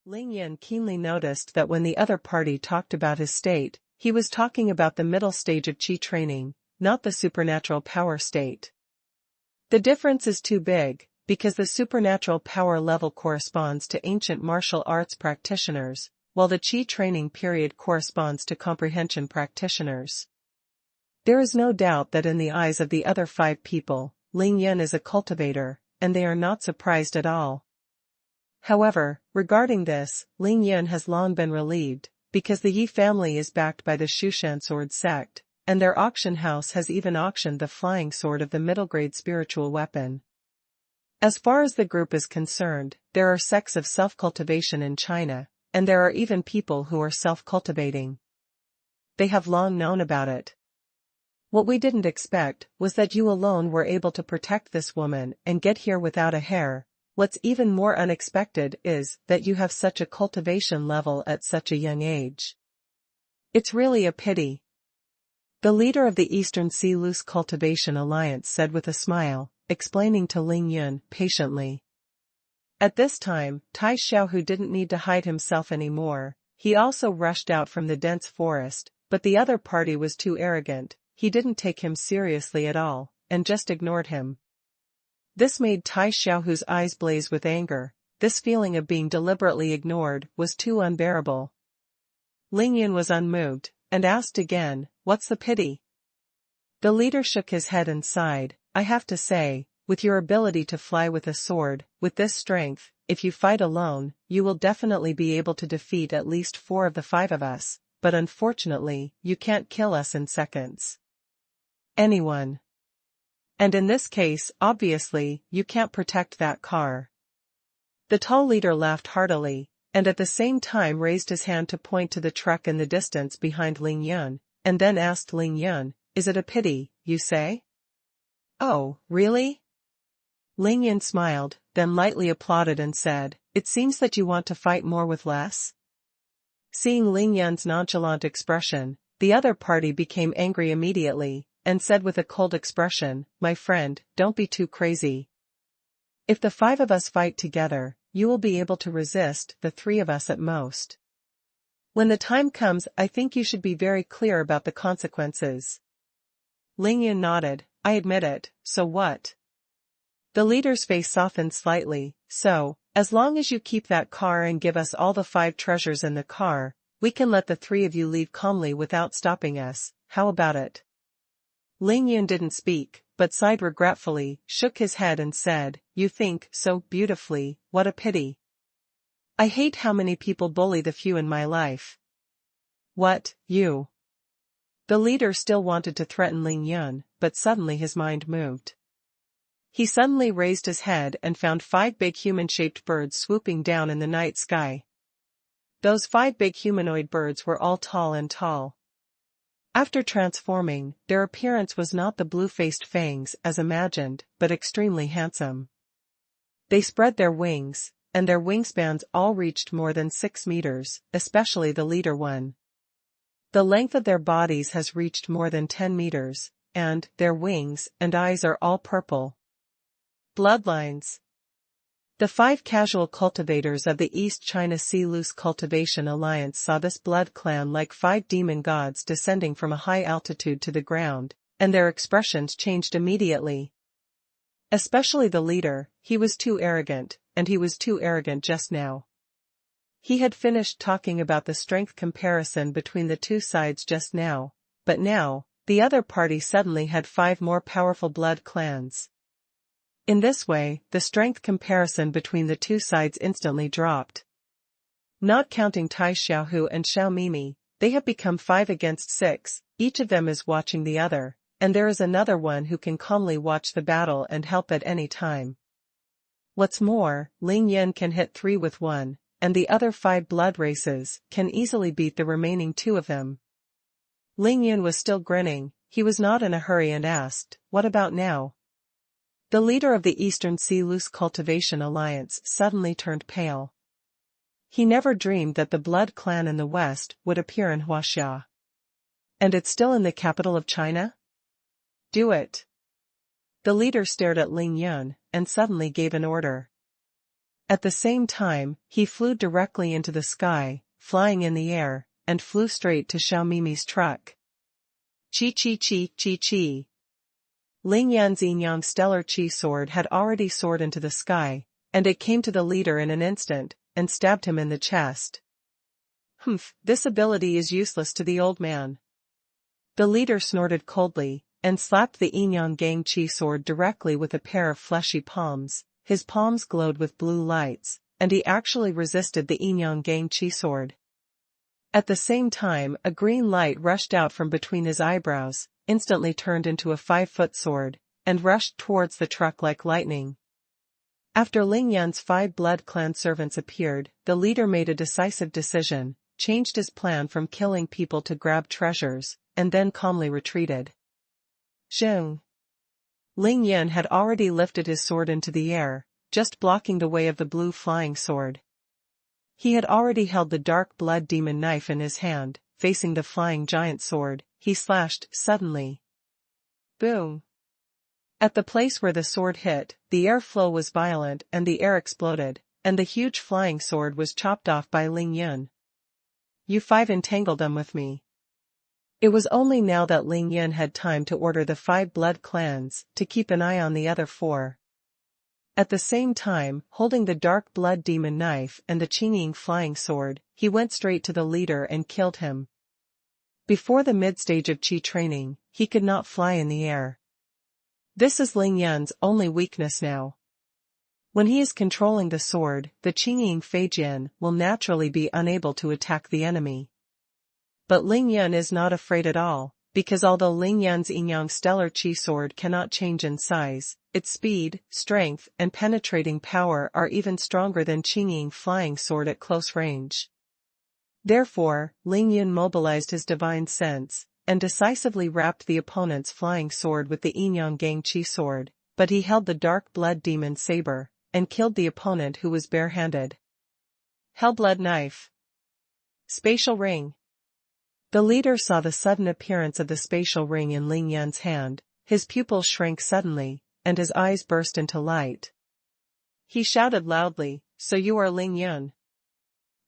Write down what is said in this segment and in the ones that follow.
Ling Yan keenly noticed that when the other party talked about his state, he was talking about the middle stage of qi training, not the supernatural power state. The difference is too big, because the supernatural power level corresponds to ancient martial arts practitioners, while the qi training period corresponds to comprehension practitioners. There is no doubt that in the eyes of the other 5 people, Ling Yan is a cultivator, and they are not surprised at all. However, regarding this, Ling Yan has long been relieved, because the Yi family is backed by the Shushan sword sect, and their auction house has even auctioned the flying sword of the middle-grade spiritual weapon. As far as the group is concerned, there are sects of self-cultivation in China, and there are even people who are self-cultivating. They have long known about it. What we didn't expect was that you alone were able to protect this woman and get here without a hair. What's even more unexpected is that you have such a cultivation level at such a young age. It's really a pity. The leader of the Eastern Sea Loose Cultivation Alliance said with a smile, explaining to Ling Yun patiently. At this time, Tai Xiaohu didn't need to hide himself anymore. He also rushed out from the dense forest, but the other party was too arrogant. He didn't take him seriously at all, and just ignored him. This made Tai Xiaohu's eyes blaze with anger. This feeling of being deliberately ignored was too unbearable. Ling Yun was unmoved, and asked again, "What's the pity?" The leader shook his head and sighed. "I have to say, with your ability to fly with a sword, with this strength, if you fight alone, you will definitely be able to defeat at least 4 of the 5 of us, but unfortunately, you can't kill us in seconds. Anyone. And in this case, obviously, you can't protect that car." The tall leader laughed heartily, and at the same time raised his hand to point to the truck in the distance behind Ling Yun, and then asked Ling Yun, "Is it a pity, you say?" "Oh, really?" Ling Yun smiled, then lightly applauded and said, "It seems that you want to fight more with less?" Seeing Ling Yun's nonchalant expression, the other party became angry immediately, and said with a cold expression, "My friend, don't be too crazy. If the 5 of us fight together, you will be able to resist the 3 of us at most. When the time comes, I think you should be very clear about the consequences." Ling Yun nodded. "I admit it, so what?" The leader's face softened slightly. "So, as long as you keep that car and give us all the 5 treasures in the car, we can let the 3 of you leave calmly without stopping us. How about it?" Ling Yun didn't speak, but sighed regretfully, shook his head and said, "You think so beautifully, what a pity. I hate how many people bully the few in my life." "What, you?" The leader still wanted to threaten Ling Yun, but suddenly his mind moved. He suddenly raised his head and found 5 big human-shaped birds swooping down in the night sky. Those 5 big humanoid birds were all tall and tall. After transforming, their appearance was not the blue-faced fangs as imagined, but extremely handsome. They spread their wings, and their wingspans all reached more than 6 meters, especially the leader one. The length of their bodies has reached more than 10 meters, and their wings and eyes are all purple. Bloodlines. The 5 casual cultivators of the East China Sea Loose Cultivation Alliance saw this blood clan like 5 demon gods descending from a high altitude to the ground, and their expressions changed immediately. Especially the leader, he was too arrogant, and he was too arrogant just now. He had finished talking about the strength comparison between the 2 sides just now, but now, the other party suddenly had 5 more powerful blood clans. In this way, the strength comparison between the 2 sides instantly dropped. Not counting Tai Xiaohu and Xiao Mimi, they have become 5 against 6, each of them is watching the other, and there is another one who can calmly watch the battle and help at any time. What's more, Ling Yan can hit 3 with 1, and the other 5 blood races can easily beat the remaining 2 of them. Ling Yan was still grinning, he was not in a hurry and asked, "What about now?" The leader of the Eastern Sea Loose Cultivation Alliance suddenly turned pale. He never dreamed that the blood clan in the west would appear in Huaxia. And it's still in the capital of China? Do it. The leader stared at Ling Yun, and suddenly gave an order. At the same time, he flew directly into the sky, flying in the air, and flew straight to Xiao Mimi's truck. Chi chi chi chi chi. Ling Yan's Yinyang stellar chi sword had already soared into the sky, and it came to the leader in an instant, and stabbed him in the chest. Humph, this ability is useless to the old man. The leader snorted coldly, and slapped the Yinyang Gang chi sword directly with a pair of fleshy palms. His palms glowed with blue lights, and he actually resisted the Yinyang Gang chi sword. At the same time, a green light rushed out from between his eyebrows, instantly turned into a 5-foot sword, and rushed towards the truck like lightning. After Ling Yan's 5 Blood Clan servants appeared, the leader made a decisive decision, changed his plan from killing people to grab treasures, and then calmly retreated. Zheng. Ling Yan had already lifted his sword into the air, just blocking the way of the blue flying sword. He had already held the dark blood demon knife in his hand, facing the flying giant sword. He slashed suddenly. Boom. At the place where the sword hit, the airflow was violent and the air exploded, and the huge flying sword was chopped off by Ling Yan. You 5 entangled them with me. It was only now that Ling Yan had time to order the 5 blood clans to keep an eye on the other 4. At the same time, holding the dark blood demon knife and the Qingying flying sword, he went straight to the leader and killed him. Before the mid-stage of Qi training, he could not fly in the air. This is Ling Yan's only weakness now. When he is controlling the sword, the Qingying Feijian will naturally be unable to attack the enemy. But Ling Yan is not afraid at all, because although Ling Yan's Yinyang stellar chi sword cannot change in size, its speed, strength, and penetrating power are even stronger than Qingying flying sword at close range. Therefore, Ling Yan mobilized his divine sense, and decisively wrapped the opponent's flying sword with the Yinyang Gang chi sword, but he held the dark blood demon saber, and killed the opponent who was barehanded. Hellblood knife. Spatial ring. The leader saw the sudden appearance of the spatial ring in Ling Yan's hand, his pupils shrank suddenly, and his eyes burst into light. He shouted loudly, "So you are Ling Yan."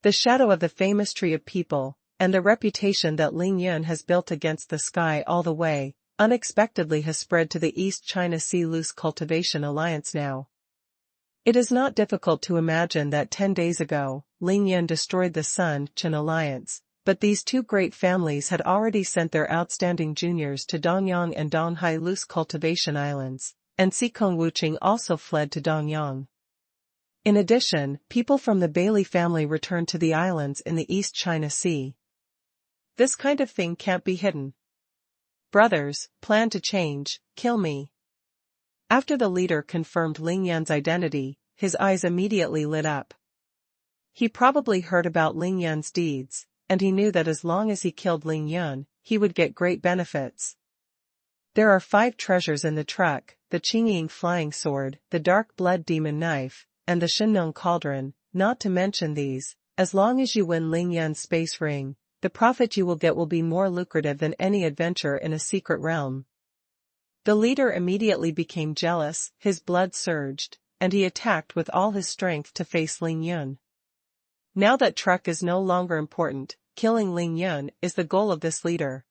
The shadow of the famous tree of people, and the reputation that Ling Yan has built against the sky all the way, unexpectedly has spread to the East China Sea Loose Cultivation Alliance now. It is not difficult to imagine that 10 days ago, Ling Yan destroyed the Sun Chen Alliance, but these 2 great families had already sent their outstanding juniors to Dongyang and Donghai Loose Cultivation Islands, and Sikong Wuqing also fled to Dongyang. In addition, people from the Bailey family returned to the islands in the East China Sea. This kind of thing can't be hidden. Brothers, plan to change, kill me. After the leader confirmed Ling Yan's identity, his eyes immediately lit up. He probably heard about Ling Yan's deeds, and he knew that as long as he killed Ling Yan, he would get great benefits. There are 5 treasures in the truck, the Qingying flying sword, the dark blood demon knife, and the Shenong cauldron, not to mention these. As long as you win Ling Yan's space ring, the profit you will get will be more lucrative than any adventure in a secret realm. The leader immediately became jealous, his blood surged, and he attacked with all his strength to face Ling Yan. Now that truck is no longer important, killing Ling Yan is the goal of this leader.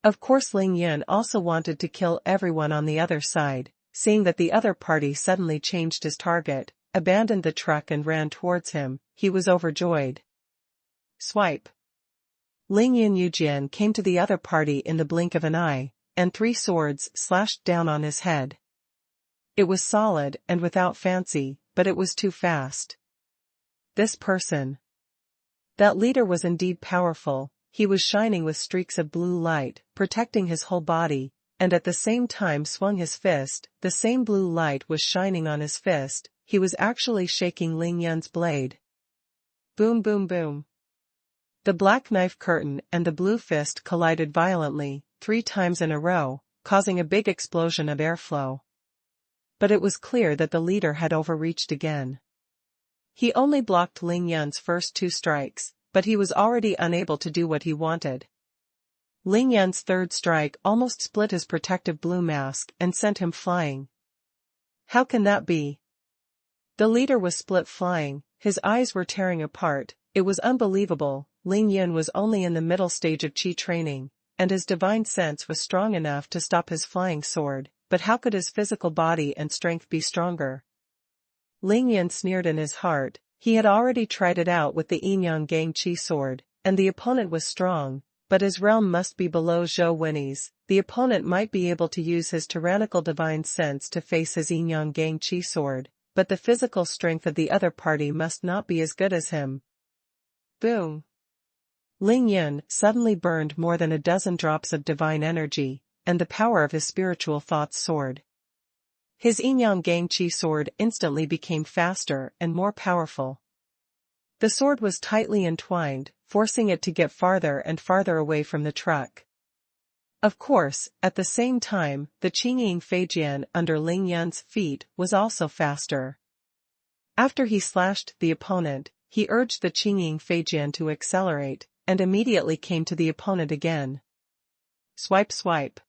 Of course Ling Yan also wanted to kill everyone on the other side, seeing that the other party suddenly changed his target, abandoned the truck and ran towards him. He was overjoyed. Swipe. Ling Yan Yujian came to the other party in the blink of an eye, and 3 swords slashed down on his head. It was solid and without fancy, but it was too fast. This person. That leader was indeed powerful. He was shining with streaks of blue light, protecting his whole body, and at the same time swung his fist. The same blue light was shining on his fist. He was actually shaking Ling Yan's blade. Boom boom boom. The black knife curtain and the blue fist collided violently, 3 times in a row, causing a big explosion of airflow. But it was clear that the leader had overreached again. He only blocked Ling Yan's first 2 strikes, but he was already unable to do what he wanted. Ling Yan's 3rd strike almost split his protective blue mask and sent him flying. How can that be? The leader was split flying, his eyes were tearing apart. It was unbelievable. Ling Yun was only in the middle stage of qi training, and his divine sense was strong enough to stop his flying sword, but how could his physical body and strength be stronger? Ling Yun sneered in his heart. He had already tried it out with the Yinyang Gang Qi sword, and the opponent was strong, but his realm must be below Zhou Wenyi's. The opponent might be able to use his tyrannical divine sense to face his Yinyang Gang Qi sword, but the physical strength of the other party must not be as good as him. Boom! Ling Yun suddenly burned more than a dozen drops of divine energy, and the power of his spiritual thoughts soared. His Yinyang Gang Qi sword instantly became faster and more powerful. The sword was tightly entwined, forcing it to get farther and farther away from the truck. Of course, at the same time, the Qingying Feijian under Ling Yun's feet was also faster. After he slashed the opponent, he urged the Qingying Feijian to accelerate, and immediately came to the opponent again. Swipe swipe.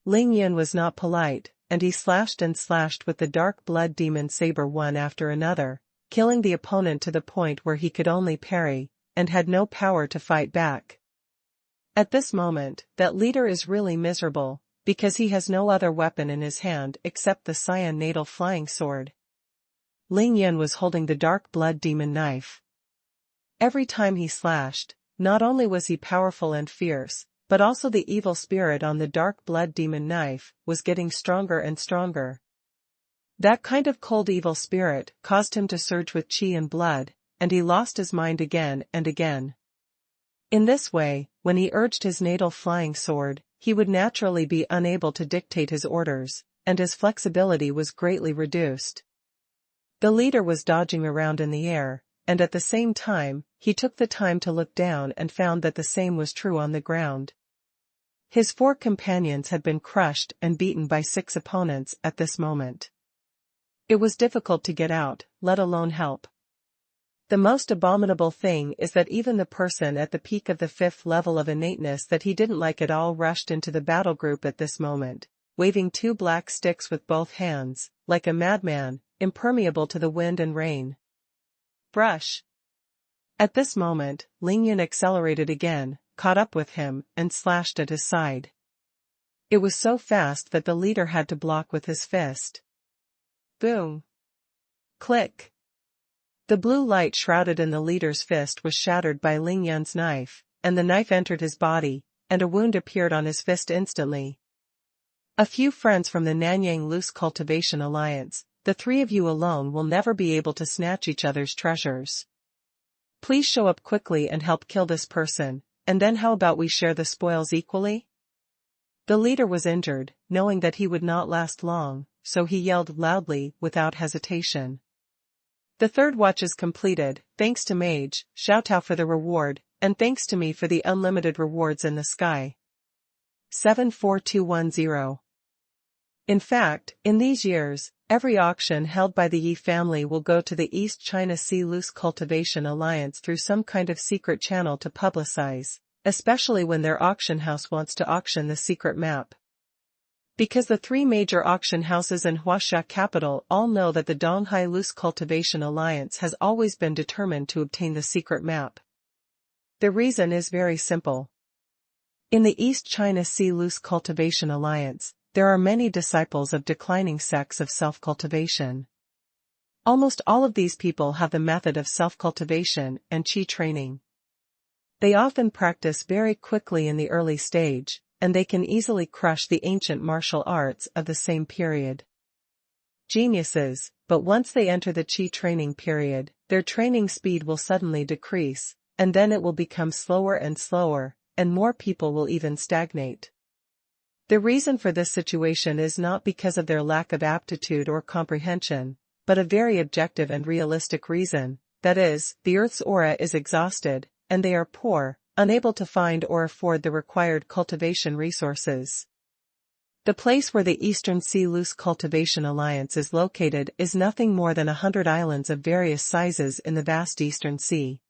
Ling Yun was not polite, and he slashed and slashed with the dark blood demon saber one after another, killing the opponent to the point where he could only parry, and had no power to fight back. At this moment, that leader is really miserable, because he has no other weapon in his hand except the cyan natal flying sword. Ling Yun was holding the dark blood demon knife. Every time he slashed, not only was he powerful and fierce, but also the evil spirit on the dark blood demon knife was getting stronger and stronger. That kind of cold evil spirit caused him to surge with qi and blood, and he lost his mind again and again. In this way, when he urged his natal flying sword, he would naturally be unable to dictate his orders, and his flexibility was greatly reduced. The leader was dodging around in the air, and at the same time, he took the time to look down and found that the same was true on the ground. His 4 companions had been crushed and beaten by 6 opponents at this moment. It was difficult to get out, let alone help. The most abominable thing is that even the person at the peak of the 5th level of innateness that he didn't like at all rushed into the battle group at this moment, waving 2 black sticks with both hands, like a madman, impermeable to the wind and rain. Brush! At this moment, Ling Yun accelerated again, caught up with him, and slashed at his side. It was so fast that the leader had to block with his fist. Boom! Click! The blue light shrouded in the leader's fist was shattered by Ling Yun's knife, and the knife entered his body, and a wound appeared on his fist instantly. A few friends from the Nanyang Loose Cultivation Alliance, the 3 of you alone will never be able to snatch each other's treasures. Please show up quickly and help kill this person, and then how about we share the spoils equally? The leader was injured, knowing that he would not last long, so he yelled loudly, without hesitation. The 3rd watch is completed, thanks to Mage, Xiaotao for the reward, and thanks to me for the unlimited rewards in the sky. 74210. In fact, in these years, every auction held by the Yi family will go to the East China Sea Loose Cultivation Alliance through some kind of secret channel to publicize, especially when their auction house wants to auction the secret map. Because the 3 major auction houses in Huaxia capital all know that the Donghai Loose Cultivation Alliance has always been determined to obtain the secret map. The reason is very simple. In the East China Sea Loose Cultivation Alliance, there are many disciples of declining sects of self-cultivation. Almost all of these people have the method of self-cultivation and qi training. They often practice very quickly in the early stage, and they can easily crush the ancient martial arts of the same period. Geniuses, but once they enter the qi training period, their training speed will suddenly decrease, and then it will become slower and slower, and more people will even stagnate. The reason for this situation is not because of their lack of aptitude or comprehension, but a very objective and realistic reason, that is, the Earth's aura is exhausted, and they are poor, unable to find or afford the required cultivation resources. The place where the Eastern Sea Loose Cultivation Alliance is located is nothing more than 100 islands of various sizes in the vast Eastern Sea.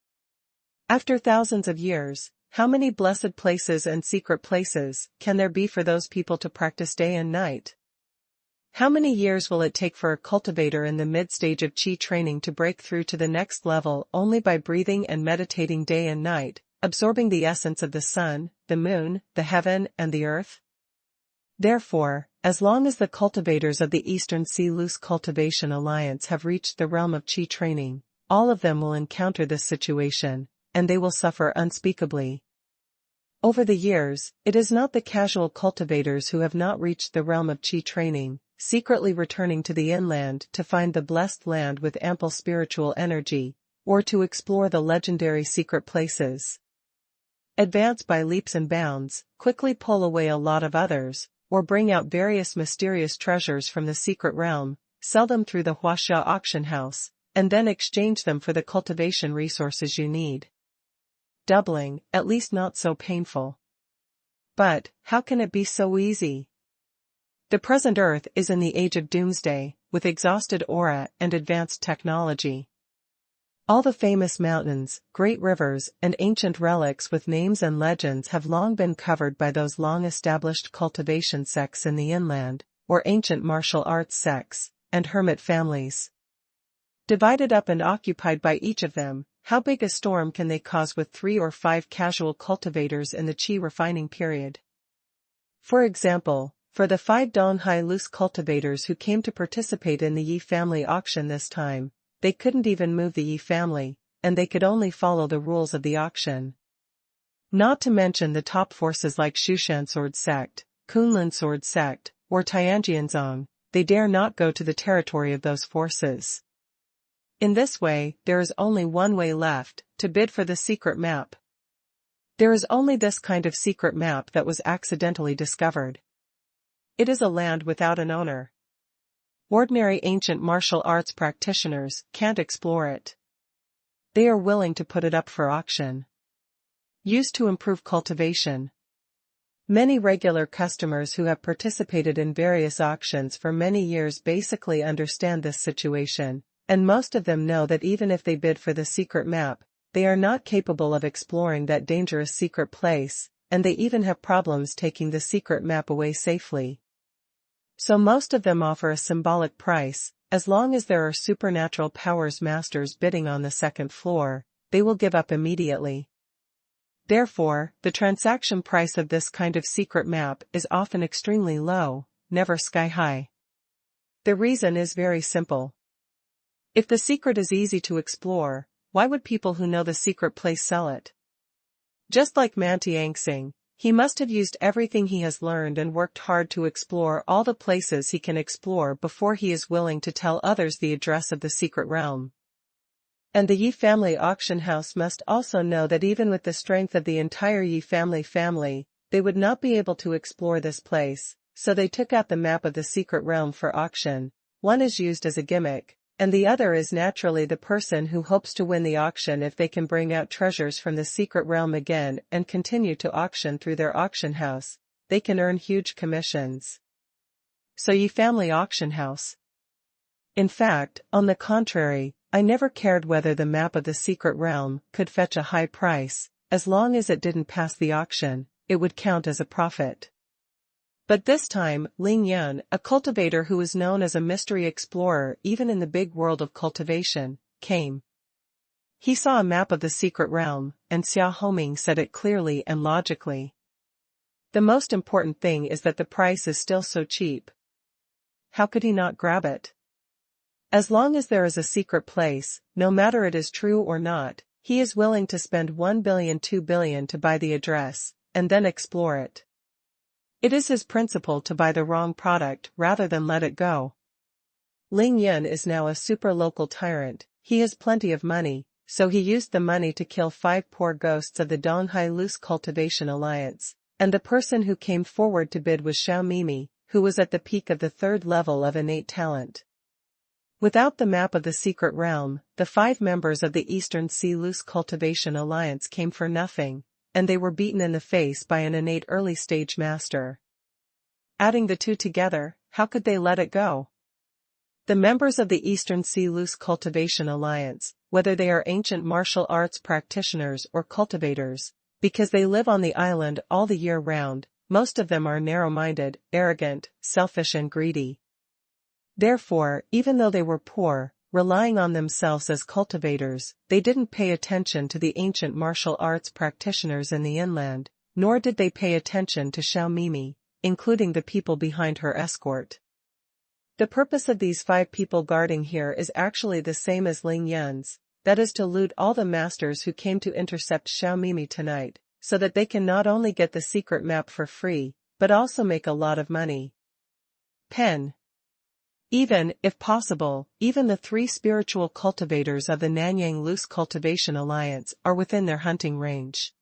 After thousands of years, how many blessed places and secret places can there be for those people to practice day and night? How many years will it take for a cultivator in the mid-stage of qi training to break through to the next level only by breathing and meditating day and night, absorbing the essence of the sun, the moon, the heaven, and the earth? Therefore, as long as the cultivators of the Eastern Sea Loose Cultivation Alliance have reached the realm of qi training, all of them will encounter this situation, and they will suffer unspeakably. Over the years, it is not the casual cultivators who have not reached the realm of qi training, secretly returning to the inland to find the blessed land with ample spiritual energy, or to explore the legendary secret places. Advance by leaps and bounds, quickly pull away a lot of others, or bring out various mysterious treasures from the secret realm, sell them through the Huaxia auction house, and then exchange them for the cultivation resources you need. Doubling, at least not so painful. But, how can it be so easy? The present Earth is in the age of doomsday, with exhausted aura and advanced technology. All the famous mountains, great rivers, and ancient relics with names and legends have long been covered by those long-established cultivation sects in the inland, or ancient martial arts sects, and hermit families. Divided up and occupied by each of them, how big a storm can they cause with 3 or 5 casual cultivators in the qi refining period? For example, for the 5 Donghai loose cultivators who came to participate in the Yi family auction this time, they couldn't even move the Yi family, and they could only follow the rules of the auction. Not to mention the top forces like Shushan Sword Sect, Kunlun Sword Sect, or Tianjianzong, they dare not go to the territory of those forces. In this way, there is only one way left, to bid for the secret map. There is only this kind of secret map that was accidentally discovered. It is a land without an owner. Ordinary ancient martial arts practitioners can't explore it. They are willing to put it up for auction. Used to improve cultivation. Many regular customers who have participated in various auctions for many years basically understand this situation, and most of them know that even if they bid for the secret map, they are not capable of exploring that dangerous secret place, and they even have problems taking the secret map away safely. So most of them offer a symbolic price. As long as there are supernatural powers masters bidding on the second floor, they will give up immediately. Therefore, the transaction price of this kind of secret map is often extremely low, never sky-high. The reason is very simple. If the secret is easy to explore, why would people who know the secret place sell it? Just like Mantiangsing, he must have used everything he has learned and worked hard to explore all the places he can explore before he is willing to tell others the address of the secret realm. And the Yi family auction house must also know that even with the strength of the entire Yi family, they would not be able to explore this place, so they took out the map of the secret realm for auction. One is used as a gimmick, and the other is naturally the person who hopes to win the auction if they can bring out treasures from the secret realm again and continue to auction through their auction house. They can earn huge commissions. So Yi family auction house. In fact, on the contrary, I never cared whether the map of the secret realm could fetch a high price. As long as it didn't pass the auction, it would count as a profit. But this time, Ling Yun, a cultivator who is known as a mystery explorer even in the big world of cultivation, came. He saw a map of the secret realm, and Xia Homing said it clearly and logically. The most important thing is that the price is still so cheap. How could he not grab it? As long as there is a secret place, no matter it is true or not, he is willing to spend 1 billion 2 billion to buy the address, and then explore it. It is his principle to buy the wrong product rather than let it go. Ling Yun is now a super local tyrant. He has plenty of money, so he used the money to kill 5 poor ghosts of the Donghai Loose Cultivation Alliance, and the person who came forward to bid was Xiao Mimi, who was at the peak of the 3rd level of innate talent. Without the map of the secret realm, the 5 members of the Eastern Sea Loose Cultivation Alliance came for nothing, and they were beaten in the face by an innate early-stage master. Adding the two together, how could they let it go? The members of the Eastern Sea Loose Cultivation Alliance, whether they are ancient martial arts practitioners or cultivators, because they live on the island all the year round, most of them are narrow-minded, arrogant, selfish and greedy. Therefore, even though they were poor, relying on themselves as cultivators, they didn't pay attention to the ancient martial arts practitioners in the inland, nor did they pay attention to Xiao Mimi, including the people behind her escort. The purpose of these 5 people guarding here is actually the same as Ling Yun's, that is to loot all the masters who came to intercept Xiao Mimi tonight, so that they can not only get the secret map for free, but also make a lot of money. Pen. Even, if possible, even the 3 spiritual cultivators of the Nanyang Loose Cultivation Alliance are within their hunting range.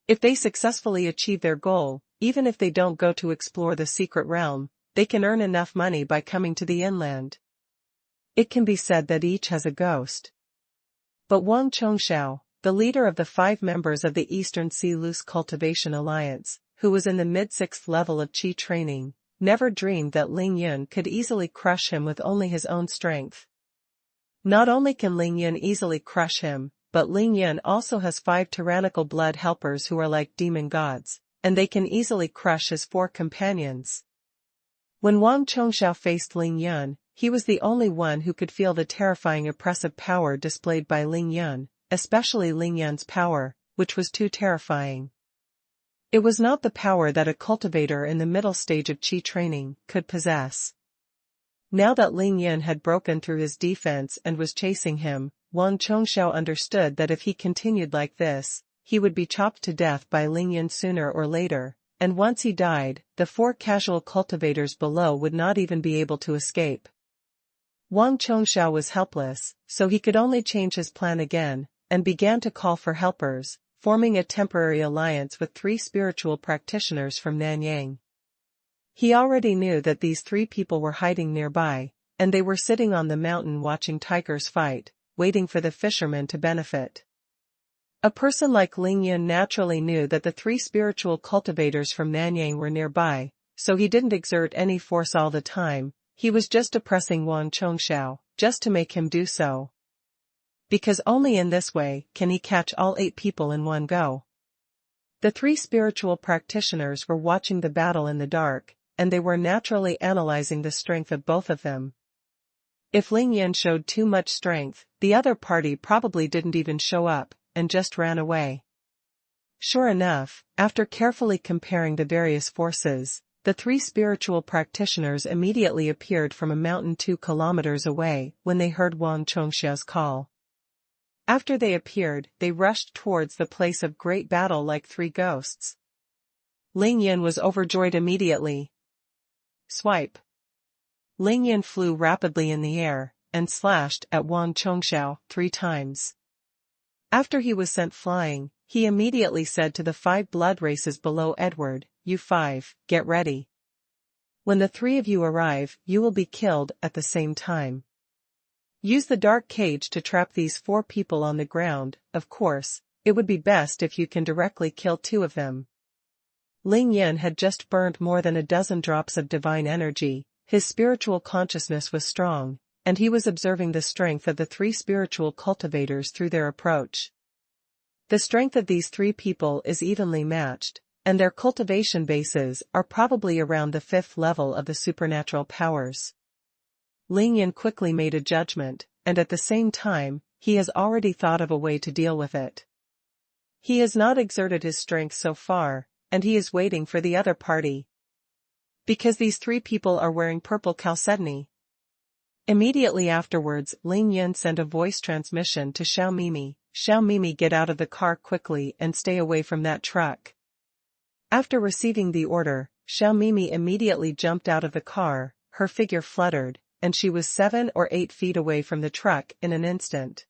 If they successfully achieve their goal, even if they don't go to explore the secret realm, they can earn enough money by coming to the inland. It can be said that each has a ghost. But Wang Chongxiao, the leader of the 5 members of the Eastern Sea Loose Cultivation Alliance, who was in the mid-6th level of Qi training, never dreamed that Ling Yun could easily crush him with only his own strength. Not only can Ling Yun easily crush him, but Ling Yun also has 5 tyrannical blood helpers who are like demon gods, and they can easily crush his 4 companions. When Wang Chongxiao faced Ling Yun, he was the only one who could feel the terrifying oppressive power displayed by Ling Yun, especially Ling Yun's power, which was too terrifying. It was not the power that a cultivator in the middle stage of Qi training could possess. Now that Ling Yun had broken through his defense and was chasing him, Wang Chongxiao understood that if he continued like this, he would be chopped to death by Ling Yun sooner or later, and once he died, the 4 casual cultivators below would not even be able to escape. Wang Chongxiao was helpless, so he could only change his plan again, and began to call for helpers, forming a temporary alliance with 3 spiritual practitioners from Nanyang. He already knew that these 3 people were hiding nearby, and they were sitting on the mountain watching tigers fight, waiting for the fishermen to benefit. A person like Ling Yun naturally knew that the 3 spiritual cultivators from Nanyang were nearby, so he didn't exert any force all the time, he was just oppressing Wang Chongxiao, just to make him do so. Because only in this way can he catch all 8 people in one go. The 3 spiritual practitioners were watching the battle in the dark, and they were naturally analyzing the strength of both of them. If Ling Yun showed too much strength, the other party probably didn't even show up, and just ran away. Sure enough, after carefully comparing the various forces, the 3 spiritual practitioners immediately appeared from a mountain 2 kilometers away when they heard Wang Chongxiao's call. After they appeared, they rushed towards the place of great battle like 3 ghosts. Ling Yun was overjoyed immediately. Swipe. Ling Yun flew rapidly in the air, and slashed at Wang Chongxiao 3 times. After he was sent flying, he immediately said to the 5 blood races below Edward, "You 5, get ready. When the 3 of you arrive, you will be killed at the same time. Use the dark cage to trap these 4 people on the ground. Of course, it would be best if you can directly kill 2 of them." Ling Yun had just burned more than a dozen drops of divine energy, his spiritual consciousness was strong, and he was observing the strength of the 3 spiritual cultivators through their approach. The strength of these 3 people is evenly matched, and their cultivation bases are probably around the 5th level of the supernatural powers. Ling Yun quickly made a judgment, and at the same time, he has already thought of a way to deal with it. He has not exerted his strength so far, and he is waiting for the other party. Because these 3 people are wearing purple chalcedony. Immediately afterwards, Ling Yun sent a voice transmission to Xiao Mimi. "Xiao Mimi, get out of the car quickly and stay away from that truck." After receiving the order, Xiao Mimi immediately jumped out of the car, her figure fluttered, and she was 7 or 8 feet away from the truck in an instant.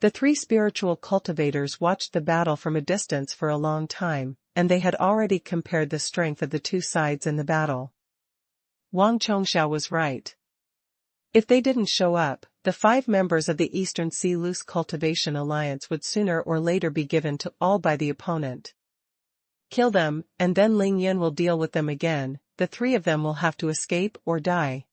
The 3 spiritual cultivators watched the battle from a distance for a long time, and they had already compared the strength of the 2 sides in the battle. Wang Chongxiao was right. If they didn't show up, the 5 members of the Eastern Sea Loose Cultivation Alliance would sooner or later be given to all by the opponent. Kill them, and then Ling Yun will deal with them again. The 3 of them will have to escape or die.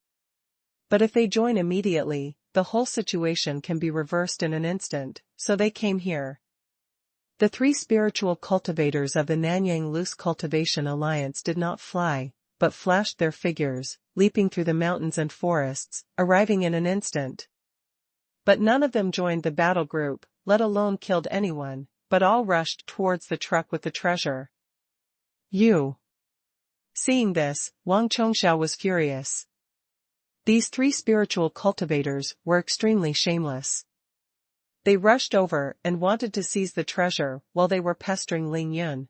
But if they join immediately, the whole situation can be reversed in an instant, so they came here. The 3 spiritual cultivators of the Nanyang Loose Cultivation Alliance did not fly, but flashed their figures, leaping through the mountains and forests, arriving in an instant. But none of them joined the battle group, let alone killed anyone, but all rushed towards the truck with the treasure. Seeing this, Wang Chongxiao was furious. These three spiritual cultivators were extremely shameless. They rushed over and wanted to seize the treasure while they were pestering Ling Yun.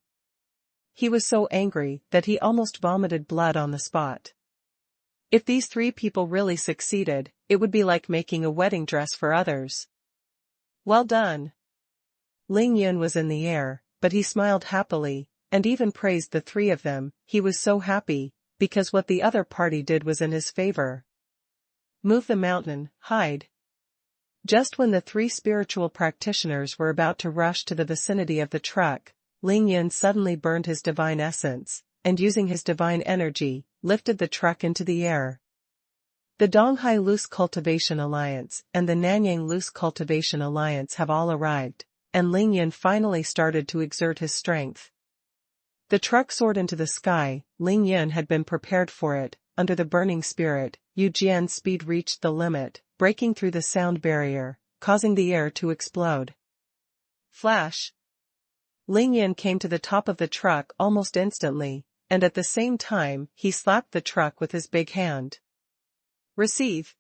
He was so angry that he almost vomited blood on the spot. If these three people really succeeded, it would be like making a wedding dress for others. Well done. Ling Yun was in the air, but he smiled happily, and even praised the three of them. He was so happy, because what the other party did was in his favor. Move the mountain, hide. Just when the three spiritual practitioners were about to rush to the vicinity of the truck, Ling Yun suddenly burned his divine essence, and using his divine energy, lifted the truck into the air. The Donghai Loose Cultivation Alliance and the Nanyang Loose Cultivation Alliance have all arrived, and Ling Yun finally started to exert his strength. The truck soared into the sky. Ling Yun had been prepared for it. Under the burning spirit, Yu Jian's speed reached the limit, breaking through the sound barrier, causing the air to explode. Flash! Ling Yun came to the top of the truck almost instantly, and at the same time he slapped the truck with his big hand. Receive!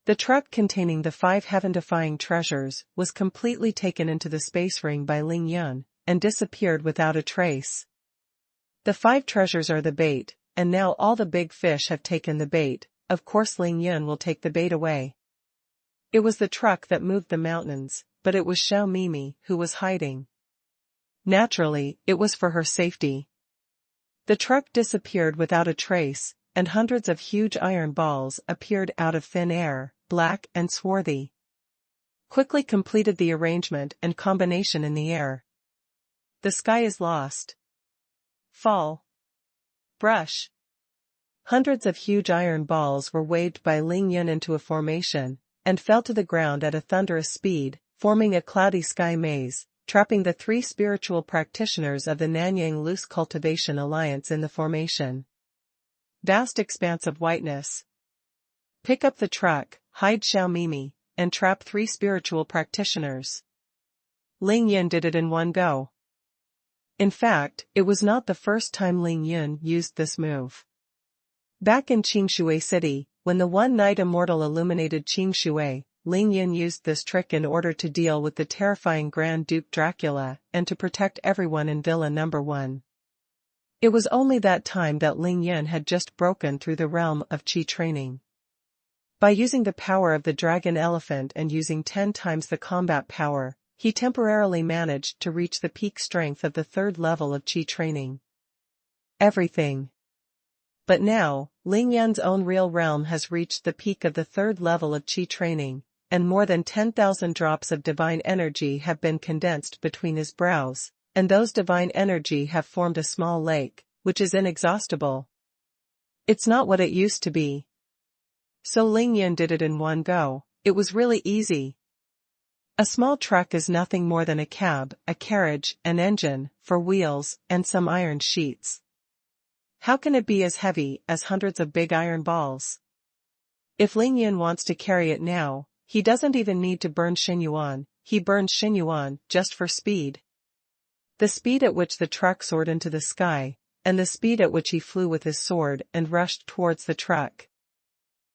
The truck containing the 5 heaven-defying treasures was completely taken into the space ring by Ling Yun, and disappeared without a trace. The 5 treasures are the bait, and now all the big fish have taken the bait. Of course Ling Yun will take the bait away. It was the truck that moved the mountains, but it was Xiao Mimi who was hiding. Naturally, it was for her safety. The truck disappeared without a trace, and hundreds of huge iron balls appeared out of thin air, black and swarthy. Quickly completed the arrangement and combination in the air. The sky is lost. Fall. Brush. Hundreds of huge iron balls were waved by Ling Yun into a formation, and fell to the ground at a thunderous speed, forming a cloudy sky maze, trapping the 3 spiritual practitioners of the Nanyang Loose Cultivation Alliance in the formation. Vast expanse of whiteness. Pick up the truck, hide Xiao Mimi, and trap 3 spiritual practitioners. Ling Yun did it in one go. In fact, it was not the first time Ling Yun used this move. Back in Qingshui City, when the one-night immortal illuminated Qingshui, Ling Yun used this trick in order to deal with the terrifying Grand Duke Dracula and to protect everyone in Villa No. 1. It was only that time that Ling Yun had just broken through the realm of Qi training. By using the power of the dragon elephant and using 10 times the combat power, he temporarily managed to reach the peak strength of the 3rd level of Qi training. Everything. But now, Ling Yun's own real realm has reached the peak of the 3rd level of Qi training, and more than 10,000 drops of divine energy have been condensed between his brows, and those divine energy have formed a small lake, which is inexhaustible. It's not what it used to be. So Ling Yun did it in one go. It was really easy. A small truck is nothing more than a cab, a carriage, an engine, 4 wheels, and some iron sheets. How can it be as heavy as hundreds of big iron balls? If Ling Yun wants to carry it now, he doesn't even need to burn xuanhuan. He burned xuanhuan just for speed. The speed at which the truck soared into the sky, and the speed at which he flew with his sword and rushed towards the truck.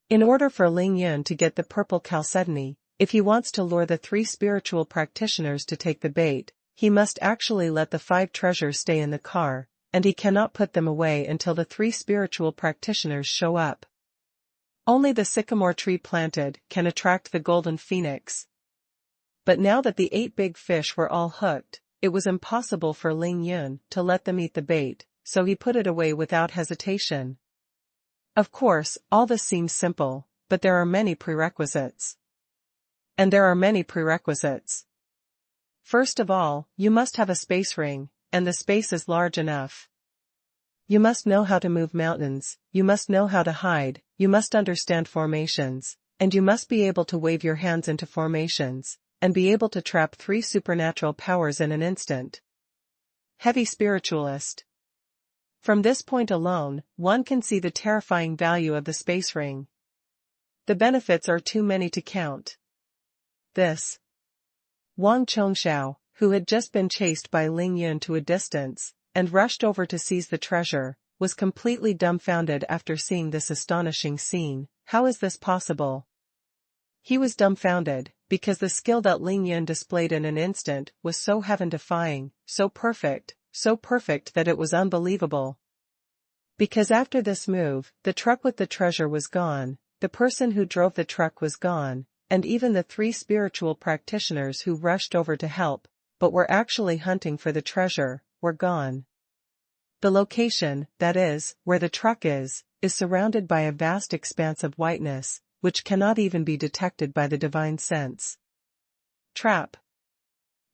In order for Ling Yun to get the purple chalcedony, if he wants to lure the 3 spiritual practitioners to take the bait, he must actually let the 5 treasures stay in the car, and he cannot put them away until the 3 spiritual practitioners show up. Only the sycamore tree planted can attract the golden phoenix. But now that the 8 big fish were all hooked, it was impossible for Ling Yun to let them eat the bait, so he put it away without hesitation. Of course, all this seems simple, but there are many prerequisites. And there are many prerequisites. First of all, you must have a space ring, and the space is large enough. You must know how to move mountains, you must know how to hide, you must understand formations, and you must be able to wave your hands into formations, and be able to trap 3 supernatural powers in an instant. Heavy spiritualist. From this point alone, one can see the terrifying value of the space ring. The benefits are too many to count. This Wang Chongxiao, who had just been chased by Ling Yun to a distance, and rushed over to seize the treasure, was completely dumbfounded after seeing this astonishing scene. How is this possible? He was dumbfounded, because the skill that Ling Yun displayed in an instant was so heaven-defying, so perfect that it was unbelievable. Because after this move, the truck with the treasure was gone, the person who drove the truck was gone, and even the 3 spiritual practitioners who rushed over to help, but were actually hunting for the treasure, were gone. The location, that is, where the truck is surrounded by a vast expanse of whiteness, which cannot even be detected by the divine sense. Trap.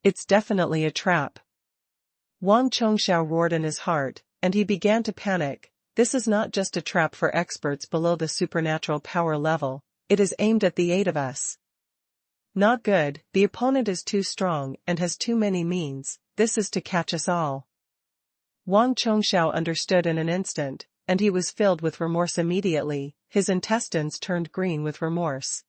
It's definitely a trap. Wang Chongxiao roared in his heart, and he began to panic. This is not just a trap for experts below the supernatural power level, it is aimed at the 8 of us. Not good, the opponent is too strong and has too many means, this is to catch us all. Wang Chongxiao understood in an instant, and he was filled with remorse immediately, his intestines turned green with remorse.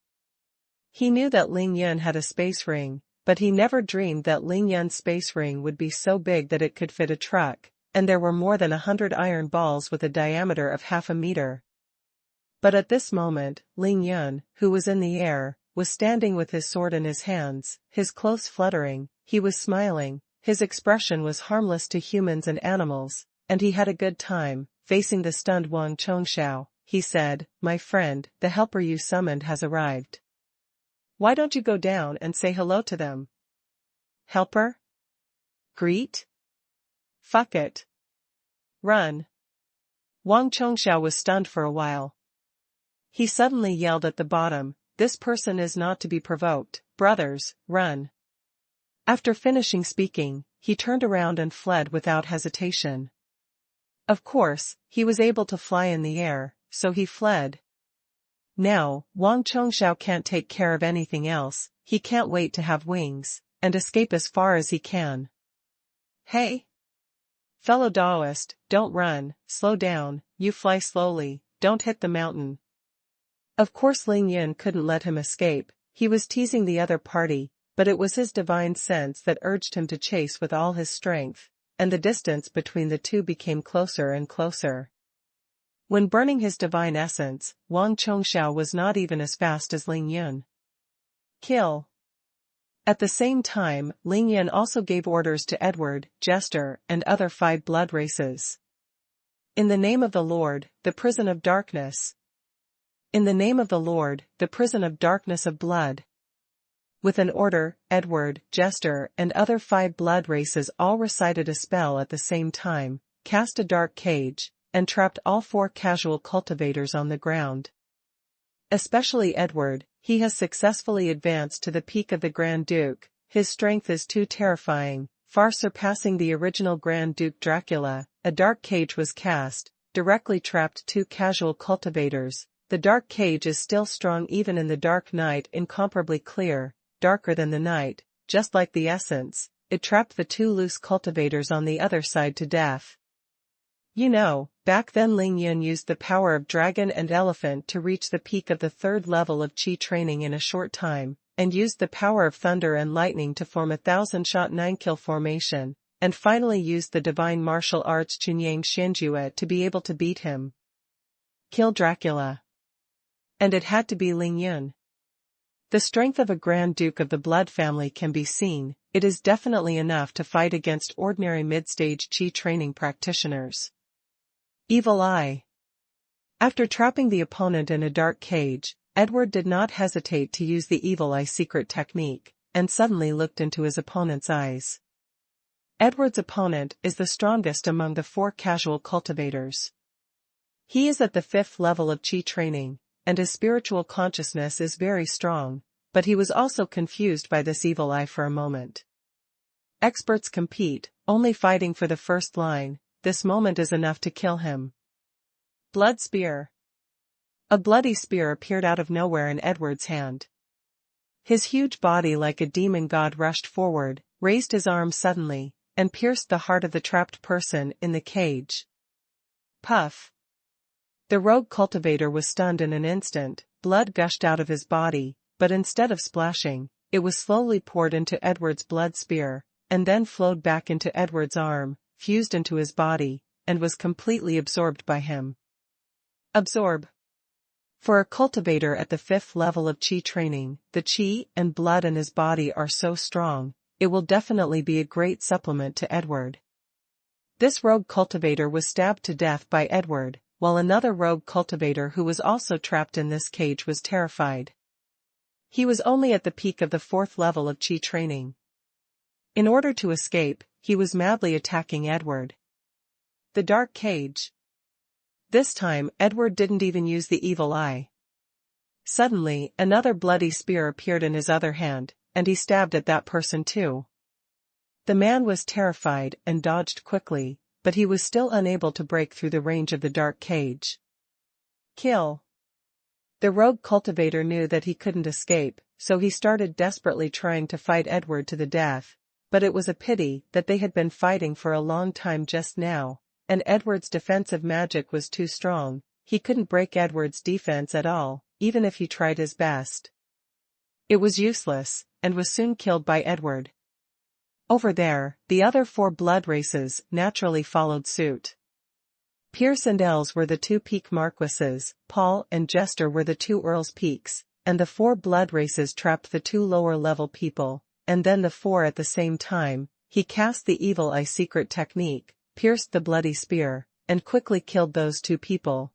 He knew that Ling Yun had a space ring, but he never dreamed that Ling Yun's space ring would be so big that it could fit a truck, and there were more than 100 iron balls with a diameter of half a meter. But at this moment, Ling Yun, who was in the air, was standing with his sword in his hands, his clothes fluttering, he was smiling, his expression was harmless to humans and animals, and he had a good time. Facing the stunned Wang Chongxiao, he said, "My friend, the helper you summoned has arrived. Why don't you go down and say hello to them?" Helper? Greet? Fuck it. Run. Wang Chongxiao was stunned for a while. He suddenly yelled at the bottom, "This person is not to be provoked, brothers, run." After finishing speaking, he turned around and fled without hesitation. Of course, he was able to fly in the air, so he fled. Now, Wang Chongxiao can't take care of anything else, he can't wait to have wings, and escape as far as he can. Hey! Fellow Daoist, don't run, slow down, you fly slowly, don't hit the mountain. Of course Ling Yun couldn't let him escape, he was teasing the other party, but it was his divine sense that urged him to chase with all his strength, and the distance between the two became closer and closer. When burning his divine essence, Wang Chongxiao was not even as fast as Ling Yun. Kill. At the same time, Ling Yun also gave orders to Edward, Jester, and other 5 blood races. In the name of the Lord, the prison of darkness. In the name of the Lord, the prison of darkness of blood. With an order, Edward, Jester, and other 5 blood races all recited a spell at the same time, cast a dark cage, and trapped all 4 casual cultivators on the ground. Especially Edward, he has successfully advanced to the peak of the Grand Duke, his strength is too terrifying, far surpassing the original Grand Duke Dracula. A dark cage was cast, directly trapped 2 casual cultivators. The dark cage is still strong even in the dark night, incomparably clear, darker than the night, just like the essence, it trapped the 2 loose cultivators on the other side to death. You know, back then Ling Yun used the power of dragon and elephant to reach the peak of the 3rd level of Qi training in a short time, and used the power of thunder and lightning to form a 1,000-shot 9-kill formation, and finally used the divine martial arts Chunyang Xianjue to be able to beat him. Kill Dracula. And it had to be Ling Yun. The strength of a Grand Duke of the Blood family can be seen, it is definitely enough to fight against ordinary mid-stage Qi training practitioners. Evil Eye. After trapping the opponent in a dark cage, Edward did not hesitate to use the Evil Eye secret technique, and suddenly looked into his opponent's eyes. Edward's opponent is the strongest among the 4 casual cultivators. He is at the 5th level of Qi training, and his spiritual consciousness is very strong, but he was also confused by this evil eye for a moment. Experts compete, only fighting for the first line, this moment is enough to kill him. Blood Spear. A bloody spear appeared out of nowhere in Edward's hand. His huge body like a demon god rushed forward, raised his arm suddenly, and pierced the heart of the trapped person in the cage. Puff. The rogue cultivator was stunned in an instant, blood gushed out of his body, but instead of splashing, it was slowly poured into Edward's blood spear, and then flowed back into Edward's arm, fused into his body, and was completely absorbed by him. Absorb. For a cultivator at the 5th level of Qi training, the Qi and blood in his body are so strong, it will definitely be a great supplement to Edward. This rogue cultivator was stabbed to death by Edward, while another rogue cultivator who was also trapped in this cage was terrified. He was only at the peak of the 4th level of Qi training. In order to escape, he was madly attacking Edward. The dark cage. This time, Edward didn't even use the evil eye. Suddenly, another bloody spear appeared in his other hand, and he stabbed at that person too. The man was terrified and dodged quickly, but he was still unable to break through the range of the dark cage. Kill. The rogue cultivator knew that he couldn't escape, so he started desperately trying to fight Edward to the death, but it was a pity that they had been fighting for a long time just now, and Edward's defensive magic was too strong. He couldn't break Edward's defense at all, even if he tried his best. It was useless, and was soon killed by Edward. Over there, the other 4 blood races naturally followed suit. Pierce and Els were the 2 peak marquises, Paul and Jester were the 2 earls' peaks, and the 4 blood races trapped the 2 lower-level people, and then the 4 at the same time. He cast the evil eye secret technique, pierced the bloody spear, and quickly killed those 2 people.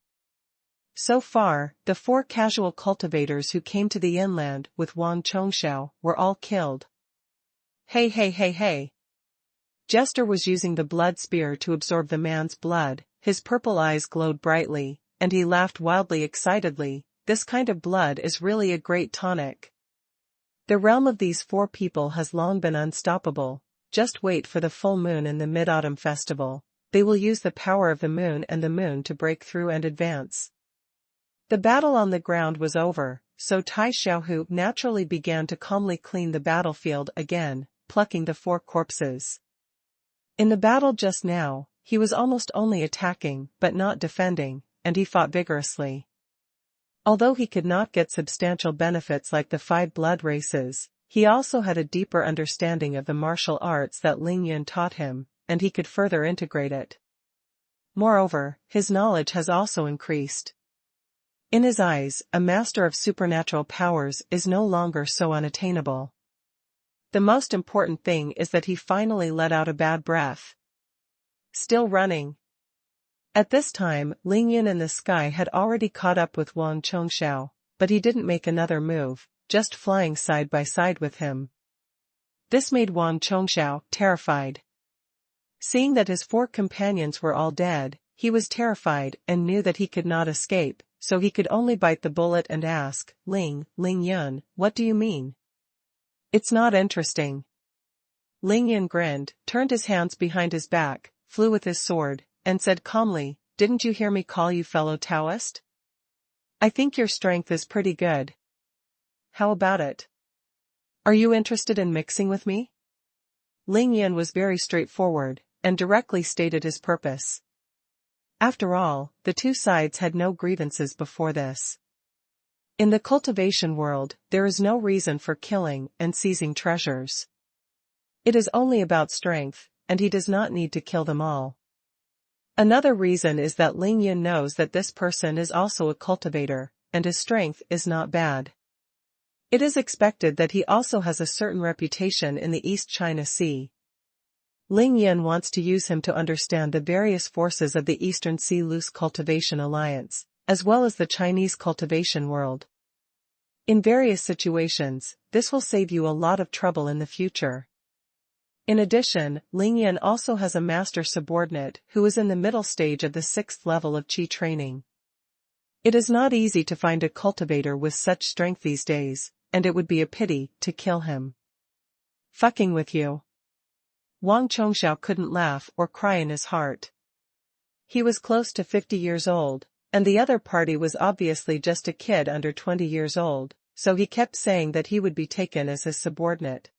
So far, the 4 casual cultivators who came to the inland with Wang Chongxiao were all killed. Hey hey hey hey! Jester was using the blood spear to absorb the man's blood, his purple eyes glowed brightly, and he laughed wildly excitedly. This kind of blood is really a great tonic. The realm of these 4 people has long been unstoppable. Just wait for the full moon in the Mid-Autumn Festival. They will use the power of the moon and the moon to break through and advance. The battle on the ground was over, so Tai Xiaohu naturally began to calmly clean the battlefield again, plucking the 4 corpses. In the battle just now, he was almost only attacking but not defending, and he fought vigorously. Although he could not get substantial benefits like the 5 blood races, he also had a deeper understanding of the martial arts that Ling Yun taught him, and he could further integrate it. Moreover, his knowledge has also increased. In his eyes, a master of supernatural powers is no longer so unattainable. The most important thing is that he finally let out a bad breath. Still running. At this time, Ling Yun in the sky had already caught up with Wang Chongxiao, but he didn't make another move, just flying side by side with him. This made Wang Chongxiao terrified. Seeing that his 4 companions were all dead, he was terrified and knew that he could not escape, so he could only bite the bullet and ask, Ling Yun, what do you mean? It's not interesting. Ling Yun grinned, turned his hands behind his back, flew with his sword, and said calmly, didn't you hear me call you fellow Taoist? I think your strength is pretty good. How about it? Are you interested in mixing with me? Ling Yun was very straightforward, and directly stated his purpose. After all, the 2 sides had no grievances before this. In the cultivation world, there is no reason for killing and seizing treasures. It is only about strength, and he does not need to kill them all. Another reason is that Ling Yun knows that this person is also a cultivator, and his strength is not bad. It is expected that he also has a certain reputation in the East China Sea. Ling Yun wants to use him to understand the various forces of the Eastern Sea Loose Cultivation Alliance, as well as the Chinese cultivation world. In various situations, this will save you a lot of trouble in the future. In addition, Ling Yun also has a master subordinate who is in the middle stage of the 6th level of Qi training. It is not easy to find a cultivator with such strength these days, and it would be a pity to kill him. Fucking with you. Wang Chongxiao couldn't laugh or cry in his heart. He was close to 50 years old, and the other party was obviously just a kid under 20 years old, so he kept saying that he would be taken as his subordinate.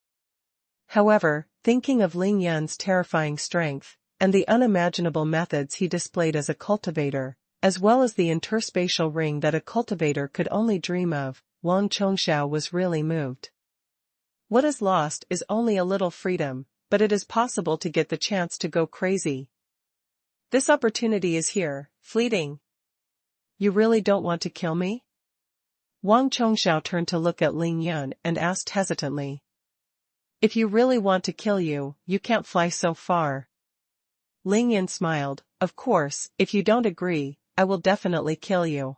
However, thinking of Ling Yun's terrifying strength, and the unimaginable methods he displayed as a cultivator, as well as the interspatial ring that a cultivator could only dream of, Wang Chongxiao was really moved. What is lost is only a little freedom, but it is possible to get the chance to go crazy. This opportunity is here, fleeting. You really don't want to kill me? Wang Chongxiao turned to look at Ling Yun and asked hesitantly. If you really want to kill you, you can't fly so far. Ling Yun smiled. Of course, if you don't agree, I will definitely kill you.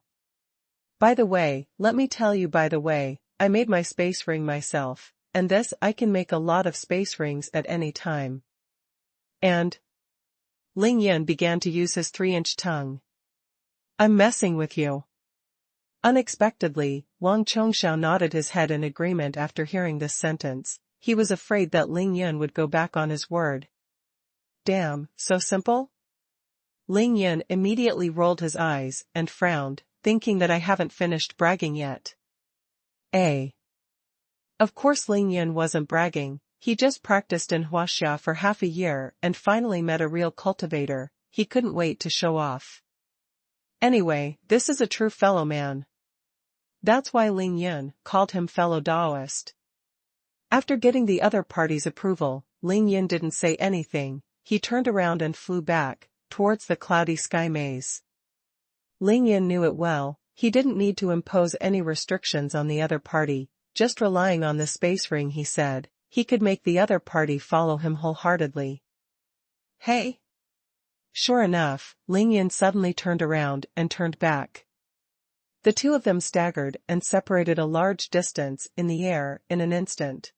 By the way, I made my space ring myself, and this I can make a lot of space rings at any time. And? Ling Yun began to use his 3-inch tongue. I'm messing with you. Unexpectedly, Wang Chongxiao nodded his head in agreement after hearing this sentence. He was afraid that Ling Yun would go back on his word. Damn, so simple? Ling Yun immediately rolled his eyes and frowned, thinking that I haven't finished bragging yet. Of course Ling Yun wasn't bragging, he just practiced in Huaxia for half a year and finally met a real cultivator. He couldn't wait to show off. Anyway, this is a true fellow man. That's why Ling Yun called him fellow Daoist. After getting the other party's approval, Ling Yun didn't say anything. He turned around and flew back, towards the cloudy sky maze. Ling Yun knew it well, he didn't need to impose any restrictions on the other party, just relying on the space ring he said, he could make the other party follow him wholeheartedly. Hey! Sure enough, Ling Yun suddenly turned around and turned back. The two of them staggered and separated a large distance in the air in an instant.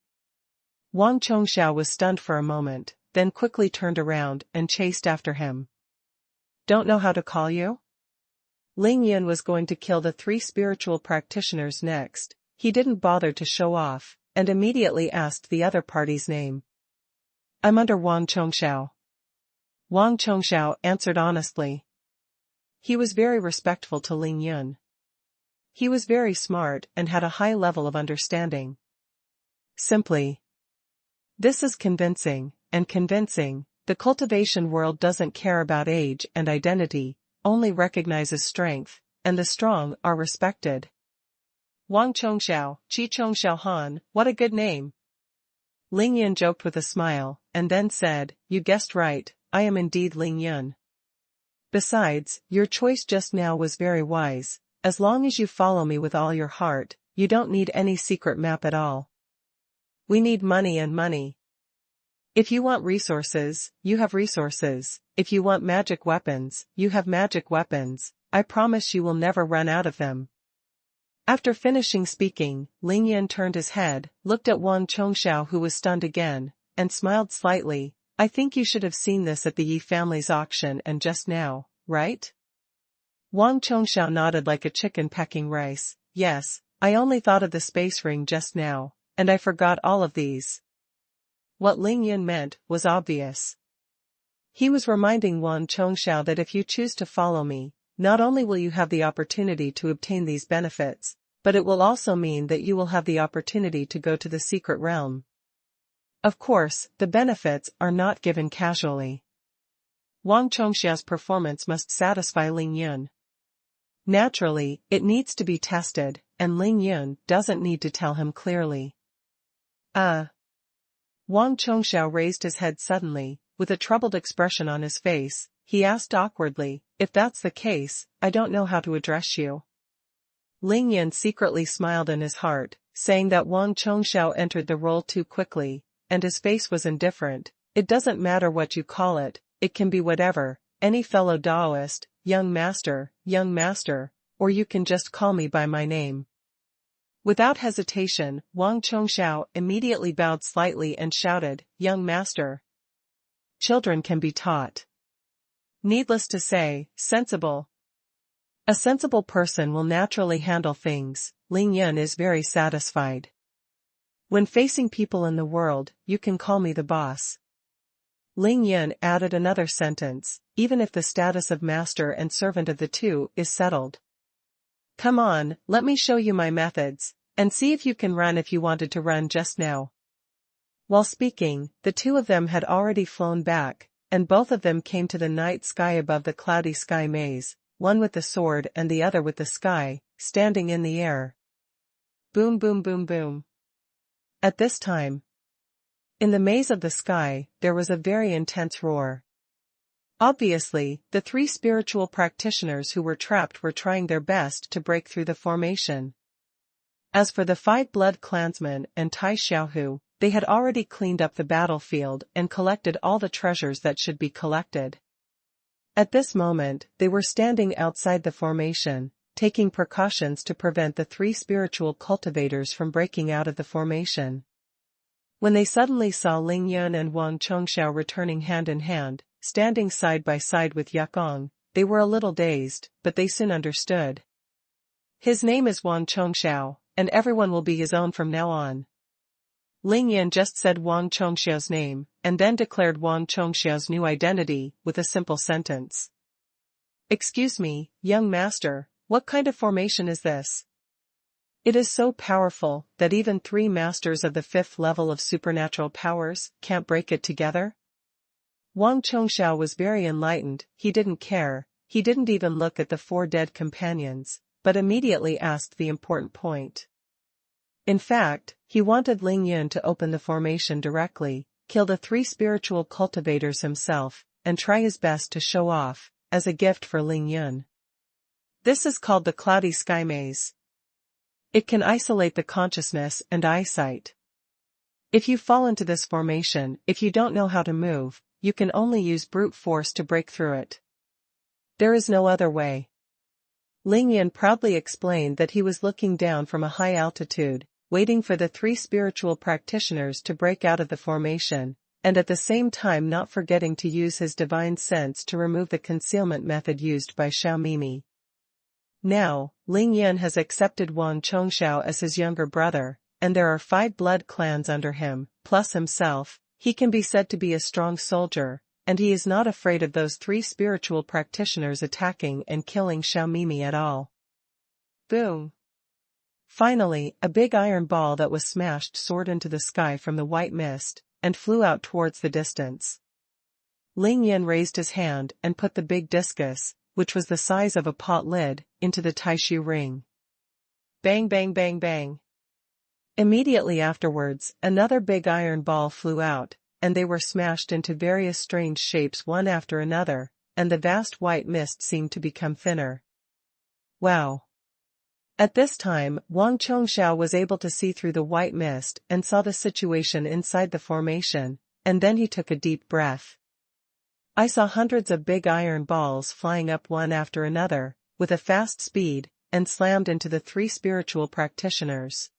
Wang Chongxiao was stunned for a moment, then quickly turned around and chased after him. Don't know how to call you? Ling Yun was going to kill the 3 spiritual practitioners next. He didn't bother to show off, and immediately asked the other party's name. I'm under Wang Chongxiao. Wang Chongxiao answered honestly. He was very respectful to Ling Yun. He was very smart and had a high level of understanding. Simply. This is convincing, and convincing. The cultivation world doesn't care about age and identity, only recognizes strength, and the strong are respected. Wang Chongxiao, Qi Chongxiao Han, what a good name. Ling Yun joked with a smile, and then said, you guessed right, I am indeed Ling Yun. Besides, your choice just now was very wise. As long as you follow me with all your heart, you don't need any secret map at all. We need money and money. If you want resources, you have resources. If you want magic weapons, you have magic weapons. I promise you will never run out of them. After finishing speaking, Ling Yun turned his head, looked at Wang Chongxiao who was stunned again, and smiled slightly. I think you should have seen this at the Yi family's auction and just now, right? Wang Chongxiao nodded like a chicken pecking rice. Yes, I only thought of the space ring just now, and I forgot all of these. What Ling Yun meant was obvious. He was reminding Wang Chongxiao that if you choose to follow me, not only will you have the opportunity to obtain these benefits, but it will also mean that you will have the opportunity to go to the secret realm. Of course, the benefits are not given casually. Wang Chongxiao's performance must satisfy Ling Yun. Naturally, it needs to be tested, and Ling Yun doesn't need to tell him clearly. Wang Chongxiao raised his head suddenly, with a troubled expression on his face. He asked awkwardly, if that's the case, I don't know how to address you. Ling Yun secretly smiled in his heart, saying that Wang Chongxiao entered the role too quickly, and his face was indifferent. It doesn't matter what you call it, it can be whatever, any fellow Daoist, young master, or you can just call me by my name. Without hesitation, Wang Chongxiao immediately bowed slightly and shouted, young master. Children can be taught. Needless to say, sensible. A sensible person will naturally handle things. Ling Yun is very satisfied. When facing people in the world, you can call me the boss. Ling Yun added another sentence, even if the status of master and servant of the two is settled. Come on, let me show you my methods, and see if you can run if you wanted to run just now. While speaking, the two of them had already flown back, and both of them came to the night sky above the cloudy sky maze, one with the sword and the other with the sky, standing in the air. Boom boom boom boom. At this time, in the maze of the sky, there was a very intense roar. Obviously, the three spiritual practitioners who were trapped were trying their best to break through the formation. As for the 5 blood clansmen and Tai Xiaohu, they had already cleaned up the battlefield and collected all the treasures that should be collected. At this moment, they were standing outside the formation, taking precautions to prevent the 3 spiritual cultivators from breaking out of the formation. When they suddenly saw Ling Yun and Wang Chongxiao returning hand in hand, standing side by side with Yakong, they were a little dazed, but they soon understood. His name is Wang Chongxiao, and everyone will be his own from now on. Ling Yun just said Wang Chongxiao's name, and then declared Wang Chongxiao's new identity, with a simple sentence. Excuse me, young master, what kind of formation is this? It is so powerful that even 3 masters of the 5th level of supernatural powers can't break it together? Wang Chongxiao was very enlightened. He didn't care, he didn't even look at the 4 dead companions, but immediately asked the important point. In fact, he wanted Ling Yun to open the formation directly, kill the 3 spiritual cultivators himself, and try his best to show off, as a gift for Ling Yun. This is called the Cloudy Sky Maze. It can isolate the consciousness and eyesight. If you fall into this formation, if you don't know how to move, you can only use brute force to break through it. There is no other way. Ling Yun proudly explained that he was looking down from a high altitude, waiting for the 3 spiritual practitioners to break out of the formation, and at the same time not forgetting to use his divine sense to remove the concealment method used by Xiao Mimi. Now, Ling Yun has accepted Wang Chongxiao as his younger brother, and there are 5 blood clans under him, plus himself. He can be said to be a strong soldier, and he is not afraid of those 3 spiritual practitioners attacking and killing Xiao Mimi at all. Boom! Finally, a big iron ball that was smashed soared into the sky from the white mist, and flew out towards the distance. Ling Yun raised his hand and put the big discus, which was the size of a pot lid, into the Taishu ring. Bang bang bang bang. Immediately afterwards, another big iron ball flew out, and they were smashed into various strange shapes one after another, and the vast white mist seemed to become thinner. Wow! At this time, Wang Chongxiao was able to see through the white mist and saw the situation inside the formation, and then he took a deep breath. I saw hundreds of big iron balls flying up one after another, with a fast speed, and slammed into the 3 spiritual practitioners.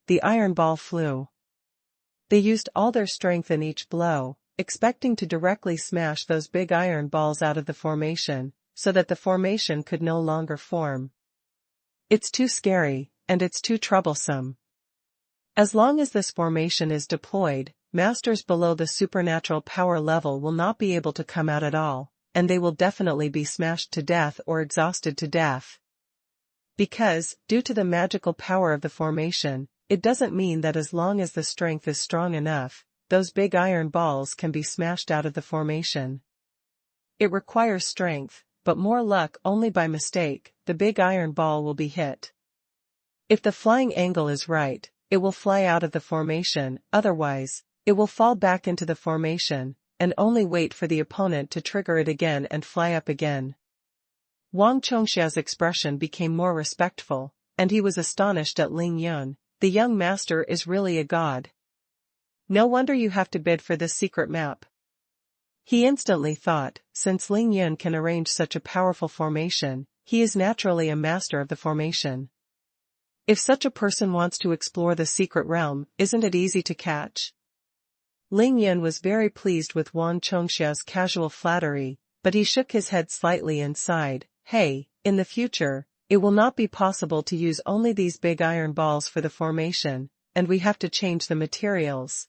The iron ball flew. They used all their strength in each blow, expecting to directly smash those big iron balls out of the formation, so that the formation could no longer form. It's too scary, and it's too troublesome. As long as this formation is deployed, masters below the supernatural power level will not be able to come out at all, and they will definitely be smashed to death or exhausted to death. Because, due to the magical power of the formation, it doesn't mean that as long as the strength is strong enough, those big iron balls can be smashed out of the formation. It requires strength, but more luck. Only by mistake, the big iron ball will be hit. If the flying angle is right, it will fly out of the formation, otherwise, it will fall back into the formation, and only wait for the opponent to trigger it again and fly up again. Wang Chongxiao's expression became more respectful, and he was astonished at Ling Yun. The young master is really a god. No wonder you have to bid for this secret map. He instantly thought, since Ling Yun can arrange such a powerful formation, he is naturally a master of the formation. If such a person wants to explore the secret realm, isn't it easy to catch? Ling Yun was very pleased with Wang Chongxiao's casual flattery, but he shook his head slightly and sighed, "Hey, in the future, it will not be possible to use only these big iron balls for the formation, and we have to change the materials."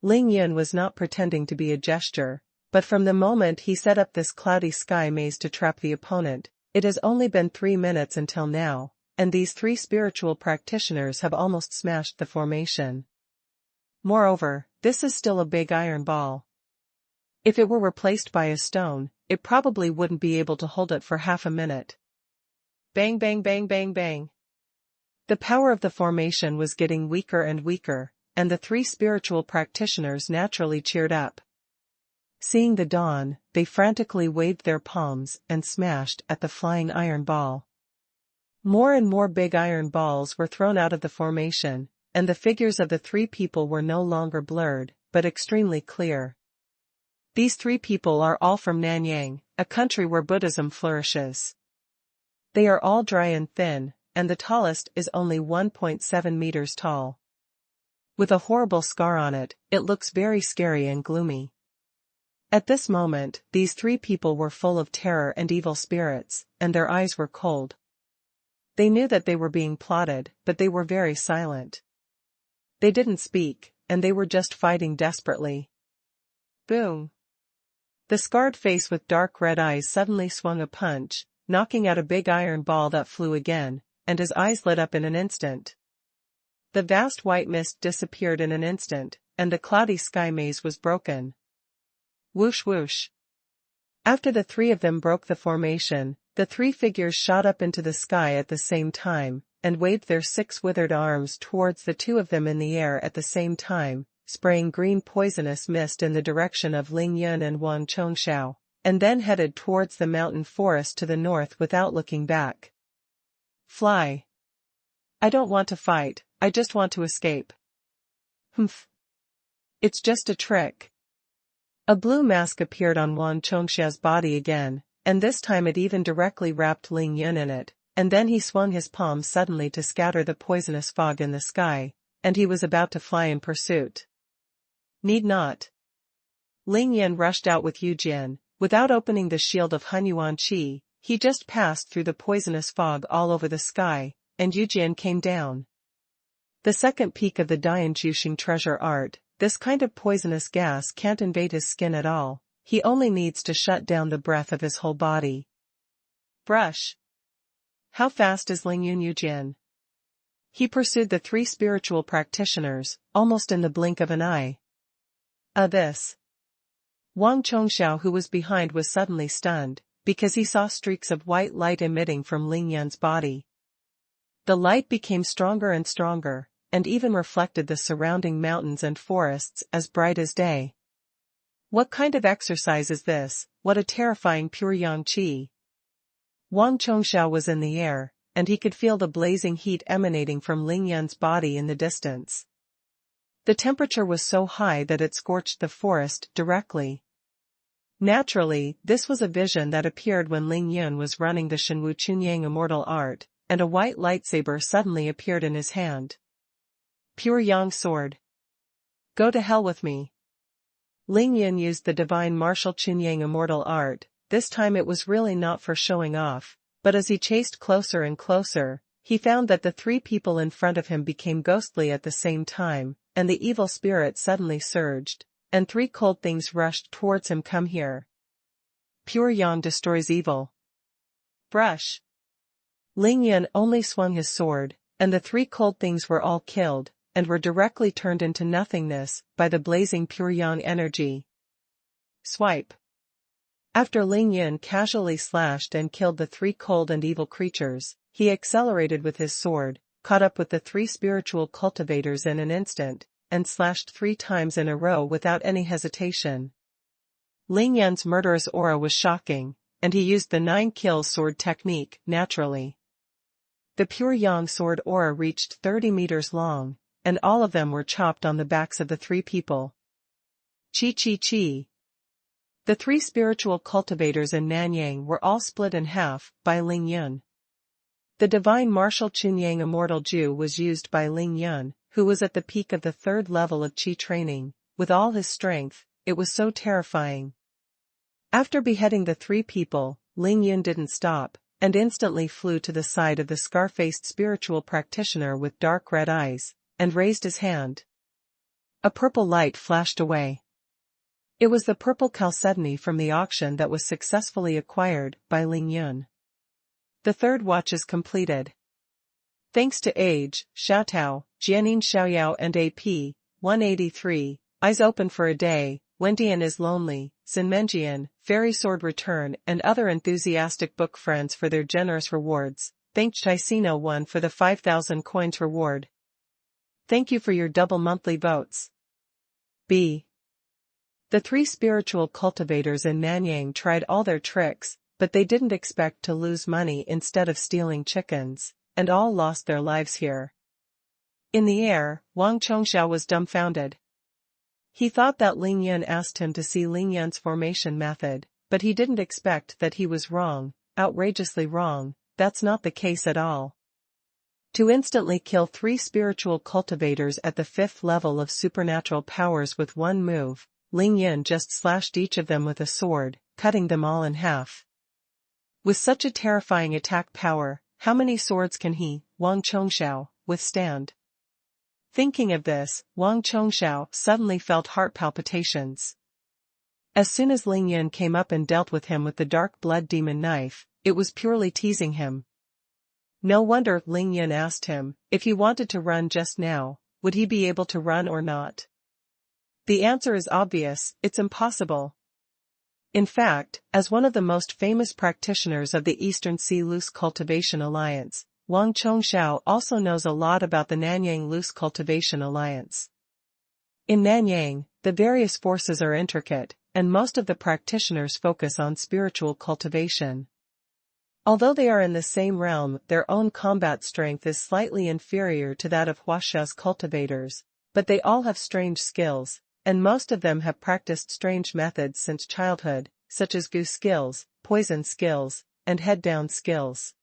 Ling Yun was not pretending to be a gesture, but from the moment he set up this cloudy sky maze to trap the opponent, it has only been 3 minutes until now, and these 3 spiritual practitioners have almost smashed the formation. Moreover, this is still a big iron ball. If it were replaced by a stone, it probably wouldn't be able to hold it for half a minute. Bang bang bang bang bang. The power of the formation was getting weaker and weaker, and the three spiritual practitioners naturally cheered up. Seeing the dawn, they frantically waved their palms and smashed at the flying iron ball. More and more big iron balls were thrown out of the formation, and the figures of the three people were no longer blurred, but extremely clear. These three people are all from Nanyang, a country where Buddhism flourishes. They are all dry and thin, and the tallest is only 1.7 meters tall. With a horrible scar on it, it looks very scary and gloomy. At this moment, these three people were full of terror and evil spirits, and their eyes were cold. They knew that they were being plotted, but they were very silent. They didn't speak, and they were just fighting desperately. Boom! The scarred face with dark red eyes suddenly swung a punch, knocking out a big iron ball that flew again, and his eyes lit up in an instant. The vast white mist disappeared in an instant, and the cloudy sky maze was broken. Whoosh whoosh. After the three of them broke the formation, the three figures shot up into the sky at the same time, and waved their 6 withered arms towards the two of them in the air at the same time, spraying green poisonous mist in the direction of Ling Yun and Wang Chongxiao, and then headed towards the mountain forest to the north without looking back. Fly. I don't want to fight, I just want to escape. Humph. It's just a trick. A blue mask appeared on Wang Chongxiao's body again, and this time it even directly wrapped Ling Yun in it, and then he swung his palm suddenly to scatter the poisonous fog in the sky, and he was about to fly in pursuit. Need not. Ling Yun rushed out with Yu Jian. Without opening the shield of Hunyuan Qi, he just passed through the poisonous fog all over the sky, and Yu Jian came down. The second peak of the Dianjushing treasure art, this kind of poisonous gas can't invade his skin at all, he only needs to shut down the breath of his whole body. Brush. How fast is Ling Yun Yu Jian? He pursued the three spiritual practitioners, almost in the blink of an eye. This. Wang Chongxiao, who was behind, was suddenly stunned, because he saw streaks of white light emitting from Ling Yun's body. The light became stronger and stronger, and even reflected the surrounding mountains and forests as bright as day. What kind of exercise is this? What a terrifying pure yang qi. Wang Chongxiao was in the air, and he could feel the blazing heat emanating from Ling Yun's body in the distance. The temperature was so high that it scorched the forest directly. Naturally, this was a vision that appeared when Ling Yun was running the Shenwu Chunyang immortal art, and a white lightsaber suddenly appeared in his hand. Pure Yang sword. Go to hell with me. Ling Yun used the divine martial Chunyang immortal art. This time it was really not for showing off, but as he chased closer and closer, he found that the three people in front of him became ghostly at the same time, and the evil spirit suddenly surged, and three cold things rushed towards him. Come here. Pure Yang destroys evil. Brush. Ling Yun only swung his sword, and the three cold things were all killed, and were directly turned into nothingness by the blazing pure Yang energy. Swipe. After Ling Yun casually slashed and killed the three cold and evil creatures, he accelerated with his sword, caught up with the three spiritual cultivators in an instant, and slashed 3 times in a row without any hesitation. Ling Yun's murderous aura was shocking, and he used the 9 kills sword technique naturally. The pure Yang sword aura reached 30 meters long, and all of them were chopped on the backs of the 3 people. Chi chi chi. The 3 spiritual cultivators in Nanyang were all split in half by Ling Yun. The divine martial Chunyang immortal Ju was used by Ling Yun, who was at the peak of the 3rd level of Qi training. With all his strength, it was so terrifying. After beheading the 3 people, Ling Yun didn't stop, and instantly flew to the side of the scar-faced spiritual practitioner with dark red eyes, and raised his hand. A purple light flashed away. It was the purple chalcedony from the auction that was successfully acquired by Ling Yun. The 3rd watch is completed. Thanks to Age, Xiaotao, Jianin Xiaoyao and AP, 183, Eyes Open for a Day, Wendian is Lonely, Zinmenjian, Fairy Sword Return, and other enthusiastic book friends for their generous rewards. Thank Chicino1 for the 5,000 coins reward. Thank you for your double monthly votes. B. The three spiritual cultivators in Nanyang tried all their tricks, but they didn't expect to lose money instead of stealing chickens, and all lost their lives here. In the air, Wang Chongxiao was dumbfounded. He thought that Ling Yun asked him to see Ling Yun's formation method, but he didn't expect that he was wrong, outrageously wrong. That's not the case at all. To instantly kill three spiritual cultivators at the 5th level of supernatural powers with one move, Ling Yun just slashed each of them with a sword, cutting them all in half. With such a terrifying attack power, how many swords can he, Wang Chongxiao, withstand? Thinking of this, Wang Chongxiao suddenly felt heart palpitations. As soon as Ling Yun came up and dealt with him with the dark blood demon knife, it was purely teasing him. No wonder Ling Yun asked him, if he wanted to run just now, would he be able to run or not? The answer is obvious, it's impossible. In fact, as one of the most famous practitioners of the Eastern Sea Loose Cultivation Alliance, Wang Chongxiao also knows a lot about the Nanyang Loose Cultivation Alliance. In Nanyang, the various forces are intricate, and most of the practitioners focus on spiritual cultivation. Although they are in the same realm, their own combat strength is slightly inferior to that of Huaxia's cultivators, but they all have strange skills, and most of them have practiced strange methods since childhood, such as goo skills, poison skills, and head-down skills.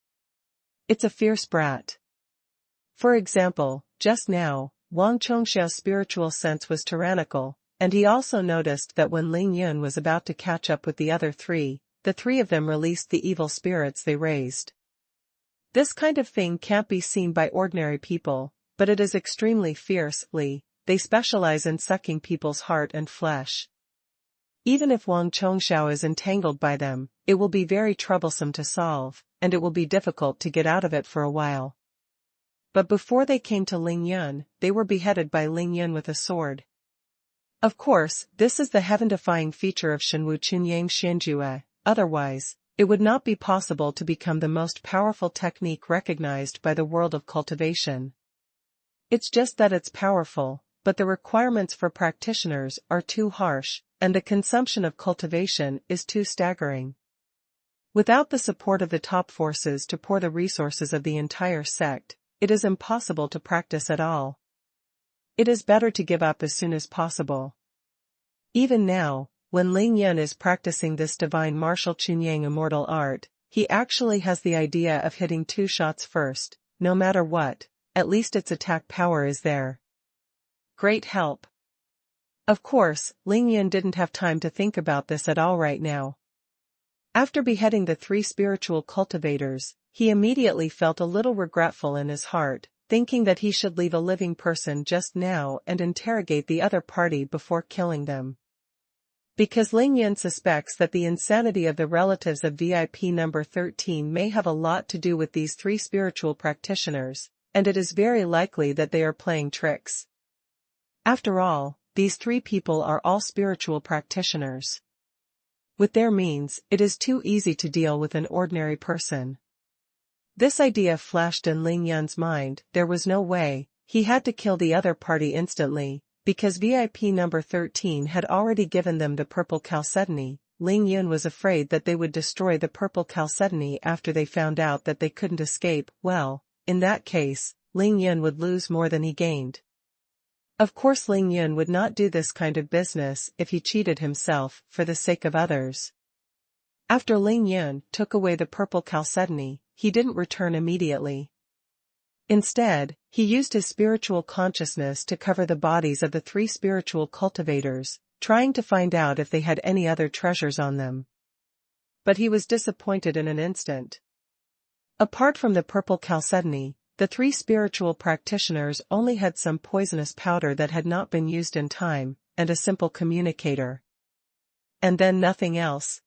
It's a fierce brat. For example, just now, Wang Chongxiao's spiritual sense was tyrannical, and he also noticed that when Ling Yun was about to catch up with the other three, the three of them released the evil spirits they raised. This kind of thing can't be seen by ordinary people, but it is extremely fiercely. They specialize in sucking people's heart and flesh. Even if Wang Chongxiao is entangled by them, it will be very troublesome to solve, and it will be difficult to get out of it for a while. But before they came to Ling Yun, they were beheaded by Ling Yun with a sword. Of course, this is the heaven-defying feature of Shenwu Chunyang Xianjue. Otherwise, it would not be possible to become the most powerful technique recognized by the world of cultivation. It's just that it's powerful, but the requirements for practitioners are too harsh, and the consumption of cultivation is too staggering. Without the support of the top forces to pour the resources of the entire sect, it is impossible to practice at all. It is better to give up as soon as possible. Even now, when Ling Yun is practicing this divine martial Chunyang immortal art, he actually has the idea of hitting 2 shots first, no matter what, at least its attack power is there. Great help. Of course, Ling Yun didn't have time to think about this at all right now. After beheading the 3 spiritual cultivators, he immediately felt a little regretful in his heart, thinking that he should leave a living person just now and interrogate the other party before killing them. Because Ling Yun suspects that the insanity of the relatives of VIP number 13 may have a lot to do with these 3 spiritual practitioners, and it is very likely that they are playing tricks. After all, these 3 people are all spiritual practitioners. With their means, it is too easy to deal with an ordinary person. This idea flashed in Ling Yun's mind. There was no way, he had to kill the other party instantly, because VIP number 13 had already given them the purple chalcedony. Ling Yun was afraid that they would destroy the purple chalcedony after they found out that they couldn't escape. Well, in that case, Ling Yun would lose more than he gained. Of course Ling Yun would not do this kind of business if he cheated himself for the sake of others. After Ling Yun took away the purple chalcedony, he didn't return immediately. Instead, he used his spiritual consciousness to cover the bodies of the 3 spiritual cultivators, trying to find out if they had any other treasures on them. But he was disappointed in an instant. Apart from the purple chalcedony, the 3 spiritual practitioners only had some poisonous powder that had not been used in time, and a simple communicator. And then nothing else.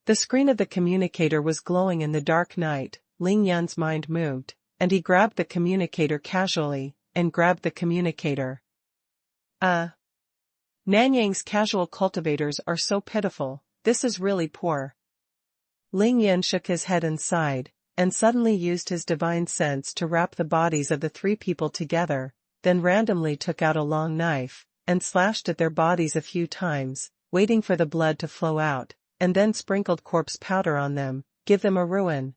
The screen of the communicator was glowing in the dark night. Ling Yun's mind moved, and he grabbed the communicator casually, and grabbed the communicator. Nanyang's casual cultivators are so pitiful, this is really poor. Ling Yin shook his head and sighed, and suddenly used his divine sense to wrap the bodies of the three people together, then randomly took out a long knife, and slashed at their bodies a few times, waiting for the blood to flow out, and then sprinkled corpse powder on them, give them a ruin.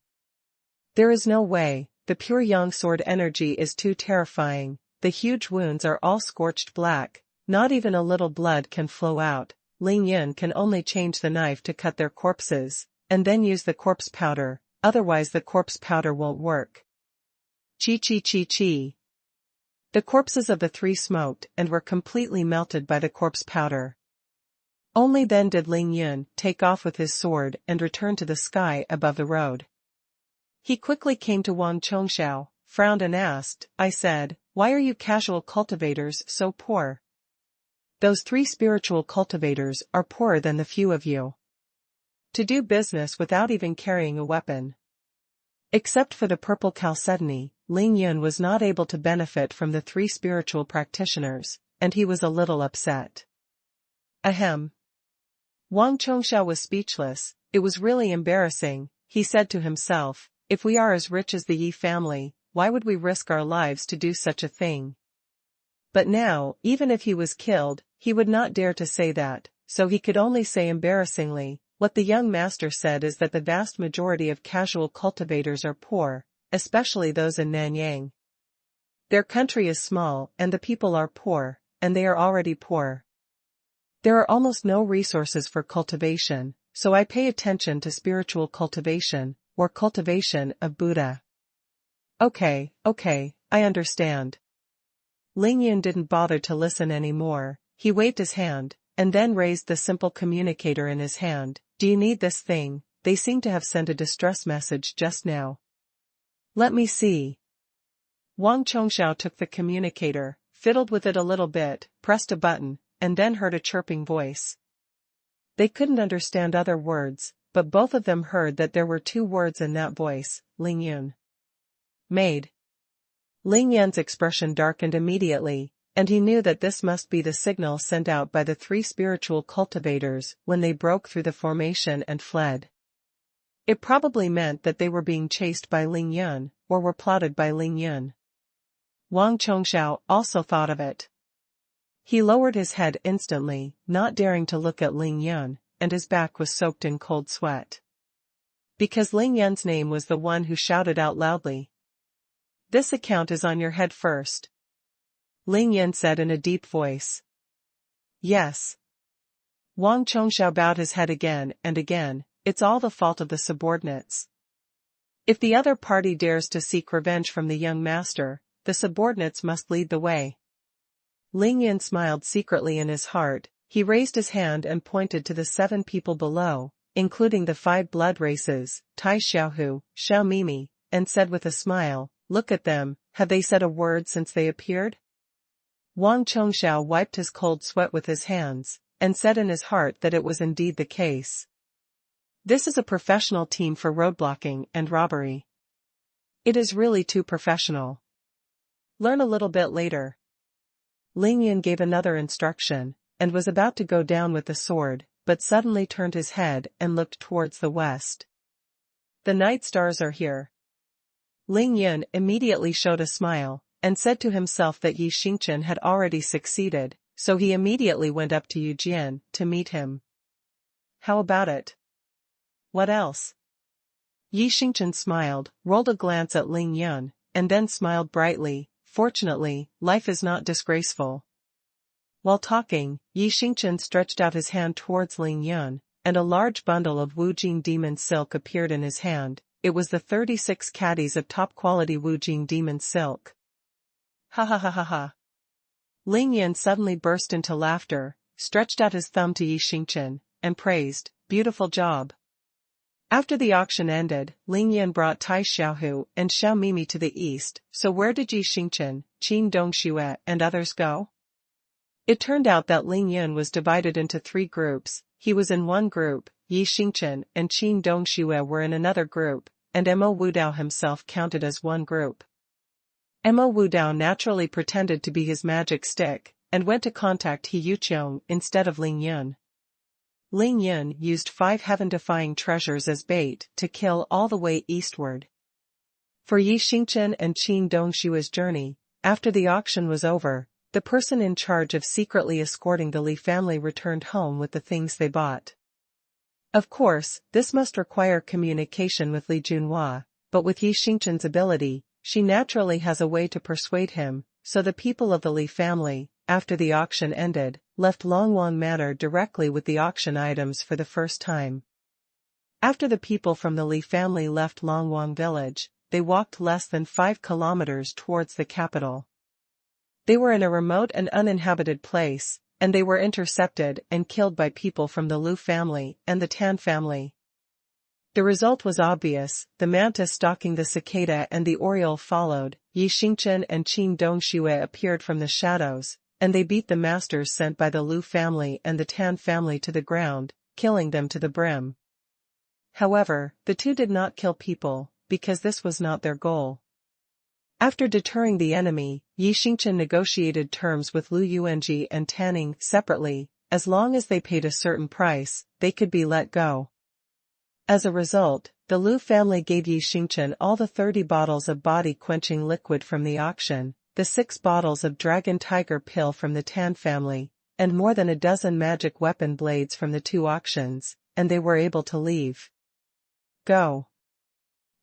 There is no way, the pure yang sword energy is too terrifying, the huge wounds are all scorched black, not even a little blood can flow out. Ling Yin can only change the knife to cut their corpses, and then use the corpse powder, otherwise the corpse powder won't work. Chi chi chi chi. The corpses of the three smoked and were completely melted by the corpse powder. Only then did Ling Yin take off with his sword and return to the sky above the road. He quickly came to Wang Chongxiao, frowned and asked, I said, why are you casual cultivators so poor? Those three spiritual cultivators are poorer than the few of you. To do business without even carrying a weapon. Except for the purple chalcedony, Ling Yin was not able to benefit from the three spiritual practitioners, and he was a little upset. Ahem. Wang Chongxiao was speechless. It was really embarrassing, he said to himself, if we are as rich as the Yi family, why would we risk our lives to do such a thing? But now, even if he was killed, he would not dare to say that, so he could only say embarrassingly, what the young master said is that the vast majority of casual cultivators are poor, especially those in Nanyang. Their country is small and the people are poor, and they are already poor. There are almost no resources for cultivation, so I pay attention to spiritual cultivation, or cultivation of Buddha. Okay, I understand. Ling Yin didn't bother to listen anymore, he waved his hand, and then raised the simple communicator in his hand. Do you need this thing? They seem to have sent a distress message just now. Let me see. Wang Chongxiao took the communicator, fiddled with it a little bit, pressed a button, and then heard a chirping voice. They couldn't understand other words, but both of them heard that there were two words in that voice, Ling Yun. Maid. Ling Yan's expression darkened immediately, and he knew that this must be the signal sent out by the three spiritual cultivators when they broke through the formation and fled. It probably meant that they were being chased by Ling Yun, or were plotted by Ling Yun. Wang Chongxiao also thought of it. He lowered his head instantly, not daring to look at Ling Yun, and his back was soaked in cold sweat. Because Ling Yun's name was the one who shouted out loudly. This account is on your head first. Ling Yin said in a deep voice. Yes. Wang Chongxiao bowed his head again and again. It's all the fault of the subordinates. If the other party dares to seek revenge from the young master, the subordinates must lead the way. Ling Yin smiled secretly in his heart. He raised his hand and pointed to the 7 people below, including the 5 blood races, Tai Xiaohu, Xiao Mimi, and said with a smile, look at them, have they said a word since they appeared? Wang Chongxiao wiped his cold sweat with his hands, and said in his heart that it was indeed the case. This is a professional team for roadblocking and robbery. It is really too professional. Learn a little bit later. Ling Yin gave another instruction, and was about to go down with the sword, but suddenly turned his head and looked towards the west. The night stars are here. Ling Yin immediately showed a smile, and said to himself that Yi Xingchen had already succeeded, so he immediately went up to Yu Jian to meet him. How about it? What else? Yi Xingchen smiled, rolled a glance at Ling Yin, and then smiled brightly. Fortunately, life is not disgraceful. While talking, Yi Xingchen stretched out his hand towards Ling Yin, and a large bundle of Wujing demon silk appeared in his hand. It was the 36 caddies of top-quality Wujing demon silk. Ha ha ha ha ha. Ling Yin suddenly burst into laughter, stretched out his thumb to Yi Xingchen, and praised, beautiful job. After the auction ended, Ling Yin brought Tai Xiaohu and Xiao Mimi to the east, so where did Yi Xingchen, Qin Dongxue and others go? It turned out that Ling Yin was divided into 3 groups. He was in one group, Yi Xingchen and Qin Dongxue were in another group, and Mo Wudao himself counted as one group. Mo Wudao naturally pretended to be his magic stick, and went to contact He Yuqiong instead of Ling Yun. Ling Yun used 5 heaven-defying treasures as bait to kill all the way eastward. For Yi Xingchen and Qin Dongshua's journey, after the auction was over, the person in charge of secretly escorting the Li family returned home with the things they bought. Of course, this must require communication with Li Junhua, but with Yi Xingchen's ability, she naturally has a way to persuade him, so the people of the Li family, after the auction ended, left Longyuan Manor directly with the auction items for the first time. After the people from the Li family left Longyuan village, they walked less than 5 kilometers towards the capital. They were in a remote and uninhabited place, and they were intercepted and killed by people from the Lu family and the Tan family. The result was obvious: the mantis stalking the cicada and the oriole followed. Yi Xingchen and Qin Dongxue appeared from the shadows, and they beat the masters sent by the Lu family and the Tan family to the ground, killing them to the brim. However, the two did not kill people, because this was not their goal. After deterring the enemy, Yi Xingchen negotiated terms with Lu Yuanji and Tanning separately. As long as they paid a certain price, they could be let go. As a result, the Lu family gave Yi Xingchen all the 30 bottles of body-quenching liquid from the auction, the 6 bottles of dragon tiger pill from the Tan family, and more than a dozen magic weapon blades from the 2 auctions, and they were able to leave. Go.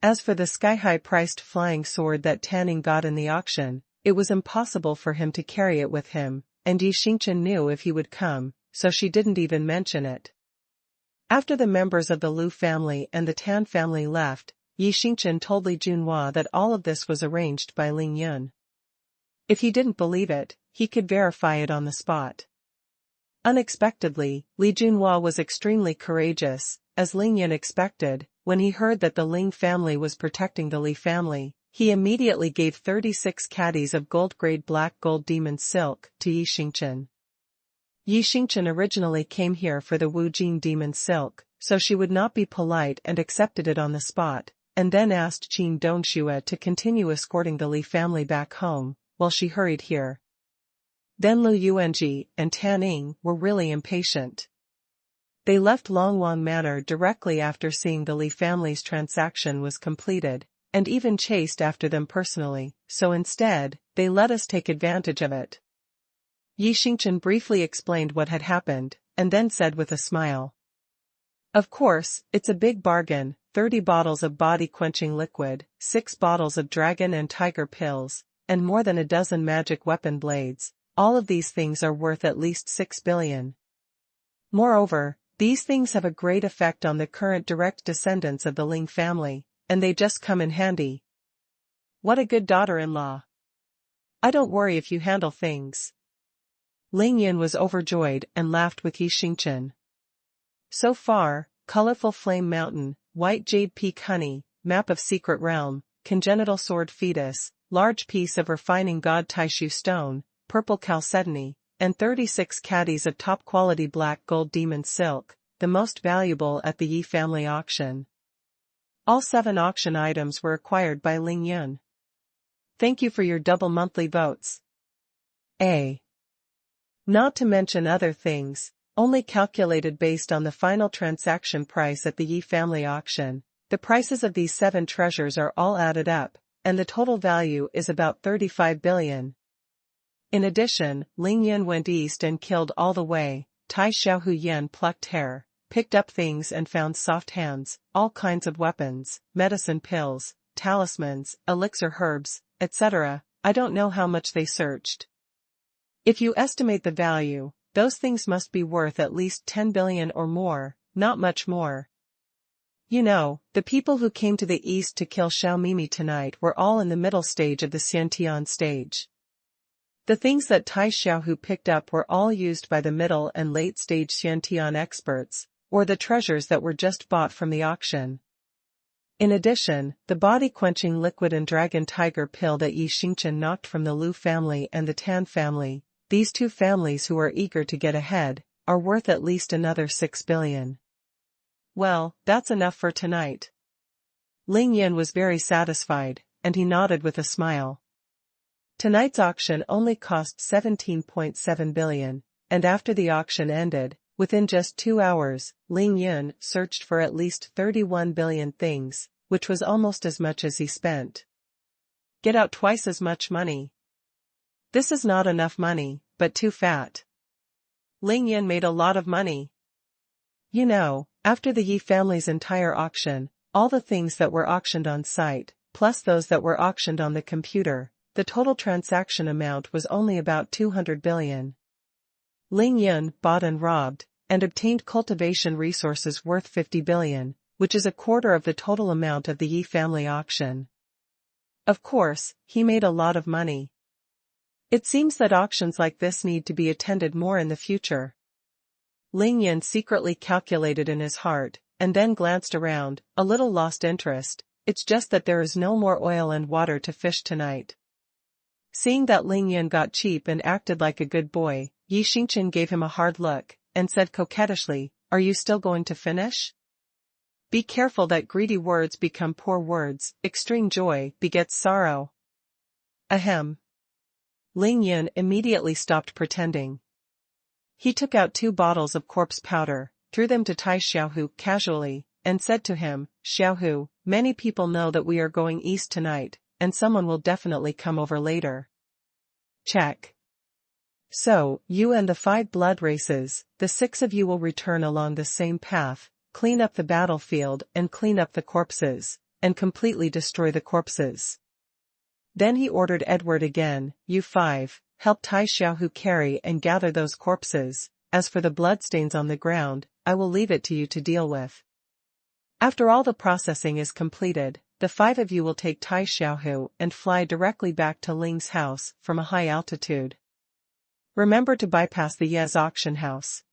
As for the sky-high priced flying sword that Tanning got in the auction, it was impossible for him to carry it with him, and Yi Xingchen knew if he would come, so she didn't even mention it. After the members of the Lu family and the Tan family left, Yi Xingchen told Li Junhua that all of this was arranged by Ling Yun. If he didn't believe it, he could verify it on the spot. Unexpectedly, Li Junhua was extremely courageous, as Ling Yun expected. When he heard that the Ling family was protecting the Li family, he immediately gave 36 caddies of gold-grade black gold demon silk to Yi Xingchen. Yi Xingchen originally came here for the Wu Jing demon silk, so she would not be polite and accepted it on the spot, and then asked Qin Dongxue to continue escorting the Li family back home, while she hurried here. Then Lu Yuanji and Tanning were really impatient. They left Longyuan Manor directly after seeing the Li family's transaction was completed, and even chased after them personally, so instead, they let us take advantage of it. Yi Xingchen briefly explained what had happened, and then said with a smile. Of course, it's a big bargain: 30 bottles of body-quenching liquid, 6 bottles of dragon and tiger pills, and more than a dozen magic weapon blades. All of these things are worth at least 6 billion. Moreover, these things have a great effect on the current direct descendants of the Ling family, and they just come in handy. What a good daughter-in-law. I don't worry if you handle things. Ling Yun was overjoyed and laughed with Yi Xingchen. So far, colorful flame mountain, white jade peak honey, map of secret realm, congenital sword fetus, large piece of refining god Taishu stone, purple chalcedony, and 36 caddies of top-quality black gold demon silk, the most valuable at the Yi family auction. All 7 auction items were acquired by Ling Yun. Thank you for your double monthly votes. A. Not to mention other things, only calculated based on the final transaction price at the Yi family auction, the prices of these 7 treasures are all added up, and the total value is about 35 billion. In addition, Ling Yun went east and killed all the way. Tai Xiaohu Yan plucked hair, picked up things and found soft hands, all kinds of weapons, medicine pills, talismans, elixir herbs, etc. I don't know how much they searched. If you estimate the value, those things must be worth at least 10 billion or more, not much more. You know, the people who came to the east to kill Xiao Mimi tonight were all in the middle stage of the Xiantian stage. The things that Tai Xiaohu picked up were all used by the middle and late-stage Xiantian experts, or the treasures that were just bought from the auction. In addition, the body-quenching liquid and dragon tiger pill that Yi Xingchen knocked from the Lu family and the Tan family, these 2 families who are eager to get ahead, are worth at least another 6 billion. Well, that's enough for tonight. Ling Yun was very satisfied, and he nodded with a smile. Tonight's auction only cost 17.7 billion, and after the auction ended, within just 2 hours, Ling Yun searched for at least 31 billion things, which was almost as much as he spent. Get out twice as much money. This is not enough money, but too fat. Ling Yun made a lot of money. You know, after the Yi family's entire auction, all the things that were auctioned on site, plus those that were auctioned on the computer, the total transaction amount was only about 200 billion. Ling Yun bought and robbed, and obtained cultivation resources worth 50 billion, which is a quarter of the total amount of the Yi family auction. Of course, he made a lot of money. It seems that auctions like this need to be attended more in the future. Ling Yun secretly calculated in his heart, and then glanced around, a little lost interest. It's just that there is no more oil and water to fish tonight. Seeing that Ling Yun got cheap and acted like a good boy, Yi Xingchen gave him a hard look, and said coquettishly, "Are you still going to finish? Be careful that greedy words become poor words, extreme joy begets sorrow." Ahem. Ling Yun immediately stopped pretending. He took out 2 bottles of corpse powder, threw them to Tai Xiaohu casually, and said to him, "Xiaohu, many people know that we are going east tonight, and someone will definitely come over later." Check. So, you and the 5 blood races, the 6 of you will return along the same path, clean up the battlefield and clean up the corpses, and completely destroy the corpses. Then he ordered Edward again, "You 5, help Tai Xiaohu carry and gather those corpses. As for the bloodstains on the ground, I will leave it to you to deal with. After all the processing is completed, the 5 of you will take Tai Xiaohu and fly directly back to Ling's house from a high altitude. Remember to bypass the Ye's auction house."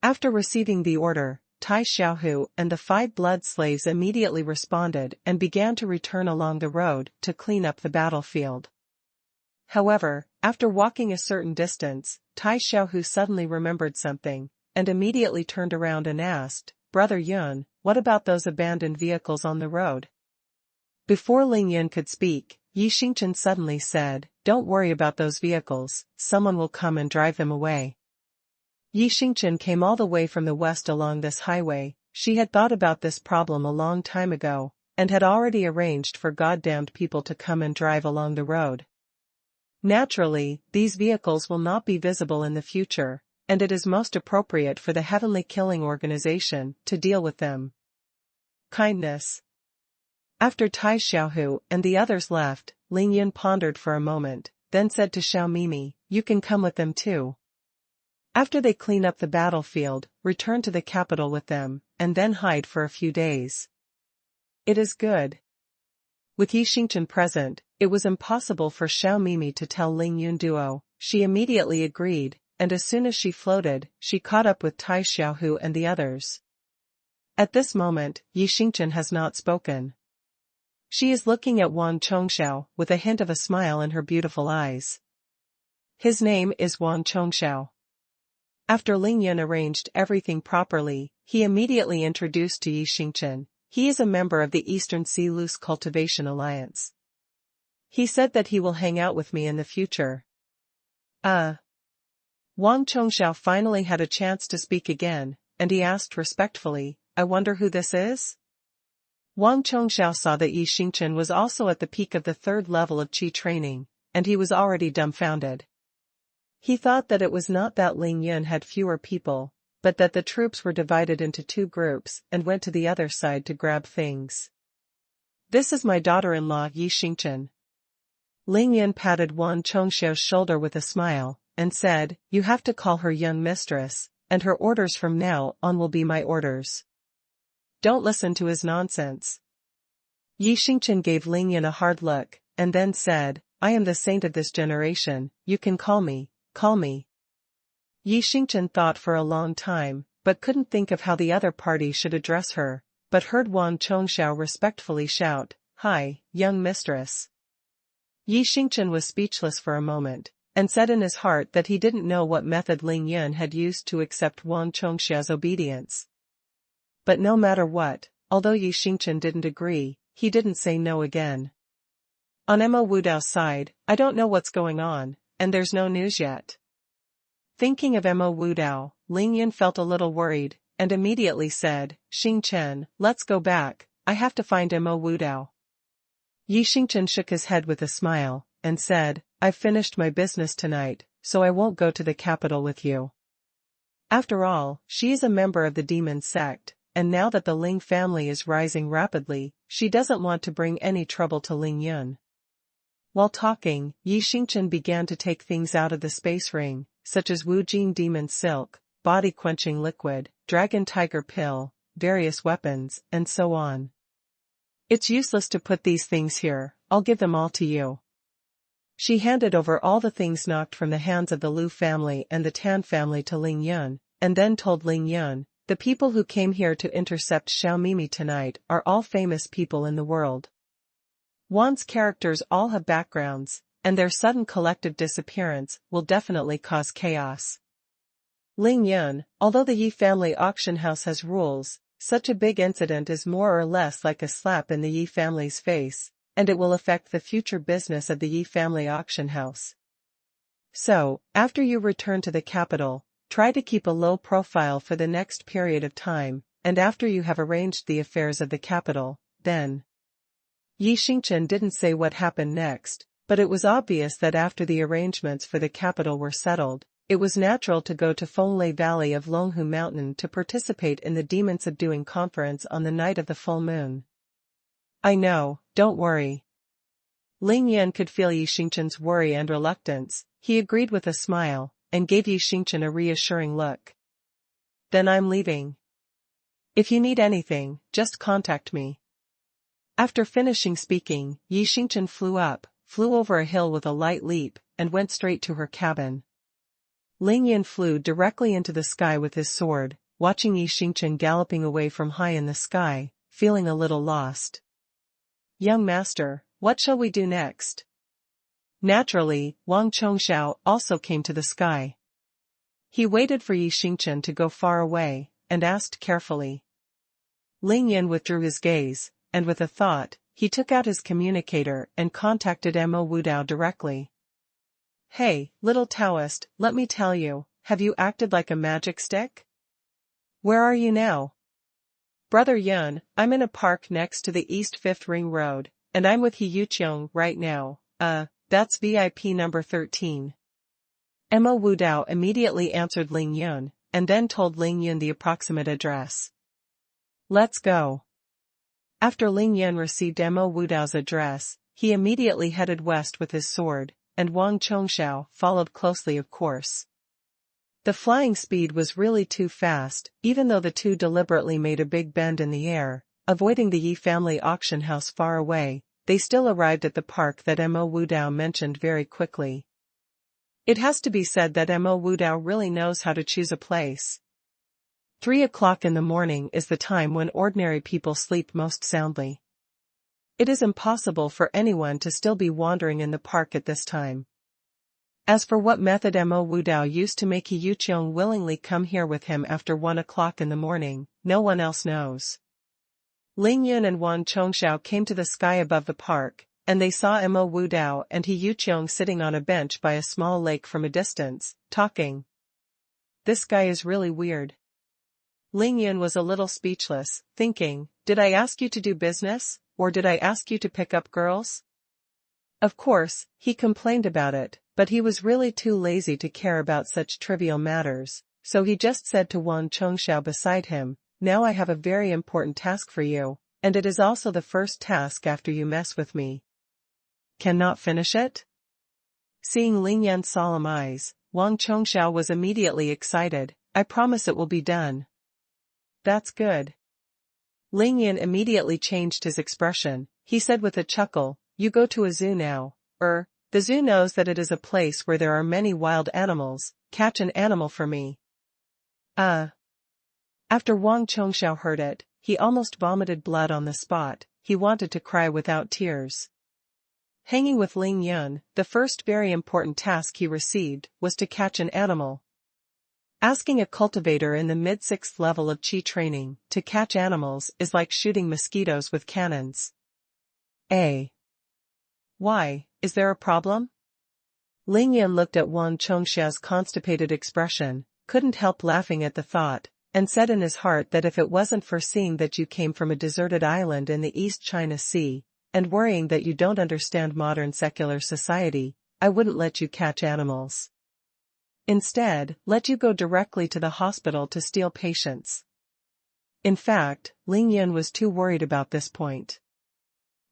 After receiving the order, Tai Xiaohu and the 5 blood slaves immediately responded and began to return along the road to clean up the battlefield. However, after walking a certain distance, Tai Xiaohu suddenly remembered something, and immediately turned around and asked, "Brother Yun, what about those abandoned vehicles on the road?" Before Ling Yun could speak, Yi Xingchen suddenly said, "Don't worry about those vehicles, someone will come and drive them away." Yi Xingchen came all the way from the west along this highway. She had thought about this problem a long time ago, and had already arranged for goddamned people to come and drive along the road. Naturally, these vehicles will not be visible in the future, and it is most appropriate for the Heavenly Killing Organization to deal with them. Kindness. After Tai Xiaohu and the others left, Ling Yun pondered for a moment, then said to Xiao Mimi, "You can come with them too. After they clean up the battlefield, return to the capital with them, and then hide for a few days." It is good. With Yi Xingchen present, it was impossible for Xiao Mimi to tell Ling Yun duo. She immediately agreed, and as soon as she floated, she caught up with Tai Xiaohu and the others. At this moment, Yi Xingchen has not spoken. She is looking at Wang Chongxiao with a hint of a smile in her beautiful eyes. His name is Wang Chongxiao. After Ling Yun arranged everything properly, he immediately introduced to Yi Xingchen. He is a member of the Eastern Sea Loose Cultivation Alliance. He said that he will hang out with me in the future. Wang Chongxiao finally had a chance to speak again, and he asked respectfully, "I wonder who this is?" Wang Chongxiao saw that Yi Xingchen was also at the peak of the 3rd level of Qi training, and he was already dumbfounded. He thought that it was not that Ling Yun had fewer people, but that the troops were divided into 2 groups and went to the other side to grab things. "This is my daughter-in-law Yi Xingchen." Ling Yun patted Wang Chongxiao's shoulder with a smile, and said, "You have to call her young mistress, and her orders from now on will be my orders. Don't listen to his nonsense." Yi Xingchen gave Ling Yun a hard look, and then said, "I am the saint of this generation, you can call me. Yi Xingchen thought for a long time, but couldn't think of how the other party should address her, but heard Wang Chongxiao respectfully shout, "Hi, young mistress." Yi Xingchen was speechless for a moment, and said in his heart that he didn't know what method Ling Yun had used to accept Wang Chongxiao's obedience. But no matter what, although Yi Xingchen didn't agree, he didn't say no again. On Emma Wudao's side, I don't know what's going on, and there's no news yet. Thinking of Emma Wudao, Ling Yun felt a little worried, and immediately said, Xing Chen, let's go back, I have to find Emma Wudao. Yi Xingchen shook his head with a smile, and said, I've finished my business tonight, so I won't go to the capital with you. After all, she is a member of the demon sect, and now that the Ling family is rising rapidly, she doesn't want to bring any trouble to Ling Yun. While talking, Yi Xingchen began to take things out of the space ring, such as Wu Jing demon silk, body-quenching liquid, dragon tiger pill, various weapons, and so on. It's useless to put these things here, I'll give them all to you. She handed over all the things knocked from the hands of the Lu family and the Tan family to Ling Yun, and then told Ling Yun, the people who came here to intercept Xiao Mimi tonight are all famous people in the world. Wan's characters all have backgrounds, and their sudden collective disappearance will definitely cause chaos. Ling Yun, although the Yi family auction house has rules, such a big incident is more or less like a slap in the Yi family's face, and it will affect the future business of the Yi family auction house. So, after you return to the capital, try to keep a low profile for the next period of time, and after you have arranged the affairs of the capital, then. Yi Xingchen didn't say what happened next, but it was obvious that after the arrangements for the capital were settled, it was natural to go to Fenglei Valley of Longhu Mountain to participate in the Demon Subduing Conference on the night of the full moon. I know, don't worry. Ling Yan could feel Yi Xingchen's worry and reluctance. He agreed with a smile, and gave Yi Xingchen a reassuring look. Then I'm leaving. If you need anything, just contact me. After finishing speaking, Yi Xingchen flew over a hill with a light leap, and went straight to her cabin. Ling Yan flew directly into the sky with his sword, watching Yi Xingchen galloping away from high in the sky, feeling a little lost. Young master, what shall we do next? Naturally, Wang Chongxiao also came to the sky. He waited for Yi Xingchen to go far away, and asked carefully. Ling Yan withdrew his gaze, and with a thought, he took out his communicator and contacted Mo Wudao directly. Hey, little Taoist, let me tell you, have you acted like a magic stick? Where are you now? Brother Yun, I'm in a park next to the East 5th Ring Road, and I'm with He Yuqiong right now, that's VIP number 13. Mo Wudao immediately answered Ling Yun, and then told Ling Yun the approximate address. Let's go. After Ling Yun received Mo Wudao's address, he immediately headed west with his sword, and Wang Chongxiao followed closely of course. The flying speed was really too fast, even though the two deliberately made a big bend in the air, avoiding the Yi family auction house far away. They still arrived at the park that Mo Wudao mentioned very quickly. It has to be said that Mo Wudao really knows how to choose a place. 3 o'clock in the morning is the time when ordinary people sleep most soundly. It is impossible for anyone to still be wandering in the park at this time. As for what method Mo Wudao used to make He Yuqiong willingly come here with him after 1 o'clock in the morning, no one else knows. Ling Yun and Wang Chongxiao came to the sky above the park, and they saw Mo Wudao and He Yuqiong sitting on a bench by a small lake from a distance, talking. This guy is really weird. Ling Yun was a little speechless, thinking, did I ask you to do business, or did I ask you to pick up girls? Of course, he complained about it, but he was really too lazy to care about such trivial matters, so he just said to Wang Chongxiao beside him, now I have a very important task for you, and it is also the first task after you mess with me. Cannot finish it? Seeing Ling Yan's solemn eyes, Wang Chongxiao was immediately excited. I promise it will be done. That's good. Ling Yan immediately changed his expression. He said with a chuckle, you go to a zoo now. The zoo knows that it is a place where there are many wild animals. Catch an animal for me. After Wang Chongxiao heard it, he almost vomited blood on the spot. He wanted to cry without tears. Hanging with Ling Yun, the first very important task he received was to catch an animal. Asking a cultivator in the mid-6th level of Qi training to catch animals is like shooting mosquitoes with cannons. Wang Why, is there a problem? Ling Yun looked at Wang Chongxiao's constipated expression, couldn't help laughing at the thought, and said in his heart that if it wasn't for seeing that you came from a deserted island in the East China Sea, and worrying that you don't understand modern secular society, I wouldn't let you catch animals. Instead, let you go directly to the hospital to steal patients. In fact, Ling Yun was too worried about this point.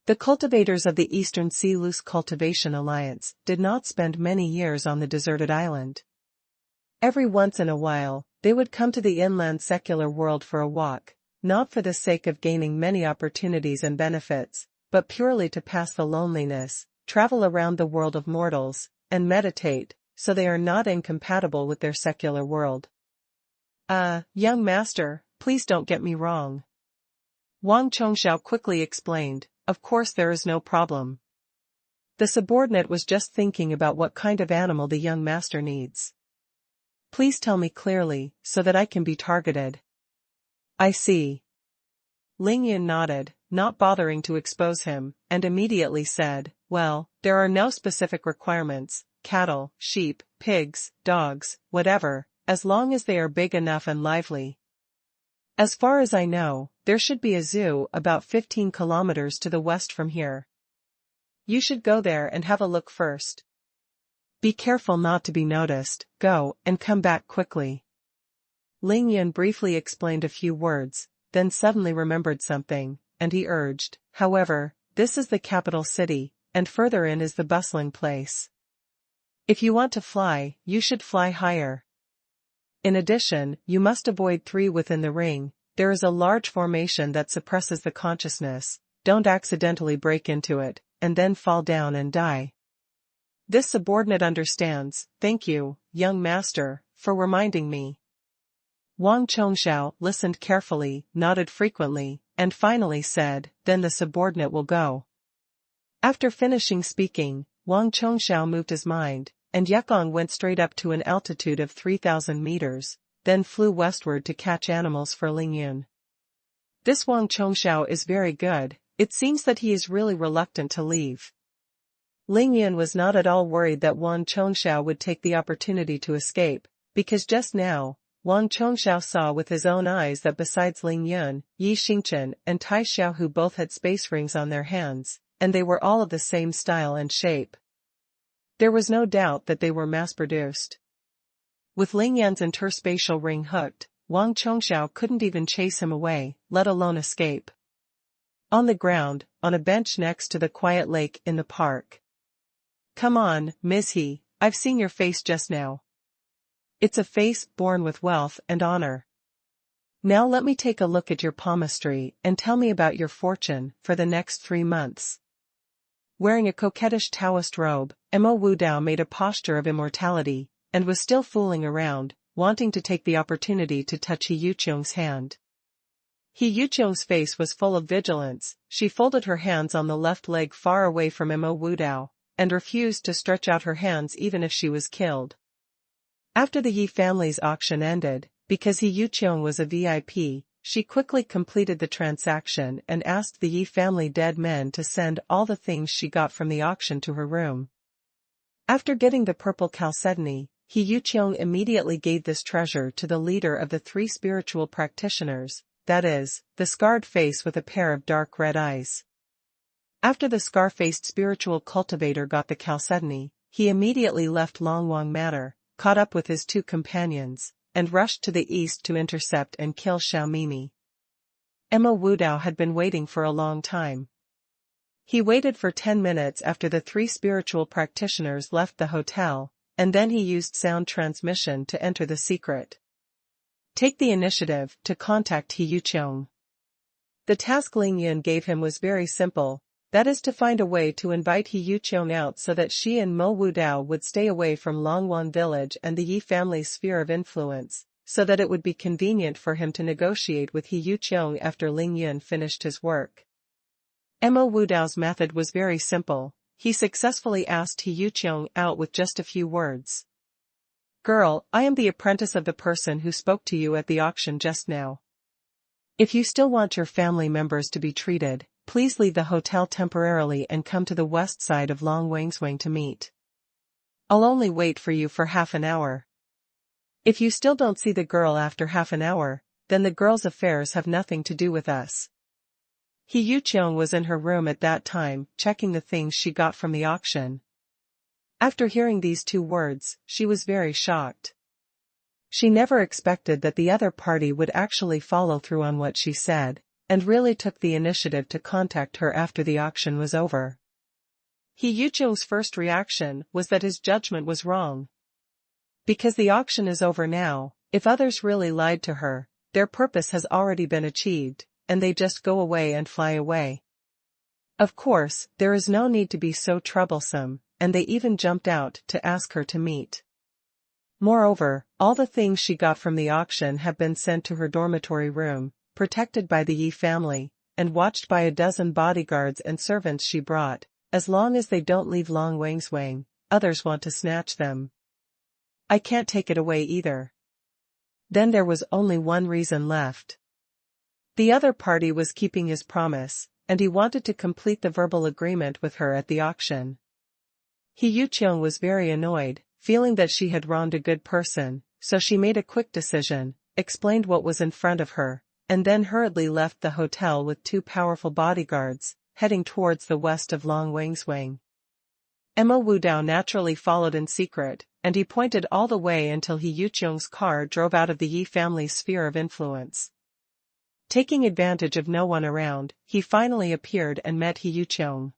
The cultivators of the Eastern Sea Loose Cultivation Alliance did not spend many years on the deserted island. Every once in a while, they would come to the inland secular world for a walk, not for the sake of gaining many opportunities and benefits, but purely to pass the loneliness, travel around the world of mortals, and meditate, so they are not incompatible with their secular world. Young master, please don't get me wrong. Wang Chongxiao quickly explained, of course there is no problem. The subordinate was just thinking about what kind of animal the young master needs. Please tell me clearly, so that I can be targeted. I see. Ling Yun nodded, not bothering to expose him, and immediately said, well, there are no specific requirements, cattle, sheep, pigs, dogs, whatever, as long as they are big enough and lively. As far as I know, there should be a zoo about 15 kilometers to the west from here. You should go there and have a look first. Be careful not to be noticed, go and come back quickly. Ling Yun briefly explained a few words, then suddenly remembered something, and he urged, however, this is the capital city, and further in is the bustling place. If you want to fly, you should fly higher. In addition, you must avoid 3 within the ring. There is a large formation that suppresses the consciousness, don't accidentally break into it, and then fall down and die. This subordinate understands, thank you, young master, for reminding me. Wang Chongxiao listened carefully, nodded frequently, and finally said, then the subordinate will go. After finishing speaking, Wang Chongxiao moved his mind, and Yekong went straight up to an altitude of 3,000 meters, then flew westward to catch animals for Ling Yun. This Wang Chongxiao is very good, it seems that he is really reluctant to leave. Ling Yun was not at all worried that Wang Chongxiao would take the opportunity to escape, because just now, Wang Chongxiao saw with his own eyes that besides Ling Yun, Yi Xingchen and Tai Xiaohu both had space rings on their hands, and they were all of the same style and shape. There was no doubt that they were mass-produced. With Ling Yan's interspatial ring hooked, Wang Chongxiao couldn't even chase him away, let alone escape. On the ground, on a bench next to the quiet lake in the park. Come on, Ms. He, I've seen your face just now. It's a face born with wealth and honor. Now let me take a look at your palmistry and tell me about your fortune for the next 3 months. Wearing a coquettish Taoist robe, Mo Wudao made a posture of immortality, and was still fooling around, wanting to take the opportunity to touch He Yuqiong's hand. He Yuqiong's face was full of vigilance, she folded her hands on the left leg far away from Mo Wudao, and refused to stretch out her hands even if she was killed. After the Yi family's auction ended, because He Yuqiong was a VIP, she quickly completed the transaction and asked the Yi family dead men to send all the things she got from the auction to her room. After getting the purple chalcedony, He Yuqiong immediately gave this treasure to the leader of the 3 spiritual practitioners, that is, the scarred face with a pair of dark red eyes. After the scar-faced spiritual cultivator got the chalcedony, he immediately left Longwang Manor, caught up with his 2 companions, and rushed to the east to intercept and kill Xiao Mimi. Mo Wudao had been waiting for a long time. He waited for 10 minutes after the 3 spiritual practitioners left the hotel, and then he used sound transmission to enter the secret. Take the initiative to contact He Yuqiong. The task Ling Yun gave him was very simple, that is to find a way to invite He Yuqiong out so that she and Mo Wudao would stay away from Longwan village and the Yi family's sphere of influence, so that it would be convenient for him to negotiate with He Yuqiong after Ling Yun finished his work. Mo Wudao's method was very simple, he successfully asked He Yuqiong out with just a few words. Girl, I am the apprentice of the person who spoke to you at the auction just now. If you still want your family members to be treated, please leave the hotel temporarily and come to the west side of Long Wangswang to meet. I'll only wait for you for half an hour. If you still don't see the girl after half an hour, then the girl's affairs have nothing to do with us. He Yuqiong was in her room at that time, checking the things she got from the auction. After hearing these 2 words, she was very shocked. She never expected that the other party would actually follow through on what she said, and really took the initiative to contact her after the auction was over. He Yuqiong's first reaction was that his judgment was wrong. Because the auction is over now, if others really lied to her, their purpose has already been achieved, and they just go away and fly away. Of course, there is no need to be so troublesome, and they even jumped out to ask her to meet. Moreover, all the things she got from the auction have been sent to her dormitory room, protected by the Yi family, and watched by a dozen bodyguards and servants she brought. As long as they don't leave Long Wangswang, others want to snatch them. I can't take it away either. Then there was only one reason left. The other party was keeping his promise, and he wanted to complete the verbal agreement with her at the auction. He Yuqiong was very annoyed, feeling that she had wronged a good person, so she made a quick decision, explained what was in front of her, and then hurriedly left the hotel with 2 powerful bodyguards, heading towards the west of Long Wangswang. Emma Wudao naturally followed in secret, and he pointed all the way until He Yuqiong's car drove out of the Yi family's sphere of influence. Taking advantage of no one around, he finally appeared and met He Yuqiong.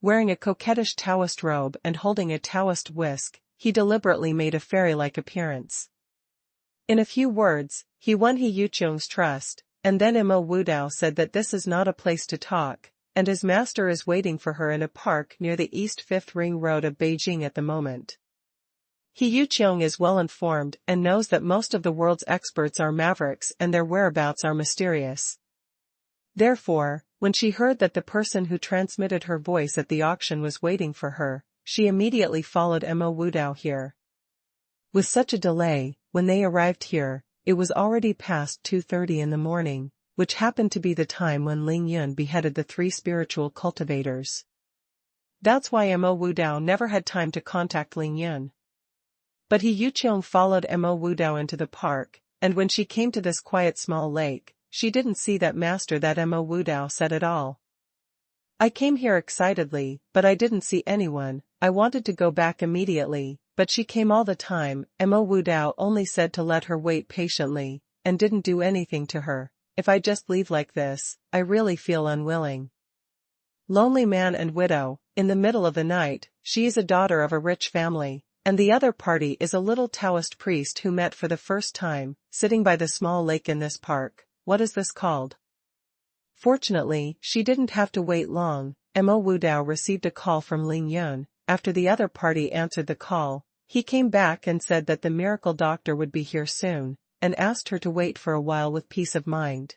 Wearing a coquettish Taoist robe and holding a Taoist whisk, he deliberately made a fairy-like appearance. In a few words, he won He Yuqiong's trust, and then Emma Wudao said that this is not a place to talk, and his master is waiting for her in a park near the East 5th Ring Road of Beijing at the moment. He Yuqiong is well informed and knows that most of the world's experts are mavericks and their whereabouts are mysterious. Therefore, when she heard that the person who transmitted her voice at the auction was waiting for her, she immediately followed Emma Wudao here. With such a delay, when they arrived here, it was already past 2:30 in the morning, which happened to be the time when Ling Yun beheaded the 3 spiritual cultivators. That's why Emma Wudao never had time to contact Ling Yun. But He Yuqiong followed Emma Wudao into the park, and when she came to this quiet small lake, she didn't see that master that Emma Wudao said at all. I came here excitedly, but I didn't see anyone. I wanted to go back immediately, but she came all the time. Emma Wudao only said to let her wait patiently, and didn't do anything to her. If I just leave like this, I really feel unwilling. Lonely man and widow, in the middle of the night, she is a daughter of a rich family, and the other party is a little Taoist priest who met for the first time, sitting by the small lake in this park. What is this called? Fortunately, she didn't have to wait long. Emma Wudao received a call from Ling Yun. After the other party answered the call, he came back and said that the miracle doctor would be here soon, and asked her to wait for a while with peace of mind.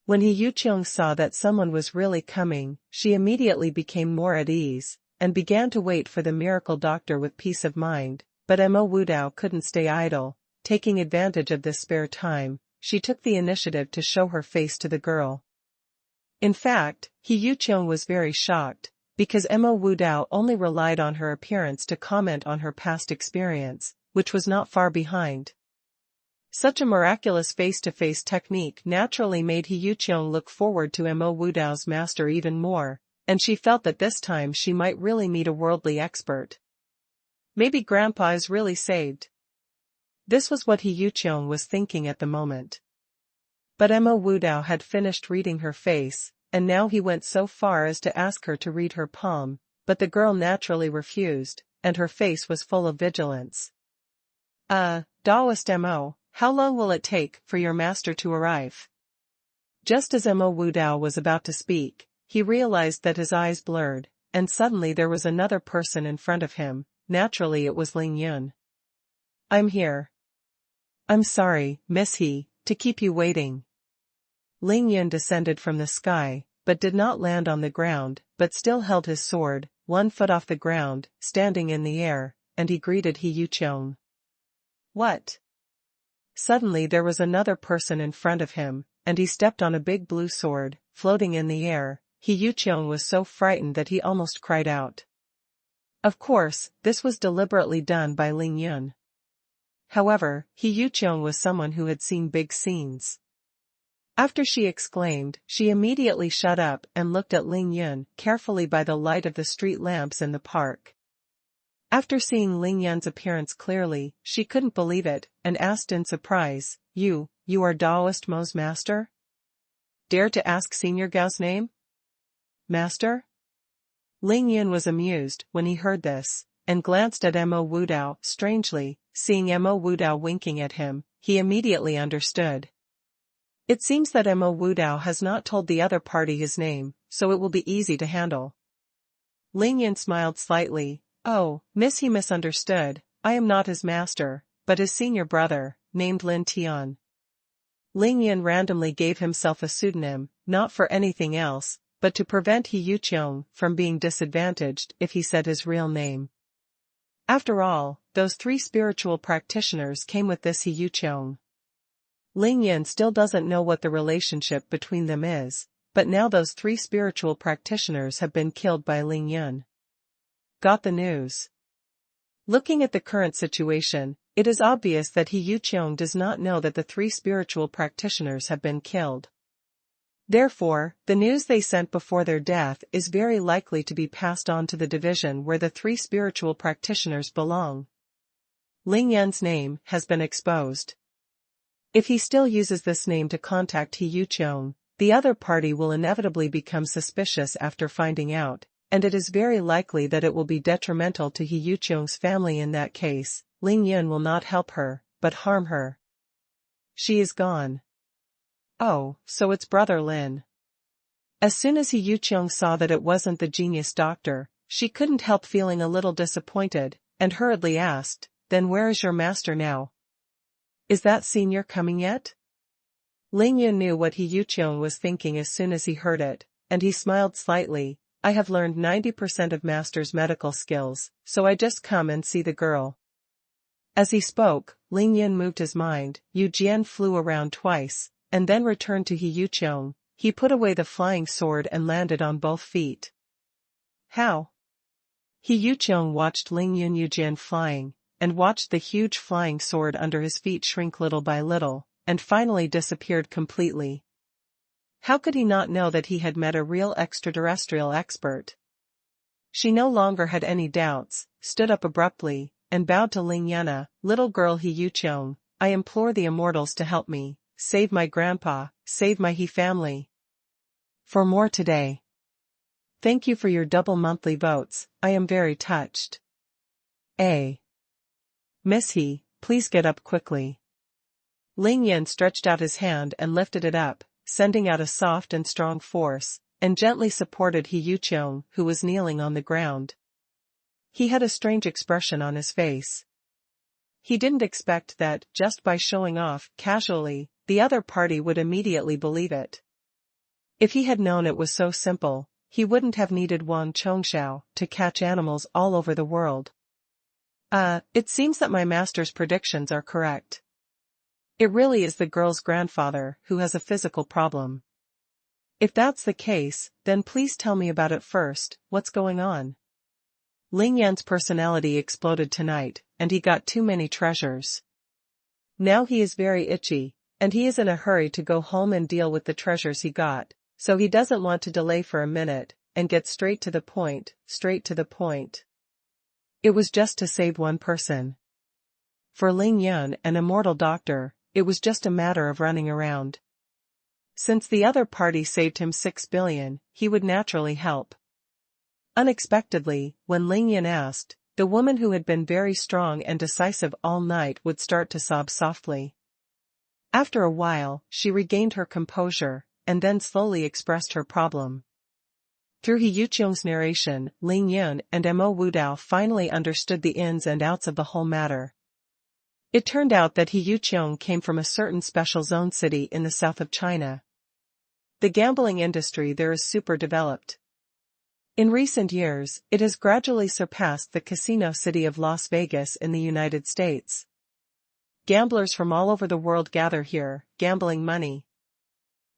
When He Yuqiong saw that someone was really coming, she immediately became more at ease, and began to wait for the miracle doctor with peace of mind. But Emma Wudao couldn't stay idle. Taking advantage of this spare time, she took the initiative to show her face to the girl. In fact, He Yuqiong was very shocked, because Emma Wudao only relied on her appearance to comment on her past experience, which was not far behind. Such a miraculous face-to-face technique naturally made He Yuqiong look forward to Emma Wudao's master even more, and she felt that this time she might really meet a worldly expert. Maybe Grandpa is really saved. This was what He Yuqiong was thinking at the moment. But Emma Wudao had finished reading her face, and now he went so far as to ask her to read her palm, but the girl naturally refused, and her face was full of vigilance. Daoist Mo, how long will it take for your master to arrive? Just as Emma Wudao was about to speak, he realized that his eyes blurred, and suddenly there was another person in front of him. Naturally it was Ling Yun. I'm here. I'm sorry, Miss He, to keep you waiting. Ling Yun descended from the sky, but did not land on the ground, but still held his sword, 1 foot off the ground, standing in the air, and he greeted He Yuqiong. What? Suddenly there was another person in front of him, and he stepped on a big blue sword, floating in the air, He Yuqiong was so frightened that he almost cried out. Of course, this was deliberately done by Ling Yun. However, He Yuqiong was someone who had seen big scenes. After she exclaimed, she immediately shut up and looked at Ling Yun carefully by the light of the street lamps in the park. After seeing Ling Yun's appearance clearly, she couldn't believe it, and asked in surprise, You are Daoist Mo's master? Dare to ask Senior Gao's name? Master? Ling Yun was amused when he heard this, and glanced at Mo Wudao. Strangely, seeing Mo Wudao winking at him, he immediately understood. It seems that Mo Wudao has not told the other party his name, so it will be easy to handle. Ling Yun smiled slightly. Oh, miss, he misunderstood. I am not his master, but his senior brother, named Lin Tian. Ling Yun randomly gave himself a pseudonym, not for anything else, but to prevent He Yuqiong from being disadvantaged if he said his real name. After all, those 3 spiritual practitioners came with this He Yuqiong. Ling Yun still doesn't know what the relationship between them is, but now those 3 spiritual practitioners have been killed by Ling Yun. Got the news? Looking at the current situation, it is obvious that He Yuqiong does not know that the 3 spiritual practitioners have been killed. Therefore, the news they sent before their death is very likely to be passed on to the division where the 3 spiritual practitioners belong. Ling Yun's name has been exposed. If he still uses this name to contact He Yuqiong, the other party will inevitably become suspicious after finding out, and it is very likely that it will be detrimental to He Yuqiong's family. In that case, Ling Yun will not help her, but harm her. She is gone. Oh, so it's Brother Lin. As soon as He Yuqiong saw that it wasn't the genius doctor, she couldn't help feeling a little disappointed, and hurriedly asked, Then where is your master now? Is that senior coming yet? Ling Yun knew what He Yuqiong was thinking as soon as he heard it, and he smiled slightly. I have learned 90% of master's medical skills, so I just come and see the girl. As he spoke, Ling Yun moved his mind. Yu Jian flew around twice, and then returned to He Yuqiong. He put away the flying sword and landed on both feet. How? He Yuqiong watched Ling Yun Yu Jian flying, and watched the huge flying sword under his feet shrink little by little, and finally disappeared completely. How could he not know that he had met a real extraterrestrial expert? She no longer had any doubts, stood up abruptly, and bowed to Ling Yun. Little girl He Yuqiong, I implore the immortals to help me, save my grandpa, save my He family. For more today. Thank you for your double monthly votes, I am very touched. Miss He, please get up quickly. Ling Yun stretched out his hand and lifted it up, sending out a soft and strong force, and gently supported He Yuqiong, who was kneeling on the ground. He had a strange expression on his face. He didn't expect that, just by showing off, casually, the other party would immediately believe it. If he had known it was so simple, he wouldn't have needed Wang Chongxiao to catch animals all over the world. It seems that my master's predictions are correct. It really is the girl's grandfather who has a physical problem. If that's the case, then please tell me about it first. What's going on? Ling Yan's personality exploded tonight, and he got too many treasures. Now he is very itchy, and he is in a hurry to go home and deal with the treasures he got, so he doesn't want to delay for a minute, and get straight to the point. It was just to save one person. For Ling Yun, an immortal doctor, it was just a matter of running around. Since the other party saved him 6 billion, he would naturally help. Unexpectedly, when Ling Yun asked, the woman who had been very strong and decisive all night would start to sob softly. After a while, she regained her composure, and then slowly expressed her problem. Through He Yuqiong's narration, Ling Yun and Mo Wudao finally understood the ins and outs of the whole matter. It turned out that He Yuqiong came from a certain special zone city in the south of China. The gambling industry there is super developed. In recent years, it has gradually surpassed the casino city of Las Vegas in the United States. Gamblers from all over the world gather here, gambling money.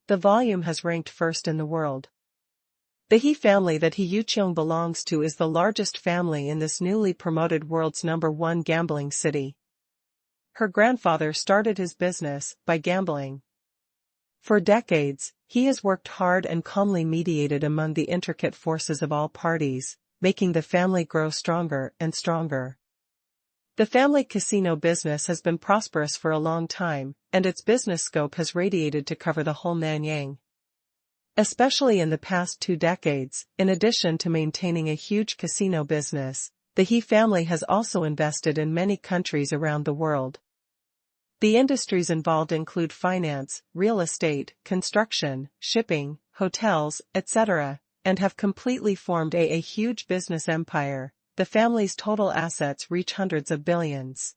The volume has ranked first in the world. The He family that He Yuqiong belongs to is the largest family in this newly promoted world's #1 gambling city. Her grandfather started his business by gambling. For decades, he has worked hard and calmly mediated among the intricate forces of all parties, making the family grow stronger and stronger. The family casino business has been prosperous for a long time, and its business scope has radiated to cover the whole Nanyang. Especially in the past 2 decades, in addition to maintaining a huge casino business, the He family has also invested in many countries around the world. The industries involved include finance, real estate, construction, shipping, hotels, etc., and have completely formed a huge business empire. The family's total assets reach hundreds of billions.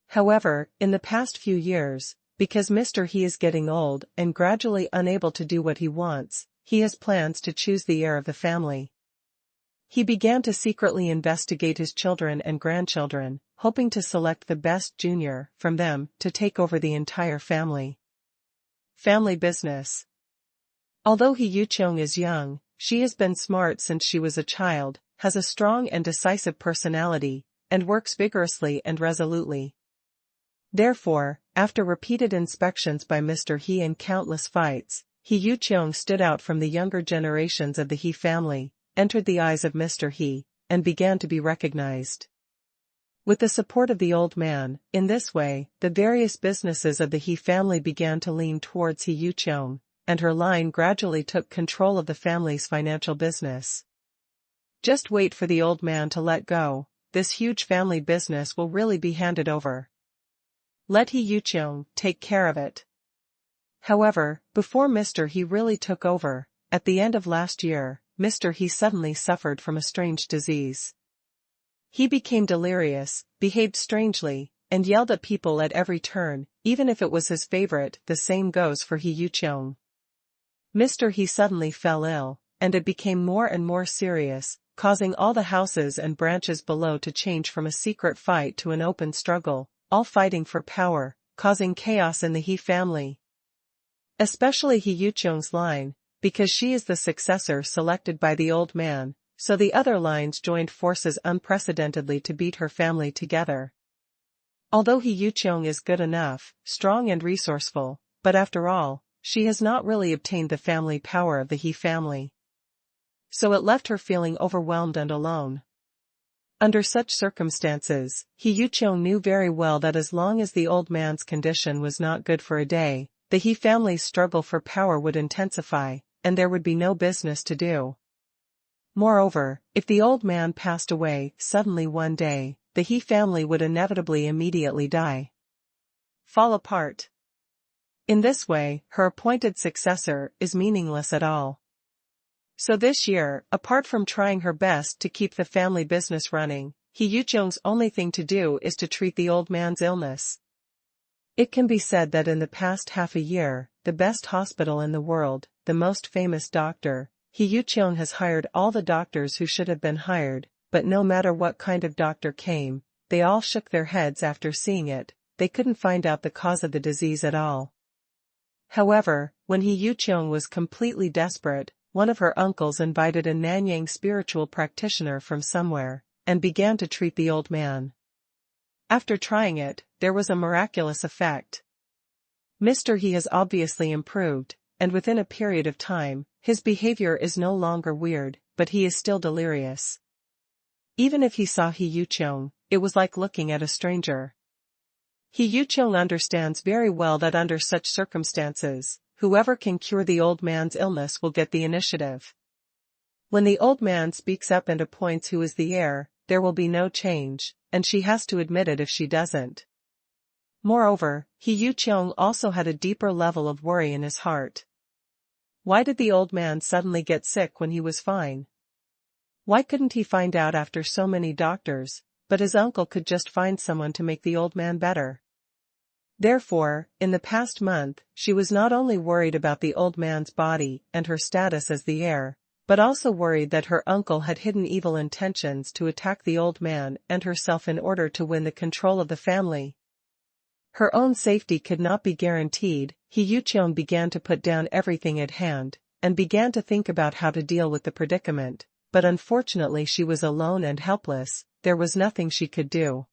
However, in the past few years, because Mr. He is getting old and gradually unable to do what he wants, he has plans to choose the heir of the family. He began to secretly investigate his children and grandchildren, hoping to select the best junior from them to take over the entire family. Family business. Although He Yuqiong is young, she has been smart since she was a child, has a strong and decisive personality, and works vigorously and resolutely. Therefore, after repeated inspections by Mr. He and countless fights, He Yuqiong stood out from the younger generations of the He family, entered the eyes of Mr. He, and began to be recognized. With the support of the old man, in this way, the various businesses of the He family began to lean towards He Yuqiong, and her line gradually took control of the family's financial business. Just wait for the old man to let go, this huge family business will really be handed over. Let He Yuqiong take care of it. However, before Mr. He really took over, at the end of last year, Mr. He suddenly suffered from a strange disease. He became delirious, behaved strangely, and yelled at people at every turn, even if it was his favorite. The same goes for He Yuqiong. Mr. He suddenly fell ill, and it became more and more serious, causing all the houses and branches below to change from a secret fight to an open struggle, all fighting for power, causing chaos in the He family. Especially He Yuqiong's line, because she is the successor selected by the old man, so the other lines joined forces unprecedentedly to beat her family together. Although He Yuqiong is good enough, strong and resourceful, but after all, she has not really obtained the family power of the He family. So it left her feeling overwhelmed and alone. Under such circumstances, He Yuqiong knew very well that as long as the old man's condition was not good for a day, the He family's struggle for power would intensify, and there would be no business to do. Moreover, if the old man passed away suddenly one day, the He family would inevitably immediately die. Fall apart. In this way, her appointed successor is meaningless at all. So this year, apart from trying her best to keep the family business running, He Yuqiong's only thing to do is to treat the old man's illness. It can be said that in the past half a year, the best hospital in the world, the most famous doctor, He Yuqiong has hired all the doctors who should have been hired, but no matter what kind of doctor came, they all shook their heads after seeing it. They couldn't find out the cause of the disease at all. However, when He Yuqiong was completely desperate, one of her uncles invited a Nanyang spiritual practitioner from somewhere, and began to treat the old man. After trying it, there was a miraculous effect. Mr. He has obviously improved, and within a period of time, his behavior is no longer weird, but he is still delirious. Even if he saw He Yuqiong, it was like looking at a stranger. He Yuqiong understands very well that under such circumstances, whoever can cure the old man's illness will get the initiative. When the old man speaks up and appoints who is the heir, there will be no change, and she has to admit it if she doesn't. Moreover, He Yuqiong also had a deeper level of worry in his heart. Why did the old man suddenly get sick when he was fine? Why couldn't he find out after so many doctors, but his uncle could just find someone to make the old man better? Therefore, in the past month, she was not only worried about the old man's body and her status as the heir, but also worried that her uncle had hidden evil intentions to attack the old man and herself in order to win the control of the family. Her own safety could not be guaranteed. He Yuqiong began to put down everything at hand, and began to think about how to deal with the predicament, but unfortunately she was alone and helpless, there was nothing she could do.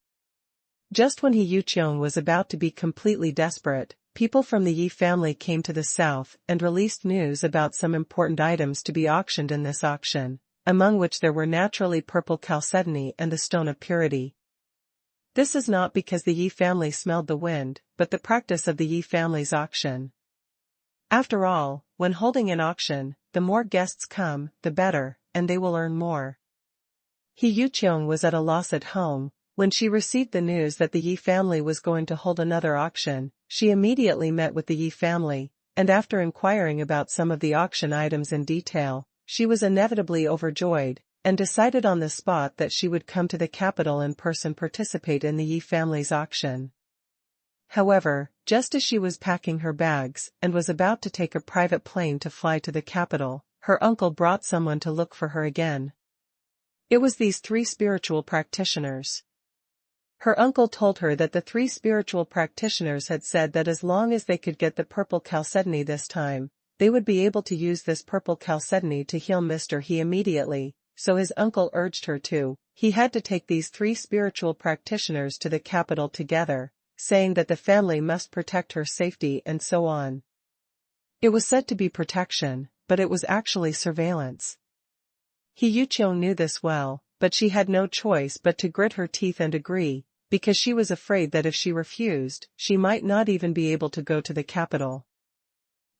Just when He Yuqiong was about to be completely desperate, people from the Yi family came to the south and released news about some important items to be auctioned in this auction, among which there were naturally purple chalcedony and the stone of purity. This is not because the Yi family smelled the wind, but the practice of the Yi family's auction. After all, when holding an auction, the more guests come, the better, and they will earn more. He Yuqiong was at a loss at home. When she received the news that the Yi family was going to hold another auction, she immediately met with the Yi family, and after inquiring about some of the auction items in detail, she was inevitably overjoyed, and decided on the spot that she would come to the capital in person participate in the Yi family's auction. However, just as she was packing her bags and was about to take a private plane to fly to the capital, her uncle brought someone to look for her again. It was these 3 spiritual practitioners. Her uncle told her that the 3 spiritual practitioners had said that as long as they could get the purple chalcedony this time, they would be able to use this purple chalcedony to heal Mr. He immediately, so his uncle urged her to. He had to take these 3 spiritual practitioners to the capital together, saying that the family must protect her safety and so on. It was said to be protection, but it was actually surveillance. He Yuqiong knew this well, but she had no choice but to grit her teeth and agree, because she was afraid that if she refused, she might not even be able to go to the capital.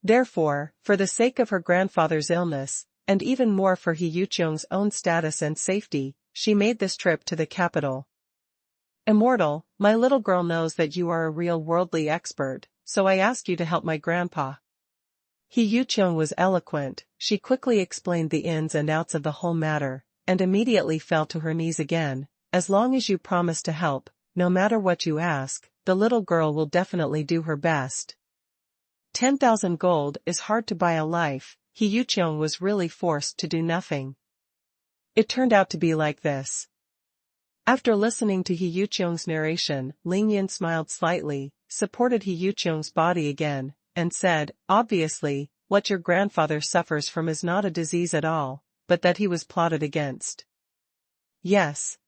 Therefore, for the sake of her grandfather's illness, and even more for He Yuqiong's own status and safety, she made this trip to the capital. Immortal, my little girl knows that you are a real worldly expert, so I ask you to help my grandpa. He Yuqiong was eloquent, she quickly explained the ins and outs of the whole matter, and immediately fell to her knees again. As long as you promise to help, no matter what you ask, the little girl will definitely do her best. 10,000 gold is hard to buy a life. He Yuqiong was really forced to do nothing. It turned out to be like this. After listening to He Yuqiong's narration, Ling Yin smiled slightly, supported He Yuqiong's body again, and said, obviously, what your grandfather suffers from is not a disease at all, but that he was plotted against. Yes.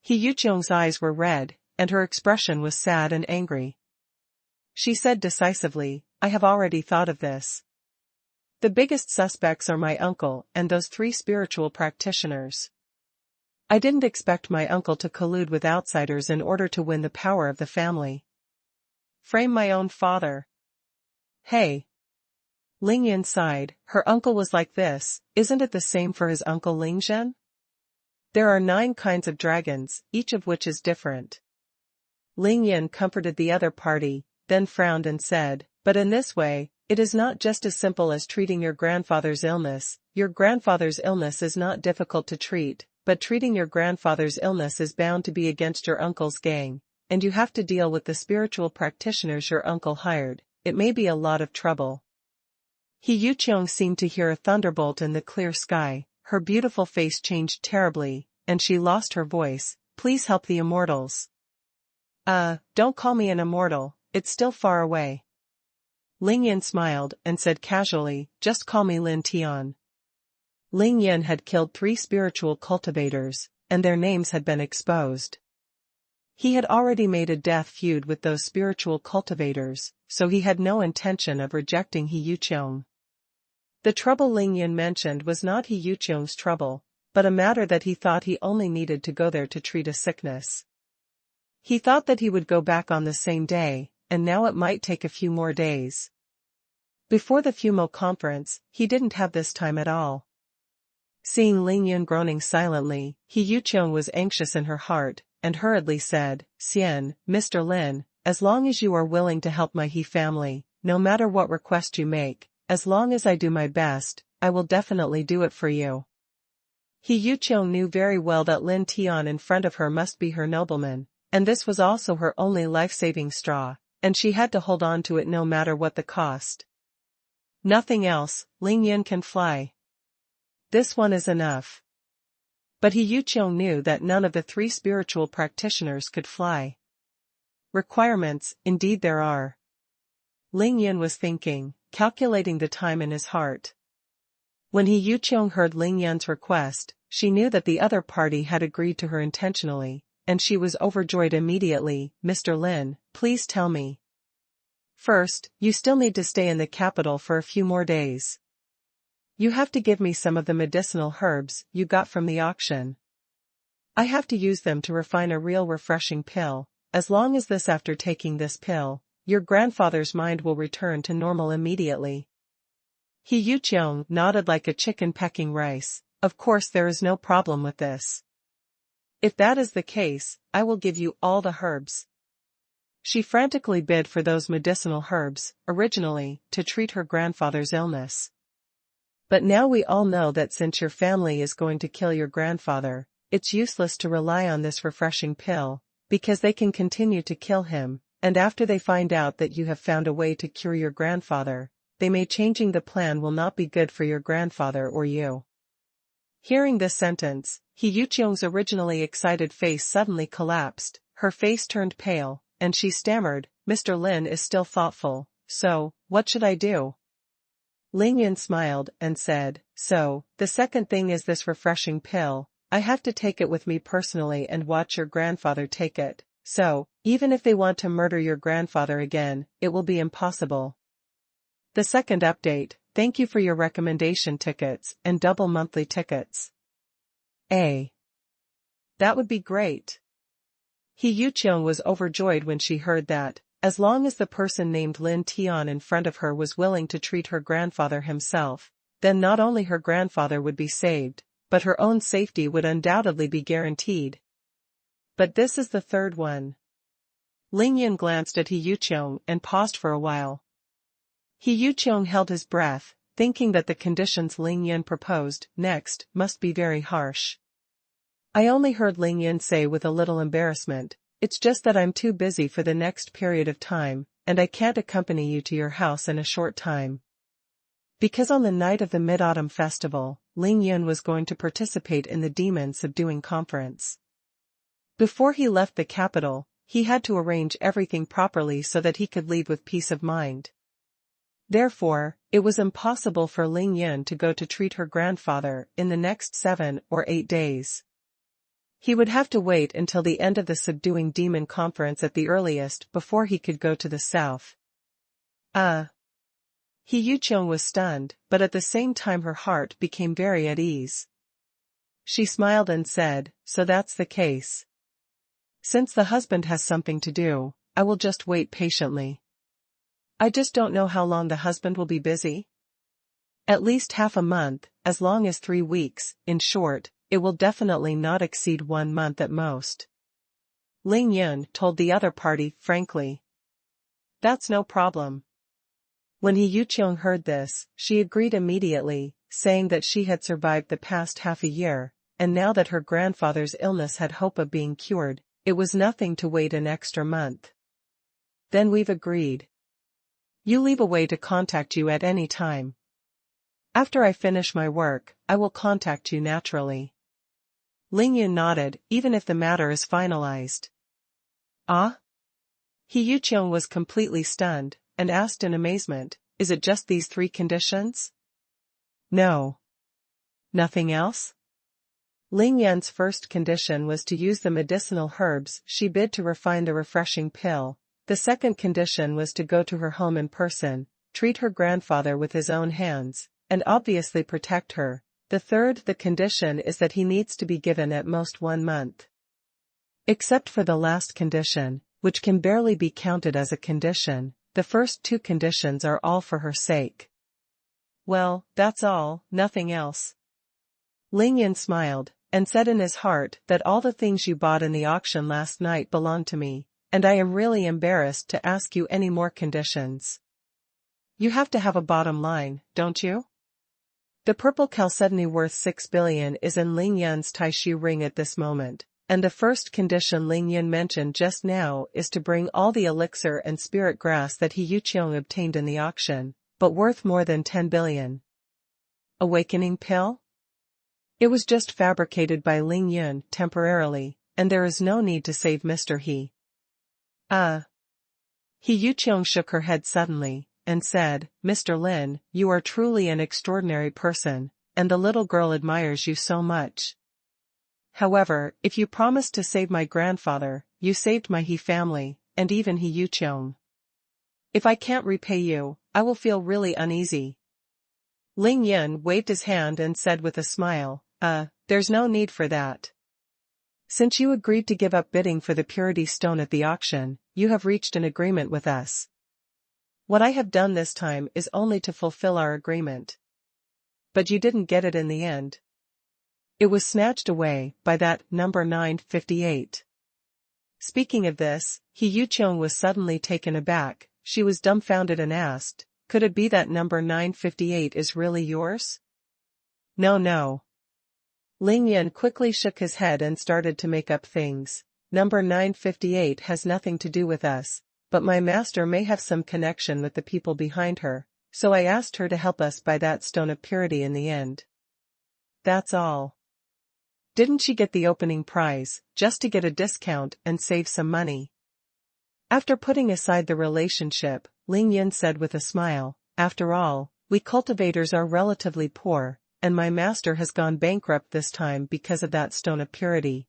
He Yuqiong's eyes were red, and her expression was sad and angry. She said decisively, I have already thought of this. The biggest suspects are my uncle and those 3 spiritual practitioners. I didn't expect my uncle to collude with outsiders in order to win the power of the family. Frame my own father. Hey. Ling Yin sighed, her uncle was like this, isn't it the same for his uncle Ling Zhen? There are 9 kinds of dragons, each of which is different. Ling Yin comforted the other party, then frowned and said, but in this way, it is not just as simple as treating your grandfather's illness. Your grandfather's illness is not difficult to treat, but treating your grandfather's illness is bound to be against your uncle's gang, and you have to deal with the spiritual practitioners your uncle hired. It may be a lot of trouble. He Yuqiong seemed to hear a thunderbolt in the clear sky, her beautiful face changed terribly, and she lost her voice. Please help the immortals. Don't call me an immortal, it's still far away. Ling Yin smiled and said casually, just call me Lin Tian. Ling Yin had killed 3 spiritual cultivators, and their names had been exposed. He had already made a death feud with those spiritual cultivators, so he had no intention of rejecting He Yuqiong. The trouble Ling Yin mentioned was not He Yuqiong's trouble, but a matter that he thought he only needed to go there to treat a sickness. He thought that he would go back on the same day, and now it might take a few more days. Before the Fumo conference, he didn't have this time at all. Seeing Ling Yin groaning silently, He Yuqiong was anxious in her heart, and hurriedly said, Xian, Mr. Lin, as long as you are willing to help my He family, no matter what request you make, as long as I do my best, I will definitely do it for you. He Yuqiong knew very well that Lin Tian in front of her must be her nobleman, and this was also her only life-saving straw, and she had to hold on to it no matter what the cost. Nothing else, Ling Yin can fly. This one is enough. But He Yuqiong knew that none of the 3 spiritual practitioners could fly. Requirements, indeed there are. Ling Yun was thinking, calculating the time in his heart. When He Yuqiong heard Ling Yun's request, she knew that the other party had agreed to her intentionally, and she was overjoyed immediately. Mr. Lin, please tell me. First, you still need to stay in the capital for a few more days. You have to give me some of the medicinal herbs you got from the auction. I have to use them to refine a real refreshing pill. As long as this after taking this pill, your grandfather's mind will return to normal immediately. He Yuqiong nodded like a chicken pecking rice. Of course there is no problem with this. If that is the case, I will give you all the herbs. She frantically bid for those medicinal herbs, originally, to treat her grandfather's illness. But now we all know that since your family is going to kill your grandfather, it's useless to rely on this refreshing pill, because they can continue to kill him, and after they find out that you have found a way to cure your grandfather, they may changing the plan will not be good for your grandfather or you. Hearing this sentence, He Yuqiong's originally excited face suddenly collapsed, her face turned pale, and she stammered, Mr. Lin is still thoughtful, so, what should I do? Ling Yun smiled and said, so, the second thing is this refreshing pill. I have to take it with me personally and watch your grandfather take it, so, even if they want to murder your grandfather again, it will be impossible. The second update, thank you for your recommendation tickets and double monthly tickets. That would be great. He Yuqiong was overjoyed when she heard that, as long as the person named Lin Tian in front of her was willing to treat her grandfather himself, then not only her grandfather would be saved, but her own safety would undoubtedly be guaranteed. But this is the third one. Ling Yun glanced at He Yuqiong and paused for a while. He Yuqiong held his breath, thinking that the conditions Ling Yun proposed next must be very harsh. I only heard Ling Yun say with a little embarrassment, it's just that I'm too busy for the next period of time, and I can't accompany you to your house in a short time. Because on the night of the Mid-Autumn Festival, Ling Yun was going to participate in the Demon Subduing Conference. Before he left the capital, he had to arrange everything properly so that he could leave with peace of mind. Therefore, it was impossible for Ling Yun to go to treat her grandfather in the next 7 or 8 days. He would have to wait until the end of the Subduing Demon Conference at the earliest before he could go to the south. He Yuqiong was stunned, but at the same time her heart became very at ease. She smiled and said, so that's the case. Since the husband has something to do, I will just wait patiently. I just don't know how long the husband will be busy. At least half a month, as long as 3 weeks, in short, it will definitely not exceed 1 month at most. Ling Yun told the other party frankly. That's no problem. When He Yuqiong heard this, she agreed immediately, saying that she had survived the past half a year, and now that her grandfather's illness had hope of being cured, it was nothing to wait an extra month. Then we've agreed. You leave a way to contact you at any time. After I finish my work, I will contact you naturally. Ling Yun nodded, even if the matter is finalized. He Yuqiong was completely stunned, and asked in amazement, is it just these 3 conditions? No. Nothing else? Ling Yun's first condition was to use the medicinal herbs she bid to refine the refreshing pill. The second condition was to go to her home in person, treat her grandfather with his own hands, and obviously protect her. The third condition is that he needs to be given at most 1 month. Except for the last condition, which can barely be counted as a condition, the first 2 conditions are all for her sake. Well, that's all, nothing else. Ling Yun smiled, and said in his heart that all the things you bought in the auction last night belong to me, and I am really embarrassed to ask you any more conditions. You have to have a bottom line, don't you? The purple chalcedony worth 6 billion is in Ling Yun's Taishu ring at this moment, and the first condition Ling Yun mentioned just now is to bring all the elixir and spirit grass that He Yuqiong obtained in the auction, but worth more than 10 billion. Awakening pill? It was just fabricated by Ling Yun temporarily, and there is no need to save Mr. He. He Yuqiong shook her head suddenly, and said, Mr. Lin, you are truly an extraordinary person, and the little girl admires you so much. However, if you promised to save my grandfather, you saved my He family, and even He Yuqiong. If I can't repay you, I will feel really uneasy. Ling Yin waved his hand and said with a smile, there's no need for that. Since you agreed to give up bidding for the purity stone at the auction, you have reached an agreement with us. What I have done this time is only to fulfill our agreement. But you didn't get it in the end. It was snatched away by that number 958. Speaking of this, He Yuqiong was suddenly taken aback. She was dumbfounded and asked, could it be that number 958 is really yours? No. Ling Yin quickly shook his head and started to make up things. Number 958 has nothing to do with us, but my master may have some connection with the people behind her, so I asked her to help us buy that stone of purity in the end. That's all. Didn't she get the opening prize, just to get a discount and save some money? After putting aside the relationship, Ling Yin said with a smile, after all, we cultivators are relatively poor, and my master has gone bankrupt this time because of that stone of purity.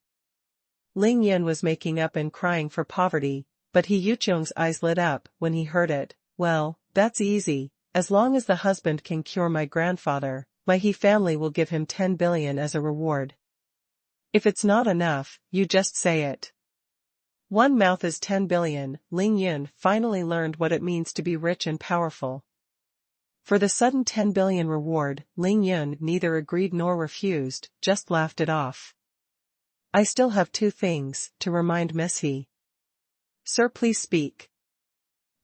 Ling Yin was making up and crying for poverty, but He Yuqiong's eyes lit up when he heard it. Well, that's easy, as long as the husband can cure my grandfather, my He family will give him 10 billion as a reward. If it's not enough, you just say it. One mouth is 10 billion, Ling Yin finally learned what it means to be rich and powerful. For the sudden 10 billion reward, Ling Yin neither agreed nor refused, just laughed it off. I still have 2 things to remind Miss He. Sir, please speak.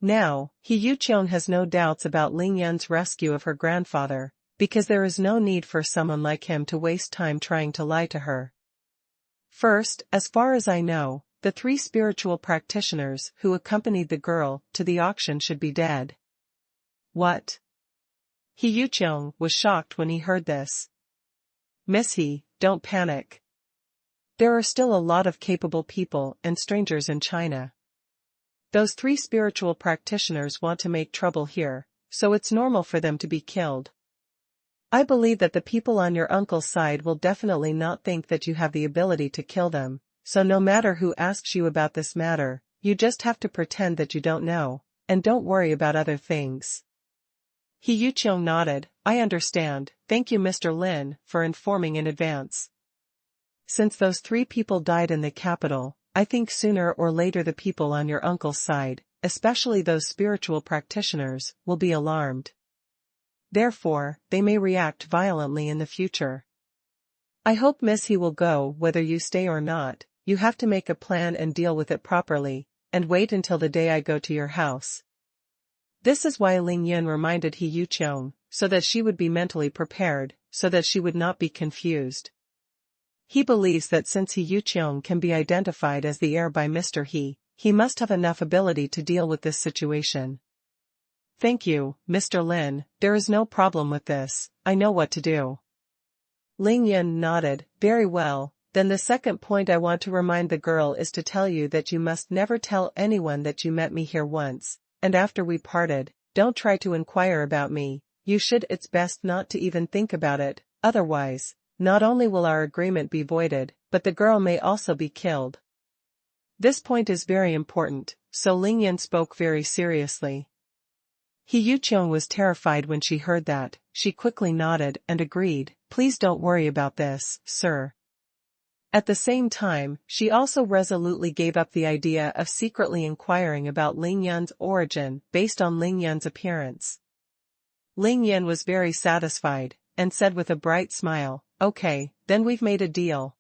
Now, He Yuqiong has no doubts about Ling Yin's rescue of her grandfather, because there is no need for someone like him to waste time trying to lie to her. First, as far as I know, the 3 spiritual practitioners who accompanied the girl to the auction should be dead. What? He Yuqiong was shocked when he heard this. Miss He, don't panic. There are still a lot of capable people and strangers in China. Those 3 spiritual practitioners want to make trouble here, so it's normal for them to be killed. I believe that the people on your uncle's side will definitely not think that you have the ability to kill them, so no matter who asks you about this matter, you just have to pretend that you don't know, and don't worry about other things. He Yuqiong nodded, I understand, thank you Mr. Lin for informing in advance. Since those 3 people died in the capital, I think sooner or later the people on your uncle's side, especially those spiritual practitioners, will be alarmed. Therefore, they may react violently in the future. I hope Miss He will go whether you stay or not. You have to make a plan and deal with it properly, and wait until the day I go to your house. This is why Ling Yin reminded He Yuqiong, so that she would be mentally prepared, so that she would not be confused. He believes that since He Yuqiong can be identified as the heir by Mr. He must have enough ability to deal with this situation. Thank you, Mr. Lin, there is no problem with this, I know what to do. Ling Yin nodded, very well. Then the second point I want to remind the girl is to tell you that you must never tell anyone that you met me here once, and after we parted, don't try to inquire about me, it's best not to even think about it, otherwise, not only will our agreement be voided, but the girl may also be killed. This point is very important, so Ling Yin spoke very seriously. He Yuqiong was terrified when she heard that, she quickly nodded and agreed, please don't worry about this, sir. At the same time, she also resolutely gave up the idea of secretly inquiring about Ling Yin's origin based on Ling Yin's appearance. Ling Yin was very satisfied, and said with a bright smile, okay, then we've made a deal.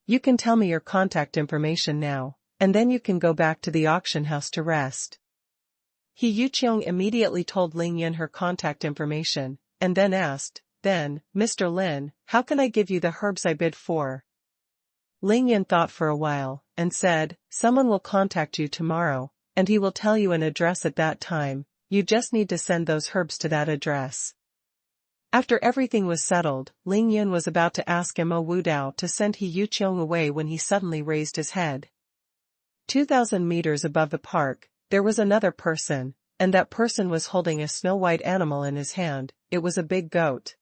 You can tell me your contact information now, and then you can go back to the auction house to rest. He Yuqiong immediately told Ling Yin her contact information, and then asked, then, Mr. Lin, how can I give you the herbs I bid for? Ling Yin thought for a while, and said, someone will contact you tomorrow, and he will tell you an address at that time, you just need to send those herbs to that address. After everything was settled, Ling Yin was about to ask Mo Wudao to send He Yuqiong away when he suddenly raised his head. 2,000 meters above the park, there was another person, and that person was holding a snow-white animal in his hand. It was a big goat.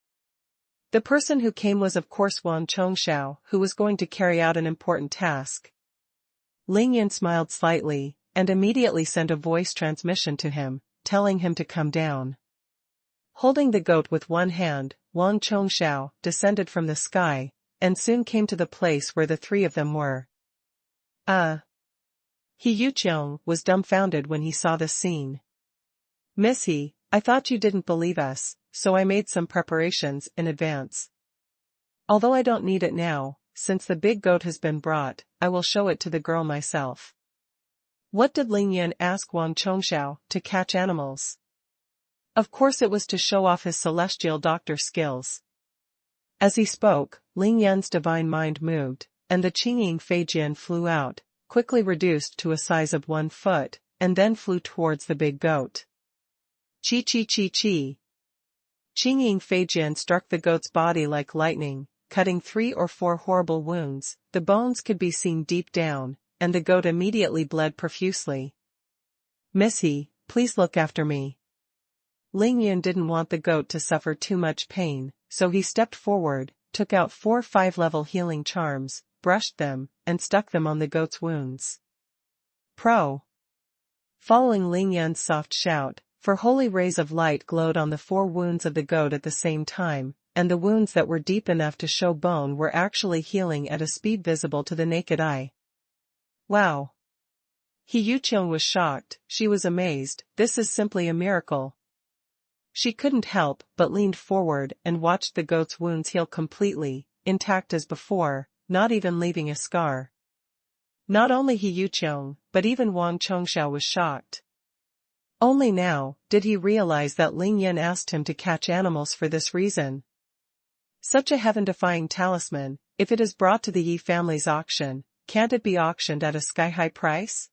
The person who came was of course Wang Chongxiao, who was going to carry out an important task. Ling Yan smiled slightly, and immediately sent a voice transmission to him, telling him to come down. Holding the goat with one hand, Wang Chongxiao descended from the sky, and soon came to the place where the three of them were. He Yuqiang was dumbfounded when he saw this scene. Miss He, I thought you didn't believe us, so I made some preparations in advance. Although I don't need it now, since the big goat has been brought, I will show it to the girl myself. What did Ling Yan ask Wang Chongxiao to catch animals? Of course it was to show off his celestial doctor skills. As he spoke, Ling Yan's divine mind moved, and the Qingying Feijian flew out, quickly reduced to a size of 1 foot, and then flew towards the big goat. Chi chi chi chi. Qingying Feijian struck the goat's body like lightning, cutting 3 or 4 horrible wounds. The bones could be seen deep down, and the goat immediately bled profusely. Miss He, please look after me. Ling Yan didn't want the goat to suffer too much pain, so he stepped forward, took out 4 5-level healing charms, brushed them, and stuck them on the goat's wounds. Following Ling Yan's soft shout, for holy rays of light glowed on the 4 wounds of the goat at the same time, and the wounds that were deep enough to show bone were actually healing at a speed visible to the naked eye. Wow! He Yuqiang was shocked, she was amazed, this is simply a miracle. She couldn't help but leaned forward and watched the goat's wounds heal completely, intact as before, not even leaving a scar. Not only He Yuqiang, but even Wang Chongxiao was shocked. Only now did he realize that Ling Yan asked him to catch animals for this reason. Such a heaven-defying talisman, if it is brought to the Yi family's auction, can't it be auctioned at a sky-high price?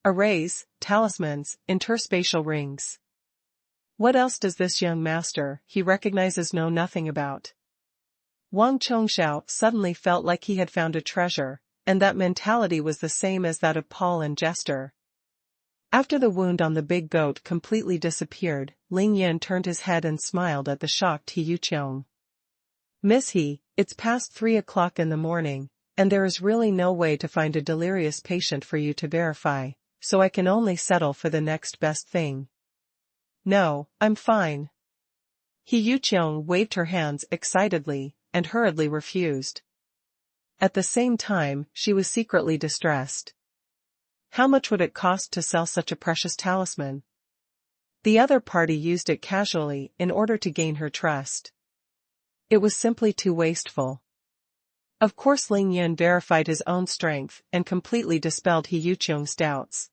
Arrays, talismans, interspatial rings. What else does this young master he recognizes know nothing about? Wang Chongxiao suddenly felt like he had found a treasure, and that mentality was the same as that of Paul and Jester. After the wound on the big goat completely disappeared, Ling Yan turned his head and smiled at the shocked He Yuqiang. Miss He, it's past 3 o'clock in the morning, and there is really no way to find a delirious patient for you to verify, so I can only settle for the next best thing. No, I'm fine. He Yuqiang waved her hands excitedly, and hurriedly refused. At the same time, she was secretly distressed. How much would it cost to sell such a precious talisman? The other party used it casually in order to gain her trust. It was simply too wasteful. Of course Ling Yan verified his own strength and completely dispelled He Yuqiang's doubts.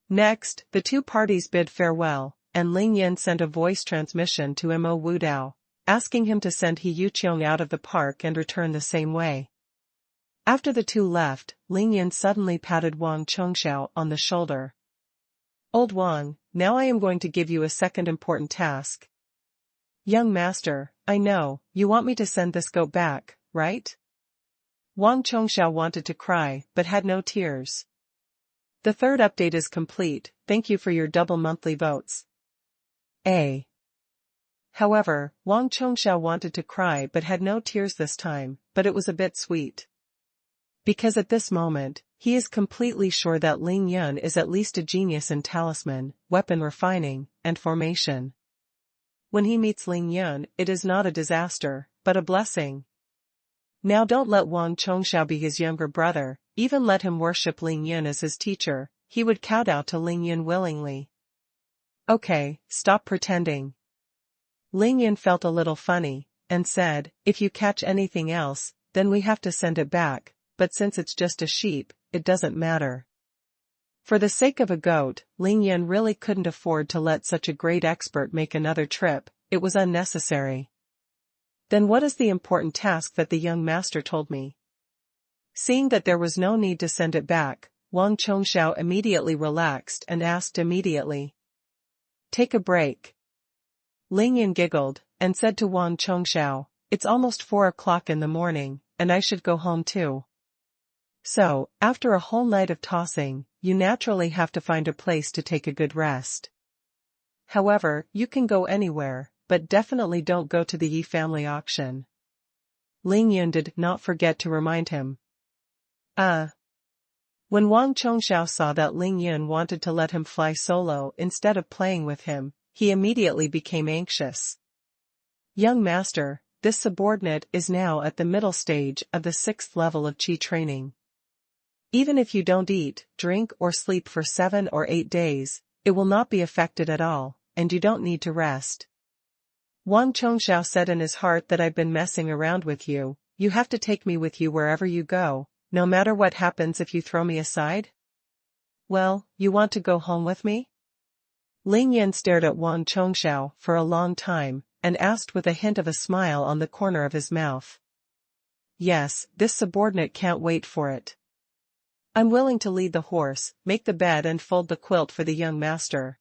Next, the two parties bid farewell, and Ling Yan sent a voice transmission to Mo Wudao, asking him to send He Yuqiang out of the park and return the same way. After the two left, Ling Yan suddenly patted Wang Chongxiao on the shoulder. Old Wang, now I am going to give you a second important task. Young master, I know, you want me to send this goat back, right? Wang Chongxiao wanted to cry, but had no tears. The third update is complete, thank you for your double monthly votes. However, Wang Chongxiao wanted to cry but had no tears this time, but it was a bit sweet. Because at this moment, he is completely sure that Ling Yan is at least a genius in talisman, weapon refining, and formation. When he meets Ling Yan, it is not a disaster, but a blessing. Now don't let Wang Chongxiao be his younger brother, even let him worship Ling Yan as his teacher, he would kowtow to Ling Yan willingly. Okay, stop pretending. Ling Yan felt a little funny, and said, if you catch anything else, then we have to send it back, but since it's just a sheep, it doesn't matter. For the sake of a goat, Ling Yan really couldn't afford to let such a great expert make another trip, it was unnecessary. Then what is the important task that the young master told me? Seeing that there was no need to send it back, Wang Chongxiao immediately relaxed and asked immediately. Take a break. Ling Yan giggled, and said to Wang Chongxiao, it's almost 4 o'clock in the morning, and I should go home too. So, after a whole night of tossing, you naturally have to find a place to take a good rest. However, you can go anywhere, but definitely don't go to the Yi family auction. Ling Yun did not forget to remind him. When Wang Chongxiao saw that Ling Yun wanted to let him fly solo instead of playing with him, he immediately became anxious. Young master, this subordinate is now at the middle stage of the 6th level of Qi training. Even if you don't eat, drink or sleep for 7 or 8 days, it will not be affected at all, and you don't need to rest. Wang Chongxiao said in his heart that I've been messing around with you, you have to take me with you wherever you go, no matter what happens if you throw me aside? Well, you want to go home with me? Ling Yan stared at Wang Chongxiao for a long time, and asked with a hint of a smile on the corner of his mouth. Yes, this subordinate can't wait for it. I'm willing to lead the horse, make the bed and fold the quilt for the young master.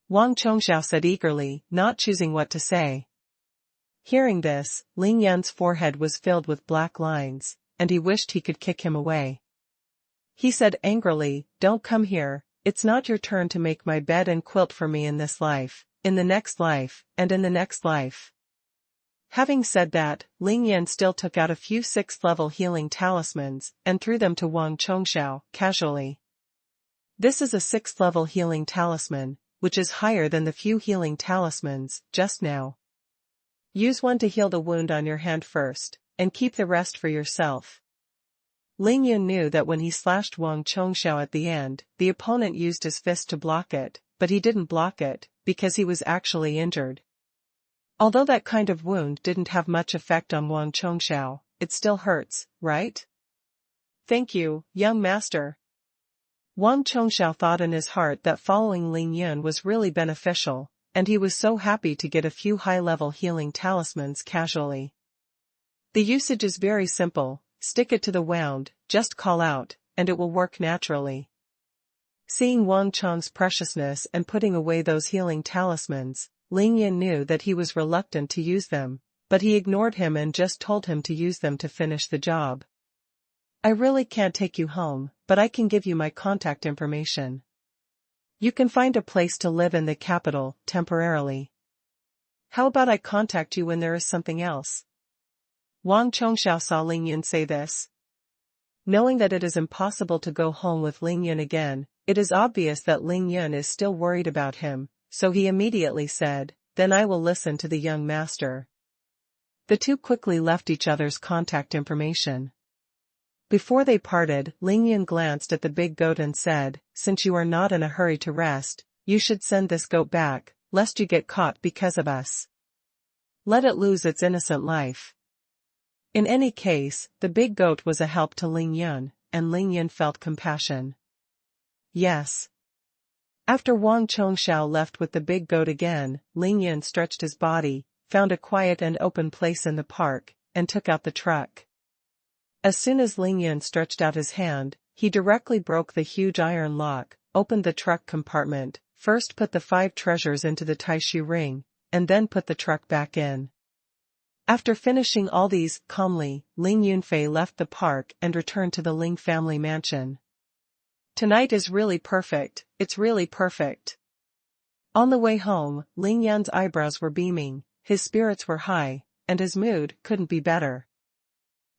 Wang Chongxiao said eagerly, not choosing what to say. Hearing this, Ling Yan's forehead was filled with black lines, and he wished he could kick him away. He said angrily, don't come here, it's not your turn to make my bed and quilt for me in this life, in the next life, and in the next life. Having said that, Ling Yan still took out a few 6th level healing talismans, and threw them to Wang Chongxiao, casually. This is a 6th level healing talisman, which is higher than the few healing talismans, just now. Use one to heal the wound on your hand first, and keep the rest for yourself. Ling Yun knew that when he slashed Wang Chongxiao at the end, the opponent used his fist to block it, but he didn't block it, because he was actually injured. Although that kind of wound didn't have much effect on Wang Chongxiao, it still hurts, right? Thank you, young master. Wang Chongxiao thought in his heart that following Ling Yun was really beneficial, and he was so happy to get a few high-level healing talismans casually. The usage is very simple, stick it to the wound, just call out, and it will work naturally. Seeing Wang Chong's preciousness and putting away those healing talismans, Ling Yun knew that he was reluctant to use them, but he ignored him and just told him to use them to finish the job. I really can't take you home, but I can give you my contact information. You can find a place to live in the capital, temporarily. How about I contact you when there is something else? Wang Chongxiao saw Ling Yun say this. Knowing that it is impossible to go home with Ling Yun again, it is obvious that Ling Yun is still worried about him, so he immediately said, then I will listen to the young master. The two quickly left each other's contact information. Before they parted, Ling Yun glanced at the big goat and said, since you are not in a hurry to rest, you should send this goat back, lest you get caught because of us. Let it lose its innocent life. In any case, the big goat was a help to Ling Yun, and Ling Yun felt compassion. Yes. After Wang Chongxiao left with the big goat again, Ling Yun stretched his body, found a quiet and open place in the park, and took out the truck. As soon as Ling Yun stretched out his hand, he directly broke the huge iron lock, opened the truck compartment, first put the 5 treasures into the Taishu ring, and then put the truck back in. After finishing all these, calmly, Ling Yunfei left the park and returned to the Ling family mansion. Tonight is really perfect, it's really perfect. On the way home, Ling Yan's eyebrows were beaming, his spirits were high, and his mood couldn't be better.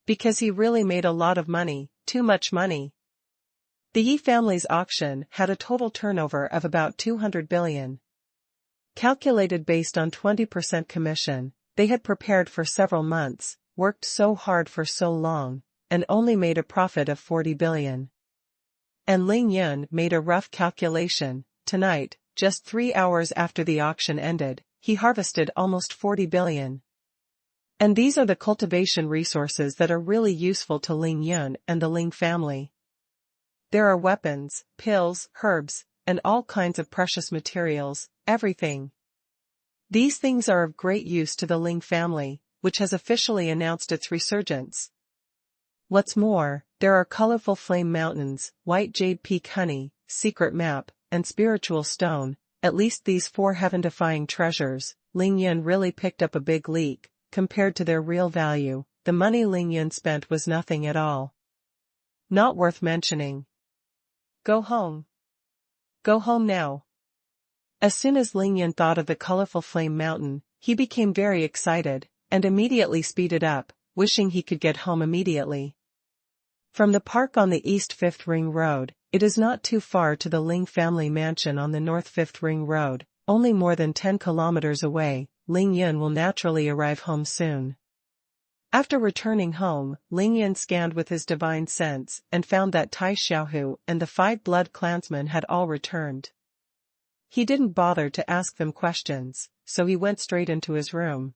Because he really made a lot of money, too much money. The Yi family's auction had a total turnover of about 200 billion. Calculated based on 20% commission, they had prepared for several months, worked so hard for so long, and only made a profit of 40 billion. And Ling Yun made a rough calculation. Tonight, just 3 hours after the auction ended, he harvested almost 40 billion. And these are the cultivation resources that are really useful to Ling Yun and the Ling family. There are weapons, pills, herbs, and all kinds of precious materials, everything. These things are of great use to the Ling family, which has officially announced its resurgence. What's more, there are colorful flame mountains, white jade peak honey, secret map, and spiritual stone. At least these 4 heaven-defying treasures, Ling Yun really picked up a big leak. Compared to their real value, the money Ling Yun spent was nothing at all. Not worth mentioning. Go home. Go home now. As soon as Ling Yan thought of the colorful flame mountain, he became very excited, and immediately speeded up, wishing he could get home immediately. From the park on the East 5th Ring Road, it is not too far to the Ling family mansion on the North 5th Ring Road, only more than 10 kilometers away. Ling Yan will naturally arrive home soon. After returning home, Ling Yan scanned with his divine sense and found that Tai Xiaohu and the 5 blood clansmen had all returned. He didn't bother to ask them questions, so he went straight into his room.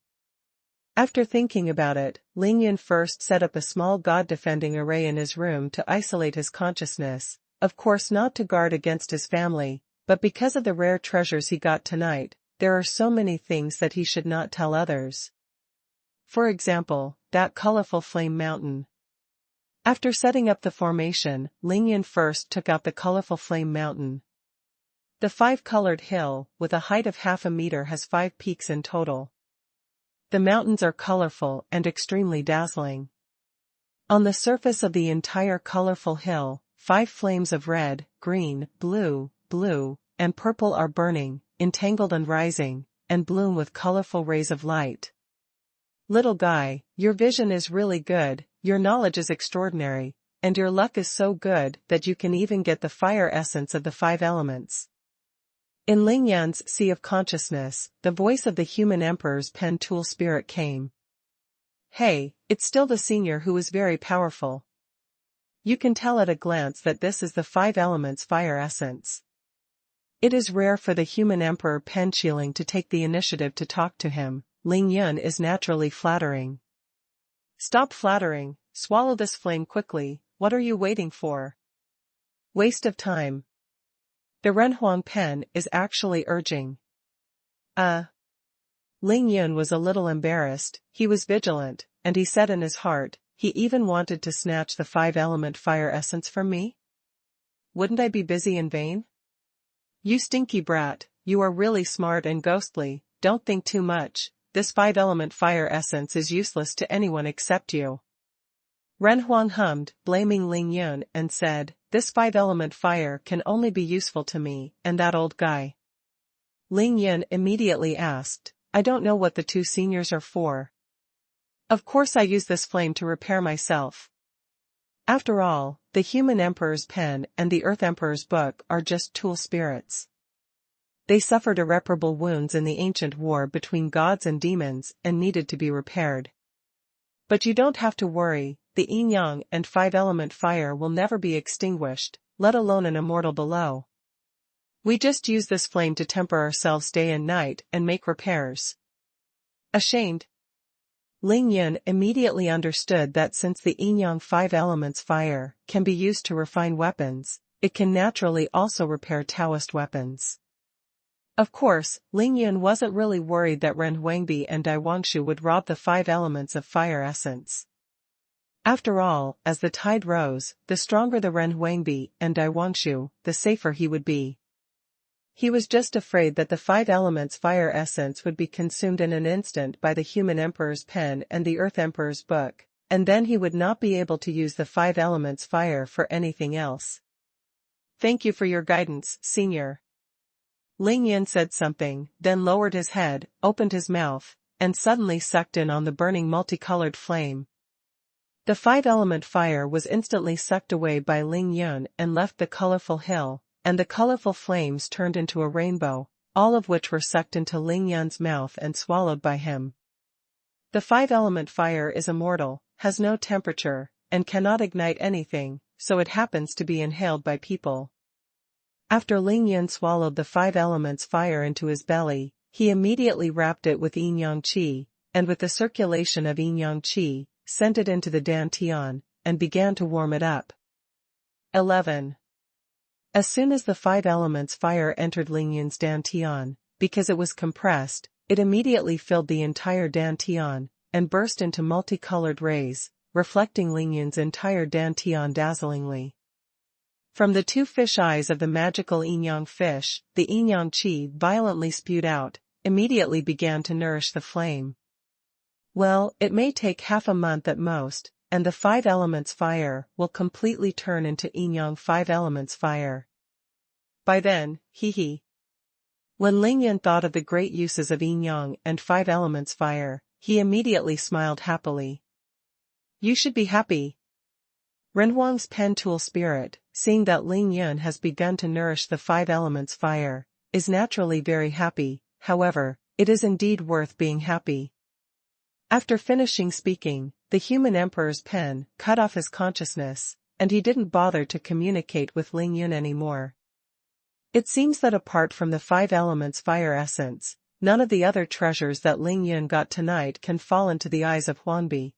After thinking about it, Ling Yan first set up a small god-defending array in his room to isolate his consciousness, of course not to guard against his family, but because of the rare treasures he got tonight, there are so many things that he should not tell others. For example, that colorful flame mountain. After setting up the formation, Ling Yan first took out the colorful flame mountain. The 5-colored hill, with a height of half a meter, has 5 peaks in total. The mountains are colorful and extremely dazzling. On the surface of the entire colorful hill, 5 flames of red, green, blue, and purple are burning, entangled and rising, and bloom with colorful rays of light. Little guy, your vision is really good, your knowledge is extraordinary, and your luck is so good that you can even get the fire essence of the 5 elements. In Ling Yan's Sea of Consciousness, the voice of the human emperor's pen tool spirit came. Hey, it's still the senior who is very powerful. You can tell at a glance that this is the 5 elements fire essence. It is rare for the human emperor Pen Qiling to take the initiative to talk to him. Ling Yan is naturally flattering. Stop flattering, swallow this flame quickly, what are you waiting for? Waste of time. The Renhuang pen is actually urging. Ling Yun was a little embarrassed, he was vigilant, and he said in his heart, he even wanted to snatch the 5-element fire essence from me? Wouldn't I be busy in vain? You stinky brat, you are really smart and ghostly, don't think too much, this 5-element fire essence is useless to anyone except you. Renhuang hummed, blaming Ling Yun, and said, this 5-element fire can only be useful to me, and that old guy. Ling Yun immediately asked, I don't know what the 2 seniors are for. Of course I use this flame to repair myself. After all, the human emperor's pen and the earth emperor's book are just tool spirits. They suffered irreparable wounds in the ancient war between gods and demons and needed to be repaired. But you don't have to worry, the yin-yang and 5-element fire will never be extinguished, let alone an immortal below. We just use this flame to temper ourselves day and night and make repairs. Ashamed? Ling Yun immediately understood that since the yin-yang 5 elements fire can be used to refine weapons, it can naturally also repair Taoist weapons. Of course, Ling Yun wasn't really worried that Ren Huangbi and Dai Wangshu would rob the 5 elements of fire essence. After all, as the tide rose, the stronger the Ren Huangbi and Dai Wangshu, the safer he would be. He was just afraid that the 5 elements fire essence would be consumed in an instant by the human emperor's pen and the earth emperor's book, and then he would not be able to use the 5 elements fire for anything else. Thank you for your guidance, senior. Ling Yin said something, then lowered his head, opened his mouth, and suddenly sucked in on the burning multicolored flame. The 5-element fire was instantly sucked away by Ling Yun and left the colorful hill, and the colorful flames turned into a rainbow, all of which were sucked into Ling Yun's mouth and swallowed by him. The 5-element fire is immortal, has no temperature, and cannot ignite anything, so it happens to be inhaled by people. After Ling Yun swallowed the 5 elements fire into his belly, he immediately wrapped it with yin-yang qi, and with the circulation of yin-yang qi, sent it into the dantian, and began to warm it up. 11. As soon as the 5 elements fire entered Ling Yun's dantian, because it was compressed, it immediately filled the entire dantian, and burst into multicolored rays, reflecting Ling Yun's entire dantian dazzlingly. From the 2 fish eyes of the magical yin-yang fish, the yin-yang qi violently spewed out, immediately began to nourish the flame. Well, it may take half a month at most, and the 5 elements fire will completely turn into yin-yang 5 elements fire. By then, hee. When Ling Yun thought of the great uses of yin-yang and 5 elements fire, he immediately smiled happily. You should be happy. Renhuang's pen tool spirit, seeing that Ling Yun has begun to nourish the 5 elements fire, is naturally very happy. However, it is indeed worth being happy. After finishing speaking, the human emperor's pen cut off his consciousness, and he didn't bother to communicate with Ling Yun anymore. It seems that apart from the 5 elements fire essence, none of the other treasures that Ling Yun got tonight can fall into the eyes of Huanbi.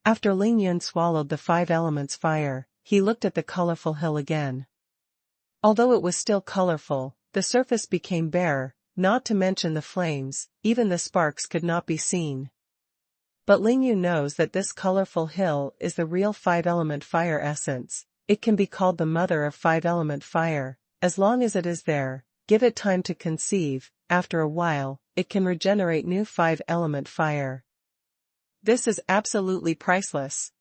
After Ling Yun swallowed the 5 elements fire, he looked at the colorful hill again. Although it was still colorful, the surface became bare, not to mention the flames, even the sparks could not be seen. But Ling Yun knows that this colorful hill is the real 5-element fire essence. It can be called the mother of 5-element fire. As long as it is there, give it time to conceive, after a while, it can regenerate new 5-element fire. This is absolutely priceless.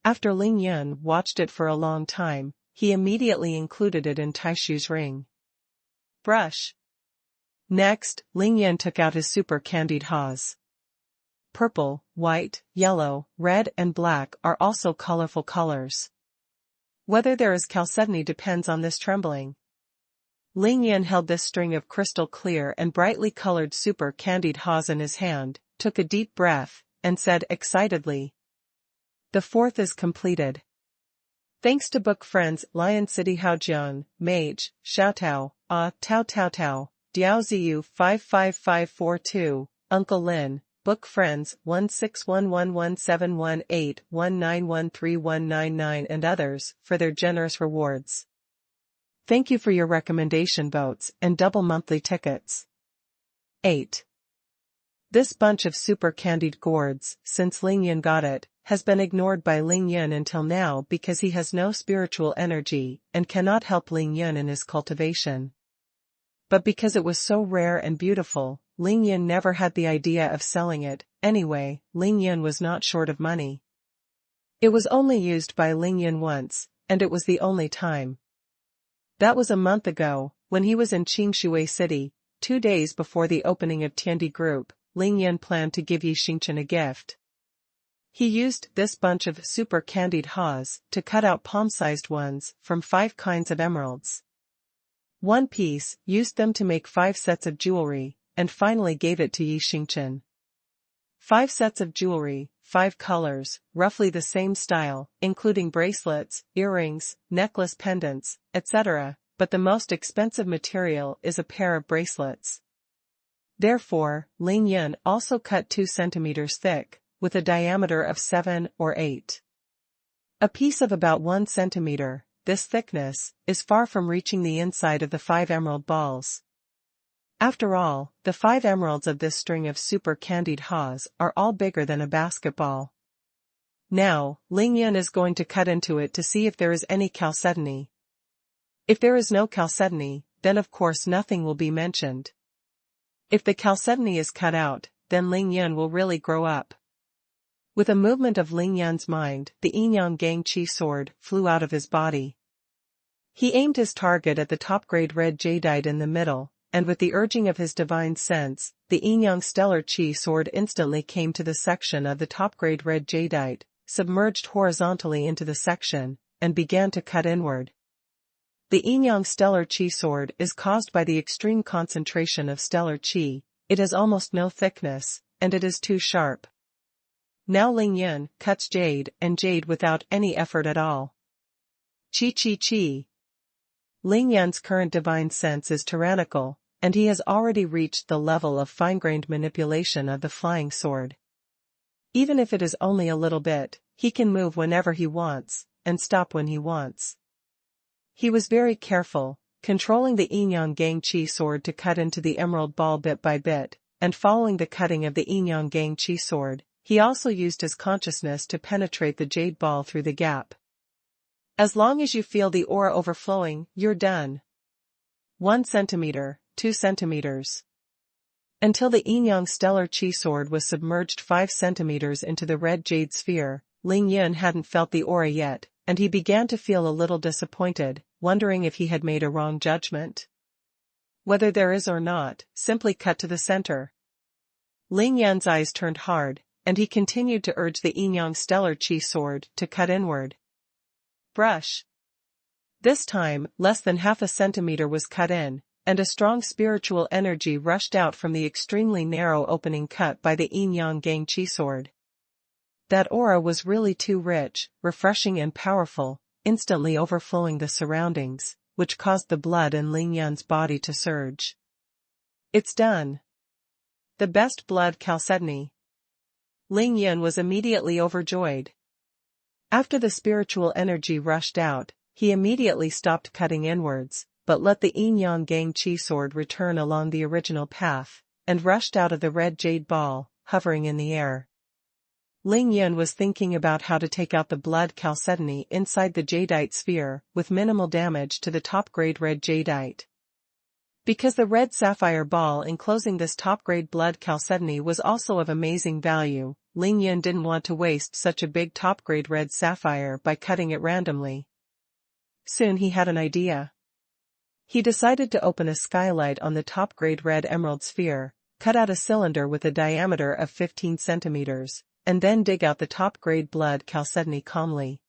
After Ling Yun watched it for a long time, he immediately included it in Taishu's ring. Brush. Next, Ling Yun took out his super candied haws. Purple, white, yellow, red and black are also colorful colors. Whether there is chalcedony depends on this trembling. Ling Yun held this string of crystal clear and brightly colored super candied haws in his hand, took a deep breath, and said excitedly. The 4th is completed. Thanks to book friends Lion City Haojian, Mage, Xiaotao, Tao Tao Tao, Diao Ziyu 55542, Uncle Lin, book friends 16117181913199 and others for their generous rewards. Thank you for your recommendation votes and double monthly tickets. 8. This bunch of super candied gourds, since Ling Yun got it, has been ignored by Ling Yun until now because he has no spiritual energy and cannot help Ling Yun in his cultivation. But because it was so rare and beautiful, Ling Yun never had the idea of selling it. Anyway, Ling Yun was not short of money. It was only used by Ling Yun once, and it was the only time. That was a month ago, when he was in Qingshui City, 2 days before the opening of Tiandi Group. Ling Yun planned to give Yi Xingchen a gift. He used this bunch of super candied haws to cut out palm-sized ones from 5 kinds of emeralds. One piece used them to make 5 sets of jewelry, and finally gave it to Yi Xingchen. 5 sets of jewelry, 5 colors, roughly the same style, including bracelets, earrings, necklace pendants, etc., but the most expensive material is a pair of bracelets. Therefore, Ling Yun also cut 2 centimeters thick, with a diameter of 7 or 8. A piece of about 1 centimeter, this thickness, is far from reaching the inside of the 5 emerald balls. After all, the 5 emeralds of this string of super candied haws are all bigger than a basketball. Now, Ling Yun is going to cut into it to see if there is any chalcedony. If there is no chalcedony, then of course nothing will be mentioned. If the chalcedony is cut out, then Ling Yun will really grow up. With a movement of Ling Yun's mind, the Yin-Yang Gang Qi sword flew out of his body. He aimed his target at the top-grade red jadeite in the middle, and with the urging of his divine sense, the Yin-Yang stellar Qi sword instantly came to the section of the top-grade red jadeite, submerged horizontally into the section, and began to cut inward. The Yin-Yang stellar Qi sword is caused by the extreme concentration of stellar Qi. It has almost no thickness, and it is too sharp. Now Ling Yun cuts jade and jade without any effort at all. Qi qi qi. Ling Yun's current divine sense is tyrannical, and he has already reached the level of fine-grained manipulation of the flying sword. Even if it is only a little bit, he can move whenever he wants, and stop when he wants. He was very careful, controlling the Yin-Yang Gang Qi sword to cut into the emerald ball bit by bit, and following the cutting of the Yin-Yang Gang Qi sword, he also used his consciousness to penetrate the jade ball through the gap. As long as you feel the aura overflowing, you're done. 1 centimeter, 2 centimeters. Until the Yin-Yang stellar Qi sword was submerged 5 centimeters into the red jade sphere, Ling Yun hadn't felt the aura yet, and he began to feel a little disappointed, wondering if he had made a wrong judgment. Whether there is or not, simply cut to the center. Ling Yan's eyes turned hard, and he continued to urge the Yin-Yang Stellar Chi sword to cut inward. Brush. This time, less than half a centimeter was cut in, and a strong spiritual energy rushed out from the extremely narrow opening cut by the Yin-Yang Gang Chi sword. That aura was really too rich, refreshing and powerful, instantly overflowing the surroundings, which caused the blood in Ling Yan's body to surge. It's done. The best blood chalcedony. Ling Yan was immediately overjoyed. After the spiritual energy rushed out, he immediately stopped cutting inwards, but let the Yin-Yang Gang Chi sword return along the original path, and rushed out of the red jade ball, hovering in the air. Ling Yan was thinking about how to take out the blood chalcedony inside the jadeite sphere, with minimal damage to the top-grade red jadeite. Because the red sapphire ball enclosing this top-grade blood chalcedony was also of amazing value, Ling Yan didn't want to waste such a big top-grade red sapphire by cutting it randomly. Soon he had an idea. He decided to open a skylight on the top-grade red emerald sphere, cut out a cylinder with a diameter of 15 centimeters, and then dig out the top-grade blood chalcedony calmly.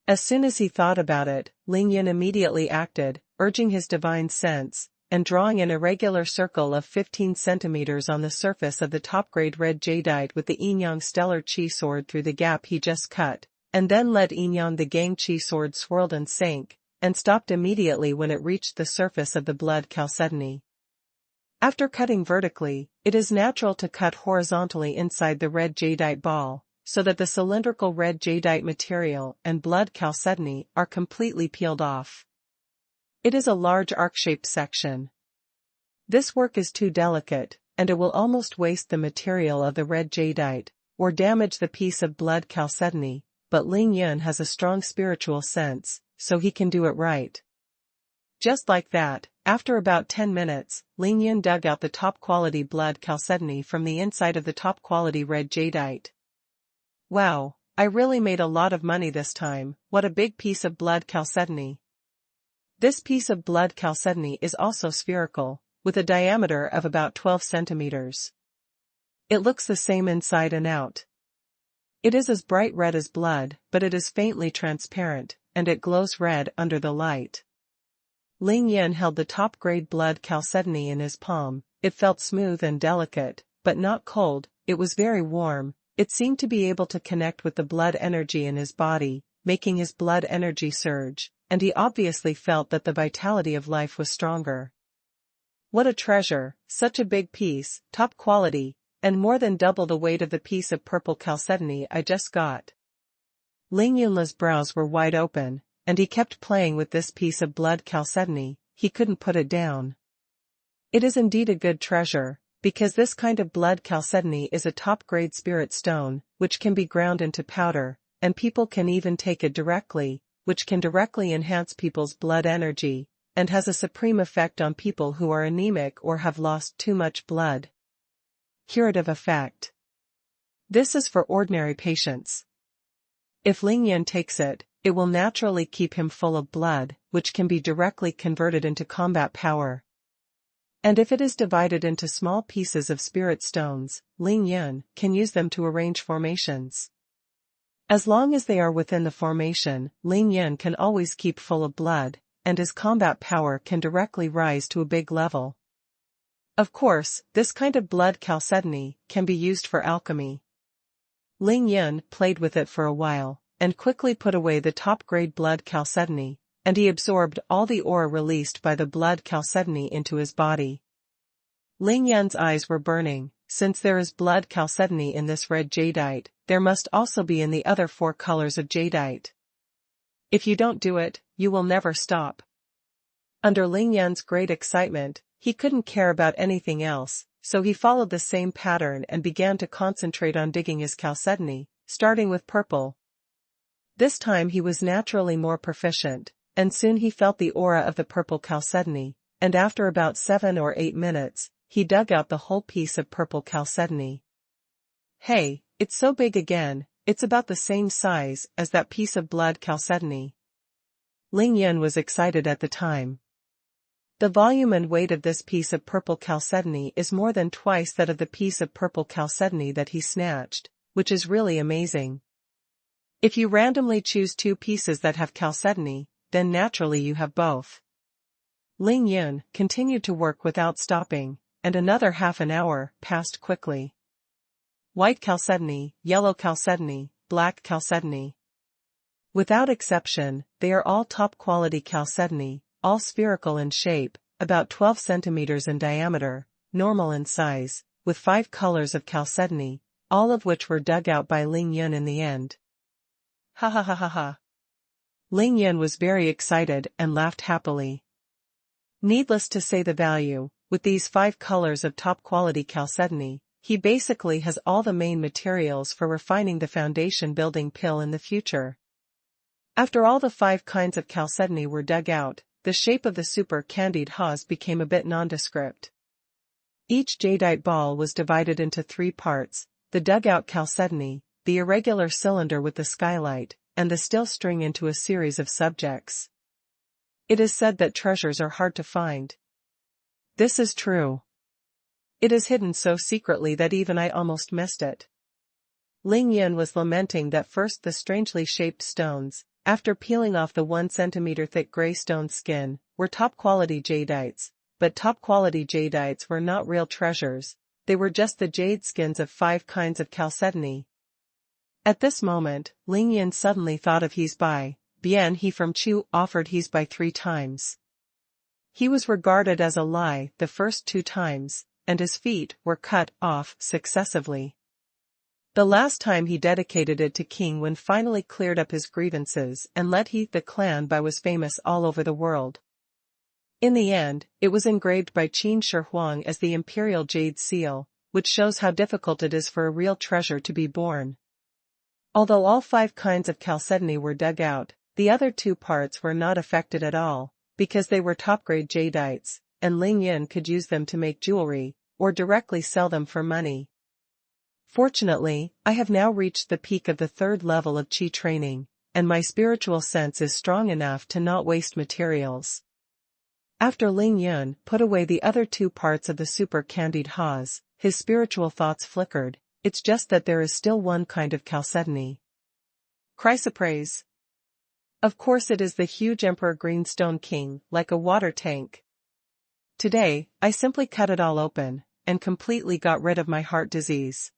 As soon as he thought about it, Ling Yan immediately acted, urging his divine sense, and drawing an irregular circle of 15 centimeters on the surface of the top-grade red jadeite with the Yin-Yang Stellar Chi sword through the gap he just cut, and then let Yin-Yang the Gang Chi sword swirled and sank, and stopped immediately when it reached the surface of the blood chalcedony. After cutting vertically, it is natural to cut horizontally inside the red jadeite ball, so that the cylindrical red jadeite material and blood chalcedony are completely peeled off. It is a large arc-shaped section. This work is too delicate, and it will almost waste the material of the red jadeite, or damage the piece of blood chalcedony, but Ling Yan has a strong spiritual sense, so he can do it right. Just like that, after about 10 minutes, Ling Yan dug out the top-quality blood chalcedony from the inside of the top-quality red jadeite. Wow, I really made a lot of money this time. What a big piece of blood chalcedony. This piece of blood chalcedony is also spherical, with a diameter of about 12 centimeters. It looks the same inside and out. It is as bright red as blood, but it is faintly transparent, and it glows red under the light. Ling Yan held the top-grade blood chalcedony in his palm. It felt smooth and delicate, but not cold. It was very warm. It seemed to be able to connect with the blood energy in his body, making his blood energy surge, and he obviously felt that the vitality of life was stronger. What a treasure, such a big piece, top quality, and more than double the weight of the piece of purple chalcedony I just got. Ling Yunla's brows were wide open, and he kept playing with this piece of blood chalcedony. He couldn't put it down. It is indeed a good treasure, because this kind of blood chalcedony is a top-grade spirit stone, which can be ground into powder, and people can even take it directly, which can directly enhance people's blood energy, and has a supreme effect on people who are anemic or have lost too much blood. Curative effect. This is for ordinary patients. If Ling Yan takes it, it will naturally keep him full of blood, which can be directly converted into combat power. And if it is divided into small pieces of spirit stones, Ling Yan can use them to arrange formations. As long as they are within the formation, Ling Yan can always keep full of blood, and his combat power can directly rise to a big level. Of course, this kind of blood chalcedony can be used for alchemy. Ling Yan played with it for a while, and quickly put away the top-grade blood chalcedony, and he absorbed all the aura released by the blood chalcedony into his body. Ling Yan's eyes were burning. Since there is blood chalcedony in this red jadeite, there must also be in the other 4 colors of jadeite. If you don't do it, you will never stop. Under Ling Yan's great excitement, he couldn't care about anything else, so he followed the same pattern and began to concentrate on digging his chalcedony, starting with purple. This time he was naturally more proficient, and soon he felt the aura of the purple chalcedony, and after about 7 or 8 minutes, he dug out the whole piece of purple chalcedony. Hey, it's so big again, it's about the same size as that piece of blood chalcedony. Ling Yun was excited at the time. The volume and weight of this piece of purple chalcedony is more than twice that of the piece of purple chalcedony that he snatched, which is really amazing. If you randomly choose two pieces that have chalcedony, then naturally you have both. Ling Yun continued to work without stopping, and another half an hour passed quickly. White chalcedony, yellow chalcedony, black chalcedony. Without exception, they are all top-quality chalcedony, all spherical in shape, about 12 centimeters in diameter, normal in size, with 5 colors of chalcedony, all of which were dug out by Ling Yun in the end. Ha ha ha ha ha. Ling Yun was very excited and laughed happily. Needless to say the value, with these 5 colors of top-quality chalcedony, he basically has all the main materials for refining the foundation building pill in the future. After all the 5 kinds of chalcedony were dug out, the shape of the super candied Haas became a bit nondescript. Each jadeite ball was divided into 3 parts, the dug-out chalcedony, the irregular cylinder with the skylight, and the still string into a series of subjects. It is said that treasures are hard to find. This is true. It is hidden so secretly that even I almost missed it. Ling Yun was lamenting that first the strangely shaped stones, after peeling off the 1 centimeter thick gray stone skin, were top-quality jadeites, but top-quality jadeites were not real treasures, they were just the jade skins of 5 kinds of chalcedony. At this moment, Ling Yun suddenly thought of He's Bai, Bien He from Chu offered He's Bai 3 times. He was regarded as a lie the first 2 times, and his feet were cut off successively. The last time he dedicated it to King Wen finally cleared up his grievances and let He the clan Bai was famous all over the world. In the end, it was engraved by Qin Shi Huang as the imperial jade seal, which shows how difficult it is for a real treasure to be born. Although all 5 kinds of chalcedony were dug out, the other 2 parts were not affected at all, because they were top-grade jadeites, and Ling Yun could use them to make jewelry, or directly sell them for money. Fortunately, I have now reached the peak of the 3rd level of Qi training, and my spiritual sense is strong enough to not waste materials. After Ling Yun put away the other 2 parts of the super candied Haas, his spiritual thoughts flickered, it's just that there is still one kind of chalcedony. Chrysoprase. Of course it is the huge Emperor Greenstone King, like a water tank. Today, I simply cut it all open, and completely got rid of my heart disease.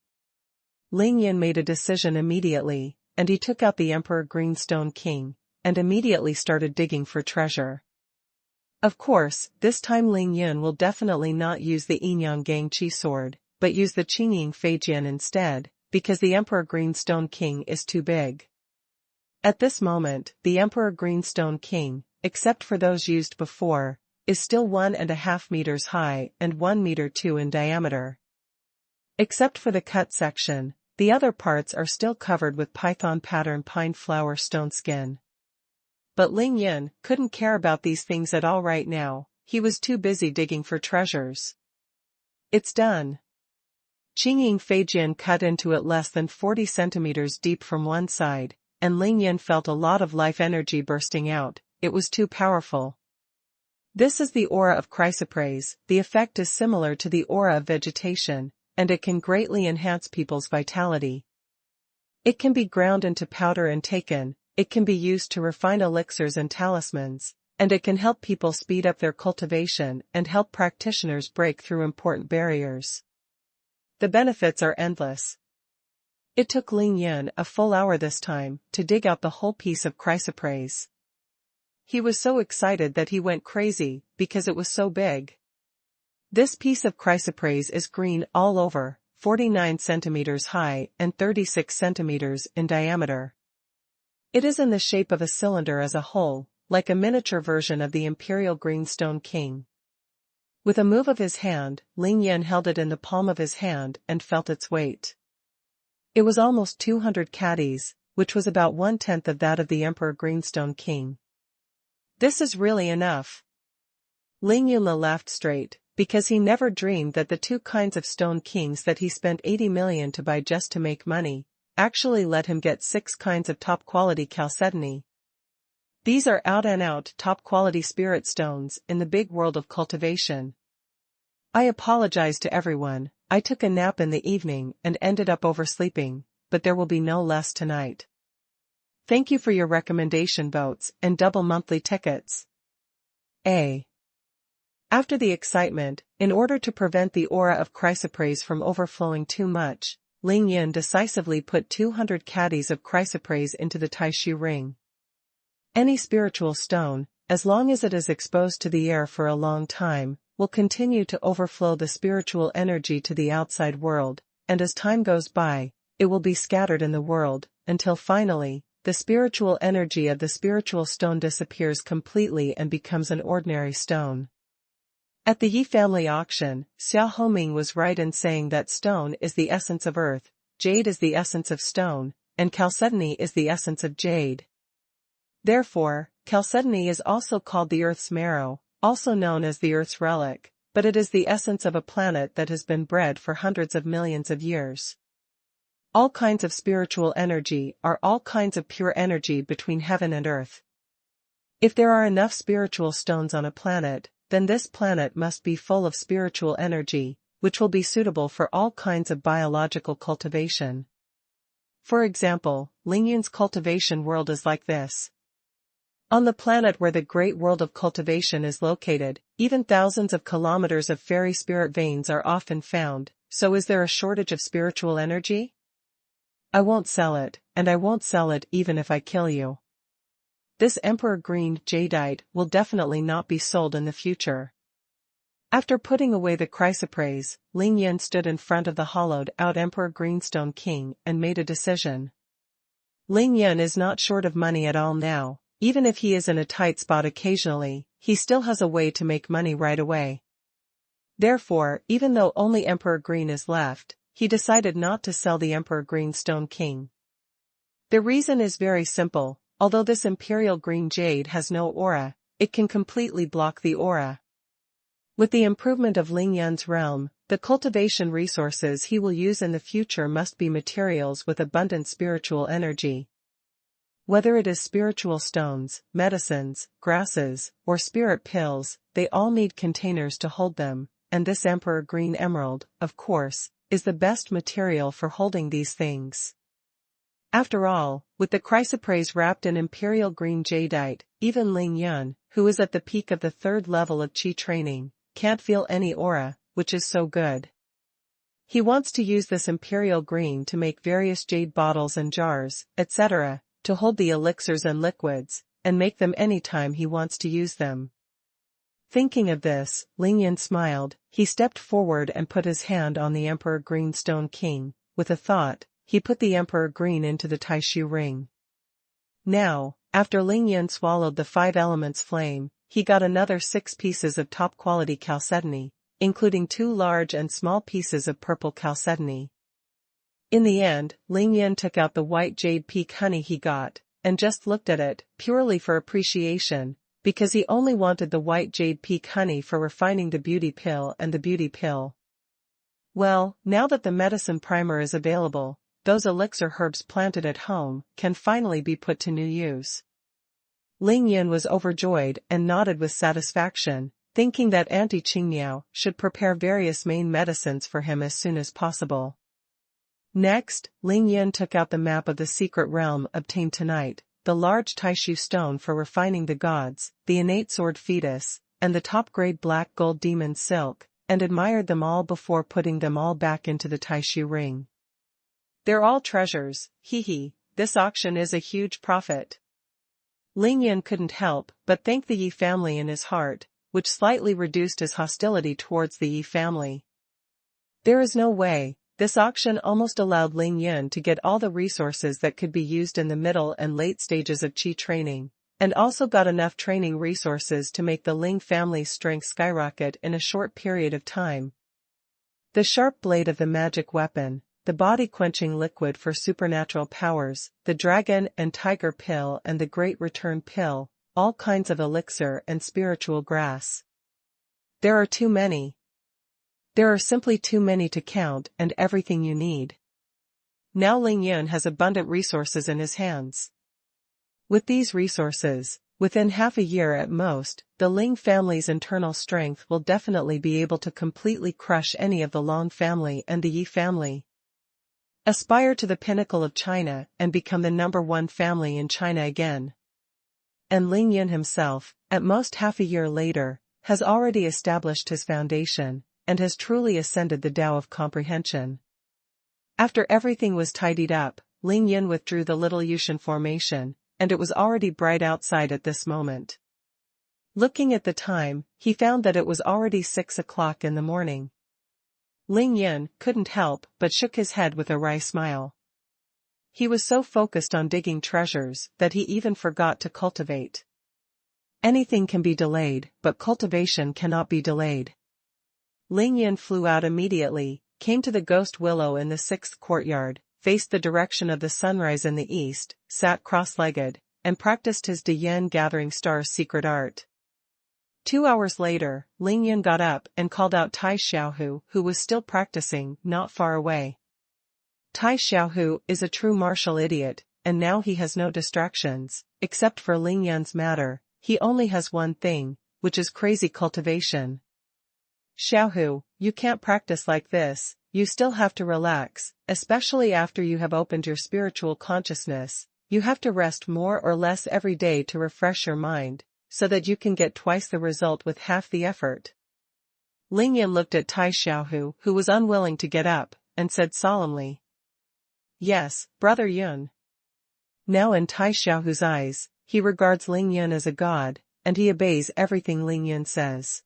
Ling Yun made a decision immediately, and he took out the Emperor Greenstone King, and immediately started digging for treasure. Of course, this time Ling Yun will definitely not use the Yinyang Gang Qi sword, but use the Qingying Feijian instead, because the Emperor Greenstone King is too big. At this moment, the Emperor Greenstone King, except for those used before, is still 1.5 meters high and 1 meter 2 in diameter. Except for the cut section, the other parts are still covered with python pattern pine flower stone skin. But Ling Yun couldn't care about these things at all right now, he was too busy digging for treasures. It's done. Qingying Feijian cut into it less than 40 centimeters deep from one side, and Ling Yun felt a lot of life energy bursting out, it was too powerful. This is the aura of chrysoprase, the effect is similar to the aura of vegetation, and it can greatly enhance people's vitality. It can be ground into powder and taken, it can be used to refine elixirs and talismans, and it can help people speed up their cultivation and help practitioners break through important barriers. The benefits are endless. It took Ling Yun a full hour this time to dig out the whole piece of chrysoprase. He was so excited that he went crazy because it was so big. This piece of chrysoprase is green all over, 49 centimeters high and 36 centimeters in diameter. It is in the shape of a cylinder as a whole, like a miniature version of the Imperial Greenstone King. With a move of his hand, Ling Yun held it in the palm of his hand and felt its weight. It was almost 200 caddies, which was about 1/10 of that of the Emperor Greenstone King. This is really enough. Ling Yun laughed straight, because he never dreamed that the 2 kinds of stone kings that he spent 80 million to buy just to make money, actually let him get 6 kinds of top-quality chalcedony. These are out-and-out top-quality spirit stones in the big world of cultivation. I apologize to everyone, I took a nap in the evening and ended up oversleeping, but there will be no less tonight. Thank you for your recommendation votes and double monthly tickets. After the excitement, in order to prevent the aura of chrysoprase from overflowing too much, Ling Yun decisively put 200 caddies of chrysoprase into the Taishu ring. Any spiritual stone, as long as it is exposed to the air for a long time, will continue to overflow the spiritual energy to the outside world, and as time goes by, it will be scattered in the world, until finally, the spiritual energy of the spiritual stone disappears completely and becomes an ordinary stone. At the Yi family auction, Xiao Homing was right in saying that stone is the essence of earth, jade is the essence of stone, and chalcedony is the essence of jade. Therefore, chalcedony is also called the earth's marrow, also known as the earth's relic, but it is the essence of a planet that has been bred for hundreds of millions of years. All kinds of spiritual energy are all kinds of pure energy between heaven and earth. If there are enough spiritual stones on a planet, then this planet must be full of spiritual energy, which will be suitable for all kinds of biological cultivation. For example, Ling Yun's cultivation world is like this. On the planet where the great world of cultivation is located, even thousands of kilometers of fairy spirit veins are often found, so is there a shortage of spiritual energy? I won't sell it, and I won't sell it even if I kill you. This Emperor Green jadeite will definitely not be sold in the future. After putting away the chrysoprase, Ling Yun stood in front of the hollowed-out Emperor Greenstone King and made a decision. Ling Yun is not short of money at all now, even if he is in a tight spot occasionally, he still has a way to make money right away. Therefore, even though only Emperor Green is left, he decided not to sell the Emperor Greenstone King. The reason is very simple. Although this imperial green jade has no aura, it can completely block the aura. With the improvement of Ling Yun's realm, the cultivation resources he will use in the future must be materials with abundant spiritual energy. Whether it is spiritual stones, medicines, grasses, or spirit pills, they all need containers to hold them, and this Emperor Green Emerald, of course, is the best material for holding these things. After all, with the chrysoprase wrapped in imperial green jadeite, even Ling Yun, who is at the peak of the 3rd level of qi training, can't feel any aura, which is so good. He wants to use this imperial green to make various jade bottles and jars, etc., to hold the elixirs and liquids, and make them any time he wants to use them. Thinking of this, Ling Yun smiled, he stepped forward and put his hand on the Emperor Greenstone King, with a thought. He put the Emperor Green into the Taishu ring. Now, after Ling Yun swallowed the 5 elements flame, he got another 6 pieces of top-quality chalcedony, including 2 large and small pieces of purple chalcedony. In the end, Ling Yun took out the white jade peak honey he got, and just looked at it, purely for appreciation, because he only wanted the white jade peak honey for refining the beauty pill and the beauty pill. Well, now that the medicine primer is available, those elixir herbs planted at home can finally be put to new use. Ling Yun was overjoyed and nodded with satisfaction, thinking that Auntie Qingmiao should prepare various main medicines for him as soon as possible. Next, Ling Yun took out the map of the secret realm obtained tonight, the large Taishu stone for refining the gods, the innate sword fetus, and the top-grade black gold demon silk, and admired them all before putting them all back into the Taishu ring. They're all treasures, hee, this auction is a huge profit. Ling Yun couldn't help but thank the Yi family in his heart, which slightly reduced his hostility towards the Yi family. There is no way, this auction almost allowed Ling Yun to get all the resources that could be used in the middle and late stages of qi training, and also got enough training resources to make the Ling family's strength skyrocket in a short period of time. The sharp blade of the magic weapon, the body-quenching liquid for supernatural powers, the dragon and tiger pill and the great return pill, all kinds of elixir and spiritual grass. There are too many. There are simply too many to count and everything you need. Now Ling Yun has abundant resources in his hands. With these resources, within half a year at most, the Ling family's internal strength will definitely be able to completely crush any of the Long family and the Yi family. Aspire to the pinnacle of China and become the #1 family in China again. And Ling Yun himself, at most half a year later, has already established his foundation, and has truly ascended the Tao of comprehension. After everything was tidied up, Ling Yun withdrew the little Yushan formation, and it was already bright outside at this moment. Looking at the time, he found that it was already 6 o'clock in the morning. Ling Yun couldn't help but shook his head with a wry smile. He was so focused on digging treasures that he even forgot to cultivate. Anything can be delayed, but cultivation cannot be delayed. Ling Yun flew out immediately, came to the ghost willow in the 6th courtyard, faced the direction of the sunrise in the east, sat cross-legged, and practiced his Diyan gathering stars secret art. 2 hours later, Ling Yun got up and called out Tai Xiaohu, who was still practicing, not far away. Tai Xiaohu is a true martial idiot, and now he has no distractions, except for Ling Yun's matter. He only has one thing, which is crazy cultivation. Xiaohu, you can't practice like this, you still have to relax, especially after you have opened your spiritual consciousness. You have to rest more or less every day to refresh your mind, so that you can get twice the result with half the effort. Ling Yun looked at Tai Xiaohu, who was unwilling to get up, and said solemnly, "Yes, Brother Yun." Now in Tai Xiaohu's eyes, he regards Ling Yun as a god, and he obeys everything Ling Yun says.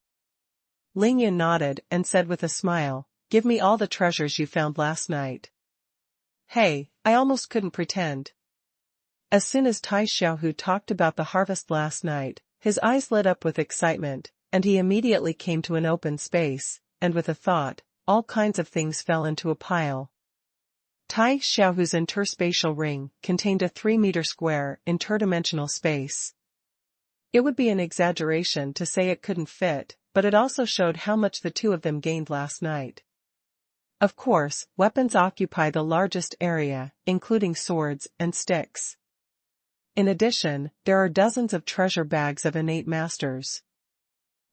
Ling Yun nodded and said with a smile, "Give me all the treasures you found last night." "Hey, I almost couldn't pretend." As soon as Tai Xiaohu talked about the harvest last night, his eyes lit up with excitement, and he immediately came to an open space, and with a thought, all kinds of things fell into a pile. Tai Xiaohu's interspatial ring contained a 3-meter square, interdimensional space. It would be an exaggeration to say it couldn't fit, but it also showed how much the two of them gained last night. Of course, weapons occupy the largest area, including swords and sticks. In addition, there are dozens of treasure bags of innate masters.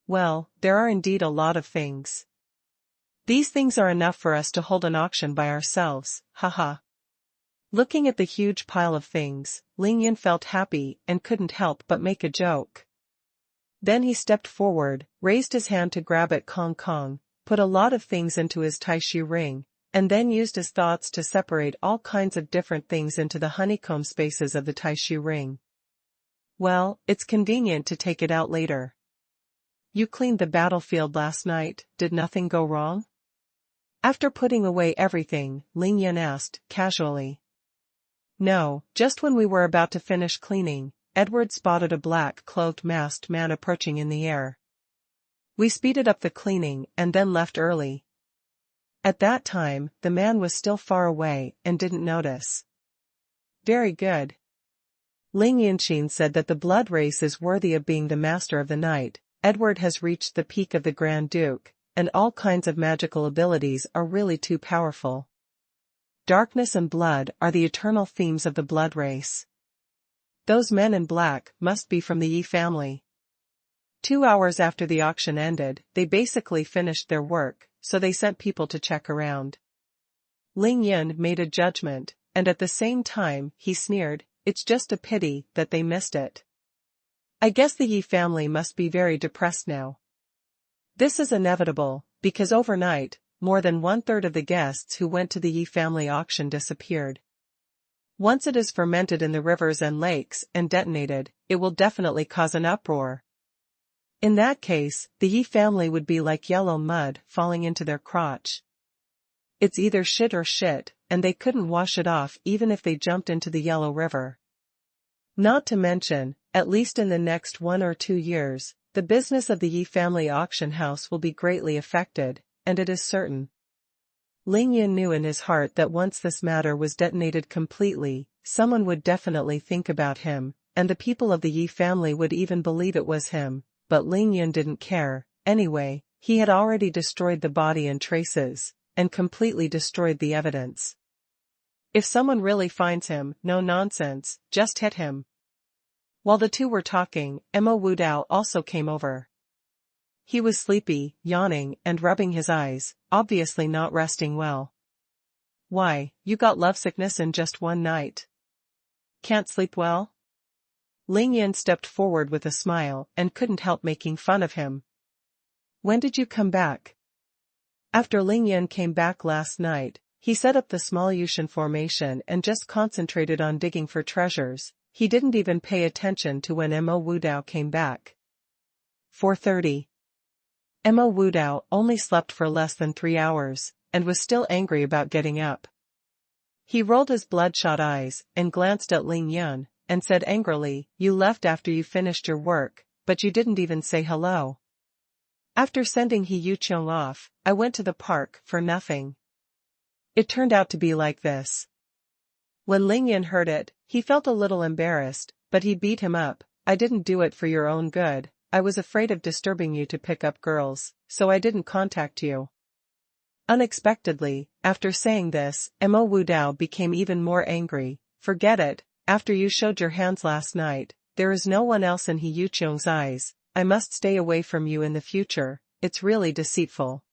Well, there are indeed a lot of things. These things are enough for us to hold an auction by ourselves, haha. Looking at the huge pile of things, Ling Yun felt happy and couldn't help but make a joke. Then he stepped forward, raised his hand to grab at Kong Kong, put a lot of things into his Tai Shi ring, and then used his thoughts to separate all kinds of different things into the honeycomb spaces of the Tai Shi ring. Well, it's convenient to take it out later. You cleaned the battlefield last night, did nothing go wrong? After putting away everything, Ling Yun asked, casually. No, just when we were about to finish cleaning, Edward spotted a black-clothed masked man approaching in the air. We speeded up the cleaning and then left early. At that time, the man was still far away and didn't notice. Very good. Ling Yunqin said that the blood race is worthy of being the master of the night. Edward has reached the peak of the Grand Duke, and all kinds of magical abilities are really too powerful. Darkness and blood are the eternal themes of the blood race. Those men in black must be from the Yi family. 2 hours after the auction ended, they basically finished their work, so they sent people to check around. Ling Yun made a judgment, and at the same time, he sneered, it's just a pity that they missed it. I guess the Yi family must be very depressed now. This is inevitable, because overnight, more than 1/3 of the guests who went to the Yi family auction disappeared. Once it is fermented in the rivers and lakes and detonated, it will definitely cause an uproar. In that case, the Yi family would be like yellow mud falling into their crotch. It's either shit or shit, and they couldn't wash it off even if they jumped into the Yellow River. Not to mention, at least in the next 1 or 2 years, the business of the Yi family auction house will be greatly affected, and it is certain. Ling Yun knew in his heart that once this matter was detonated completely, someone would definitely think about him, and the people of the Yi family would even believe it was him, but Ling Yun didn't care. Anyway, he had already destroyed the body and traces, and completely destroyed the evidence. If someone really finds him, no nonsense, just hit him. While the two were talking, Mo Wudao also came over. He was sleepy, yawning, and rubbing his eyes, obviously not resting well. Why, you got lovesickness in just one night? Can't sleep well? Ling Yan stepped forward with a smile and couldn't help making fun of him. When did you come back? After Ling Yan came back last night, he set up the small Yushan formation and just concentrated on digging for treasures. He didn't even pay attention to when Mo Wudao came back. 4:30. Mo Wudao only slept for less than 3 hours, and was still angry about getting up. He rolled his bloodshot eyes and glanced at Ling Yan, and said angrily, "You left after you finished your work, but you didn't even say hello. After sending He Yuqiong off, I went to the park for nothing. It turned out to be like this." When Ling Yan heard it, he felt a little embarrassed, but he beat him up. "I didn't do it for your own good. I was afraid of disturbing you to pick up girls, so I didn't contact you." Unexpectedly, after saying this, Mo Wudao became even more angry. "Forget it, after you showed your hands last night, there is no one else in He Yuqiong's eyes. I must stay away from you in the future, it's really deceitful."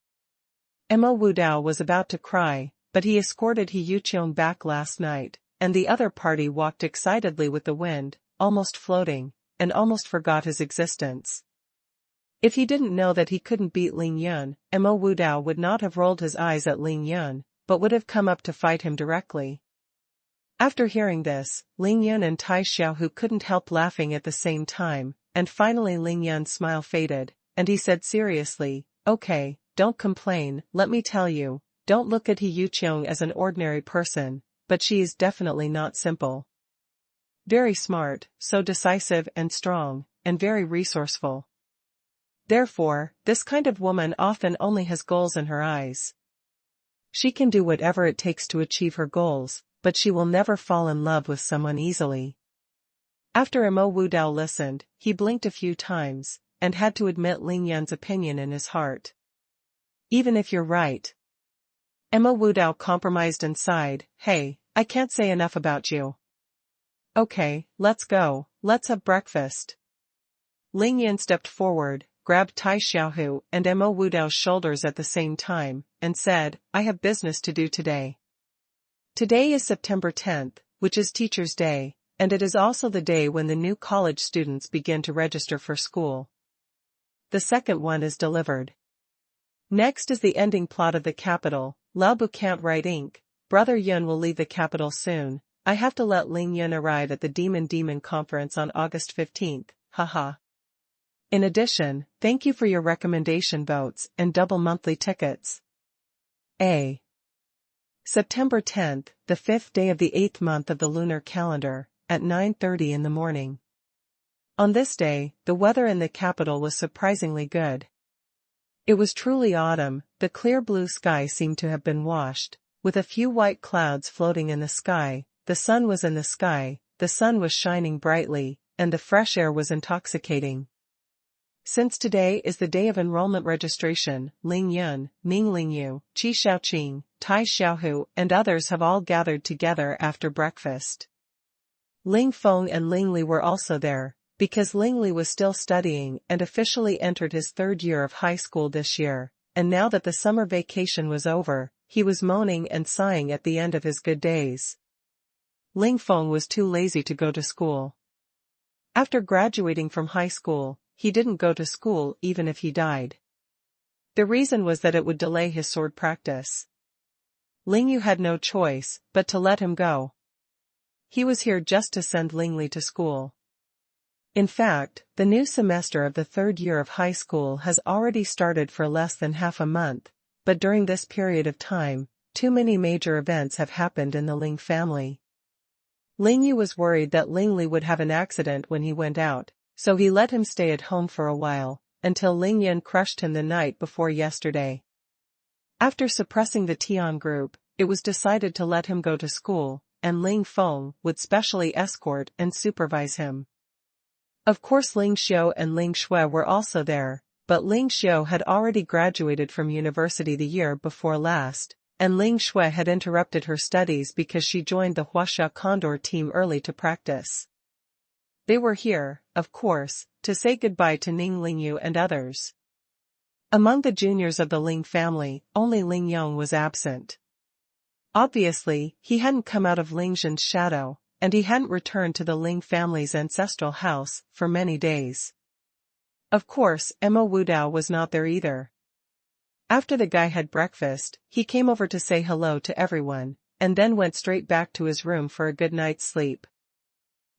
Mo Wudao was about to cry, but he escorted He Yuqiong back last night, and the other party walked excitedly with the wind, almost floating, and almost forgot his existence. If he didn't know that he couldn't beat Ling Yan, Mo Wudao would not have rolled his eyes at Ling Yan, but would have come up to fight him directly. After hearing this, Ling Yan and Tai Xiaohu couldn't help laughing at the same time, and finally Ling Yan's smile faded, and he said seriously, "Okay, don't complain, let me tell you, don't look at He Yuqiong as an ordinary person, but she is definitely not simple. Very smart, so decisive and strong, and very resourceful. Therefore, this kind of woman often only has goals in her eyes. She can do whatever it takes to achieve her goals, but she will never fall in love with someone easily." After Mo Wudao listened, he blinked a few times, and had to admit Ling Yan's opinion in his heart. "Even if you're right." Mo Wudao compromised and sighed, "Hey, I can't say enough about you. Okay, let's go, let's have breakfast." Ling Yan stepped forward, grabbed Tai Xiaohu and Mo Wudao's shoulders at the same time, and said, "I have business to do today. Today is September 10th, which is Teacher's Day, and it is also the day when the new college students begin to register for school. The second one is delivered. Next is the ending plot of the capital. Lao Bu can't write ink. Brother Yun will leave the capital soon. I have to let Ling Yun arrive at the Demon Conference on August 15th, haha. In addition, thank you for your recommendation votes and double monthly tickets. A. September 10th, the 5th day of the 8th month of the lunar calendar, at 9:30 in the morning. On this day, the weather in the capital was surprisingly good. It was truly autumn. The clear blue sky seemed to have been washed, with a few white clouds floating in the sky. The sun was in the sky, the sun was shining brightly, and the fresh air was intoxicating. Since today is the day of enrollment registration, Ling Yun, Ming Lingyu, Qi Shaoqing, Tai Xiaohu and others have all gathered together after breakfast. Ling Feng and Ling Li were also there, because Ling Li was still studying and officially entered his 3rd year of high school this year, and now that the summer vacation was over, he was moaning and sighing at the end of his good days. Ling Feng was too lazy to go to school. After graduating from high school, he didn't go to school even if he died. The reason was that it would delay his sword practice. Ling Yu had no choice but to let him go. He was here just to send Ling Li to school. In fact, the new semester of the 3rd year of high school has already started for less than half a month, but during this period of time, too many major events have happened in the Ling family. Ling Yu was worried that Ling Li would have an accident when he went out, so he let him stay at home for a while, until Ling Yan crushed him the night before yesterday. After suppressing the Tian group, it was decided to let him go to school, and Ling Feng would specially escort and supervise him. Of course Ling Xiu and Ling Shui were also there, but Ling Xiu had already graduated from university the year before last, and Ling Shui had interrupted her studies because she joined the Huaxia Condor team early to practice. They were here, of course, to say goodbye to Ning Lingyu and others. Among the juniors of the Ling family, only Ling Yong was absent. Obviously, he hadn't come out of Ling Zhen's shadow, and he hadn't returned to the Ling family's ancestral house for many days. Of course, Emma Wudao was not there either. After the guy had breakfast, he came over to say hello to everyone, and then went straight back to his room for a good night's sleep.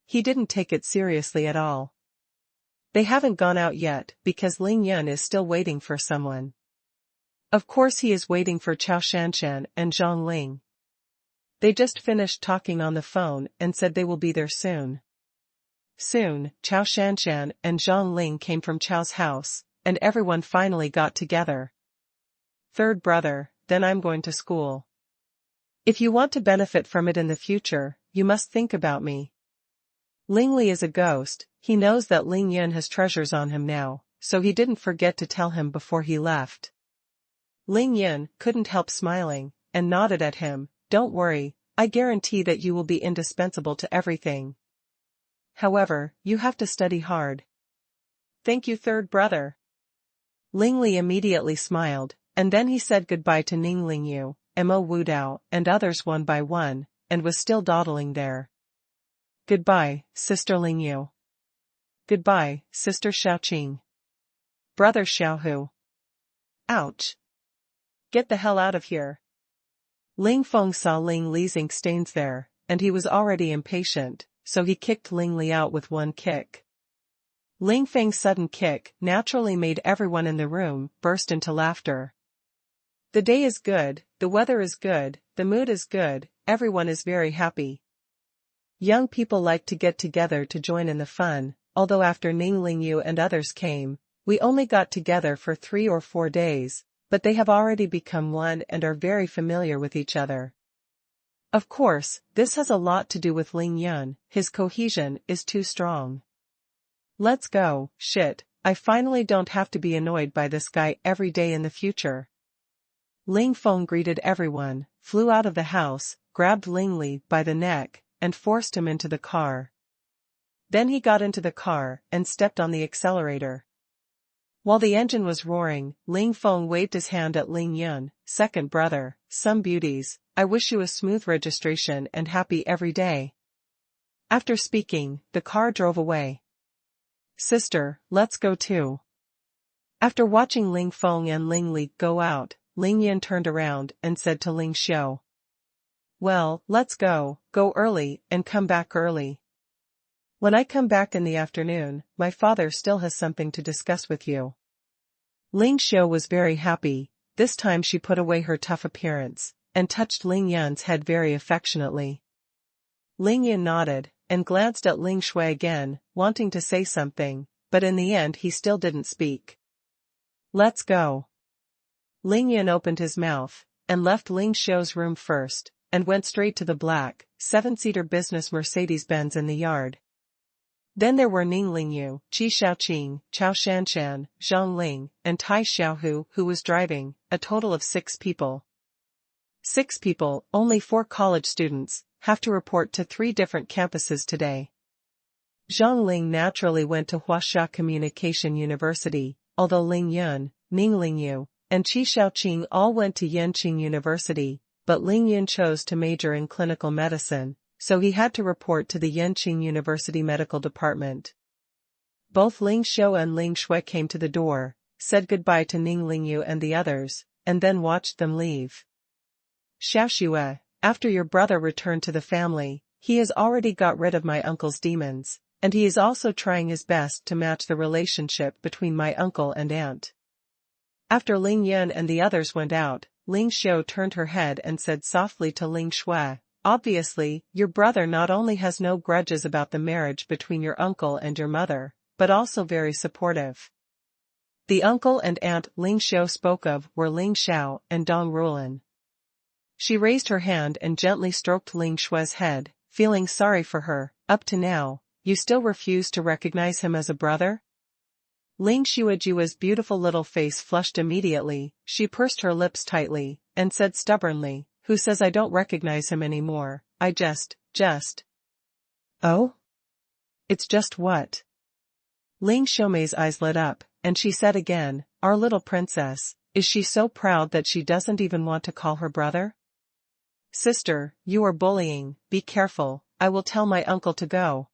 He didn't take it seriously at all. They haven't gone out yet because Ling Yun is still waiting for someone. Of course he is waiting for Chao Shanshan and Zhang Ling. They just finished talking on the phone and said they will be there soon. Soon, Chao Shanshan and Zhang Ling came from Chao's house, and everyone finally got together. Third brother, then I'm going to school. If you want to benefit from it in the future, you must think about me. Ling Li is a ghost, he knows that Ling Yun has treasures on him now, so he didn't forget to tell him before he left. Ling Yun couldn't help smiling, and nodded at him. Don't worry, I guarantee that you will be indispensable to everything. However, you have to study hard. Thank you, third brother. Ling Li immediately smiled, and then he said goodbye to Ning Lingyu, Mo Wudao, and others one by one, and was still dawdling there. Goodbye, Sister Lingyu. Goodbye, Sister Xiaoqing. Brother Xiaohu. Ouch. Get the hell out of here. Ling Feng saw Ling Li's ink stains there, and he was already impatient, so he kicked Ling Li out with one kick. Ling Feng's sudden kick naturally made everyone in the room burst into laughter. The day is good, the weather is good, the mood is good, everyone is very happy. Young people like to get together to join in the fun, although after Ning Lingyu and others came, we only got together for 3 or 4 days, but they have already become one and are very familiar with each other. Of course, this has a lot to do with Ling Yun, his cohesion is too strong. Let's go, shit, I finally don't have to be annoyed by this guy every day in the future. Ling Feng greeted everyone, flew out of the house, grabbed Ling Li by the neck, and forced him into the car. Then he got into the car and stepped on the accelerator. While the engine was roaring, Ling Feng waved his hand at Ling Yun, second brother, some beauties, I wish you a smooth registration and happy every day. After speaking, the car drove away. Sister, let's go too. After watching Ling Feng and Ling Li go out, Ling Yun turned around and said to Ling Xiu. Well, let's go early and come back early. When I come back in the afternoon, my father still has something to discuss with you. Ling Xiu was very happy, this time she put away her tough appearance, and touched Ling Yun's head very affectionately. Ling Yun nodded, and glanced at Ling Shui again, wanting to say something, but in the end he still didn't speak. Let's go. Ling Yun opened his mouth, and left Ling Xiu's room first, and went straight to the black, 7-seater business Mercedes-Benz in the yard. Then there were Ning Lingyu, Qi Xiaoqing, Chao Shanshan, Zhang Ling, and Tai Xiaohu who was driving, a total of 6 people. 6 people, only 4 college students, have to report to 3 different campuses today. Zhang Ling naturally went to Huaxia Communication University, although Ling Yun, Ning Lingyu, and Qi Xiaoqing all went to Yanqing University, but Ling Yun chose to major in clinical medicine, so he had to report to the Yanqing University Medical Department. Both Ling Xiu and Ling Shui came to the door, said goodbye to Ning Lingyu and the others, and then watched them leave. Xiaoxue, after your brother returned to the family, he has already got rid of my uncle's demons, and he is also trying his best to match the relationship between my uncle and aunt. After Ling Yun and the others went out, Ling Xiu turned her head and said softly to Ling Shui, obviously, your brother not only has no grudges about the marriage between your uncle and your mother, but also very supportive. The uncle and aunt Ling Xiu spoke of were Ling Xiao and Dong Rulan. She raised her hand and gently stroked Ling Shui's head, feeling sorry for her. Up to now, you still refuse to recognize him as a brother? Ling Xuejua's beautiful little face flushed immediately, she pursed her lips tightly, and said stubbornly, "Who says I don't recognize him anymore? I just. Oh? It's just what?" Ling Xiaomei's eyes lit up, and she said again, "Our little princess, is she so proud that she doesn't even want to call her brother?" "Sister, you are bullying, be careful, I will tell my uncle to go."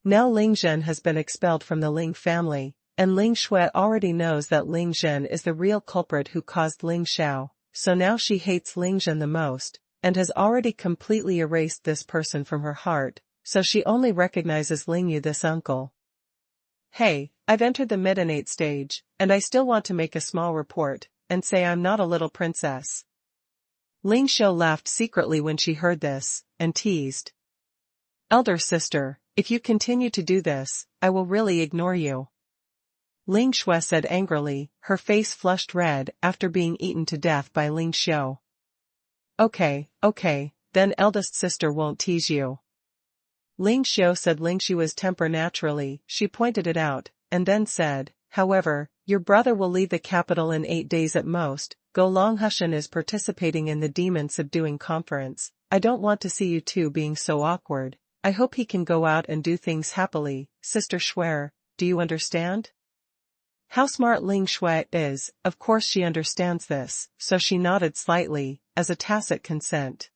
Now Ling Zhen has been expelled from the Ling family, and Ling Shui already knows that Ling Zhen is the real culprit who caused Ling Xiao, so now she hates Ling Zhen the most, and has already completely erased this person from her heart, so she only recognizes Ling Yu, this uncle. "Hey, I've entered the mid-innate stage, and I still want to make a small report, and say I'm not a little princess." Ling Xiao laughed secretly when she heard this, and teased, "Elder sister, if you continue to do this, I will really ignore you." Ling Shui said angrily, her face flushed red after being eaten to death by Ling Xiao. Okay, then eldest sister won't tease you." Ling Xiao said Ling Xiu's temper naturally, she pointed it out, and then said, "However, your brother will leave the capital in 8 days at most. Go Long Hushan is participating in the Demon Subduing Conference. I don't want to see you two being so awkward. I hope he can go out and do things happily, Sister Shuer, do you understand?" How smart Ling Shui is, of course she understands this, so she nodded slightly, as a tacit consent.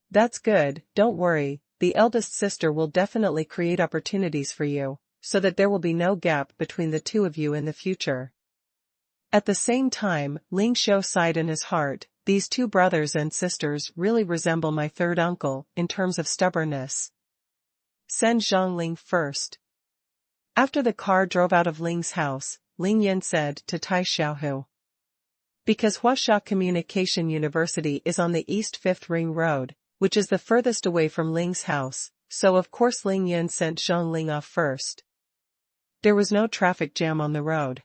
"That's good, don't worry, the eldest sister will definitely create opportunities for you, so that there will be no gap between the two of you in the future." At the same time, Ling Xiao sighed in his heart, these two brothers and sisters really resemble my third uncle, in terms of stubbornness. Send Zhongling first. After the car drove out of Ling's house, Ling Yin said to Tai Xiaohu, "Because Huasha Communication University is on the East 5th Ring Road, which is the furthest away from Ling's house, so of course Ling Yin sent Zhongling off first. There was no traffic jam on the road.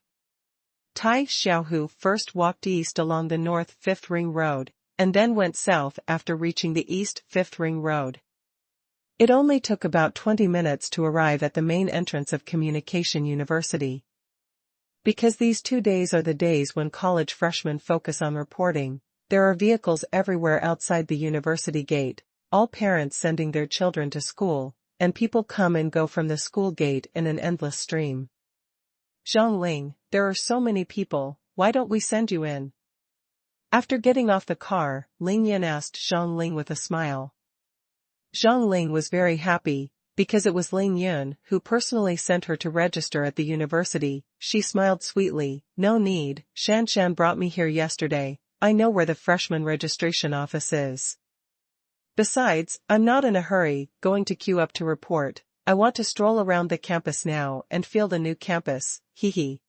Tai Xiaohu first walked east along the North 5th Ring Road, and then went south after reaching the East 5th Ring Road. It only took about 20 minutes to arrive at the main entrance of Communication University. Because these 2 days are the days when college freshmen focus on reporting, there are vehicles everywhere outside the university gate, all parents sending their children to school, and people come and go from the school gate in an endless stream. Zhongling, there are so many people, why don't we send you in?" After getting off the car, Ling Yin asked Zhongling with a smile. Zhongling was very happy, because it was Ling Yun who personally sent her to register at the university. She smiled sweetly, "No need, Shan brought me here yesterday, I know where the freshman registration office is. Besides, I'm not in a hurry, going to queue up to report, I want to stroll around the campus now and feel the new campus, hee."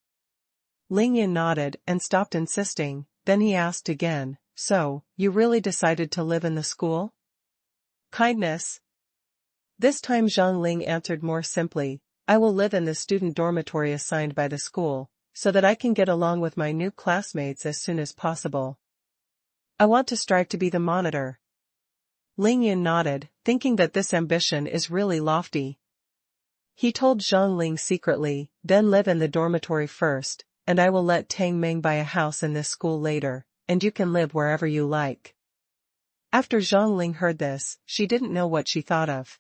Ling Yin nodded and stopped insisting, then he asked again, "So, you really decided to live in the school?" "Kindness." This time Zhongling answered more simply, "I will live in the student dormitory assigned by the school, so that I can get along with my new classmates as soon as possible. I want to strive to be the monitor." Ling Yin nodded, thinking that this ambition is really lofty. He told Zhongling secretly, "Then live in the dormitory first, and I will let Tang Meng buy a house in this school later, and you can live wherever you like." After Zhongling heard this, she didn't know what she thought of.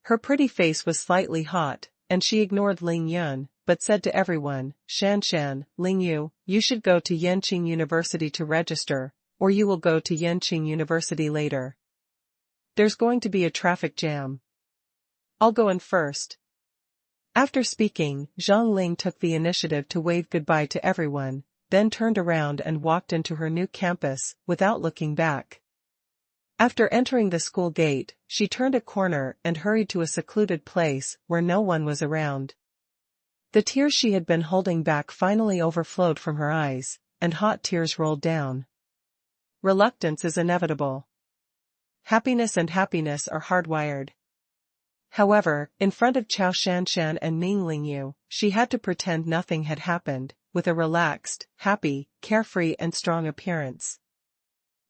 Her pretty face was slightly hot, and she ignored Ling Yun, but said to everyone, Shan, Ling Yu, you should go to Yanqing University to register, or you will go to Yanqing University later. There's going to be a traffic jam. I'll go in first." After speaking, Zhongling took the initiative to wave goodbye to everyone, then turned around and walked into her new campus, without looking back. After entering the school gate, she turned a corner and hurried to a secluded place where no one was around. The tears she had been holding back finally overflowed from her eyes, and hot tears rolled down. Reluctance is inevitable. Happiness and happiness are hardwired. However, in front of Chao Shanshan and Ning Lingyu, she had to pretend nothing had happened, with a relaxed, happy, carefree and strong appearance.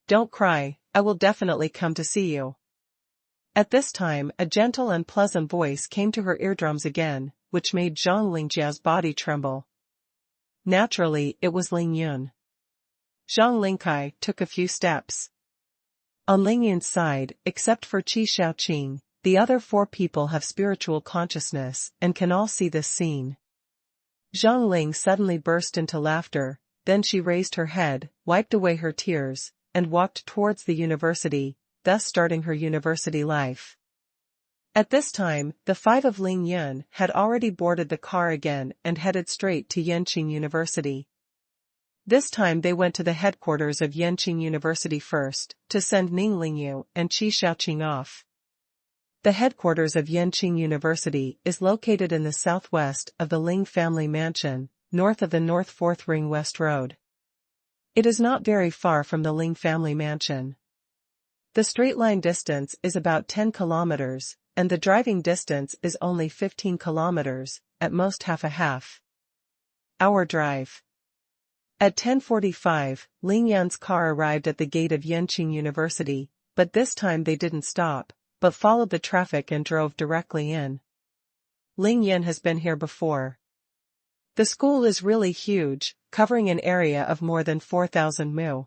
"Don't cry, I will definitely come to see you." At this time a gentle and pleasant voice came to her eardrums again, which made Zhang Lingjia's body tremble. Naturally, it was Ling Yun. Zhang Lingkai took a few steps. On Lingyun's side, except for Qi Shaoqing, the other 4 people have spiritual consciousness and can all see this scene. Zhang Ling suddenly burst into laughter, then she raised her head, wiped away her tears, and walked towards the university, thus starting her university life. At this time, the 5 of Lingyun had already boarded the car again and headed straight to Yenqing University. This time they went to the headquarters of Yenqing University first, to send Ning Lingyu and Qi Shaoqing off. The headquarters of Yenqing University is located in the southwest of the Ling family mansion, north of the North 4th Ring West Road. It is not very far from the Ling family mansion. The straight line distance is about 10 kilometers, and the driving distance is only 15 kilometers, at most half-hour drive. At 10:45, Lingyun's car arrived at the gate of Yenqing University, but this time they didn't stop, but followed the traffic and drove directly in. Lingyun has been here before. The school is really huge, covering an area of more than 4,000 mu.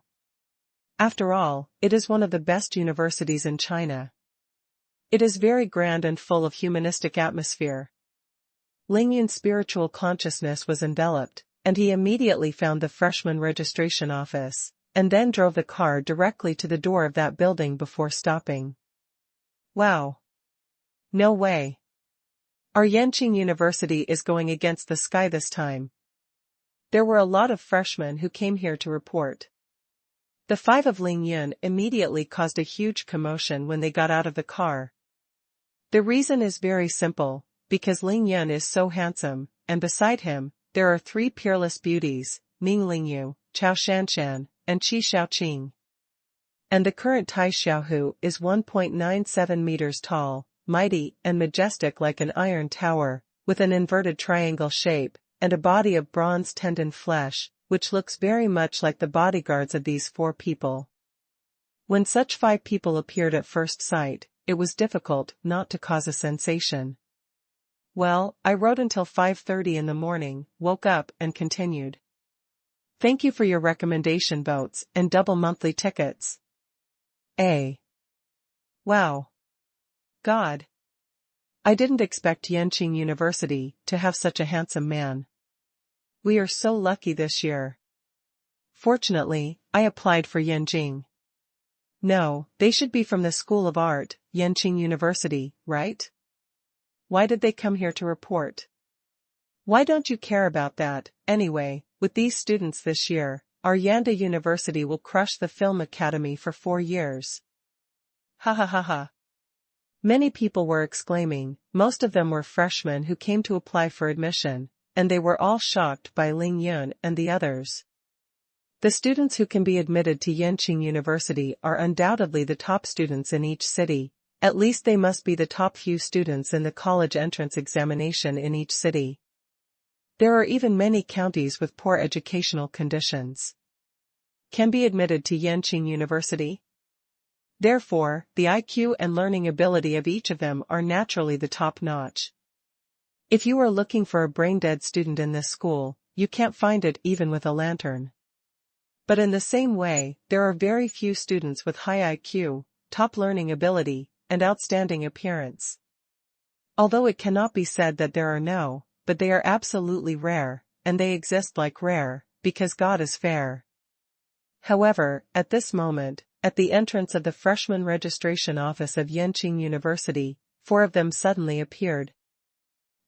After all, it is one of the best universities in China. It is very grand and full of humanistic atmosphere. Lingyun's spiritual consciousness was enveloped, and he immediately found the freshman registration office, and then drove the car directly to the door of that building before stopping. Wow. No way. Our Yenqing University is going against the sky this time. There were a lot of freshmen who came here to report. The 5 of Lingyun immediately caused a huge commotion when they got out of the car. The reason is very simple, because Lingyun is so handsome, and beside him, there are 3 peerless beauties, Ning Lingyu, Chao Shanshan, and Qi Shaoqing. And the current Tai Xiaohu is 1.97 meters tall, mighty and majestic like an iron tower, with an inverted triangle shape, and a body of bronze tendon flesh, which looks very much like the bodyguards of these 4 people. When such 5 people appeared at first sight, it was difficult not to cause a sensation. Well, I wrote until 5:30 in the morning, woke up and continued. Thank you for your recommendation votes and double monthly tickets. Wow. God. I didn't expect Yenqing University to have such a handsome man. We are so lucky this year. Fortunately, I applied for Yenqing. No, they should be from the School of Art, Yenqing University, right? Why did they come here to report? Why don't you care about that? Anyway, with these students this year, our Yanda University will crush the Film Academy for 4 years. Ha ha ha ha. Many people were exclaiming, most of them were freshmen who came to apply for admission, and they were all shocked by Lingyun and the others. The students who can be admitted to Yenqing University are undoubtedly the top students in each city. At least they must be the top few students in the college entrance examination in each city. There are even many counties with poor educational conditions. Can be admitted to Yenqing University. Therefore, the IQ and learning ability of each of them are naturally the top-notch. If you are looking for a brain-dead student in this school, you can't find it even with a lantern. But in the same way, there are very few students with high IQ, top learning ability, and outstanding appearance. Although it cannot be said that there are no, but they are absolutely rare, and they exist like rare, because God is fair. However, at this moment, at the entrance of the freshman registration office of Yenqing University, 4 of them suddenly appeared.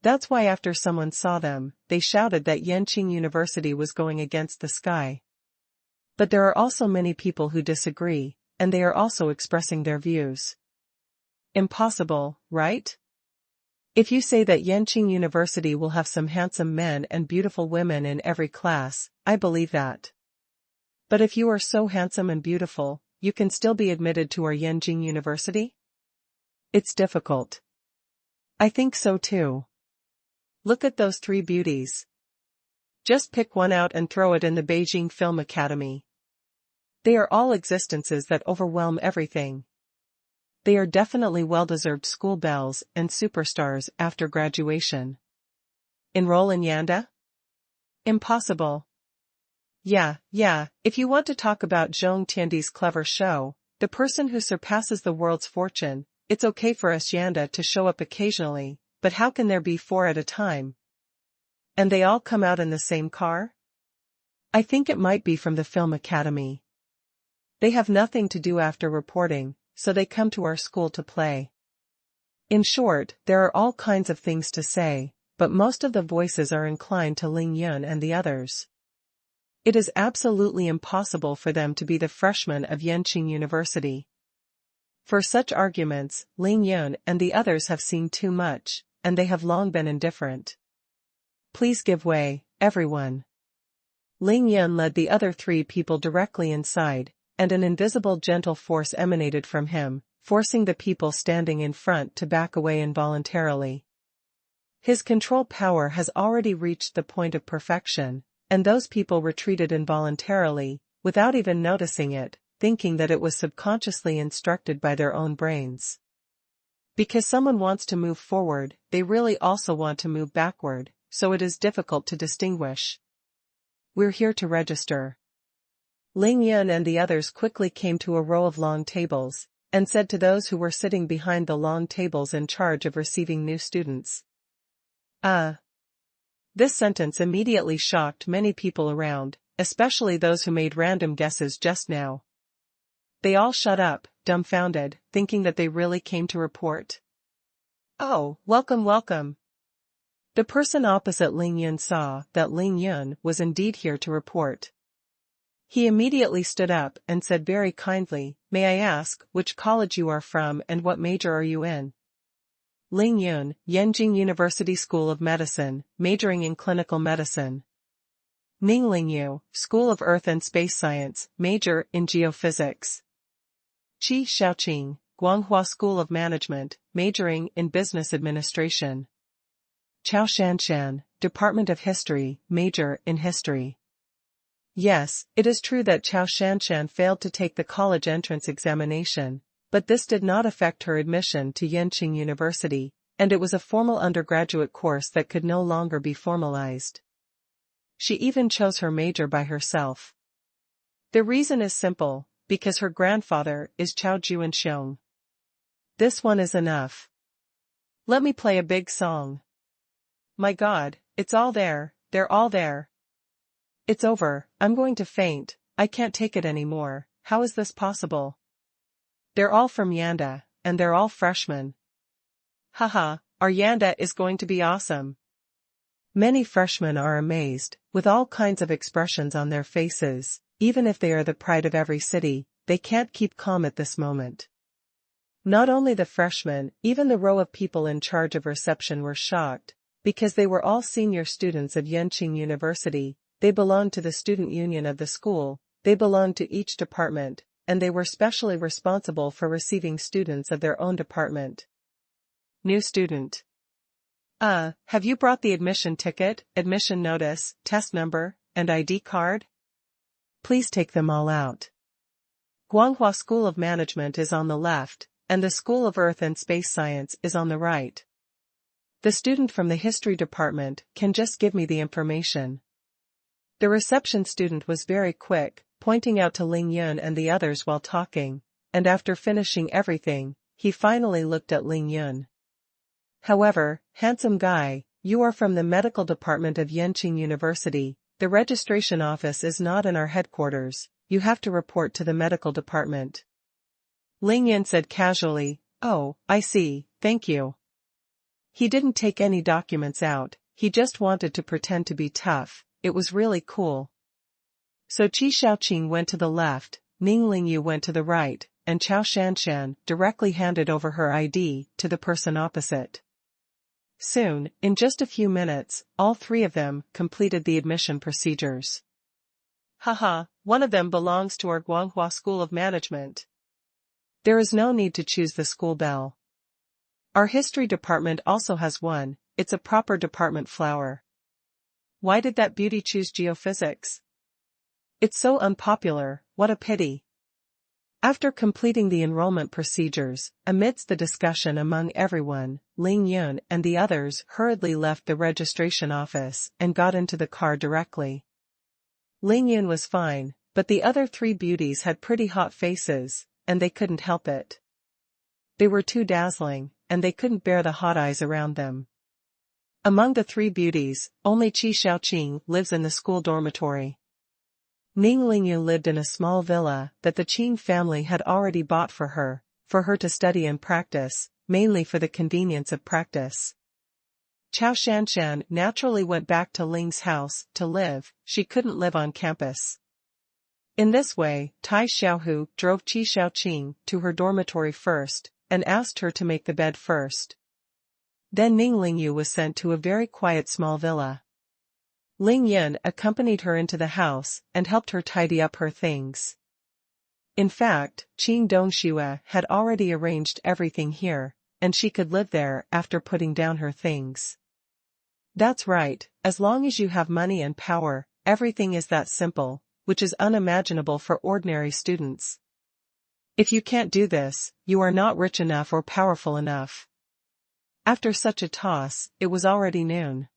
That's why after someone saw them, they shouted that Yenqing University was going against the sky. But there are also many people who disagree, and they are also expressing their views. Impossible, right? If you say that Yenqing University will have some handsome men and beautiful women in every class, I believe that. But if you are so handsome and beautiful, you can still be admitted to our Yenqing University? It's difficult. I think so too. Look at those 3 beauties. Just pick one out and throw it in the Beijing Film Academy. They are all existences that overwhelm everything. They are definitely well-deserved school belles and superstars after graduation. Enroll in Yanda? Impossible. Yeah, if you want to talk about Zheng Tiandi's clever show, the person who surpasses the world's fortune, it's okay for us Yanda to show up occasionally, but how can there be 4 at a time? And they all come out in the same car? I think it might be from the Film Academy. They have nothing to do after reporting, so they come to our school to play. In short, there are all kinds of things to say, but most of the voices are inclined to Ling Yun and the others. It is absolutely impossible for them to be the freshmen of Yenqing University. For such arguments, Ling Yun and the others have seen too much, and they have long been indifferent. Please give way, everyone. Ling Yun led the other 3 people directly inside, and an invisible gentle force emanated from him, forcing the people standing in front to back away involuntarily. His control power has already reached the point of perfection, and those people retreated involuntarily, without even noticing it, thinking that it was subconsciously instructed by their own brains. Because someone wants to move forward, they really also want to move backward, so it is difficult to distinguish. We're here to register. Ling Yun and the others quickly came to a row of long tables, and said to those who were sitting behind the long tables in charge of receiving new students. This sentence immediately shocked many people around, especially those who made random guesses just now. They all shut up, dumbfounded, thinking that they really came to report. Oh, welcome. The person opposite Ling Yun saw that Ling Yun was indeed here to report. He immediately stood up and said very kindly, "May I ask which college you are from and what major are you in?" Ling Yun, Yenqing University School of Medicine, majoring in clinical medicine. Ning Lingyu, School of Earth and Space Science, major in geophysics. Qi Xiaoqing, Guanghua School of Management, majoring in business administration. Chao Shanshan, Department of History, major in history. Yes, it is true that Chao Shanshan failed to take the college entrance examination, but this did not affect her admission to Yenqing University, and it was a formal undergraduate course that could no longer be formalized. She even chose her major by herself. The reason is simple, because her grandfather is Chao Juanxiong. This one is enough. Let me play a big song. My God, it's all there, they're all there. It's over, I'm going to faint, I can't take it anymore, how is this possible? They're all from Yanda, and they're all freshmen. Haha, our Yanda is going to be awesome. Many freshmen are amazed, with all kinds of expressions on their faces, even if they are the pride of every city, they can't keep calm at this moment. Not only the freshmen, even the row of people in charge of reception were shocked, because they were all senior students of Yenqing University, they belonged to the student union of the school, they belonged to each department, and they were specially responsible for receiving students of their own department. New student. Have you brought the admission ticket, admission notice, test number, and ID card? Please take them all out. Guanghua School of Management is on the left, and the School of Earth and Space Science is on the right. The student from the history department can just give me the information. The reception student was very quick, pointing out to Ling Yun and the others while talking, and after finishing everything, he finally looked at Ling Yun. However, handsome guy, you are from the medical department of Yenqing University, the registration office is not in our headquarters, you have to report to the medical department. Ling Yun said casually, "Oh, I see, thank you." He didn't take any documents out, he just wanted to pretend to be tough, it was really cool. So Qi Xiaoqing went to the left, Ning Lingyu went to the right, and Chao Shanshan directly handed over her ID to the person opposite. Soon, in just a few minutes, all 3 of them completed the admission procedures. Haha, one of them belongs to our Guanghua School of Management. There is no need to choose the school bell. Our history department also has one, it's a proper department flower. Why did that beauty choose geophysics? It's so unpopular, what a pity. After completing the enrollment procedures, amidst the discussion among everyone, Ling Yun and the others hurriedly left the registration office and got into the car directly. Ling Yun was fine, but the other three beauties had pretty hot faces, and they couldn't help it. They were too dazzling, and they couldn't bear the hot eyes around them. Among the three beauties, only Qi Shaoqing lives in the school dormitory. Ning Lingyu lived in a small villa that the Qing family had already bought for her to study and practice, mainly for the convenience of practice. Chao Shanshan naturally went back to Ling's house to live. She couldn't live on campus. In this way, Tai Xiaohu drove Qi Shaoqing to her dormitory first, and asked her to make the bed first. Then Ning Lingyu was sent to a very quiet small villa. Ling Yun accompanied her into the house and helped her tidy up her things. In fact, Qing Dongxue had already arranged everything here, and she could live there after putting down her things. That's right, as long as you have money and power, everything is that simple, which is unimaginable for ordinary students. If you can't do this, you are not rich enough or powerful enough. After such a toss, it was already noon.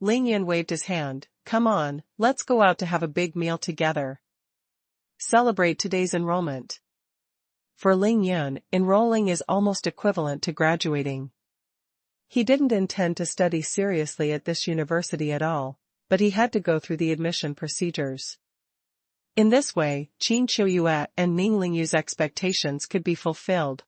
Ling Yun waved his hand. Come on, let's go out to have a big meal together. Celebrate today's enrollment. For Ling Yun, enrolling is almost equivalent to graduating. He didn't intend to study seriously at this university at all, but he had to go through the admission procedures. In this way, Qin Qiuyue and Ning Lingyu's expectations could be fulfilled.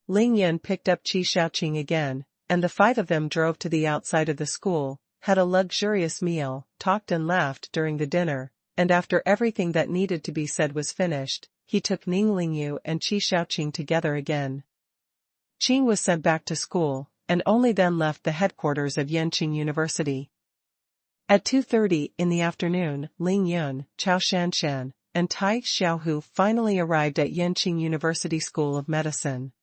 Ling Yun picked up Qi Shaoqing again, and the five of them drove to the outside of the school, had a luxurious meal, talked and laughed during the dinner, and after everything that needed to be said was finished, he took Ning Lingyu and Qi Shaoqing together again. Qing was sent back to school, and only then left the headquarters of Yanqing University. At 2:30 in the afternoon, Ling Yun, Chao Shanshan, and Tai Xiaohu finally arrived at Yanqing University School of Medicine.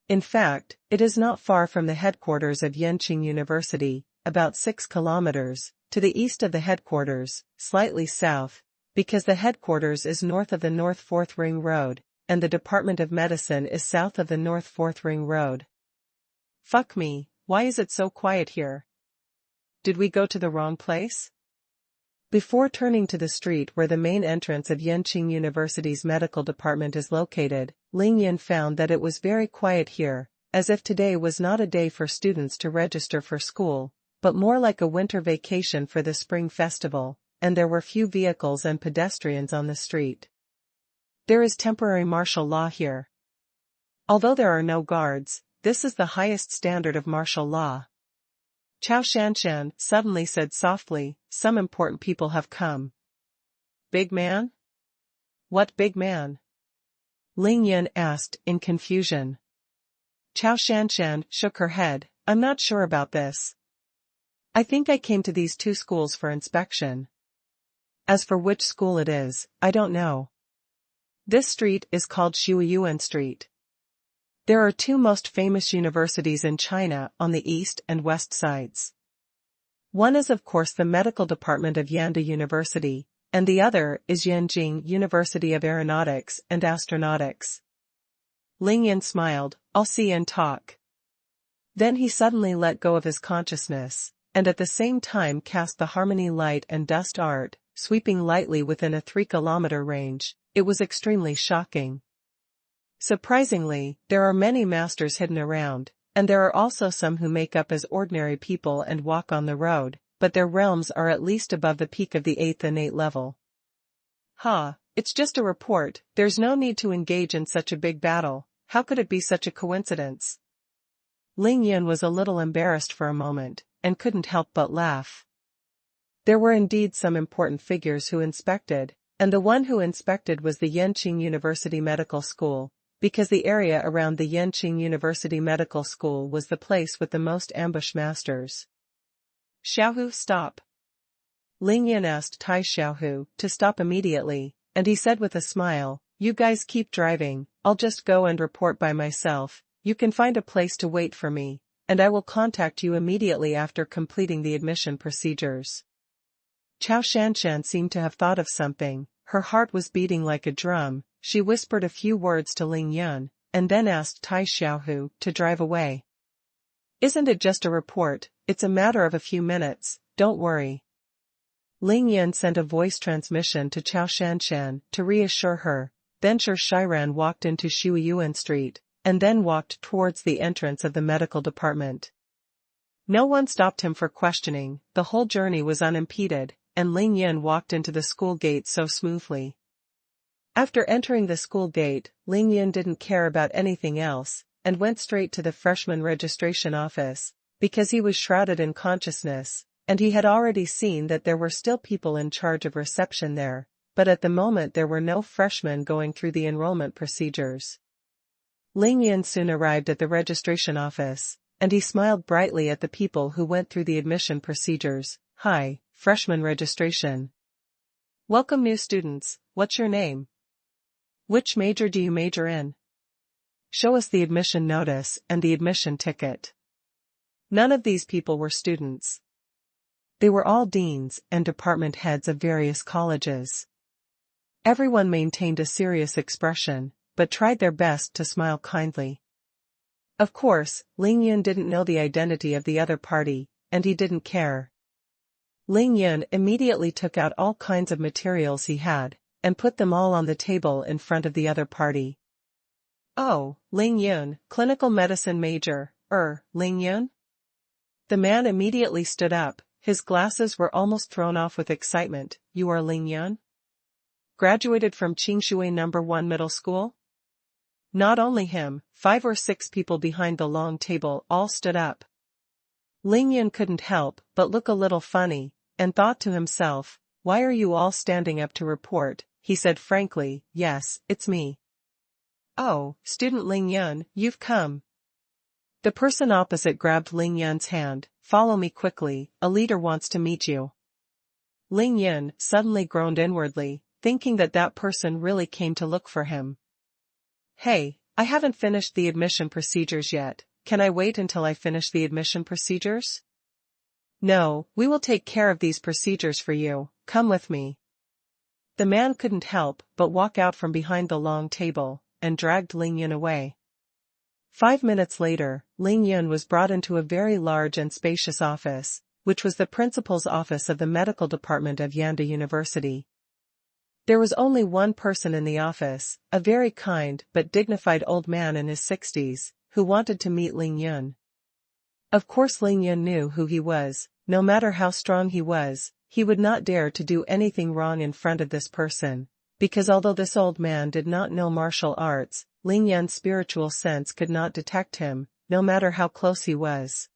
In fact, it is not far from the headquarters of Yanqing University, about 6 kilometers, to the east of the headquarters, slightly south, because the headquarters is north of the North Fourth Ring Road, and the Department of Medicine is south of the North Fourth Ring Road. Fuck me, why is it so quiet here? Did we go to the wrong place? Before turning to the street where the main entrance of Yanqing University's medical department is located, Ling Yun found that it was very quiet here, as if today was not a day for students to register for school, but more like a winter vacation for the spring festival, and there were few vehicles and pedestrians on the street. There is temporary martial law here. Although there are no guards, this is the highest standard of martial law. Chao Shanshan suddenly said softly, some important people have come. Big man? What big man? Ling Yun asked in confusion. Chao Shanshan shook her head. I'm not sure about this. I think I came to these two schools for inspection. As for which school it is, I don't know. This street is called Xuanhuan Street. There are two most famous universities in China on the east and west sides. One is of course the medical department of Yanda University, and the other is Yanqing University of Aeronautics and Astronautics. Ling Yin smiled, I'll see and talk. Then he suddenly let go of his consciousness, and at the same time cast the harmony light and dust art, sweeping lightly within a 3-kilometer range. It was extremely shocking. Surprisingly, there are many masters hidden around, and there are also some who make up as ordinary people and walk on the road, but their realms are at least above the peak of the 8th innate level. It's just a report, there's no need to engage in such a big battle, how could it be such a coincidence? Ling Yun was a little embarrassed for a moment, and couldn't help but laugh. There were indeed some important figures who inspected, and the one who inspected was the Yanqing University Medical School, because the area around the Yanqing University Medical School was the place with the most ambush masters. Xiaohu, stop. Ling Yun asked Tai Xiaohu to stop immediately, and he said with a smile, you guys keep driving, I'll just go and report by myself, you can find a place to wait for me, and I will contact you immediately after completing the admission procedures. Chao Shanshan seemed to have thought of something, her heart was beating like a drum. She whispered a few words to Ling Yun, and then asked Tai Xiaohu to drive away. Isn't it just a report, it's a matter of a few minutes, don't worry. Ling Yan sent a voice transmission to Chao Shanshan to reassure her. Then Shiran walked into Shuiyuan Street, and then walked towards the entrance of the medical department. No one stopped him for questioning, the whole journey was unimpeded, and Ling Yan walked into the school gate so smoothly. After entering the school gate, Ling Yan didn't care about anything else, and went straight to the freshman registration office, because he was shrouded in consciousness, and he had already seen that there were still people in charge of reception there, but at the moment there were no freshmen going through the enrollment procedures. Ling Yan soon arrived at the registration office, and he smiled brightly at the people who went through the admission procedures. Hi, freshman registration. Welcome new students, what's your name? Which major do you major in? Show us the admission notice and the admission ticket. None of these people were students. They were all deans and department heads of various colleges. Everyone maintained a serious expression, but tried their best to smile kindly. Of course, Ling Yan didn't know the identity of the other party, and he didn't care. Ling Yan immediately took out all kinds of materials he had, and put them all on the table in front of the other party. Oh, Ling Yan, clinical medicine major, Ling Yan? The man immediately stood up, his glasses were almost thrown off with excitement. You are Ling Yan? Graduated from Qingshui No. 1 Middle School? Not only him, 5 or 6 people behind the long table all stood up. Ling Yan couldn't help but look a little funny, and thought to himself, why are you all standing up to report? He said frankly, yes, it's me. Oh, student Ling Yan, you've come. The person opposite grabbed Ling Yan's hand. Follow me quickly, a leader wants to meet you. Ling Yan suddenly groaned inwardly, thinking that that person really came to look for him. Hey, I haven't finished the admission procedures yet, can I wait until I finish the admission procedures? No, we will take care of these procedures for you, come with me. The man couldn't help but walk out from behind the long table, and dragged Ling Yan away. 5 minutes later, Ling Yan was brought into a very large and spacious office, which was the principal's office of the medical department of Yanda University. There was only one person in the office, a very kind but dignified old man in his 60s, who wanted to meet Ling Yan. Of course Ling Yan knew who he was, no matter how strong he was, he would not dare to do anything wrong in front of this person, because although this old man did not know martial arts, Ling Yan's spiritual sense could not detect him, no matter how close he was.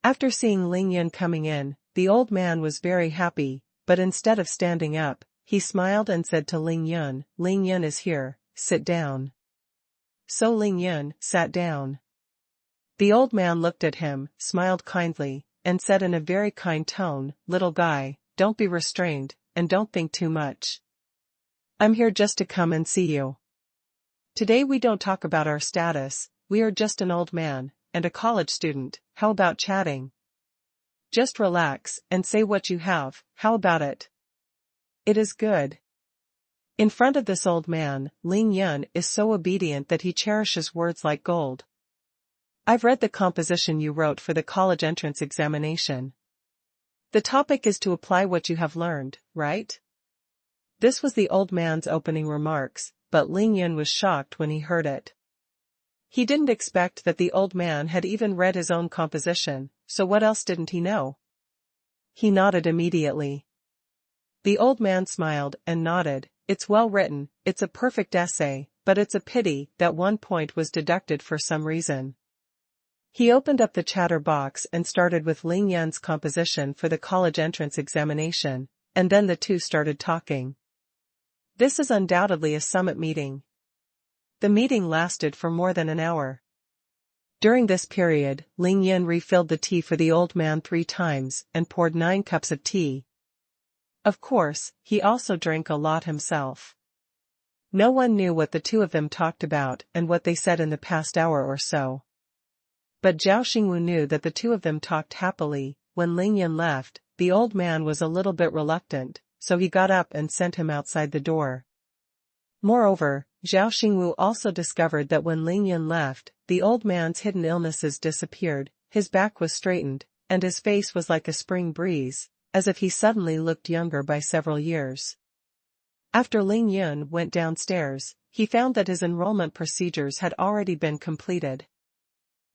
After seeing Ling Yan coming in, the old man was very happy, but instead of standing up, he smiled and said to Ling Yan is here, sit down. So Ling Yan sat down. The old man looked at him, smiled kindly, and said in a very kind tone, little guy, don't be restrained, and don't think too much. I'm here just to come and see you. Today we don't talk about our status, we are just an old man, and a college student, how about chatting? Just relax, and say what you have, how about it? It is good. In front of this old man, Ling Yan is so obedient that he cherishes words like gold. I've read the composition you wrote for the college entrance examination. The topic is to apply what you have learned, right? This was the old man's opening remarks, but Ling Yan was shocked when he heard it. He didn't expect that the old man had even read his own composition, so what else didn't he know? He nodded immediately. The old man smiled and nodded, it's well written, it's a perfect essay, but it's a pity that one point was deducted for some reason. He opened up the chatter box and started with Ling Yan's composition for the college entrance examination, and then the two started talking. This is undoubtedly a summit meeting. The meeting lasted for more than an hour. During this period, Ling Yan refilled the tea for the old man 3 times and poured 9 cups of tea. Of course, he also drank a lot himself. No one knew what the two of them talked about and what they said in the past hour or so. But Zhao Xingwu knew that the two of them talked happily. When Ling Yan left, the old man was a little bit reluctant, so he got up and sent him outside the door. Moreover, Zhao Xingwu also discovered that when Ling Yan left, the old man's hidden illnesses disappeared, his back was straightened, and his face was like a spring breeze, as if he suddenly looked younger by several years. After Ling Yun went downstairs, he found that his enrollment procedures had already been completed.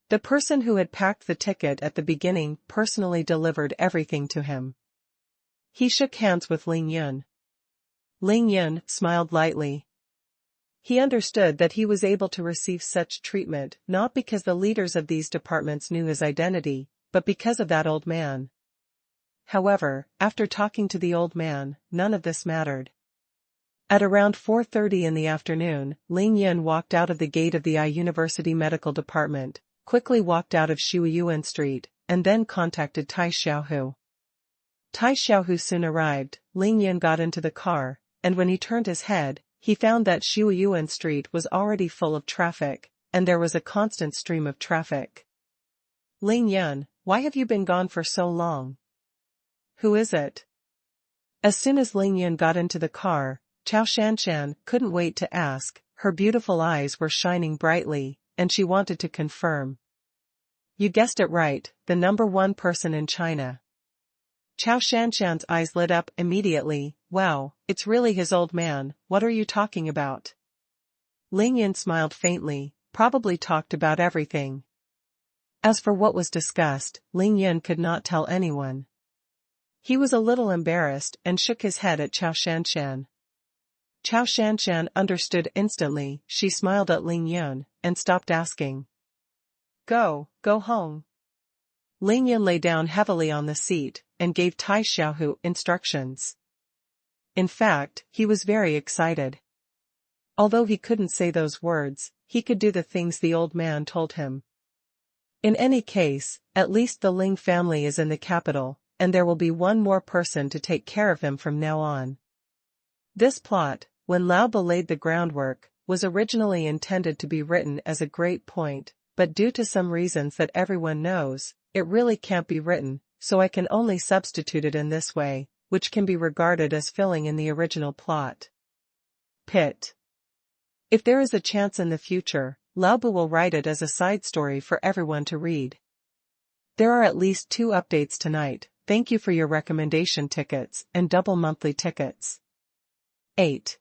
The person who had packed the ticket at the beginning personally delivered everything to him. He shook hands with Ling Yun. Ling Yun smiled lightly. He understood that he was able to receive such treatment not because the leaders of these departments knew his identity, but because of that old man. However, after talking to the old man, none of this mattered. At around 4:30 in the afternoon, Ling Yun walked out of the gate of the University Medical Department, quickly walked out of Xuanhuan Street, and then contacted Tai Xiaohu. Tai Xiaohu soon arrived. Ling Yun got into the car, and when he turned his head, he found that Xuanhuan Street was already full of traffic, and there was a constant stream of traffic. Ling Yun, why have you been gone for so long? Who is it? As soon as Ling Yun got into the car, Chao Shanshan couldn't wait to ask. Her beautiful eyes were shining brightly, and she wanted to confirm. You guessed it right, the #1 person in China. Chao Shanshan's eyes lit up immediately. Wow, it's really his old man, what are you talking about? Ling Yun smiled faintly, probably talked about everything. As for what was discussed, Ling Yun could not tell anyone. He was a little embarrassed and shook his head at Chao Shanshan. Chao Shanshan understood instantly. She smiled at Ling Yun, and stopped asking. Go home. Ling Yun lay down heavily on the seat, and gave Tai Xiaohu instructions. In fact, he was very excited. Although he couldn't say those words, he could do the things the old man told him. In any case, at least the Ling family is in the capital, and there will be one more person to take care of him from now on. This plot, when Lao Bu laid the groundwork, was originally intended to be written as a great point, but due to some reasons that everyone knows, it really can't be written, so I can only substitute it in this way, which can be regarded as filling in the original plot. Pit. If there is a chance in the future, Lao Bu will write it as a side story for everyone to read. There are at least 2 updates tonight. Thank you for your recommendation tickets and double monthly tickets. 8.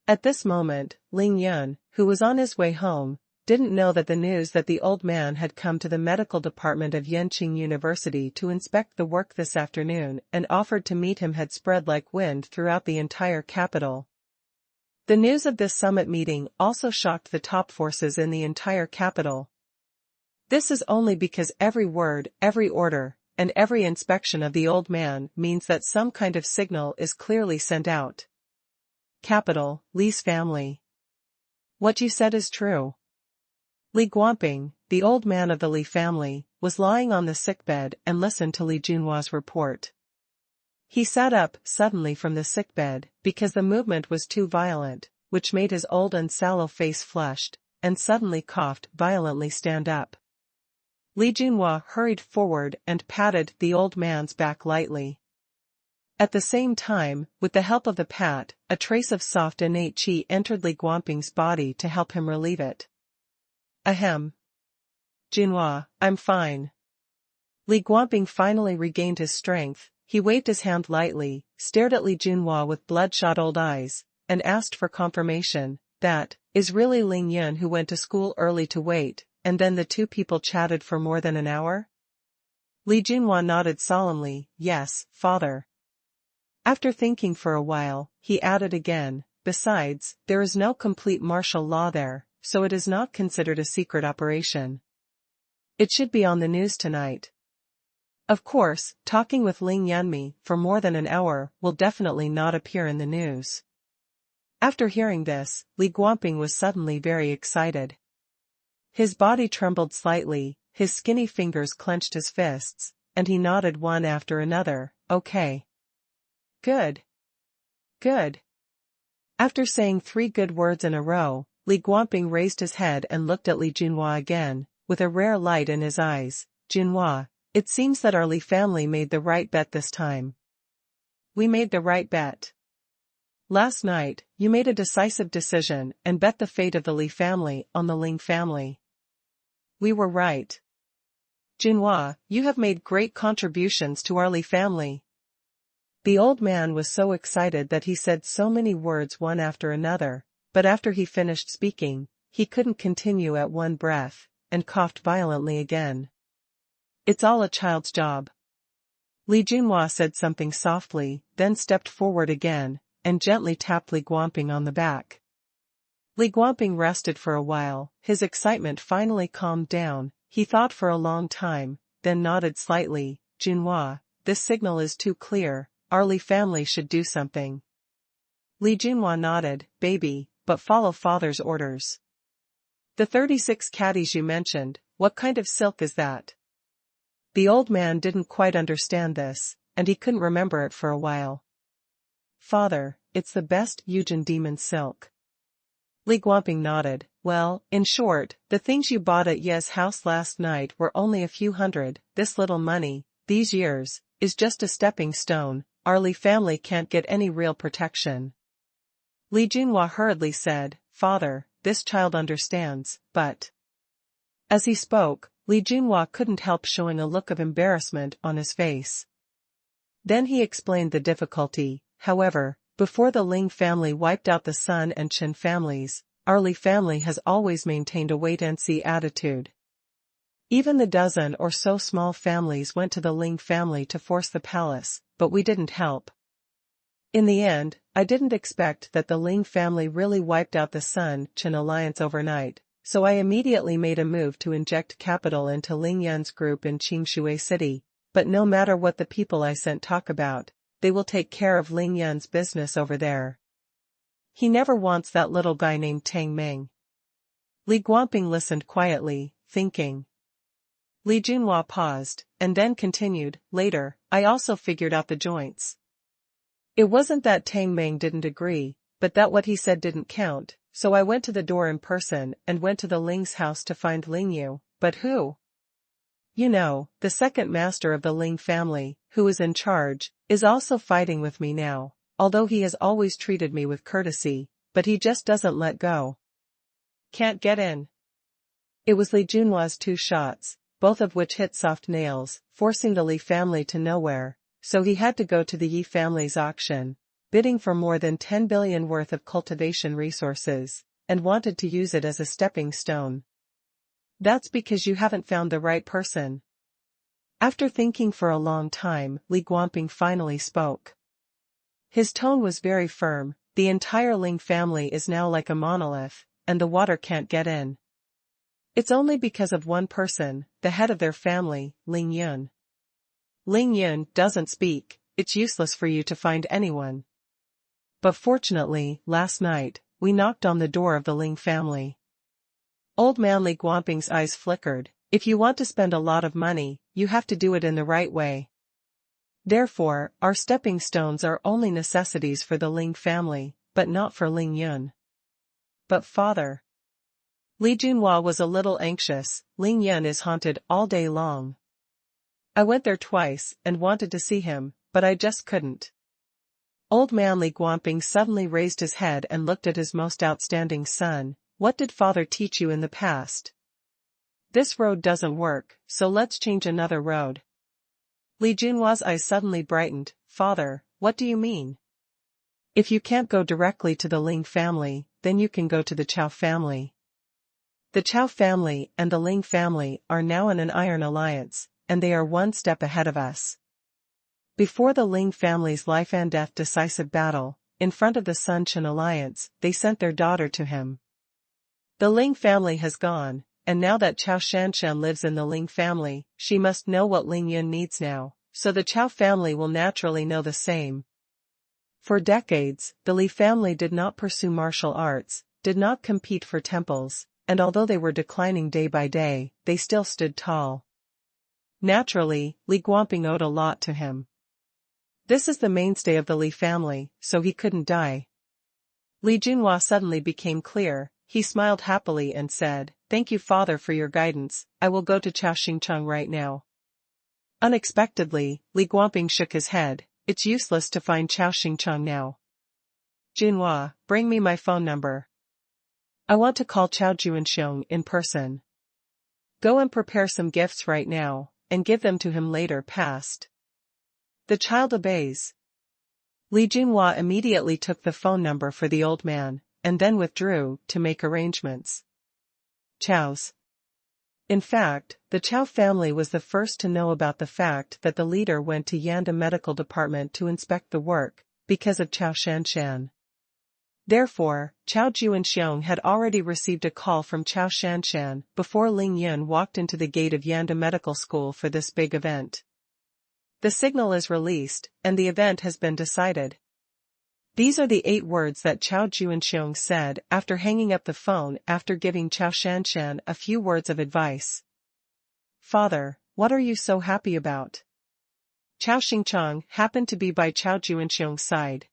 At this moment, Ling Yun, who was on his way home, didn't know that the news that the old man had come to the medical department of Yenqing University to inspect the work this afternoon and offered to meet him had spread like wind throughout the entire capital. The news of this summit meeting also shocked the top forces in the entire capital. This is only because every word, every order, and every inspection of the old man means that some kind of signal is clearly sent out. Capital, Li's family. What you said is true. Li Guangping, the old man of the Li family, was lying on the sickbed and listened to Li Junhua's report. He sat up suddenly from the sickbed because the movement was too violent, which made his old and sallow face flushed, and suddenly coughed violently stand up. Li Junhua hurried forward and patted the old man's back lightly. At the same time, with the help of the pat, a trace of soft innate qi entered Li Guangping's body to help him relieve it. Ahem. Junhua, I'm fine. Li Guangping finally regained his strength. He waved his hand lightly, stared at Li Junhua with bloodshot old eyes, and asked for confirmation. That is really Ling Yun who went to school early to wait, and then the 2 people chatted for more than an hour? Li Junhua nodded solemnly. Yes, father. After thinking for a while, he added again, besides, there is no complete martial law there, so it is not considered a secret operation. It should be on the news tonight. Of course, talking with Ling Yanmi for more than an hour will definitely not appear in the news. After hearing this, Li Guangping was suddenly very excited. His body trembled slightly, his skinny fingers clenched his fists, and he nodded one after another. Okay. Good. Good. After saying 3 good words in a row, Li Guangping raised his head and looked at Li Junhua again, with a rare light in his eyes. Junhua, it seems that our Li family made the right bet this time. We made the right bet. Last night, you made a decisive decision and bet the fate of the Li family on the Ling family. We were right. Junhua, you have made great contributions to our Li family. The old man was so excited that he said so many words one after another, but after he finished speaking, he couldn't continue at one breath, and coughed violently again. It's all a child's job. Li Junhua said something softly, then stepped forward again, and gently tapped Li Guangping on the back. Li Guangping rested for a while, his excitement finally calmed down. He thought for a long time, then nodded slightly. Junhua, this signal is too clear, our Li family should do something. Li Junhua nodded, baby, but follow father's orders. The 36 caddies you mentioned, what kind of silk is that? The old man didn't quite understand this, and he couldn't remember it for a while. Father, it's the best Yujin demon silk. Li Guangping nodded. Well, in short, the things you bought at Ye's house last night were only a few hundred. This little money, these years, is just a stepping stone. Our Li family can't get any real protection. Li Junhua hurriedly said, Father, this child understands, but... As he spoke, Li Junhua couldn't help showing a look of embarrassment on his face. Then he explained the difficulty. However, before the Ling family wiped out the Sun and Qin families, our Li family has always maintained a wait-and-see attitude. Even the dozen or so small families went to the Ling family to force the palace, but we didn't help. In the end, I didn't expect that the Ling family really wiped out the Sun-Qin alliance overnight, so I immediately made a move to inject capital into Ling Yun's group in Qingshui City, but no matter what the people I sent talk about, they will take care of Ling Yun's business over there. He never wants that little guy named Tang Meng. Li Guangping listened quietly, thinking. Li Junhua paused, and then continued, later, I also figured out the joints. It wasn't that Tang Meng didn't agree, but that what he said didn't count, so I went to the door in person and went to the Ling's house to find Ling Yu, but who? You know, the second master of the Ling family, who is in charge, is also fighting with me now, although he has always treated me with courtesy, but he just doesn't let go. Can't get in. It was Li Junhua's 2 shots, both of which hit soft nails, forcing the Li family to nowhere, so he had to go to the Yi family's auction, bidding for more than 10 billion worth of cultivation resources, and wanted to use it as a stepping stone. That's because you haven't found the right person. After thinking for a long time, Li Guangping finally spoke. His tone was very firm. The entire Ling family is now like a monolith, and the water can't get in. It's only because of one person, the head of their family, Ling Yun. Ling Yun doesn't speak, it's useless for you to find anyone. But fortunately, last night, we knocked on the door of the Ling family. Old man Li Guangping's eyes flickered. If you want to spend a lot of money, you have to do it in the right way. Therefore, our stepping stones are only necessities for the Ling family, but not for Ling Yun. But father. Li Junhua was a little anxious. Ling Yun is haunted all day long. I went there twice and wanted to see him, but I just couldn't. Old man Li Guangping suddenly raised his head and looked at his most outstanding son. What did father teach you in the past? This road doesn't work, so let's change another road. Li Junhua's eyes suddenly brightened. Father, what do you mean? If you can't go directly to the Ling family, then you can go to the Chao family. The Chao family and the Ling family are now in an iron alliance, and they are one step ahead of us. Before the Ling family's life and death decisive battle, in front of the Sun-Qin alliance, they sent their daughter to him. The Ling family has gone, and now that Chao Shanshan lives in the Ling family, she must know what Ling Yun needs now, so the Chao family will naturally know the same. For decades, the Li family did not pursue martial arts, did not compete for temples, and although they were declining day by day, they still stood tall. Naturally, Li Guangping owed a lot to him. This is the mainstay of the Li family, so he couldn't die. Li Junhua suddenly became clear. He smiled happily and said, Thank you father for your guidance, I will go to Chao Xingcheng right now. Unexpectedly, Li Guangping shook his head. It's useless to find Chao Xingcheng now. Junhua, bring me my phone number. I want to call Chao Juanxiong in person. Go and prepare some gifts right now, and give them to him later past. The child obeys. Li Junhua immediately took the phone number for the old man, and then withdrew to make arrangements. Chow's. In fact, the Chow family was the first to know about the fact that the leader went to Yanda Medical Department to inspect the work, because of Chow Shanshan. Therefore, Chow Juanxiong had already received a call from Chow Shanshan before Ling Yun walked into the gate of Yanda Medical School for this big event. The signal is released, and the event has been decided. These are the 8 words that Chow Juanxiong said after hanging up the phone after giving Chow Shanshan a few words of advice. Father, what are you so happy about? Chow Xingchong happened to be by Chow Juanxiong's side.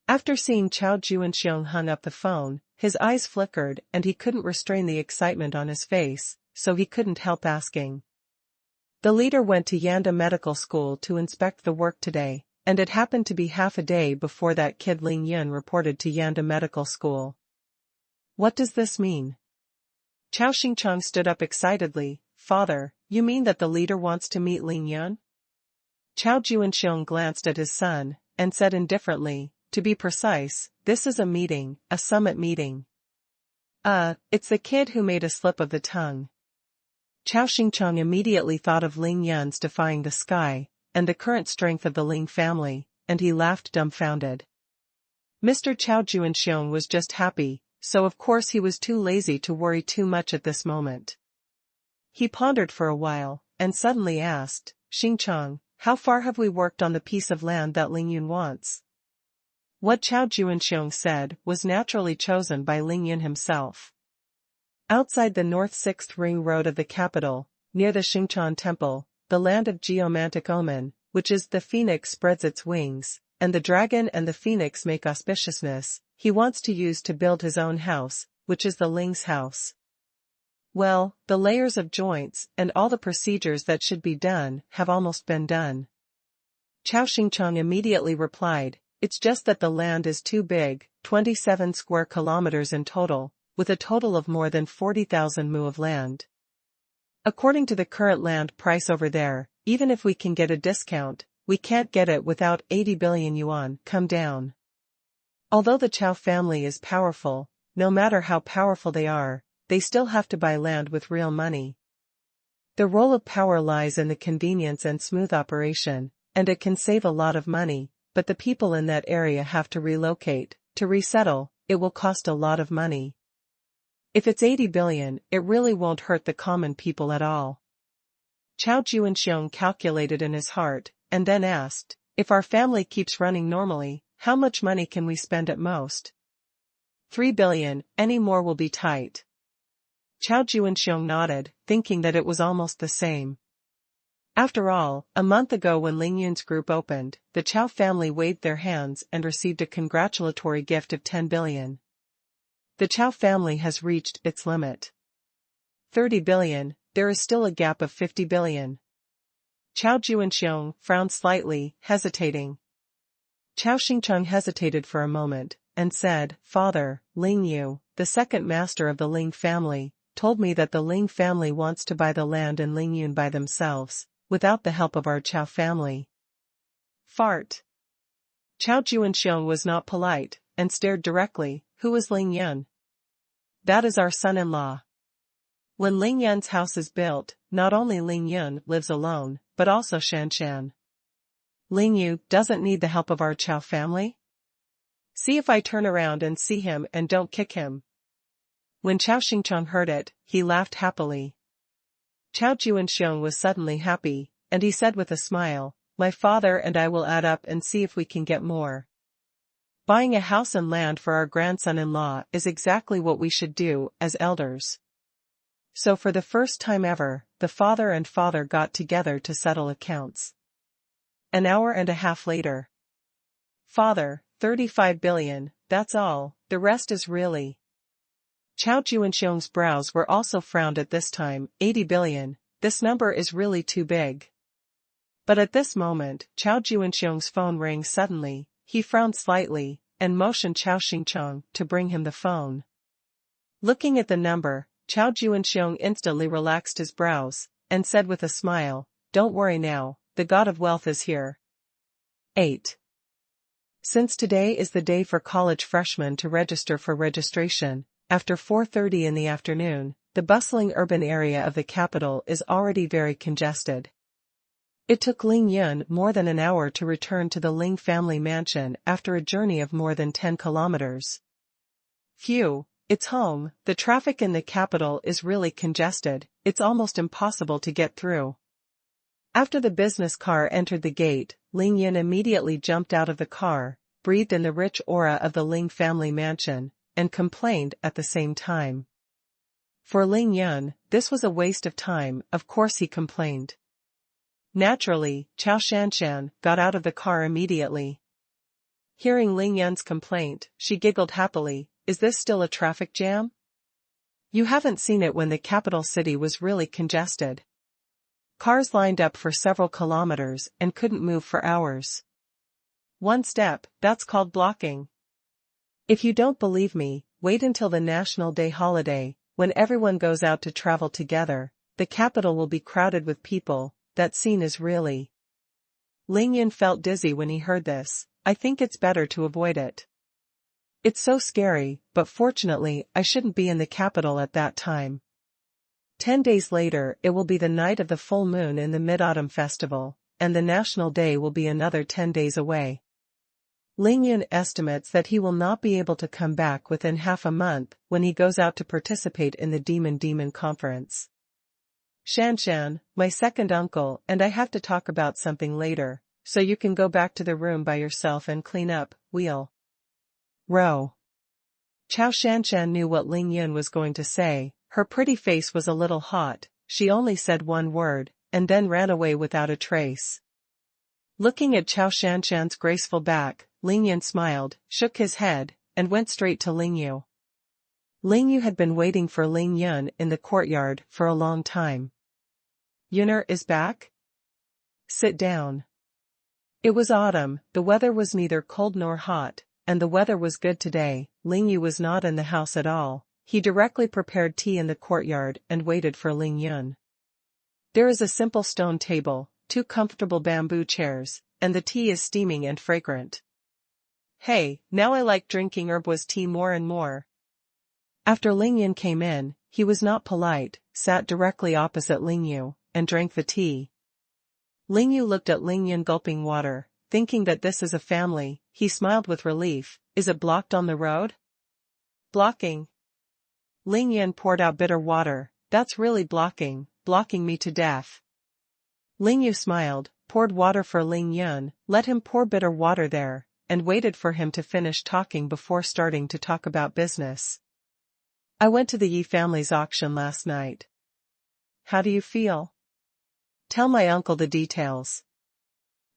After seeing Chow Juanxiong hung up the phone, his eyes flickered and he couldn't restrain the excitement on his face, so he couldn't help asking. The leader went to Yanda Medical School to inspect the work today, and it happened to be half a day before that kid Ling Yun reported to Yanda Medical School. What does this mean? Chow Xingchong stood up excitedly. Father, you mean that the leader wants to meet Ling Yun? Chow Juanxiong glanced at his son, and said indifferently, to be precise, this is a meeting, a summit meeting. It's the kid who made a slip of the tongue. Chow Xingchong immediately thought of Ling Yun's defying the sky, and the current strength of the Ling family, and he laughed dumbfounded. Mr. Chow Juanxiong was just happy, so of course he was too lazy to worry too much at this moment. He pondered for a while, and suddenly asked, Xingchong, how far have we worked on the piece of land that Ling Yun wants? What Chow Juanxiong said was naturally chosen by Ling Yun himself. Outside the North 6th Ring Road of the capital, near the Xingchan Temple, the land of geomantic omen, which is the phoenix spreads its wings, and the dragon and the phoenix make auspiciousness, he wants to use to build his own house, which is the Ling's house. Well, the layers of joints and all the procedures that should be done have almost been done. Chow Xingchong immediately replied, it's just that the land is too big, 27 square kilometers in total, with a total of more than 40,000 mu of land. According to the current land price over there, even if we can get a discount, we can't get it without 80 billion yuan come down. Although the Chow family is powerful, no matter how powerful they still have to buy land with real money. The role of power lies in the convenience and smooth operation, and it can save a lot of money, but the people in that area have to relocate, to resettle, it will cost a lot of money. If it's 80 billion, it really won't hurt the common people at all. Chow Juanxiong calculated in his heart, and then asked, if our family keeps running normally, how much money can we spend at most? 3 billion, any more will be tight. Chow Juanxiong nodded, thinking that it was almost the same. After all, a month ago when Ling Yun's group opened, the Chow family waved their hands and received a congratulatory gift of 10 billion. The Chow family has reached its limit. 30 billion, there is still a gap of 50 billion. Chow Juanxiong frowned slightly, hesitating. Chow Xingchong hesitated for a moment, and said, Father, Ling Yu, the second master of the Ling family, told me that the Ling family wants to buy the land in Ling Yun by themselves, without the help of our Chow family. Fart. Chow Juanxiong was not polite, and stared directly, who is Ling Yun? That is our son-in-law. When Ling Yun's house is built, not only Ling Yun lives alone, but also Shanshan. Ling Yu doesn't need the help of our Chow family? See if I turn around and see him and don't kick him. When Chow Xingchong heard it, he laughed happily. Chow Juanxiong was suddenly happy, and he said with a smile, my father and I will add up and see if we can get more. Buying a house and land for our grandson-in-law is exactly what we should do as elders. So for the first time ever, the father and father got together to settle accounts. An hour and a half later. Father, 35 billion, that's all, the rest is really. Chow Juanxiong's brows were also frowned at this time, 80 billion, this number is really too big. But at this moment, Chow Juanxiong's phone rang suddenly, he frowned slightly, and motioned Chow Xingchong to bring him the phone. Looking at the number, Chow Juanxiong instantly relaxed his brows, and said with a smile, don't worry now, the god of wealth is here. 8. Since today is the day for college freshmen to register for registration, after 4:30 in the afternoon, the bustling urban area of the capital is already very congested. It took Ling Yun more than an hour to return to the Ling family mansion after a journey of more than 10 kilometers. Phew, it's home. The traffic in the capital is really congested, it's almost impossible to get through. After the business car entered the gate, Ling Yun immediately jumped out of the car, breathed in the rich aura of the Ling family mansion, and complained at the same time. For Ling Yun, this was a waste of time, of course he complained. Naturally, Chao Shanshan got out of the car immediately. Hearing Ling Yun's complaint, she giggled happily. Is this still a traffic jam? You haven't seen it when the capital city was really congested. Cars lined up for several kilometers and couldn't move for hours. One step, that's called blocking. If you don't believe me, wait until the National Day holiday, when everyone goes out to travel together, the capital will be crowded with people. That scene is really. Ling Yun felt dizzy when he heard this. I think it's better to avoid it. It's so scary, but fortunately I shouldn't be in the capital at that time. 10 days later it will be the night of the full moon in the Mid-Autumn Festival, and the National Day will be another 10 days away. Ling Yun estimates that he will not be able to come back within half a month when he goes out to participate in the Demon Conference. Shanshan, my second uncle and I have to talk about something later, so you can go back to the room by yourself and clean up, wheel. Row. Chao Shanshan knew what Ling Yun was going to say. Her pretty face was a little hot, she only said one word, and then ran away without a trace. Looking at Chao Shanshan's graceful back, Ling Yun smiled, shook his head, and went straight to Ling Yu. Ling Yu had been waiting for Ling Yun in the courtyard for a long time. Yun'er is back? Sit down. It was autumn, the weather was neither cold nor hot, and the weather was good today. Ling Yu was not in the house at all. He directly prepared tea in the courtyard and waited for Ling Yun. There is a simple stone table, 2 comfortable bamboo chairs, and the tea is steaming and fragrant. Hey, now I like drinking herbless tea more and more. After Ling Yun came in, he was not polite, sat directly opposite Ling Yu, and drank the tea. Ling Yu looked at Ling Yun gulping water, thinking that this is a family. He smiled with relief. Is it blocked on the road? Blocking. Ling Yun poured out bitter water. That's really blocking me to death. Ling Yu smiled, poured water for Ling Yun, let him pour bitter water there, and waited for him to finish talking before starting to talk about business. I went to the Yi family's auction last night. How do you feel? Tell my uncle the details.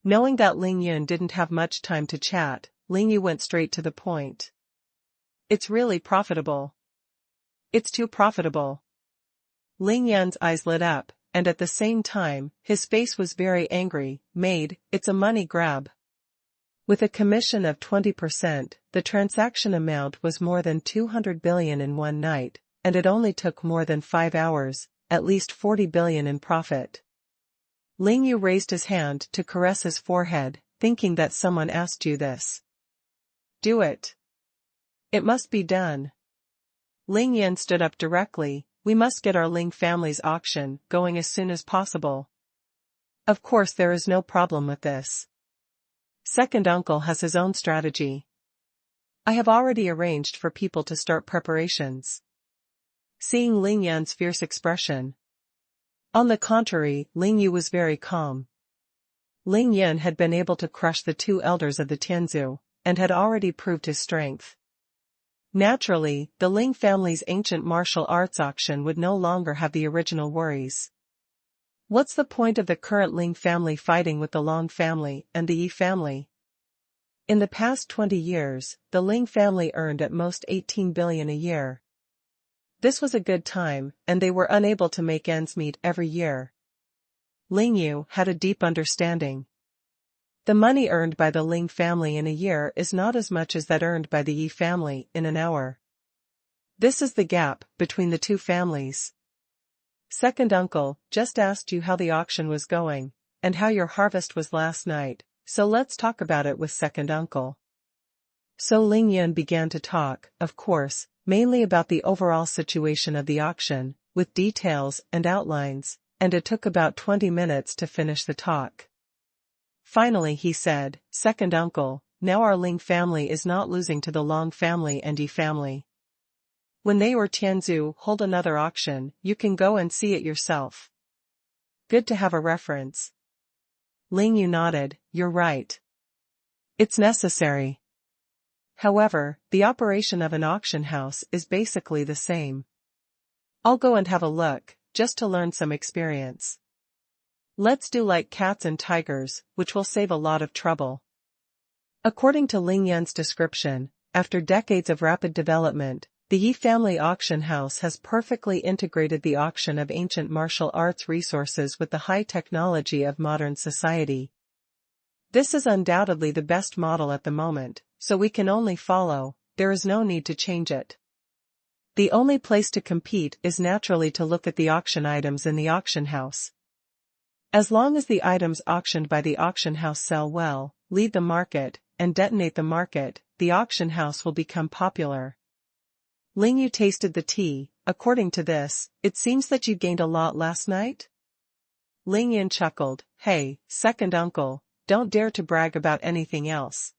Knowing that Ling Yun didn't have much time to chat, Ling Yu went straight to the point. It's really profitable. It's too profitable. Ling Yun's eyes lit up, and at the same time, his face was very angry. It's a money grab. With a commission of 20%, the transaction amount was more than 200 billion in one night, and it only took more than 5 hours, at least 40 billion in profit. Ling Yu raised his hand to caress his forehead, thinking that someone asked you this. Do it. It must be done. Ling Yun stood up directly. We must get our Ling family's auction going as soon as possible. Of course there is no problem with this. Second uncle has his own strategy. I have already arranged for people to start preparations. Seeing Ling Yun's fierce expression. On the contrary, Ling Yu was very calm. Ling Yun had been able to crush the 2 elders of the Tianzu, and had already proved his strength. Naturally, the Ling family's ancient martial arts auction would no longer have the original worries. What's the point of the current Ling family fighting with the Long family and the Yi family? In the past 20 years, the Ling family earned at most 18 billion a year. This was a good time, and they were unable to make ends meet every year. Ling Yu had a deep understanding. The money earned by the Ling family in a year is not as much as that earned by the Yi family in an hour. This is the gap between the 2 families. Second uncle just asked you how the auction was going, and how your harvest was last night, so let's talk about it with second uncle. So Ling Yun began to talk, of course, mainly about the overall situation of the auction, with details and outlines, and it took about 20 minutes to finish the talk. Finally he said, "Second uncle, now our Ling family is not losing to the Long family and Yi family. When they or Tianzhu hold another auction, you can go and see it yourself. Good to have a reference." Ling Yu nodded, "You're right. It's necessary. However, the operation of an auction house is basically the same. I'll go and have a look, just to learn some experience. Let's do like cats and tigers, which will save a lot of trouble." According to Ling Yun's description, after decades of rapid development, the Yi family auction house has perfectly integrated the auction of ancient martial arts resources with the high technology of modern society. This is undoubtedly the best model at the moment, so we can only follow, there is no need to change it. The only place to compete is naturally to look at the auction items in the auction house. As long as the items auctioned by the auction house sell well, lead the market, and detonate the market, the auction house will become popular. Ling Yu tasted the tea. "According to this, it seems that you gained a lot last night?" Ling Yun chuckled, "Hey, second uncle, don't dare to brag about anything else.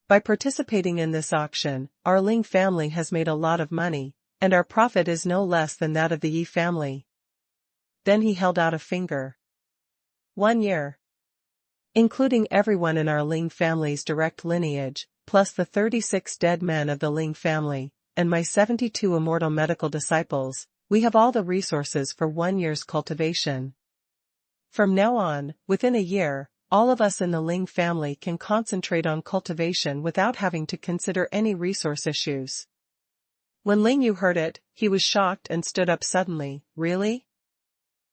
By participating in this auction, our Ling family has made a lot of money, and our profit is no less than that of the Yi family." Then he held out a finger. 1 year. Including everyone in our Ling family's direct lineage, plus the 36 dead men of the Ling family, and my 72 immortal medical disciples, we have all the resources for 1 year's cultivation. From now on, within a year, all of us in the Ling family can concentrate on cultivation without having to consider any resource issues. When Ling Yu heard it, he was shocked and stood up suddenly. "Really?"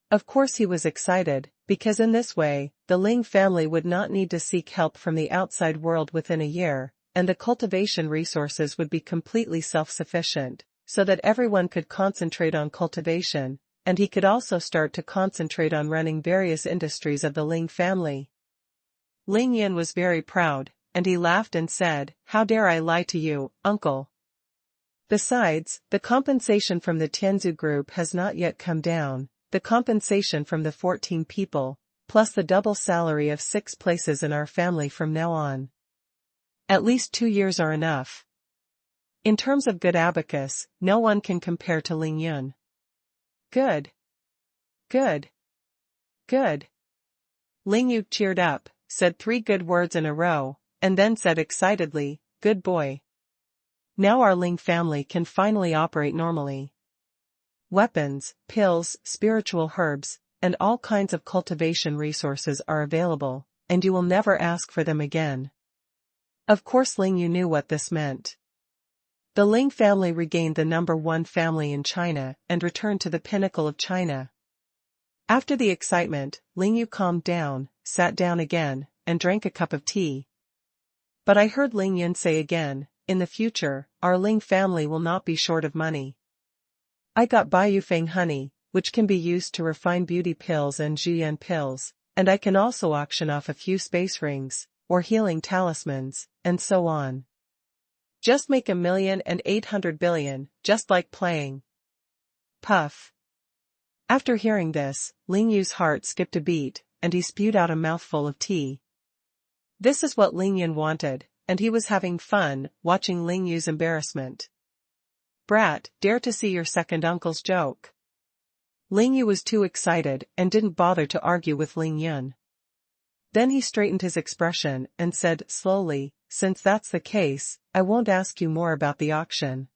Of course he was excited, because in this way, the Ling family would not need to seek help from the outside world within a year, and the cultivation resources would be completely self-sufficient, so that everyone could concentrate on cultivation, and he could also start to concentrate on running various industries of the Ling family. Ling Yun was very proud, and he laughed and said, "How dare I lie to you, uncle? Besides, the compensation from the Tianzhu group has not yet come down. The compensation from the 14 people, plus the double salary of 6 places in our family from now on. At least 2 years are enough." In terms of good abacus, no one can compare to Ling Yun. "Good. Good. Good." Ling Yu cheered up, said 3 good words in a row, and then said excitedly, "Good boy. Now our Ling family can finally operate normally. Weapons, pills, spiritual herbs, and all kinds of cultivation resources are available, and you will never ask for them again." Of course Ling Yu knew what this meant. The Ling family regained the number 1 family in China and returned to the pinnacle of China. After the excitement, Ling Yu calmed down, sat down again, and drank a cup of tea. "But I heard Ling Yun say again, in the future, our Ling family will not be short of money. I got Baiyufeng honey, which can be used to refine beauty pills and Zhuyan pills, and I can also auction off a few space rings, or healing talismans, and so on. Just make 1,800,000,000, just like playing." Puff. After hearing this, Ling Yu's heart skipped a beat, and he spewed out a mouthful of tea. This is what Ling Yun wanted, and he was having fun, watching Ling Yu's embarrassment. "Brat, dare to see your second uncle's joke." Ling Yu was too excited and didn't bother to argue with Ling Yun. Then he straightened his expression and said slowly, "Since that's the case, I won't ask you more about the auction."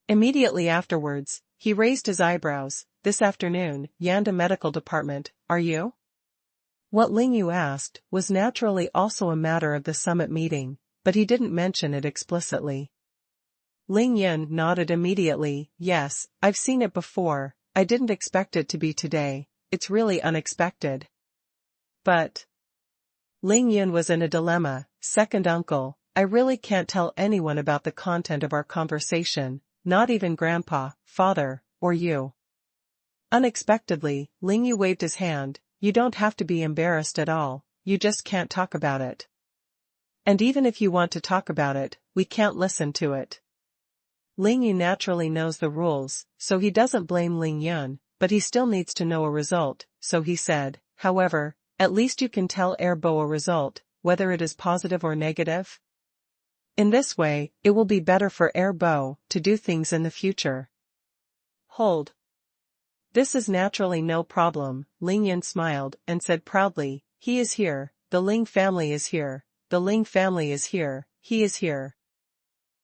Immediately afterwards, he raised his eyebrows. "This afternoon, Yanda Medical Department, are you?" What Ling Yu asked was naturally also a matter of the summit meeting, but he didn't mention it explicitly. Ling Yun nodded immediately. "Yes, I've seen it before. I didn't expect it to be today. It's really unexpected." But Ling Yun was in a dilemma. "Second uncle, I really can't tell anyone about the content of our conversation, not even grandpa, father, or you." Unexpectedly, Ling Yu waved his hand. "You don't have to be embarrassed at all, you just can't talk about it." And even if you want to talk about it, we can't listen to it. Ling Yu naturally knows the rules, so he doesn't blame Ling Yun, but he still needs to know a result, so he said, however, at least you can tell Bo a result, whether it is positive or negative. In this way, it will be better for Bo to do things in the future. Hold. This is naturally no problem, Ling Yun smiled and said proudly, he is here, the Ling family is here, the Ling family is here, he is here.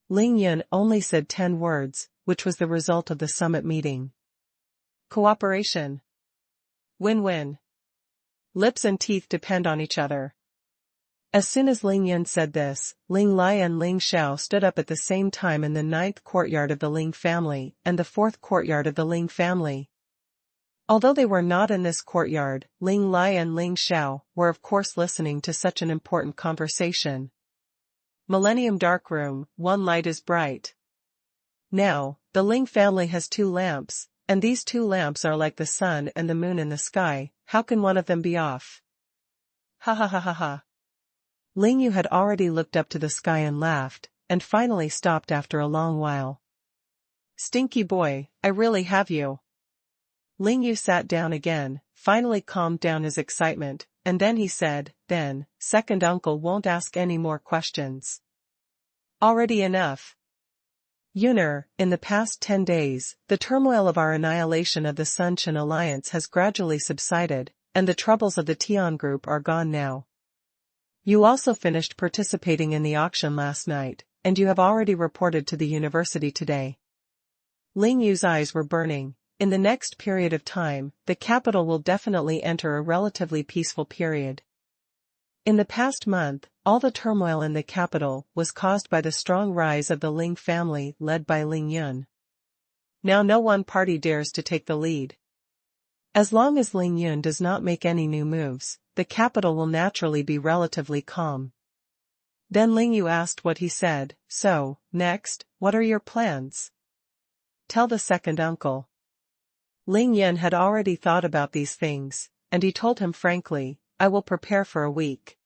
Ling Yun only said 10 words, which was the result of the summit meeting. Cooperation. Win-win. Lips and teeth depend on each other. As soon as Ling Yun said this, Ling Lai and Ling Xiao stood up at the same time in the 9th courtyard of the Ling family and the 4th courtyard of the Ling family. Although they were not in this courtyard, Ling Lai and Ling Xiao were of course listening to such an important conversation. Millennium Darkroom, one light is bright. Now, the Ling family has 2 lamps, and these 2 lamps are like the sun and the moon in the sky, how can one of them be off? Ha ha ha ha ha. Ling Yu had already looked up to the sky and laughed, and finally stopped after a long while. Stinky boy, I really have you. Ling Yu sat down again, finally calmed down his excitement, and then he said, then, second uncle won't ask any more questions. Already enough. Yuner, in the past 10 days, the turmoil of our annihilation of the Sun-Chan alliance has gradually subsided, and the troubles of the Tian group are gone now. You also finished participating in the auction last night, and you have already reported to the university today. Ling Yu's eyes were burning. In the next period of time, the capital will definitely enter a relatively peaceful period. In the past month, all the turmoil in the capital was caused by the strong rise of the Ling family led by Ling Yun. Now no one party dares to take the lead. As long as Ling Yun does not make any new moves, the capital will naturally be relatively calm. Then Ling Yu asked what he said, so, next, what are your plans? Tell the second uncle. Ling Yun had already thought about these things, and he told him frankly, I will prepare for a week.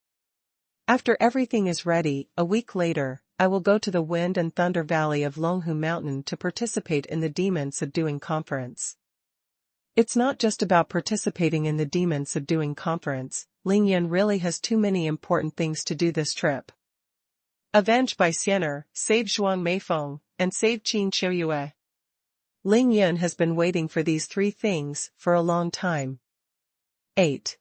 After everything is ready, a week later, I will go to the Wind and Thunder Valley of Longhu Mountain to participate in the Demon Subduing Conference. It's not just about participating in the Demon Subduing Conference, Ling Yun really has too many important things to do this trip. Avenge Bai Xiener, save Zhuang Meifeng, and save Qin Qiuyue. Ling Yun has been waiting for these 3 things for a long time. 8.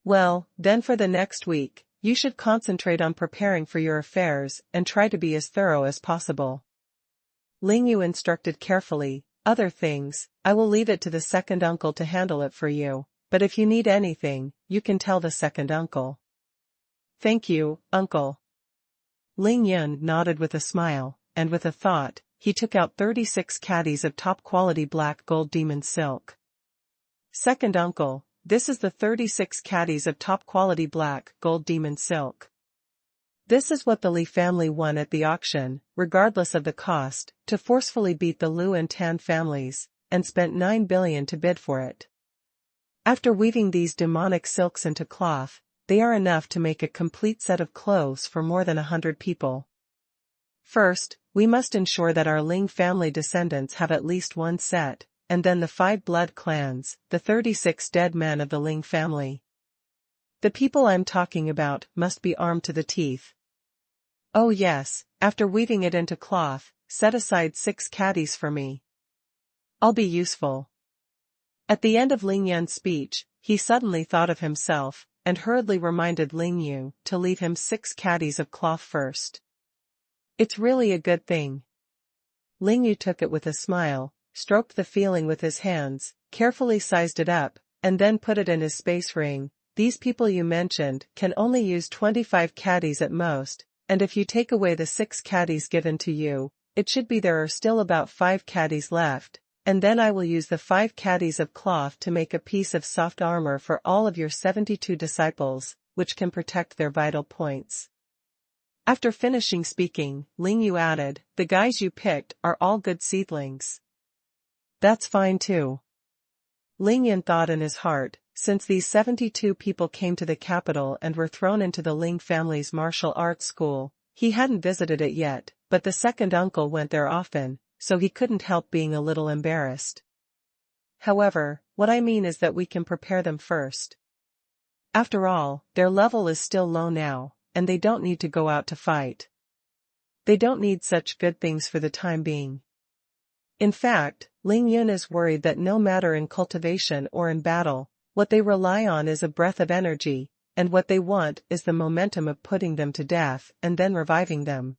Well, then for the next week, you should concentrate on preparing for your affairs and try to be as thorough as possible. Ling Yu instructed carefully, other things, I will leave it to the second uncle to handle it for you, but if you need anything, you can tell the second uncle. Thank you, uncle. Ling Yun nodded with a smile, and with a thought, he took out 36 caddies of top-quality black gold demon silk. Second uncle, this is the 36 caddies of top-quality black gold demon silk. This is what the Li family won at the auction, regardless of the cost, to forcefully beat the Lu and Tan families, and spent 9 billion to bid for it. After weaving these demonic silks into cloth, they are enough to make a complete set of clothes for more than 100 people. First, we must ensure that our Ling family descendants have at least 1 set, and then the 5 blood clans, the 36 dead men of the Ling family. The people I'm talking about must be armed to the teeth. Oh yes, after weaving it into cloth, set aside 6 caddies for me. I'll be useful. At the end of Ling Yun's speech, he suddenly thought of himself, and hurriedly reminded Ling Yu to leave him 6 caddies of cloth first. It's really a good thing. Ling Yu took it with a smile, stroked the feeling with his hands, carefully sized it up, and then put it in his space ring. These people you mentioned can only use 25 caddies at most, and if you take away the 6 caddies given to you, it should be there are still about 5 caddies left, and then I will use the 5 caddies of cloth to make a piece of soft armor for all of your 72 disciples, which can protect their vital points. After finishing speaking, Ling Yu added, the guys you picked are all good seedlings. That's fine too. Ling Yun thought in his heart, Since these 72 people came to the capital and were thrown into the Ling family's martial arts school, he hadn't visited it yet, but the second uncle went there often, so he couldn't help being a little embarrassed. However, what I mean is that we can prepare them first. After all, their level is still low now, and they don't need to go out to fight. They don't need such good things for the time being. In fact, Ling Yun is worried that no matter in cultivation or in battle, what they rely on is a breath of energy, and what they want is the momentum of putting them to death and then reviving them.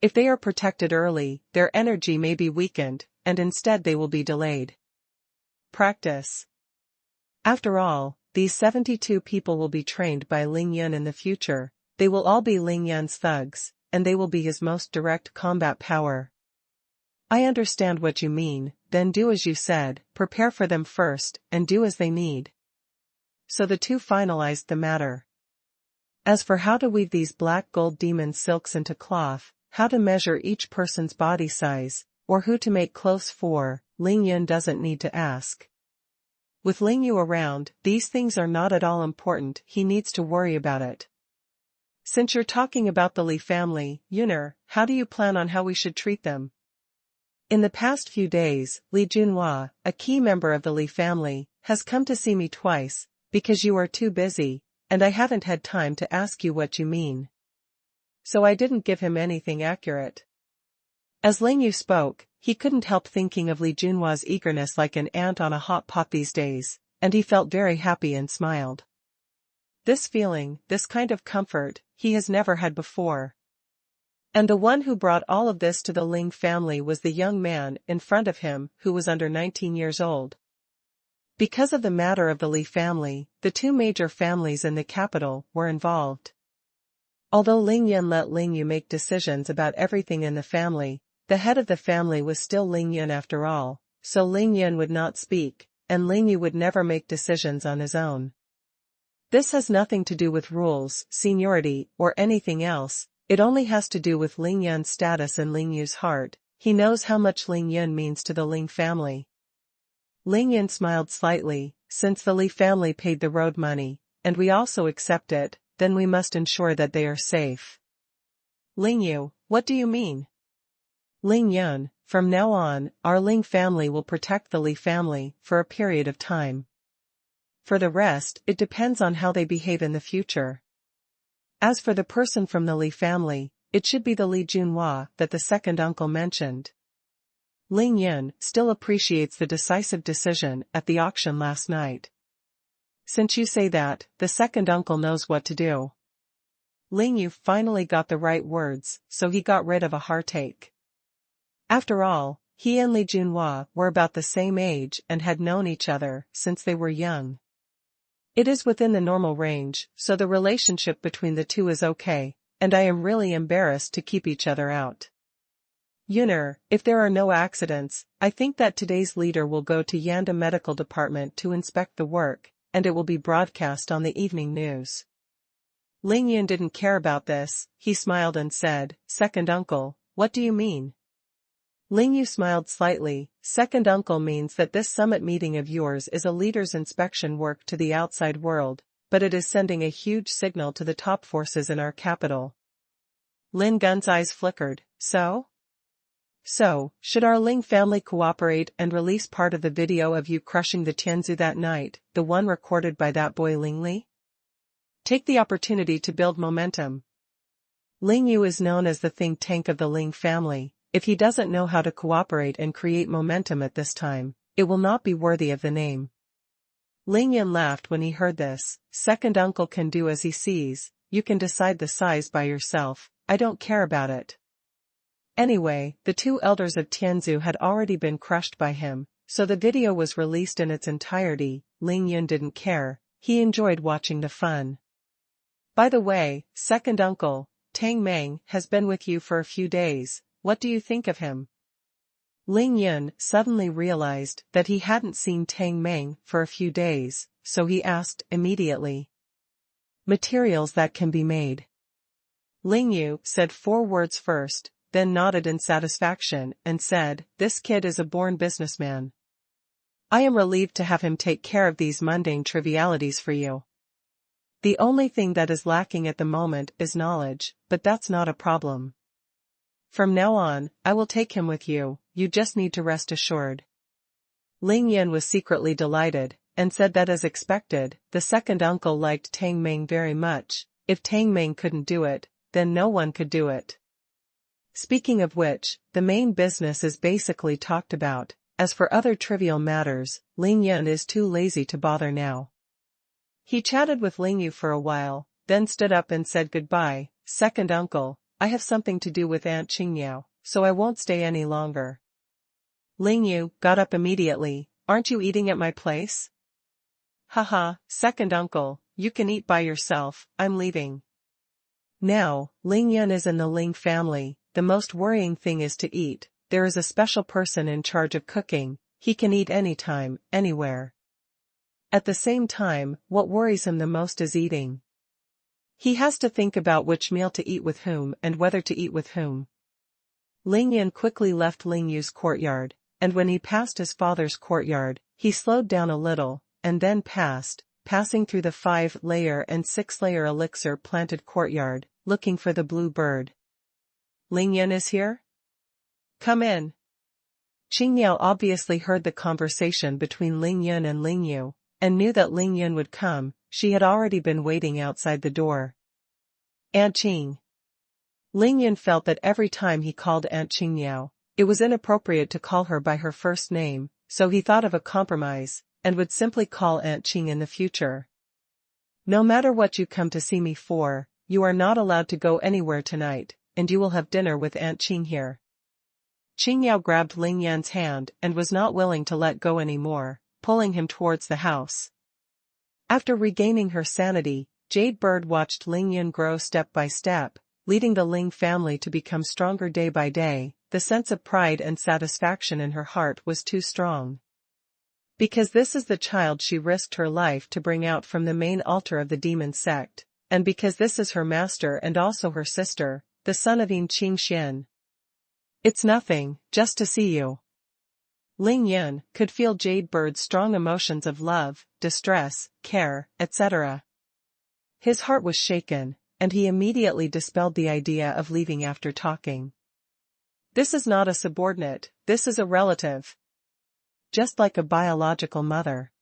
If they are protected early, their energy may be weakened, and instead they will be delayed. Practice. After all, these 72 people will be trained by Ling Yun in the future. They will all be Ling Yun's thugs, and they will be his most direct combat power. I understand what you mean, then do as you said, prepare for them first, and do as they need. So the two finalized the matter. As for how to weave these black gold demon silks into cloth, how to measure each person's body size, or who to make clothes for, Ling Yun doesn't need to ask. With Ling Yu around, these things are not at all important, he needs to worry about it. Since you're talking about the Li family, Yuner, how do you plan on how we should treat them? In the past few days, Li Junhua, a key member of the Li family, has come to see me twice, because you are too busy, and I haven't had time to ask you what you mean. So I didn't give him anything accurate. As Ling Yu spoke, he couldn't help thinking of Li Junhua's eagerness like an ant on a hot pot these days, and he felt very happy and smiled. This feeling, this kind of comfort, he has never had before. And the one who brought all of this to the Ling family was the young man in front of him who was under 19 years old. Because of the matter of the Li family, the two major families in the capital were involved. Although Ling Yun let Ling Yu make decisions about everything in the family, the head of the family was still Ling Yun after all, so Ling Yun would not speak, and Ling Yu would never make decisions on his own. This has nothing to do with rules, seniority, or anything else. It only has to do with Ling Yun's status in Ling Yu's heart. He knows how much Ling Yun means to the Ling family. Ling Yun smiled slightly. Since the Li family paid the road money, and we also accept it, then we must ensure that they are safe. Ling Yu, what do you mean? Ling Yun, from now on, our Ling family will protect the Li family for a period of time. For the rest, it depends on how they behave in the future. As for the person from the Li family, it should be the Li Junhua that the second uncle mentioned. Ling Yun still appreciates the decisive decision at the auction last night. Since you say that, the second uncle knows what to do. Ling Yu finally got the right words, so he got rid of a heartache. After all, he and Li Junhua were about the same age and had known each other since they were young. It is within the normal range, so the relationship between the two is okay, and I am really embarrassed to keep each other out. Yuner, if there are no accidents, I think that today's leader will go to Yanda Medical Department to inspect the work, and it will be broadcast on the evening news. Ling Yun didn't care about this, he smiled and said, Second uncle, what do you mean? Ling Yu smiled slightly. Second uncle means that this summit meeting of yours is a leader's inspection work to the outside world, but it is sending a huge signal to the top forces in our capital. Lin Gun's eyes flickered. So, should our Ling family cooperate and release part of the video of you crushing the Tianzu that night, the one recorded by that boy Ling Li? Take the opportunity to build momentum. Ling Yu is known as the think tank of the Ling family. If he doesn't know how to cooperate and create momentum at this time, it will not be worthy of the name. Ling Yun laughed when he heard this. Second uncle can do as he sees, you can decide the size by yourself, I don't care about it. Anyway, the two elders of Tianzu had already been crushed by him, so the video was released in its entirety. Ling Yun didn't care, he enjoyed watching the fun. By the way, second uncle, Tang Meng has been with you for a few days. What do you think of him? Ling Yun suddenly realized that he hadn't seen Tang Meng for a few days, so he asked immediately. Materials that can be made. Ling Yu said 4 words first, then nodded in satisfaction and said, This kid is a born businessman. I am relieved to have him take care of these mundane trivialities for you. The only thing that is lacking at the moment is knowledge, but that's not a problem. From now on, I will take him with you, you just need to rest assured. Ling Yan was secretly delighted, and said that as expected, the second uncle liked Tang Meng very much. If Tang Meng couldn't do it, then no one could do it. Speaking of which, the main business is basically talked about. As for other trivial matters, Ling Yan is too lazy to bother now. He chatted with Ling Yu for a while, then stood up and said goodbye. Second uncle, I have something to do with Aunt Qingyao, so I won't stay any longer. Ling Yu got up immediately. Aren't you eating at my place? Haha, second uncle, you can eat by yourself, I'm leaving. Now, Ling Yan is in the Ling family, the most worrying thing is to eat. There is a special person in charge of cooking, he can eat anytime, anywhere. At the same time, what worries him the most is eating. He has to think about which meal to eat with whom and whether to eat with whom. Ling Yan quickly left Ling Yu's courtyard, and when he passed his father's courtyard, he slowed down a little, and then passing through the 5-layer and 6-layer elixir-planted courtyard, looking for the blue bird. Ling Yan is here? Come in. Qingyao obviously heard the conversation between Ling Yan and Ling Yu, and knew that Ling Yan would come. She had already been waiting outside the door. Aunt Qing. Ling Yan felt that every time he called Aunt Qingyao, it was inappropriate to call her by her first name, so he thought of a compromise, and would simply call Aunt Qing in the future. No matter what you come to see me for, you are not allowed to go anywhere tonight, and you will have dinner with Aunt Qing here. Qingyao grabbed Ling Yan's hand and was not willing to let go anymore, pulling him towards the house. After regaining her sanity, Jade Bird watched Ling Yan grow step by step, leading the Ling family to become stronger day by day. The sense of pride and satisfaction in her heart was too strong. Because this is the child she risked her life to bring out from the main altar of the demon sect, and because this is her master and also her sister, the son of Yin Qing Xian. It's nothing, just to see you. Ling Yan could feel Jade Bird's strong emotions of love, distress, care, etc. His heart was shaken, and he immediately dispelled the idea of leaving after talking. This is not a subordinate, this is a relative. Just like a biological mother.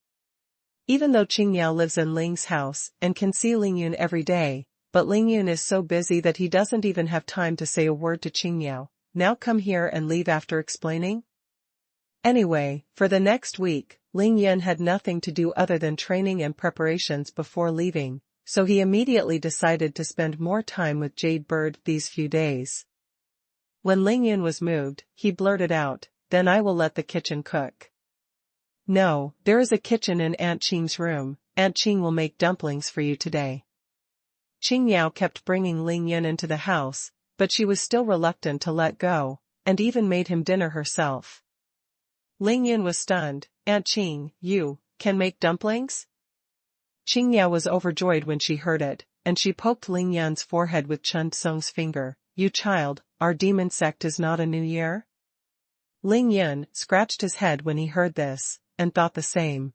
Even though Qingyao lives in Ling's house and can see Ling Yun every day, but Ling Yun is so busy that he doesn't even have time to say a word to Qingyao. Now come here and leave after explaining? Anyway, for the next week, Ling Yan had nothing to do other than training and preparations before leaving, so he immediately decided to spend more time with Jade Bird these few days. When Ling Yan was moved, he blurted out, "Then I will let the kitchen cook." "No, there is a kitchen in Aunt Qing's room, Aunt Qing will make dumplings for you today." Qingyao kept bringing Ling Yan into the house, but she was still reluctant to let go, and even made him dinner herself. Ling Yan was stunned. "Aunt Qing, you can make dumplings?" Qingyao was overjoyed when she heard it, and she poked Ling Yan's forehead with Chun Tsung's finger. "You child, our demon sect is not a new year?" Ling Yan scratched his head when he heard this, and thought the same.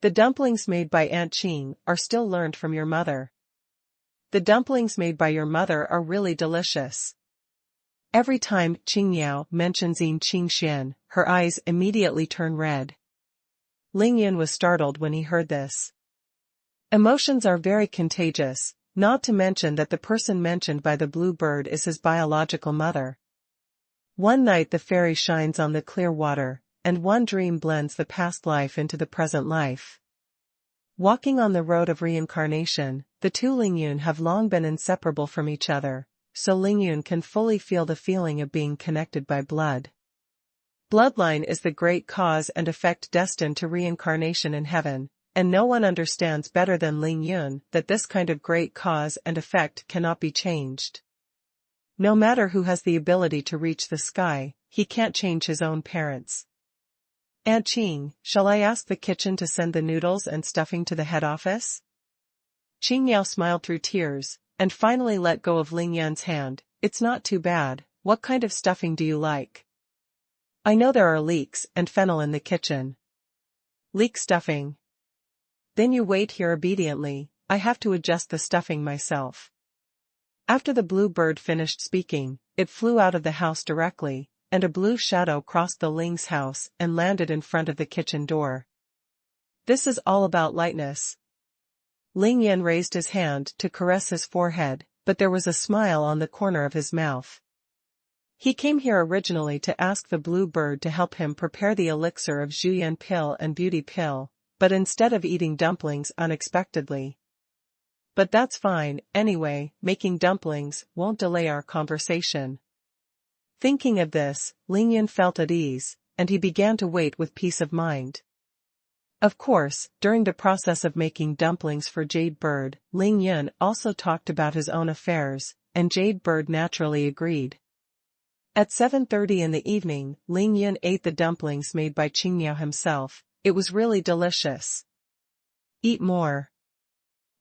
"The dumplings made by Aunt Qing are still learned from your mother. The dumplings made by your mother are really delicious." Every time Qingyao mentions Yin Qing Xian, her eyes immediately turn red. Ling Yan was startled when he heard this. Emotions are very contagious, not to mention that the person mentioned by the blue bird is his biological mother. One night the fairy shines on the clear water, and one dream blends the past life into the present life. Walking on the road of reincarnation, the two Ling Yun have long been inseparable from each other, so Ling Yun can fully feel the feeling of being connected by blood. Bloodline is the great cause and effect destined to reincarnation in heaven, and no one understands better than Ling Yun that this kind of great cause and effect cannot be changed. No matter who has the ability to reach the sky, he can't change his own parents. "Aunt Qing, shall I ask the kitchen to send the noodles and stuffing to the head office?" Qingyao smiled through tears, and finally let go of Ling Yan's hand. "It's not too bad, what kind of stuffing do you like? I know there are leeks and fennel in the kitchen." Leak stuffing. Then you wait here obediently, I have to adjust the stuffing myself. After the blue bird finished speaking, it flew out of the house directly, and a blue shadow crossed the Ling's house and landed in front of the kitchen door. This is all about lightness. Ling Yan raised his hand to caress his forehead, but there was a smile on the corner of his mouth. He came here originally to ask the blue bird to help him prepare the elixir of Zhuyan pill and beauty pill, but instead of eating dumplings unexpectedly. But that's fine, anyway, making dumplings won't delay our conversation. Thinking of this, Ling Yan felt at ease, and he began to wait with peace of mind. Of course, during the process of making dumplings for Jade Bird, Ling Yan also talked about his own affairs, and Jade Bird naturally agreed. At 7:30 in the evening, Ling Yan ate the dumplings made by Qingmiao himself. It was really delicious. Eat more.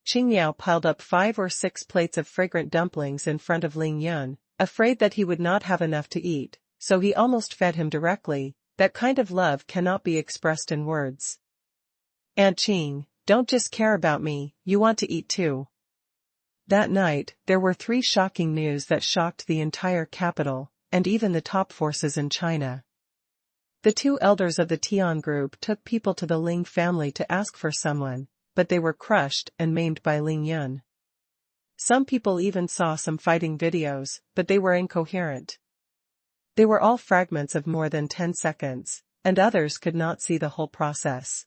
Qingmiao piled up 5 or 6 plates of fragrant dumplings in front of Ling Yan, afraid that he would not have enough to eat, so he almost fed him directly. That kind of love cannot be expressed in words. Aunt Qing, don't just care about me, you want to eat too. That night, there were 3 shocking news that shocked the entire capital, and even the top forces in China. The 2 elders of the Tian group took people to the Ling family to ask for someone, but they were crushed and maimed by Ling Yan. Some people even saw some fighting videos, but they were incoherent. They were all fragments of more than 10 seconds, and others could not see the whole process.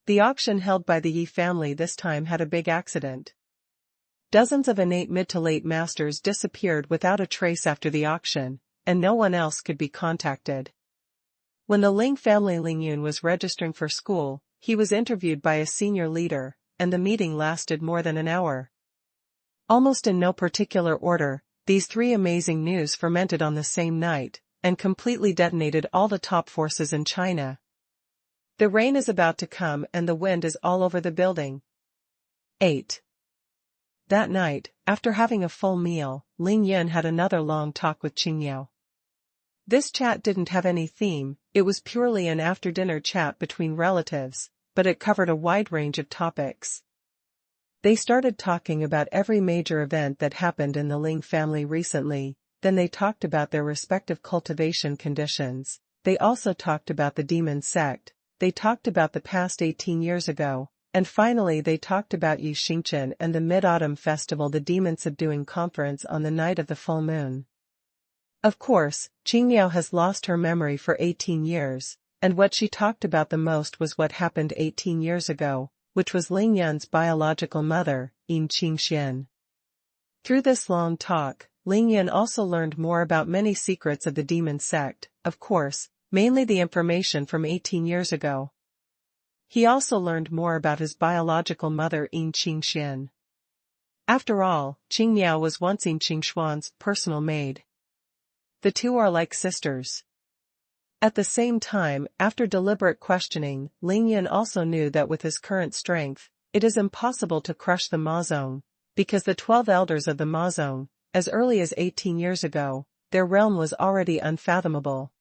The auction held by the Yi family this time had a big accident. Dozens of innate mid to late masters disappeared without a trace after the auction, and no one else could be contacted. When the Ling family Ling Yun was registering for school, he was interviewed by a senior leader, and the meeting lasted more than an hour. Almost in no particular order, these 3 amazing news fermented on the same night, and completely detonated all the top forces in China. The rain is about to come and the wind is all over the building. 8. That night, after having a full meal, Ling Yan had another long talk with Qingmiao. This chat didn't have any theme, it was purely an after-dinner chat between relatives, but it covered a wide range of topics. They started talking about every major event that happened in the Ling family recently, then they talked about their respective cultivation conditions. They also talked about the demon sect. They talked about the past 18 years ago, and finally they talked about Yi Xingchen and the Mid-Autumn Festival, the Demon Subduing Conference on the night of the full moon. Of course, Qingmiao has lost her memory for 18 years, and what she talked about the most was what happened 18 years ago, which was Ling Yan's biological mother, Yin Qingxian. Through this long talk, Ling Yan also learned more about many secrets of the demon sect, of course, mainly the information from 18 years ago. He also learned more about his biological mother Yin Qingxian. After all, Qingmiao was once Yin Qingxuan's personal maid. The 2 are like sisters. At the same time, after deliberate questioning, Ling Yan also knew that with his current strength, it is impossible to crush the Mazong, because the 12 elders of the Mazong, as early as 18 years ago, their realm was already unfathomable.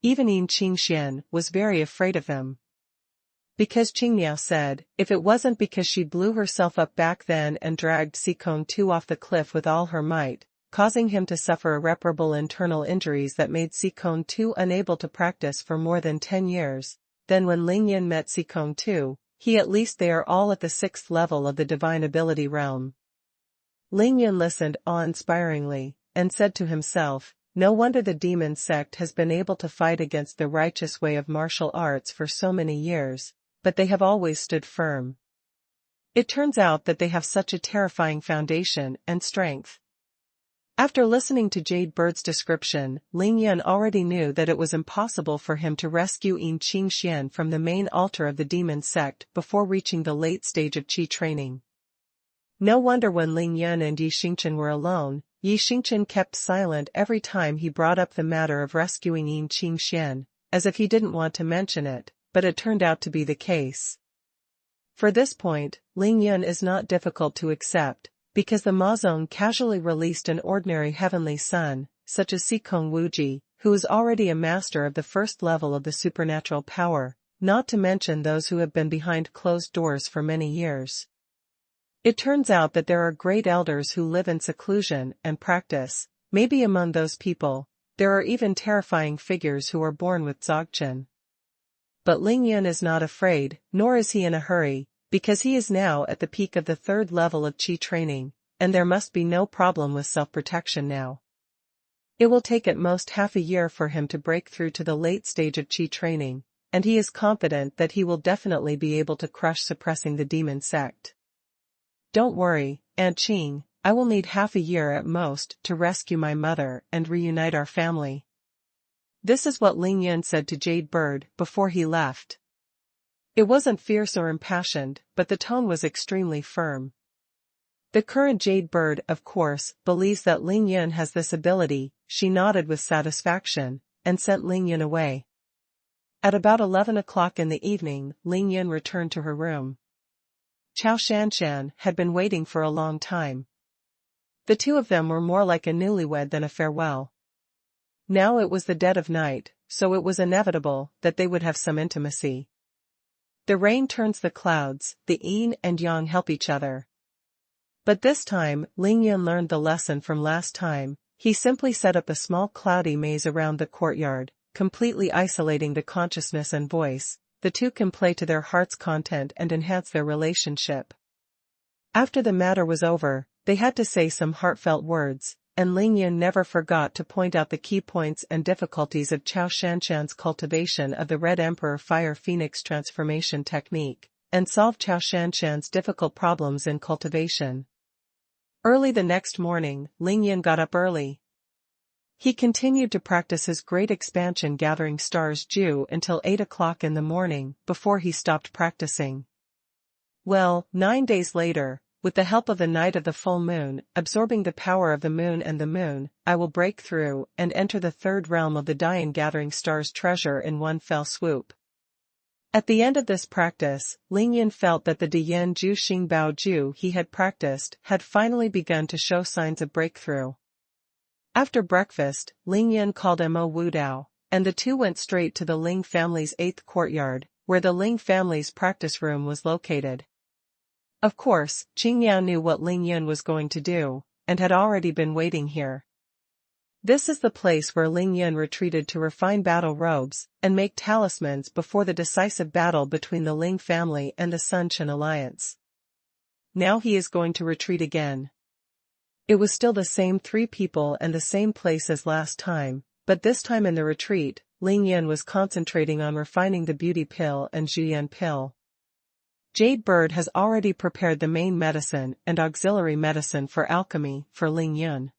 Even Yin Qingxian was very afraid of them. Because Qingmiao said, if it wasn't because she blew herself up back then and dragged Sikong Tu off the cliff with all her might, causing him to suffer irreparable internal injuries that made Sikong Tu unable to practice for more than 10 years, then when Ling Yan met Sikong Tu, they are all at the 6th level of the divine ability realm. Ling Yan listened awe-inspiringly, and said to himself, no wonder the demon sect has been able to fight against the righteous way of martial arts for so many years, but they have always stood firm. It turns out that they have such a terrifying foundation and strength. After listening to Jade Bird's description, Ling Yan already knew that it was impossible for him to rescue Yin Qingxian from the main altar of the demon sect before reaching the late stage of qi training. No wonder when Ling Yan and Yi Xingchen were alone, Yi Xingchen kept silent every time he brought up the matter of rescuing Yin Qingxian, as if he didn't want to mention it, but it turned out to be the case. For this point, Ling Yan is not difficult to accept, because the Mazong casually released an ordinary heavenly son, such as Sikong Wuji, who is already a master of the 1st level of the supernatural power, not to mention those who have been behind closed doors for many years. It turns out that there are great elders who live in seclusion and practice. Maybe among those people, there are even terrifying figures who are born with Dzogchen. But Lingyun is not afraid, nor is he in a hurry, because he is now at the peak of the 3rd level of Qi training, and there must be no problem with self-protection now. It will take at most half a year for him to break through to the late stage of Qi training, and he is confident that he will definitely be able to crush suppressing the demon sect. Don't worry, Aunt Qing, I will need half a year at most to rescue my mother and reunite our family. This is what Lingyun said to Jade Bird before he left. It wasn't fierce or impassioned, but the tone was extremely firm. The current Jade Bird, of course, believes that Lingyun has this ability. She nodded with satisfaction, and sent Lingyun away. At about 11 o'clock in the evening, Lingyun returned to her room. Chao Shanshan had been waiting for a long time. The two of them were more like a newlywed than a farewell. Now it was the dead of night, so it was inevitable that they would have some intimacy. The rain turns the clouds, the yin and yang help each other. But this time, Lingyun learned the lesson from last time. He simply set up a small cloudy maze around the courtyard, completely isolating the consciousness and voice. The two can play to their heart's content and enhance their relationship. After the matter was over, they had to say some heartfelt words, and Lingyun never forgot to point out the key points and difficulties of Chao Shanshan's cultivation of the Red Emperor Fire Phoenix transformation technique, and solve Chao Shanshan's difficult problems in cultivation. Early the next morning, Lingyun got up early. He continued to practice his Great Expansion Gathering Stars Ju until 8 o'clock in the morning, before he stopped practicing. Well, 9 days later, with the help of the Night of the Full Moon, absorbing the power of the moon and the moon, I will break through and enter the 3rd realm of the Dian Gathering Stars treasure in one fell swoop. At the end of this practice, Lingyun felt that the Dian Ju Xing Bao Ju he had practiced had finally begun to show signs of breakthrough. After breakfast, Lingyun called Mo Wudao, and the two went straight to the Ling family's 8th courtyard, where the Ling family's practice room was located. Of course, Qingyao knew what Lingyun was going to do, and had already been waiting here. This is the place where Lingyun retreated to refine battle robes and make talismans before the decisive battle between the Ling family and the Sun Chen alliance. Now he is going to retreat again. It was still the same 3 people and the same place as last time, but this time in the retreat, Lingyun was concentrating on refining the beauty pill and Zhuyan pill. Jade Bird has already prepared the main medicine and auxiliary medicine for alchemy for Lingyun.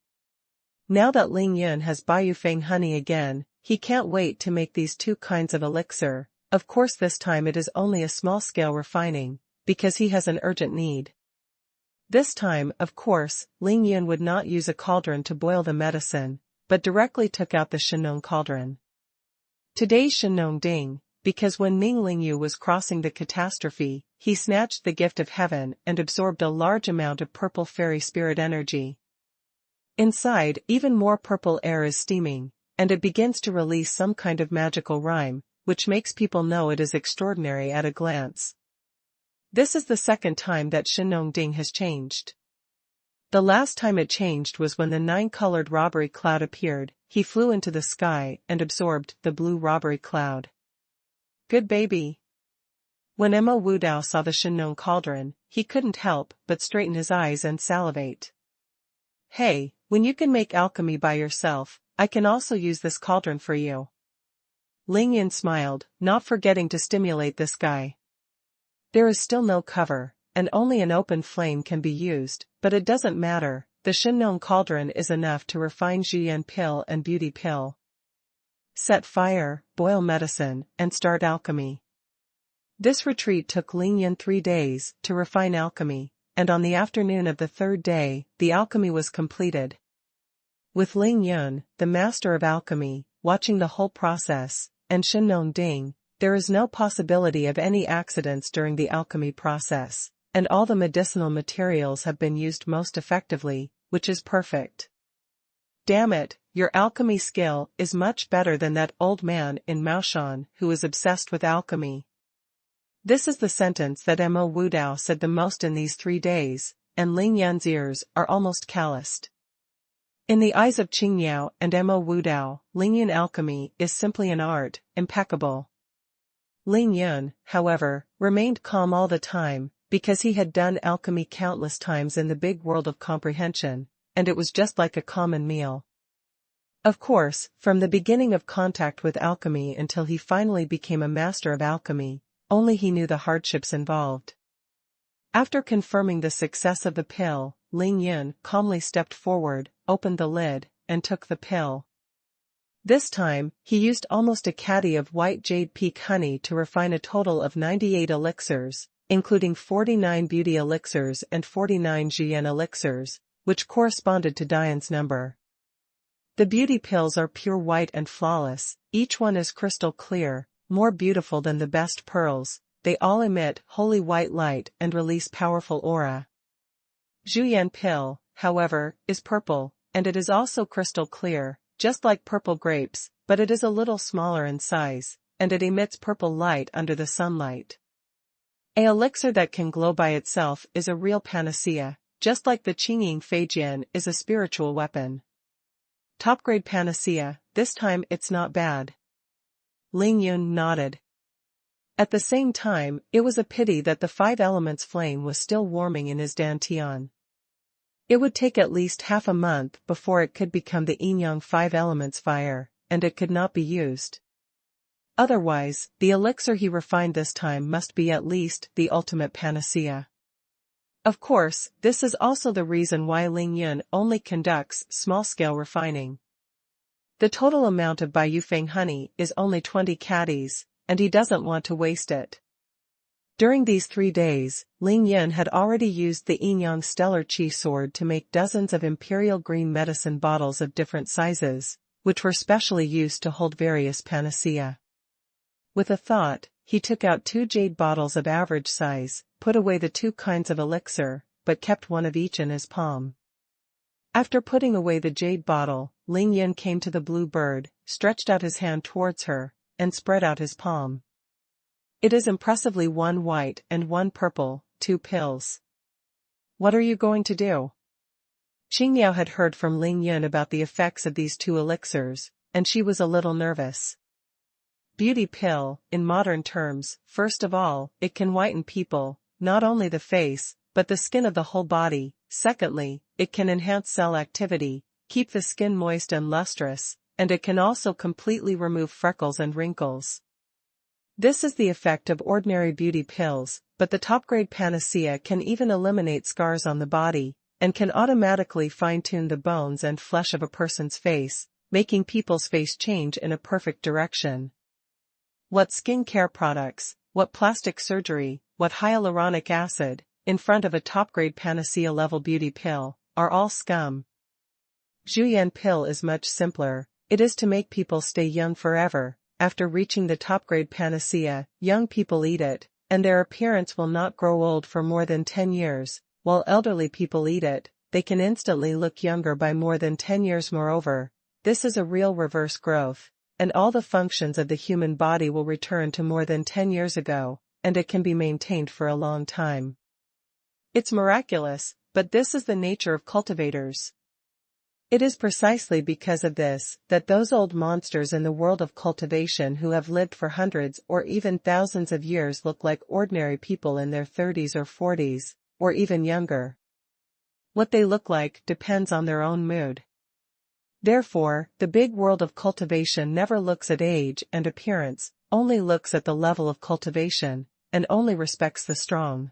Now that Lingyun has Baiyufeng honey again, he can't wait to make these 2 kinds of elixir. Of course this time it is only a small-scale refining, because he has an urgent need. This time, of course, Lingyun would not use a cauldron to boil the medicine, but directly took out the Shenong cauldron. Today's Shenong Ding, because when Ming Lingyu was crossing the catastrophe, he snatched the gift of heaven and absorbed a large amount of purple fairy spirit energy. Inside, even more purple air is steaming, and it begins to release some kind of magical rhyme, which makes people know it is extraordinary at a glance. This is the 2nd time that Shenong Ding has changed. The last time it changed was when the 9-colored robbery cloud appeared. He flew into the sky and absorbed the blue robbery cloud. Good baby. When Mo Wudao saw the Shenong cauldron, he couldn't help but straighten his eyes and salivate. Hey, when you can make alchemy by yourself, I can also use this cauldron for you. Lingyun smiled, not forgetting to stimulate this guy. There is still no cover, and only an open flame can be used, but it doesn't matter. The Shenong cauldron is enough to refine Zhuyan pill and beauty pill. Set fire, boil medicine, and start alchemy. This retreat took Lingyun 3 days to refine alchemy, and on the afternoon of the 3rd day, the alchemy was completed. With Lingyun, the master of alchemy, watching the whole process, and Shenong Ding, there is no possibility of any accidents during the alchemy process, and all the medicinal materials have been used most effectively, which is perfect. Damn it, your alchemy skill is much better than that old man in Maoshan who is obsessed with alchemy, This is the sentence that Mo Wudao said the most in these 3 days, and Ling Yan's ears are almost calloused. In the eyes of Qingyao and Mo Wudao, Ling Yan alchemy is simply an art, impeccable. Ling Yan, however, remained calm all the time, because he had done alchemy countless times in the big world of comprehension, and it was just like a common meal. Of course, from the beginning of contact with alchemy until he finally became a master of alchemy, only he knew the hardships involved. After confirming the success of the pill, Ling Yan calmly stepped forward, opened the lid, and took the pill. This time, he used almost a caddy of white jade peak honey to refine a total of 98 elixirs, including 49 beauty elixirs and 49 Zheng elixirs, which corresponded to Diane's number. The beauty pills are pure white and flawless, each one is crystal clear, more beautiful than the best pearls. They all emit holy white light and release powerful aura. Zheng pill, however, is purple, and it is also crystal clear, just like purple grapes, but it is a little smaller in size, and it emits purple light under the sunlight. An elixir that can glow by itself is a real panacea, just like the Qingying Feijian is a spiritual weapon. Top-grade panacea, this time it's not bad. Ling Yun nodded. At the same time, it was a pity that the 5 elements flame was still warming in his dantian. It would take at least half a month before it could become the yin-yang 5 elements fire, and it could not be used. Otherwise, the elixir he refined this time must be at least the ultimate panacea. Of course, this is also the reason why Ling Yun only conducts small-scale refining. The total amount of Baiyufeng honey is only 20 caddies, and he doesn't want to waste it. During these 3 days, Ling Yun had already used the yin-yang stellar qi sword to make dozens of imperial green medicine bottles of different sizes, which were specially used to hold various panacea. With a thought, he took out 2 jade bottles of average size, put away the 2 kinds of elixir, but kept one of each in his palm. After putting away the jade bottle, Ling Yun came to the blue bird, stretched out his hand towards her, and spread out his palm. It is impressively 1 white and 1 purple, 2 pills. What are you going to do? Qingyao had heard from Ling Yun about the effects of these 2 elixirs, and she was a little nervous. Beauty pill, in modern terms, first of all, it can whiten people, not only the face, but the skin of the whole body. Secondly, it can enhance cell activity, keep the skin moist and lustrous, and it can also completely remove freckles and wrinkles. This is the effect of ordinary beauty pills, but the top-grade panacea can even eliminate scars on the body, and can automatically fine-tune the bones and flesh of a person's face, making people's face change in a perfect direction. What skincare products, what plastic surgery, what hyaluronic acid, in front of a top-grade panacea-level beauty pill, are all scum. Zheng pill is much simpler. It is to make people stay young forever. After reaching the top-grade panacea, young people eat it, and their appearance will not grow old for more than 10 years, while elderly people eat it, they can instantly look younger by more than 10 years. Moreover, this is a real reverse growth, and all the functions of the human body will return to more than 10 years ago, and it can be maintained for a long time. It's miraculous, but this is the nature of cultivators. It is precisely because of this that those old monsters in the world of cultivation who have lived for hundreds or even thousands of years look like ordinary people in their 30s or 40s, or even younger. What they look like depends on their own mood. Therefore, the big world of cultivation never looks at age and appearance, only looks at the level of cultivation, and only respects the strong.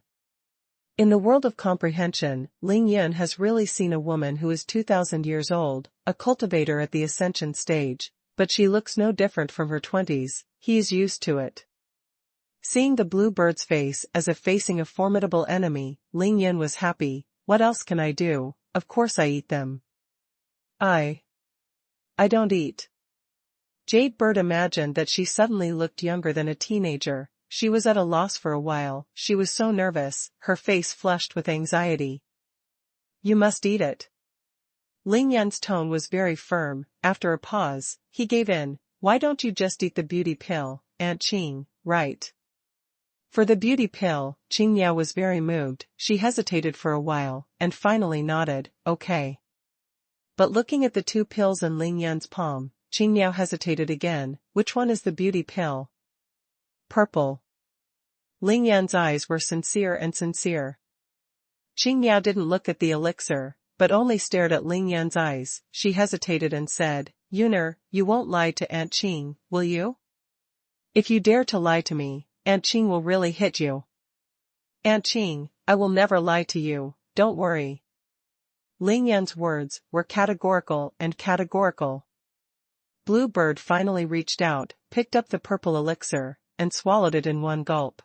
In the world of comprehension, Ling Yun has really seen a woman who is 2,000 years old, a cultivator at the ascension stage, but she looks no different from her 20s, he is used to it. Seeing the blue bird's face as if facing a formidable enemy, Ling Yun was happy. What else can I do? Of course I eat them. I don't eat. Jade Bird imagined that she suddenly looked younger than a teenager. She was at a loss for a while, she was so nervous, her face flushed with anxiety. You must eat it. Ling Yan's tone was very firm. After a pause, he gave in. Why don't you just eat the beauty pill, Aunt Qing, right? For the beauty pill, Qingniao was very moved. She hesitated for a while, and finally nodded, okay. But looking at the 2 pills in Ling Yan's palm, Qingniao hesitated again. Which one is the beauty pill? Purple. Ling Yan's eyes were sincere and sincere. Qingniao didn't look at the elixir, but only stared at Ling Yan's eyes. She hesitated and said, Yuner, you won't lie to Aunt Qing, will you? If you dare to lie to me, Aunt Qing will really hit you. Aunt Qing, I will never lie to you, don't worry. Ling Yan's words were categorical and categorical. Bluebird finally reached out, picked up the purple elixir, and swallowed it in one gulp.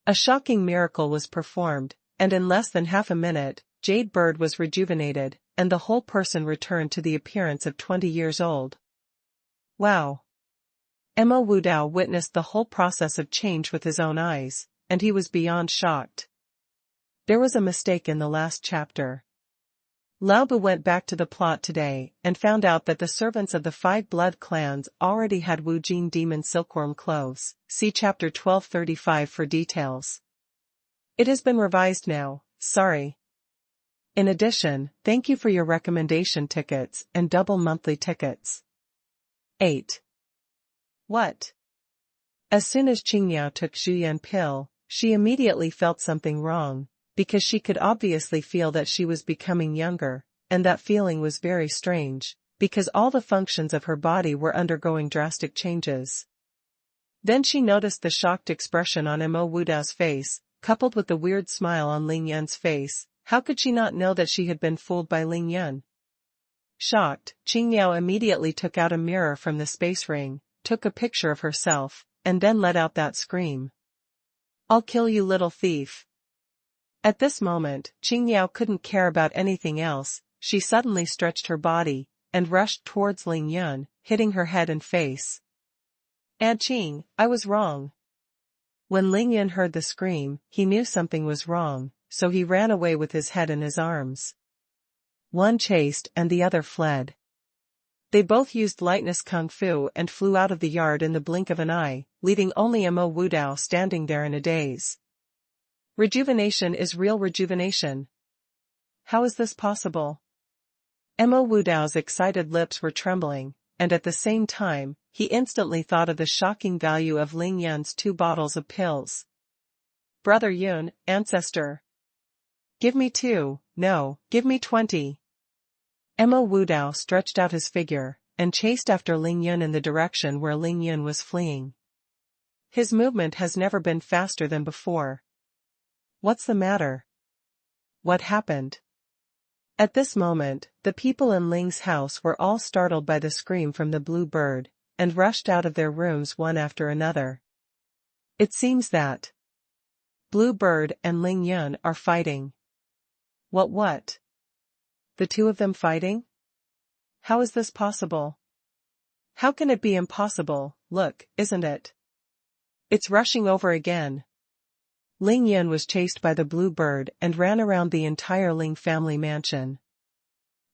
A shocking miracle was performed, and in less than half a minute, Jade Bird was rejuvenated, and the whole person returned to the appearance of 20 years old. Wow! Mo Wudao witnessed the whole process of change with his own eyes, and he was beyond shocked. There was a mistake in the last chapter. Lao Bu went back to the plot today and found out that the servants of the 5 blood clans already had Wu Jing demon silkworm clothes. See chapter 1235 for details. It has been revised now, sorry. In addition, thank you for your recommendation tickets and double monthly tickets. 8. What? As soon as Qingniao took Zhuyan pill, she immediately felt something wrong, because she could obviously feel that she was becoming younger, and that feeling was very strange, because all the functions of her body were undergoing drastic changes. Then she noticed the shocked expression on Mo Wudao's face, coupled with the weird smile on Ling Yan's face. How could she not know that she had been fooled by Ling Yan? Shocked, Qingniao immediately took out a mirror from the space ring, took a picture of herself, and then let out that scream. I'll kill you, little thief. At this moment, Qingniao couldn't care about anything else. She suddenly stretched her body, and rushed towards Ling Yan, hitting her head and face. Aunt Qing, I was wrong. When Ling Yan heard the scream, he knew something was wrong, so he ran away with his head in his arms. One chased and the other fled. They both used lightness kung fu and flew out of the yard in the blink of an eye, leaving only Mo Wudao standing there in a daze. Rejuvenation is real rejuvenation. How is this possible? Mo Wudao's excited lips were trembling, and at the same time, he instantly thought of the shocking value of Ling Yan's 2 bottles of pills. Brother Yun, ancestor. Give me 2, no, give me 20. Mo Wudao stretched out his figure, and chased after Ling Yun in the direction where Ling Yun was fleeing. His movement has never been faster than before. What's the matter? What happened? At this moment, the people in Ling's house were all startled by the scream from the blue bird, and rushed out of their rooms one after another. It seems that Blue Bird and Ling Yun are fighting. What? The 2 of them fighting? How is this possible? How can it be impossible? Look, isn't it? It's rushing over again. Ling Yun was chased by the blue bird and ran around the entire Ling family mansion.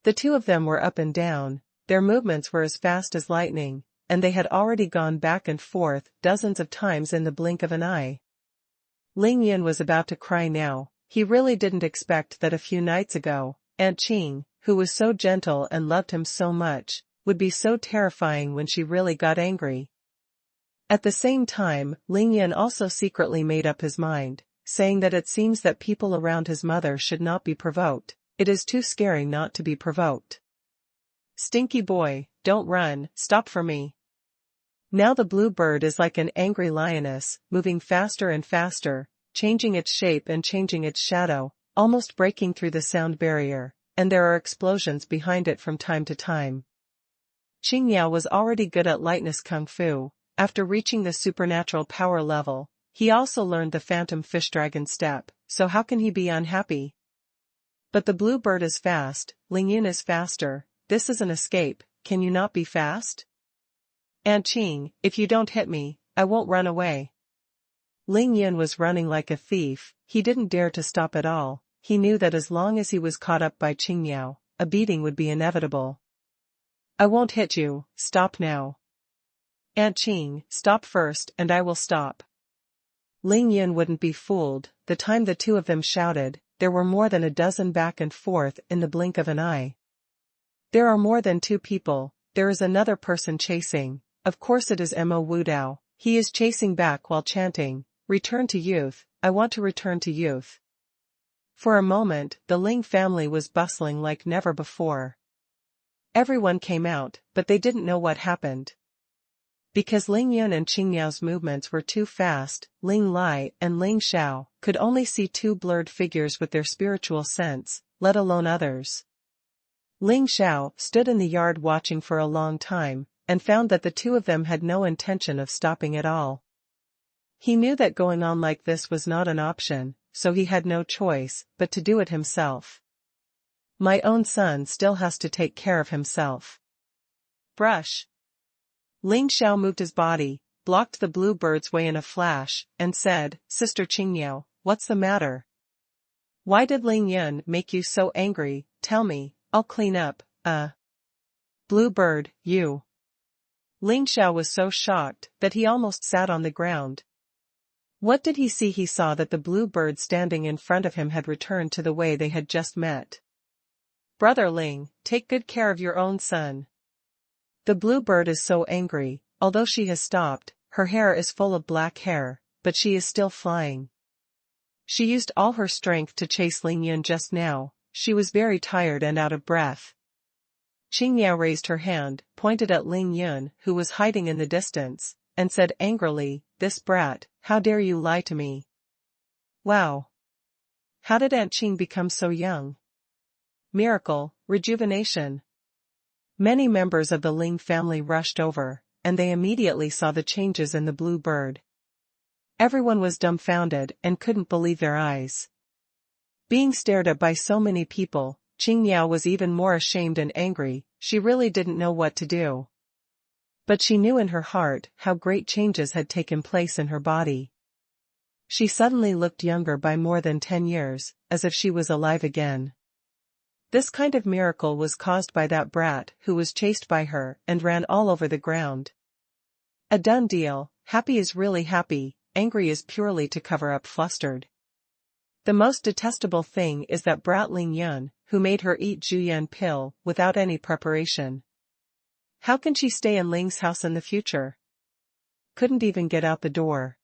The 2 of them were up and down, their movements were as fast as lightning, and they had already gone back and forth dozens of times in the blink of an eye. Ling Yun was about to cry now. He really didn't expect that a few nights ago, Aunt Qing, who was so gentle and loved him so much, would be so terrifying when she really got angry. At the same time, Ling Yan also secretly made up his mind, saying that it seems that people around his mother should not be provoked. It is too scary not to be provoked. Stinky boy, don't run, stop for me. Now the blue bird is like an angry lioness, moving faster and faster, changing its shape and changing its shadow, almost breaking through the sound barrier, and there are explosions behind it from time to time. Qingniao was already good at lightness kung fu. After reaching the supernatural power level, he also learned the phantom fish dragon step, so how can he be unhappy? But the blue bird is fast, Ling Yun is faster, this is an escape, can you not be fast? Aunt Qing, if you don't hit me, I won't run away. Ling Yun was running like a thief. He didn't dare to stop at all. He knew that as long as he was caught up by Qingniao, a beating would be inevitable. I won't hit you, stop now. Aunt Qing, stop first and I will stop. Ling Yun wouldn't be fooled. The time the two of them shouted, there were more than a dozen back and forth in the blink of an eye. There are more than two people, there is another person chasing. Of course it is Mo Wudao. He is chasing back while chanting, "Return to youth, I want to return to youth." For a moment, the Ling family was bustling like never before. Everyone came out, but they didn't know what happened. Because Ling Yun and Qingyao's movements were too fast, Ling Lai and Ling Xiao could only see two blurred figures with their spiritual sense, let alone others. Ling Xiao stood in the yard watching for a long time, and found that the two of them had no intention of stopping at all. He knew that going on like this was not an option, so he had no choice but to do it himself. My own son still has to take care of himself. Brush. Ling Xiao moved his body, blocked the blue bird's way in a flash, and said, "Sister Qingyao, what's the matter? Why did Ling Yun make you so angry? Tell me, I'll clean up." Blue bird, you." Ling Xiao was so shocked that he almost sat on the ground. What did he see? He saw that the blue bird standing in front of him had returned to the way they had just met. "Brother Ling, take good care of your own son. The blue bird is so angry, although she has stopped, her hair is full of black hair, but she is still flying. She used all her strength to chase Ling Yun just now, she was very tired and out of breath." Qingyao raised her hand, pointed at Ling Yun, who was hiding in the distance, and said angrily, "This brat, how dare you lie to me? Wow! How did Aunt Qing become so young? Miracle, rejuvenation." Many members of the Ling family rushed over, and they immediately saw the changes in the blue bird. Everyone was dumbfounded and couldn't believe their eyes. Being stared at by so many people, Qingyao was even more ashamed and angry. She really didn't know what to do. But she knew in her heart how great changes had taken place in her body. She suddenly looked younger by more than 10 years, as if she was alive again. This kind of miracle was caused by that brat who was chased by her and ran all over the ground. A done deal. Happy is really happy, angry is purely to cover up flustered. The most detestable thing is that brat Ling Yun, who made her eat Juyan pill without any preparation. How can she stay in Ling's house in the future? Couldn't even get out the door.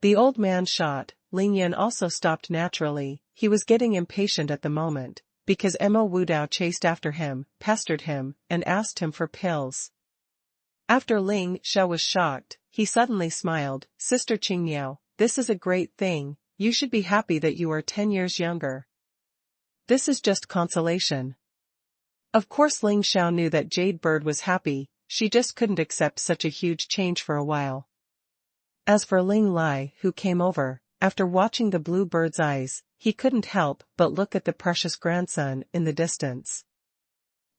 The old man shot. Ling Yun also stopped naturally. He was getting impatient at the moment, because Mo Wudao chased after him, pestered him, and asked him for pills. After Ling Xiao was shocked, he suddenly smiled. "Sister Qingyao, this is a great thing, you should be happy that you are 10 years younger. This is just consolation." Of course Ling Xiao knew that Jade Bird was happy, she just couldn't accept such a huge change for a while. As for Ling Lai, who came over, after watching the blue bird's eyes, he couldn't help but look at the precious grandson in the distance.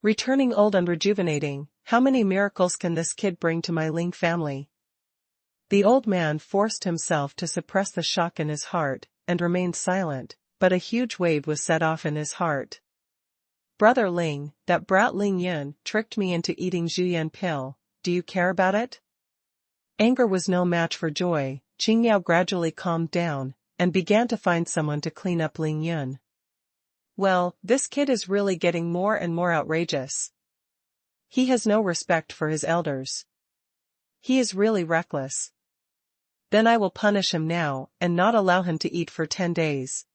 Returning old and rejuvenating, how many miracles can this kid bring to my Ling family? The old man forced himself to suppress the shock in his heart, and remained silent, but a huge wave was set off in his heart. "Brother Ling, that brat Ling Yun tricked me into eating Juyan pill, do you care about it?" Anger was no match for joy. Qingyao gradually calmed down, and began to find someone to clean up Ling Yun. Well, this kid is really getting more and more outrageous. He has no respect for his elders. He is really reckless. Then I will punish him now, and not allow him to eat for 10 days.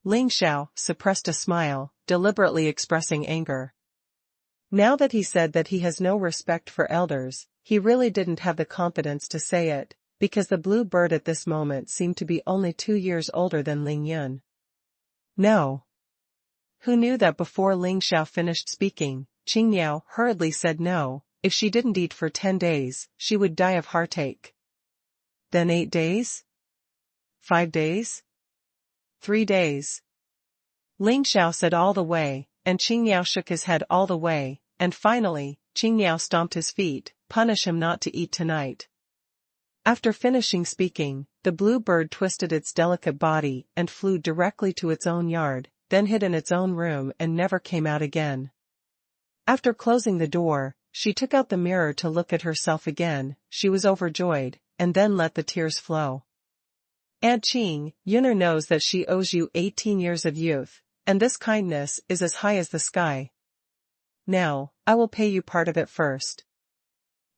Ling Xiao suppressed a smile, deliberately expressing anger. Now that he said that he has no respect for elders, he really didn't have the confidence to say it, because the blue bird at this moment seemed to be only 2 years older than Ling Yun. No. Who knew that before Ling Xiao finished speaking, Qingyao hurriedly said no, if she didn't eat for 10 days, she would die of heartache. Then 8 days? 5 days? 3 days. Ling Xiao said all the way, and Qingyao shook his head all the way, and finally, Qingyao stomped his feet, "Punish him not to eat tonight." After finishing speaking, the blue bird twisted its delicate body and flew directly to its own yard, then hid in its own room and never came out again. After closing the door, she took out the mirror to look at herself again. She was overjoyed, and then let the tears flow. And Qing, Yuner knows that she owes you 18 years of youth, and this kindness is as high as the sky. Now, I will pay you part of it first.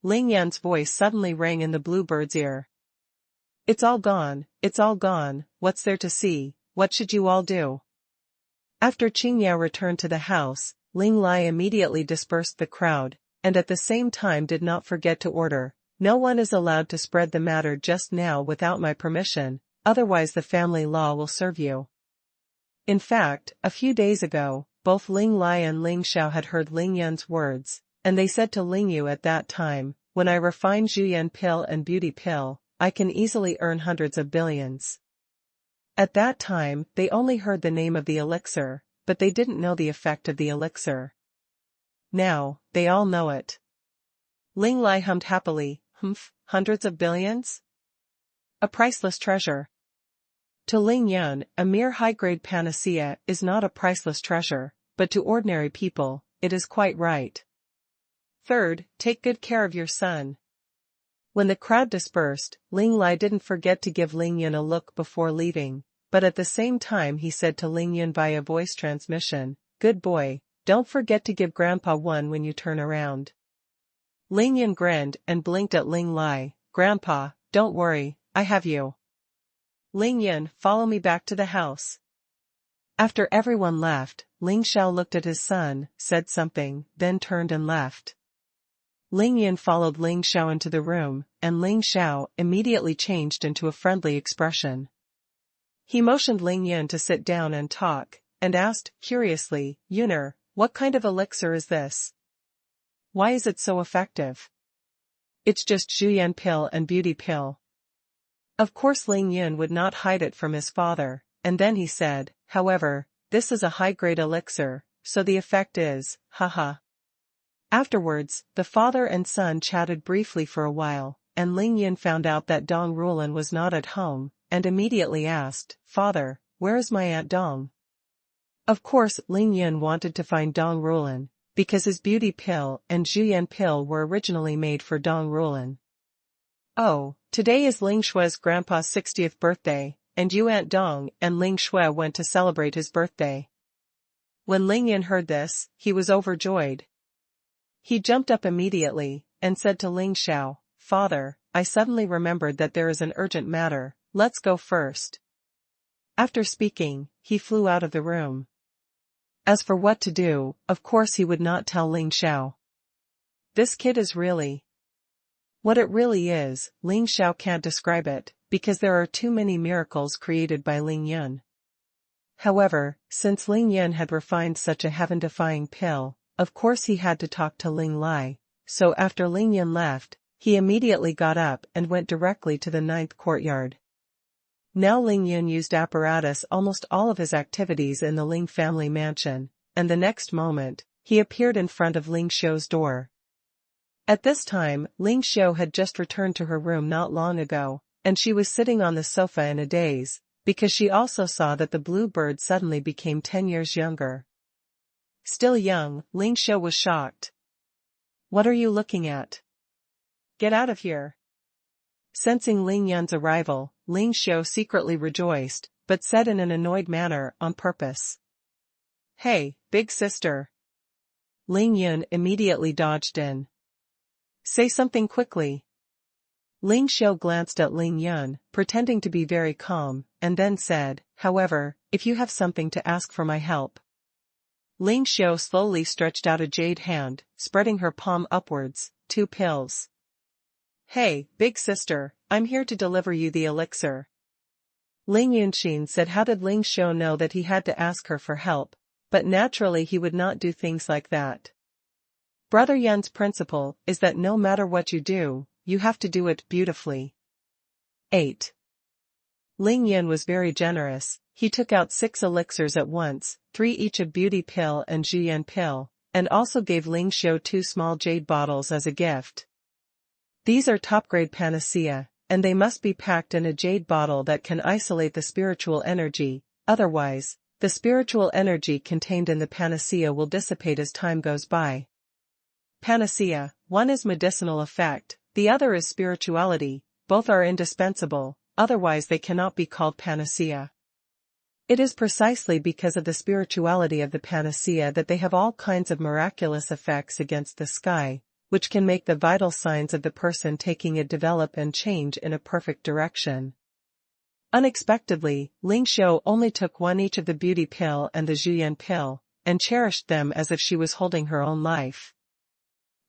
Ling Yan's voice suddenly rang in the bluebird's ear. It's all gone, what's there to see, what should you all do? After Qingyao returned to the house, Ling Lai immediately dispersed the crowd, and at the same time did not forget to order, no one is allowed to spread the matter just now without my permission, otherwise the family law will serve you. In fact, a few days ago, both Ling Lai and Ling Xiao had heard Ling Yan's words, and they said to Ling Yu at that time, when I refine Zhuyan pill and beauty pill, I can easily earn hundreds of billions. At that time, they only heard the name of the elixir, but they didn't know the effect of the elixir. Now, they all know it. Ling Lai hummed happily, hundreds of billions? A priceless treasure. To Ling Yun, a mere high-grade panacea is not a priceless treasure, but to ordinary people, it is quite right. Third, take good care of your son. When the crowd dispersed, Ling Lai didn't forget to give Ling Yun a look before leaving, but at the same time he said to Ling Yun via voice transmission, good boy, don't forget to give Grandpa one when you turn around. Ling Yun grinned and blinked at Ling Lai, Grandpa, don't worry, I have you. Ling Yun, follow me back to the house. After everyone left, Ling Xiao looked at his son, said something, then turned and left. Ling Yun followed Ling Xiao into the room, and Ling Xiao immediately changed into a friendly expression. He motioned Ling Yun to sit down and talk, and asked, curiously, Yuner, what kind of elixir is this? Why is it so effective? It's just Zhuyan pill and beauty pill. Of course Ling Yun would not hide it from his father, and then he said, however, this is a high-grade elixir, so the effect is, haha. Afterwards, the father and son chatted briefly for a while, and Ling Yun found out that Dong Rulan was not at home, and immediately asked, Father, where is my Aunt Dong? Of course Ling Yun wanted to find Dong Rulan, because his beauty pill and Zhuyan pill were originally made for Dong Rulan. Oh, today is Ling Shue's grandpa's 60th birthday, and you Aunt Dong and Ling Shue went to celebrate his birthday. When Ling Yun heard this, he was overjoyed. He jumped up immediately, and said to Ling Xiao, Father, I suddenly remembered that there is an urgent matter, let's go first. After speaking, he flew out of the room. As for what to do, of course he would not tell Ling Xiao. This kid is really... What it really is, Ling Xiao can't describe it, because there are too many miracles created by Ling Yun. However, since Ling Yun had refined such a heaven-defying pill, of course he had to talk to Ling Lai, so after Ling Yun left, he immediately got up and went directly to the 9th courtyard. Now Ling Yun used apparatus almost all of his activities in the Ling family mansion, and the next moment, he appeared in front of Ling Xiu's door. At this time, Ling Xiu had just returned to her room not long ago, and she was sitting on the sofa in a daze, because she also saw that the blue bird suddenly became 10 years younger. Still young, Ling Xiu was shocked. What are you looking at? Get out of here. Sensing Ling Yun's arrival, Ling Xiu secretly rejoiced, but said in an annoyed manner, on purpose. Hey, big sister. Ling Yun immediately dodged in. Say something quickly. Ling Xiu glanced at Ling Yun, pretending to be very calm, and then said, however, if you have something to ask for my help. Ling Xiu slowly stretched out a jade hand, spreading her palm upwards, 2 pills. Hey, big sister, I'm here to deliver you the elixir. Ling Yunxin said how did Ling Xiu know that he had to ask her for help, but naturally he would not do things like that. Brother Yun's principle is that no matter what you do, you have to do it beautifully. 8. Ling Yun was very generous, he took out 6 elixirs at once, 3 each of beauty pill and Zhuyan pill, and also gave Ling Xiu 2 small jade bottles as a gift. These are top-grade panacea, and they must be packed in a jade bottle that can isolate the spiritual energy, otherwise, the spiritual energy contained in the panacea will dissipate as time goes by. Panacea, one is medicinal effect, the other is spirituality, both are indispensable, otherwise they cannot be called panacea. It is precisely because of the spirituality of the panacea that they have all kinds of miraculous effects against the sky, which can make the vital signs of the person taking it develop and change in a perfect direction. Unexpectedly, Ling Xiu only took one each of the beauty pill and the xuanhuan pill, and cherished them as if she was holding her own life.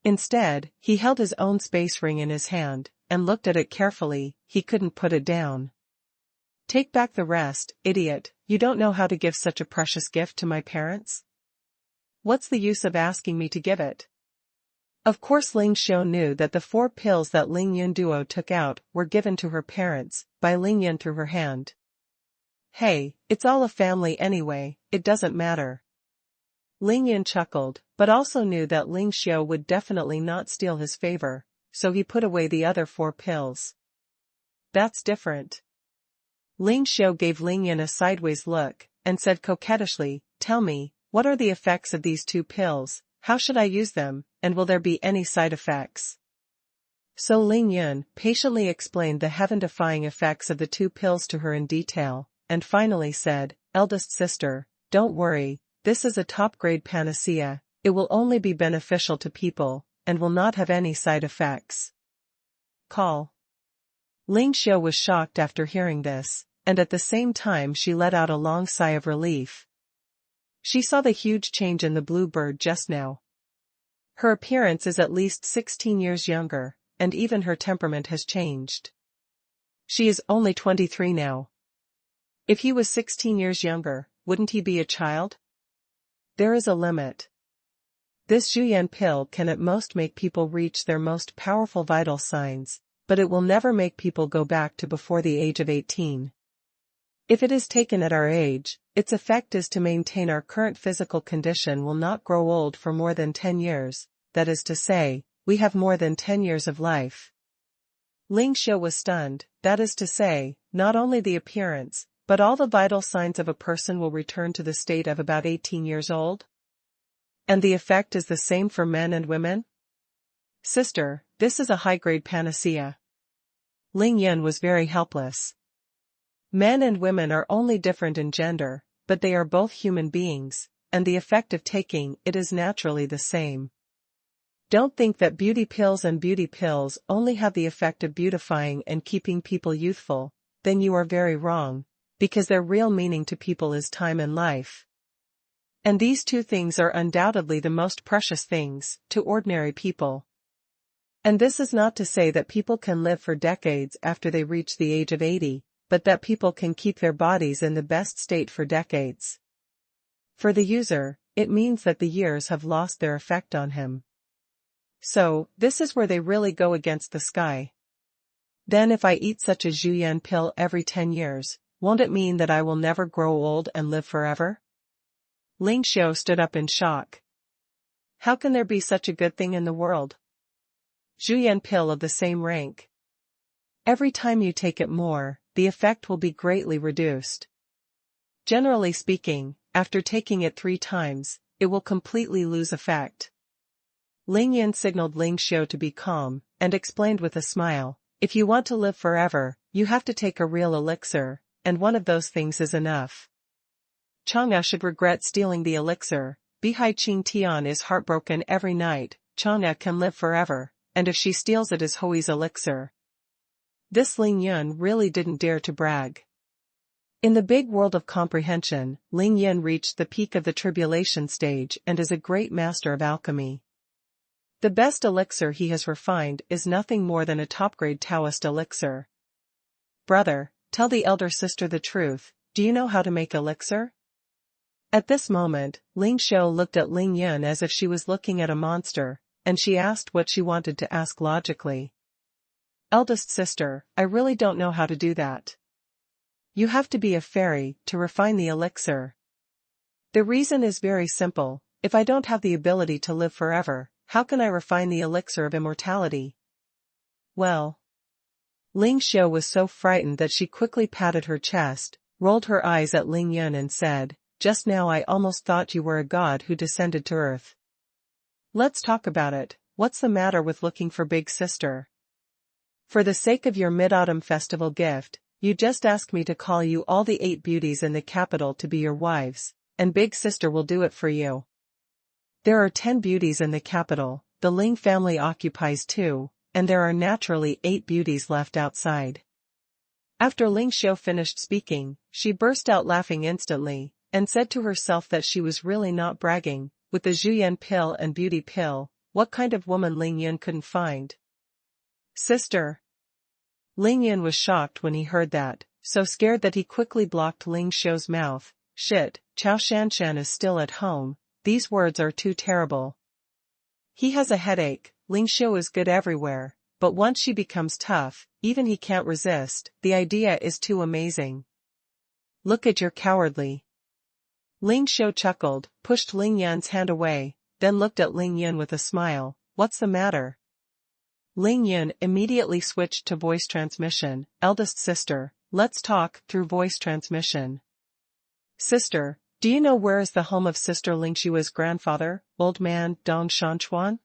Instead, he held his own space ring in his hand, and looked at it carefully. He couldn't put it down. "Take back the rest, idiot, you don't know how to give such a precious gift to my parents? What's the use of asking me to give it?" Of course Ling Xiu knew that the 4 pills that Ling Yun Duo took out were given to her parents, by Ling Yun through her hand. "Hey, it's all a family anyway, it doesn't matter." Ling Yun chuckled, but also knew that Ling Xiu would definitely not steal his favor, so he put away the other 4 pills. "That's different." Ling Xiu gave Ling Yun a sideways look, and said coquettishly, "Tell me, what are the effects of these 2 pills, how should I use them, and will there be any side effects?" So Ling Yun patiently explained the heaven-defying effects of the 2 pills to her in detail, and finally said, "Eldest sister, don't worry, this is a top-grade panacea, it will only be beneficial to people, and will not have any side effects." Call. Ling Xiu was shocked after hearing this, and at the same time she let out a long sigh of relief. She saw the huge change in the blue bird just now. Her appearance is at least 16 years younger, and even her temperament has changed. She is only 23 now. If he was 16 years younger, wouldn't he be a child? There is a limit. This xuanhuan pill can at most make people reach their most powerful vital signs, but it will never make people go back to before the age of 18. If it is taken at our age, its effect is to maintain our current physical condition will not grow old for more than 10 years, that is to say, we have more than 10 years of life. Ling Xiu was stunned, that is to say, not only the appearance, but all the vital signs of a person will return to the state of about 18 years old? And the effect is the same for men and women? Sister, this is a high-grade panacea. Ling Yun was very helpless. Men and women are only different in gender, but they are both human beings, and the effect of taking it is naturally the same. Don't think that beauty pills and beauty pills only have the effect of beautifying and keeping people youthful, then you are very wrong, because their real meaning to people is time and life. And these 2 things are undoubtedly the most precious things to ordinary people. And this is not to say that people can live for decades after they reach the age of 80, but that people can keep their bodies in the best state for decades. For the user, it means that the years have lost their effect on him. So, this is where they really go against the sky. Then if I eat such a xuanhuan pill every 10 years, won't it mean that I will never grow old and live forever? Ling Xiu stood up in shock. How can there be such a good thing in the world? Xuanhuan pill of the same rank. Every time you take it more, the effect will be greatly reduced. Generally speaking, after taking it 3 times, it will completely lose effect. Ling Yun signaled Ling Xiu to be calm, and explained with a smile, if you want to live forever, you have to take a real elixir, and one of those things is enough. Chang'e should regret stealing the elixir. Bihai Qing Tian is heartbroken every night. Chang'e can live forever, and if she steals it is Hoi's elixir. This Ling Yun really didn't dare to brag. In the big world of comprehension, Ling Yun reached the peak of the tribulation stage and is a great master of alchemy. The best elixir he has refined is nothing more than a top-grade Taoist elixir. Brother, tell the elder sister the truth, do you know how to make elixir? At this moment, Ling Xiu looked at Ling Yun as if she was looking at a monster, and she asked what she wanted to ask logically. Eldest sister, I really don't know how to do that. You have to be a fairy to refine the elixir. The reason is very simple, if I don't have the ability to live forever, how can I refine the elixir of immortality? Well. Ling Xiu was so frightened that she quickly patted her chest, rolled her eyes at Ling Yun and said, just now I almost thought you were a god who descended to earth. Let's talk about it, what's the matter with looking for big sister? For the sake of your Mid-Autumn Festival gift, you just ask me to call you all the 8 beauties in the capital to be your wives, and big sister will do it for you. There are 10 beauties in the capital, the Ling family occupies 2, and there are naturally 8 beauties left outside. After Ling Xiu finished speaking, she burst out laughing instantly, and said to herself that she was really not bragging. With the Zhuyan pill and beauty pill, what kind of woman Ling Yun couldn't find? Sister. Ling Yun was shocked when he heard that, so scared that he quickly blocked Ling Xiu's mouth. Shit, Chao Shanshan is still at home, these words are too terrible. He has a headache, Ling Xiu is good everywhere, but once she becomes tough, even he can't resist, the idea is too amazing. Look at your cowardly. Ling Xiu chuckled, pushed Ling Yan's hand away, then looked at Ling Yun with a smile. What's the matter? Ling Yun immediately switched to voice transmission. Eldest sister, let's talk through voice transmission. Sister, do you know where is the home of Sister Ling Xiu's grandfather, old man Dong Xuanhuan?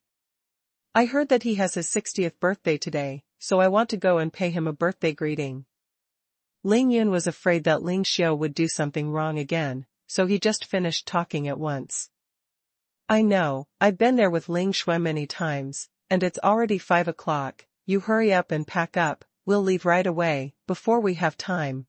I heard that he has his 60th birthday today, so I want to go and pay him a birthday greeting. Ling Yun was afraid that Ling Xiu would do something wrong again, so he just finished talking at once. I know, I've been there with Ling Shui many times, and it's already 5 o'clock, you hurry up and pack up, we'll leave right away, before we have time.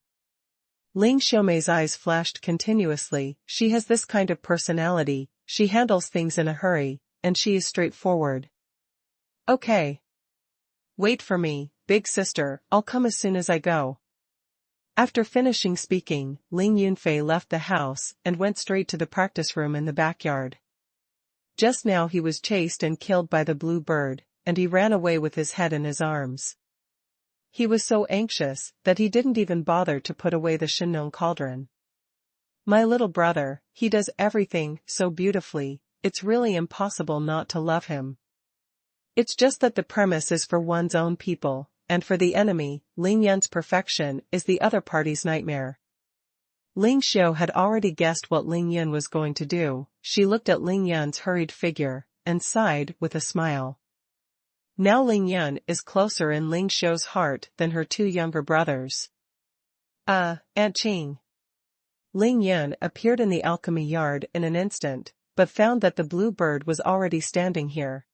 Ling Xiumei's eyes flashed continuously, she has this kind of personality, she handles things in a hurry, and she is straightforward. Okay. Wait for me, big sister, I'll come as soon as I go. After finishing speaking, Ling Yunfei left the house and went straight to the practice room in the backyard. Just now he was chased and killed by the blue bird, and he ran away with his head in his arms. He was so anxious that he didn't even bother to put away the Shinnon cauldron. My little brother, he does everything so beautifully, it's really impossible not to love him. It's just that the premise is for one's own people, and for the enemy, Ling Yun's perfection is the other party's nightmare. Ling Xiu had already guessed what Ling Yun was going to do. She looked at Ling Yun's hurried figure, and sighed with a smile. Now Ling Yun is closer in Ling Xiu's heart than her 2 younger brothers. Aunt Qing. Ling Yun appeared in the alchemy yard in an instant, but found that the blue bird was already standing here.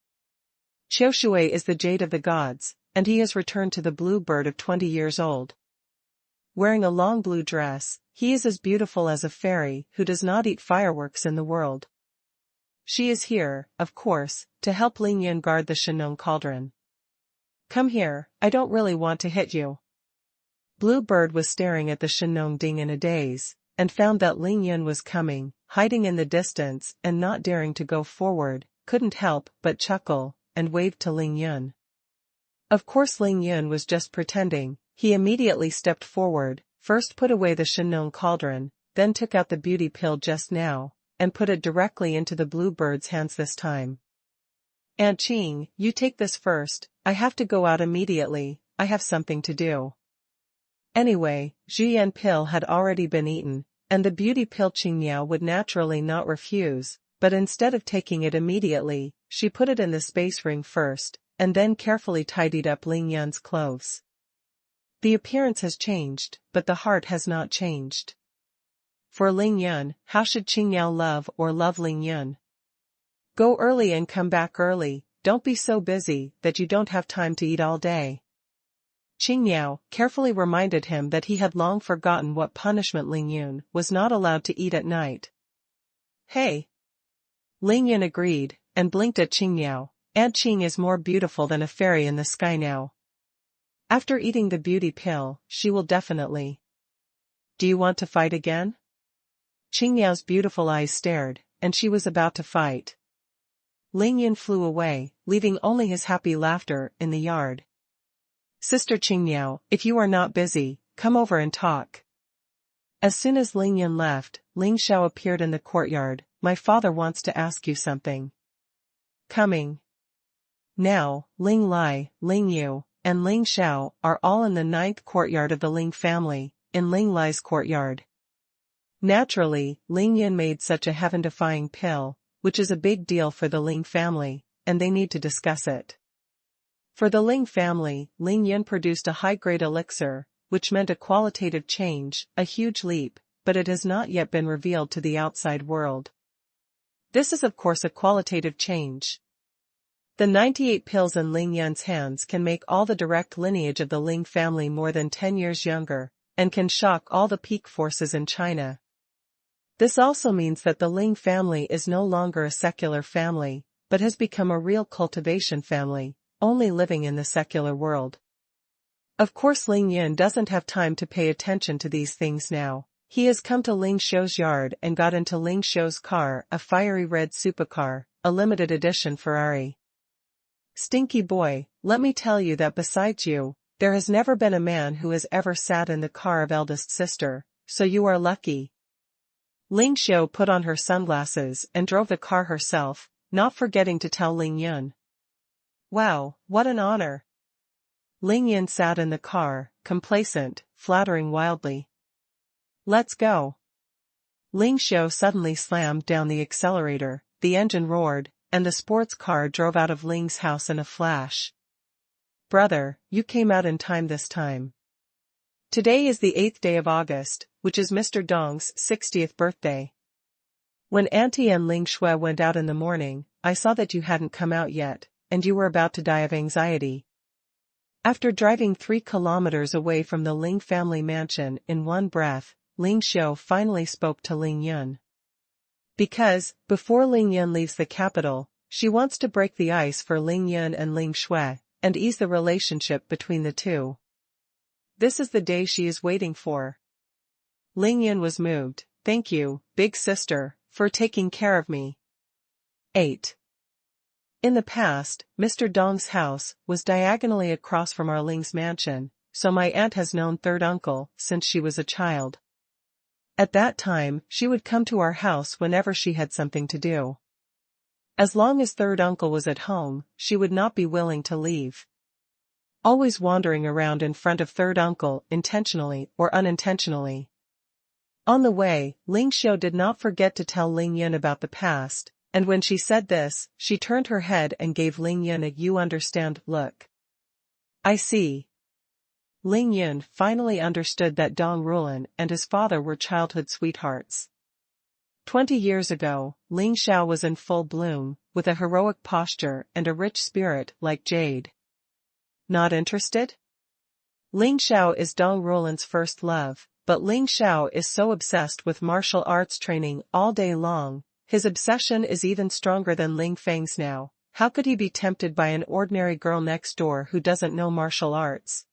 Qiu Shui is the jade of the gods, and he has returned to the blue bird of 20 years old. Wearing a long blue dress, he is as beautiful as a fairy who does not eat fireworks in the world. She is here, of course, to help Ling Yun guard the Shinnon cauldron. Come here, I don't really want to hit you. Blue Bird was staring at the Shinnon ding in a daze, and found that Ling Yun was coming, hiding in the distance and not daring to go forward, couldn't help but chuckle, and waved to Ling Yun. Of course Ling Yun was just pretending. He immediately stepped forward, first put away the Shinnon cauldron, then took out the beauty pill just now, and put it directly into the blue bird's hands this time. Aunt Qing, you take this first, I have to go out immediately, I have something to do. Anyway, Zhuyan pill had already been eaten, and the beauty pill Qingmiao would naturally not refuse, but instead of taking it immediately, she put it in the space ring first, and then carefully tidied up Ling Yun's clothes. The appearance has changed, but the heart has not changed. For Ling Yun, how should Qingmiao love or love Ling Yun? Go early and come back early, don't be so busy that you don't have time to eat all day. Qingmiao carefully reminded him that he had long forgotten what punishment Ling Yun was not allowed to eat at night. Hey! Ling Yun agreed, and blinked at Qingmiao. Aunt Qing is more beautiful than a fairy in the sky now. After eating the beauty pill, she will definitely. Do you want to fight again? Qingmiao's beautiful eyes stared, and she was about to fight. Ling Yun flew away, leaving only his happy laughter in the yard. Sister Qingmiao, if you are not busy, come over and talk. As soon as Ling Yun left, Ling Xiao appeared in the courtyard. My father wants to ask you something. Coming. Now, Ling Lai, Ling Yu, and Ling Xiao are all in the 9th courtyard of the Ling family, in Ling Lai's courtyard. Naturally, Ling Yun made such a heaven-defying pill, which is a big deal for the Ling family, and they need to discuss it. For the Ling family, Ling Yun produced a high-grade elixir, which meant a qualitative change, a huge leap, but it has not yet been revealed to the outside world. This is of course a qualitative change. The 98 pills in Ling Yun's hands can make all the direct lineage of the Ling family more than 10 years younger, and can shock all the peak forces in China. This also means that the Ling family is no longer a secular family, but has become a real cultivation family, only living in the secular world. Of course Ling Yun doesn't have time to pay attention to these things now. He has come to Ling Shou's yard and got into Ling Shou's car, a fiery red supercar, a limited edition Ferrari. Stinky boy, let me tell you that besides you, there has never been a man who has ever sat in the car of eldest sister, so you are lucky. Ling Shou put on her sunglasses and drove the car herself, not forgetting to tell Ling Yun. Wow, what an honor. Ling Yun sat in the car, complacent, flattering wildly. Let's go. Ling Shou suddenly slammed down the accelerator, the engine roared, and the sports car drove out of Ling's house in a flash. Brother, you came out in time this time. Today is the 8th day of August, which is Mr. Dong's 60th birthday. When Auntie and Ling Shui went out in the morning, I saw that you hadn't come out yet, and you were about to die of anxiety. After driving 3 kilometers away from the Ling family mansion in one breath, Ling Shou finally spoke to Ling Yun. Because, before Ling Yun leaves the capital, she wants to break the ice for Ling Yun and Ling Shui, and ease the relationship between the two. This is the day she is waiting for. Ling Yun was moved. Thank you, big sister, for taking care of me. 8. In the past, Mr. Dong's house was diagonally across from our Ling's mansion, so my aunt has known third uncle since she was a child. At that time, she would come to our house whenever she had something to do. As long as third uncle was at home, she would not be willing to leave. Always wandering around in front of third uncle, intentionally or unintentionally. On the way, Ling Shou did not forget to tell Ling Yun about the past, and when she said this, she turned her head and gave Ling Yun a "you understand" look. I see. Ling Yun finally understood that Dong Rulan and his father were childhood sweethearts. 20 years ago, Ling Shao was in full bloom, with a heroic posture and a rich spirit like jade. Not interested? Ling Shao is Dong Rulan's first love, but Ling Shao is so obsessed with martial arts training all day long, his obsession is even stronger than Ling Feng's now. How could he be tempted by an ordinary girl next door who doesn't know martial arts?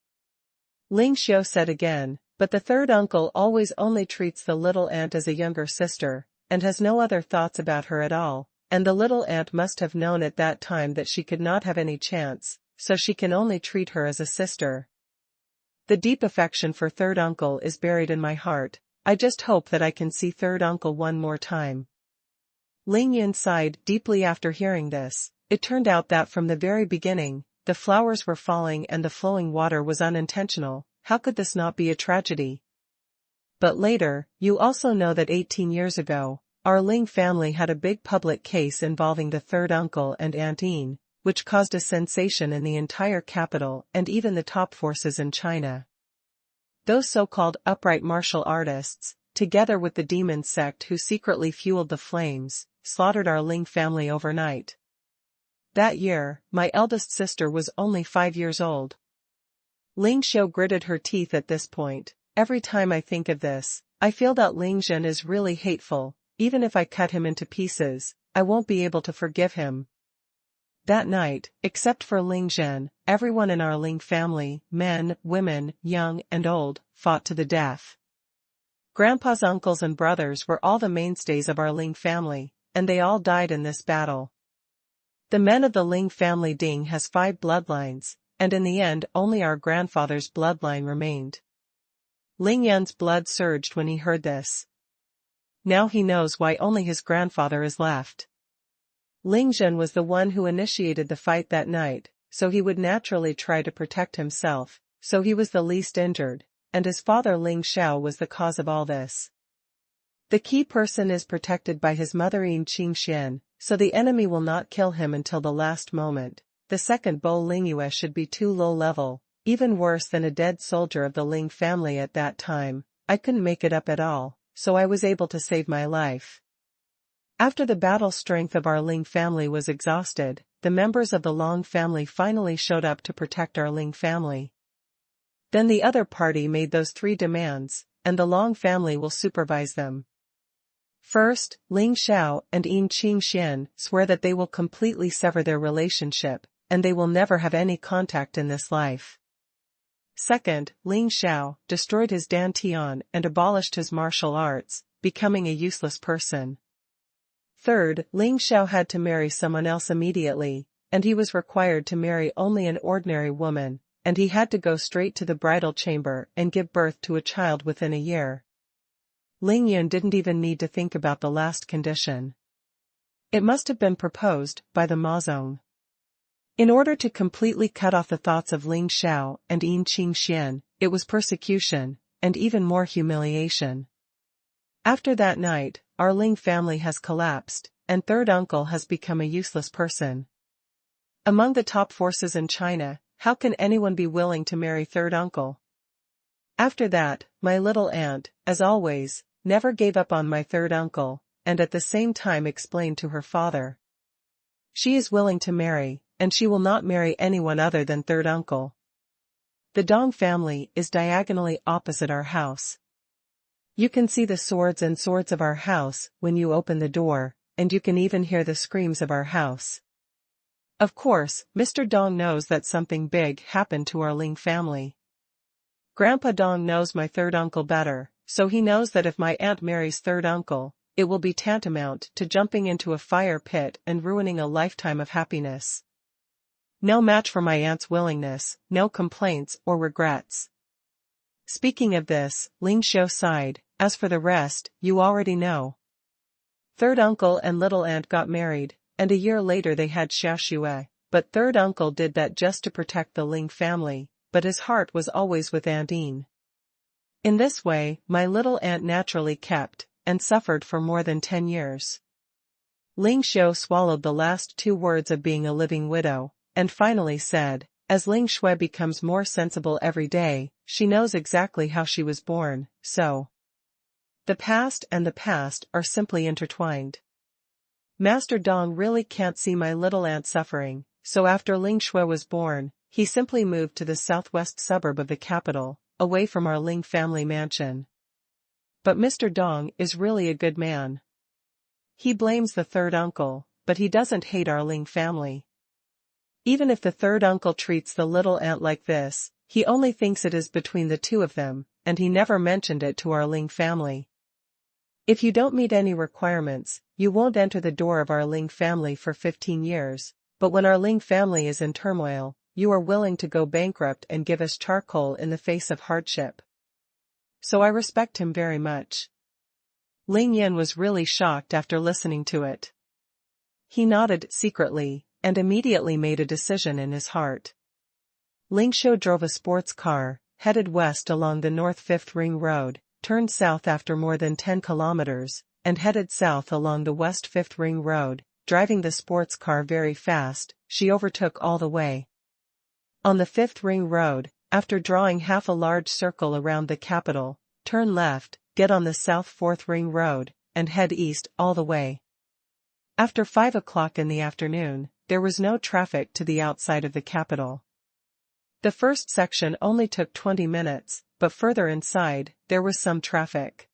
Ling Shou said again, but the third uncle always only treats the little aunt as a younger sister, and has no other thoughts about her at all, and the little aunt must have known at that time that she could not have any chance, so she can only treat her as a sister. The deep affection for third uncle is buried in my heart. I just hope that I can see third uncle one more time. Ling Yun sighed deeply after hearing this. It turned out that from the very beginning, the flowers were falling and the flowing water was unintentional. How could this not be a tragedy? But later, you also know that 18 years ago, our Ling family had a big public case involving the third uncle and Aunt Yin, which caused a sensation in the entire capital and even the top forces in China. Those so-called upright martial artists, together with the demon sect who secretly fueled the flames, slaughtered our Ling family overnight. That year, my eldest sister was only 5 years old. Ling Shou gritted her teeth at this point. Every time I think of this, I feel that Ling Zhen is really hateful. Even if I cut him into pieces, I won't be able to forgive him. That night, except for Ling Zhen, everyone in our Ling family, men, women, young and old, fought to the death. Grandpa's uncles and brothers were all the mainstays of our Ling family, and they all died in this battle. The men of the Ling family Ding has 5 bloodlines, and in the end only our grandfather's bloodline remained. Ling Yun's blood surged when he heard this. Now he knows why only his grandfather is left. Ling Zhen was the one who initiated the fight that night, so he would naturally try to protect himself, so he was the least injured, and his father Ling Shao was the cause of all this. The key person is protected by his mother Yin Qingxian, so the enemy will not kill him until the last moment. The second Bo Lingyue should be too low level, even worse than a dead soldier of the Ling family at that time. I couldn't make it up at all, so I was able to save my life. After the battle strength of our Ling family was exhausted, the members of the Long family finally showed up to protect our Ling family. Then the other party made those 3 demands, and the Long family will supervise them. First, Ling Xiao and Yin Qingxian swear that they will completely sever their relationship, and they will never have any contact in this life. Second, Ling Xiao destroyed his dantian and abolished his martial arts, becoming a useless person. Third, Ling Xiao had to marry someone else immediately, and he was required to marry only an ordinary woman, and he had to go straight to the bridal chamber and give birth to a child within a year. Ling Yun didn't even need to think about the last condition. It must have been proposed by the Mazong. In order to completely cut off the thoughts of Ling Xiao and Yin Qingxian, it was persecution, and even more humiliation. After that night, our Ling family has collapsed, and third uncle has become a useless person. Among the top forces in China, how can anyone be willing to marry third uncle? After that, my little aunt, as always, never gave up on my third uncle, and at the same time explained to her father. She is willing to marry, and she will not marry anyone other than third uncle. The Dong family is diagonally opposite our house. You can see the swords of our house when you open the door, and you can even hear the screams of our house. Of course, Mr. Dong knows that something big happened to our Ling family. Grandpa Dong knows my third uncle better, so he knows that if my aunt marries third uncle, it will be tantamount to jumping into a fire pit and ruining a lifetime of happiness. No match for my aunt's willingness, no complaints or regrets. Speaking of this, Ling Xiao sighed. As for the rest, you already know. Third uncle and little aunt got married, and a year later they had Xiaoxue, but third uncle did that just to protect the Ling family, but his heart was always with Aunt Yin. In this way, my little aunt naturally kept, and suffered for more than 10 years. Ling Xiao swallowed the last 2 words of being a living widow, and finally said, as Ling Shui becomes more sensible every day, she knows exactly how she was born, so. The past and the past are simply intertwined. Master Dong really can't see my little aunt suffering, so after Ling Shui was born, he simply moved to the southwest suburb of the capital, away from our Ling family mansion. But Mr. Dong is really a good man. He blames the third uncle, but he doesn't hate our Ling family. Even if the third uncle treats the little aunt like this, he only thinks it is between the 2 of them, and he never mentioned it to our Ling family. If you don't meet any requirements, you won't enter the door of our Ling family for 15 years, but when our Ling family is in turmoil, you are willing to go bankrupt and give us charcoal in the face of hardship. So I respect him very much. Ling Yin was really shocked after listening to it. He nodded secretly, and immediately made a decision in his heart. Ling Xiao drove a sports car, headed west along the North 5th Ring Road, turned south after more than 10 kilometers, and headed south along the West 5th Ring Road, driving the sports car very fast. She overtook all the way. On the 5th Ring Road, after drawing half a large circle around the capital, turn left, get on the South 4th Ring Road, and head east all the way. After 5 o'clock in the afternoon, there was no traffic to the outside of the capital. The first section only took 20 minutes, but further inside, there was some traffic.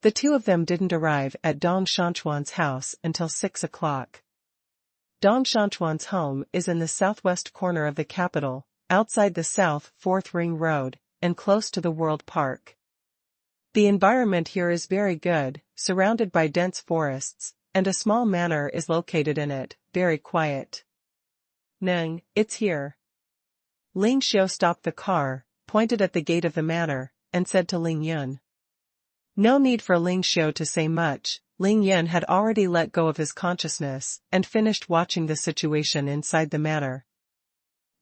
The 2 of them didn't arrive at Dong Xuanhuan's house until 6 o'clock. Dong Xuanhuan's home is in the southwest corner of the capital, outside the South 4th Ring Road, and close to the World Park. The environment here is very good, surrounded by dense forests, and a small manor is located in it, very quiet. Neng, it's here. Ling Xiao stopped the car, pointed at the gate of the manor, and said to Ling Yun. No need for Ling Xiao to say much. Ling Yun had already let go of his consciousness, and finished watching the situation inside the manor.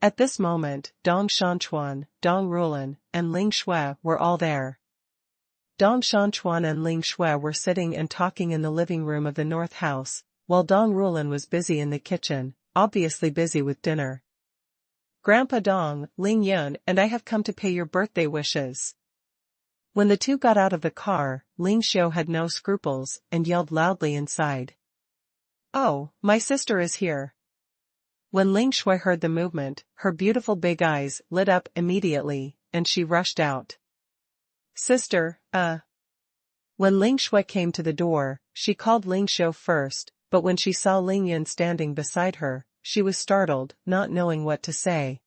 At this moment, Dong Xuanhuan, Dong Rulan, and Ling Shui were all there. Dong Xuanhuan and Ling Shui were sitting and talking in the living room of the North House, while Dong Rulan was busy in the kitchen, obviously busy with dinner. Grandpa Dong, Ling Yun and I have come to pay your birthday wishes. When the two got out of the car, Ling Xiu had no scruples and yelled loudly inside. Oh, my sister is here. When Ling Shui heard the movement, her beautiful big eyes lit up immediately, and she rushed out. Sister, When Ling Shui came to the door, she called Ling Xiu first, but when she saw Ling Yun standing beside her, she was startled, not knowing what to say.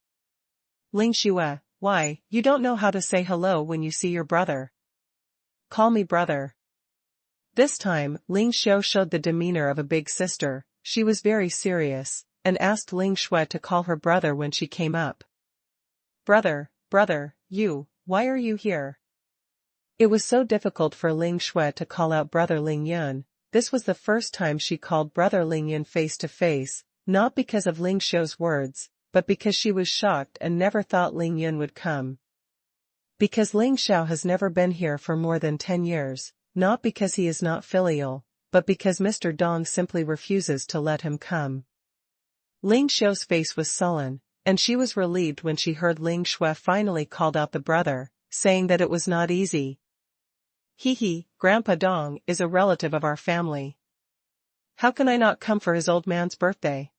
Ling Xiu, why, you don't know how to say hello when you see your brother. Call me brother. This time, Ling Xiu showed the demeanor of a big sister. She was very serious, and asked Ling Shui to call her brother when she came up. Brother, why are you here? It was so difficult for Ling Shui to call out brother Ling Yun. This was the first time she called brother Ling Yun face to face, not because of Ling Xiu's words, but because she was shocked and never thought Ling Yun would come. Because Ling Xiu has never been here for more than 10 years, not because he is not filial, but because Mr. Dong simply refuses to let him come. Ling Xiu's face was sullen, and she was relieved when she heard Ling Shui finally called out the brother, saying that it was not easy. Grandpa Dong is a relative of our family. How can I not come for his old man's birthday?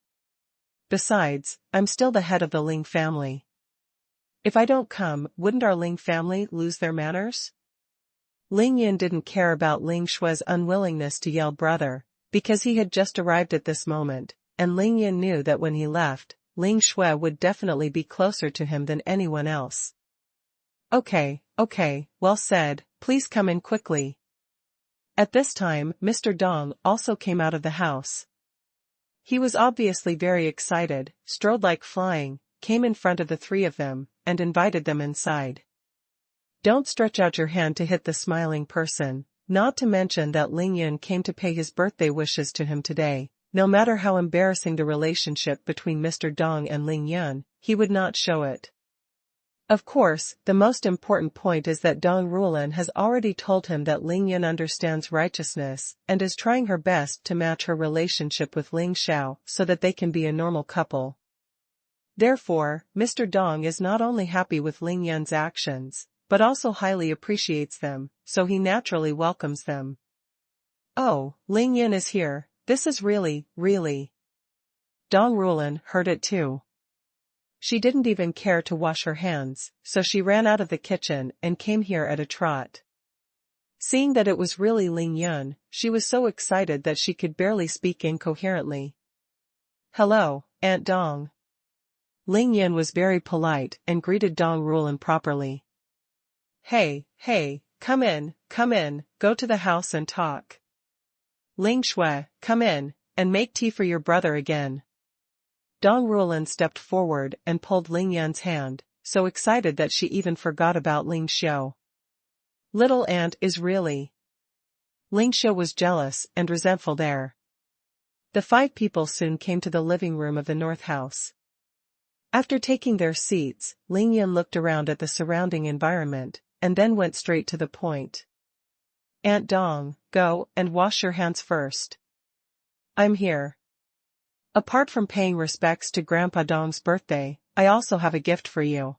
Besides, I'm still the head of the Ling family. If I don't come, wouldn't our Ling family lose their manners? Ling Yun didn't care about Ling Shui's unwillingness to yell brother, because he had just arrived at this moment, and Ling Yun knew that when he left, Ling Shui would definitely be closer to him than anyone else. Okay, well said, please come in quickly. At this time, Mr. Dong also came out of the house. He was obviously very excited, strode like flying, came in front of the three of them, and invited them inside. Don't stretch out your hand to hit the smiling person, not to mention that Ling Yun came to pay his birthday wishes to him today. No matter how embarrassing the relationship between Mr. Dong and Ling Yun, he would not show it. Of course, the most important point is that Dong Rulan has already told him that Ling Yun understands righteousness and is trying her best to match her relationship with Ling Xiao so that they can be a normal couple. Therefore, Mr. Dong is not only happy with Ling Yun's actions, but also highly appreciates them, so he naturally welcomes them. Oh, Ling Yun is here, this is really. Dong Rulan heard it too. She didn't even care to wash her hands, so she ran out of the kitchen and came here at a trot. Seeing that it was really Ling Yun, she was so excited that she could barely speak incoherently. Hello, Aunt Dong. Ling Yun was very polite and greeted Dong Rulan properly. Hey, come in, go to the house and talk. Ling Shui, come in, and make tea for your brother again. Dong Rulan stepped forward and pulled Ling Yun's hand, so excited that she even forgot about Ling Xiu. Little aunt is really. Ling Xiu was jealous and resentful there. The 5 people soon came to the living room of the North House. After taking their seats, Ling Yun looked around at the surrounding environment, and then went straight to the point. Aunt Dong, go and wash your hands first. I'm here. Apart from paying respects to Grandpa Dong's birthday, I also have a gift for you.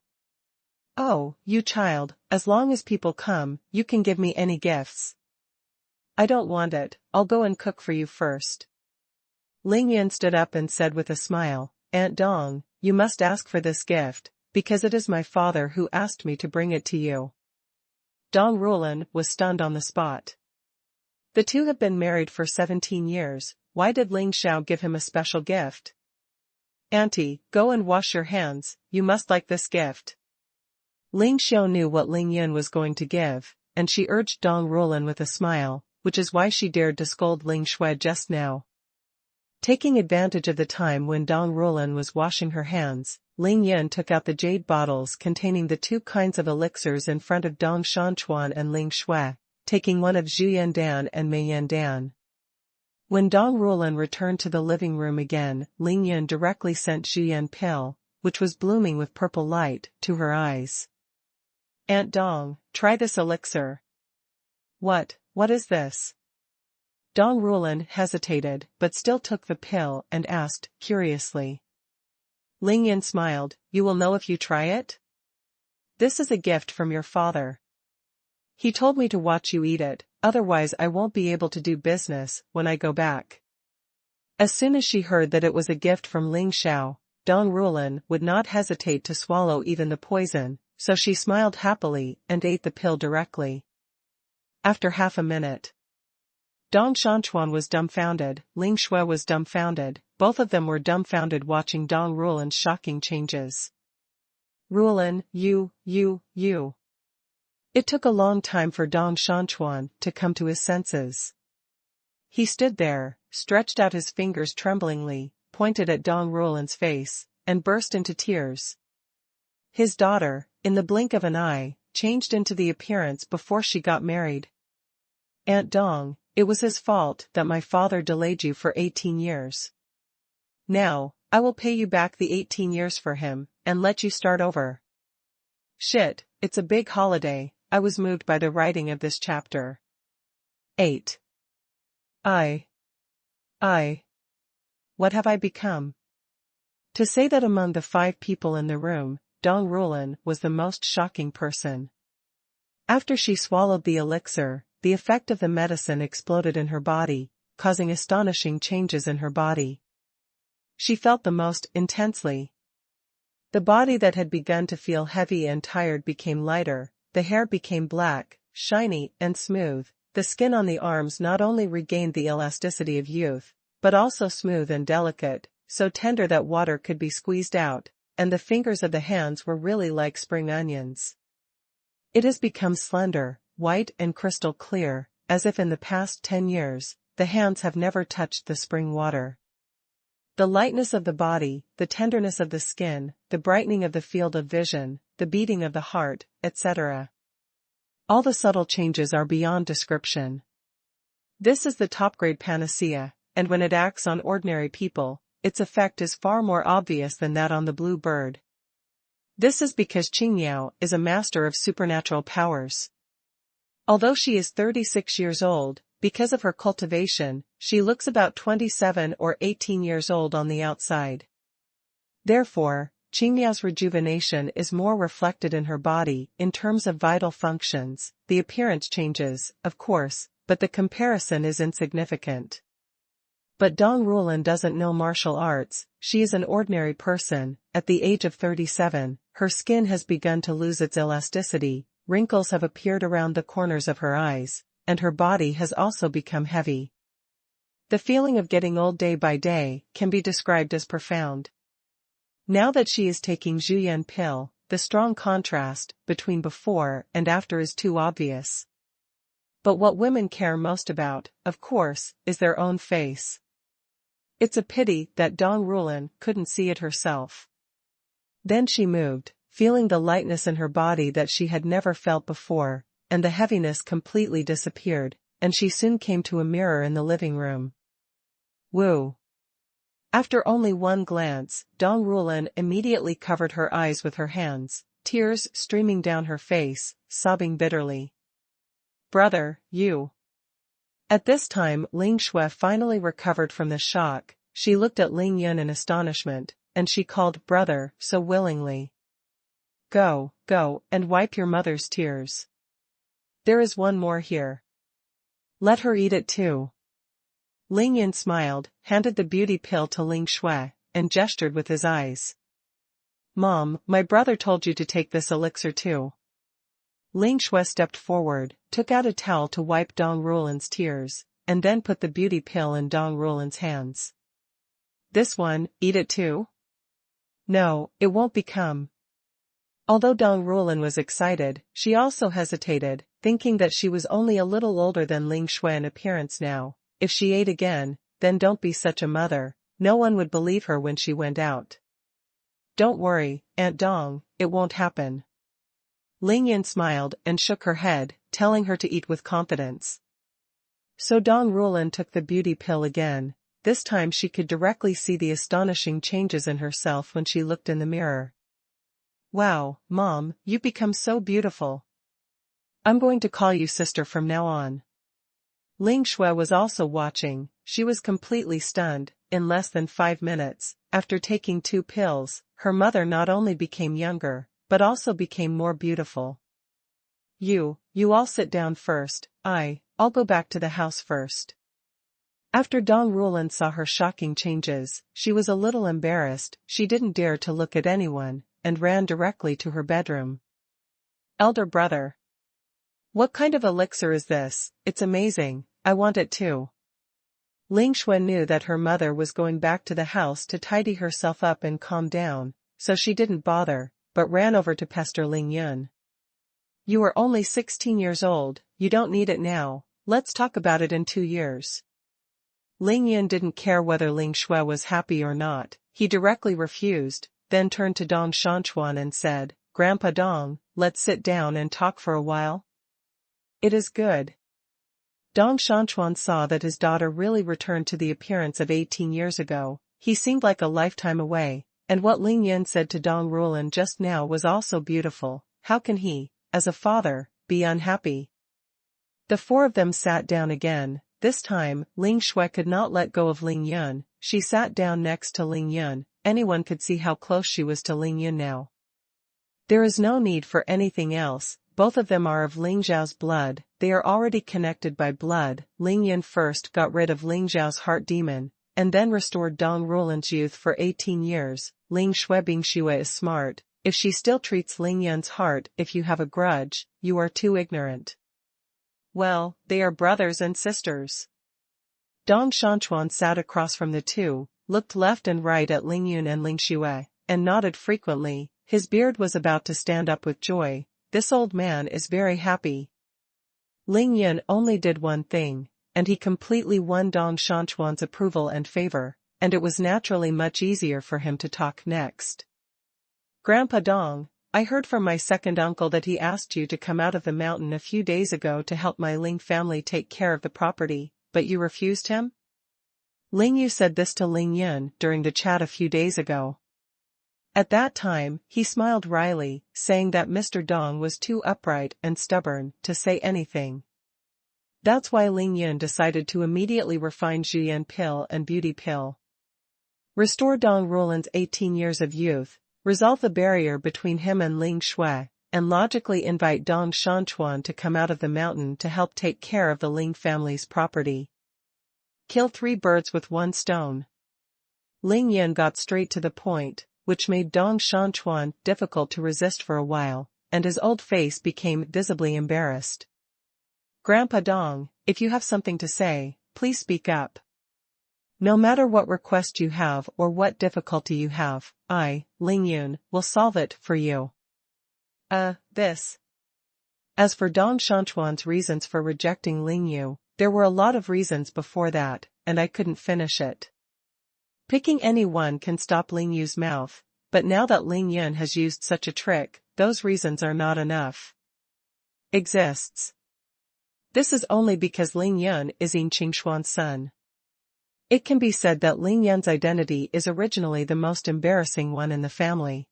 Oh, you child, as long as people come, you can give me any gifts. I don't want it, I'll go and cook for you first. Ling Yun stood up and said with a smile, Aunt Dong, you must ask for this gift, because it is my father who asked me to bring it to you. Dong Rulan was stunned on the spot. The two have been married for 17 years. Why did Ling Xiao give him a special gift? Auntie, go and wash your hands, you must like this gift. Ling Xiao knew what Ling Yun was going to give, and she urged Dong Rulan with a smile, which is why she dared to scold Ling Shui just now. Taking advantage of the time when Dong Rulan was washing her hands, Ling Yun took out the jade bottles containing the 2 kinds of elixirs in front of Dong Xuanhuan and Ling Shui, taking one of Zhu Yandan and Mei Yandan. When Dong Rulan returned to the living room again, Ling Yun directly sent Zhu Yan pill, which was blooming with purple light, to her eyes. Aunt Dong, try this elixir. What is this? Dong Rulan hesitated but still took the pill and asked, curiously. Ling Yin smiled, you will know if you try it? This is a gift from your father. He told me to watch you eat it, otherwise I won't be able to do business when I go back. As soon as she heard that it was a gift from Ling Xiao, Dong Rulin would not hesitate to swallow even the poison, so she smiled happily and ate the pill directly. After half a minute, Dong Xuanhuan was dumbfounded, Ling Shui was dumbfounded, both of them were dumbfounded watching Dong Rulin's shocking changes. Rulin, you. It took a long time for Dong Xuanhuan to come to his senses. He stood there, stretched out his fingers tremblingly, pointed at Dong Rulin's face, and burst into tears. His daughter, in the blink of an eye, changed into the appearance before she got married. Aunt Dong, it was his fault that my father delayed you for 18 years. Now, I will pay you back the 18 years for him, and let you start over. Shit, it's a big holiday, I was moved by the writing of this chapter. 8. What have I become? To say that among the 5 people in the room, Dong Rulin was the most shocking person. After she swallowed the elixir, the effect of the medicine exploded in her body, causing astonishing changes in her body. She felt the most intensely. The body that had begun to feel heavy and tired became lighter, the hair became black, shiny, and smooth, the skin on the arms not only regained the elasticity of youth, but also smooth and delicate, so tender that water could be squeezed out, and the fingers of the hands were really like spring onions. It has become slender, white and crystal clear, as if in the past 10 years, the hands have never touched the spring water. The lightness of the body, the tenderness of the skin, the brightening of the field of vision, the beating of the heart, etc. All the subtle changes are beyond description. This is the top-grade panacea, and when it acts on ordinary people, its effect is far more obvious than that on the blue bird. This is because Qingyao is a master of supernatural powers. Although she is 36 years old, because of her cultivation, she looks about 27 or 18 years old on the outside. Therefore, Qingyao's rejuvenation is more reflected in her body in terms of vital functions. The appearance changes, of course, but the comparison is insignificant. But Dong Rulin doesn't know martial arts, she is an ordinary person. At the age of 37, her skin has begun to lose its elasticity, wrinkles have appeared around the corners of her eyes, and her body has also become heavy. The feeling of getting old day by day can be described as profound. Now that she is taking Zhuyan pill, the strong contrast between before and after is too obvious. But what women care most about, of course, is their own face. It's a pity that Dong Rulin couldn't see it herself. Then she moved, feeling the lightness in her body that she had never felt before, and the heaviness completely disappeared, and she soon came to a mirror in the living room. Woo! After only one glance, Dong Rulin immediately covered her eyes with her hands, tears streaming down her face, sobbing bitterly. Brother, you. At this time Ling Shui finally recovered from the shock, she looked at Ling Yun in astonishment, and she called brother so willingly. Go, and wipe your mother's tears. There is one more here. Let her eat it too. Ling Yun smiled, handed the beauty pill to Ling Shui, and gestured with his eyes. Mom, my brother told you to take this elixir too. Ling Shui stepped forward, took out a towel to wipe Dong Rulin's tears, and then put the beauty pill in Dong Rulin's hands. This one, eat it too? No, it won't become. Although Dong Rulin was excited, she also hesitated, thinking that she was only a little older than Ling Shui in appearance now. If she ate again, then don't be such a mother, no one would believe her when she went out. Don't worry, Aunt Dong, it won't happen. Ling Yin smiled and shook her head, telling her to eat with confidence. So Dong Rulin took the beauty pill again. This time she could directly see the astonishing changes in herself when she looked in the mirror. Wow, Mom, you've become so beautiful. I'm going to call you sister from now on. Ling Shui was also watching, she was completely stunned. In less than 5 minutes, after taking 2 pills, her mother not only became younger, but also became more beautiful. You all sit down first, I'll go back to the house first. After Dong Rulan saw her shocking changes, she was a little embarrassed, she didn't dare to look at anyone, and ran directly to her bedroom. Elder brother. What kind of elixir is this? It's amazing, I want it too. Ling Xue knew that her mother was going back to the house to tidy herself up and calm down, so she didn't bother, but ran over to pester Ling Yun. You are only 16 years old, you don't need it now, let's talk about it in 2 years. Ling Yun didn't care whether Ling Xue was happy or not, he directly refused, then turned to Dong Xuanhuan and said, Grandpa Dong, let's sit down and talk for a while. It is good. Dong Xuanhuan saw that his daughter really returned to the appearance of 18 years ago, he seemed like a lifetime away, and what Ling Yun said to Dong Rulan just now was also beautiful. How can he, as a father, be unhappy? The 4 of them sat down again. This time, Ling Xue could not let go of Ling Yun, she sat down next to Ling Yun, anyone could see how close she was to Ling Yun now. There is no need for anything else, both of them are of Ling Zhao's blood, they are already connected by blood. Ling Yun first got rid of Ling Zhao's heart demon, and then restored Dong Rulan's youth for 18 years, Ling Xue Bing Xue is smart, if she still treats Ling Yun's heart, if you have a grudge, you are too ignorant. Well, they are brothers and sisters. Dong Xuanhuan sat across from the 2, looked left and right at Ling Yun and Ling Xue, and nodded frequently, his beard was about to stand up with joy, this old man is very happy. Ling Yun only did one thing, and he completely won Dong Xuanhuan's approval and favor, and it was naturally much easier for him to talk next. Grandpa Dong, I heard from my second uncle that he asked you to come out of the mountain a few days ago to help my Ling family take care of the property, but you refused him? Ling Yu said this to Ling Yun during the chat a few days ago. At that time, he smiled wryly, saying that Mr. Dong was too upright and stubborn to say anything. That's why Ling Yun decided to immediately refine Zhuyan pill and beauty pill. Restore Dong Rulan's 18 years of youth, resolve the barrier between him and Ling Xue, and logically invite Dong Xuanhuan to come out of the mountain to help take care of the Ling family's property. Kill 3 birds with 1 stone. Ling Yun got straight to the point, which made Dong Xuanhuan difficult to resist for a while, and his old face became visibly embarrassed. Grandpa Dong, if you have something to say, please speak up. No matter what request you have or what difficulty you have, I, Ling Yun, will solve it for you. This. As for Dong Xuanhuan's reasons for rejecting Ling Yu, there were a lot of reasons before that, and I couldn't finish it. Picking any one can stop Ling Yu's mouth, but now that Ling Yun has used such a trick, those reasons are not enough. Exists. This is only because Ling Yun is Yin Qingshuan's son. It can be said that Ling Yun's identity is originally the most embarrassing one in the family.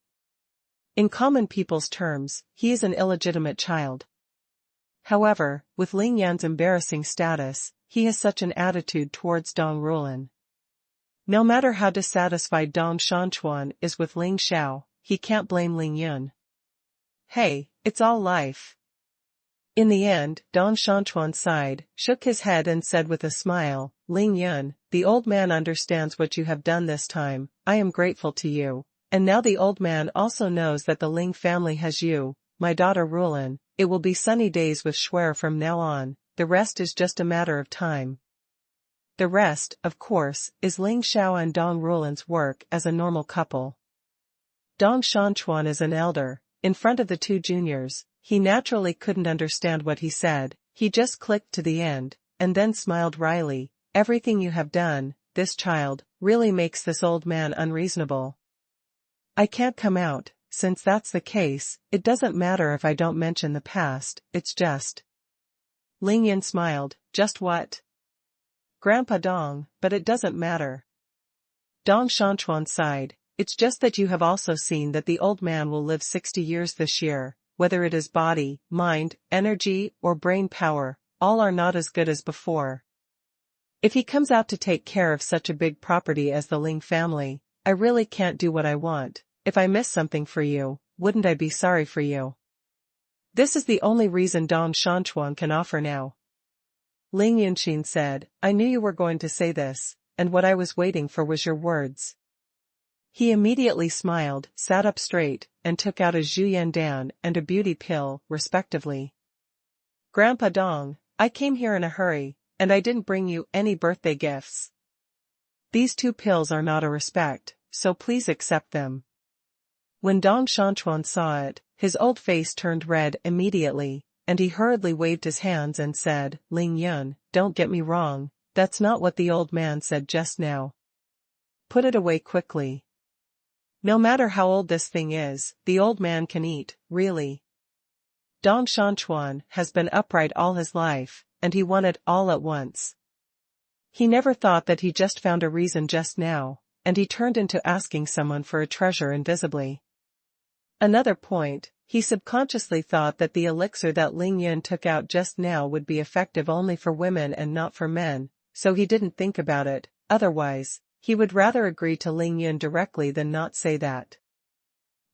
In common people's terms, he is an illegitimate child. However, with Ling Yun's embarrassing status, he has such an attitude towards Dong Rulan. No matter how dissatisfied Dong Xuanhuan is with Ling Xiao, he can't blame Ling Yun. Hey, it's all life. In the end, Dong Xuanhuan sighed, shook his head and said with a smile, Ling Yun, the old man understands what you have done this time, I am grateful to you, and now the old man also knows that the Ling family has you, my daughter Rulan, it will be sunny days with Xue from now on, the rest is just a matter of time. The rest, of course, is Ling Xiao and Dong Rulan's work as a normal couple. Dong Xuanhuan is an elder, in front of the 2 juniors, he naturally couldn't understand what he said, he just clicked to the end, and then smiled wryly, everything you have done, this child, really makes this old man unreasonable. I can't come out, since that's the case, it doesn't matter if I don't mention the past, it's just. Ling Yun smiled, just what? Grandpa Dong, but it doesn't matter. Dong Xuanhuan sighed, it's just that you have also seen that the old man will live 60 years this year, whether it is body, mind, energy, or brain power, all are not as good as before. If he comes out to take care of such a big property as the Ling family, I really can't do what I want. If I miss something for you, wouldn't I be sorry for you? This is the only reason Dong Xuanhuan can offer now. Ling Yunqin said, I knew you were going to say this, and what I was waiting for was your words. He immediately smiled, sat up straight, and took out a Zhuyan Dan and a beauty pill, respectively. Grandpa Dong, I came here in a hurry, and I didn't bring you any birthday gifts. These 2 pills are not a respect, so please accept them. When Dong Xuanhuan saw it, his old face turned red immediately, and he hurriedly waved his hands and said, Ling Yun, don't get me wrong, that's not what the old man said just now. Put it away quickly. No matter how old this thing is, the old man can eat, really. Dong Xuanhuan has been upright all his life, and he won it all at once. He never thought that he just found a reason just now, and he turned into asking someone for a treasure invisibly. Another point, he subconsciously thought that the elixir that Ling Yun took out just now would be effective only for women and not for men, so he didn't think about it, otherwise, he would rather agree to Ling Yun directly than not say that.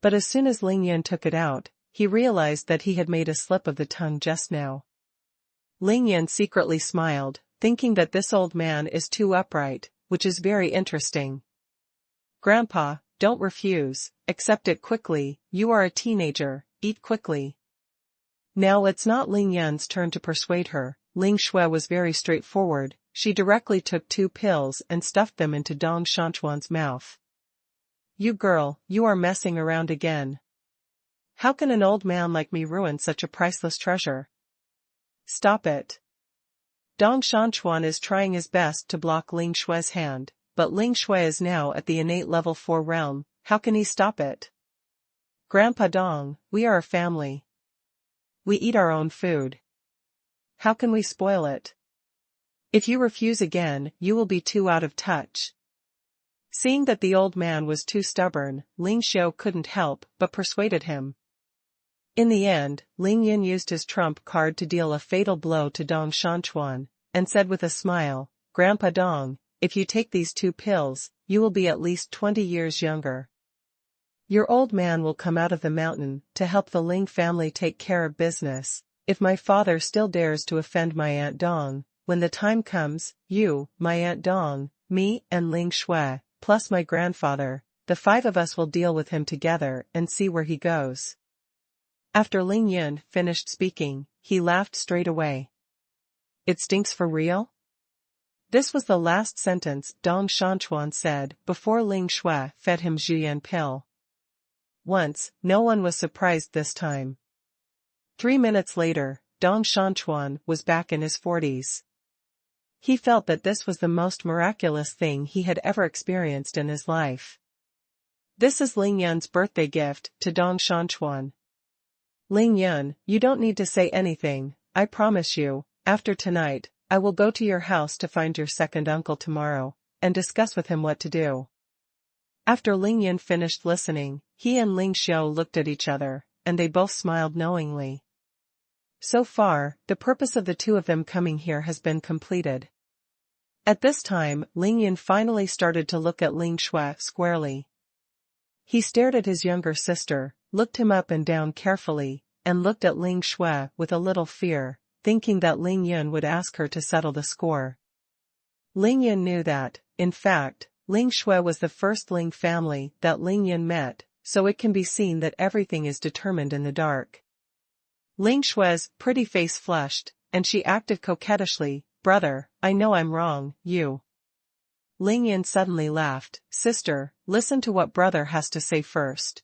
But as soon as Ling Yun took it out, he realized that he had made a slip of the tongue just now. Ling Yun secretly smiled, thinking that this old man is too upright, which is very interesting. Grandpa, don't refuse, accept it quickly, you are a teenager, eat quickly. Now it's not Ling Yun's turn to persuade her. Ling Shui was very straightforward, she directly took 2 pills and stuffed them into Dong Xuanhuan's mouth. You girl, you are messing around again. How can an old man like me ruin such a priceless treasure? Stop it. Dong Xuanhuan is trying his best to block Ling Shui's hand, but Ling Shui is now at the innate level 4 realm, how can he stop it? Grandpa Dong, we are a family. We eat our own food. How can we spoil it? If you refuse again, you will be too out of touch. Seeing that the old man was too stubborn, Ling Xiu couldn't help but persuaded him. In the end, Ling Yun used his trump card to deal a fatal blow to Dong Xuanhuan, and said with a smile, Grandpa Dong, if you take these 2 pills, you will be at least 20 years younger. Your old man will come out of the mountain to help the Ling family take care of business. If my father still dares to offend my Aunt Dong, when the time comes, you, my Aunt Dong, me and Ling Shui, plus my grandfather, the 5 of us will deal with him together and see where he goes. After Ling Yun finished speaking, he laughed straight away. It stinks for real? This was the last sentence Dong Xuanhuan said before Ling Shui fed him Zhuyan pill. Once, no one was surprised this time. 3 minutes later, Dong Xuanhuan was back in his 40s. He felt that this was the most miraculous thing he had ever experienced in his life. This is Ling Yun's birthday gift to Dong Xuanhuan. Ling Yun, you don't need to say anything, I promise you, after tonight, I will go to your house to find your second uncle tomorrow, and discuss with him what to do. After Ling Yun finished listening, he and Ling Xiu looked at each other, and they both smiled knowingly. So far, the purpose of the 2 of them coming here has been completed. At this time, Ling Yun finally started to look at Ling Shui squarely. He stared at his younger sister, looked him up and down carefully, and looked at Ling Shui with a little fear, thinking that Ling Yun would ask her to settle the score. Ling Yun knew that, in fact, Ling Shui was the first Ling family that Ling Yun met, so it can be seen that everything is determined in the dark. Ling Shui's pretty face flushed, and she acted coquettishly, Brother, I know I'm wrong, you. Ling Yun suddenly laughed, Sister, listen to what brother has to say first.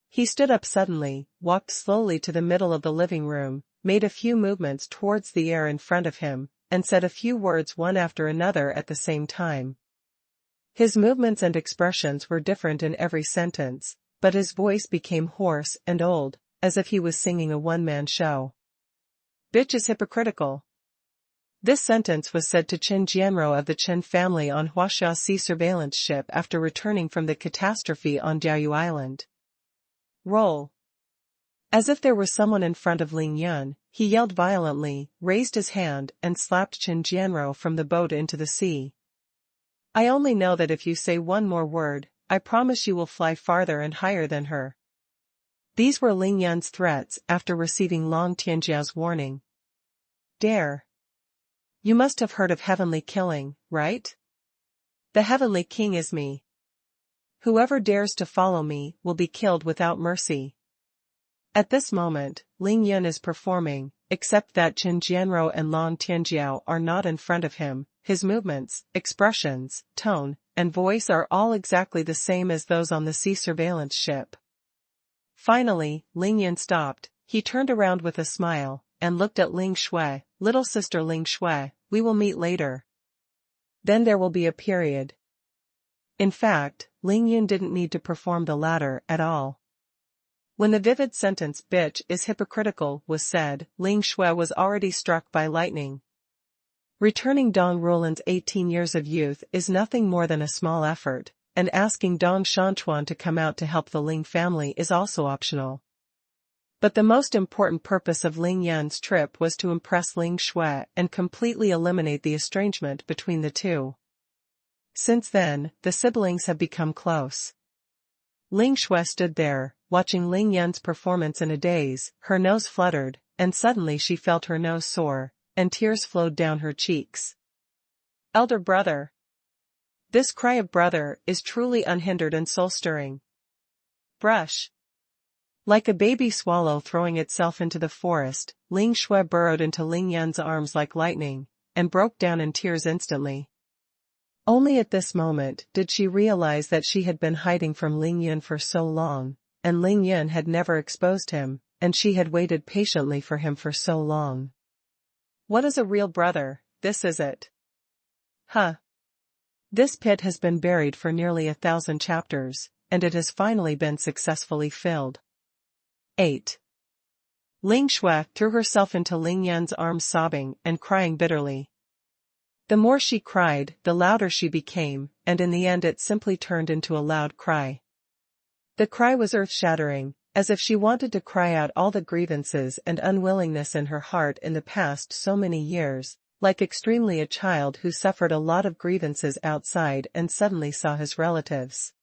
He stood up suddenly, walked slowly to the middle of the living room, made a few movements towards the air in front of him, and said a few words one after another at the same time. His movements and expressions were different in every sentence, but his voice became hoarse and old, as if he was singing a one-man show. Bitch is hypocritical. This sentence was said to Chen Jianro of the Chen family on Huaxia Sea surveillance ship after returning from the catastrophe on Diaoyu Island. Roll. As if there were someone in front of Ling Yun, he yelled violently, raised his hand and slapped Chen Jianro from the boat into the sea. I only know that if you say one more word, I promise you will fly farther and higher than her. These were Ling Yun's threats after receiving Long Tianjiao's warning. Dare. You must have heard of heavenly killing, right? The heavenly king is me. Whoever dares to follow me will be killed without mercy. At this moment, Ling Yun is performing, except that Chen Jianrou and Long Tianjiao are not in front of him. His movements, expressions, tone, and voice are all exactly the same as those on the sea surveillance ship. Finally, Ling Yun stopped. He turned around with a smile, and looked at Ling Shui. Little sister Ling Shui, we will meet later. Then there will be a period. In fact, Ling Yun didn't need to perform the latter at all. When the vivid sentence "bitch is hypocritical" was said, Ling Shui was already struck by lightning. Returning Dong Rulan's 18 years of youth is nothing more than a small effort, and asking Dong Xuanhuan to come out to help the Ling family is also optional. But the most important purpose of Ling Yun's trip was to impress Ling Shui and completely eliminate the estrangement between the two. Since then, the siblings have become close. Ling Shui stood there, watching Ling Yun's performance in a daze. Her nose fluttered, and suddenly she felt her nose sore, and tears flowed down her cheeks. Elder brother. This cry of brother is truly unhindered and soul-stirring. Brush. Like a baby swallow throwing itself into the forest, Ling Shui burrowed into Ling Yun's arms like lightning, and broke down in tears instantly. Only at this moment did she realize that she had been hiding from Ling Yun for so long, and Ling Yun had never exposed him, and she had waited patiently for him for so long. What is a real brother? This is it. Huh. This pit has been buried for nearly 1,000 chapters, and it has finally been successfully filled. 8. Ling Shui threw herself into Ling Yun's arms sobbing and crying bitterly. The more she cried, the louder she became, and in the end it simply turned into a loud cry. The cry was earth-shattering, as if she wanted to cry out all the grievances and unwillingness in her heart in the past so many years, like extremely a child who suffered a lot of grievances outside and suddenly saw his relatives.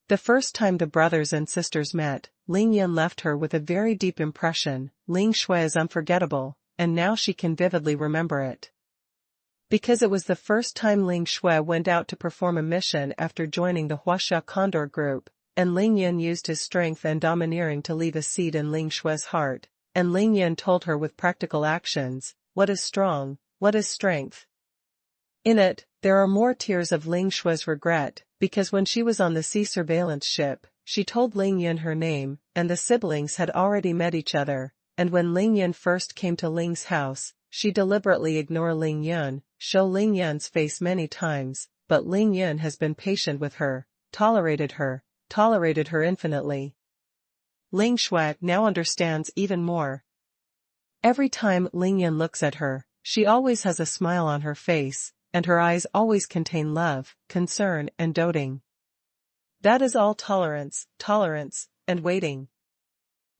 The first time the brothers and sisters met, Ling Yun left her with a very deep impression. Ling Shui is unforgettable, and now she can vividly remember it. Because it was the first time Ling Shui went out to perform a mission after joining the Huaxia Condor group, and Ling Yun used his strength and domineering to leave a seed in Ling Shui's heart, and Ling Yun told her with practical actions, what is strong, what is strength. In it, there are more tears of Ling Shui's regret, because when she was on the sea surveillance ship, she told Ling Yun her name, and the siblings had already met each other, and when Ling Yun first came to Ling's house, she deliberately ignored Ling Yun, show Ling Yun's face many times, but Ling Yun has been patient with her, tolerated her infinitely. Ling Shui now understands even more. Every time Ling Yun looks at her, she always has a smile on her face, and her eyes always contain love, concern, and doting. That is all tolerance, and waiting.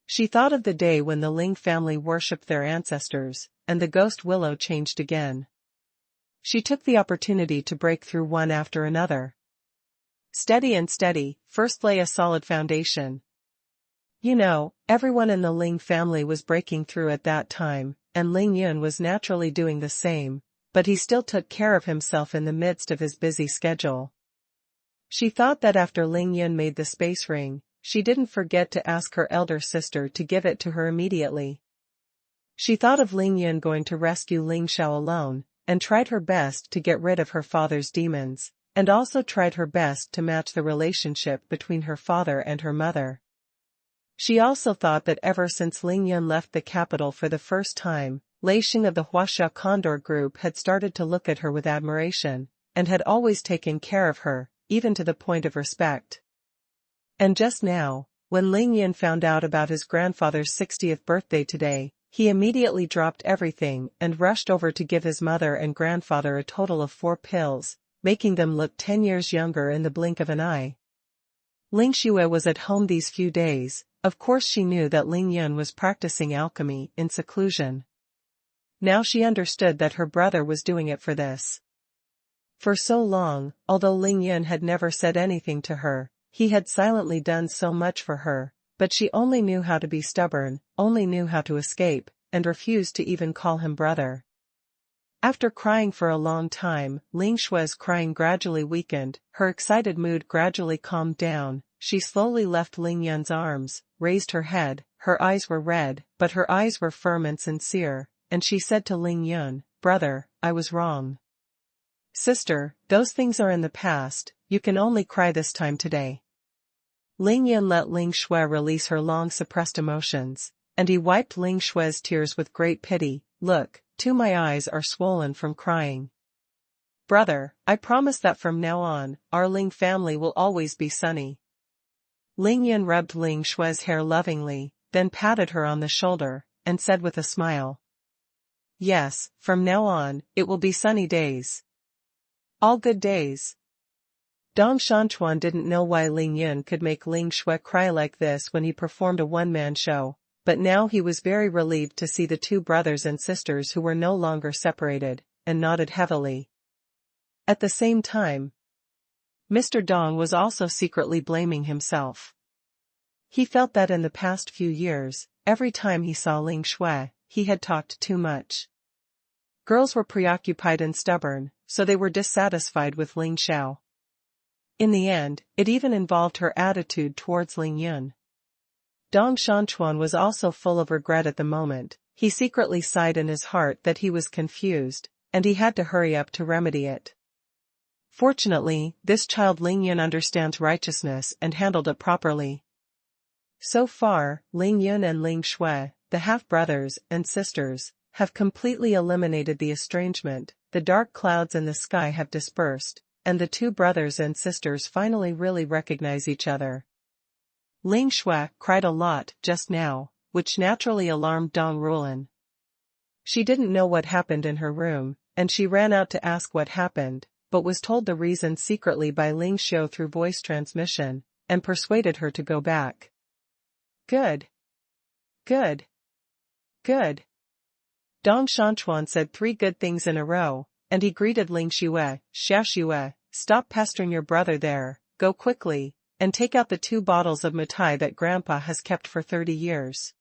She thought of the day when the Ling family worshipped their ancestors, and the ghost willow changed again. She took the opportunity to break through one after another. Steady, first lay a solid foundation. You know, everyone in the Ling family was breaking through at that time, and Ling Yun was naturally doing the same, but he still took care of himself in the midst of his busy schedule. She thought that after Ling Yun made the space ring, she didn't forget to ask her elder sister to give it to her immediately. She thought of Ling Yun going to rescue Ling Xiao alone, and tried her best to get rid of her father's demons, and also tried her best to match the relationship between her father and her mother. She also thought that ever since Ling Yun left the capital for the first time, Lei Xing of the Huaxia Condor group had started to look at her with admiration, and had always taken care of her, even to the point of respect. And just now, when Ling Yun found out about his grandfather's 60th birthday today, he immediately dropped everything and rushed over to give his mother and grandfather a total of 4 pills, making them look 10 years younger in the blink of an eye. Ling Xue was at home these few days. Of course she knew that Ling Yun was practicing alchemy in seclusion. Now she understood that her brother was doing it for this. For so long, although Ling Yun had never said anything to her, he had silently done so much for her, but she only knew how to be stubborn, only knew how to escape, and refused to even call him brother. After crying for a long time, Ling Xue's crying gradually weakened, her excited mood gradually calmed down. She slowly left Ling Yun's arms, raised her head, her eyes were red, but her eyes were firm and sincere, and she said to Ling Yun, "Brother, I was wrong. Sister, those things are in the past, you can only cry this time today." Ling Yun let Ling Xue release her long-suppressed emotions, and he wiped Ling Xue's tears with great pity. "Look, too, my eyes are swollen from crying. Brother, I promise that from now on, our Ling family will always be sunny." Ling Yun rubbed Ling Xue's hair lovingly, then patted her on the shoulder, and said with a smile, "Yes, from now on, it will be sunny days. All good days." Dong Xuanhuan didn't know why Ling Yun could make Ling Xue cry like this when he performed a one-man show, but now he was very relieved to see the two brothers and sisters who were no longer separated, and nodded heavily. At the same time, Mr. Dong was also secretly blaming himself. He felt that in the past few years, every time he saw Ling Xue, he had talked too much. Girls were preoccupied and stubborn, so they were dissatisfied with Ling Xiao. In the end, it even involved her attitude towards Ling Yun. Dong Xuanhuan was also full of regret at the moment. He secretly sighed in his heart that he was confused, and he had to hurry up to remedy it. Fortunately, this child Ling Yun understands righteousness and handled it properly. So far, Ling Yun and Ling Xue, the half-brothers and sisters, have completely eliminated the estrangement, the dark clouds in the sky have dispersed, and the two brothers and sisters finally really recognize each other. Ling Xue cried a lot just now, which naturally alarmed Dong Rulan. She didn't know what happened in her room, and she ran out to ask what happened, but was told the reason secretly by Ling Xiao through voice transmission, and persuaded her to go back. Good. Good. Good. Dong Xuanhuan said 3 good things in a row, and he greeted Ling Xue, "Xue, stop pestering your brother there, go quickly, and take out the 2 bottles of mitai that Grandpa has kept for 30 years.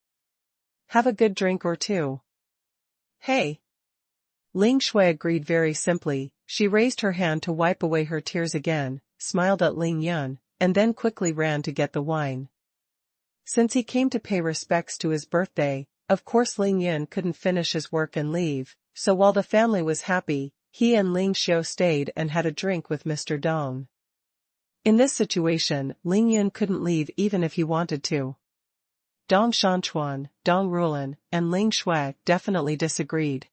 Have a good drink or 2. Hey." Ling Xue agreed very simply. She raised her hand to wipe away her tears again, smiled at Ling Yun, and then quickly ran to get the wine. Since he came to pay respects to his birthday, of course Ling Yun couldn't finish his work and leave, so while the family was happy, he and Ling Xiao stayed and had a drink with Mr. Dong. In this situation, Ling Yun couldn't leave even if he wanted to. Dong Xuanhuan, Dong Rulan, and Ling Xue definitely disagreed.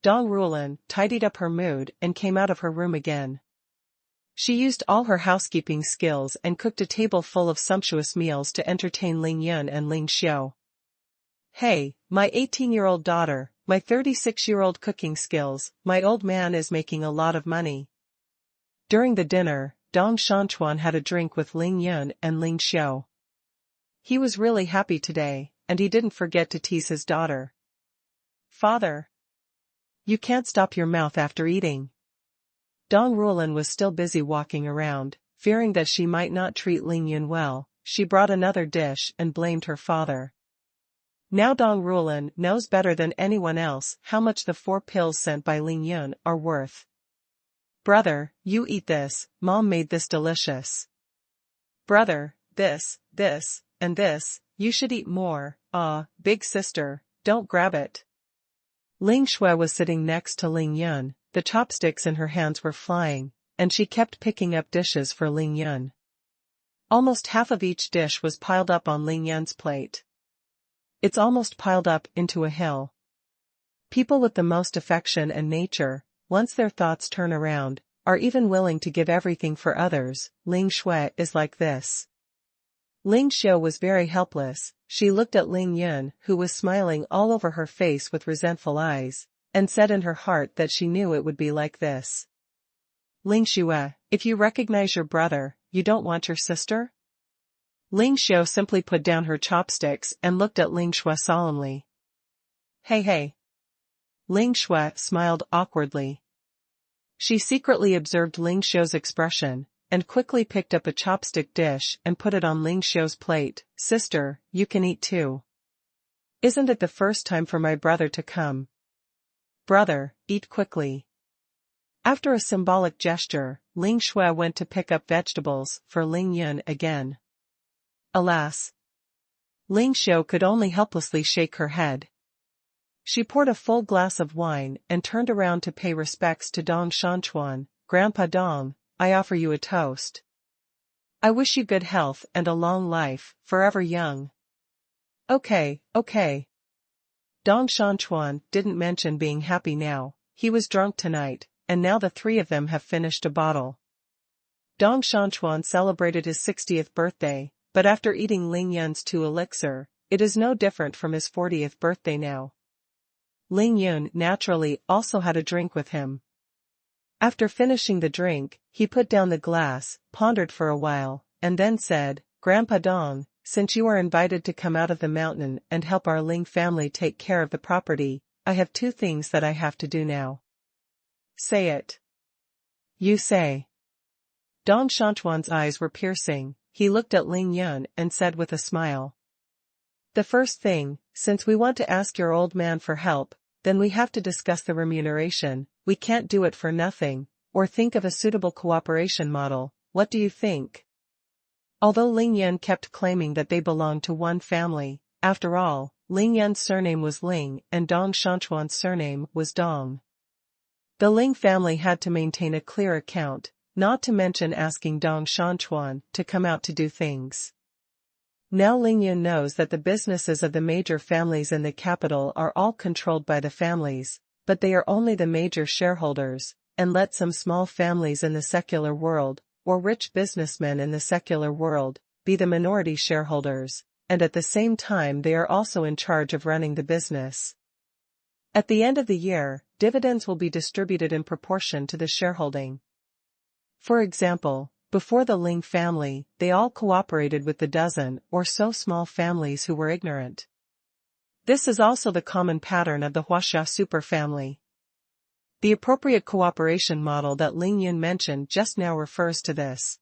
Dong Rulan tidied up her mood and came out of her room again. She used all her housekeeping skills and cooked a table full of sumptuous meals to entertain Ling Yun and Ling Xiao. "Hey, my 18-year-old daughter, my 36-year-old cooking skills, my old man is making a lot of money." During the dinner, Dong Xuanhuan had a drink with Ling Yun and Ling Xiao. He was really happy today, and he didn't forget to tease his daughter. "Father, you can't stop your mouth after eating." Dong Rulan was still busy walking around, fearing that she might not treat Ling Yun well. She brought another dish and blamed her father. Now Dong Rulan knows better than anyone else how much the 4 pills sent by Ling Yun are worth. "Brother, you eat this, Mom made this delicious." "Brother, this, and this, you should eat more." Big sister, don't grab it." Ling Xue was sitting next to Ling Yun, the chopsticks in her hands were flying, and she kept picking up dishes for Ling Yun. Almost half of each dish was piled up on Ling Yun's plate. It's almost piled up into a hill. People with the most affection and nature, once their thoughts turn around, are even willing to give everything for others. Ling Xue is like this. Ling Xiao was very helpless. She looked at Ling Yun, who was smiling all over her face with resentful eyes, and said in her heart that she knew it would be like this. "Ling Xue, if you recognize your brother, you don't want your sister?" Ling Xiao simply put down her chopsticks and looked at Ling Xue solemnly. Hey. Ling Xue smiled awkwardly. She secretly observed Ling Xiu's expression, and quickly picked up a chopstick dish and put it on Ling Xiu's plate. Sister, you can eat too. Isn't it the first time for my brother to come? Brother, eat quickly. After a symbolic gesture, Ling Shui went to pick up vegetables for Ling Yun again. Alas! Ling Xiu could only helplessly shake her head. She poured a full glass of wine and turned around to pay respects to Dong Xuanhuan. Grandpa Dong, I offer you a toast. I wish you good health and a long life, forever young. Okay. Dong Xuanhuan didn't mention being happy now. He was drunk tonight, and now the three of them have finished a bottle. Dong Xuanhuan celebrated his 60th birthday, but after eating Ling Yun's 2 elixir, it is no different from his 40th birthday now. Ling Yun naturally also had a drink with him. After finishing the drink, he put down the glass, pondered for a while, and then said, Grandpa Dong, since you are invited to come out of the mountain and help our Ling family take care of the property, I have 2 things that I have to do now. Say it. You say. Dong Xuanhuan's eyes were piercing. He looked at Ling Yun and said with a smile. The first thing, since we want to ask your old man for help, then we have to discuss the remuneration. We can't do it for nothing, or think of a suitable cooperation model. What do you think? Although Ling Yun kept claiming that they belonged to one family, after all, Ling Yun's surname was Ling and Dong Xuanhuan's surname was Dong. The Ling family had to maintain a clear account, not to mention asking Dong Xuanhuan to come out to do things. Now Ling Yun knows that the businesses of the major families in the capital are all controlled by the families, but they are only the major shareholders, and let some small families in the secular world, or rich businessmen in the secular world, be the minority shareholders, and at the same time they are also in charge of running the business. At the end of the year, dividends will be distributed in proportion to the shareholding. For example, before the Ling family, they all cooperated with the dozen or so small families who were ignorant. This is also the common pattern of the Huaxia superfamily. The appropriate cooperation model that Ling Yun mentioned just now refers to this.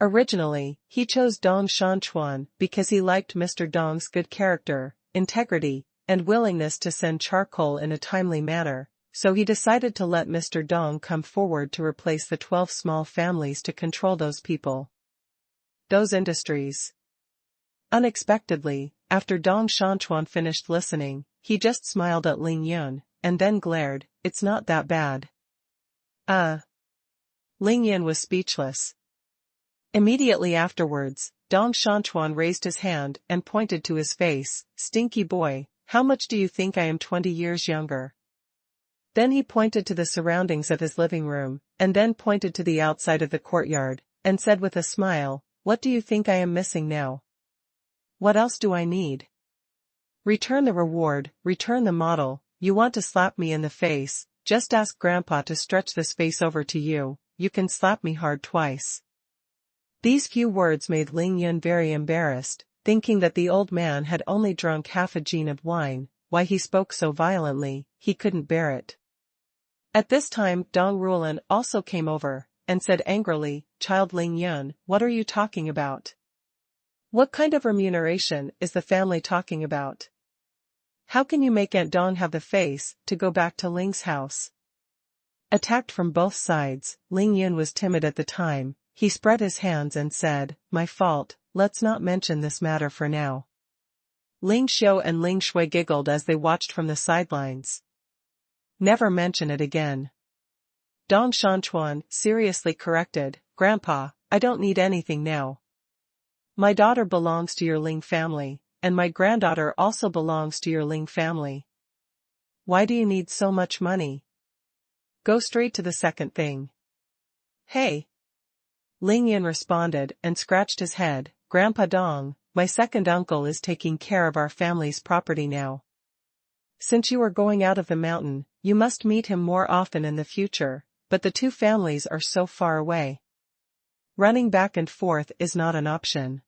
Originally, he chose Dong Xuanhuan because he liked Mr. Dong's good character, integrity, and willingness to send charcoal in a timely manner, so he decided to let Mr. Dong come forward to replace the 12 small families to control those people. Those industries. Unexpectedly, after Dong Xuanhuan finished listening, he just smiled at Ling Yun, and then glared. It's not that bad. Ling Yun was speechless. Immediately afterwards, Dong Xuanhuan raised his hand and pointed to his face. Stinky boy, how much do you think I am 20 years younger? Then he pointed to the surroundings of his living room, and then pointed to the outside of the courtyard, and said with a smile, what do you think I am missing now? What else do I need? Return the reward, return the model. You want to slap me in the face, just ask Grandpa to stretch this face over to you, you can slap me hard twice. These few words made Ling Yun very embarrassed, thinking that the old man had only drunk half a gin of wine. Why he spoke so violently, he couldn't bear it. At this time Dong Rulan also came over, and said angrily, Child Ling Yun, what are you talking about? What kind of remuneration is the family talking about? How can you make Aunt Dong have the face to go back to Ling's house? Attacked from both sides, Ling Yun was timid at the time. He spread his hands and said, my fault, let's not mention this matter for now. Ling Xiu and Ling Shui giggled as they watched from the sidelines. Never mention it again. Dong Xuanhuan seriously corrected, Grandpa, I don't need anything now. My daughter belongs to your Ling family, and my granddaughter also belongs to your Ling family. Why do you need so much money? Go straight to the second thing. Hey! Ling Yun responded and scratched his head, Grandpa Dong, my second uncle is taking care of our family's property now. Since you are going out of the mountain, you must meet him more often in the future, but the 2 families are so far away. Running back and forth is not an option.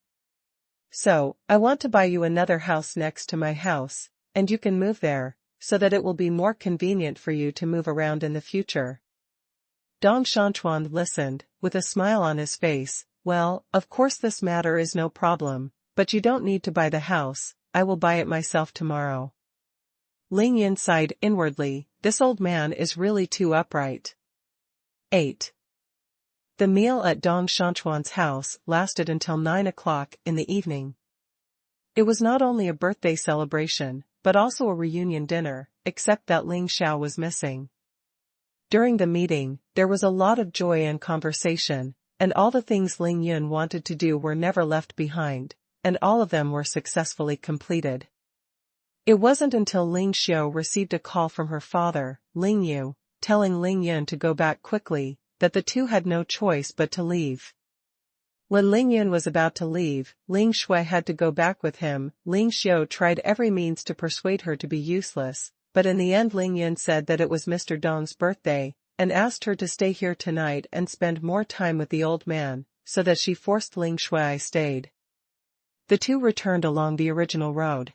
So, I want to buy you another house next to my house, and you can move there, so that it will be more convenient for you to move around in the future. Dong Xuanhuan listened, with a smile on his face. Well, of course this matter is no problem, but you don't need to buy the house, I will buy it myself tomorrow. Ling Yun sighed inwardly, this old man is really too upright. 8. The meal at Dong Xuanhuan's house lasted until 9 o'clock in the evening. It was not only a birthday celebration, but also a reunion dinner, except that Ling Xiao was missing. During the meeting, there was a lot of joy and conversation, and all the things Ling Yun wanted to do were never left behind, and all of them were successfully completed. It wasn't until Ling Xiao received a call from her father, Ling Yu, telling Ling Yun to go back quickly, that the two had no choice but to leave. When Ling Yun was about to leave, Ling Shui had to go back with him. Ling Xiao tried every means to persuade her to be useless, but in the end Ling Yun said that it was Mr. Dong's birthday, and asked her to stay here tonight and spend more time with the old man, so that she forced Ling Shui stayed. The two returned along the original road.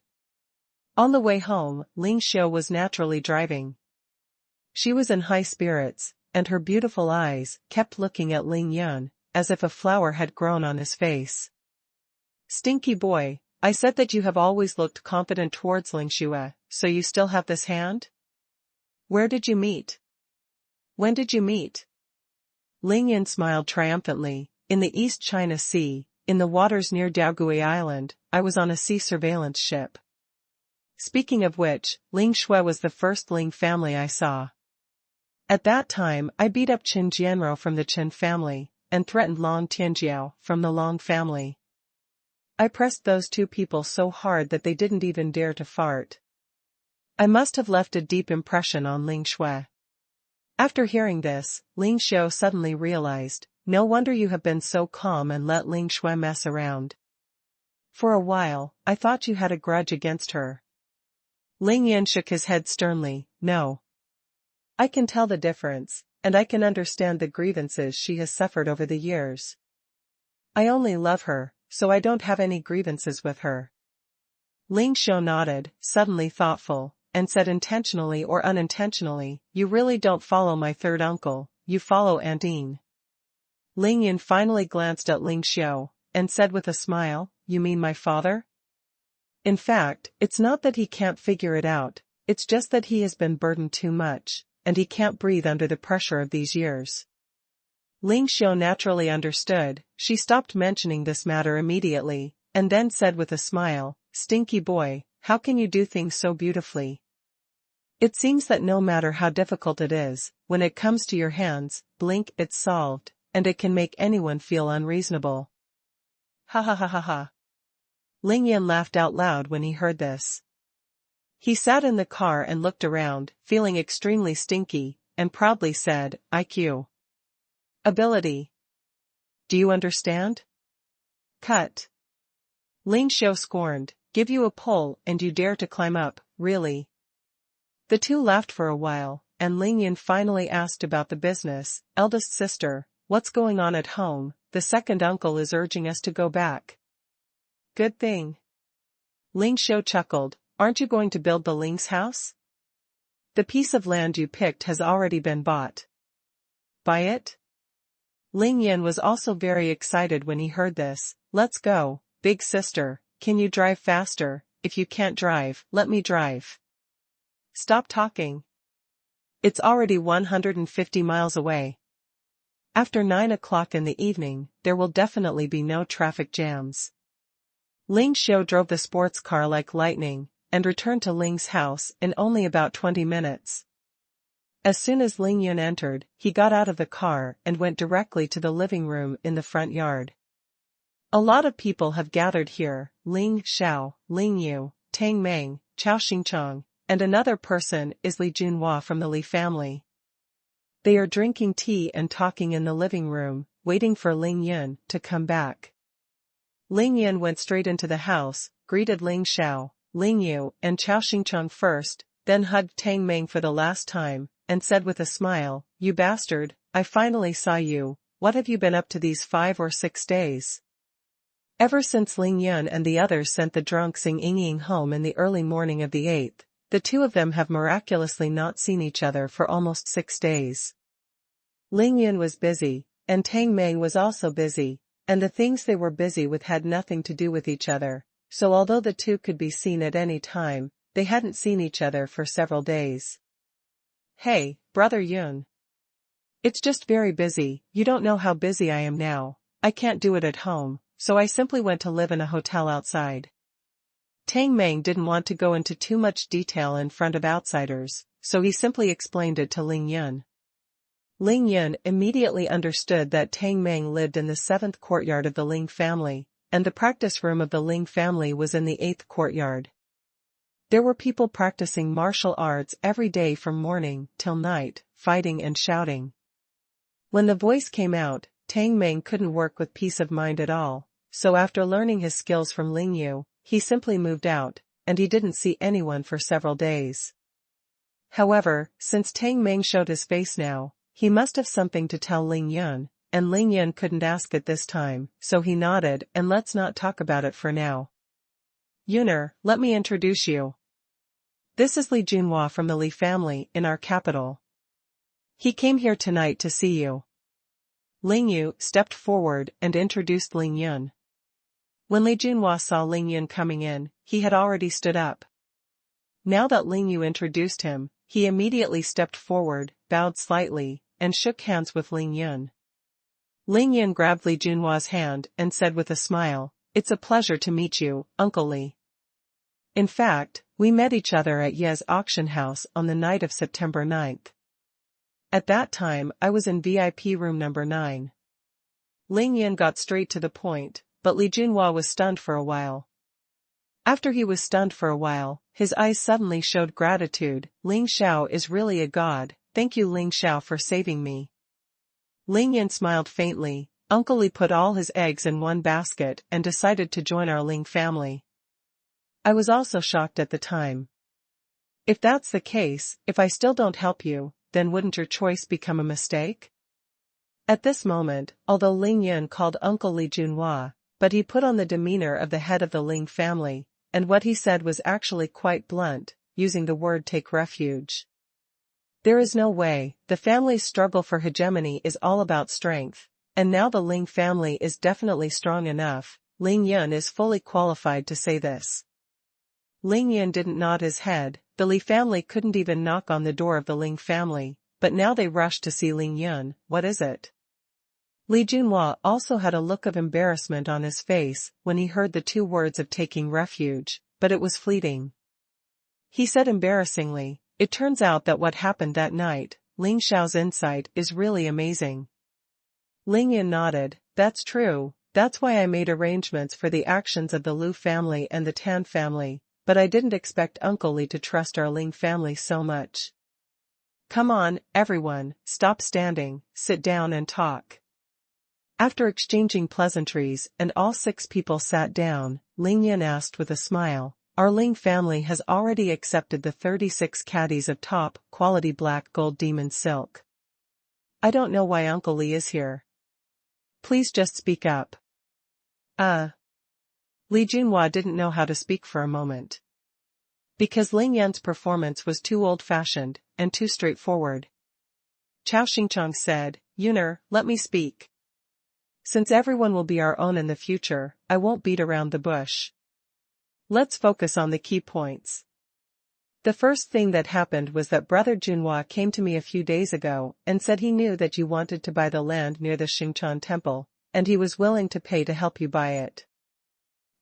On the way home, Ling Xiao was naturally driving. She was in high spirits, and her beautiful eyes kept looking at Ling Yun, as if a flower had grown on his face. Stinky boy, I said that you have always looked confident towards Ling Xue, so you still have this hand? Where did you meet? When did you meet? Ling Yun smiled triumphantly. In the East China Sea, in the waters near Daogui Island, I was on a sea surveillance ship. Speaking of which, Ling Shui was the first Ling family I saw. At that time I beat up Qin Jianrou from the Qin family, and threatened Long Tianjiao from the Long family. I pressed those two people so hard that they didn't even dare to fart. I must have left a deep impression on Ling Shui. After hearing this, Ling Xiao suddenly realized, no wonder you have been so calm and let Ling Shui mess around. For a while, I thought you had a grudge against her. Ling Yun shook his head sternly, no. I can tell the difference, and I can understand the grievances she has suffered over the years. I only love her, so I don't have any grievances with her. Ling Xiao nodded, suddenly thoughtful, and said intentionally or unintentionally, you really don't follow my third uncle, you follow Aunt Yin. Ling Yun finally glanced at Ling Xiao, and said with a smile, you mean my father? In fact, it's not that he can't figure it out, it's just that he has been burdened too much, and he can't breathe under the pressure of these years. Ling Xiao naturally understood. She stopped mentioning this matter immediately, and then said with a smile, stinky boy, how can you do things so beautifully? It seems that no matter how difficult it is, when it comes to your hands, blink, it's solved, and it can make anyone feel unreasonable. Ha ha ha ha ha. Ling Yan laughed out loud when he heard this. He sat in the car and looked around, feeling extremely stinky, and proudly said, IQ. Ability. Do you understand? Cut. Ling Xiao scorned, give you a pole and you dare to climb up, really? The two laughed for a while, and Ling Yan finally asked about the business. Eldest sister, what's going on at home? The second uncle is urging us to go back. Good thing. Ling Xiao chuckled, aren't you going to build the Ling's house? The piece of land you picked has already been bought. Buy it? Ling Yan was also very excited when he heard this. Let's go, big sister, can you drive faster? If you can't drive, let me drive. Stop talking. It's already 150 miles away. After 9 o'clock in the evening, there will definitely be no traffic jams. Ling Xiao drove the sports car like lightning, and returned to Ling's house in only about 20 minutes. As soon as Ling Yun entered, he got out of the car and went directly to the living room in the front yard. A lot of people have gathered here, Ling Xiao, Ling Yu, Tang Meng, Chao Xingcheng, and another person is Li Junhua from the Li family. They are drinking tea and talking in the living room, waiting for Ling Yun to come back. Ling Yun went straight into the house, greeted Ling Xiao, Ling Yu, and Chao Xingcheng first, then hugged Tang Meng for the last time, and said with a smile, you bastard, I finally saw you, what have you been up to these 5 or 6 days? Ever since Ling Yun and the others sent the drunk Xing Yingying home in the early morning of the 8th, the two of them have miraculously not seen each other for almost 6 days. Ling Yun was busy, and Tang Meng was also busy, and the things they were busy with had nothing to do with each other, so although the two could be seen at any time, they hadn't seen each other for several days. Hey, Brother Yun. It's just very busy. You don't know how busy I am now. I can't do it at home, so I simply went to live in a hotel outside. Tang Meng didn't want to go into too much detail in front of outsiders, so he simply explained it to Ling Yun. Ling Yun immediately understood that Tang Meng lived in the 7th courtyard of the Ling family, and the practice room of the Ling family was in the 8th courtyard. There were people practicing martial arts every day from morning till night, fighting and shouting. When the voice came out, Tang Meng couldn't work with peace of mind at all, so after learning his skills from Ling Yu, he simply moved out, and he didn't see anyone for several days. However, since Tang Meng showed his face now, he must have something to tell Ling Yun, and Ling Yun couldn't ask it this time, so he nodded and let's not talk about it for now. Yuner, let me introduce you. This is Li Junhua from the Li family in our capital. He came here tonight to see you. Ling Yu stepped forward and introduced Ling Yun. When Li Junhua saw Ling Yun coming in, he had already stood up. Now that Ling Yu introduced him, he immediately stepped forward, bowed slightly, and shook hands with Ling Yun. Ling Yun grabbed Li Junhua's hand and said with a smile, "It's a pleasure to meet you, Uncle Li. In fact, we met each other at Ye's auction house on the night of September 9th. At that time I was in VIP room number 9. Ling Yun got straight to the point, but Li Junhua was stunned for a while. After he was stunned for a while, his eyes suddenly showed gratitude. Ling Xiao is really a god, thank you Ling Xiao for saving me. Ling Yun smiled faintly. Uncle Li put all his eggs in one basket and decided to join our Ling family. I was also shocked at the time. If that's the case, if I still don't help you, then wouldn't your choice become a mistake? At this moment, although Ling Yun called Uncle Li Junhua, but he put on the demeanor of the head of the Ling family, and what he said was actually quite blunt, using the word take refuge. There is no way, the family's struggle for hegemony is all about strength, and now the Ling family is definitely strong enough. Ling Yun is fully qualified to say this. Ling Yun didn't nod his head. The Li family couldn't even knock on the door of the Ling family, but now they rushed to see Ling Yun. What is it? Li Junhua also had a look of embarrassment on his face when he heard the two words of taking refuge, but it was fleeting. He said embarrassingly, "It turns out that what happened that night, Ling Xiao's insight is really amazing." Ling Yun nodded. "That's true, that's why I made arrangements for the actions of the Lu family and the Tan family, but I didn't expect Uncle Li to trust our Ling family so much. Come on, everyone, stop standing, sit down and talk." After exchanging pleasantries and all 6 people sat down, Ling Yun asked with a smile, "Our Ling family has already accepted the 36 caddies of top-quality black gold demon silk. I don't know why Uncle Li is here. Please just speak up." Li Junhua didn't know how to speak for a moment. Because Ling Yun's performance was too old-fashioned and too straightforward. Chao Xingchong said, "Yuner, let me speak. Since everyone will be our own in the future, I won't beat around the bush. Let's focus on the key points. The first thing that happened was that Brother Junhua came to me a few days ago and said he knew that you wanted to buy the land near the Xingchan temple, and he was willing to pay to help you buy it.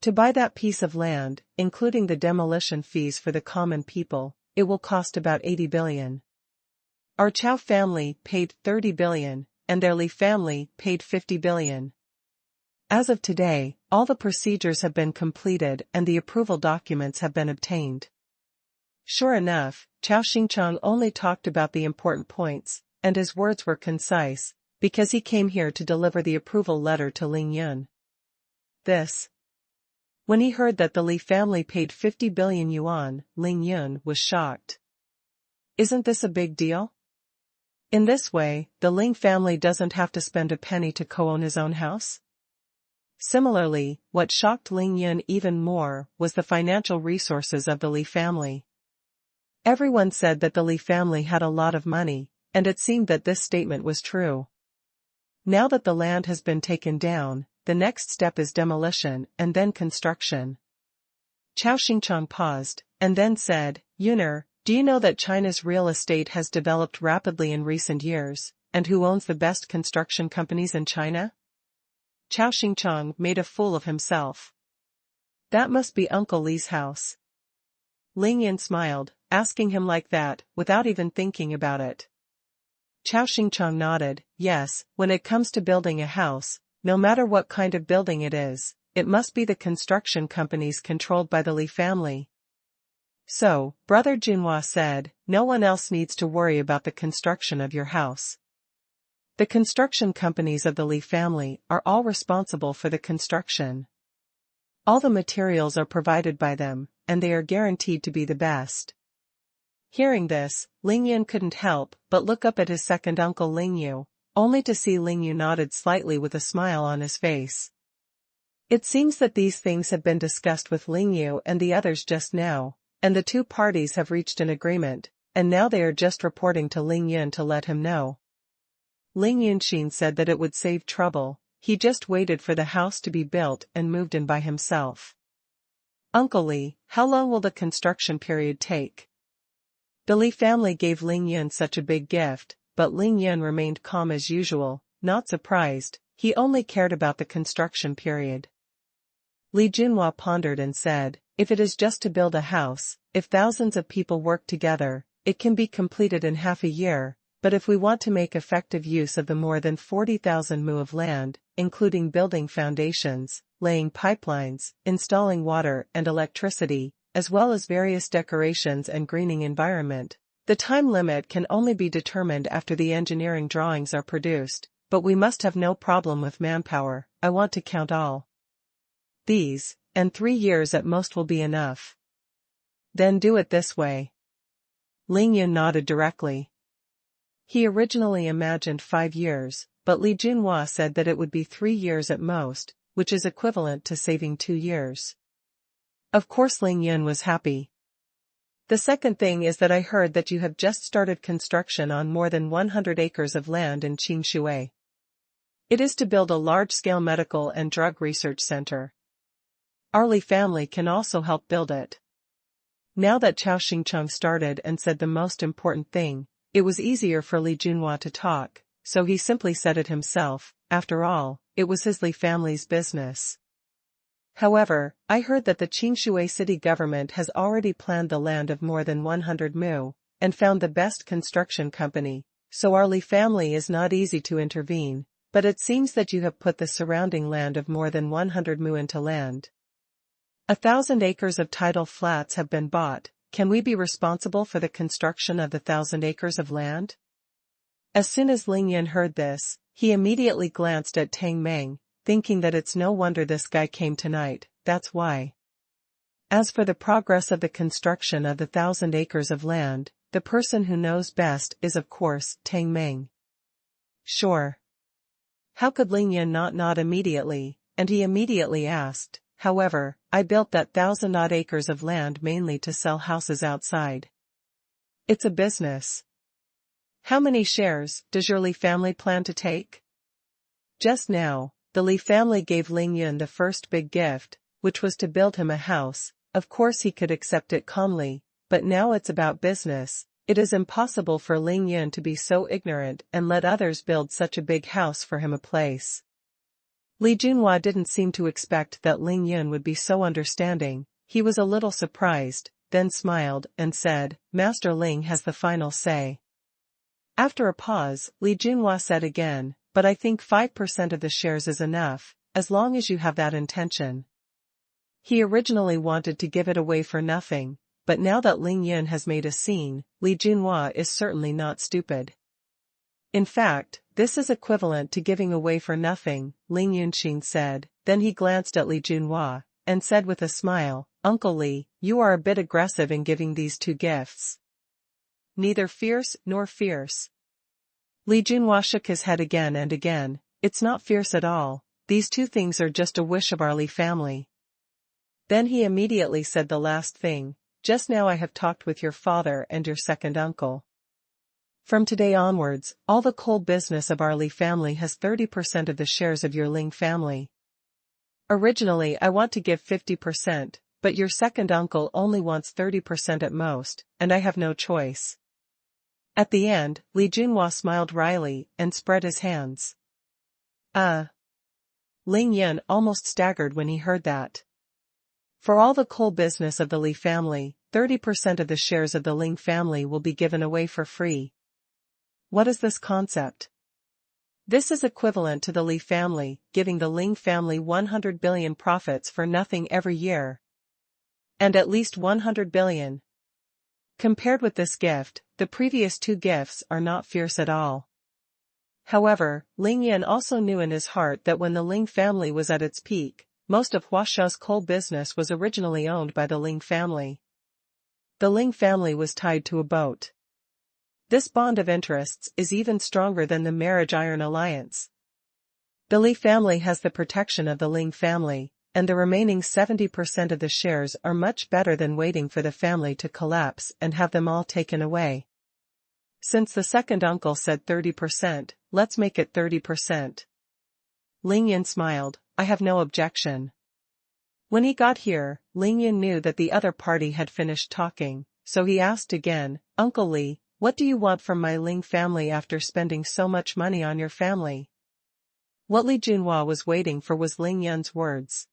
To buy that piece of land, including the demolition fees for the common people, it will cost about 80 billion. Our Chao family paid 30 billion, and their Li family paid 50 billion. As of today, all the procedures have been completed and the approval documents have been obtained." Sure enough, Chao Xingchong only talked about the important points, and his words were concise, because he came here to deliver the approval letter to Ling Yun. When he heard that the Li family paid 50 billion yuan, Ling Yun was shocked. Isn't this a big deal? In this way, the Ling family doesn't have to spend a penny to co-own his own house? Similarly, what shocked Ling Yun even more was the financial resources of the Li family. Everyone said that the Li family had a lot of money, and it seemed that this statement was true. Now that the land has been taken down, the next step is demolition and then construction. Chao Xingchang paused, and then said, Yuner, do you know that China's real estate has developed rapidly in recent years, and who owns the best construction companies in China? Chao Xingchang made a fool of himself. That must be Uncle Li's house. Ling Yan smiled, asking him like that, without even thinking about it. Chao Xingchang nodded, yes, when it comes to building a house, no matter what kind of building it is, it must be the construction companies controlled by the Li family. So, Brother Junhua said, no one else needs to worry about the construction of your house. The construction companies of the Li family are all responsible for the construction. All the materials are provided by them, and they are guaranteed to be the best. Hearing this, Ling Yan couldn't help but look up at his second uncle Ling Yu, only to see Ling Yu nodded slightly with a smile on his face. It seems that these things have been discussed with Ling Yu and the others just now, and the two parties have reached an agreement, and now they are just reporting to Ling Yun to let him know. Ling Yunxin said that it would save trouble, he just waited for the house to be built and moved in by himself. Uncle Li, how long will the construction period take? The Li family gave Ling Yun such a big gift, but Ling Yun remained calm as usual, not surprised, he only cared about the construction period. Li Junhua pondered and said, if it is just to build a house, if thousands of people work together, it can be completed in half a year, but if we want to make effective use of the more than 40,000 mu of land, including building foundations, laying pipelines, installing water and electricity, as well as various decorations and greening environment, the time limit can only be determined after the engineering drawings are produced, but we must have no problem with manpower, I want to count all these, and 3 years at most will be enough. Then do it this way. Ling Yun nodded directly. He originally imagined 5 years, but Li Junhua said that it would be 3 years at most, which is equivalent to saving 2 years. Of course Ling Yun was happy. The second thing is that I heard that you have just started construction on more than 100 acres of land in Qingshui. It is to build a large-scale medical and drug research center. Our Li family can also help build it. Now that Chao Xingcheng started and said the most important thing, it was easier for Li Junhua to talk, so he simply said it himself, after all, it was his Li family's business. However, I heard that the Qingshui city government has already planned the land of more than 100 mu, and found the best construction company, so our Li family is not easy to intervene, but it seems that you have put the surrounding land of more than 100 mu into land. 1,000 acres of tidal flats have been bought, can we be responsible for the construction of the 1,000 acres of land? As soon as Ling Yan heard this, he immediately glanced at Tang Meng, thinking that it's no wonder this guy came tonight, that's why. As for the progress of the construction of the 1,000 acres of land, the person who knows best is of course Tang Meng. Sure. How could Ling Yan not nod immediately, and he immediately asked, however, I built that 1,000-odd acres of land mainly to sell houses outside. It's a business. How many shares does your Li family plan to take? Just now, the Li family gave Ling Yun the first big gift, which was to build him a house. Of course he could accept it calmly, but now it's about business. It is impossible for Ling Yun to be so ignorant and let others build such a big house for him a place. Li Junhua didn't seem to expect that Ling Yun would be so understanding, he was a little surprised, then smiled and said, Master Ling has the final say. After a pause, Li Junhua said again, but I think 5% of the shares is enough, as long as you have that intention. He originally wanted to give it away for nothing, but now that Ling Yun has made a scene, Li Junhua is certainly not stupid. In fact, this is equivalent to giving away for nothing, Ling Yunxin said, then he glanced at Li Junhua, and said with a smile, Uncle Li, you are a bit aggressive in giving these 2 gifts. Neither fierce nor fierce. Li Junhua shook his head again and again, it's not fierce at all, these 2 things are just a wish of our Li family. Then he immediately said the last thing, just now I have talked with your father and your second uncle. From today onwards, all the coal business of our Li family has 30% of the shares of your Ling family. Originally I want to give 50%, but your second uncle only wants 30% at most, and I have no choice. At the end, Li Junhua smiled wryly and spread his hands. Ling Yun almost staggered when he heard that. For all the coal business of the Li family, 30% of the shares of the Ling family will be given away for free. What is this concept? This is equivalent to the Li family giving the Ling family 100 billion profits for nothing every year. And at least 100 billion. Compared with this gift, the previous two gifts are not fierce at all. However, Ling Yan also knew in his heart that when the Ling family was at its peak, most of Huasha's coal business was originally owned by the Ling family. The Ling family was tied to a boat. This bond of interests is even stronger than the marriage iron alliance. The Li family has the protection of the Ling family, and the remaining 70% of the shares are much better than waiting for the family to collapse and have them all taken away. Since the second uncle said 30%, let's make it 30%. Ling Yin smiled, I have no objection. When he got here, Ling Yin knew that the other party had finished talking, so he asked again, Uncle Li, what do you want from my Ling family after spending so much money on your family? What Li Junhua was waiting for was Ling Yun's words.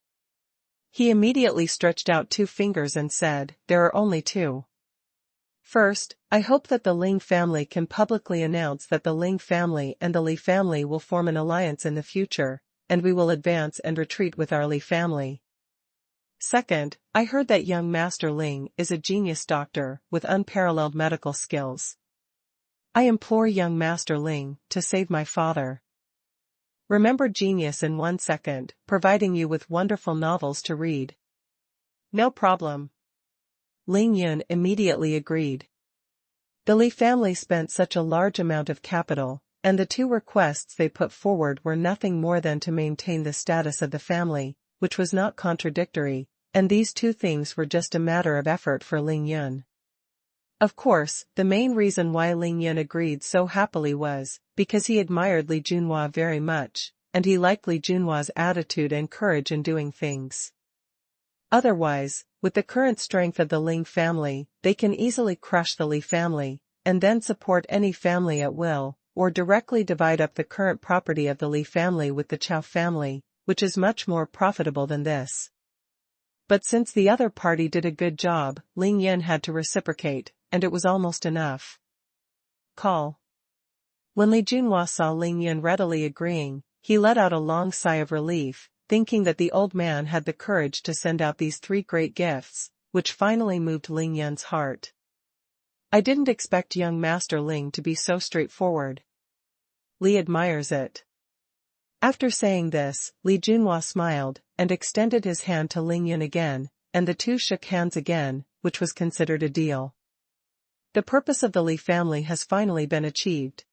He immediately stretched out 2 fingers and said, there are only 2. First, I hope that the Ling family can publicly announce that the Ling family and the Li family will form an alliance in the future, and we will advance and retreat with our Li family. Second, I heard that young Master Ling is a genius doctor with unparalleled medical skills. I implore young Master Ling to save my father. Remember genius in 1 second, providing you with wonderful novels to read. No problem. Ling Yun immediately agreed. The Li family spent such a large amount of capital, and the 2 requests they put forward were nothing more than to maintain the status of the family, which was not contradictory, and these 2 things were just a matter of effort for Ling Yun. Of course, the main reason why Ling Yun agreed so happily was because he admired Li Junhua very much, and he liked Li Junhua's attitude and courage in doing things. Otherwise, with the current strength of the Ling family, they can easily crush the Li family, and then support any family at will, or directly divide up the current property of the Li family with the Chao family, which is much more profitable than this. But since the other party did a good job, Ling Yan had to reciprocate, and it was almost enough. Call. When Li Junhua saw Ling Yan readily agreeing, he let out a long sigh of relief, thinking that the old man had the courage to send out these 3 great gifts, which finally moved Ling Yan's heart. I didn't expect young Master Ling to be so straightforward. Li admires it. After saying this, Li Junhua smiled, and extended his hand to Ling Yan again, and the 2 shook hands again, which was considered a deal. The purpose of the Li family has finally been achieved.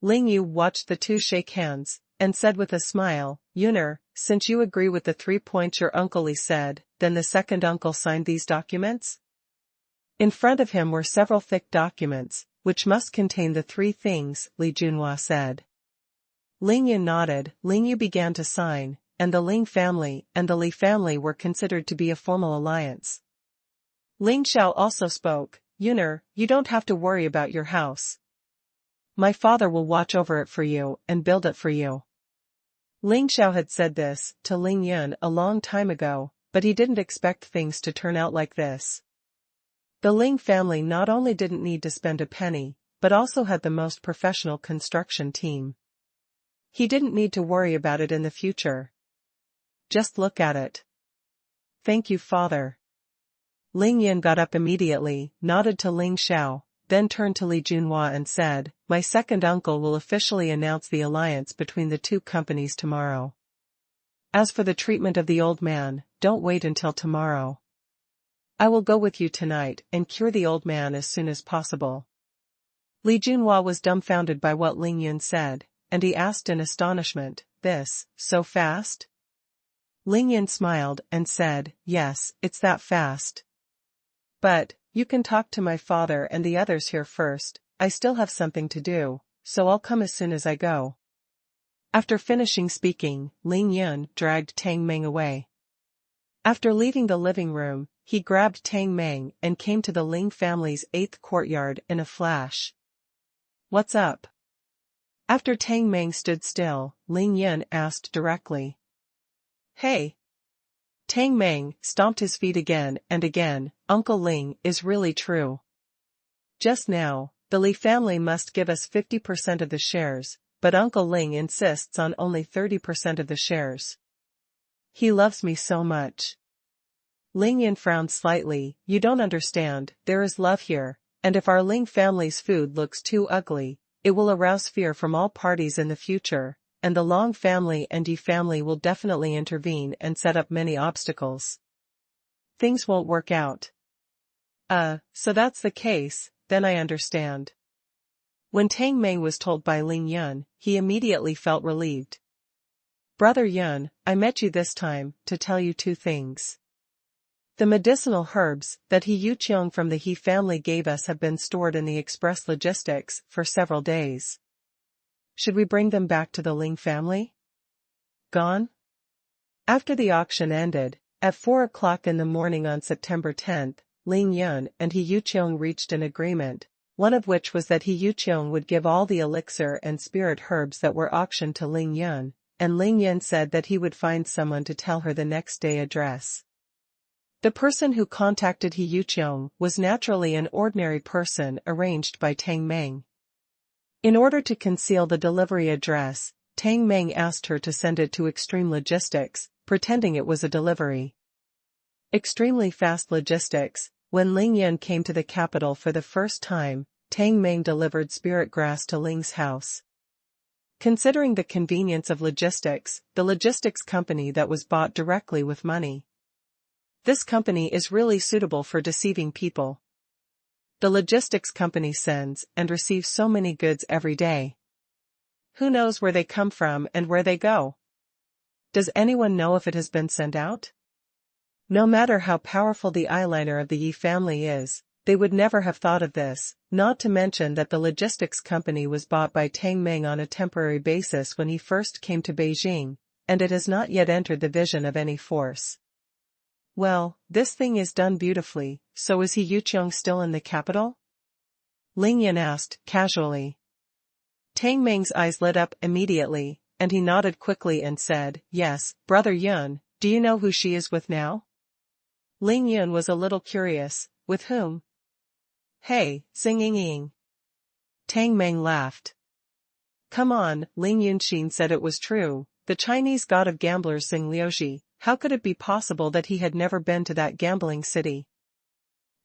Ling Yu watched the 2 shake hands, and said with a smile, Yuner, since you agree with the 3 points your uncle Li said, then the second uncle signed these documents? In front of him were several thick documents, which must contain the 3 things, Li Junhua said. Ling Yu nodded, Ling Yu began to sign, and the Ling family and the Li family were considered to be a formal alliance. Ling Xiao also spoke, Yuner, you don't have to worry about your house. My father will watch over it for you and build it for you. Ling Xiao had said this to Ling Yun a long time ago, but he didn't expect things to turn out like this. The Ling family not only didn't need to spend a penny, but also had the most professional construction team. He didn't need to worry about it in the future. Just look at it. Thank you, father. Ling Yin got up immediately, nodded to Ling Xiao, then turned to Li Junhua and said, my second uncle will officially announce the alliance between the 2 companies tomorrow. As for the treatment of the old man, don't wait until tomorrow. I will go with you tonight and cure the old man as soon as possible. Li Junhua was dumbfounded by what Ling Yun said, and he asked in astonishment, this, so fast? Ling Yun smiled and said, yes, it's that fast. But, you can talk to my father and the others here first, I still have something to do, so I'll come as soon as I go. After finishing speaking, Ling Yun dragged Tang Meng away. After leaving the living room, he grabbed Tang Meng and came to the Ling family's 8th courtyard in a flash. What's up? After Tang Meng stood still, Ling Yun asked directly. Hey. Tang Meng stomped his feet again and again. Uncle Ling, is really true. Just now, the Li family must give us 50% of the shares, but Uncle Ling insists on only 30% of the shares. He loves me so much. Ling Yun frowned slightly. You don't understand, there is love here, and if our Ling family's food looks too ugly, it will arouse fear from all parties in the future, and the Long family and Yi family will definitely intervene and set up many obstacles. Things won't work out. So that's the case, then I understand. When Tang Meng was told by Ling Yun, he immediately felt relieved. Brother Yun, I met you this time to tell you 2 things. The medicinal herbs that He Yuqiong from the He family gave us have been stored in the express logistics for several days. Should we bring them back to the Ling family? Gone? After the auction ended, at 4 o'clock in the morning on September 10th, Ling Yun and He Yuqiong reached an agreement, one of which was that He Yuqiong would give all the elixir and spirit herbs that were auctioned to Ling Yun, and Ling Yun said that he would find someone to tell her the next day address. The person who contacted He Yuqiong was naturally an ordinary person arranged by Tang Meng. In order to conceal the delivery address, Tang Meng asked her to send it to Extreme Logistics, pretending it was a delivery. Extremely fast logistics. When Ling Yun came to the capital for the first time, Tang Meng delivered spirit grass to Ling's house. Considering the convenience of logistics, the logistics company that was bought directly with money. This company is really suitable for deceiving people. The logistics company sends and receives so many goods every day. Who knows where they come from and where they go? Does anyone know if it has been sent out? No matter how powerful the eyeliner of the Yi family is, they would never have thought of this, not to mention that the logistics company was bought by Tang Meng on a temporary basis when he first came to Beijing, and it has not yet entered the vision of any force. Well, this thing is done beautifully, so is He Yuqiong still in the capital? Ling Yun asked, casually. Tang Meng's eyes lit up immediately, and he nodded quickly and said, yes, Brother Yun, do you know who she is with now? Ling Yun was a little curious, with whom? Hey, Zheng. Tang Meng laughed. Come on, Ling Yunxin said it was true, the Chinese god of gamblers Zheng Liuji. How could it be possible that he had never been to that gambling city?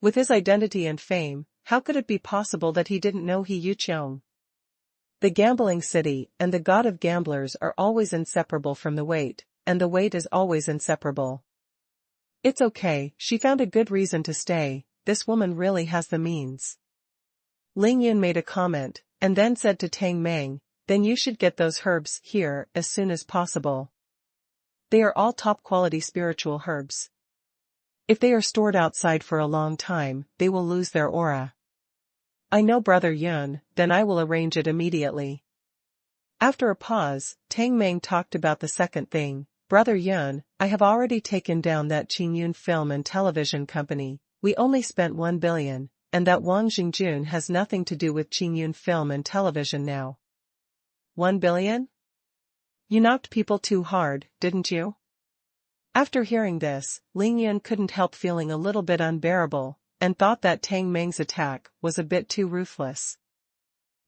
With his identity and fame, how could it be possible that he didn't know He Yuqiong? The gambling city and the god of gamblers are always inseparable from the wait, and the wait is always inseparable. It's okay, she found a good reason to stay, this woman really has the means. Ling Yun made a comment, and then said to Tang Meng, then you should get those herbs here as soon as possible. They are all top-quality spiritual herbs. If they are stored outside for a long time, they will lose their aura. I know Brother Yun, then I will arrange it immediately. After a pause, Tang Meng talked about the second thing. Brother Yun, I have already taken down that Qingyun Film and Television Company. We only spent 1 billion, and that Wang Xingjun has nothing to do with Qingyun Film and Television now. 1 billion? You knocked people too hard, didn't you? After hearing this, Ling Yun couldn't help feeling a little bit unbearable, and thought that Tang Meng's attack was a bit too ruthless.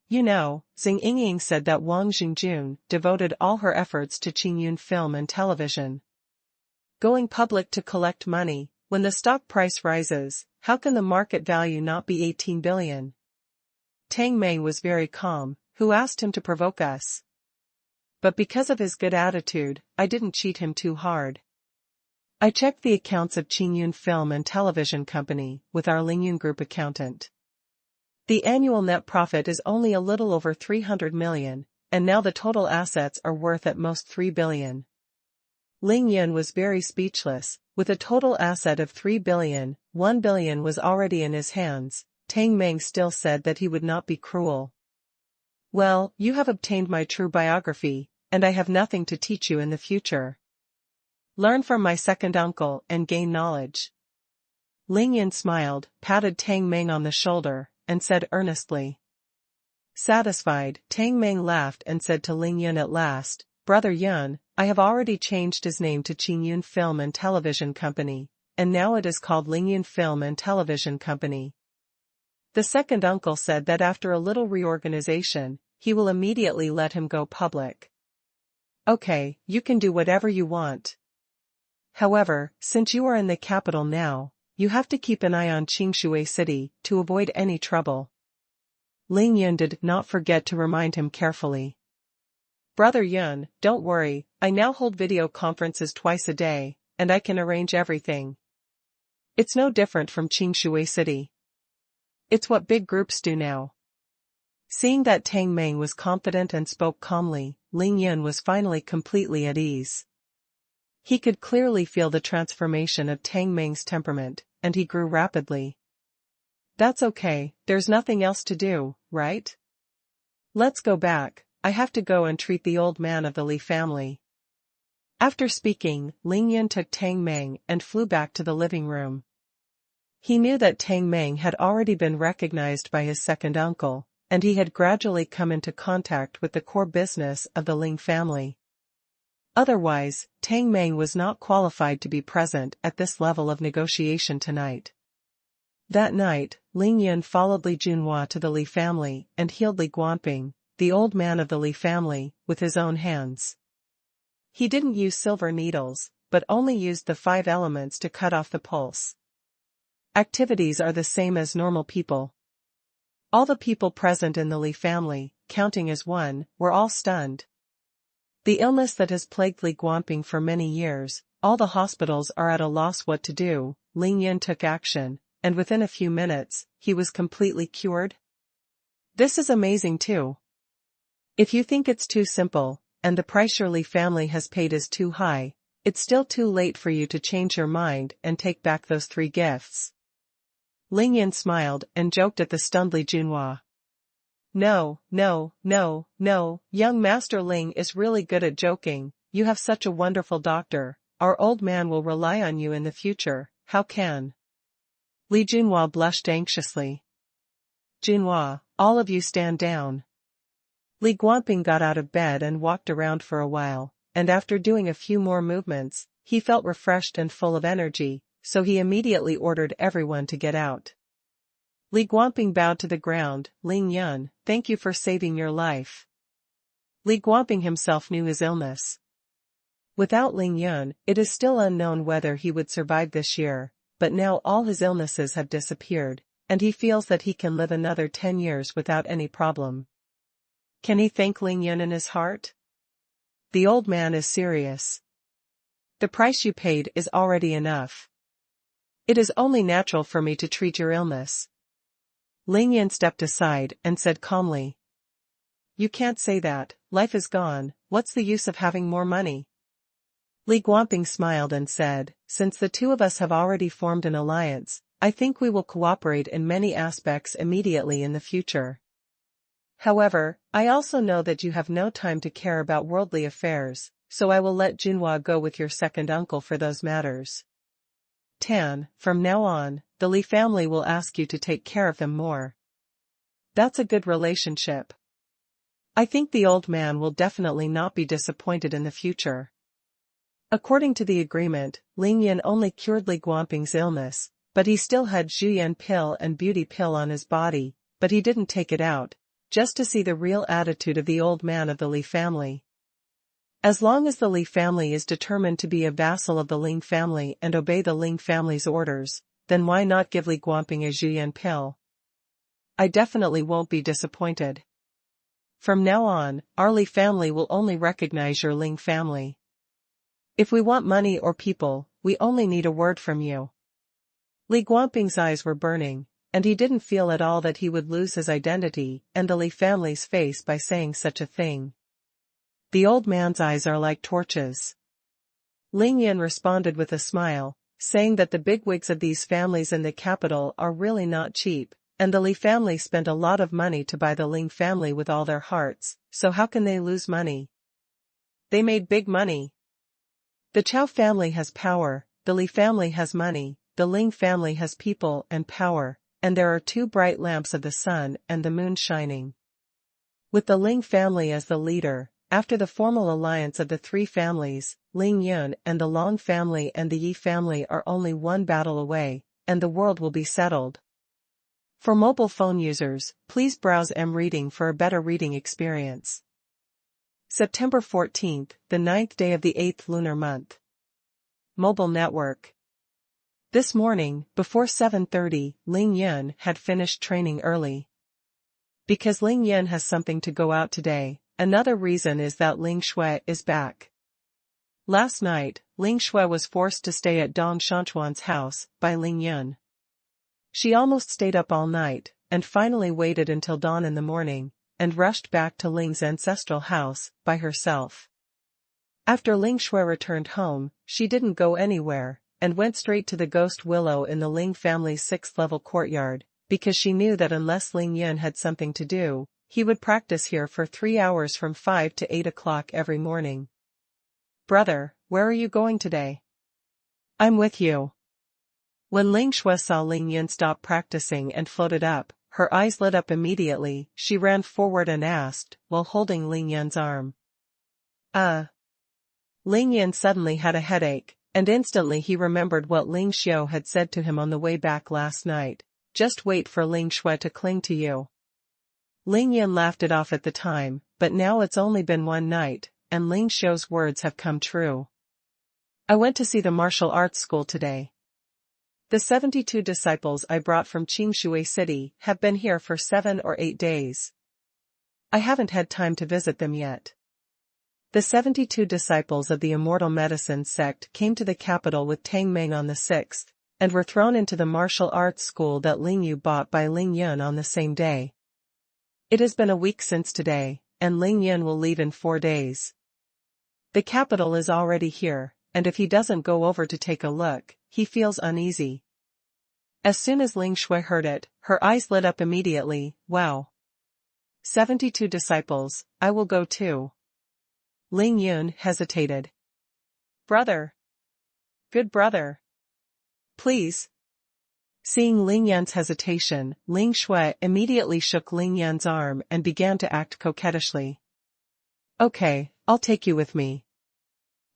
You know, Zheng Ying said that Wang Xingjun devoted all her efforts to Qingyun Film and Television. Going public to collect money, when the stock price rises, how can the market value not be 18 billion? Tang Meng was very calm. Who asked him to provoke us? But because of his good attitude, I didn't cheat him too hard. I checked the accounts of Qingyun Film and Television Company with our Lingyun Group accountant. The annual net profit is only a little over 300 million, and now the total assets are worth at most 3 billion. Ling Yun was very speechless. With a total asset of 3 billion, 1 billion was already in his hands, Tang Meng still said that he would not be cruel. Well, you have obtained my true biography, and I have nothing to teach you in the future. Learn from my second uncle and gain knowledge. Ling Yan smiled, patted Tang Meng on the shoulder, and said earnestly. Satisfied, Tang Meng laughed and said to Ling Yan at last, Brother Yun, I have already changed his name to Qin Yun Film and Television Company, and now it is called Ling Yun Film and Television Company. The second uncle said that after a little reorganization, he will immediately let him go public. Okay, you can do whatever you want. However, since you are in the capital now, you have to keep an eye on Qingshui City to avoid any trouble. Ling Yun did not forget to remind him carefully. Brother Yun, don't worry, I now hold video conferences twice a day, and I can arrange everything. It's no different from Qingshui City. It's what big groups do now. Seeing that Tang Meng was confident and spoke calmly, Ling Yun was finally completely at ease. He could clearly feel the transformation of Tang Meng's temperament, and he grew rapidly. That's okay, there's nothing else to do, right? Let's go back, I have to go and treat the old man of the Li family. After speaking, Ling Yun took Tang Meng and flew back to the living room. He knew that Tang Meng had already been recognized by his second uncle, and he had gradually come into contact with the core business of the Ling family. Otherwise, Tang Meng was not qualified to be present at this level of negotiation tonight. That night, Ling Yun followed Li Junhua to the Li family and healed Li Guanping, the old man of the Li family, with his own hands. He didn't use silver needles, but only used the 5 elements to cut off the pulse. Activities are the same as normal people. All the people present in the Li family, counting as one, were all stunned. The illness that has plagued Li Guanping for many years, all the hospitals are at a loss what to do. Ling Yun took action, and within a few minutes, he was completely cured. This is amazing too. If you think it's too simple, and the price your Li family has paid is too high, it's still too late for you to change your mind and take back those 3 gifts. Ling Yan smiled and joked at the stunned Li Junhua. No, young Master Ling is really good at joking, you have such a wonderful doctor, our old man will rely on you in the future, how can? Li Junhua blushed anxiously. Junhua, all of you stand down. Li Guanping got out of bed and walked around for a while, and after doing a few more movements, he felt refreshed and full of energy, so he immediately ordered everyone to get out. Li Guanping bowed to the ground. Ling Yun, thank you for saving your life. Li Guanping himself knew his illness. Without Ling Yun, it is still unknown whether he would survive this year, but now all his illnesses have disappeared, and he feels that he can live another 10 years without any problem. Can he thank Ling Yun in his heart? The old man is serious. The price you paid is already enough. It is only natural for me to treat your illness. Ling Yan stepped aside and said calmly. You can't say that, life is gone, what's the use of having more money? Li Guanping smiled and said, since the 2 of us have already formed an alliance, I think we will cooperate in many aspects immediately in the future. However, I also know that you have no time to care about worldly affairs, so I will let Junhua go with your second uncle for those matters. Tan, from now on, the Li family will ask you to take care of them more. That's a good relationship. I think the old man will definitely not be disappointed in the future. According to the agreement, Ling Yan only cured Li Guanping's illness, but he still had Zhuyan pill and beauty pill on his body, but he didn't take it out, just to see the real attitude of the old man of the Li family. As long as the Li family is determined to be a vassal of the Ling family and obey the Ling family's orders, then why not give Li Guanping a Zhuyan pill? I definitely won't be disappointed. From now on, our Li family will only recognize your Ling family. If we want money or people, we only need a word from you. Li Guanping's eyes were burning, and he didn't feel at all that he would lose his identity and the Li family's face by saying such a thing. The old man's eyes are like torches. Ling Yan responded with a smile, saying that the bigwigs of these families in the capital are really not cheap, And the Li family spent a lot of money to buy the Ling family with all their hearts, so how can they lose money? They made big money. The Chao family has power, the Li family has money, the Ling family has people and power, and there are two bright lamps of the sun and the moon shining. With the Ling family as the leader, after the formal alliance of the three families, Ling Yun and the Long family and the Yi family are only one battle away, and the world will be settled. For mobile phone users, please browse M-Reading for a better reading experience. September 14th, the 9th day of the 8th lunar month. Mobile network. This morning, before 7:30, Ling Yun had finished training early. Because Ling Yun has something to go out today, another reason is that Ling Shui is back. Last night, Ling Shui was forced to stay at Dong Xuanhuan's house by Ling Yun. She almost stayed up all night, and finally waited until dawn in the morning, and rushed back to Ling's ancestral house, by herself. After Ling Shui returned home, she didn't go anywhere, and went straight to the ghost willow in the Ling family's 6th-level courtyard, because she knew that unless Ling Yun had something to do, he would practice here for 3 hours from 5 to 8 o'clock every morning. "Brother, where are you going today?" "I'm with you." When Ling Shui saw Ling Yun stop practicing and floated up, her eyes lit up immediately. She ran forward and asked, while holding Ling Yun's arm. Ling Yun suddenly had a headache, and instantly he remembered what Ling Xiu had said to him on the way back last night. "Just wait for Ling Shui to cling to you." Ling Yun laughed it off at the time, but now it's only been one night, and Ling Xiu's words have come true. "I went to see the martial arts school today. The 72 disciples I brought from Qingshui City have been here for 7 or 8 days. I haven't had time to visit them yet." The 72 disciples of the Immortal Medicine sect came to the capital with Tang Meng on the 6th, and were thrown into the martial arts school that Ling Yu bought by Ling Yun on the same day. It has been a week since today, and Ling Yun will leave in 4 days. The capital is already here, and if he doesn't go over to take a look, he feels uneasy. As soon as Ling Shui heard it, her eyes lit up immediately. "Wow. 72 disciples, I will go too." Ling Yun hesitated. "Brother. Good brother. Please." Seeing Ling Yun's hesitation, Ling Shui immediately shook Ling Yun's arm and began to act coquettishly. "Okay, I'll take you with me."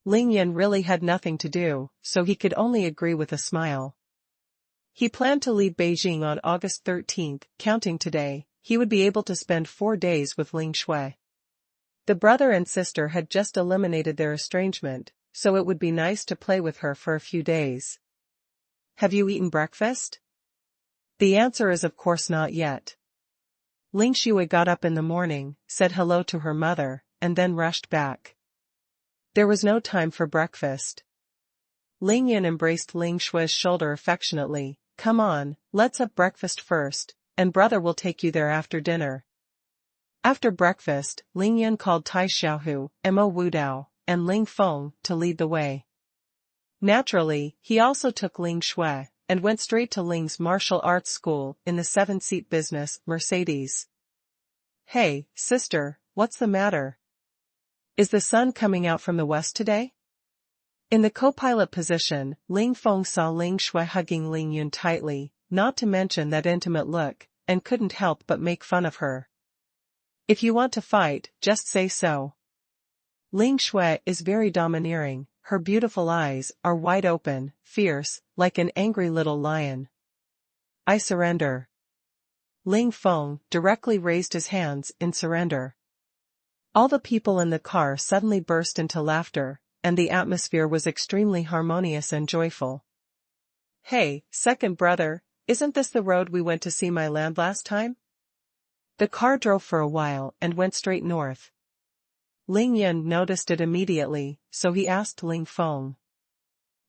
Ling Yun really had nothing to do, so he could only agree with a smile. He planned to leave Beijing on August 13th, counting today. He would be able to spend 4 days with Ling Shui. The brother and sister had just eliminated their estrangement, so it would be nice to play with her for a few days. "Have you eaten breakfast?" The answer is of course not yet. Ling Shui got up in the morning, said hello to her mother, and then rushed back. There was no time for breakfast. Ling Yun embraced Ling Shui's shoulder affectionately. "Come on, let's have breakfast first, and brother will take you there after dinner." After breakfast, Ling Yun called Tai Xiaohu, Mo Wudao, and Ling Feng to lead the way. Naturally, he also took Ling Shui, and went straight to Ling's martial arts school in the 7-seat business, Mercedes. "Hey, sister, what's the matter? Is the sun coming out from the west today?" In the co-pilot position, Ling Feng saw Ling Shui hugging Ling Yun tightly, not to mention that intimate look, and couldn't help but make fun of her. "If you want to fight, just say so." Ling Shui is very domineering, her beautiful eyes are wide open, fierce, like an angry little lion. "I surrender." Ling Feng directly raised his hands in surrender. All the people in the car suddenly burst into laughter, and the atmosphere was extremely harmonious and joyful. "Hey, second brother, isn't this the road we went to see my land last time?" The car drove for a while and went straight north. Ling Yun noticed it immediately, so he asked Ling Feng.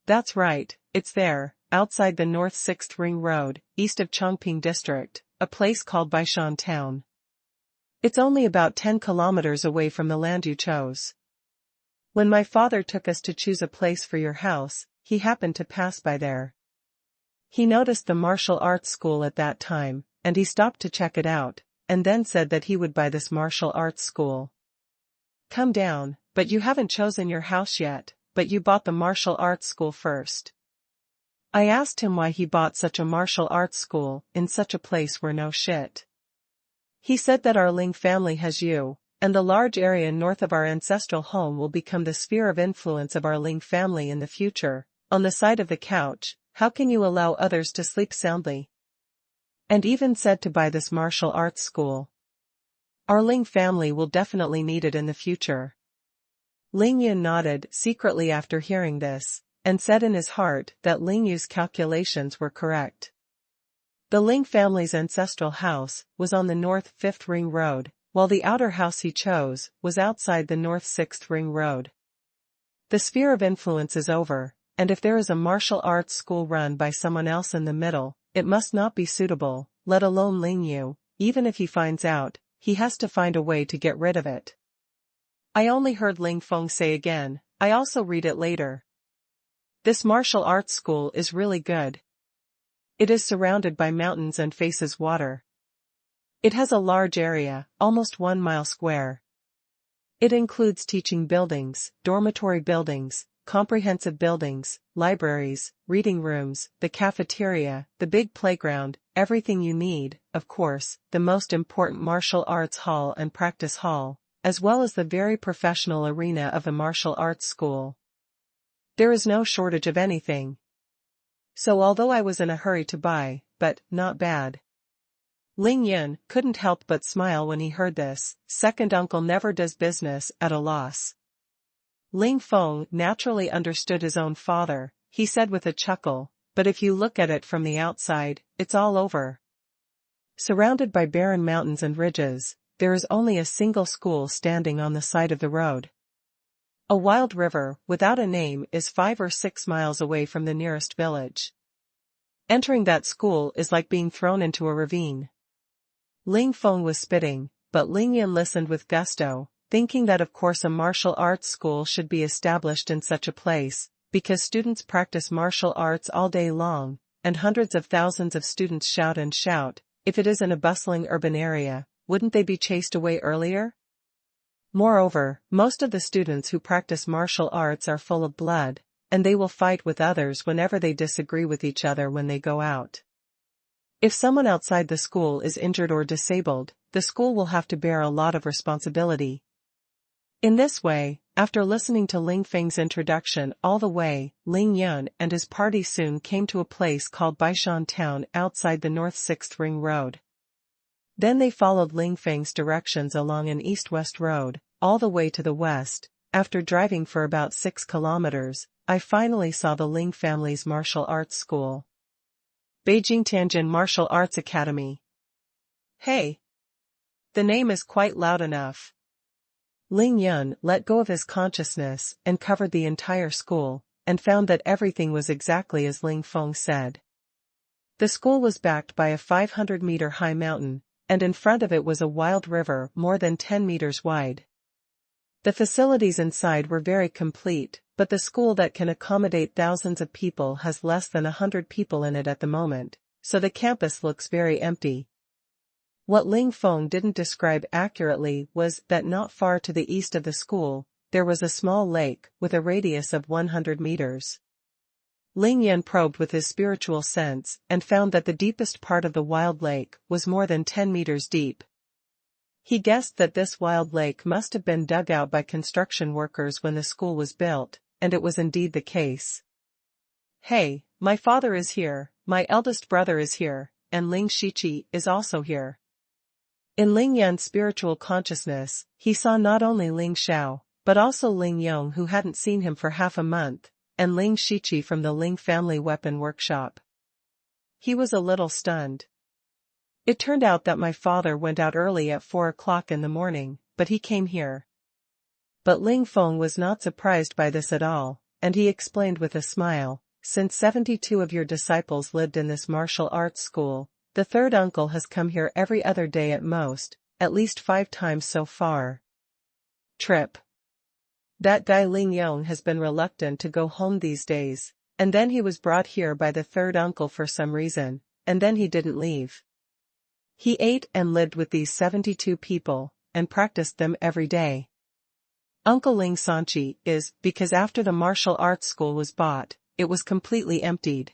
"That's right, it's there, outside the North 6th Ring Road, east of Chongping District, a place called Baishan Town. It's only about 10 kilometers away from the land you chose. When my father took us to choose a place for your house, he happened to pass by there. He noticed the martial arts school at that time, and he stopped to check it out, and then said that he would buy this martial arts school. Come down, but you haven't chosen your house yet, but you bought the martial arts school first. I asked him why he bought such a martial arts school in such a place where no shit. He said that our Ling family has you, and the large area north of our ancestral home will become the sphere of influence of our Ling family in the future. On the side of the couch, how can you allow others to sleep soundly? And even said to buy this martial arts school. Our Ling family will definitely need it in the future. Ling Yun nodded secretly after hearing this, and said in his heart that Ling Yu's calculations were correct. The Ling family's ancestral house was on the North 5th Ring Road, while the outer house he chose was outside the North 6th Ring Road. The sphere of influence is over, and if there is a martial arts school run by someone else in the middle, it must not be suitable, let alone Ling Yu. Even if he finds out, he has to find a way to get rid of it. I only heard Ling Feng say again, I also read it later. This martial arts school is really good. It is surrounded by mountains and faces water. It has a large area, almost 1 mile square. It includes teaching buildings, dormitory buildings, comprehensive buildings, libraries, reading rooms, the cafeteria, the big playground, everything you need, of course, the most important martial arts hall and practice hall, as well as the very professional arena of a martial arts school. There is no shortage of anything. So although I was in a hurry to buy, but not bad. Ling Yun couldn't help but smile when he heard this. Second uncle never does business at a loss. Ling Feng naturally understood his own father, he said with a chuckle, but if you look at it from the outside, it's all over. Surrounded by barren mountains and ridges, there is only a single school standing on the side of the road. A wild river, without a name, is 5 or 6 miles away from the nearest village. Entering that school is like being thrown into a ravine. Ling Feng was spitting, but Ling Yun listened with gusto, thinking that of course a martial arts school should be established in such a place, because students practice martial arts all day long, and hundreds of thousands of students shout and shout. If it is in a bustling urban area, wouldn't they be chased away earlier? Moreover, most of the students who practice martial arts are full of blood, and they will fight with others whenever they disagree with each other when they go out. If someone outside the school is injured or disabled, the school will have to bear a lot of responsibility. In this way, after listening to Ling Feng's introduction all the way, Ling Yun and his party soon came to a place called Baishan Town outside the North 6th Ring Road. Then they followed Ling Feng's directions along an east-west road, all the way to the west. After driving for about 6 kilometers, I finally saw the Ling family's martial arts school. Beijing Tianjin Martial Arts Academy. Hey! The name is quite loud enough. Ling Yun let go of his consciousness and covered the entire school, and found that everything was exactly as Ling Feng said. The school was backed by a 500-meter-high mountain, and in front of it was a wild river more than 10 meters wide. The facilities inside were very complete, but the school that can accommodate thousands of people has less than 100 people in it at the moment, so the campus looks very empty. What Ling Feng didn't describe accurately was that not far to the east of the school, there was a small lake with a radius of 100 meters. Ling Yan probed with his spiritual sense and found that the deepest part of the wild lake was more than 10 meters deep. He guessed that this wild lake must have been dug out by construction workers when the school was built, and it was indeed the case. Hey, my father is here, my eldest brother is here, and Ling Shiqi is also here. In Ling Yan's spiritual consciousness, he saw not only Ling Xiao, but also Ling Yong, who hadn't seen him for half a month, and Ling Shiqi from the Ling family weapon workshop. He was a little stunned. It turned out that my father went out early at 4 o'clock in the morning, but he came here. But Ling Feng was not surprised by this at all, and he explained with a smile, since 72 of your disciples lived in this martial arts school, the third uncle has come here every other day at least 5 times so far. Trip. That guy Ling Yong has been reluctant to go home these days, and then he was brought here by the third uncle for some reason, and then he didn't leave. He ate and lived with these 72 people, and practiced them every day. Uncle Ling Sanchi is, because after the martial arts school was bought, it was completely emptied.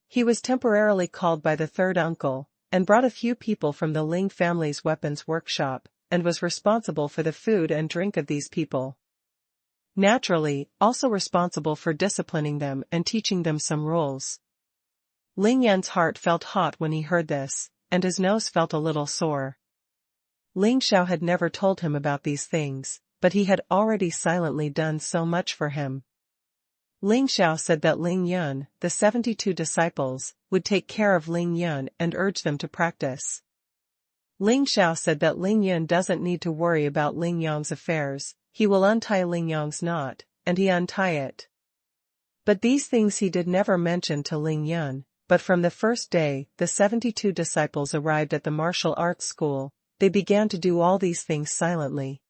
He was temporarily called by the third uncle, and brought a few people from the Ling family's weapons workshop, and was responsible for the food and drink of these people. Naturally, also responsible for disciplining them and teaching them some rules. Ling Yan's heart felt hot when he heard this, and his nose felt a little sore. Ling Xiao had never told him about these things, but he had already silently done so much for him. Ling Xiao said that Ling Yun, the 72 disciples, would take care of Ling Yun and urge them to practice. Ling Xiao said that Ling Yun doesn't need to worry about Ling Yong's affairs, he will untie Ling Yong's knot, and he untie it. But these things he did never mention to Ling Yun, but from the first day the 72 disciples arrived at the martial arts school, they began to do all these things silently.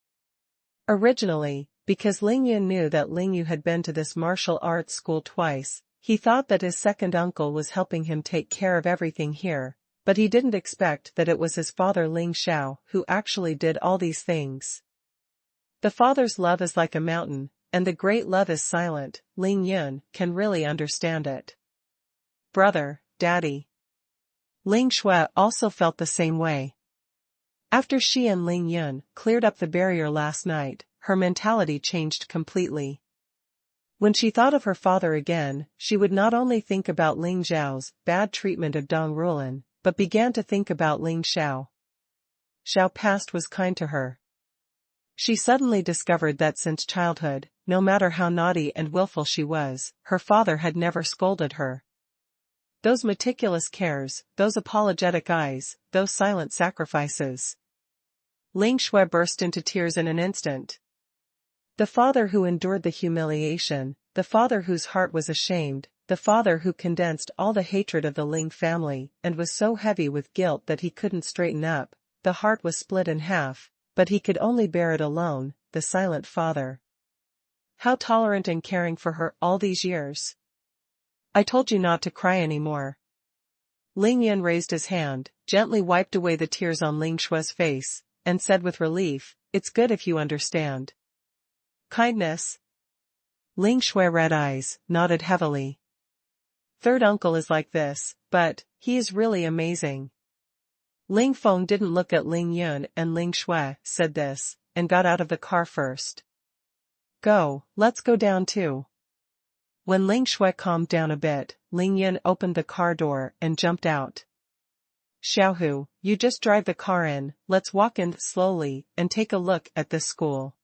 Originally, because Ling Yun knew that Ling Yu had been to this martial arts school twice, he thought that his second uncle was helping him take care of everything here, but he didn't expect that it was his father Ling Xiao who actually did all these things. The father's love is like a mountain, and the great love is silent. Ling Yun can really understand it. Brother, Daddy. Ling Shui also felt the same way. After she and Ling Yun cleared up the barrier last night, her mentality changed completely. When she thought of her father again, she would not only think about Ling Zhao's bad treatment of Dong Rulan, but began to think about Ling Xiao. Xiao past was kind to her. She suddenly discovered that since childhood, no matter how naughty and willful she was, her father had never scolded her. Those meticulous cares, those apologetic eyes, those silent sacrifices. Ling Shui burst into tears in an instant. The father who endured the humiliation, the father whose heart was ashamed, the father who condensed all the hatred of the Ling family and was so heavy with guilt that he couldn't straighten up, the heart was split in half, but he could only bear it alone, the silent father. How tolerant and caring for her all these years. I told you not to cry anymore. Ling Yan raised his hand, gently wiped away the tears on Ling Shui's face, and said with relief, "It's good if you understand." Kindness. Ling Shui red eyes, nodded heavily. Third uncle is like this, but he is really amazing. Ling Feng didn't look at Ling Yun and Ling Shui said this, and got out of the car first. Go, let's go down too. When Ling Shui calmed down a bit, Ling Yun opened the car door and jumped out. Xiaohu, you just drive the car in, let's walk in slowly and take a look at this school.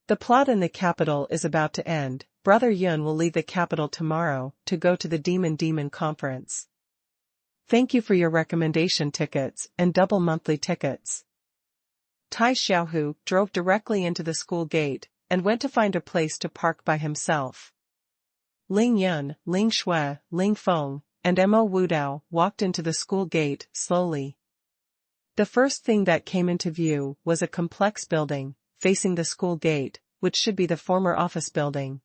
The plot in the capital is about to end. Brother Yun will leave the capital tomorrow to go to the Demon conference. Thank you for your recommendation tickets and double monthly tickets. Tai Xiaohu drove directly into the school gate and went to find a place to park by himself. Ling Yun, Ling Shui, Ling Feng, and Mo Wudao walked into the school gate slowly. The first thing that came into view was a complex building, facing the school gate, which should be the former office building.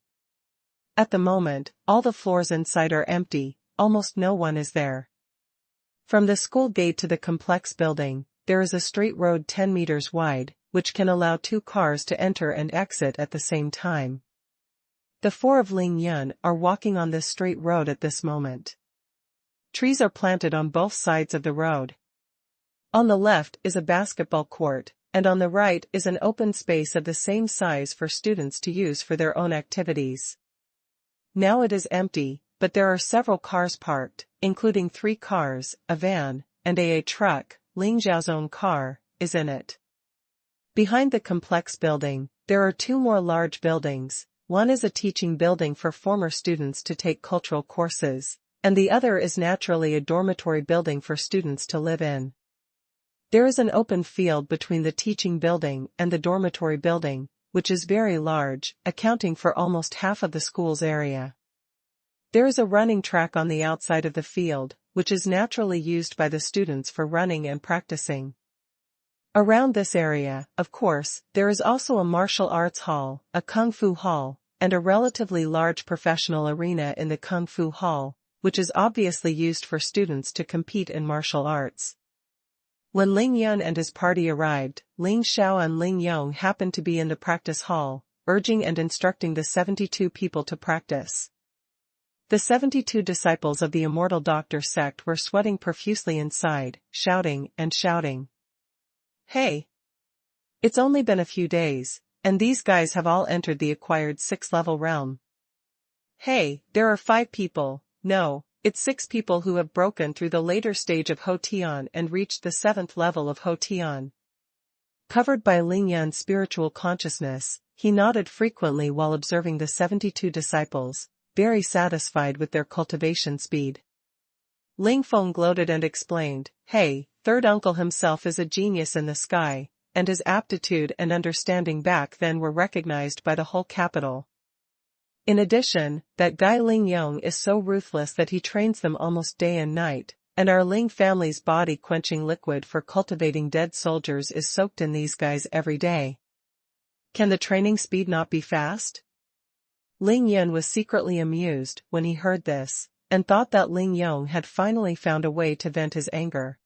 At the moment, all the floors inside are empty, almost no one is there. From the school gate to the complex building, there is a straight road 10 meters wide, which can allow 2 cars to enter and exit at the same time. The 4 of Ling Yun are walking on this straight road at this moment. Trees are planted on both sides of the road. On the left is a basketball court, and on the right is an open space of the same size for students to use for their own activities. Now it is empty, but there are several cars parked, including 3 cars, a van, and a truck. Ling Zhao's own car is in it. Behind the complex building, there are 2 more large buildings. One is a teaching building for former students to take cultural courses, and the other is naturally a dormitory building for students to live in. There is an open field between the teaching building and the dormitory building, which is very large, accounting for almost half of the school's area. There is a running track on the outside of the field, which is naturally used by the students for running and practicing. Around this area, of course, there is also a martial arts hall, a kung fu hall, and a relatively large professional arena in the kung fu hall, which is obviously used for students to compete in martial arts. When Ling Yun and his party arrived, Ling Xiao and Ling Yong happened to be in the practice hall, urging and instructing the 72 people to practice. The 72 disciples of the Immortal Doctor sect were sweating profusely inside, shouting and shouting. Hey! It's only been a few days, and these guys have all entered the acquired 6th-level realm. Hey, there are 5 people, no, it's 6 people who have broken through the later stage of Hotian and reached the 7th level of Hotian. Covered by Ling Yun's spiritual consciousness, he nodded frequently while observing the 72 disciples, very satisfied with their cultivation speed. Ling Feng gloated and explained, hey, third uncle himself is a genius in the sky, and his aptitude and understanding back then were recognized by the whole capital. In addition, that guy Ling Yong is so ruthless that he trains them almost day and night, and our Ling family's body-quenching liquid for cultivating dead soldiers is soaked in these guys every day. Can the training speed not be fast? Ling Yun was secretly amused when he heard this, and thought that Ling Yong had finally found a way to vent his anger.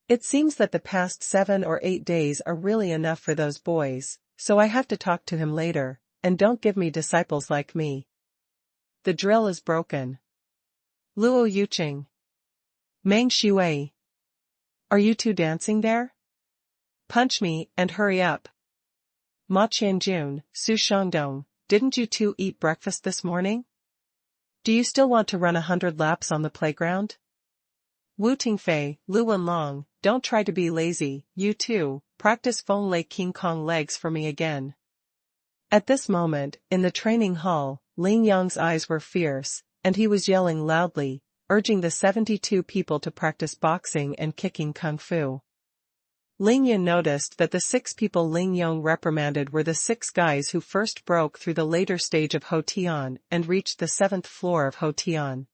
It seems that the past 7 or 8 days are really enough for those boys, so I have to talk to him later, and don't give me disciples like me. The drill is broken. Luo Yuqing. Meng Shui. Are you two dancing there? Punch me, and hurry up. Ma Qianjun, Su Shangdong, didn't you two eat breakfast this morning? Do you still want to run 100 laps on the playground? Wu Tingfei, Lu Wenlong, don't try to be lazy, you too, practice Feng Lei King Kong legs for me again. At this moment, in the training hall, Ling Yong's eyes were fierce, and he was yelling loudly, urging the 72 people to practice boxing and kicking kung fu. Ling Yun noticed that the 6 people Ling Yong reprimanded were the 6 guys who first broke through the later stage of Hotian and reached the 7th floor of Hotian.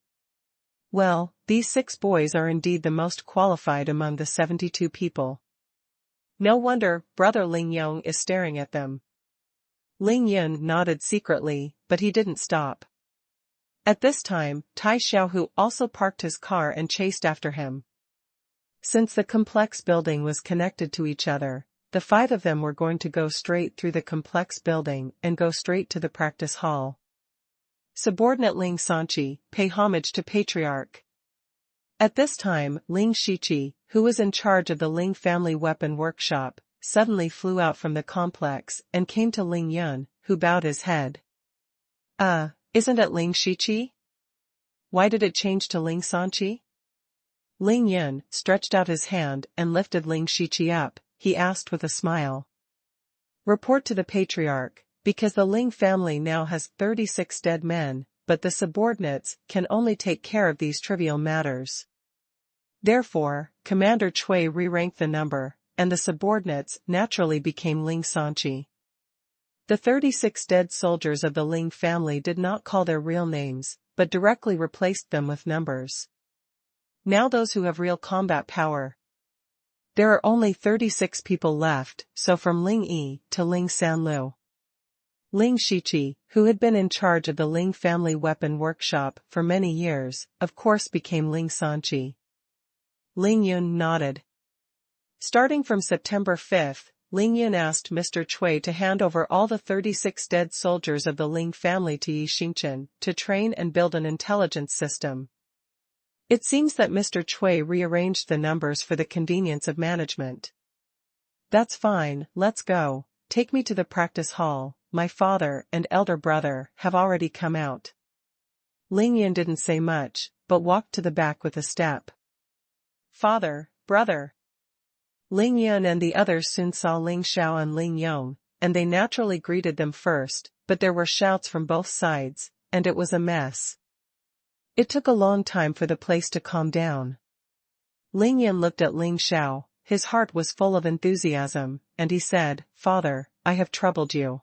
Well, these 6 boys are indeed the most qualified among the 72 people. No wonder brother Ling Yong is staring at them. Ling Yun nodded secretly, but he didn't stop. At this time, Tai Xiaohu also parked his car and chased after him. Since the complex building was connected to each other, the 5 of them were going to go straight through the complex building and go straight to the practice hall. Subordinate Ling Sanchi, pay homage to Patriarch. At this time, Ling Shiqi, who was in charge of the Ling family weapon workshop, suddenly flew out from the complex and came to Ling Yun, who bowed his head. Isn't it Ling Shiqi? Why did it change to Ling Sanchi? Ling Yun stretched out his hand and lifted Ling Shiqi up, he asked with a smile. Report to the Patriarch, because the Ling family now has 36 dead men, but the subordinates can only take care of these trivial matters. Therefore, Commander Cui re-ranked the number, and the subordinates naturally became Ling Sanchi. The 36 dead soldiers of the Ling family did not call their real names, but directly replaced them with numbers. Now those who have real combat power. There are only 36 people left, so from Ling Yi to Ling Sanlu. Ling Shiqi, who had been in charge of the Ling family weapon workshop for many years, of course became Ling Sanchi. Ling Yun nodded. Starting from September 5th, Ling Yun asked Mr. Cui to hand over all the 36 dead soldiers of the Ling family to Yi Xingchen to train and build an intelligence system. It seems that Mr. Cui rearranged the numbers for the convenience of management. That's fine, let's go, take me to the practice hall, my father and elder brother have already come out. Ling Yun didn't say much, but walked to the back with a step. Father, brother. Ling Yun and the others soon saw Ling Xiao and Ling Yong, and they naturally greeted them first, but there were shouts from both sides, and it was a mess. It took a long time for the place to calm down. Ling Yun looked at Ling Xiao, his heart was full of enthusiasm, and he said, Father, I have troubled you.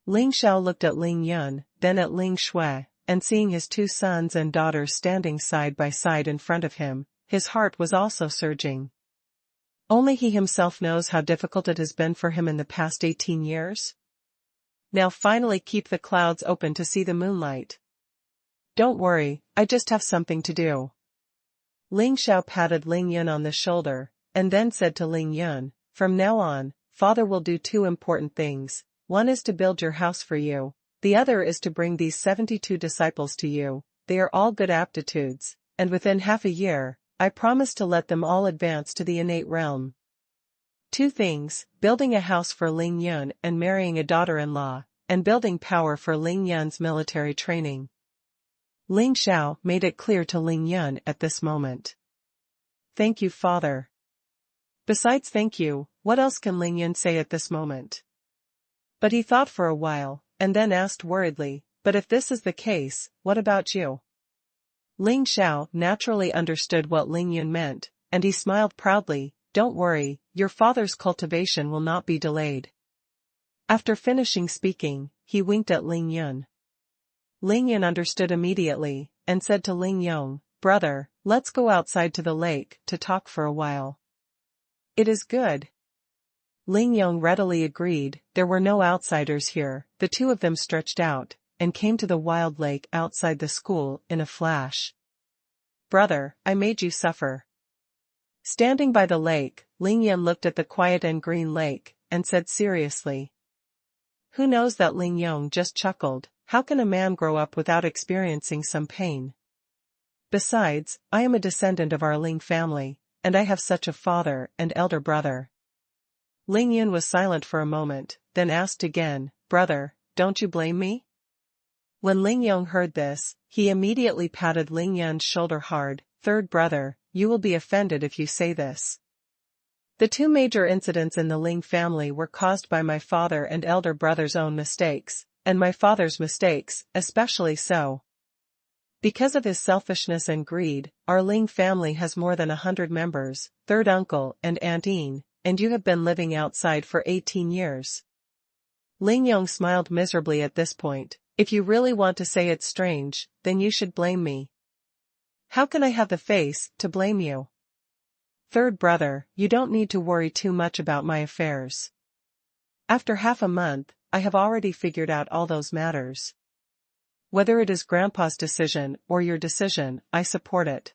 Ling Xiao looked at Ling Yun, then at Ling Shui, and seeing his 2 sons and daughters standing side by side in front of him, his heart was also surging. Only he himself knows how difficult it has been for him in the past 18 years. Now finally keep the clouds open to see the moonlight. Don't worry, I just have something to do. Ling Xiao patted Ling Yun on the shoulder, and then said to Ling Yun, "From now on, Father will do two important things. One is to build your house for you. The other is to bring these 72 disciples to you. They are all good aptitudes, and within half a year, I promise to let them all advance to the innate realm." Two things, building a house for Ling Yun and marrying a daughter-in-law, and building power for Ling Yun's military training. Ling Xiao made it clear to Ling Yun at this moment. "Thank you, Father." Besides thank you, what else can Ling Yun say at this moment? But he thought for a while, and then asked worriedly, "But if this is the case, what about you?" Ling Xiao naturally understood what Ling Yun meant, and he smiled proudly. "Don't worry, your father's cultivation will not be delayed." After finishing speaking, he winked at Ling Yun. Ling Yun understood immediately, and said to Ling Yong, "Brother, let's go outside to the lake to talk for a while." "It is good." Ling Yong readily agreed. There were no outsiders here. The two of them stretched out, and came to the wild lake outside the school in a flash. "Brother, I made you suffer." Standing by the lake, Ling Yun looked at the quiet and green lake, and said seriously. "Who knows that?" Ling Yong just chuckled. "How can a man grow up without experiencing some pain? Besides, I am a descendant of our Ling family, and I have such a father and elder brother." Ling Yun was silent for a moment, then asked again, "Brother, don't you blame me?" When Ling Yong heard this, he immediately patted Ling Yun's shoulder hard. "Third brother, you will be offended if you say this. The two major incidents in the Ling family were caused by my father and elder brother's own mistakes, and my father's mistakes, especially so. Because of his selfishness and greed, our Ling family has more than 100 members, third uncle and Aunt Yin, and you have been living outside for 18 years. Ling Yong smiled miserably at this point. "If you really want to say it's strange, then you should blame me." "How can I have the face to blame you?" "Third brother, you don't need to worry too much about my affairs. After half a month, I have already figured out all those matters. Whether it is Grandpa's decision or your decision, I support it.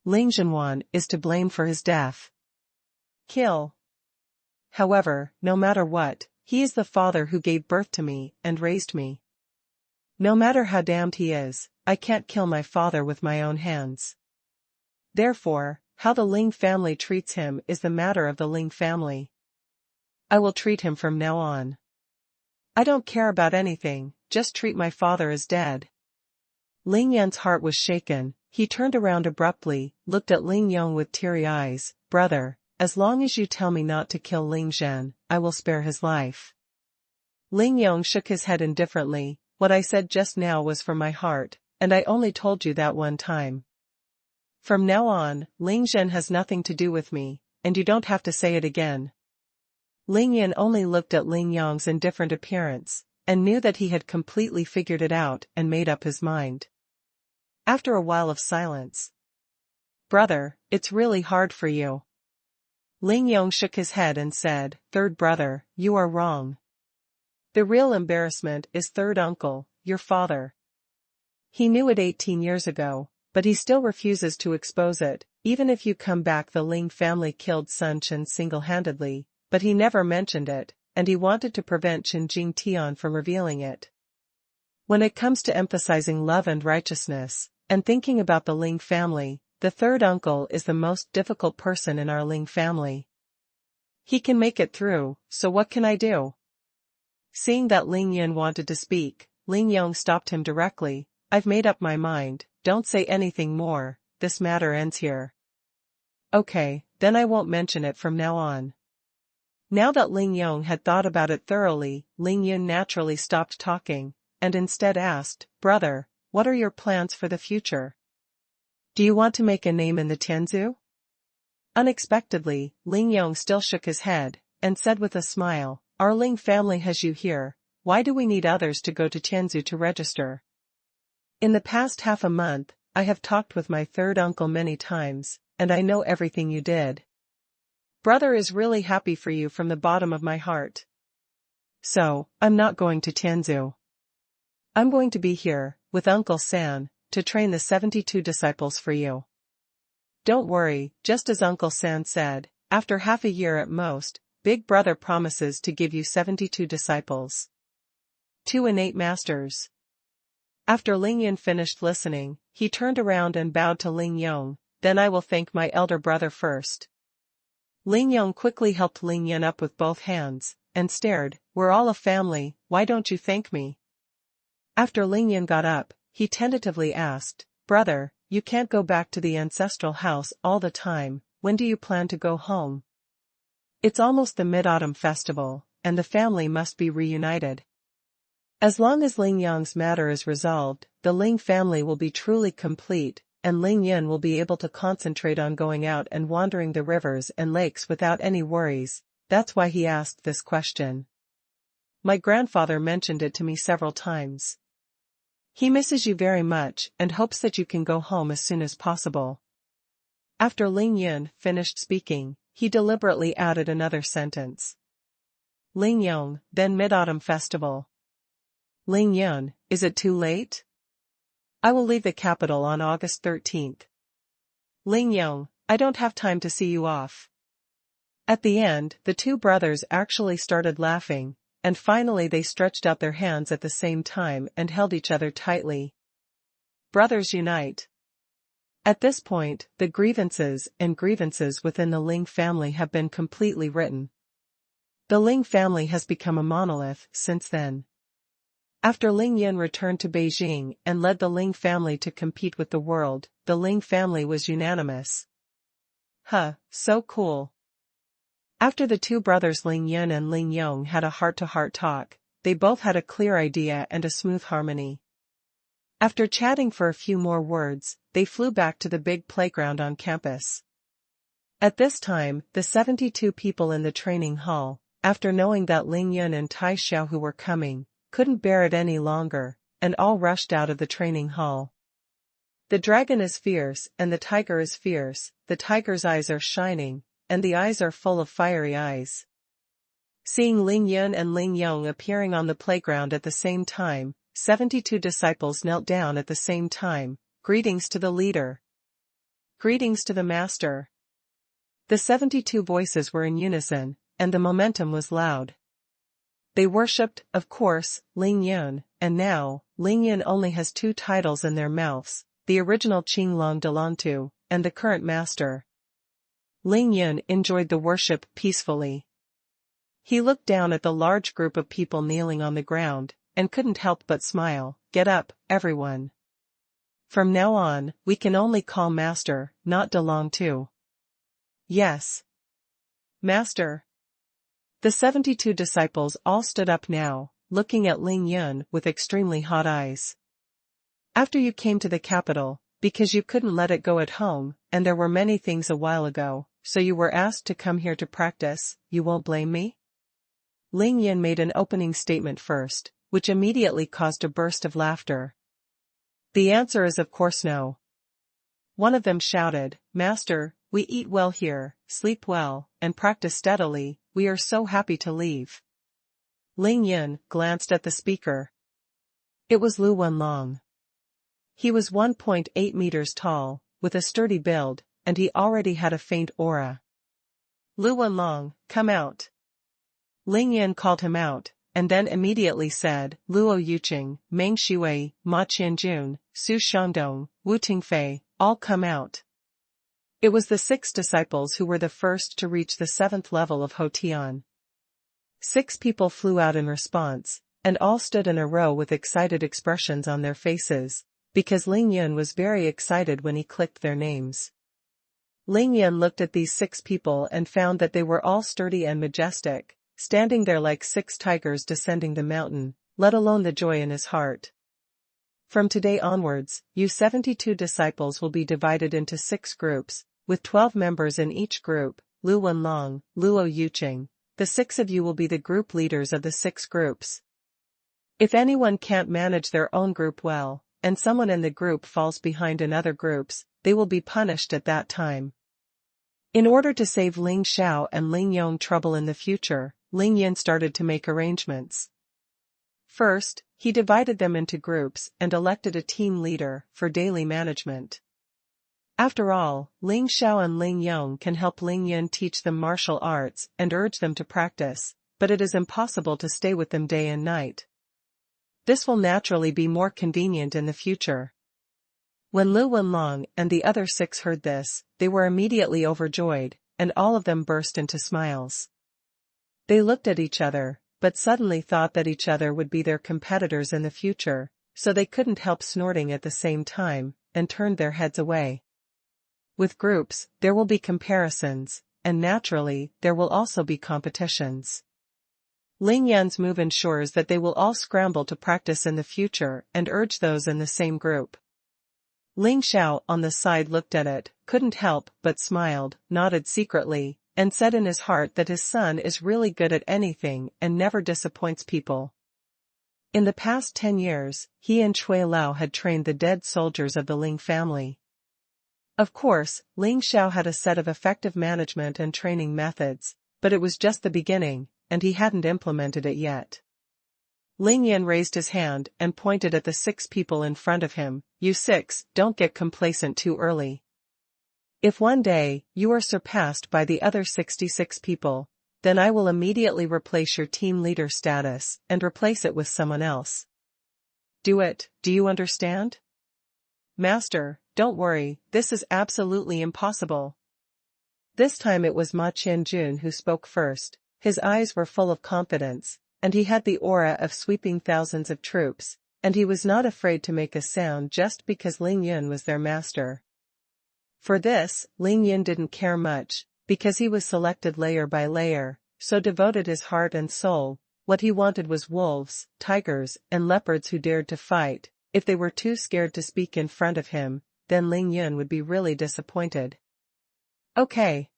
Ling Xuanhuan is to blame for his death. Kill. However, no matter what, he is the father who gave birth to me and raised me. No matter how damned he is, I can't kill my father with my own hands. Therefore, how the Ling family treats him is the matter of the Ling family. I will treat him from now on. I don't care about anything, just treat my father as dead." Ling Yun's heart was shaken. He turned around abruptly, looked at Ling Yong with teary eyes. "Brother, as long as you tell me not to kill Ling Zhen, I will spare his life." Ling Yong shook his head indifferently. "What I said just now was from my heart, and I only told you that one time. From now on, Ling Zhen has nothing to do with me, and you don't have to say it again." Ling Yun only looked at Ling Yong's indifferent appearance, and knew that he had completely figured it out and made up his mind. After a while of silence. "Brother, it's really hard for you." Ling Yong shook his head and said, "Third brother, you are wrong. The real embarrassment is third uncle, your father. He knew it 18 years ago, but he still refuses to expose it. Even if you come back, the Ling family killed Sun Chen single-handedly, but he never mentioned it, and he wanted to prevent Chen Jingtian from revealing it. When it comes to emphasizing love and righteousness, and thinking about the Ling family, the third uncle is the most difficult person in our Ling family. He can make it through, so what can I do?" Seeing that Ling Yun wanted to speak, Ling Yong stopped him directly. "I've made up my mind, don't say anything more, this matter ends here." "Okay, then I won't mention it from now on." Now that Ling Yong had thought about it thoroughly, Ling Yun naturally stopped talking, and instead asked, "Brother, what are your plans for the future? Do you want to make a name in the Tianzu?" Unexpectedly, Ling Yong still shook his head, and said with a smile, "Our Ling family has you here, why do we need others to go to Tianzu to register? In the past half a month, I have talked with my third uncle many times, and I know everything you did. Brother is really happy for you from the bottom of my heart. So, I'm not going to Tianzu. I'm going to be here, with Uncle San, to train the 72 disciples for you." Don't worry, just as Uncle San said, after half a year at most, Big Brother promises to give you 72 disciples. 2 innate masters. After Ling Yun finished listening, he turned around and bowed to Ling Yong. Then I will thank my elder brother first. Ling Yong quickly helped Ling Yun up with both hands, and stared. We're all a family, why don't you thank me? After Ling Yun got up, he tentatively asked, Brother, you can't go back to the ancestral house all the time, when do you plan to go home? It's almost the Mid-Autumn Festival, and the family must be reunited. As long as Ling Yong's matter is resolved, the Ling family will be truly complete, and Ling Yun will be able to concentrate on going out and wandering the rivers and lakes without any worries. That's why he asked this question. My grandfather mentioned it to me several times. He misses you very much and hopes that you can go home as soon as possible. After Ling Yun finished speaking, he deliberately added another sentence. Ling Yong, then Mid-Autumn Festival. Ling Yun, is it too late? I will leave the capital on August 13th. Ling Yong, I don't have time to see you off. At the end, the two brothers actually started laughing, and finally they stretched out their hands at the same time and held each other tightly. Brothers unite. At this point, the grievances within the Ling family have been completely written. The Ling family has become a monolith since then. After Ling Yun returned to Beijing and led the Ling family to compete with the world, the Ling family was unanimous. So cool. After the two brothers Ling Yun and Ling Yong had a heart-to-heart talk, they both had a clear idea and a smooth harmony. After chatting for a few more words, they flew back to the big playground on campus. At this time, the 72 people in the training hall, after knowing that Ling Yun and Tai Xiaohu were coming, couldn't bear it any longer, and all rushed out of the training hall. The dragon is fierce and the tiger is fierce, the tiger's eyes are shining, and the eyes are full of fiery eyes. Seeing Ling Yun and Ling Yong appearing on the playground at the same time, 72 disciples knelt down at the same time. Greetings to the leader. Greetings to the master. The 72 voices were in unison, and the momentum was loud. They worshipped, of course, Ling Yun, and now, Ling Yun only has 2 titles in their mouths, the original Qinglong Dalantu, and the current master. Ling Yun enjoyed the worship peacefully. He looked down at the large group of people kneeling on the ground, and couldn't help but smile. Get up, everyone. From now on, we can only call Master, not Dalantu. Yes. Master. The 72 disciples all stood up now, looking at Ling Yun with extremely hot eyes. After you came to the capital, because you couldn't let it go at home, and there were many things a while ago, so you were asked to come here to practice, you won't blame me? Ling Yun made an opening statement first, which immediately caused a burst of laughter. The answer is of course no. One of them shouted, Master, we eat well here, sleep well, and practice steadily, we are so happy to leave. Ling Yun glanced at the speaker. It was Lu Wenlong. He was 1.8 meters tall, with a sturdy build, and he already had a faint aura. Lu Wenlong, come out. Ling Yun called him out, and then immediately said, Luo Yuqing, Meng Shuwei, Ma Qianjun, Su Shandong, Wu Tingfei, all come out. It was the 6 disciples who were the first to reach the 7th level of Hotian. 6 people flew out in response, and all stood in a row with excited expressions on their faces, because Ling Yun was very excited when he clicked their names. Ling Yun looked at these 6 people and found that they were all sturdy and majestic, standing there like 6 tigers descending the mountain, let alone the joy in his heart. From today onwards, you 72 disciples will be divided into 6 groups, with 12 members in each group, Lu Wenlong, Luo Yuqing. The 6 of you will be the group leaders of the 6 groups. If anyone can't manage their own group well, and someone in the group falls behind in other groups, they will be punished at that time. In order to save Ling Xiao and Ling Yong trouble in the future, Ling Yun started to make arrangements. First, he divided them into groups and elected a team leader for daily management. After all, Ling Xiao and Ling Yong can help Ling Yun teach them martial arts and urge them to practice, but it is impossible to stay with them day and night. This will naturally be more convenient in the future. When Lu Wenlong and the other 6 heard this, they were immediately overjoyed, and all of them burst into smiles. They looked at each other, but suddenly thought that each other would be their competitors in the future, so they couldn't help snorting at the same time, and turned their heads away. With groups, there will be comparisons, and naturally, there will also be competitions. Ling Yan's move ensures that they will all scramble to practice in the future and urge those in the same group. Ling Xiao on the side looked at it, couldn't help but smiled, nodded secretly, and said in his heart that his son is really good at anything and never disappoints people. In the past 10 years, he and Chui Lao had trained the dead soldiers of the Ling family. Of course, Ling Xiao had a set of effective management and training methods, but it was just the beginning, and he hadn't implemented it yet. Ling Yan raised his hand and pointed at the 6 people in front of him. You 6, don't get complacent too early. If one day, you are surpassed by the other 66 people, then I will immediately replace your team leader status and replace it with someone else. Do it, do you understand? Master, don't worry, this is absolutely impossible. This time it was Ma Qianjun who spoke first. His eyes were full of confidence, and he had the aura of sweeping thousands of troops, and he was not afraid to make a sound just because Ling Yun was their master. For this, Ling Yun didn't care much, because he was selected layer by layer, so devoted his heart and soul. What he wanted was wolves, tigers, and leopards who dared to fight. If they were too scared to speak in front of him, then Ling Yun would be really disappointed. Okay.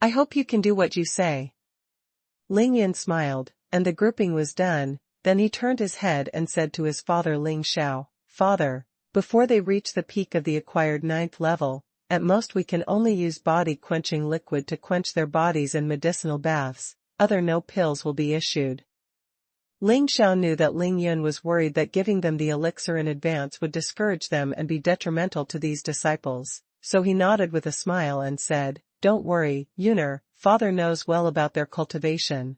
I hope you can do what you say. Ling Yun smiled, and the grouping was done. Then he turned his head and said to his father Ling Xiao, Father, before they reach the peak of the acquired 9th level, at most we can only use body-quenching liquid to quench their bodies in medicinal baths, no pills will be issued. Ling Xiao knew that Ling Yun was worried that giving them the elixir in advance would discourage them and be detrimental to these disciples, so he nodded with a smile and said, Don't worry, Yuner, Father knows well about their cultivation.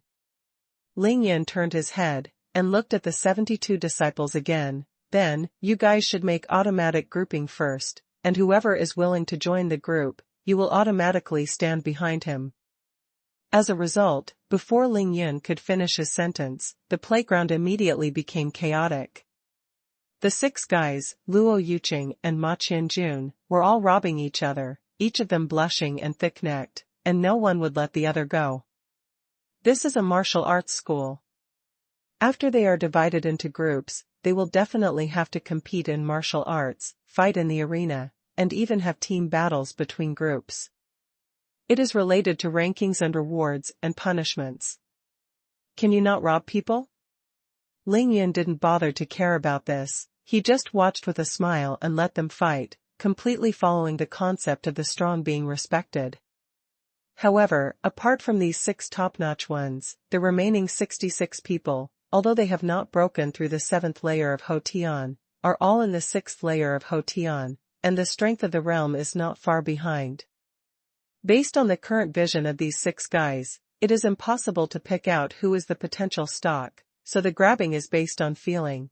Ling Yun turned his head, and looked at the 72 disciples again. Then, you guys should make automatic grouping first, and whoever is willing to join the group, you will automatically stand behind him. As a result, before Ling Yun could finish his sentence, the playground immediately became chaotic. The 6 guys, Luo Yuqing and Ma Qianjun, were all robbing each other, each of them blushing and thick-necked, and no one would let the other go. This is a martial arts school. After they are divided into groups, they will definitely have to compete in martial arts, fight in the arena, and even have team battles between groups. It is related to rankings and rewards and punishments. Can you not rob people? Ling Yun didn't bother to care about this, he just watched with a smile and let them fight, completely following the concept of the strong being respected. However, apart from these 6 top-notch ones, the remaining 66 people, although they have not broken through the 7th layer of Hotian, are all in the 6th layer of Hotian, and the strength of the realm is not far behind. Based on the current vision of these 6 guys, it is impossible to pick out who is the potential stock, so the grabbing is based on feeling.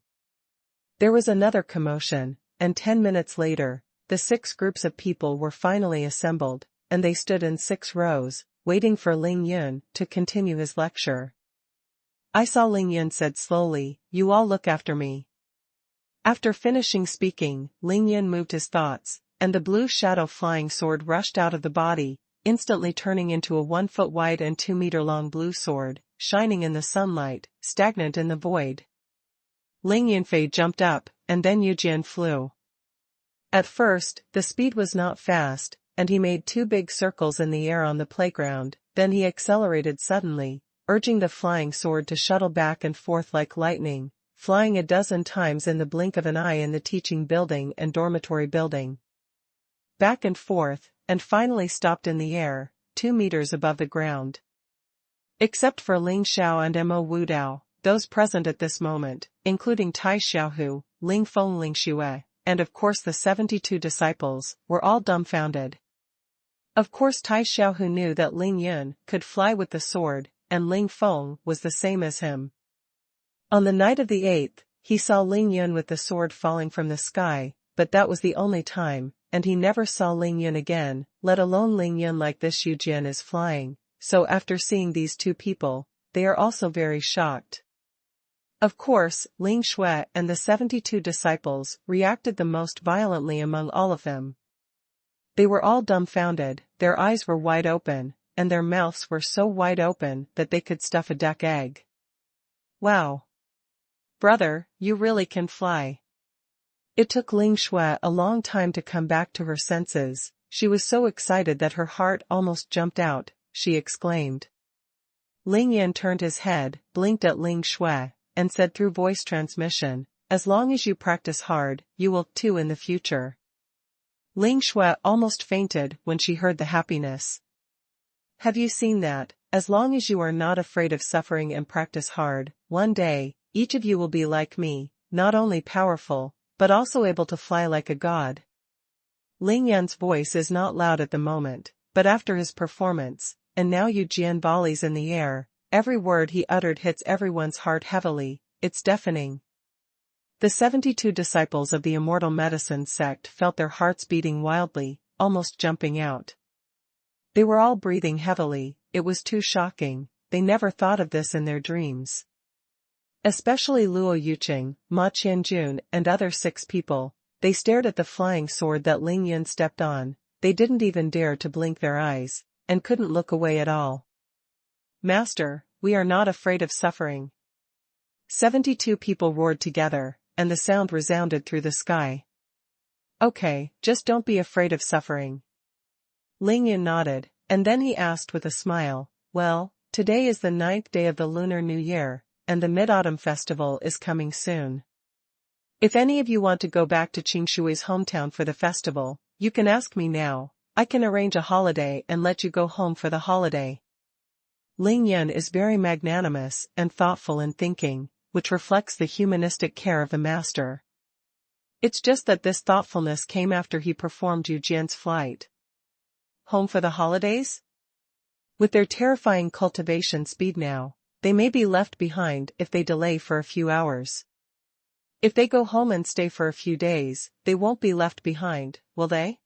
There was another commotion, and 10 minutes later, the 6 groups of people were finally assembled, and they stood in 6 rows, waiting for Ling Yun to continue his lecture. I saw Ling Yun said slowly, You all look after me. After finishing speaking, Ling Yun moved his thoughts, and the blue shadow flying sword rushed out of the body, instantly turning into a 1 foot wide and 2 meter long blue sword, shining in the sunlight, stagnant in the void. Ling Yunfei jumped up, and then Yujian flew. At first, the speed was not fast, and he made 2 big circles in the air on the playground, then he accelerated suddenly, urging the flying sword to shuttle back and forth like lightning, flying a dozen times in the blink of an eye in the teaching building and dormitory building. Back and forth, and finally stopped in the air, 2 meters above the ground. Except for Ling Xiao and Mo Wudao, those present at this moment, including Tai Xiaohu, Ling Feng Ling Xue, and of course the 72 disciples, were all dumbfounded. Of course Tai Xiaohu knew that Ling Yun could fly with the sword, and Ling Feng was the same as him. On the night of the 8th, he saw Ling Yun with the sword falling from the sky, but that was the only time, and he never saw Ling Yun again, let alone Ling Yun like this Yu Jian is flying, so after seeing these two people, they are also very shocked. Of course, Ling Shui and the 72 disciples reacted the most violently among all of them. They were all dumbfounded, their eyes were wide open, and their mouths were so wide open that they could stuff a duck egg. Wow! Brother, you really can fly. It took Ling Shui a long time to come back to her senses. She was so excited that her heart almost jumped out, she exclaimed. Ling Yan turned his head, blinked at Ling Shui, and said through voice transmission, "As long as you practice hard, you will too in the future." Ling Shui almost fainted when she heard the happiness. Have you seen that? As long as you are not afraid of suffering and practice hard, one day, each of you will be like me, not only powerful, but also able to fly like a god. Ling Yan's voice is not loud at the moment, but after his performance, and now Yu Jian volleys in the air, every word he uttered hits everyone's heart heavily, it's deafening. The 72 disciples of the Immortal Medicine sect felt their hearts beating wildly, almost jumping out. They were all breathing heavily, it was too shocking, they never thought of this in their dreams. Especially Luo Yuqing, Ma Qianjun and other 6 people, they stared at the flying sword that Ling Yun stepped on, they didn't even dare to blink their eyes, and couldn't look away at all. Master, we are not afraid of suffering. 72 people roared together, and the sound resounded through the sky. Okay, just don't be afraid of suffering. Ling Yun nodded, and then he asked with a smile, well, today is the 9th day of the Lunar New Year, and the Mid-Autumn Festival is coming soon. If any of you want to go back to Qingshui's hometown for the festival, you can ask me now, I can arrange a holiday and let you go home for the holiday. Ling Yun is very magnanimous and thoughtful in thinking, which reflects the humanistic care of the master. It's just that this thoughtfulness came after he performed Yu Jian's flight. Home for the holidays? With their terrifying cultivation speed now, they may be left behind if they delay for a few hours. If they go home and stay for a few days, they won't be left behind, will they?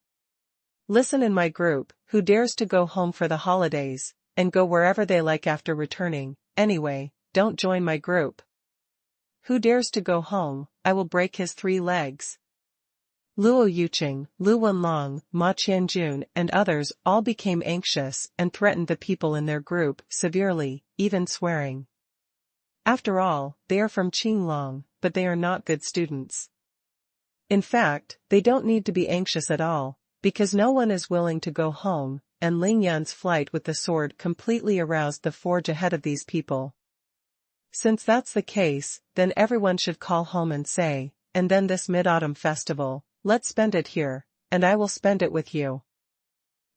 Listen in my group, who dares to go home for the holidays, and go wherever they like after returning, anyway, don't join my group. Who dares to go home, I will break his 3 legs. Luo Yuqing, Lu Wenlong, Ma Qianjun and others all became anxious and threatened the people in their group severely, even swearing. After all, they are from Qinglong, but they are not good students. In fact, they don't need to be anxious at all, because no one is willing to go home, and Ling Yan's flight with the sword completely aroused the forge ahead of these people. Since that's the case, then everyone should call home and say, and then this Mid-Autumn Festival, let's spend it here, and I will spend it with you.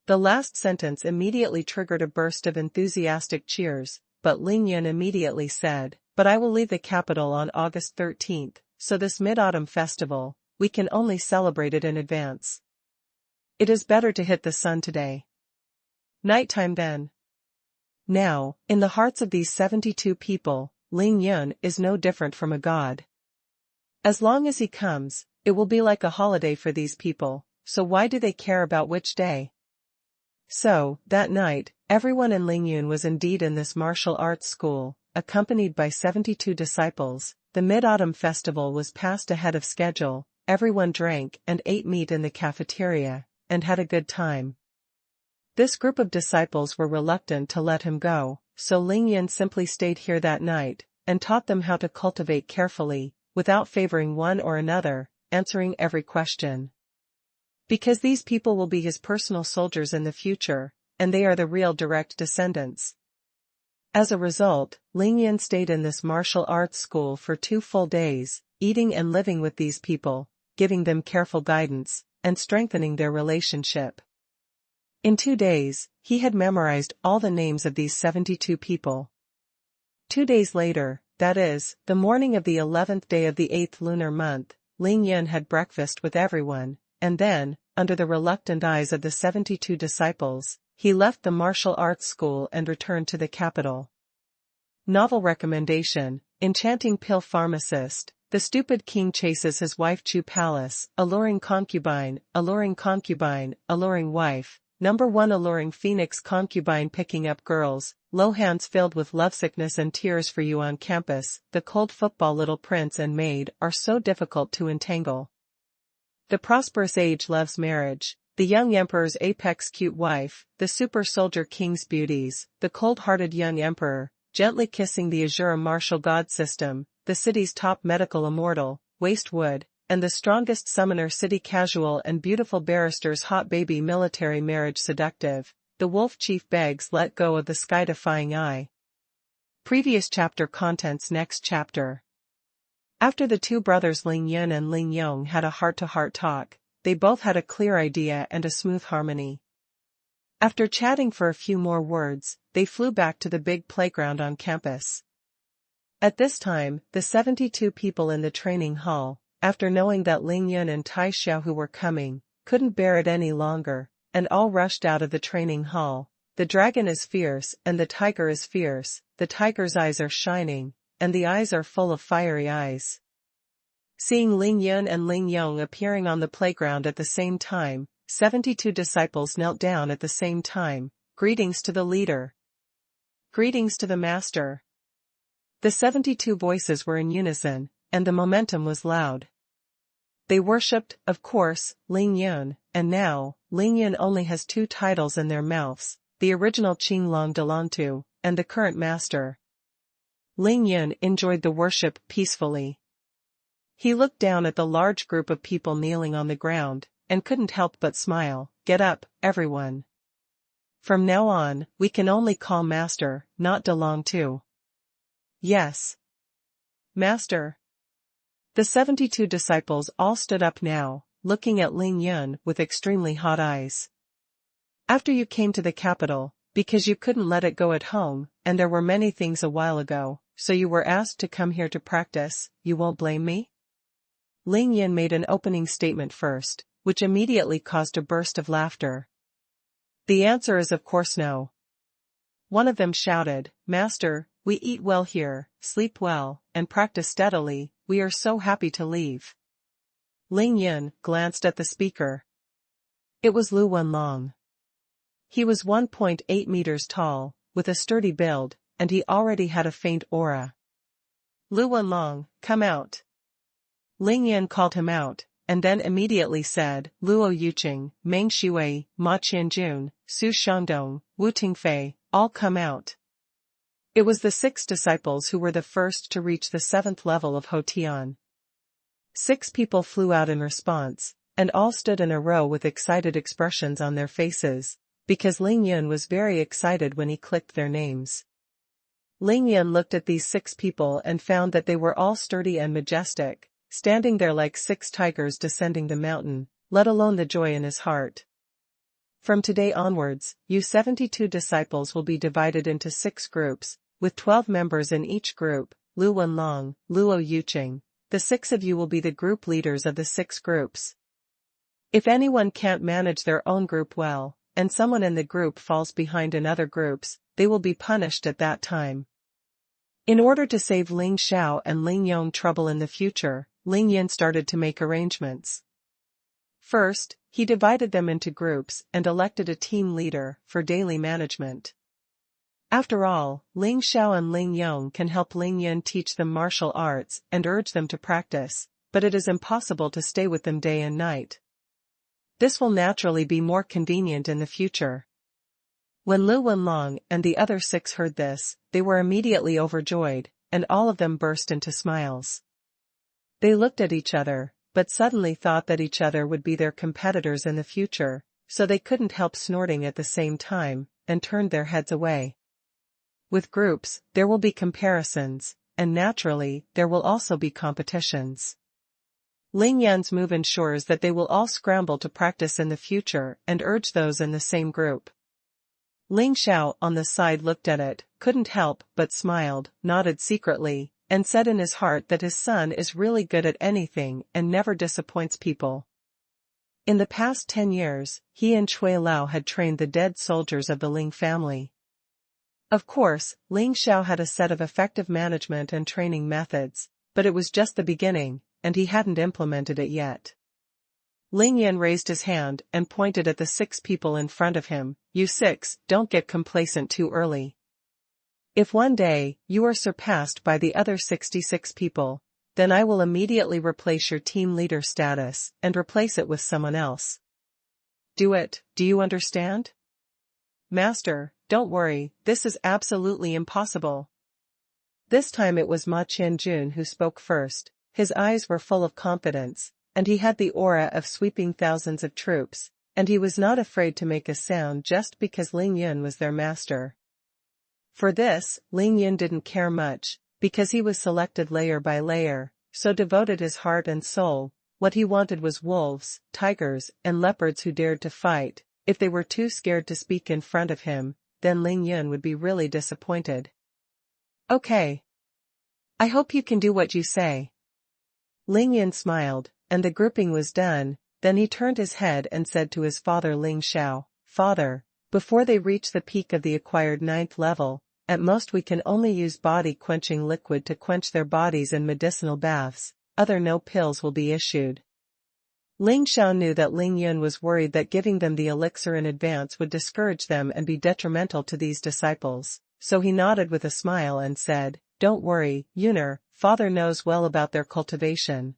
The last sentence immediately triggered a burst of enthusiastic cheers, but Ling Yun immediately said, but I will leave the capital on August 13th, so this Mid-Autumn Festival, we can only celebrate it in advance. It is better to hit the sun today. Nighttime then. Now, in the hearts of these 72 people, Ling Yun is no different from a god. As long as he comes, it will be like a holiday for these people, so why do they care about which day? So, that night, everyone in Lingyun was indeed in this martial arts school, accompanied by 72 disciples. The Mid-Autumn Festival was passed ahead of schedule, everyone drank and ate meat in the cafeteria, and had a good time. This group of disciples were reluctant to let him go, so Lingyun simply stayed here that night, and taught them how to cultivate carefully, without favoring one or another, answering every question. Because these people will be his personal soldiers in the future, and they are the real direct descendants. As a result, Lingyun stayed in this martial arts school for 2 full days, eating and living with these people, giving them careful guidance, and strengthening their relationship. In 2 days, he had memorized all the names of these 72 people. 2 days later, that is, the morning of the 11th day of the 8th lunar month, Ling Yun had breakfast with everyone, and then, under the reluctant eyes of the 72 disciples, he left the martial arts school and returned to the capital. Novel recommendation: Enchanting Pill Pharmacist. The stupid king chases his wife to palace, alluring concubine, alluring wife. Number 1 Alluring phoenix concubine picking up girls, low hands filled with lovesickness and tears for you on campus. The cold football little prince and maid are so difficult to entangle. The prosperous age loves marriage, the young emperor's apex cute wife, the super soldier king's beauties, the cold-hearted young emperor, gently kissing the azure martial god system, the city's top medical immortal, waste wood, and the strongest summoner city casual and beautiful barrister's hot baby military marriage seductive. The wolf chief begs let go of the sky-defying eye. Previous chapter contents. Next chapter. After the two brothers Ling Yun and Ling Yong had a heart-to-heart talk, they both had a clear idea and a smooth harmony. After chatting for a few more words, they flew back to the big playground on campus. At this time, the 72 people in the training hall, after knowing that Ling Yun and Tai Xiaohu were coming, couldn't bear it any longer, and all rushed out of the training hall. The dragon is fierce and the tiger is fierce, the tiger's eyes are shining, and the eyes are full of fiery eyes. Seeing Ling Yun and Ling Yong appearing on the playground at the same time, 72 disciples knelt down at the same time. Greetings to the leader. Greetings to the master. The 72 voices were in unison, and the momentum was loud. They worshipped, of course, Ling Yun, and now, Ling Yun only has two titles in their mouths, the original Qinglong Delantu, and the current master. Ling Yun enjoyed the worship peacefully. He looked down at the large group of people kneeling on the ground, and couldn't help but smile. Get up, everyone. From now on, we can only call Master, not Delantu. Yes. Master. The 72 disciples all stood up now, looking at Ling Yun with extremely hot eyes. After you came to the capital, because you couldn't let it go at home, and there were many things a while ago, so you were asked to come here to practice, you won't blame me? Ling Yun made an opening statement first, which immediately caused a burst of laughter. The answer is of course no. One of them shouted, Master, we eat well here, sleep well, and practice steadily, we are so happy to leave. Ling Yun glanced at the speaker. It was Lu Wenlong. He was 1.8 meters tall, with a sturdy build, and he already had a faint aura. Lu Wenlong, come out. Ling Yun called him out, and then immediately said, Luo Yuqing, Meng Shuwei, Ma Qianjun, Su Shandong, Wu Tingfei, all come out. It was the 6 disciples who were the first to reach the 7th level of Hotian. 6 people flew out in response, and all stood in a row with excited expressions on their faces, because Ling Yun was very excited when he clicked their names. Ling Yun looked at these 6 people and found that they were all sturdy and majestic, standing there like 6 tigers descending the mountain, let alone the joy in his heart. From today onwards, you 72 disciples will be divided into 6 groups, with 12 members in each group, Lu Wenlong, Luo Yuqing. The 6 of you will be the group leaders of the 6 groups. If anyone can't manage their own group well, and someone in the group falls behind in other groups, they will be punished at that time. In order to save Ling Xiao and Ling Yong trouble in the future, Ling Yun started to make arrangements. First, he divided them into groups and elected a team leader for daily management. After all, Ling Xiao and Ling Yong can help Ling Yun teach them martial arts and urge them to practice, but it is impossible to stay with them day and night. This will naturally be more convenient in the future. When Lu Wenlong and the other 6 heard this, they were immediately overjoyed, and all of them burst into smiles. They looked at each other, but suddenly thought that each other would be their competitors in the future, so they couldn't help snorting at the same time, and turned their heads away. With groups, there will be comparisons, and naturally, there will also be competitions. Ling Yun's move ensures that they will all scramble to practice in the future and urge those in the same group. Ling Xiao on the side looked at it, couldn't help but smiled, nodded secretly, and said in his heart that his son is really good at anything and never disappoints people. In the past 10 years, he and Chui Lao had trained the dead soldiers of the Ling family. Of course, Ling Xiao had a set of effective management and training methods, but it was just the beginning, and he hadn't implemented it yet. Ling Yan raised his hand and pointed at the 6 people in front of him. You 6, don't get complacent too early. If one day, you are surpassed by the other 66 people, then I will immediately replace your team leader status and replace it with someone else. Do it, do you understand? Master, don't worry, this is absolutely impossible. This time it was Ma Qianjun who spoke first. His eyes were full of confidence, and he had the aura of sweeping thousands of troops, and he was not afraid to make a sound just because Ling Yun was their master. For this, Ling Yun didn't care much, because he was selected layer by layer, so devoted his heart and soul. What he wanted was wolves, tigers, and leopards who dared to fight. If they were too scared to speak in front of him, then Ling Yun would be really disappointed. Okay. I hope you can do what you say. Ling Yun smiled, and the grouping was done. Then he turned his head and said to his father Ling Xiao, Father, before they reach the peak of the acquired 9th level, at most we can only use body-quenching liquid to quench their bodies in medicinal baths, no pills will be issued. Ling Xiao knew that Ling Yun was worried that giving them the elixir in advance would discourage them and be detrimental to these disciples, so he nodded with a smile and said, Don't worry, Yuner, Father knows well about their cultivation.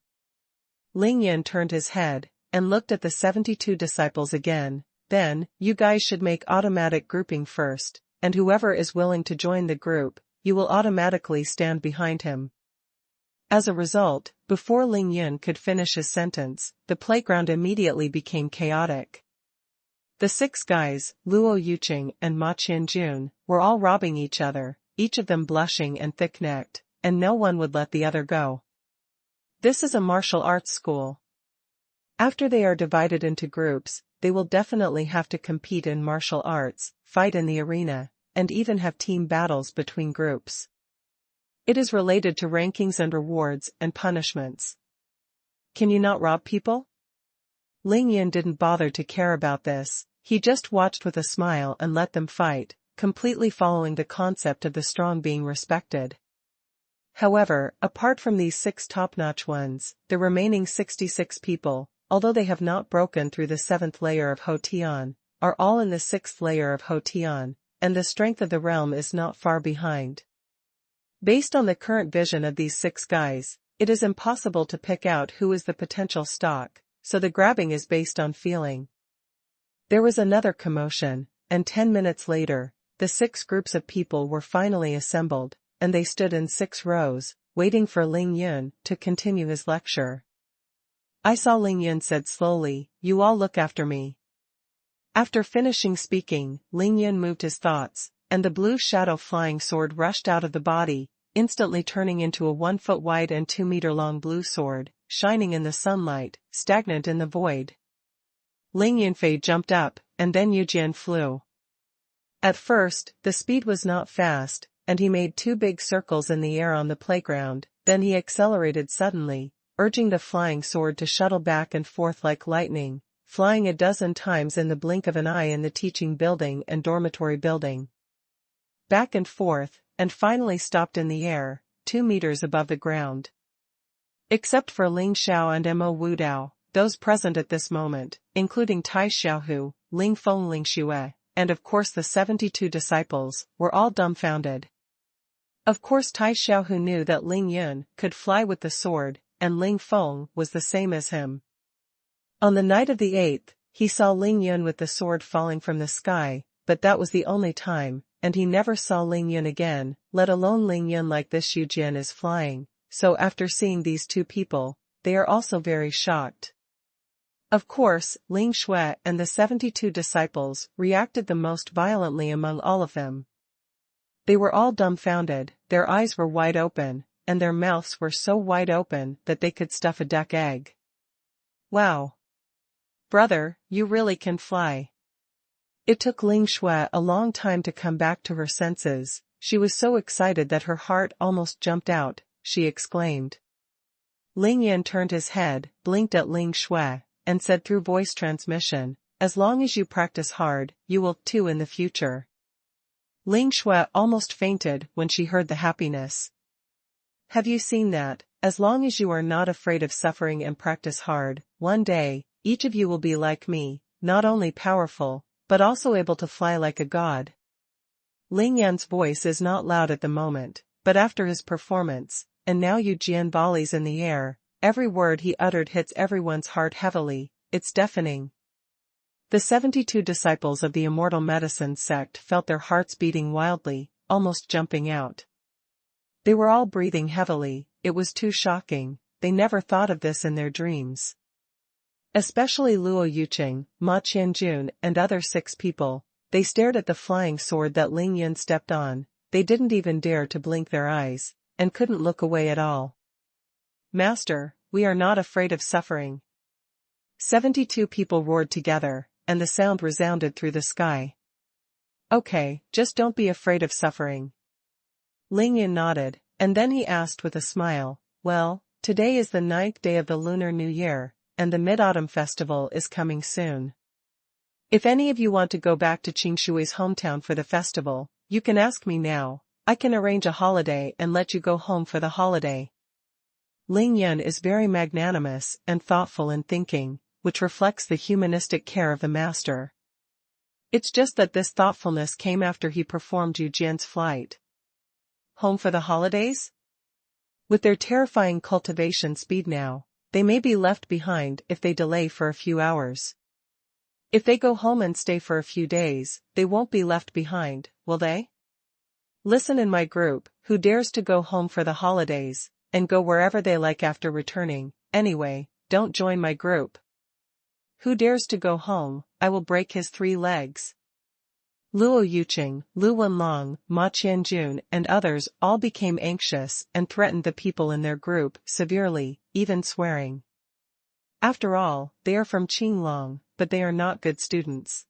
Ling Yun turned his head, and looked at the 72 disciples again. Then, you guys should make automatic grouping first, and whoever is willing to join the group, you will automatically stand behind him. As a result, before Ling Yun could finish his sentence, the playground immediately became chaotic. The 6 guys, Luo Yuqing and Ma Qianjun, were all robbing each other, each of them blushing and thick-necked, and no one would let the other go. This is a martial arts school. After they are divided into groups, they will definitely have to compete in martial arts, fight in the arena, and even have team battles between groups. It is related to rankings and rewards and punishments. Can you not rob people? Ling Yun didn't bother to care about this, he just watched with a smile and let them fight, completely following the concept of the strong being respected. However, apart from these 6 top-notch ones, the remaining 66 people, although they have not broken through the 7th layer of Hotian, are all in the 6th layer of Hotian, and the strength of the realm is not far behind. Based on the current vision of these 6 guys, it is impossible to pick out who is the potential stock, so the grabbing is based on feeling. There was another commotion, and 10 minutes later, the 6 groups of people were finally assembled, and they stood in 6 rows, waiting for Ling Yun to continue his lecture. I saw Ling Yun said slowly, You all look after me. After finishing speaking, Ling Yun moved his thoughts, and the blue shadow flying sword rushed out of the body, instantly turning into a 1 foot wide and 2 meter long blue sword, shining in the sunlight, stagnant in the void. Ling Yunfei jumped up, and then Yujian flew. At first, the speed was not fast, and he made 2 big circles in the air on the playground, then he accelerated suddenly, urging the flying sword to shuttle back and forth like lightning, flying a dozen times in the blink of an eye in the teaching building and dormitory building. Back and forth, and finally stopped in the air, 2 meters above the ground. Except for Ling Xiao and Mo Wudao, those present at this moment, including Tai Xiaohu, Ling Feng Ling Xue, and of course the 72 disciples, were all dumbfounded. Of course Tai Xiaohu knew that Ling Yun could fly with the sword, and Ling Feng was the same as him. On the night of the 8th, he saw Ling Yun with the sword falling from the sky, but that was the only time, and he never saw Ling Yun again, let alone Ling Yun like this Yujian is flying, so after seeing these 2 people, they are also very shocked. Of course, Ling Xue and the 72 disciples reacted the most violently among all of them. They were all dumbfounded, their eyes were wide open, and their mouths were so wide open that they could stuff a duck egg. Wow! Brother, you really can fly. It took Ling Xue a long time to come back to her senses, she was so excited that her heart almost jumped out, she exclaimed. Ling Yan turned his head, blinked at Ling Shui, and said through voice transmission, "As long as you practice hard, you will too in the future." Ling Shui almost fainted when she heard the happiness. Have you seen that? As long as you are not afraid of suffering and practice hard, one day, each of you will be like me, not only powerful, but also able to fly like a god. Ling Yan's voice is not loud at the moment, but after his performance, and now Yu Jian volleys in the air, every word he uttered hits everyone's heart heavily, it's deafening. The 72 disciples of the Immortal Medicine sect felt their hearts beating wildly, almost jumping out. They were all breathing heavily, it was too shocking, they never thought of this in their dreams. Especially Luo Yuqing, Ma Qianjun and other 6 people, they stared at the flying sword that Ling Yan stepped on, they didn't even dare to blink their eyes, and couldn't look away at all. Master, we are not afraid of suffering. 72 people roared together, and the sound resounded through the sky. Okay, just don't be afraid of suffering. Ling Yan nodded, and then he asked with a smile, well, today is the 9th day of the Lunar New Year, and the Mid-Autumn Festival is coming soon. If any of you want to go back to Qingshui's hometown for the festival, you can ask me now, I can arrange a holiday and let you go home for the holiday. Ling Yan is very magnanimous and thoughtful in thinking, which reflects the humanistic care of the master. It's just that this thoughtfulness came after he performed Yu Jian's flight. Home for the holidays? With their terrifying cultivation speed now, they may be left behind if they delay for a few hours. If they go home and stay for a few days, they won't be left behind, will they? Listen in my group, who dares to go home for the holidays, and go wherever they like after returning, anyway, don't join my group. Who dares to go home, I will break his 3 legs. Luo Yuqing, Lu Wenlong, Ma Qianjun and others all became anxious and threatened the people in their group severely, even swearing. After all, they are from Qinglong, but they are not good students.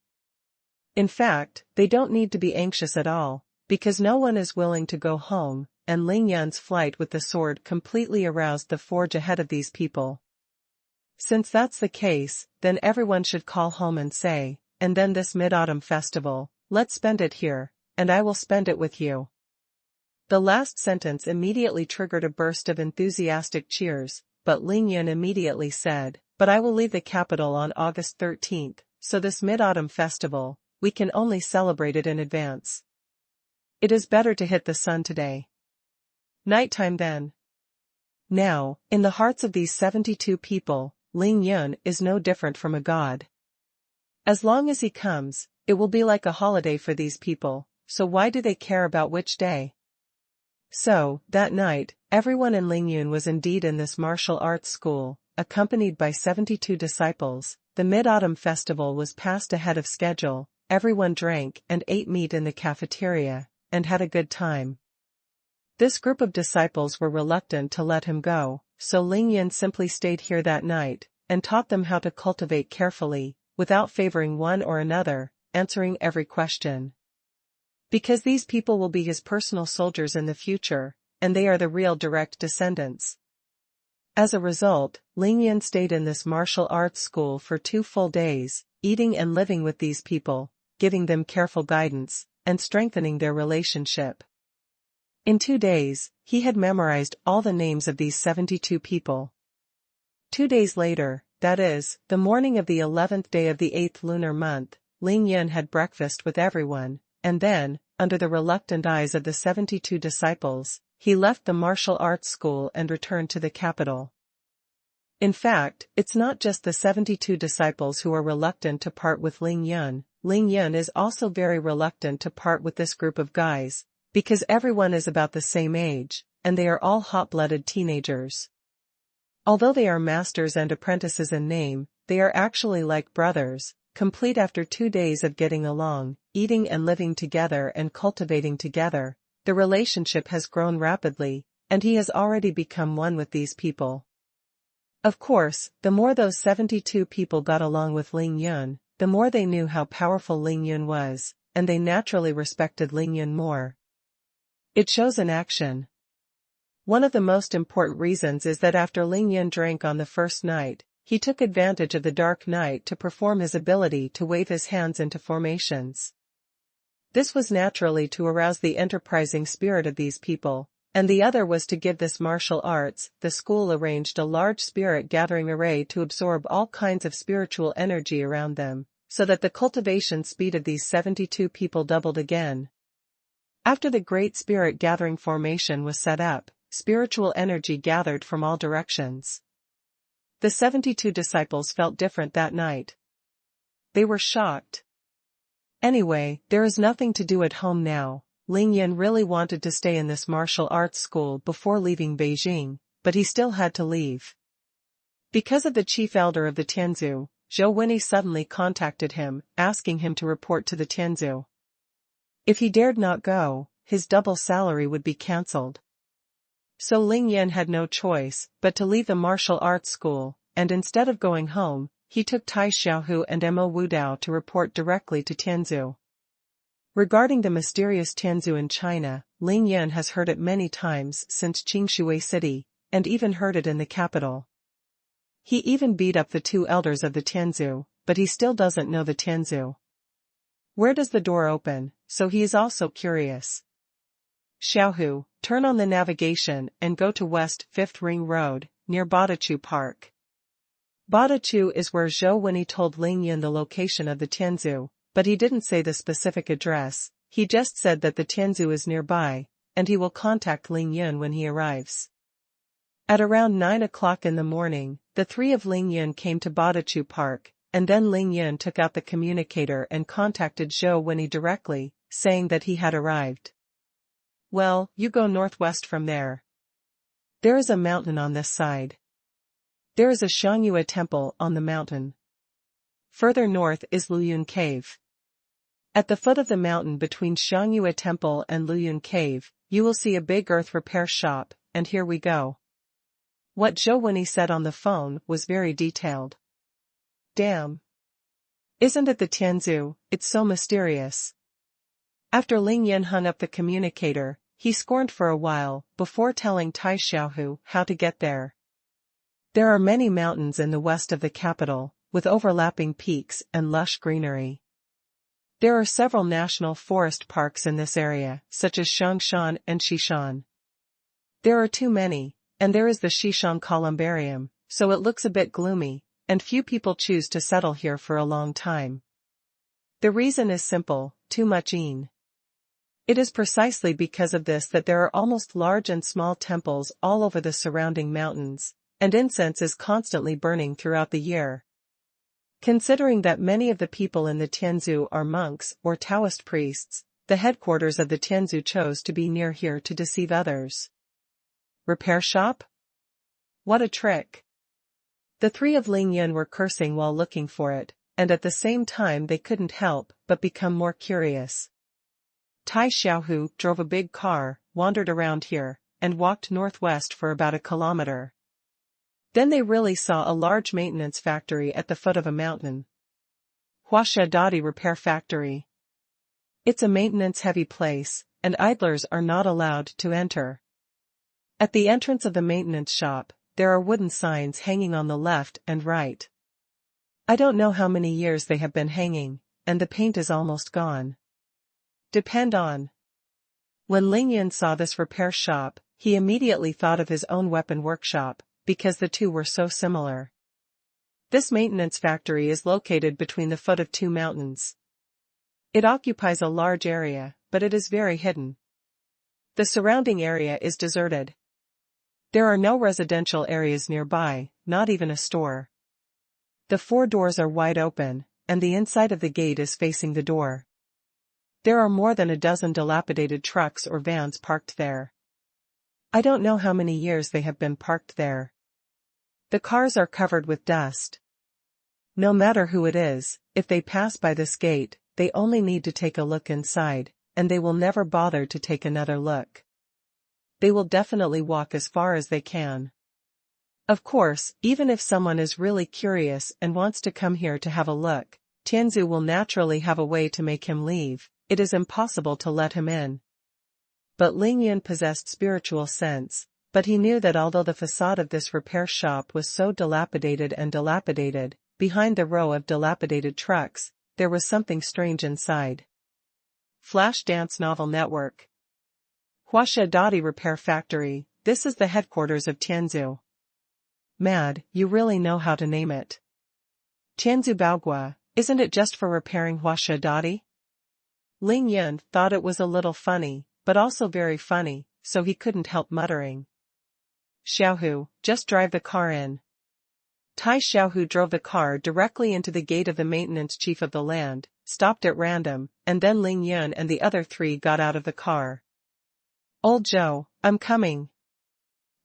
In fact, they don't need to be anxious at all, because no one is willing to go home, and Ling Yan's flight with the sword completely aroused the forge ahead of these people. Since that's the case, then everyone should call home and say, and then this Mid-Autumn Festival, let's spend it here, and I will spend it with you. The last sentence immediately triggered a burst of enthusiastic cheers, but Ling Yan immediately said, but I will leave the capital on August 13th, so this Mid-Autumn Festival, we can only celebrate it in advance. It is better to hit the sun today. Nighttime then. Now, in the hearts of these 72 people, Ling Yan is no different from a god. As long as he comes, it will be like a holiday for these people, so why do they care about which day? So, that night, everyone in Lingyun was indeed in this martial arts school, accompanied by 72 disciples. The Mid-Autumn Festival was passed ahead of schedule, everyone drank and ate meat in the cafeteria, and had a good time. This group of disciples were reluctant to let him go, so Lingyun simply stayed here that night, and taught them how to cultivate carefully, without favoring one or another, answering every question. Because these people will be his personal soldiers in the future, and they are the real direct descendants. As a result, Lingyun stayed in this martial arts school for 2 full days, eating and living with these people, giving them careful guidance, and strengthening their relationship. In 2 days, he had memorized all the names of these 72 people. 2 days later, that is, the morning of the 11th day of the 8th lunar month, Lingyun had breakfast with everyone, and then, under the reluctant eyes of the 72 disciples, he left the martial arts school and returned to the capital. In fact, it's not just the 72 disciples who are reluctant to part with Lingyun. Lingyun is also very reluctant to part with this group of guys, because everyone is about the same age, and they are all hot-blooded teenagers. Although they are masters and apprentices in name, they are actually like brothers, complete after 2 days of getting along, eating and living together and cultivating together. The relationship has grown rapidly, and he has already become one with these people. Of course, the more those 72 people got along with Lingyun, the more they knew how powerful Lingyun was, and they naturally respected Lingyun more. It shows in action. One of the most important reasons is that after Ling Yin drank on the first night, he took advantage of the dark night to perform his ability to wave his hands into formations. This was naturally to arouse the enterprising spirit of these people, and the other was to give this martial arts. The school arranged a large spirit-gathering array to absorb all kinds of spiritual energy around them, so that the cultivation speed of these 72 people doubled again. After the great spirit-gathering formation was set up, spiritual energy gathered from all directions. The 72 disciples felt different that night. They were shocked. Anyway, there is nothing to do at home now. Ling Yin really wanted to stay in this martial arts school before leaving Beijing, but he still had to leave. Because of the chief elder of the Tianzu, Zhou Wenyi suddenly contacted him, asking him to report to the Tianzu. If he dared not go, his double salary would be cancelled. So Ling Yin had no choice but to leave the martial arts school, and instead of going home, he took Tai Xiaohu and Mo Wudao to report directly to Tianzu. Regarding the mysterious Tianzu in China, Ling Yin has heard it many times since Qingshui City, and even heard it in the capital. He even beat up the 2 elders of the Tianzu, but he still doesn't know the Tianzu. Where does the door open? So he is also curious. Xiaohu, turn on the navigation and go to West 5th Ring Road, near Badachu Park. Badachu is where Zhou Wenyi told Ling Yin the location of the Tianzu, but he didn't say the specific address. He just said that the Tianzu is nearby, and he will contact Ling Yin when he arrives. At around 9 o'clock in the morning, the 3 of Ling Yin came to Badachu Park, and then Ling Yin took out the communicator and contacted Zhou Wenyi directly, saying that he had arrived. Well, you go northwest from there. There is a mountain on this side. There is a Xuanhuan temple on the mountain. Further north is Luyun Cave. At the foot of the mountain between Xuanhuan temple and Luyun Cave, you will see a big earth repair shop, and here we go. What Zhou Wenyi said on the phone was very detailed. Damn. Isn't it the Tianzu? It's so mysterious. After Ling Yin hung up the communicator, he scorned for a while, before telling Tai Xiaohu how to get there. There are many mountains in the west of the capital, with overlapping peaks and lush greenery. There are several national forest parks in this area, such as Shangshan and Xishan. There are too many, and there is the Xishan Columbarium, so it looks a bit gloomy, and few people choose to settle here for a long time. The reason is simple: too much yin. It is precisely because of this that there are almost large and small temples all over the surrounding mountains, and incense is constantly burning throughout the year. Considering that many of the people in the Tianzu are monks or Taoist priests, the headquarters of the Tianzu chose to be near here to deceive others. Repair shop? What a trick! The 3 of Ling Yin were cursing while looking for it, and at the same time they couldn't help but become more curious. Tai Xiaohu drove a big car, wandered around here, and walked northwest for about a kilometer. Then they really saw a large maintenance factory at the foot of a mountain. Huasha Dadi Repair Factory. It's a maintenance-heavy place, and idlers are not allowed to enter. At the entrance of the maintenance shop, there are wooden signs hanging on the left and right. I don't know how many years they have been hanging, and the paint is almost gone. Depend on. When Ling Yin saw this repair shop, he immediately thought of his own weapon workshop, because the 2 were so similar. This maintenance factory is located between the foot of 2 mountains. It occupies a large area, but it is very hidden. The surrounding area is deserted. There are no residential areas nearby, not even a store. The 4 doors are wide open, and the inside of the gate is facing the door. There are more than a dozen dilapidated trucks or vans parked there. I don't know how many years they have been parked there. The cars are covered with dust. No matter who it is, if they pass by this gate, they only need to take a look inside, and they will never bother to take another look. They will definitely walk as far as they can. Of course, even if someone is really curious and wants to come here to have a look, Tianzu will naturally have a way to make him leave. It is impossible to let him in. But Ling Yin possessed spiritual sense, But he knew that although the facade of this repair shop was so dilapidated, behind the row of dilapidated trucks, there was something strange inside. Flash Dance Novel Network. Huaxia Repair Factory, this is the headquarters of Tianzu. Mad, you really know how to name it. Tianzu Baogua, isn't it just for repairing Huaxia? Ling Yun thought it was a little funny, but also very funny, so he couldn't help muttering. Xiaohu, just drive the car in. Tai Xiaohu drove the car directly into the gate of the maintenance chief of the land, stopped at random, and then Ling Yun and the other three got out of the car. Old Joe, I'm coming.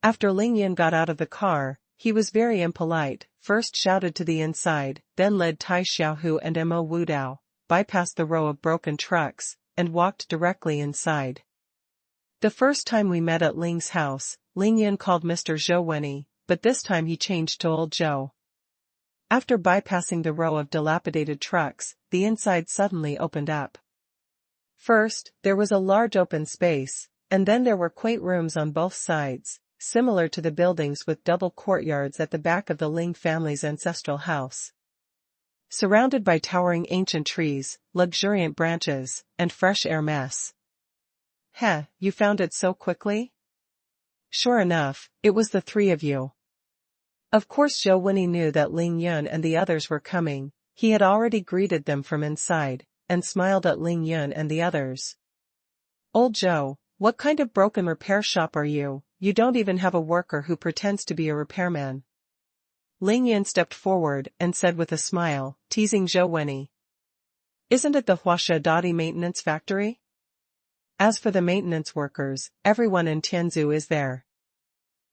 After Ling Yun got out of the car, he was very impolite, first shouted to the inside, then led Tai Xiaohu and Mo Wudao, bypassed the row of broken trucks, and walked directly inside. The first time we met at Ling's house, Ling Yun called Mr. Zhou Wenny, but this time he changed to Old Joe. After bypassing the row of dilapidated trucks, the inside suddenly opened up. First, there was a large open space, and then there were quaint rooms on both sides, similar to the buildings with double courtyards at the back of the Ling family's ancestral house. Surrounded by towering ancient trees, luxuriant branches, and fresh air mess. Heh, you found it so quickly? Sure enough, it was the three of you. Of course Zhou Wenny knew that Ling Yun and the others were coming, he had already greeted them from inside, and smiled at Ling Yun and the others. Old Joe, what kind of broken repair shop are you? You don't even have a worker who pretends to be a repairman. Ling Yun stepped forward and said with a smile, teasing Zhou Wenny. Isn't it the Huaxia maintenance factory? As for the maintenance workers, everyone in Tianzu is there.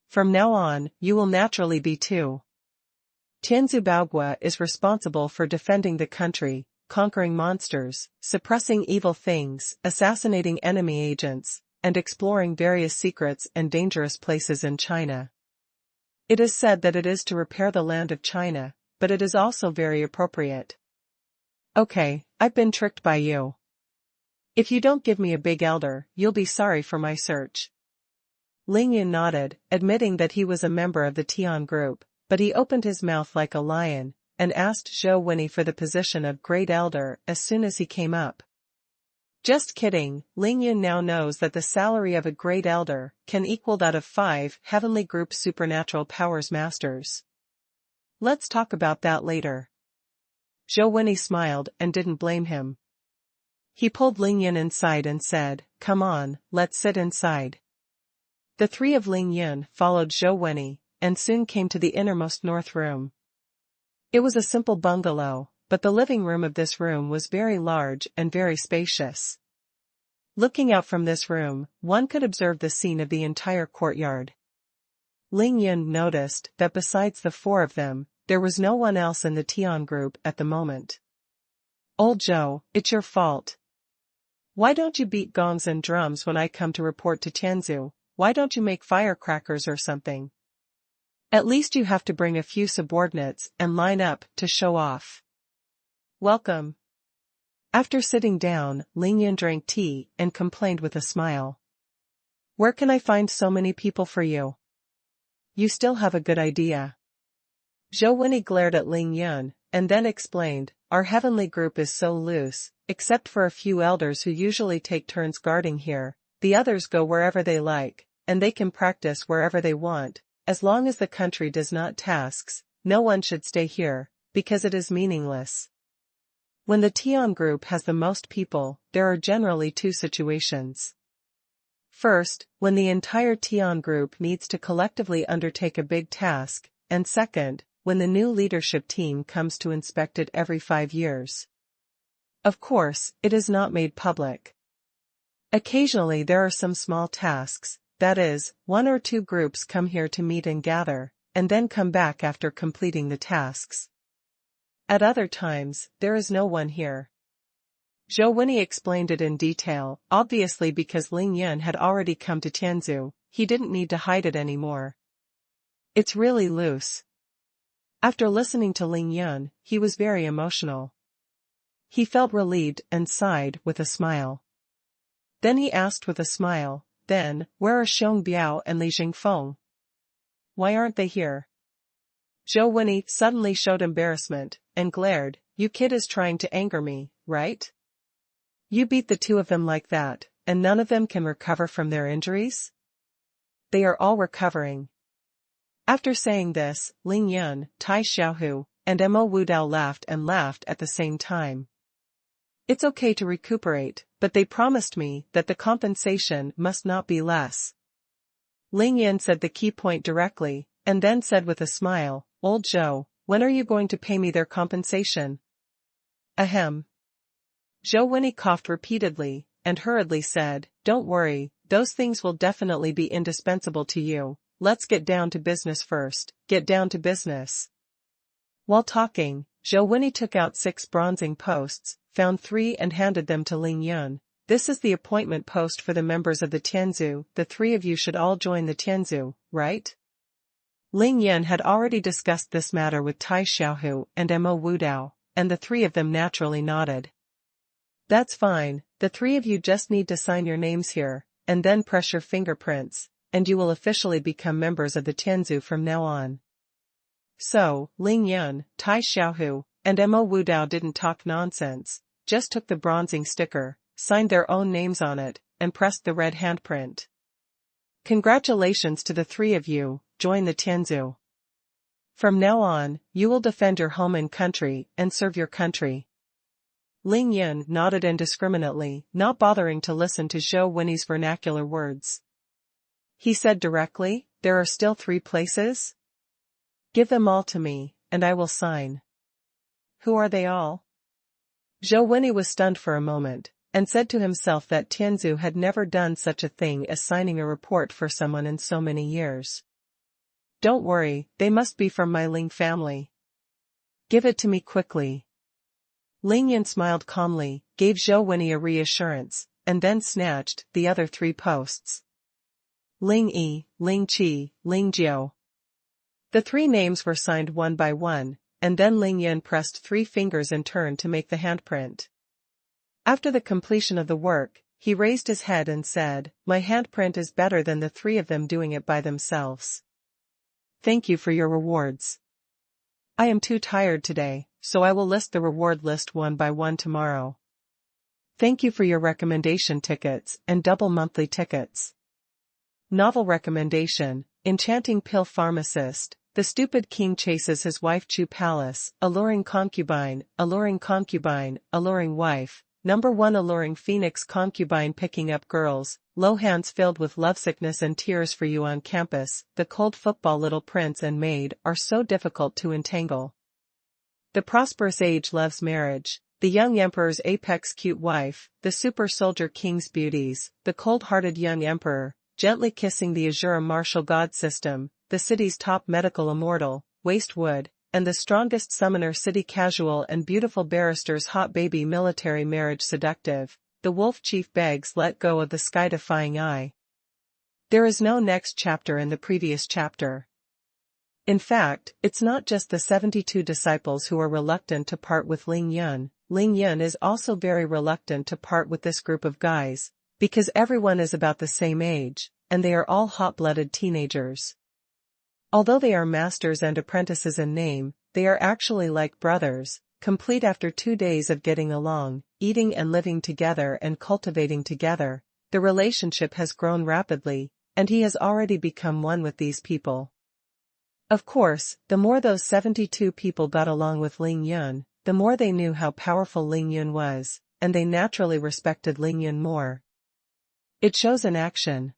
From now on, you will naturally be too. Tianzu Baogua is responsible for defending the country, conquering monsters, suppressing evil things, assassinating enemy agents, and exploring various secrets and dangerous places in China. It is said that it is to repair the land of China, but it is also very appropriate. Okay, I've been tricked by you. If you don't give me a big elder, you'll be sorry for my search. Ling Yun nodded, admitting that he was a member of the Tian group, but he opened his mouth like a lion, and asked Zhou Wenny for the position of Great Elder as soon as he came up. Just kidding, Ling Yun now knows that the salary of a Great Elder can equal that of 5 Heavenly Group Supernatural Powers Masters. Let's talk about that later. Zhou Wenny smiled and didn't blame him. He pulled Ling Yun inside and said, "Come on, let's sit inside." The three of Ling Yun followed Zhou Wenny, and soon came to the innermost north room. It was a simple bungalow, but the living room of this room was very large and very spacious. Looking out from this room, one could observe the scene of the entire courtyard. Ling Yun noticed that besides the four of them, there was no one else in the Tian group at the moment. Old Joe, it's your fault. Why don't you beat gongs and drums when I come to report to Tianzu? Why don't you make firecrackers or something? At least you have to bring a few subordinates and line up to show off. Welcome. After sitting down, Ling Yun drank tea and complained with a smile. Where can I find so many people for you? You still have a good idea. Zhou Wenny glared at Ling Yun, and then explained, our heavenly group is so loose, except for a few elders who usually take turns guarding here, the others go wherever they like, and they can practice wherever they want, as long as the country does not tasks, no one should stay here, because it is meaningless. When the Tian group has the most people, there are generally two situations. First, when the entire Tian group needs to collectively undertake a big task, and second, when the new leadership team comes to inspect it every 5 years. Of course, it is not made public. Occasionally there are some small tasks, that is, 1 or 2 groups come here to meet and gather, and then come back after completing the tasks. At other times, there is no one here. Zhou Wenny explained it in detail, obviously because Ling Yun had already come to Tianzu, he didn't need to hide it anymore. It's really loose. After listening to Ling Yun, he was very emotional. He felt relieved and sighed with a smile. Then he asked with a smile, Then, where are Xiong Biao and Li Jingfeng? Why aren't they here? Zhou Wenyi suddenly showed embarrassment, and glared. You kid is trying to anger me, right? You beat the two of them like that, and none of them can recover from their injuries? They are all recovering. After saying this, Ling Yun, Tai Xiaohu, and Mo Wudao laughed at the same time. It's okay to recuperate, but they promised me that the compensation must not be less. Ling Yun said the key point directly, and then said with a smile, Old Zhou, when are you going to pay me their compensation? Ahem. Zhou Wenyi coughed repeatedly, and hurriedly said, Don't worry, those things will definitely be indispensable to you. Let's get down to business first, get down to business. While talking, Zhou Wenyi took out 6 bronzing posts, found 3 and handed them to Ling Yun. This is the appointment post for the members of the Tianzu, the 3 of you should all join the Tianzu, right? Ling Yun had already discussed this matter with Tai Xiaohu and Mo Wudao, and the 3 of them naturally nodded. That's fine, the 3 of you just need to sign your names here, and then press your fingerprints, and you will officially become members of the Tianzu from now on. So, Ling Yun, Tai Xiaohu, and Mo Wudao didn't talk nonsense, just took the bronzing sticker, signed their own names on it, and pressed the red handprint. Congratulations to the 3 of you, join the Tianzu. From now on, you will defend your home and country, and serve your country. Ling Yun nodded indiscriminately, not bothering to listen to Zhou Wenyi's vernacular words. He said directly, There are still 3 places? Give them all to me, and I will sign. Who are they all? Zhou Wenyi was stunned for a moment, and said to himself that Tianzu had never done such a thing as signing a report for someone in so many years. Don't worry, they must be from my Ling family. Give it to me quickly. Ling Yun smiled calmly, gave Zhou Wenyi a reassurance, and then snatched the other 3 posts. Ling Yi, Ling Qi, Ling Jiu. The 3 names were signed one by one, and then Ling Yun pressed 3 fingers in turn to make the handprint. After the completion of the work, he raised his head and said, My handprint is better than the 3 of them doing it by themselves. Thank you for your rewards. I am too tired today, so I will list the reward list one by one tomorrow. Thank you for your recommendation tickets and double monthly tickets. Novel recommendation, Enchanting Pill Pharmacist. The stupid king chases his wife to palace, alluring concubine, alluring wife. Number 1 alluring phoenix concubine picking up girls, low hands filled with lovesickness and tears for you on campus. The cold football little prince and maid are so difficult to entangle. The prosperous age loves marriage, the young emperor's apex cute wife, the super soldier king's beauties, the cold-hearted young emperor, gently kissing the Azura martial god system, the city's top medical immortal, waste wood, and the strongest summoner city casual and beautiful barrister's hot baby military marriage seductive. The wolf chief begs let go of the sky-defying eye. There is no next chapter in the previous chapter. In fact, it's not just the 72 disciples who are reluctant to part with Ling Yun. Ling Yun is also very reluctant to part with this group of guys, because everyone is about the same age, and they are all hot-blooded teenagers. Although they are masters and apprentices in name, they are actually like brothers, complete after 2 days of getting along, eating and living together and cultivating together. The relationship has grown rapidly, and he has already become one with these people. Of course, the more those 72 people got along with Ling Yun, the more they knew how powerful Ling Yun was, and they naturally respected Ling Yun more. It shows in action.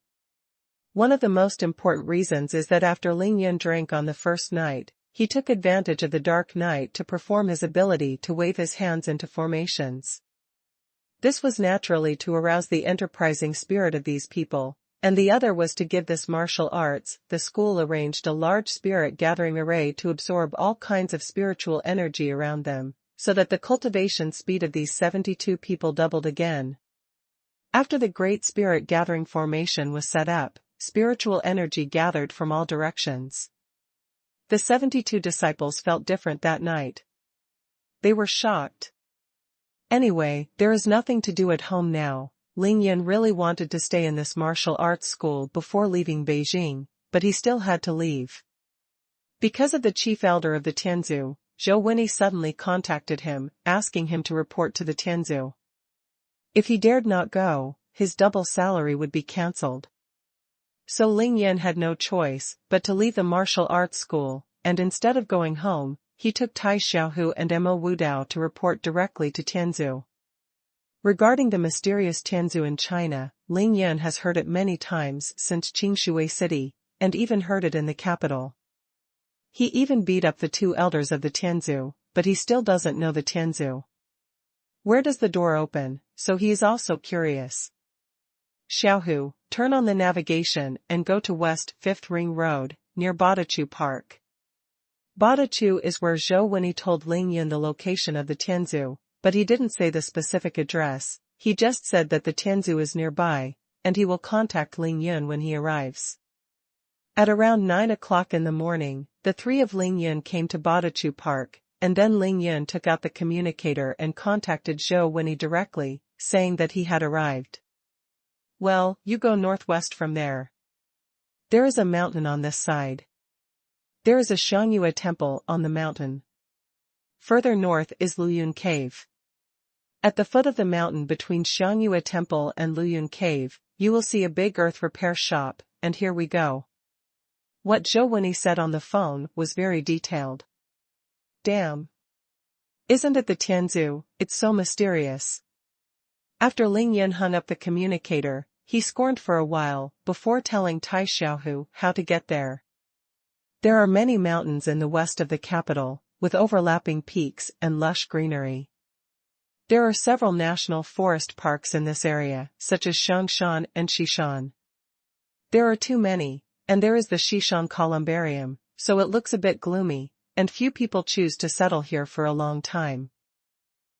One of the most important reasons is that after Ling Yun drank on the first night, he took advantage of the dark night to perform his ability to wave his hands into formations. This was naturally to arouse the enterprising spirit of these people, and the other was to give this martial arts. The school arranged a large spirit-gathering array to absorb all kinds of spiritual energy around them, so that the cultivation speed of these 72 people doubled again. After the great spirit-gathering formation was set up, spiritual energy gathered from all directions. The 72 disciples felt different that night. They were shocked. Anyway, there is nothing to do at home now, Ling Yan really wanted to stay in this martial arts school before leaving Beijing, but he still had to leave. Because of the chief elder of the Tianzu, Zhou Wenyi suddenly contacted him, asking him to report to the Tianzu. If he dared not go, his double salary would be cancelled. So Ling Yan had no choice but to leave the martial arts school, and instead of going home, he took Tai Xiaohu and Mo Wudao to report directly to Tianzu. Regarding the mysterious Tianzu in China, Ling Yan has heard it many times since Qingshui City, and even heard it in the capital. He even beat up the two elders of the Tianzu, but he still doesn't know the Tianzu. Where does the door open? So he is also curious. Xiaohu, turn on the navigation and go to West 5th Ring Road, near Badachu Park. Badachu is where Zhou Wenyi told Ling Yan the location of the Tianzu, but he didn't say the specific address, he just said that the Tianzu is nearby, and he will contact Ling Yan when he arrives. At around 9 o'clock in the morning, the three of Ling Yan came to Badachu Park, and then Ling Yan took out the communicator and contacted Zhou Wenyi directly, saying that he had arrived. Well, you go northwest from there. There is a mountain on this side. There is a Xuanhuan temple on the mountain. Further north is Luyun Cave. At the foot of the mountain between Xuanhuan temple and Luyun Cave, you will see a big earth repair shop, and here we go. What Zhou Wenyi said on the phone was very detailed. Damn. Isn't it the Tianzu? It's so mysterious. After Ling Yan hung up the communicator, he scorned for a while, before telling Tai Xiaohu how to get there. There are many mountains in the west of the capital, with overlapping peaks and lush greenery. There are several national forest parks in this area, such as Shangshan and Xishan. There are too many, and there is the Xishan Columbarium, so it looks a bit gloomy, and few people choose to settle here for a long time.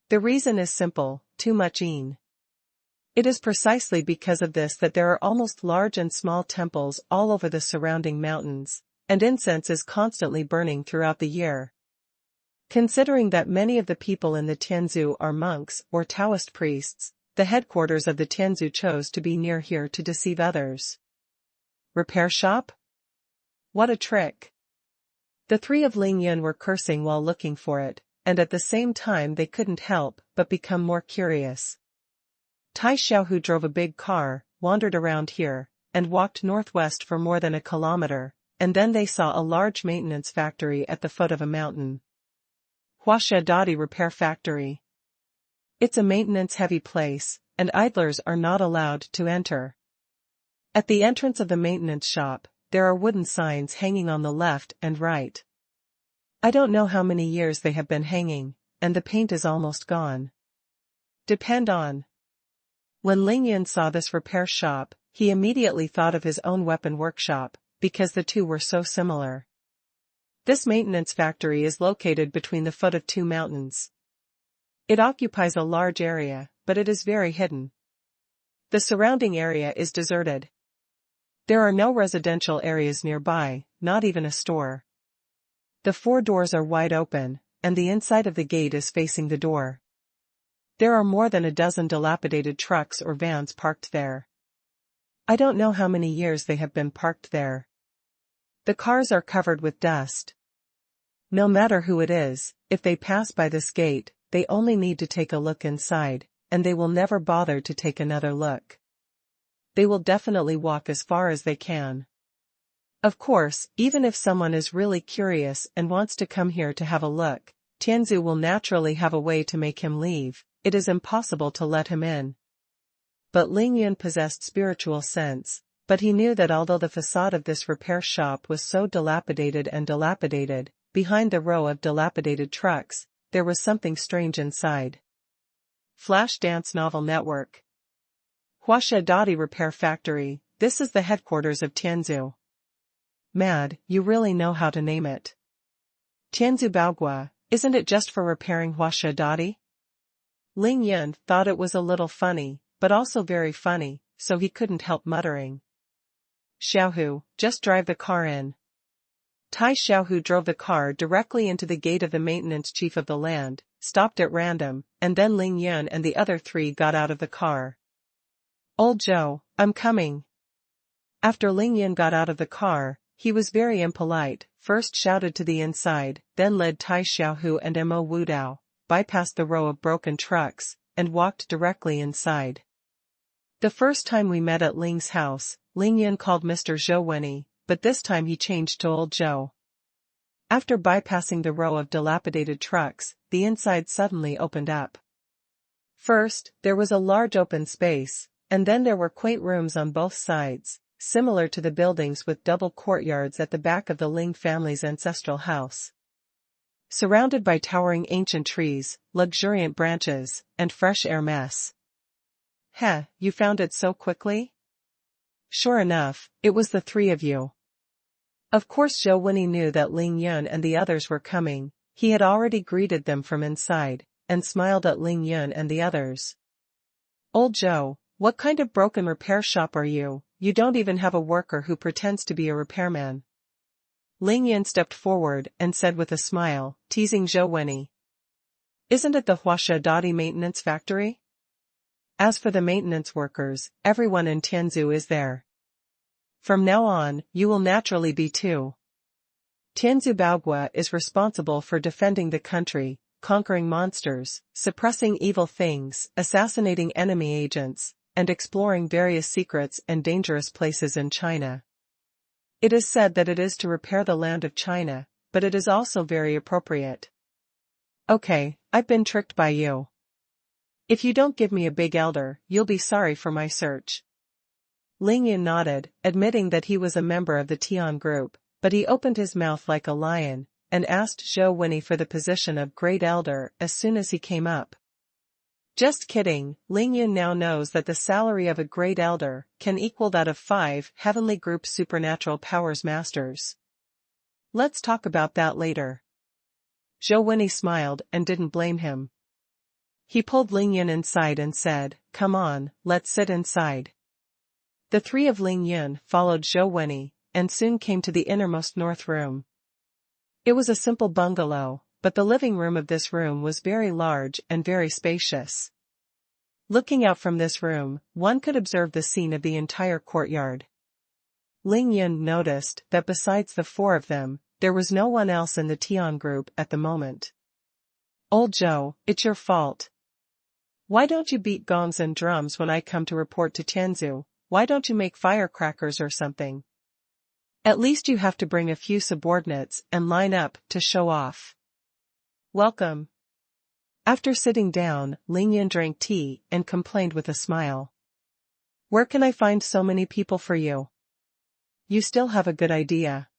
The reason is simple, too much yin. It is precisely because of this that there are almost large and small temples all over the surrounding mountains, and incense is constantly burning throughout the year. Considering that many of the people in the Tianzu are monks or Taoist priests, the headquarters of the Tianzu chose to be near here to deceive others. Repair shop? What a trick! The three of Ling Yan were cursing while looking for it, and at the same time they couldn't help but become more curious. Tai Xiaohu drove a big car, wandered around here, and walked northwest for more than a kilometer, and then they saw a large maintenance factory at the foot of a mountain. Huaxia Repair Factory. It's a maintenance-heavy place, and idlers are not allowed to enter. At the entrance of the maintenance shop, there are wooden signs hanging on the left and right. I don't know how many years they have been hanging, and the paint is almost gone. Depend on. When Ling Yan saw this repair shop, he immediately thought of his own weapon workshop, because the two were so similar. This maintenance factory is located between the foot of two mountains. It occupies a large area, but it is very hidden. The surrounding area is deserted. There are no residential areas nearby, not even a store. The 4 doors are wide open, and the inside of the gate is facing the door. There are more than a dozen dilapidated trucks or vans parked there. I don't know how many years they have been parked there. The cars are covered with dust. No matter who it is, if they pass by this gate, they only need to take a look inside, and they will never bother to take another look. They will definitely walk as far as they can. Of course, even if someone is really curious and wants to come here to have a look, Tianzu will naturally have a way to make him leave. It is impossible to let him in. But Ling Yan possessed spiritual sense, but he knew that although the facade of this repair shop was so dilapidated, behind the row of dilapidated trucks, there was something strange inside. Flash Dance Novel Network. Huaxia Repair Factory, this is the headquarters of Tianzu. Mad, you really know how to name it. Tianzu Baogua, isn't it just for repairing Huaxia? Ling Yan thought it was a little funny, but also very funny, so he couldn't help muttering. Xiaohu, just drive the car in. Tai Xiaohu drove the car directly into the gate of the maintenance chief of the land, stopped at random, and then Ling Yan and the other 3 got out of the car. Old Joe, I'm coming. After Ling Yan got out of the car, he was very impolite, first shouted to the inside, then led Tai Xiaohu and Mo Wudao, bypassed the row of broken trucks, and walked directly inside. The first time we met at Ling's house, Ling Yan called Mr. Zhou Wenny, but this time he changed to Old Joe. After bypassing the row of dilapidated trucks, the inside suddenly opened up. First, there was a large open space, and then there were quaint rooms on both sides, similar to the buildings with double courtyards at the back of the Ling family's ancestral house. Surrounded by towering ancient trees, luxuriant branches, and fresh air mess. Heh, you found it so quickly? Sure enough, it was the three of you. Of course Zhou Wenny knew that Ling Yan and the others were coming, he had already greeted them from inside, and smiled at Ling Yan and the others. Old Joe, what kind of broken repair shop are you? You don't even have a worker who pretends to be a repairman. Ling Yan stepped forward and said with a smile, teasing Zhou Wenny. Isn't it the Huasha Dadi maintenance factory? As for the maintenance workers, everyone in Tianzhu is there. From now on, you will naturally be too. Tianzhu Baogua is responsible for defending the country, conquering monsters, suppressing evil things, assassinating enemy agents, and exploring various secrets and dangerous places in China. It is said that it is to repair the land of China, but it is also very appropriate. Okay, I've been tricked by you. If you don't give me a big elder, you'll be sorry for my search. Ling Yan nodded, admitting that he was a member of the Tian group, but he opened his mouth like a lion, and asked Zhou Wenny for the position of Great Elder as soon as he came up. Just kidding, Ling Yan now knows that the salary of a Great Elder can equal that of 5 Heavenly Group Supernatural Powers Masters. Let's talk about that later. Zhou Wenny smiled and didn't blame him. He pulled Ling Yan inside and said, "Come on, let's sit inside." The three of Ling Yan followed Zhou Wenny, and soon came to the innermost north room. It was a simple bungalow, but the living room of this room was very large and very spacious. Looking out from this room, one could observe the scene of the entire courtyard. Ling Yan noticed that besides the 4 of them, there was no one else in the Tian group at the moment. Old Joe, it's your fault. Why don't you beat gongs and drums when I come to report to Tianzhu? Why don't you make firecrackers or something? At least you have to bring a few subordinates and line up to show off. Welcome. After sitting down, Ling Yan drank tea and complained with a smile. Where can I find so many people for you? You still have a good idea.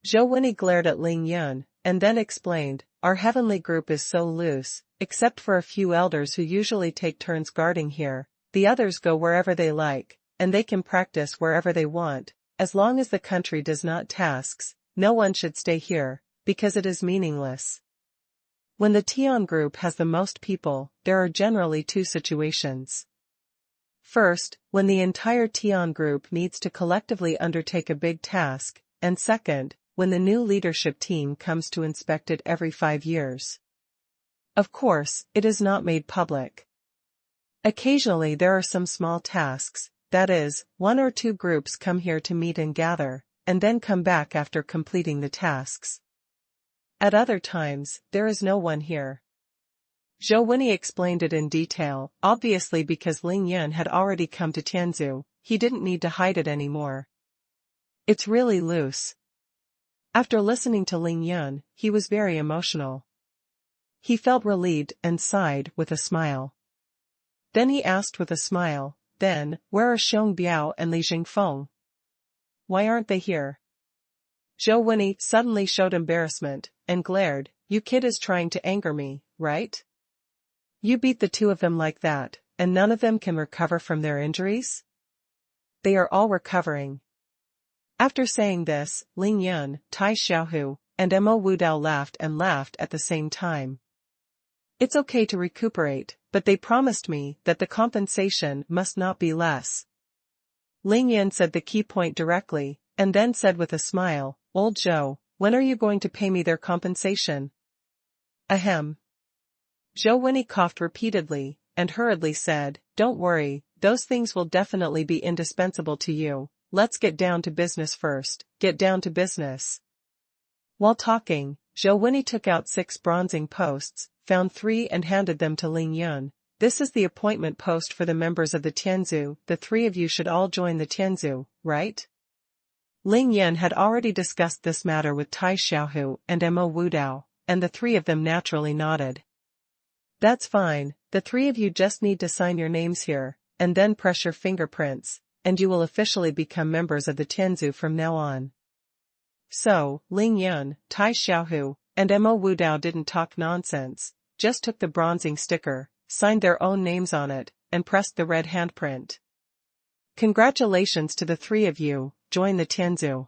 Zhou Wenny glared at Ling Yan, and then explained, our heavenly group is so loose, except for a few elders who usually take turns guarding here, the others go wherever they like, and they can practice wherever they want, as long as the country does not tasks, no one should stay here, because it is meaningless. When the Tian group has the most people, there are generally 2 situations. First, when the entire Tian group needs to collectively undertake a big task, and second, when the new leadership team comes to inspect it every 5 years. Of course, it is not made public. Occasionally there are some small tasks, that is, 1 or 2 groups come here to meet and gather, and then come back after completing the tasks. At other times, there is no one here. Zhou Wenny explained it in detail, obviously because Ling Yan had already come to Tianzhu, he didn't need to hide it anymore. It's really loose. After listening to Ling Yan, he was very emotional. He felt relieved and sighed with a smile. Then he asked with a smile, then, where are Xiong Biao and Li Jingfeng? Why aren't they here? Zhou Wenny suddenly showed embarrassment, and glared, you kid is trying to anger me, right? You beat the 2 of them like that, and none of them can recover from their injuries? They are all recovering. After saying this, Ling Yan, Tai Xiaohu, and Mo Wudao laughed at the same time. It's okay to recuperate, but they promised me that the compensation must not be less. Ling Yan said the key point directly, and then said with a smile, Old Joe, when are you going to pay me their compensation? Ahem. Zhou Wenny coughed repeatedly, and hurriedly said, "Don't worry, those things will definitely be indispensable to you. Let's get down to business first, get down to business." While talking, Zhou took out 6 bronzing posts, found 3 and handed them to Ling Yun. "This is the appointment post for the members of the Tianzu. The 3 of you should all join the Tianzu, right?" Ling Yun had already discussed this matter with Tai Xiaohu and Mo Wudao, and the 3 of them naturally nodded. "That's fine, the 3 of you just need to sign your names here, and then press your fingerprints, and you will officially become members of the Tianzu from now on." So, Ling Yun, Tai Xiaohu, and Mo Wudao didn't talk nonsense, just took the bronzing sticker, signed their own names on it, and pressed the red handprint. "Congratulations to the 3 of you, join the Tianzu.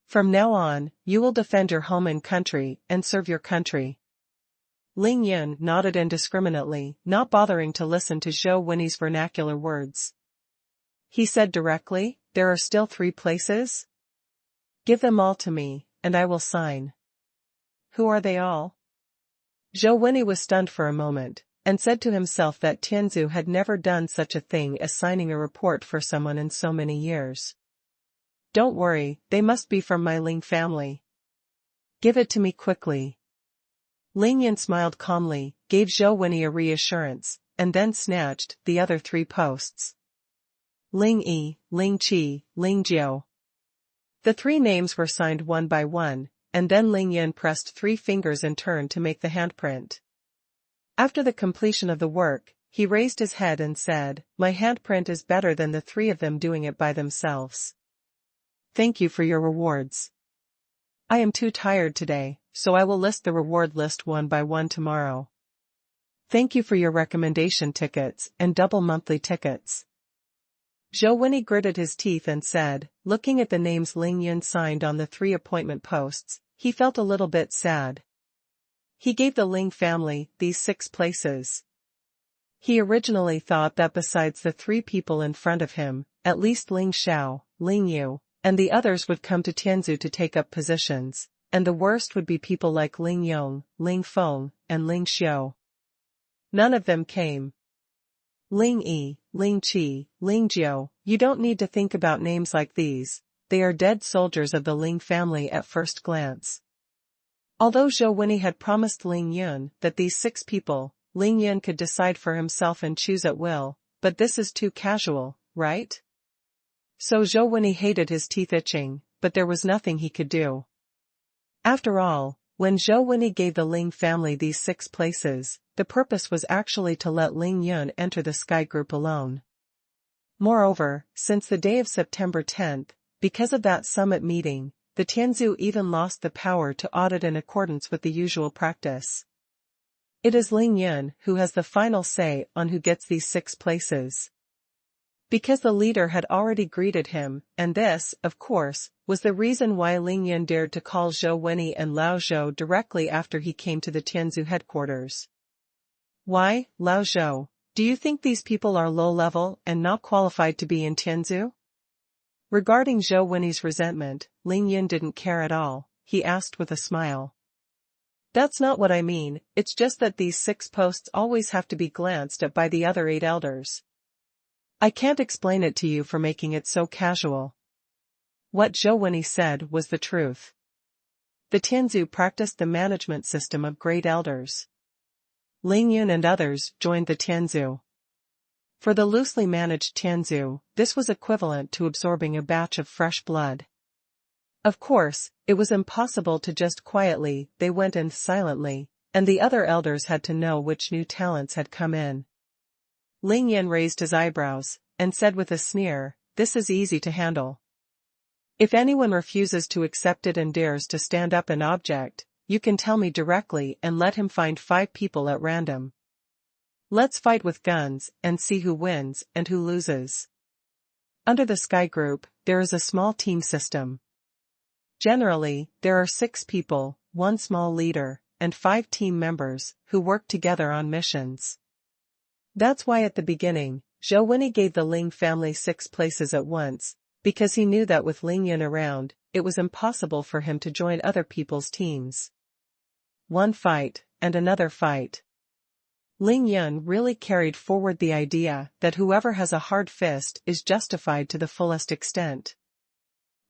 From now on, you will defend your home and country and serve your country." Ling Yun nodded indiscriminately, not bothering to listen to Zhou vernacular words. He said directly, "There are still 3 places? Give them all to me, and I will sign." "Who are they all?" Zhou was stunned for a moment, and said to himself that Tianzu had never done such a thing as signing a report for someone in so many years. "Don't worry, they must be from my Ling family. Give it to me quickly." Ling Yun smiled calmly, gave Zhou a reassurance, and then snatched the other 3 posts. Ling Yi, Ling Qi, Ling Jiu. The 3 names were signed one by one, and then Ling Yun pressed 3 fingers in turn to make the handprint. After the completion of the work, he raised his head and said, "My handprint is better than the 3 of them doing it by themselves. Thank you for your rewards. I am too tired today, so I will list the reward list one by one tomorrow. Thank you for your recommendation tickets and double monthly tickets." Zhou gritted his teeth and said, looking at the names Ling Yun signed on the 3 appointment posts, he felt a little bit sad. He gave the Ling family these 6 places. He originally thought that besides the 3 people in front of him, at least Ling Xiao, Ling Yu, and the others would come to Tianzu to take up positions, and the worst would be people like Ling Yong, Ling Feng, and Ling Xiu. None of them came. Ling Yi, Ling Qi, Ling Jiu, you don't need to think about names like these, they are dead soldiers of the Ling family at first glance. Although Zhou had promised Ling Yun that these 6 people, Ling Yun could decide for himself and choose at will, but this is too casual, right? So Zhou hated his teeth itching, but there was nothing he could do. After all, when Zhou gave the Ling family these 6 places, the purpose was actually to let Ling Yun enter the Sky Group alone. Moreover, since the day of September 10th, because of that summit meeting, the Tianzu even lost the power to audit in accordance with the usual practice. It is Ling Yun who has the final say on who gets these 6 places. Because the leader had already greeted him, and this, of course, was the reason why Ling Yun dared to call Zhou and Lao Zhou directly after he came to the Tianzu headquarters. "Why, Lao Zhou, do you think these people are low-level and not qualified to be in Tianzu?" Regarding Zhou resentment, Ling Yun didn't care at all, he asked with a smile. "That's not what I mean, it's just that these 6 posts always have to be glanced at by the other 8 elders. I can't explain it to you for making it so casual." What Zhou said was the truth. The Tianzu practiced the management system of great elders. Ling Yun and others joined the Tianzu. For the loosely managed Tianzu, this was equivalent to absorbing a batch of fresh blood. Of course, it was impossible to just quietly, they went in silently, and the other elders had to know which new talents had come in. Ling Yun raised his eyebrows, and said with a sneer, "This is easy to handle. If anyone refuses to accept it and dares to stand up and object, you can tell me directly and let him find 5 people at random. Let's fight with guns, and see who wins and who loses." Under the Sky Group, there is a small team system. Generally, there are 6 people, 1 small leader, and 5 team members, who work together on missions. That's why at the beginning, Zhou gave the Ling family 6 places at once, because he knew that with Ling Yun around, it was impossible for him to join other people's teams. One fight, and another fight. Ling Yun really carried forward the idea that whoever has a hard fist is justified to the fullest extent.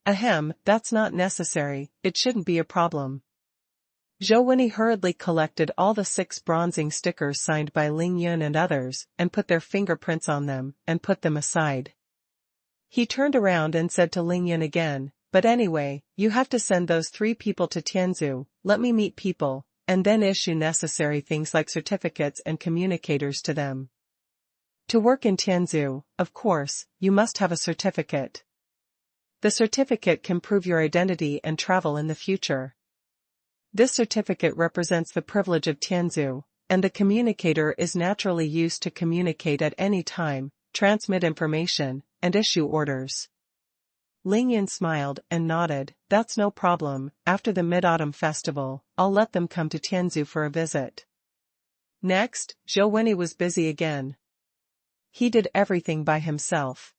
Ahem, that's not necessary, it shouldn't be a problem. Zhou Wenyi hurriedly collected all the 6 bronzing stickers signed by Ling Yun and others and put their fingerprints on them and put them aside. He turned around and said to Ling Yun again, "But anyway, you have to send those 3 people to Tianzhu, let me meet people, and then issue necessary things like certificates and communicators to them. To work in Tianzhu, of course, you must have a certificate. The certificate can prove your identity and travel in the future. This certificate represents the privilege of Tianzhu, and the communicator is naturally used to communicate at any time, transmit information, and issue orders." Ling Yun smiled and nodded, "That's no problem, after the Mid-Autumn Festival, I'll let them come to Tianzhu for a visit." Next, Zhou Wenyi was busy again. He did everything by himself.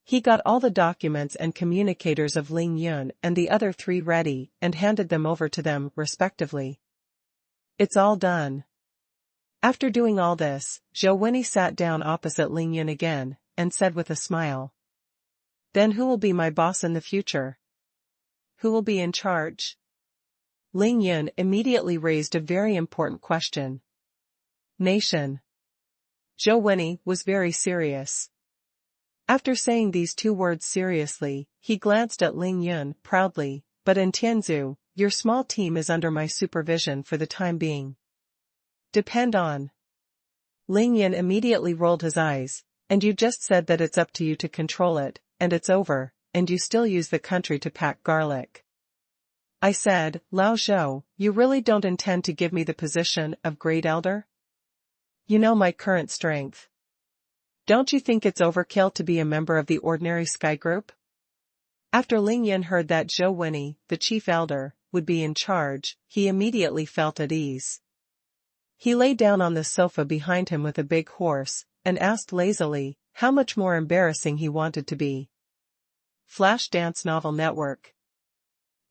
He got all the documents and communicators of Ling Yun and the other 3 ready and handed them over to them, respectively. It's all done. After doing all this, Zhou Wenyi sat down opposite Ling Yun again, and said with a smile, "Then who will be my boss in the future? Who will be in charge?" Ling Yun immediately raised a very important question. Nation. Zhou Wenyi was very serious. After saying these 2 words seriously, he glanced at Ling Yun proudly, "But in Tianzhu, your small team is under my supervision for the time being. Depend on." Ling Yun immediately rolled his eyes, "And you just said that it's up to you to control it, and it's over, and you still use the country to pack garlic." I said, "Lao Zhou, you really don't intend to give me the position of Great Elder? You know my current strength. Don't you think it's overkill to be a member of the ordinary Sky Group?" After Ling Yun heard that Zhou Wenyi, the chief elder, would be in charge, he immediately felt at ease. He lay down on the sofa behind him with a big horse, and asked lazily, how much more embarrassing he wanted to be. Flash Dance Novel Network.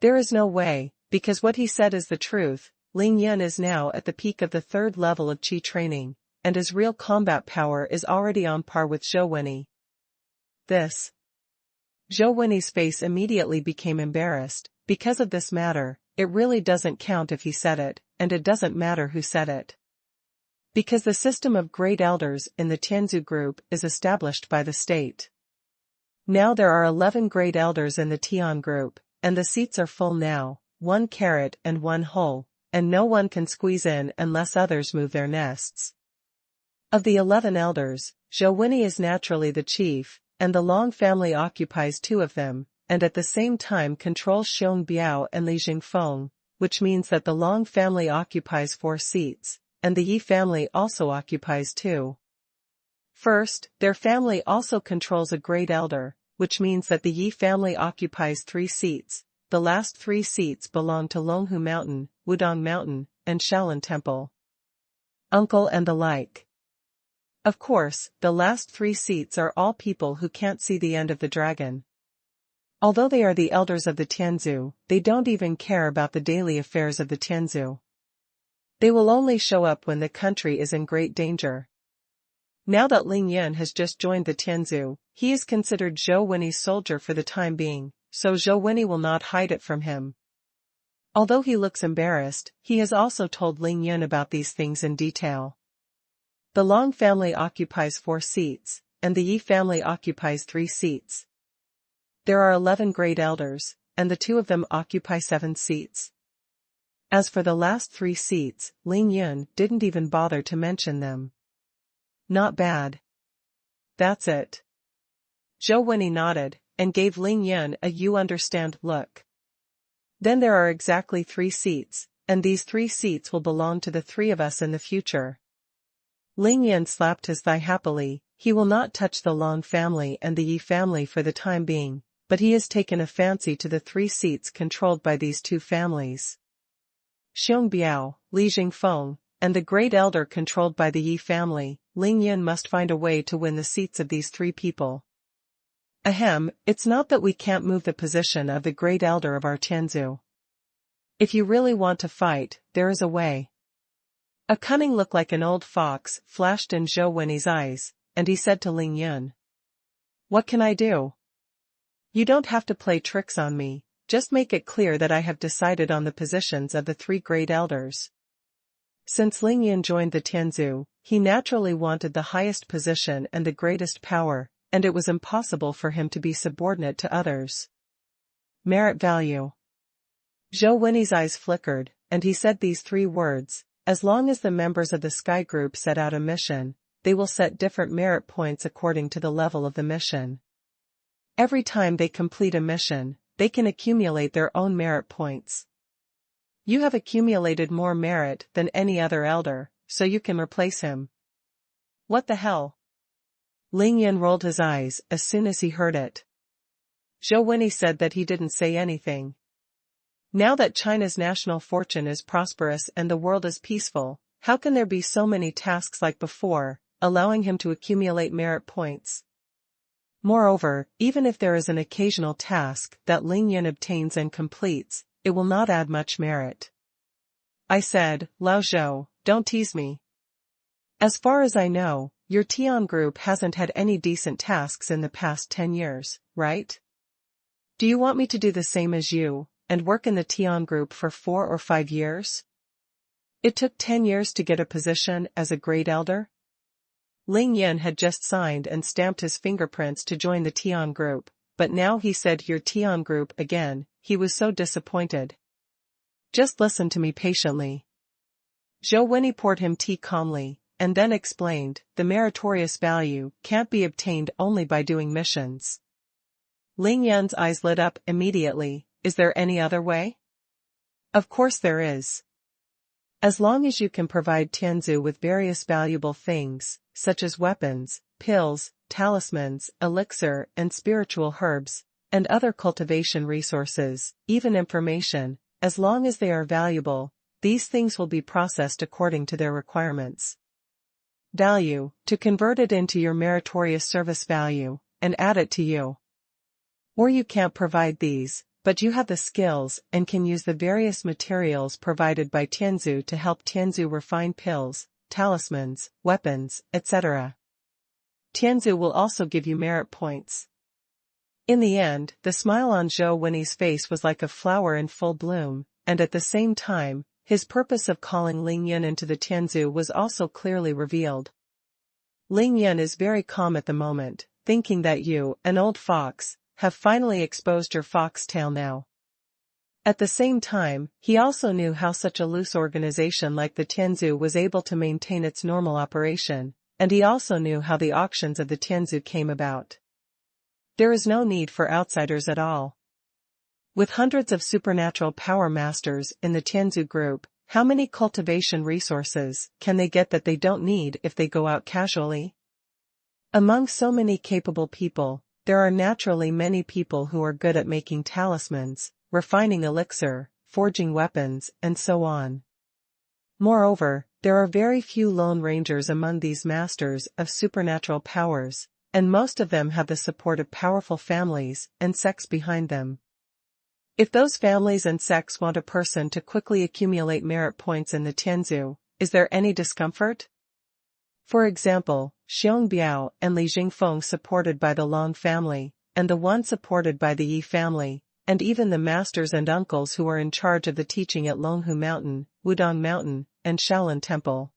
There is no way, because what he said is the truth. Ling Yun is now at the peak of the 3rd level of Qi training, and his real combat power is already on par with Zhou Wenyi. This. Zhou Wenyi's face immediately became embarrassed. Because of this matter, it really doesn't count if he said it, and it doesn't matter who said it. Because the system of great elders in the Tianzhu group is established by the state. Now there are 11 great elders in the Tian group, and the seats are full now, 1 carrot and 1 hole, and no one can squeeze in unless others move their nests. Of the 11 elders, Zhou Wenyi is naturally the chief, and the Long family occupies 2 of them, and at the same time controls Xiong Biao and Li Jingfeng, which means that the Long family occupies 4 seats, and the Yi family also occupies 2. First, their family also controls a great elder, which means that the Yi family occupies 3 seats. The last 3 seats belong to Longhu Mountain, Wudong Mountain, and Shaolin Temple. Uncle and the like. Of course, the last 3 seats are all people who can't see the end of the dragon. Although they are the elders of the Tianzhu, they don't even care about the daily affairs of the Tianzhu. They will only show up when the country is in great danger. Now that Ling Yun has just joined the Tianzhu, he is considered Zhou Wenyi's soldier for the time being, so Zhou Wenyi will not hide it from him. Although he looks embarrassed, he has also told Ling Yun about these things in detail. The Long family occupies 4 seats, and the Yi family occupies 3 seats. There are 11 great elders, and the 2 of them occupy 7 seats. As for the last 3 seats, Ling Yun didn't even bother to mention them. Not bad. That's it. Zhou Wenyi nodded, and gave Ling Yun a "you understand" look. Then there are exactly 3 seats, and these 3 seats will belong to the 3 of us in the future. Ling Yun slapped his thigh happily. He will not touch the Long family and the Yi family for the time being, but he has taken a fancy to the 3 seats controlled by these 2 families. Xiong Biao, Li Jingfeng, and the Great Elder controlled by the Yi family. Ling Yun must find a way to win the seats of these 3 people. Ahem, it's not that we can't move the position of the Great Elder of our Tianzhu. If you really want to fight, there is a way. A cunning look like an old fox flashed in Zhou Wenyi's eyes, and he said to Ling Yun, "What can I do? You don't have to play tricks on me, just make it clear that I have decided on the positions of the three great elders." Since Ling Yun joined the Tianzu, he naturally wanted the highest position and the greatest power, and it was impossible for him to be subordinate to others. Merit value. Zhou Wenyi's eyes flickered, and he said these three words: as long as the members of the Sky Group set out a mission, they will set different merit points according to the level of the mission. Every time they complete a mission, they can accumulate their own merit points. You have accumulated more merit than any other elder, so you can replace him. What the hell? Ling Yun rolled his eyes as soon as he heard it. Zhou Wenyi said that he didn't say anything. Now that China's national fortune is prosperous and the world is peaceful, how can there be so many tasks like before, allowing him to accumulate merit points? Moreover, even if there is an occasional task that Ling Yun obtains and completes, it will not add much merit. I said, "Lao Zhou, don't tease me. As far as I know, your Tian group hasn't had any decent tasks in the past 10 years, right? Do you want me to do the same as you, and work in the Tian group for 4 or 5 years? It took 10 years to get a position as a great elder?" Ling Yun had just signed and stamped his fingerprints to join the Tian group, but now he said your Tian group again. He was so disappointed. "Just listen to me patiently." Zhou Wenyi poured him tea calmly, and then explained, "The meritorious value can't be obtained only by doing missions." Ling Yun's eyes lit up immediately. "Is there any other way?" "Of course there is. As long as you can provide Tianzu with various valuable things, such as weapons, pills, talismans, elixir and spiritual herbs, and other cultivation resources, even information, as long as they are valuable, these things will be processed according to their requirements. Value, to convert it into your meritorious service value, and add it to you. Or you can't provide these, but you have the skills and can use the various materials provided by Tianzu to help Tianzu refine pills, talismans, weapons, etc. Tianzu will also give you merit points." In the end, the smile on Zhou Wenyi's face was like a flower in full bloom, and at the same time, his purpose of calling Ling Yun into the Tianzu was also clearly revealed. Ling Yun is very calm at the moment, thinking that you, an old fox, have finally exposed your foxtail now. At the same time, he also knew how such a loose organization like the Tianzu was able to maintain its normal operation, and he also knew how the auctions of the Tianzu came about. There is no need for outsiders at all. With hundreds of supernatural power masters in the Tianzu group, how many cultivation resources can they get that they don't need if they go out casually? Among so many capable people, there are naturally many people who are good at making talismans, refining elixir, forging weapons, and so on. Moreover, there are very few lone rangers among these masters of supernatural powers, and most of them have the support of powerful families and sects behind them. If those families and sects want a person to quickly accumulate merit points in the Tianzu, is there any discomfort? For example, Xiong Biao and Li Jingfeng supported by the Long family, and the one supported by the Yi family, and even the masters and uncles who are in charge of the teaching at Longhu Mountain, Wudong Mountain, and Shaolin Temple.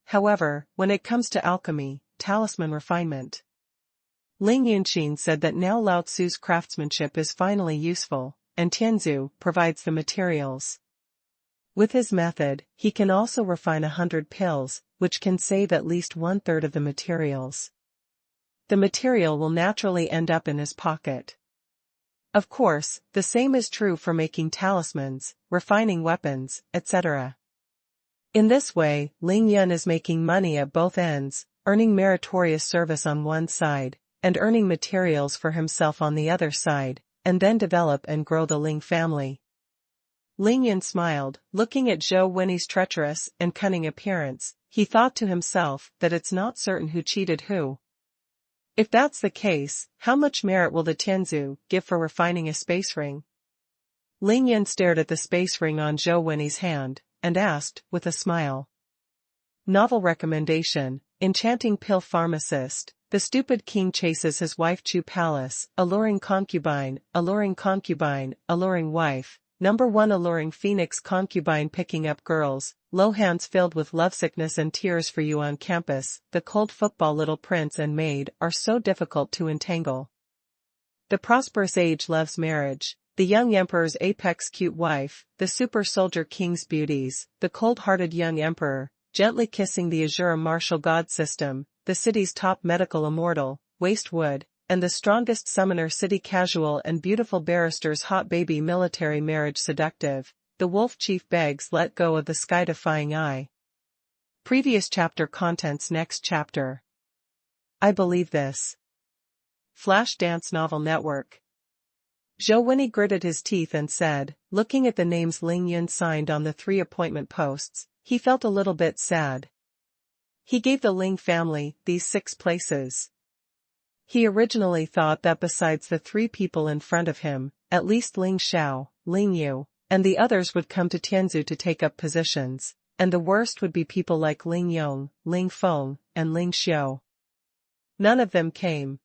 However, when it comes to alchemy, talisman refinement, Ling Yunqin said that now Lao Tzu's craftsmanship is finally useful, and Tianzu provides the materials. With his method, he can also refine 100 pills, which can save at least 1/3 of the materials. The material will naturally end up in his pocket. Of course, the same is true for making talismans, refining weapons, etc. In this way, Ling Yun is making money at both ends, earning meritorious service on one side, and earning materials for himself on the other side, and then develop and grow the Ling family. Ling Yun smiled, looking at Zhou Wenyi's treacherous and cunning appearance. He thought to himself that it's not certain who cheated who. If that's the case, how much merit will the Tianzu give for refining a space ring? Ling Yun stared at the space ring on Zhou Wenyi's hand, and asked, with a smile. Novel recommendation: Enchanting Pill Pharmacist. The stupid king chases his wife to palace, alluring concubine, alluring concubine, alluring wife. Number 1 Alluring Phoenix concubine picking up girls, low hands filled with lovesickness and tears for you on campus. The cold football little prince and maid are so difficult to entangle. The prosperous age loves marriage. The young emperor's apex cute wife, the super soldier king's beauties, the cold-hearted young emperor, gently kissing the azure martial god system, the city's top medical immortal, waste wood, and the strongest summoner city casual and beautiful barrister's hot baby military marriage seductive. The wolf chief begs let go of the sky-defying eye. Previous chapter contents. Next chapter. I believe this. Flash Dance Novel Network. Zhou Wenyi gritted his teeth and said, looking at the names Ling Yun signed on the 3 appointment posts, he felt a little bit sad. He gave the Ling family these 6 places. He originally thought that besides the 3 people in front of him, at least Ling Xiao, Ling Yu, and the others would come to Tianzhu to take up positions, and the worst would be people like Ling Yong, Ling Feng, and Ling Xiu. None of them came.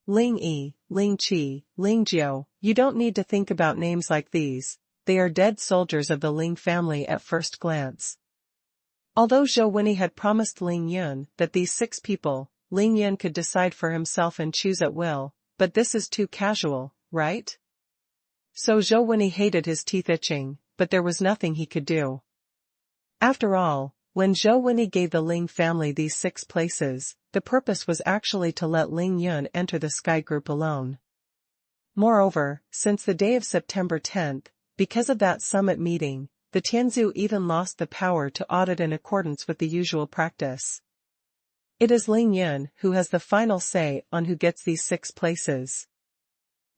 Ling Yi, Ling Qi, Ling Jiu, you don't need to think about names like these, they are dead soldiers of the Ling family at first glance. Although Zhou Wenyi had promised Ling Yun that these 6 people, Ling Yun could decide for himself and choose at will, but this is too casual, right? So Zhou Wenyi hated his teeth itching, but there was nothing he could do. After all, when Zhou Wenyi gave the Ling family these 6 places, the purpose was actually to let Ling Yun enter the Sky Group alone. Moreover, since the day of September 10th, because of that summit meeting, the Tianzhu even lost the power to audit in accordance with the usual practice. It is Ling Yun who has the final say on who gets these 6 places.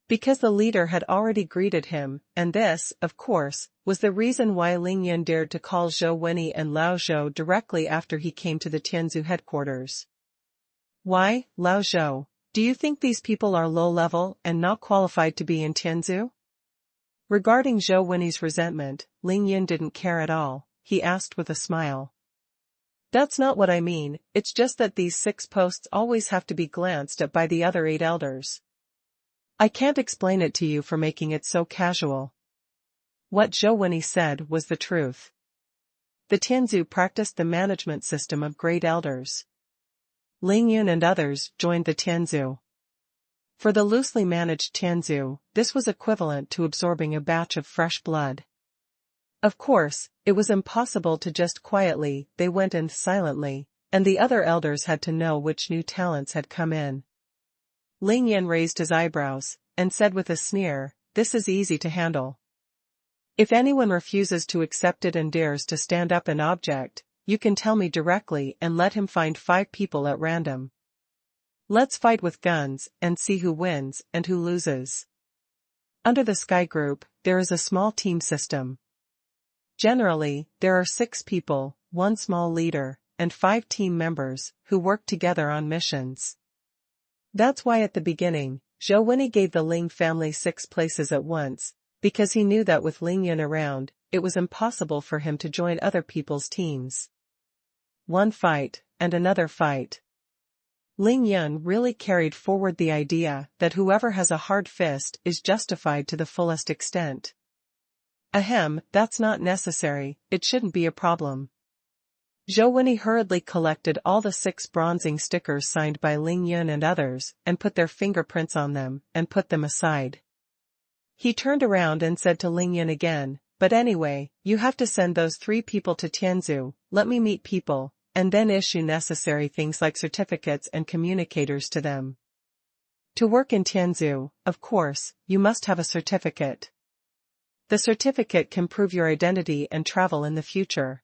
Because the leader had already greeted him, and this, of course, was the reason why Ling Yun dared to call Zhou Wenyi and Lao Zhou directly after he came to the Tianzhu headquarters. Why, Lao Zhou, do you think these people are low-level and not qualified to be in Tianzhu? Regarding Zhou Wenyi's resentment, Ling Yun didn't care at all, he asked with a smile. That's not what I mean, it's just that these 6 posts always have to be glanced at by the other 8 elders. I can't explain it to you for making it so casual. What Zhou Wenyi said was the truth. The Tianzhu practiced the management system of great elders. Ling Yun and others joined the Tianzhu. For the loosely managed Tianzhu, this was equivalent to absorbing a batch of fresh blood. Of course, it was impossible to just quietly, they went in silently, and the other elders had to know which new talents had come in. Ling Yun raised his eyebrows, and said with a sneer, this is easy to handle. If anyone refuses to accept it and dares to stand up and object, you can tell me directly and let him find 5 people at random. Let's fight with guns, and see who wins and who loses. Under the Sky Group, there is a small team system. Generally, there are 6 people, 1 small leader, and 5 team members, who work together on missions. That's why at the beginning, Zhou Wenyi gave the Ling family 6 places at once, because he knew that with Ling Yun around, it was impossible for him to join other people's teams. One fight, and another fight. Ling Yun really carried forward the idea that whoever has a hard fist is justified to the fullest extent. Ahem, that's not necessary, it shouldn't be a problem. Zhou Wenyi hurriedly collected all the 6 bronzing stickers signed by Ling Yun and others, and put their fingerprints on them, and put them aside. He turned around and said to Ling Yun again, but anyway, you have to send those 3 people to Tianzhu, let me meet people, and then issue necessary things like certificates and communicators to them. To work in Tianzhu, of course, you must have a certificate. The certificate can prove your identity and travel in the future.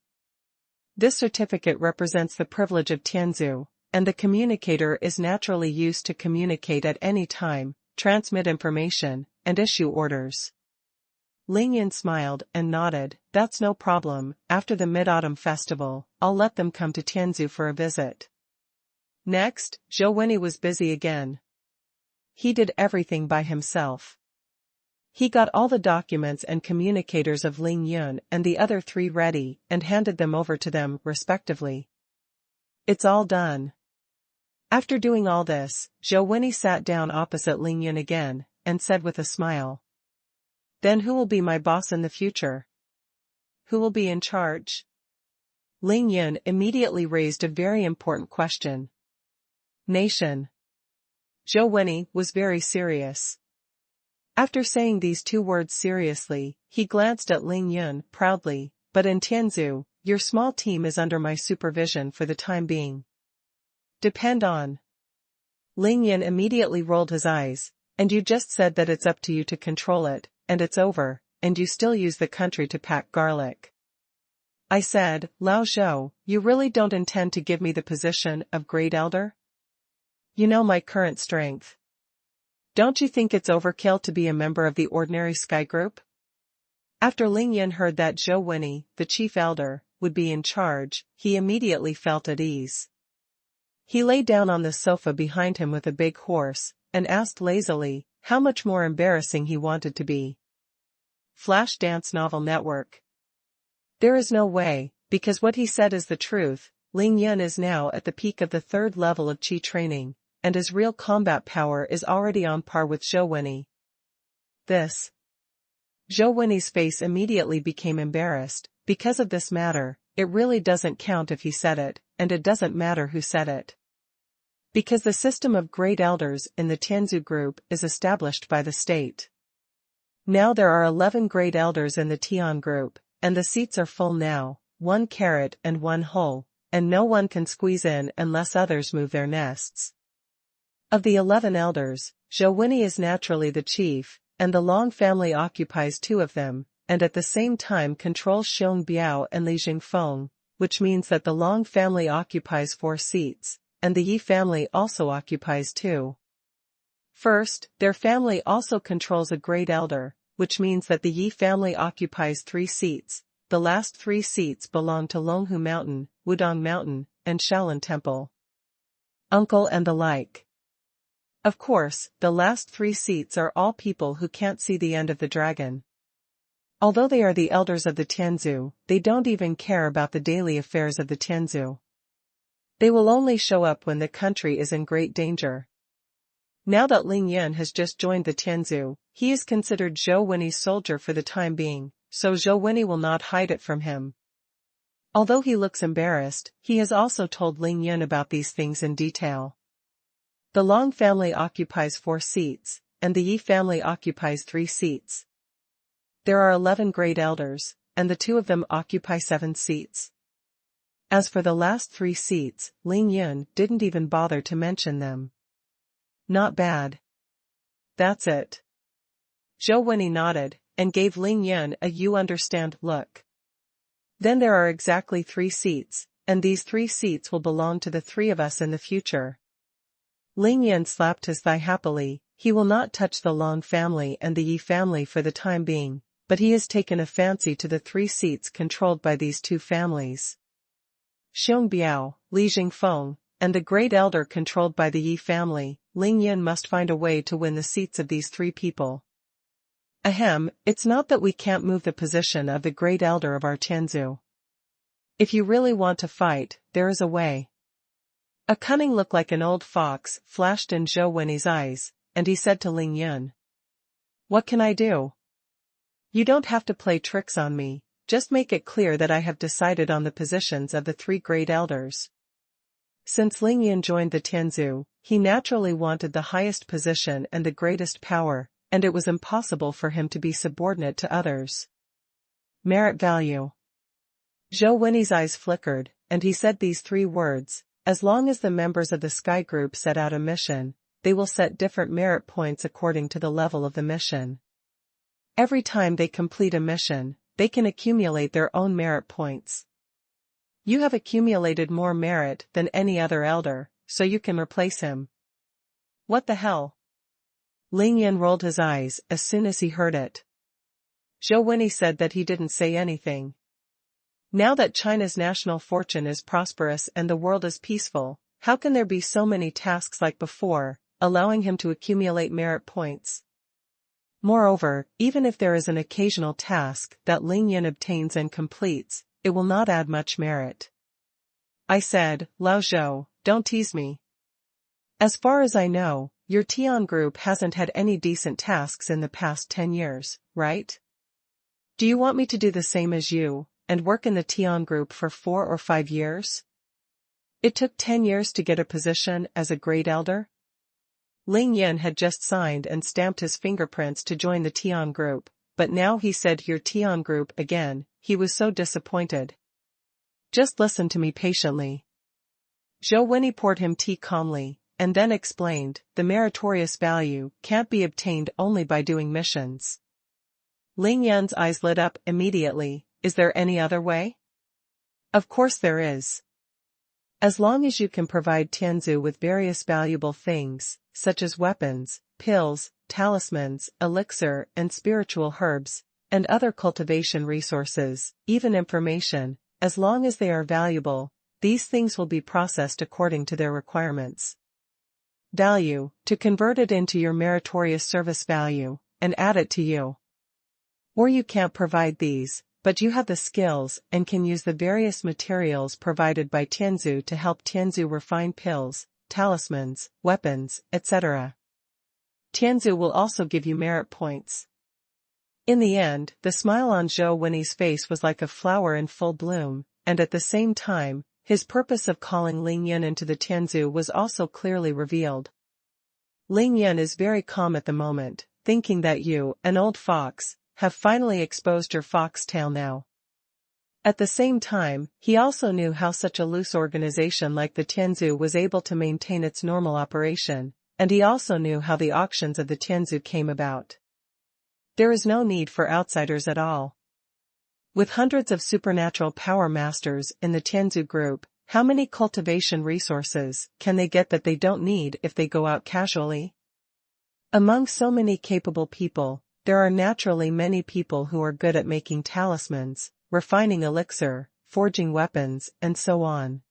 This certificate represents the privilege of Tianzhu, and the communicator is naturally used to communicate at any time, transmit information, and issue orders. Ling Yun smiled and nodded, that's no problem, after the Mid-Autumn Festival, I'll let them come to Tianzhu for a visit. Next, Zhou Wenyi was busy again. He did everything by himself. He got all the documents and communicators of Ling Yun and the other three ready and handed them over to them, respectively. It's all done. After doing all this, Zhou Wenyi sat down opposite Ling Yun again, and said with a smile. Then who will be my boss in the future? Who will be in charge? Ling Yun immediately raised a very important question. Nation. Zhou Wenyi was very serious. After saying these two words seriously, he glanced at Ling Yun proudly, but in Tianzhu, your small team is under my supervision for the time being. Depend on. Ling Yun immediately rolled his eyes, and you just said that it's up to you to control it, and it's over, and you still use the country to pack garlic. I said, Lao Zhou, you really don't intend to give me the position of Great Elder? You know my current strength. Don't you think it's overkill to be a member of the ordinary Sky Group? After Ling Yun heard that Zhou Wenyi, the chief elder, would be in charge, he immediately felt at ease. He lay down on the sofa behind him with a big horse, and asked lazily, how much more embarrassing he wanted to be. Flash Dance Novel Network. There is no way, because what he said is the truth. Ling Yun is now at the peak of the 3rd level of Qi training, and his real combat power is already on par with Zhou Wenyi. This. Zhou Wenyi's face immediately became embarrassed. Because of this matter, it really doesn't count if he said it, and it doesn't matter who said it. Because the system of great elders in the Tianzhu group is established by the state. Now there are 11 great elders in the Tian group, and the seats are full now, 1 carat and 1 hole, and no one can squeeze in unless others move their nests. Of the 11 elders, Zhou Wenyi is naturally the chief, and the Long family occupies 2 of them, and at the same time controls Xiong Biao and Li Jingfeng, which means that the Long family occupies 4 seats, and the Yi family also occupies 2. First, their family also controls a great elder, which means that the Yi family occupies 3 seats. The last 3 seats belong to Longhu Mountain, Wudong Mountain, and Shaolin Temple. Uncle and the like. Of course, the last 3 seats are all people who can't see the end of the dragon. Although they are the elders of the Tianzhu, they don't even care about the daily affairs of the Tianzhu. They will only show up when the country is in great danger. Now that Ling Yun has just joined the Tianzhu, he is considered Zhou Wenyi's soldier for the time being, so Zhou Wenyi will not hide it from him. Although he looks embarrassed, he has also told Ling Yun about these things in detail. The Long family occupies 4 seats, and the Yi family occupies 3 seats. There are 11 great elders, and the 2 of them occupy 7 seats. As for the last 3 seats, Ling Yun didn't even bother to mention them. Not bad. That's it. Zhou Wenyi nodded, and gave Ling Yun a you understand look. Then there are exactly 3 seats, and these 3 seats will belong to the 3 of us in the future. Ling Yun slapped his thigh happily. He will not touch the Long family and the Yi family for the time being, but he has taken a fancy to the 3 seats controlled by these 2 families. Xiong Biao, Li Jingfeng, and the great elder controlled by the Yi family. Ling Yun must find a way to win the seats of these 3 people. Ahem, it's not that we can't move the position of the great elder of our Tianzhu. If you really want to fight, there is a way. A cunning look like an old fox flashed in Zhou Wenyi's eyes, and he said to Ling Yun. What can I do? You don't have to play tricks on me, just make it clear that I have decided on the positions of the 3 great elders. Since Ling Yun joined the Tianzhu, he naturally wanted the highest position and the greatest power, and it was impossible for him to be subordinate to others. Merit value. Zhou Wenyi's eyes flickered, and he said these 3 words, as long as the members of the Sky Group set out a mission, they will set different merit points according to the level of the mission. Every time they complete a mission, they can accumulate their own merit points. You have accumulated more merit than any other elder, so you can replace him. What the hell? Ling Yun rolled his eyes as soon as he heard it. Zhou Wenyi said that he didn't say anything. Now that China's national fortune is prosperous and the world is peaceful, how can there be so many tasks like before, allowing him to accumulate merit points? Moreover, even if there is an occasional task that Ling Yin obtains and completes, it will not add much merit. I said, Lao Zhou, don't tease me. As far as I know, your Tian group hasn't had any decent tasks in the past 10 years, right? Do you want me to do the same as you, and work in the Tian group for 4 or 5 years? It took 10 years to get a position as a Great Elder? Ling Yin had just signed and stamped his fingerprints to join the Tian group, but now he said your Tian group again. He was so disappointed. Just listen to me patiently. Zhou Wenyi poured him tea calmly, and then explained, the meritorious value can't be obtained only by doing missions. Ling Yan's eyes lit up immediately. Is there any other way? Of course there is. As long as you can provide Tianzu with various valuable things, such as weapons, pills, talismans, elixir, and spiritual herbs, and other cultivation resources, even information, as long as they are valuable, these things will be processed according to their requirements. Value, to convert it into your meritorious service value, and add it to you. Or you can't provide these, but you have the skills and can use the various materials provided by Tianzu to help Tianzu refine pills, talismans, weapons, etc. Tianzu will also give you merit points. In the end, the smile on Zhou Wenyi's face was like a flower in full bloom, and at the same time, his purpose of calling Ling Yin into the Tianzu was also clearly revealed. Ling Yin is very calm at the moment, thinking that you, an old fox, have finally exposed your foxtail now. At the same time, he also knew how such a loose organization like the Tianzu was able to maintain its normal operation, and he also knew how the auctions of the Tianzu came about. There is no need for outsiders at all. With hundreds of supernatural power masters in the Tianzu group, how many cultivation resources can they get that they don't need if they go out casually? Among so many capable people, there are naturally many people who are good at making talismans, refining elixir, forging weapons, and so on.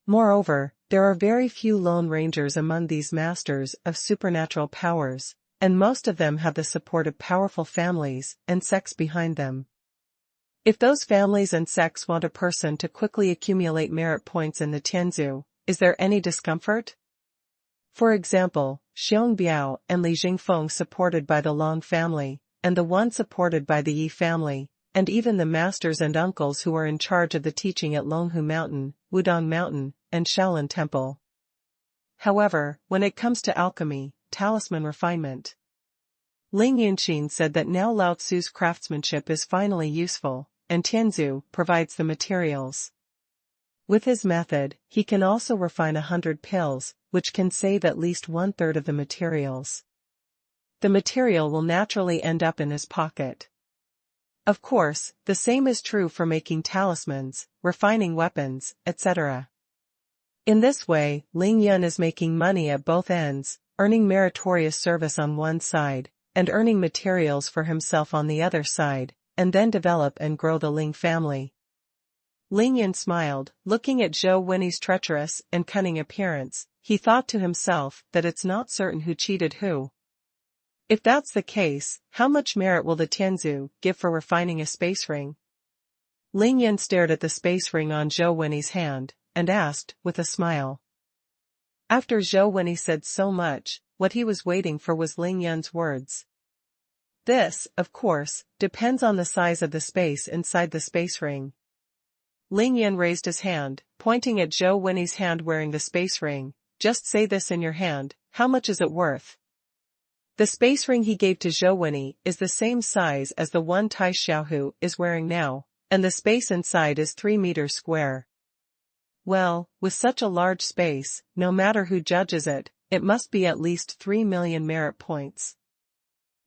Moreover, there are very few lone rangers among these masters of supernatural powers, and most of them have the support of powerful families and sects behind them. If those families and sects want a person to quickly accumulate merit points in the Tianzu, is there any discomfort? For example, Xiong Biao and Li Jingfeng supported by the Long family, and the one supported by the Yi family, and even the masters and uncles who are in charge of the teaching at Longhu Mountain, Wudong Mountain, and Shaolin Temple. However, when it comes to alchemy, talisman refinement, Ling Yunqin said that now Lao Tzu's craftsmanship is finally useful, and Tianzu provides the materials. With his method, he can also refine 100 pills, which can save at least 1/3 of the materials. The material will naturally end up in his pocket. Of course, the same is true for making talismans, refining weapons, etc. In this way, Ling Yun is making money at both ends, earning meritorious service on one side, and earning materials for himself on the other side, and then develop and grow the Ling family. Ling Yun smiled, looking at Zhou Wenyi's treacherous and cunning appearance. He thought to himself that it's not certain who cheated who. If that's the case, how much merit will the Tianzu give for refining a space ring? Ling Yun stared at the space ring on Zhou Wenyi's hand, and asked, with a smile. After Zhou Wenyi said so much, what he was waiting for was Ling Yun's words. This, of course, depends on the size of the space inside the space ring. Ling Yun raised his hand, pointing at Zhou Wenyi's hand wearing the space ring. Just say this in your hand, how much is it worth? The space ring he gave to Zhou Wenyi is the same size as the one Tai Xiaohu is wearing now, and the space inside is 3 meters square. Well, with such a large space, no matter who judges it, it must be at least 3 million merit points.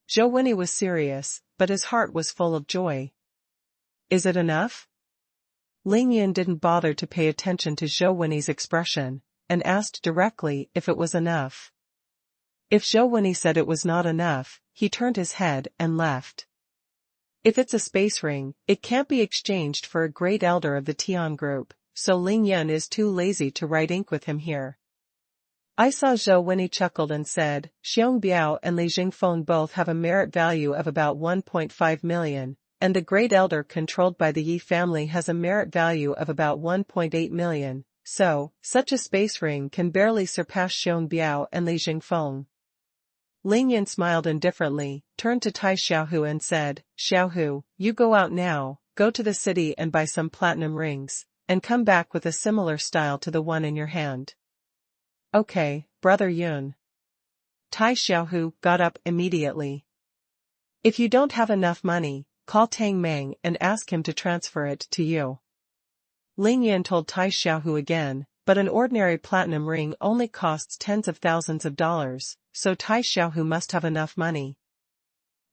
Zhou Wenyi was serious, but his heart was full of joy. Is it enough? Ling Yun didn't bother to pay attention to Zhou Wenyi's expression, and asked directly if it was enough. If Zhou Wenyi said it was not enough, he turned his head and left. If it's a space ring, it can't be exchanged for a great elder of the Tian group, so Ling Yun is too lazy to write ink with him here. I saw Zhou when he chuckled and said, Xiong Biao and Li Jingfeng both have a merit value of about 1.5 million, and the Great Elder controlled by the Yi family has a merit value of about 1.8 million, so, such a space ring can barely surpass Xiong Biao and Li Jingfeng. Ling Yan smiled indifferently, turned to Tai Xiaohu and said, Xiaohu, you go out now, go to the city and buy some platinum rings, and come back with a similar style to the one in your hand. Okay, Brother Yun. Tai Xiaohu got up immediately. If you don't have enough money, call Tang Meng and ask him to transfer it to you. Ling Yan told Tai Xiaohu again, but an ordinary platinum ring only costs tens of thousands of dollars, so Tai Xiaohu must have enough money.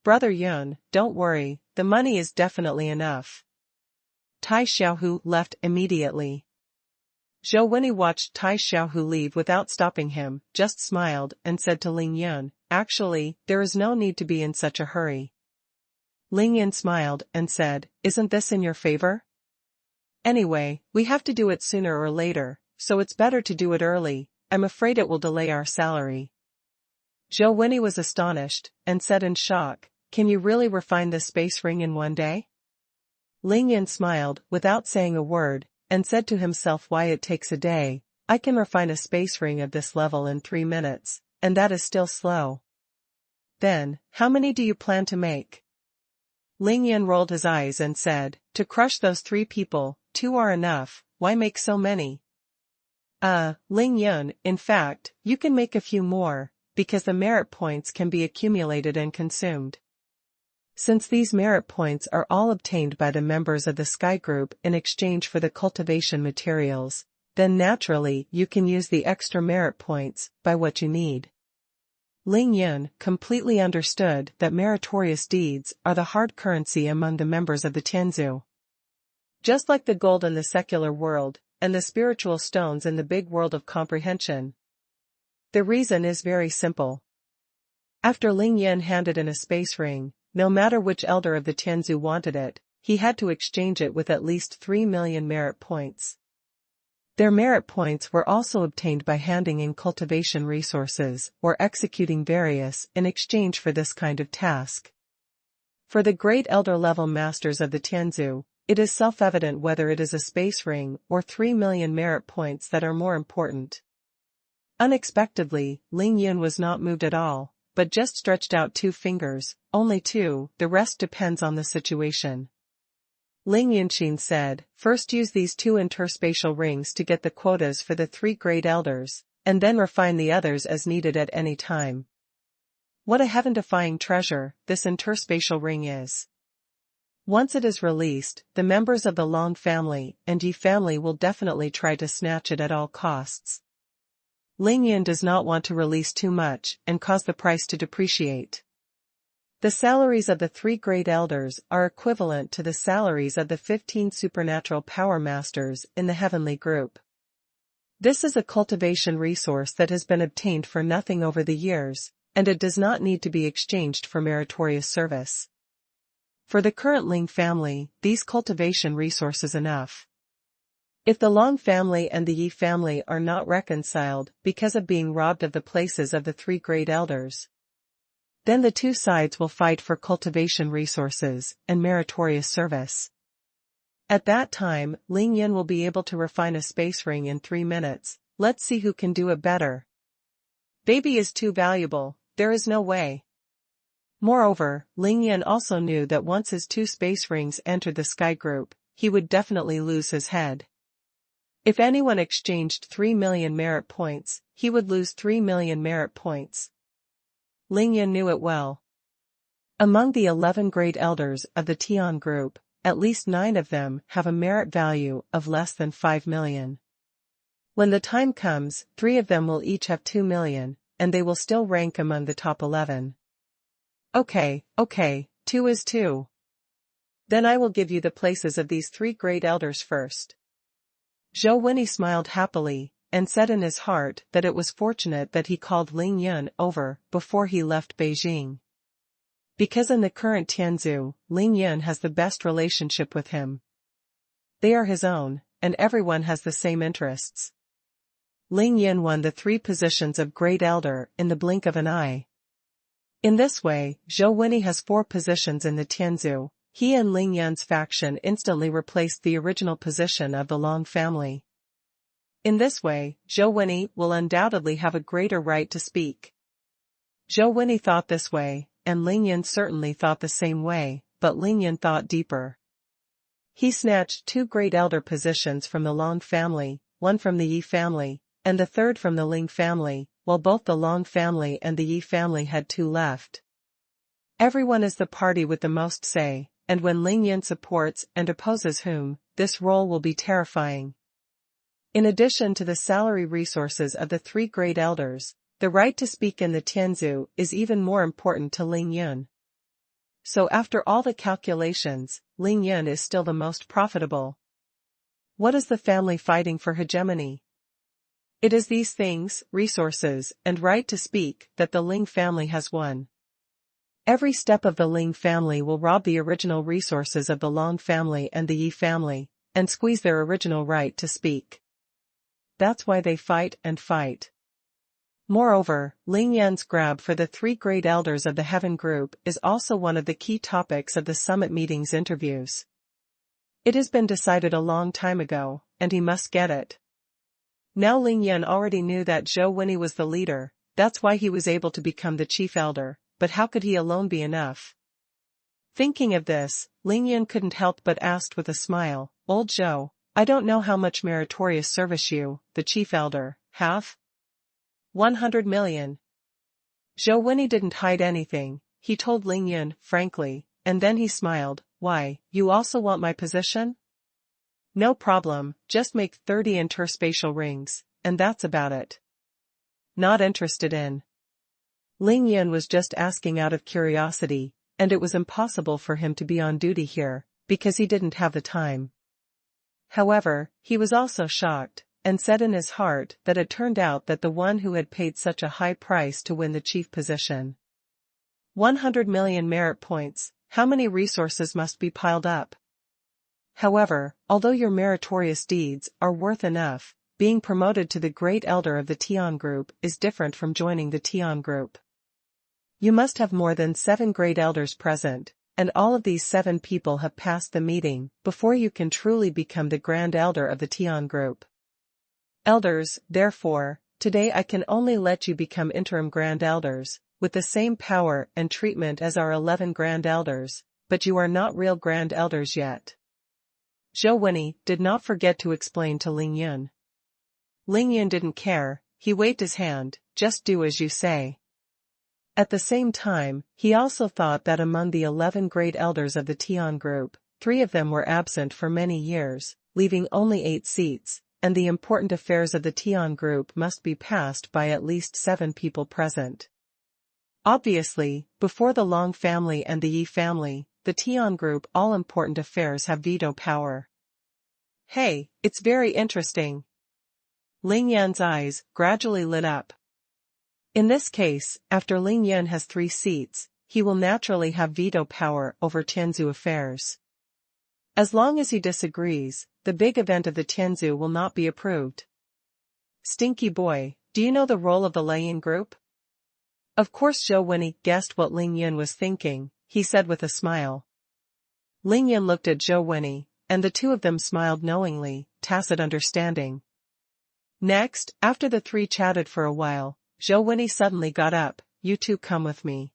Brother Yun, don't worry, the money is definitely enough. Tai Xiaohu left immediately. Zhou Wenyi watched Tai Xiaohu leave without stopping him, just smiled and said to Ling Yan, actually, there is no need to be in such a hurry. Ling Yan smiled and said, isn't this in your favor? Anyway, we have to do it sooner or later, so it's better to do it early. I'm afraid it will delay our salary. Zhou Wenyi was astonished, and said in shock, can you really refine this space ring in one day? Ling Yan smiled, without saying a word, and said to himself why it takes a day. I can refine a space ring of this level in 3 minutes, and that is still slow. Then, how many do you plan to make? Ling Yan rolled his eyes and said, to crush those 3 people, 2 are enough, why make so many? Ling Yan, in fact, you can make a few more, because the merit points can be accumulated and consumed. Since these merit points are all obtained by the members of the Sky Group in exchange for the cultivation materials, then naturally you can use the extra merit points, buy what you need. Ling Yan completely understood that meritorious deeds are the hard currency among the members of the Tianzu. Just like the gold in the secular world, and the spiritual stones in the big world of comprehension. The reason is very simple. After Ling Yan handed in a space ring, no matter which elder of the Tianzu wanted it, he had to exchange it with at least 3 million merit points. Their merit points were also obtained by handing in cultivation resources or executing various in exchange for this kind of task. For the great elder level masters of the Tianzu, it is self-evident whether it is a space ring or 3 million merit points that are more important. Unexpectedly, Ling Yan was not moved at all, but just stretched out 2 fingers, only 2, the rest depends on the situation. Ling Yanqin said, first use these 2 interspatial rings to get the quotas for the 3 great elders, and then refine the others as needed at any time. What a heaven-defying treasure this interspatial ring is. Once it is released, the members of the Long family and Yi family will definitely try to snatch it at all costs. Ling Yan does not want to release too much and cause the price to depreciate. The salaries of the 3 great elders are equivalent to the salaries of the 15 supernatural power masters in the heavenly group. This is a cultivation resource that has been obtained for nothing over the years, and it does not need to be exchanged for meritorious service. For the current Ling family, these cultivation resources enough. If the Long family and the Yi family are not reconciled because of being robbed of the places of the 3 great elders, then the 2 sides will fight for cultivation resources and meritorious service. At that time, Ling Yan will be able to refine a space ring in 3 minutes. Let's see who can do it better. Baby is too valuable, there is no way. Moreover, Ling Yan also knew that once his 2 space rings entered the Sky Group, he would definitely lose his head. If anyone exchanged 3 million merit points, he would lose 3 million merit points. Ling Yan knew it well. Among the 11 great elders of the Tian group, at least 9 of them have a merit value of less than 5 million. When the time comes, 3 of them will each have 2 million, and they will still rank among the top 11. Okay, 2 is 2. Then I will give you the places of these 3 great elders first. Zhou Wenyi smiled happily, and said in his heart that it was fortunate that he called Ling Yan over before he left Beijing. Because in the current Tianzu, Ling Yan has the best relationship with him. They are his own, and everyone has the same interests. Ling Yin won the 3 positions of Great Elder in the blink of an eye. In this way, Zhou Wenyi has 4 positions in the Tianzu. He and Ling Yan's faction instantly replaced the original position of the Long family. In this way, Zhou Wenyi will undoubtedly have a greater right to speak. Zhou Wenyi thought this way, and Ling Yan certainly thought the same way, but Ling Yan thought deeper. He snatched 2 Great Elder positions from the Long family, 1 from the Yi family, and the 3rd from the Ling family, while both the Long family and the Yi family had 2 left. Everyone is the party with the most say, and when Ling Yan supports and opposes whom, this role will be terrifying. In addition to the salary resources of the 3 Great Elders, the right to speak in the Tianzu is even more important to Ling Yan. So after all the calculations, Ling Yan is still the most profitable. What is the family fighting for hegemony? It is these things, resources, and right to speak, that the Ling family has won. Every step of the Ling family will rob the original resources of the Long family and the Yi family, and squeeze their original right to speak. That's why they fight and fight. Moreover, Ling Yan's grab for the 3 Great Elders of the Heaven Group is also one of the key topics of the summit meeting's interviews. It has been decided a long time ago, and he must get it. Now Ling Yan already knew that Zhou Wenyi was the leader, that's why he was able to become the chief elder, but how could he alone be enough? Thinking of this, Ling Yan couldn't help but asked with a smile, "Old Zhou, I don't know how much meritorious service you, the chief elder, have?" 100 million. Zhou Wenyi didn't hide anything, he told Ling Yan, frankly, and then he smiled, "Why, you also want my position?" "No problem, just make 30 interspatial rings, and that's about it." "Not interested in." Ling Yan was just asking out of curiosity, and it was impossible for him to be on duty here, because he didn't have the time. However, he was also shocked, and said in his heart that it turned out that the one who had paid such a high price to win the chief position. 100 million merit points, how many resources must be piled up? However, although your meritorious deeds are worth enough, being promoted to the Great Elder of the Tian Group is different from joining the Tian Group. You must have more than 7 Great Elders present, and all of these 7 people have passed the meeting before you can truly become the Grand Elder of the Tian Group. Elders, therefore, today I can only let you become interim Grand Elders, with the same power and treatment as our 11 Grand Elders, but you are not real Grand Elders yet. Zhou Wenyi did not forget to explain to Ling Yan. Ling Yan didn't care, he waved his hand, "Just do as you say." At the same time, he also thought that among the 11 Great Elders of the Tian Group, 3 of them were absent for many years, leaving only 8 seats, and the important affairs of the Tian Group must be passed by at least 7 people present. Obviously, before the Long family and the Yi family, the Tian Group all-important affairs have veto power. Hey, it's very interesting. Ling Yan's eyes gradually lit up. In this case, after Ling Yan has 3 seats, he will naturally have veto power over Tianzu affairs. As long as he disagrees, the big event of the Tianzu will not be approved. Stinky boy, do you know the role of the Lian group? Of course Zhou Wenyi guessed what Ling Yan was thinking, he said with a smile. Ling Yan looked at Zhou Wenyi, and the 2 of them smiled knowingly, tacit understanding. Next, after the 3 chatted for a while, Zhou Wenyi suddenly got up, "You 2 come with me."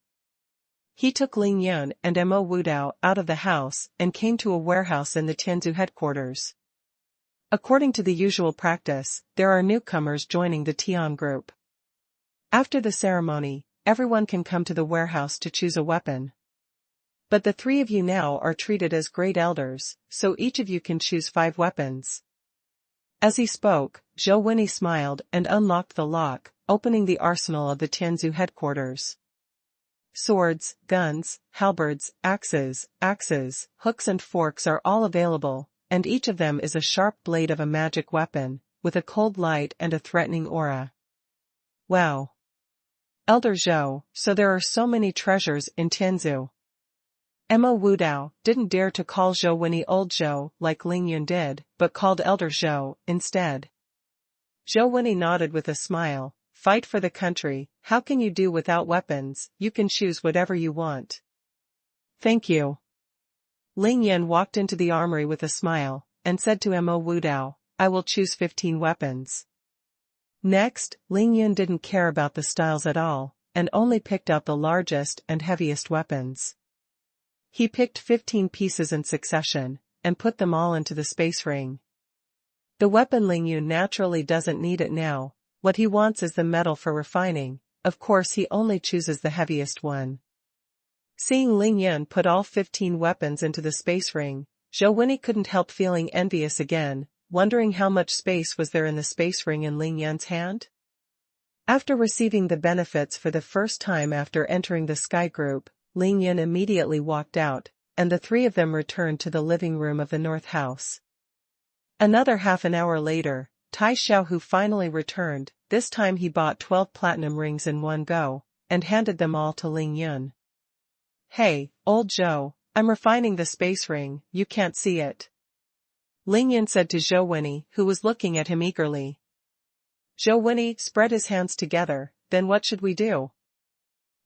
He took Ling Yan and Mo Wudao out of the house and came to a warehouse in the Tianzu headquarters. According to the usual practice, there are newcomers joining the Tian Group. After the ceremony, everyone can come to the warehouse to choose a weapon. But the 3 of you now are treated as Great Elders, so each of you can choose 5 weapons. As he spoke, Zhou Wenyi smiled and unlocked the lock, opening the arsenal of the Tianzu headquarters. Swords, guns, halberds, axes, hooks and forks are all available, and each of them is a sharp blade of a magic weapon, with a cold light and a threatening aura. Wow! Elder Zhou, so there are so many treasures in Tianzu. Mo Wudao didn't dare to call Zhou Wenyi Old Zhou like Ling Yan did, but called Elder Zhou instead. Xuanhuan nodded with a smile. Fight for the country, how can you do without weapons? You can choose whatever you want. Thank you. Ling Yan walked into the armory with a smile, and said to Mo Wudao, I will choose 15 weapons. Next, Ling Yan didn't care about the styles at all, and only picked out the largest and heaviest weapons. He picked 15 pieces in succession, and put them all into the space ring. The weapon Ling Yan naturally doesn't need it now, what he wants is the metal for refining, of course he only chooses the heaviest one. Seeing Ling Yan put all 15 weapons into the space ring, Xuanhuan couldn't help feeling envious again, wondering how much space was there in the space ring in Ling Yan's hand? After receiving the benefits for the first time after entering the Sky Group, Ling Yan immediately walked out, and the three of them returned to the living room of the North House. Another half an hour later, Tai Xiaohu finally returned. This time he bought 12 platinum rings in one go, and handed them all to Ling Yan. Hey, old Zhou, I'm refining the space ring, you can't see it. Ling Yan said to Xuanhuan, who was looking at him eagerly. Xuanhuan spread his hands together, then what should we do?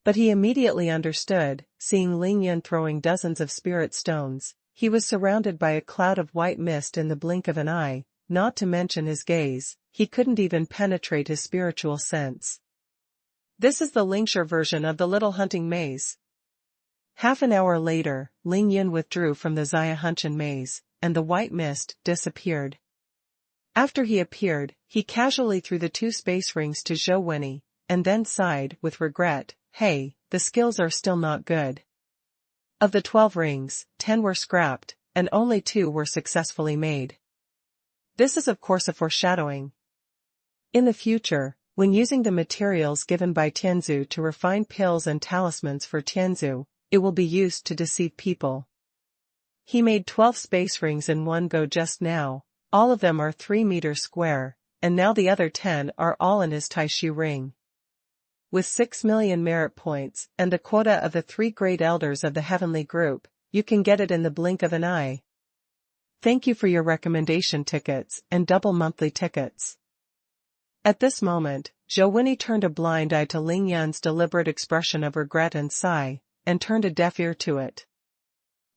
But he immediately understood, seeing Ling Yan throwing dozens of spirit stones. He was surrounded by a cloud of white mist in the blink of an eye, not to mention his gaze, he couldn't even penetrate his spiritual sense. This is the Lingxia version of the little hunting maze. Half an hour later, Ling Yan withdrew from the Xia Hunshan maze, and the white mist disappeared. After he appeared, he casually threw the 2 space rings to Xuanhuan, and then sighed with regret, hey, the skills are still not good. Of the 12 rings, 10 were scrapped, and only 2 were successfully made. This is of course a foreshadowing. In the future, when using the materials given by Tianzu to refine pills and talismans for Tianzu, it will be used to deceive people. He made 12 space rings in one go just now, all of them are 3 meters square, and now the other 10 are all in his Tai Shi ring. With 6 million merit points and the quota of the 3 great elders of the heavenly group, you can get it in the blink of an eye. Thank you for your recommendation tickets and double monthly tickets. At this moment, Xuanhuan turned a blind eye to Ling Yan's deliberate expression of regret and sigh, and turned a deaf ear to it.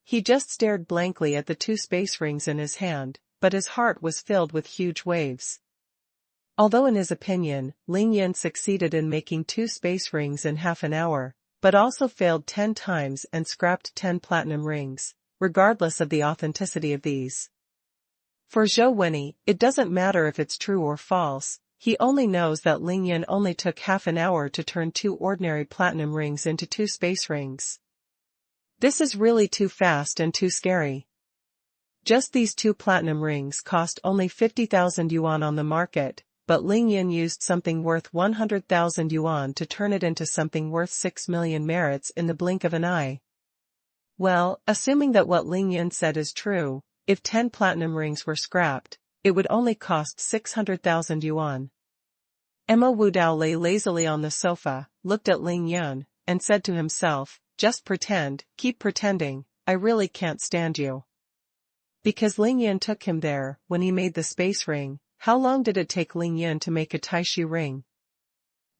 He just stared blankly at the 2 space rings in his hand, but his heart was filled with huge waves. Although in his opinion, Ling Yan succeeded in making 2 space rings in half an hour, but also failed 10 times and scrapped 10 platinum rings, regardless of the authenticity of these. For Xuanhuan, it doesn't matter if it's true or false, he only knows that Ling Yan only took half an hour to turn 2 ordinary platinum rings into 2 space rings. This is really too fast and too scary. Just these 2 platinum rings cost only 50,000 yuan on the market, but Ling Yan used something worth 100,000 yuan to turn it into something worth 6 million merits in the blink of an eye. Well, assuming that what Ling Yan said is true, if 10 platinum rings were scrapped, it would only cost 600,000 yuan. Mo Wudao lay lazily on the sofa, looked at Ling Yan, and said to himself, just pretend, keep pretending, I really can't stand you. Because Ling Yan took him there, when he made the space ring, how long did it take Ling Yan to make a Tai Shi ring?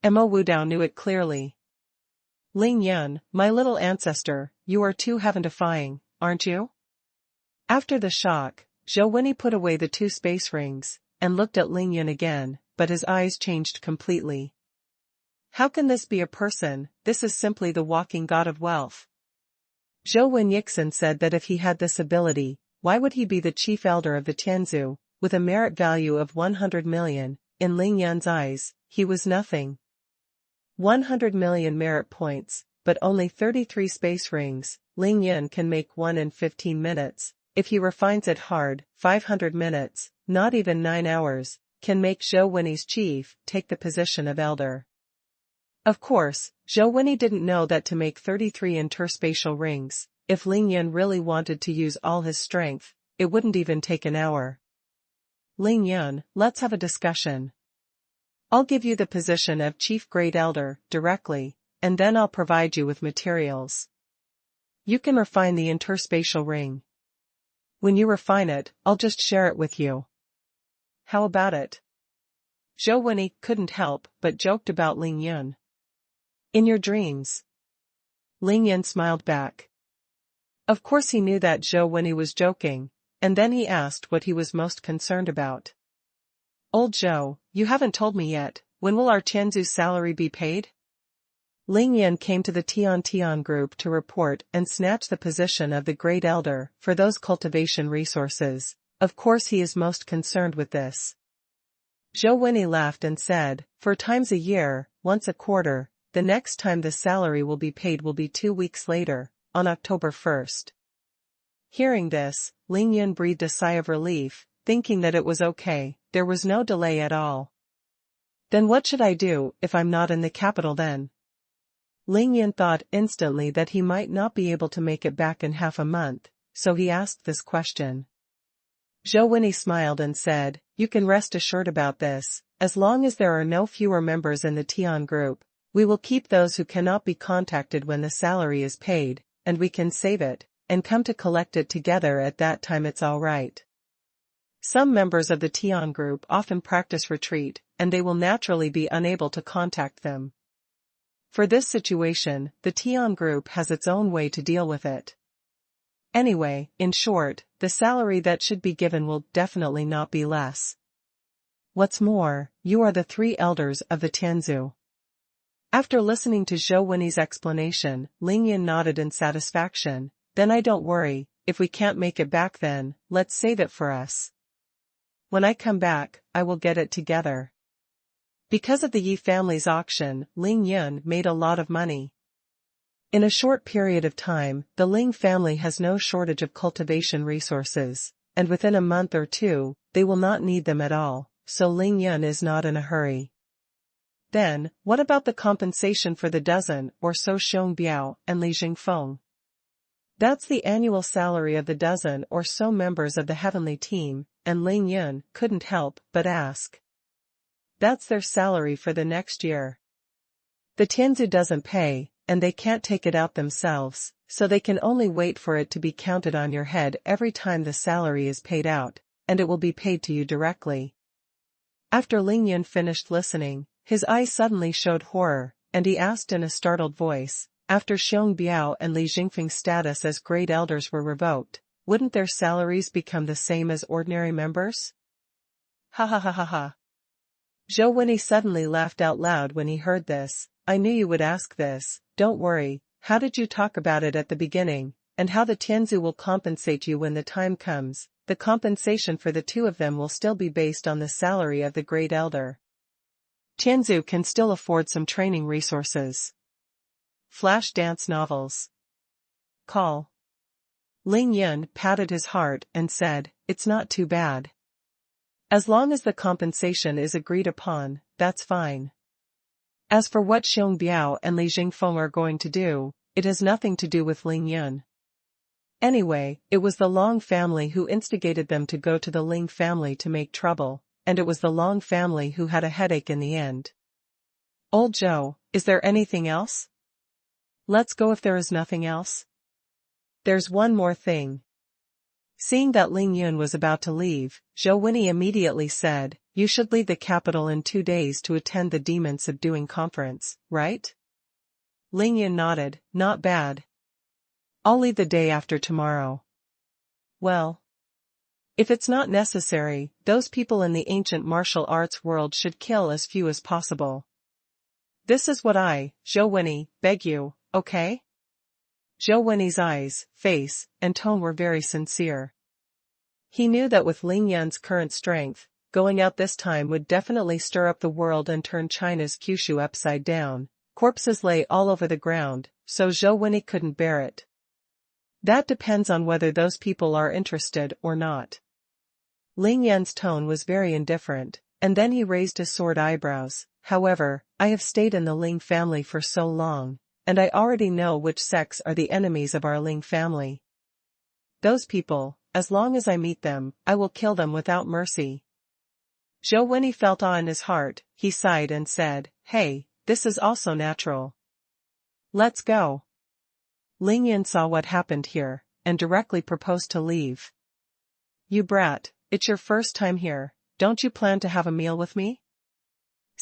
Mo Wudao knew it clearly. Ling Yan, my little ancestor, you are too heaven-defying, aren't you? After the shock, Xuanhuan put away the 2 space rings, and looked at Ling Yan again, but his eyes changed completely. How can this be a person? This is simply the walking god of wealth. Xuanhuan Yixin said that if he had this ability, why would he be the chief elder of the Tianzu, with a merit value of 100 million, in Ling Yan's eyes, he was nothing. 100 million merit points, but only 33 space rings, Ling Yan can make 1 in 15 minutes, if he refines it hard, 500 minutes, not even 9 hours, can make Xuanhuan's chief take the position of elder. Of course, Xuanhuan didn't know that to make 33 interspatial rings, if Ling Yan really wanted to use all his strength, it wouldn't even take an hour. Ling Yan, let's have a discussion. I'll give you the position of Chief Great Elder, directly, and then I'll provide you with materials. You can refine the interspatial ring. When you refine it, I'll just share it with you. How about it? Zhou Wenyi couldn't help but joked about Ling Yun. In your dreams? Ling Yun smiled back. Of course he knew that Zhou Wenyi was joking, and then he asked what he was most concerned about. Old Zhou, you haven't told me yet, when will our Tianzu's salary be paid? Ling Yun came to the Tian group to report and snatch the position of the Great Elder for those cultivation resources. Of course he is most concerned with this. Zhou Wenyi laughed and said, 4 times a year, once a quarter, the next time the salary will be paid will be 2 weeks later, on October 1st. Hearing this, Ling Yun breathed a sigh of relief, thinking that it was okay, there was no delay at all. Then what should I do if I'm not in the capital then? Ling Yun thought instantly that he might not be able to make it back in half a month, so he asked this question. Zhou Wenyi smiled and said, you can rest assured about this, as long as there are no fewer members in the Tian group, we will keep those who cannot be contacted when the salary is paid, and we can save it, and come to collect it together at that time. It's all right. Some members of the Tian group often practice retreat, and they will naturally be unable to contact them. For this situation, the Tian group has its own way to deal with it. Anyway, in short, the salary that should be given will definitely not be less. What's more, you are the 3 elders of the Tianzu. After listening to Zhou Wenyi's explanation, Ling Yun nodded in satisfaction. Then I don't worry, if we can't make it back then, let's save it for us. When I come back, I will get it together. Because of the Yi family's auction, Ling Yun made a lot of money. In a short period of time, the Ling family has no shortage of cultivation resources, and within a month or 2, they will not need them at all, so Ling Yun is not in a hurry. Then, what about the compensation for the dozen or so Xiong Biao and Li Jingfeng? That's the annual salary of the dozen or so members of the heavenly team, and Ling Yun couldn't help but ask. That's their salary for the next year. The Tianzu doesn't pay, and they can't take it out themselves, so they can only wait for it to be counted on your head every time the salary is paid out, and it will be paid to you directly. After Ling Yun finished listening, his eyes suddenly showed horror, and he asked in a startled voice, after Xiong Biao and Li Jingfeng's status as great elders were revoked, wouldn't their salaries become the same as ordinary members? Ha ha ha ha ha. Zhou Wenyi suddenly laughed out loud when he heard this. I knew you would ask this, don't worry, how did you talk about it at the beginning, and how the Tianzu will compensate you when the time comes? The compensation for the 2 of them will still be based on the salary of the Great Elder. Tianzu can still afford some training resources. Flash dance novels. Call. Ling Yun patted his heart and said, it's not too bad. As long as the compensation is agreed upon, that's fine. As for what Xiong Biao and Li Jingfeng are going to do, it has nothing to do with Ling Yun. Anyway, it was the Long family who instigated them to go to the Ling family to make trouble, and it was the Long family who had a headache in the end. Old Zhou, is there anything else? Let's go if there is nothing else. There's one more thing. Seeing that Ling Yun was about to leave, Zhou Wenyi immediately said, you should leave the capital in 2 days to attend the Demon Subduing Conference, right? Ling Yun nodded, not bad. I'll leave the day after tomorrow. Well, if it's not necessary, those people in the ancient martial arts world should kill as few as possible. This is what I, Zhou Wenyi, beg you, okay? Zhou Wenyi's eyes, face, and tone were very sincere. He knew that with Ling Yun's current strength, going out this time would definitely stir up the world and turn China's Kyushu upside down. Corpses lay all over the ground, so Zhou Wenyi couldn't bear it. That depends on whether those people are interested or not. Ling Yun's tone was very indifferent, and then he raised his sword eyebrows. However, I have stayed in the Ling family for so long, and I already know which sects are the enemies of our Ling family. Those people, as long as I meet them, I will kill them without mercy. Zhou Wenyi felt awe in his heart. He sighed and said, hey, this is also natural. Let's go. Ling Yun saw what happened here, and directly proposed to leave. You brat, it's your first time here, don't you plan to have a meal with me?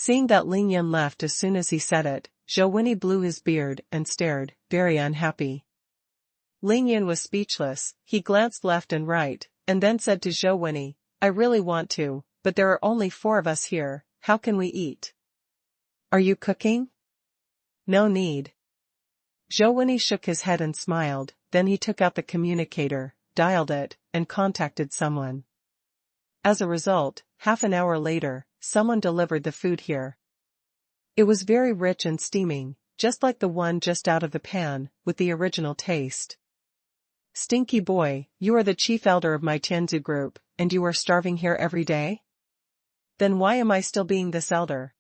Seeing that Ling Yun left as soon as he said it, Zhou Winnie blew his beard and stared, very unhappy. Ling Yun was speechless. He glanced left and right, and then said to Zhou Winnie, I really want to, but there are only 4 of us here, how can we eat? Are you cooking? No need. Zhou Winnie shook his head and smiled, then he took out the communicator, dialed it, and contacted someone. As a result, half an hour later, someone delivered the food here. It was very rich and steaming, just like the one just out of the pan, with the original taste. Stinky boy, you are the chief elder of my Tianzu group, and you are starving here every day? Then why am I still being this elder?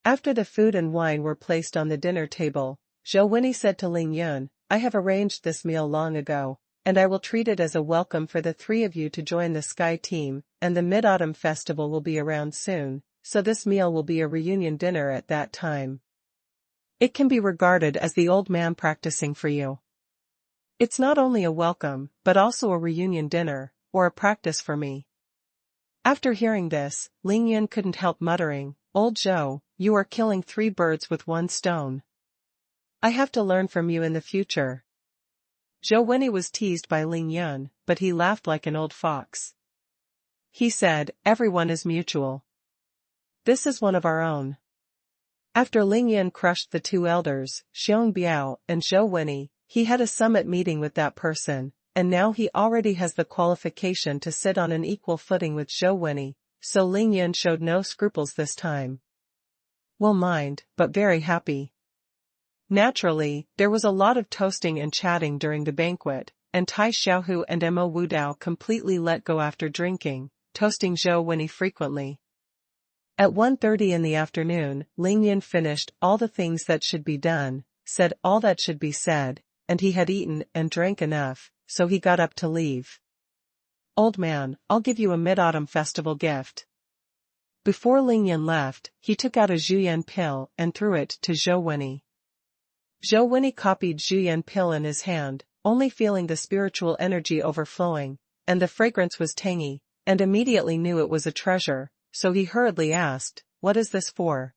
After the food and wine were placed on the dinner table, Zhou Winnie said to Ling Yun, I have arranged this meal long ago, and I will treat it as a welcome for the 3 of you to join the Sky Team, and the Mid-Autumn Festival will be around soon, so this meal will be a reunion dinner at that time. It can be regarded as the old man practicing for you. It's not only a welcome, but also a reunion dinner, or a practice for me. After hearing this, Ling Yun couldn't help muttering, Old Zhou, you are killing 3 birds with 1 stone. I have to learn from you in the future. Zhou Winnie was teased by Ling Yun, but he laughed like an old fox. He said, everyone is mutual. This is one of our own. After Ling Yun crushed the 2 elders, Xiong Biao and Zhou Winnie, he had a summit meeting with that person, and now he already has the qualification to sit on an equal footing with Zhou Winnie, so Ling Yun showed no scruples this time. Will mind, but very happy. Naturally, there was a lot of toasting and chatting during the banquet, and Tai Xiaohu and Mo Wudao completely let go after drinking, toasting Zhou Winnie frequently. At 1:30 in the afternoon, Ling Yun finished all the things that should be done, said all that should be said, and he had eaten and drank enough, so he got up to leave. Old man, I'll give you a Mid-Autumn Festival gift. Before Ling Yun left, he took out a Zhuyan pill and threw it to Zhou Winnie. Zhou Winnie copied Zhuyan pill in his hand, only feeling the spiritual energy overflowing, and the fragrance was tangy, and immediately knew it was a treasure, so he hurriedly asked, what is this for?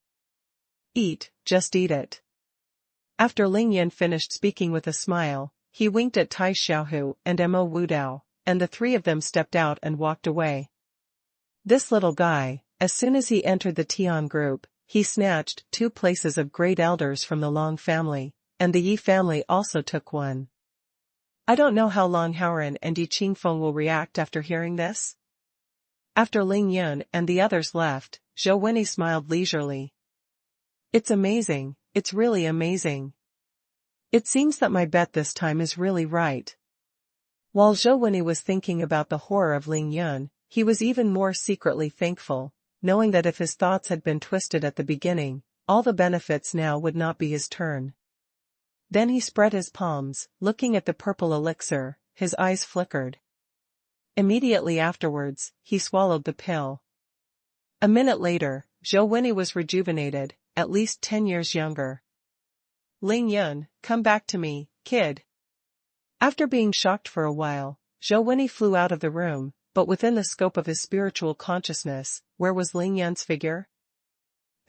Eat, just eat it. After Ling Yun finished speaking with a smile, he winked at Tai Xiaohu and Mo Wudao, and the 3 of them stepped out and walked away. This little guy, as soon as he entered the Tian group, he snatched 2 places of great elders from the Long family, and the Yi family also took one. I don't know how Long Haoran and Yi Qingfeng will react after hearing this. After Ling Yun and the others left, Zhou Winnie smiled leisurely. It's amazing, it's really amazing. It seems that my bet this time is really right. While Zhou Winnie was thinking about the horror of Ling Yun, he was even more secretly thankful, knowing that if his thoughts had been twisted at the beginning, all the benefits now would not be his turn. Then he spread his palms, looking at the purple elixir, his eyes flickered. Immediately afterwards, he swallowed the pill. A minute later, Zhou Winnie was rejuvenated, at least 10 years younger. Ling Yun, come back to me, kid. After being shocked for a while, Zhou Winnie flew out of the room, but within the scope of his spiritual consciousness, where was Ling Yun's figure?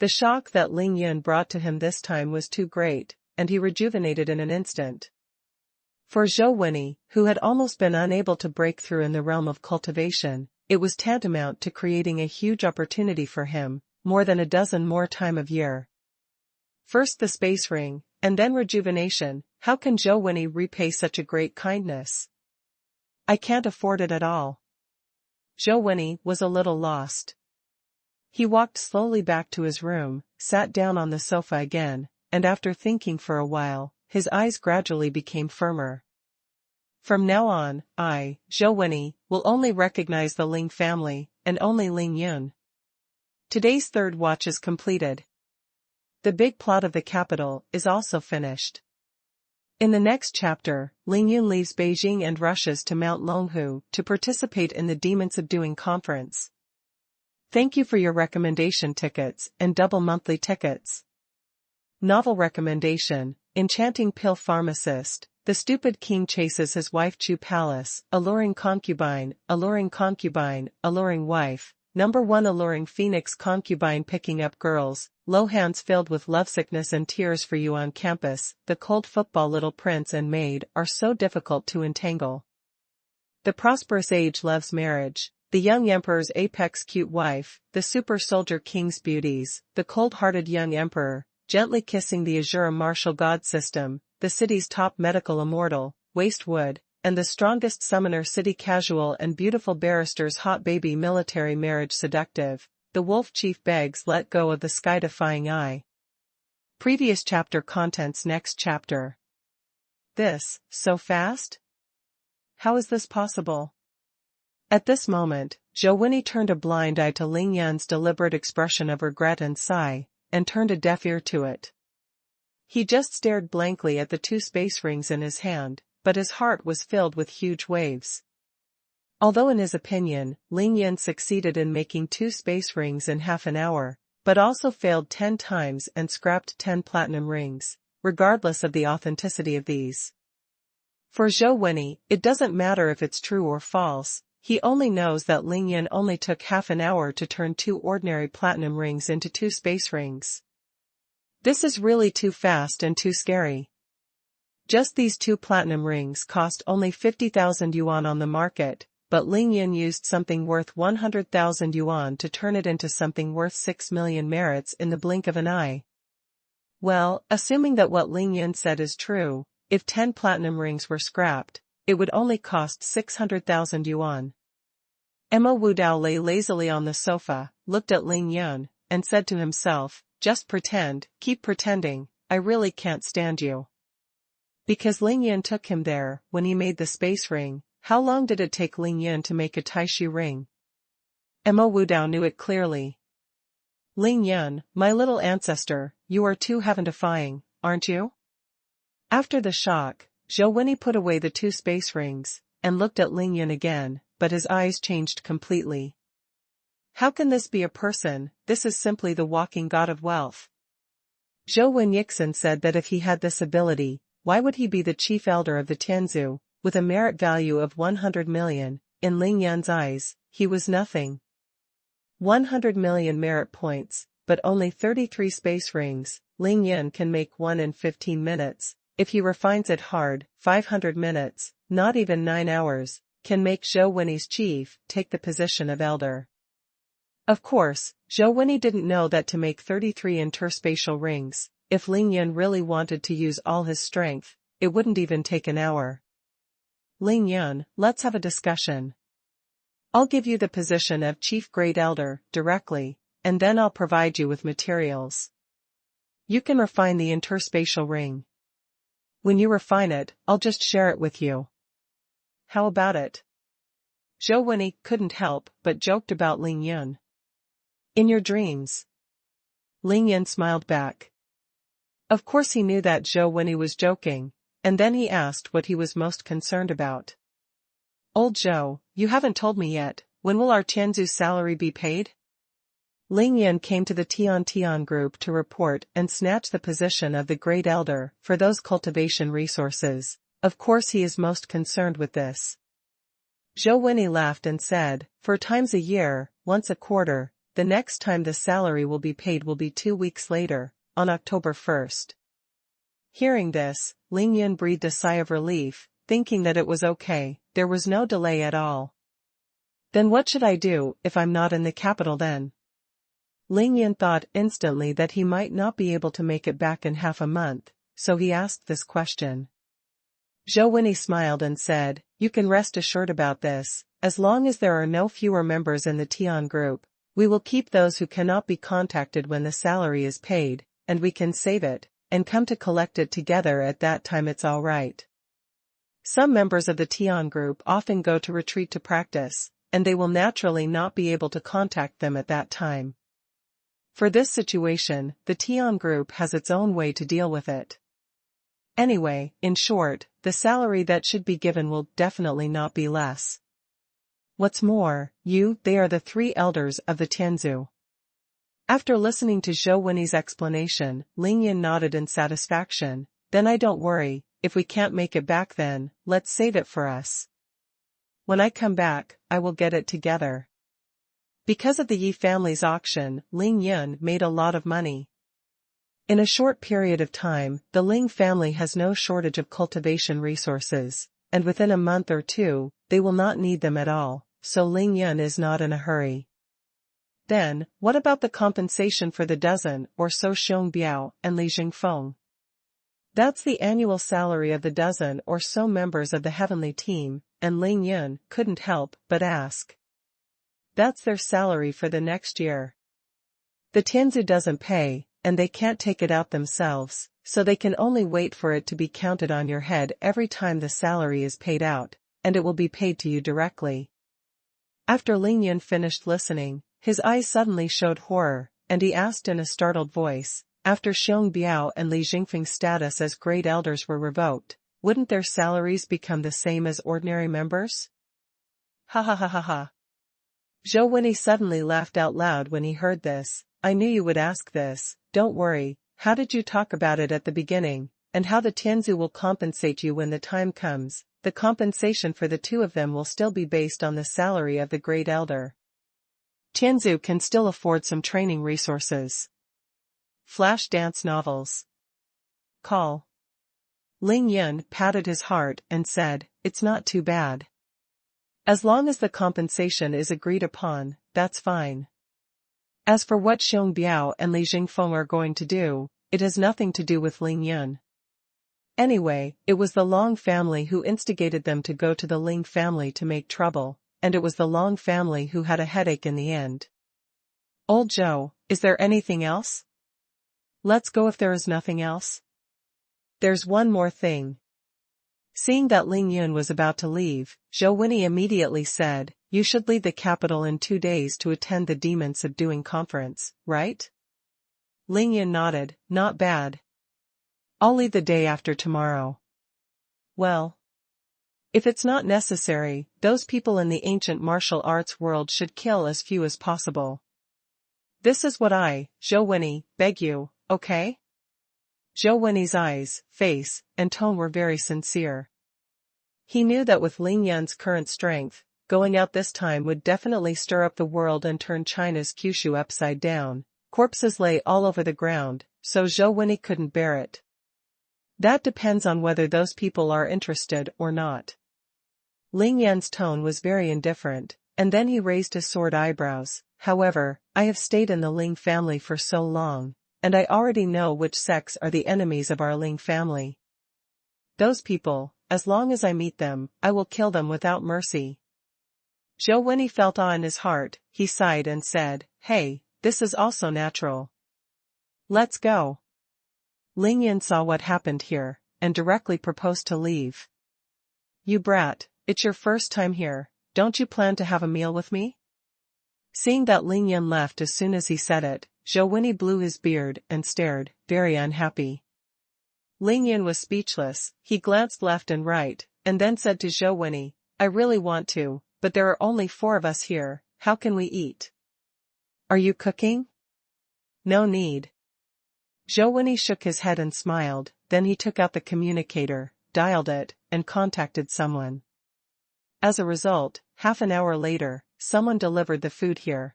The shock that Ling Yun brought to him this time was too great, and he rejuvenated in an instant. For Zhou Winnie, who had almost been unable to break through in the realm of cultivation, it was tantamount to creating a huge opportunity for him, more than a dozen more time of year. First the space ring, and then rejuvenation. How can Zhou Winnie repay such a great kindness? I can't afford it at all. Zhou Winnie was a little lost. He walked slowly back to his room, sat down on the sofa again, and after thinking for a while, his eyes gradually became firmer. From now on, I, Zhou Winnie, will only recognize the Ling family, and only Ling Yun. Today's 3rd watch is completed. The big plot of the capital is also finished. In the next chapter, Ling Yun leaves Beijing and rushes to Mount Longhu to participate in the Demon Subduing Conference. Thank you for your recommendation tickets and double monthly tickets. Novel recommendation, Enchanting Pill Pharmacist. The stupid king chases his wife to palace, alluring concubine, alluring wife, Number 1 alluring phoenix concubine picking up girls, low hands filled with lovesickness and tears for you on campus, the cold football little prince and maid are so difficult to entangle. The prosperous age loves marriage, the young emperor's apex cute wife, the super soldier king's beauties, the cold-hearted young emperor, gently kissing the azure martial god system, the city's top medical immortal, waste wood, and the strongest summoner city casual and beautiful barrister's hot baby military marriage seductive, the wolf chief begs let go of the sky-defying eye. Previous chapter contents next chapter. This, so fast? How is this possible? At this moment, Zhou turned a blind eye to Ling Yan's deliberate expression of regret and sigh, and turned a deaf ear to it. He just stared blankly at the 2 space rings in his hand, but his heart was filled with huge waves. Although in his opinion, Ling Yan succeeded in making 2 space rings in half an hour, but also failed 10 times and scrapped 10 platinum rings, regardless of the authenticity of these. For Zhou, it doesn't matter if it's true or false, he only knows that Ling Yan only took half an hour to turn 2 ordinary platinum rings into 2 space rings. This is really too fast and too scary. Just these 2 platinum rings cost only 50,000 yuan on the market, but Ling Yan used something worth 100,000 yuan to turn it into something worth 6 million merits in the blink of an eye. Well, assuming that what Ling Yan said is true, if 10 platinum rings were scrapped, it would only cost 600,000 yuan. Emma Wudao lay lazily on the sofa, looked at Ling Yan, and said to himself, just pretend, keep pretending, I really can't stand you. Because Ling Yan took him there, when he made the space ring, how long did it take Ling Yan to make a Taishi ring? Emma Wudao knew it clearly. Ling Yan, my little ancestor, you are too heaven-defying, aren't you? After the shock, Zhou put away the 2 space rings, and looked at Ling Yan again, but his eyes changed completely. How can this be a person? This is simply the walking god of wealth. Zhou Yixin said that if he had this ability, why would he be the chief elder of the Tianzhu, with a merit value of 100 million, in Ling Yan's eyes, he was nothing. 100 million merit points, but only 33 space rings, Ling Yan can make 1 in 15 minutes, if he refines it hard, 500 minutes, not even 9 hours, can make Zhou chief take the position of elder. Of course, Zhou didn't know that to make 33 interspatial rings, if Ling Yan really wanted to use all his strength, it wouldn't even take an hour. Ling Yan, let's have a discussion. I'll give you the position of Chief Great Elder, directly, and then I'll provide you with materials. You can refine the interspatial ring. When you refine it, I'll just share it with you. How about it? Zhou couldn't help but joked about Ling Yan. In your dreams. Ling Yan smiled back. Of course he knew that Zhou was joking, and then he asked what he was most concerned about. Old Zhou, you haven't told me yet, when will our Tianzu's salary be paid? Ling Yan came to the Tian group to report and snatch the position of the Great Elder for those cultivation resources. Of course he is most concerned with this. Zhou laughed and said, 4 times a year, once a quarter, the next time the salary will be paid will be 2 weeks later, on October 1st. Hearing this, Ling Yan breathed a sigh of relief, thinking that it was okay, there was no delay at all. Then what should I do if I'm not in the capital then? Ling Yan thought instantly that he might not be able to make it back in half a month, so he asked this question. Zhou smiled and said, you can rest assured about this, as long as there are no fewer members in the Tian group, we will keep those who cannot be contacted when the salary is paid, and we can save it, and come to collect it together at that time. It's all right. Some members of the Tian group often go to retreat to practice, and they will naturally not be able to contact them at that time. For this situation, the Tian group has its own way to deal with it. Anyway, in short, the salary that should be given will definitely not be less. What's more, they are the 3 elders of the Tianzhu. After listening to Zhou explanation, Ling Yan nodded in satisfaction. Then I don't worry, if we can't make it back then, let's save it for us. When I come back, I will get it together. Because of the Yi family's auction, Ling Yun made a lot of money. In a short period of time, the Ling family has no shortage of cultivation resources, and within a month or two, they will not need them at all, so Ling Yun is not in a hurry. Then, what about the compensation for the dozen or so Xiong Biao and Li Jingfeng? That's the annual salary of the dozen or so members of the heavenly team, and Ling Yun couldn't help but ask. That's their salary for the next year. The Tianzu doesn't pay, and they can't take it out themselves, so they can only wait for it to be counted on your head every time the salary is paid out, and it will be paid to you directly. After Ling Yun finished listening, his eyes suddenly showed horror, and he asked in a startled voice, after Xiong Biao and Li Jingfeng's status as great elders were revoked, wouldn't their salaries become the same as ordinary members? Ha ha ha ha ha. Zhou Wenyi suddenly laughed out loud when he heard this. I knew you would ask this, don't worry, how did you talk about it at the beginning, and how the Tianzu will compensate you when the time comes? The compensation for the two of them will still be based on the salary of the great elder. Tianzu can still afford some training resources. Flash dance novels. Call. Ling Yun patted his heart and said, it's not too bad. As long as the compensation is agreed upon, that's fine. As for what Xiong Biao and Li Jingfeng are going to do, it has nothing to do with Ling Yun. Anyway, it was the Long family who instigated them to go to the Ling family to make trouble, and it was the Long family who had a headache in the end. Old Zhou, is there anything else? Let's go if there is nothing else. There's one more thing. Seeing that Ling Yun was about to leave, Zhou Wenyi immediately said, you should leave the capital in 2 days to attend the Demon Subduing Conference, right? Ling Yun nodded, not bad. I'll leave the day after tomorrow. Well, if it's not necessary, those people in the ancient martial arts world should kill as few as possible. This is what I, Zhou Wenyi, beg you, okay? Zhou Wenyi's eyes, face, and tone were very sincere. He knew that with Ling Yun's current strength, going out this time would definitely stir up the world and turn China's Kyushu upside down. Corpses lay all over the ground, so Zhou Wenyi couldn't bear it. That depends on whether those people are interested or not. Ling Yun's tone was very indifferent, and then he raised his sword eyebrows. However, I have stayed in the Ling family for so long, and I already know which sects are the enemies of our Ling family. Those people, as long as I meet them, I will kill them without mercy. Zhou Wenyi felt awe in his heart. He sighed and said, hey, this is also natural. Let's go. Ling Yun saw what happened here, and directly proposed to leave. You brat, it's your first time here, don't you plan to have a meal with me? Seeing that Ling Yun left as soon as he said it, Zhou Wenyi blew his beard and stared, very unhappy. Ling Yun was speechless. He glanced left and right, and then said to Zhou Wenyi, I really want to, but there are only 4 of us here, how can we eat? Are you cooking? No need. Zhou Wenyi shook his head and smiled, then he took out the communicator, dialed it, and contacted someone. As a result, half an hour later, someone delivered the food here.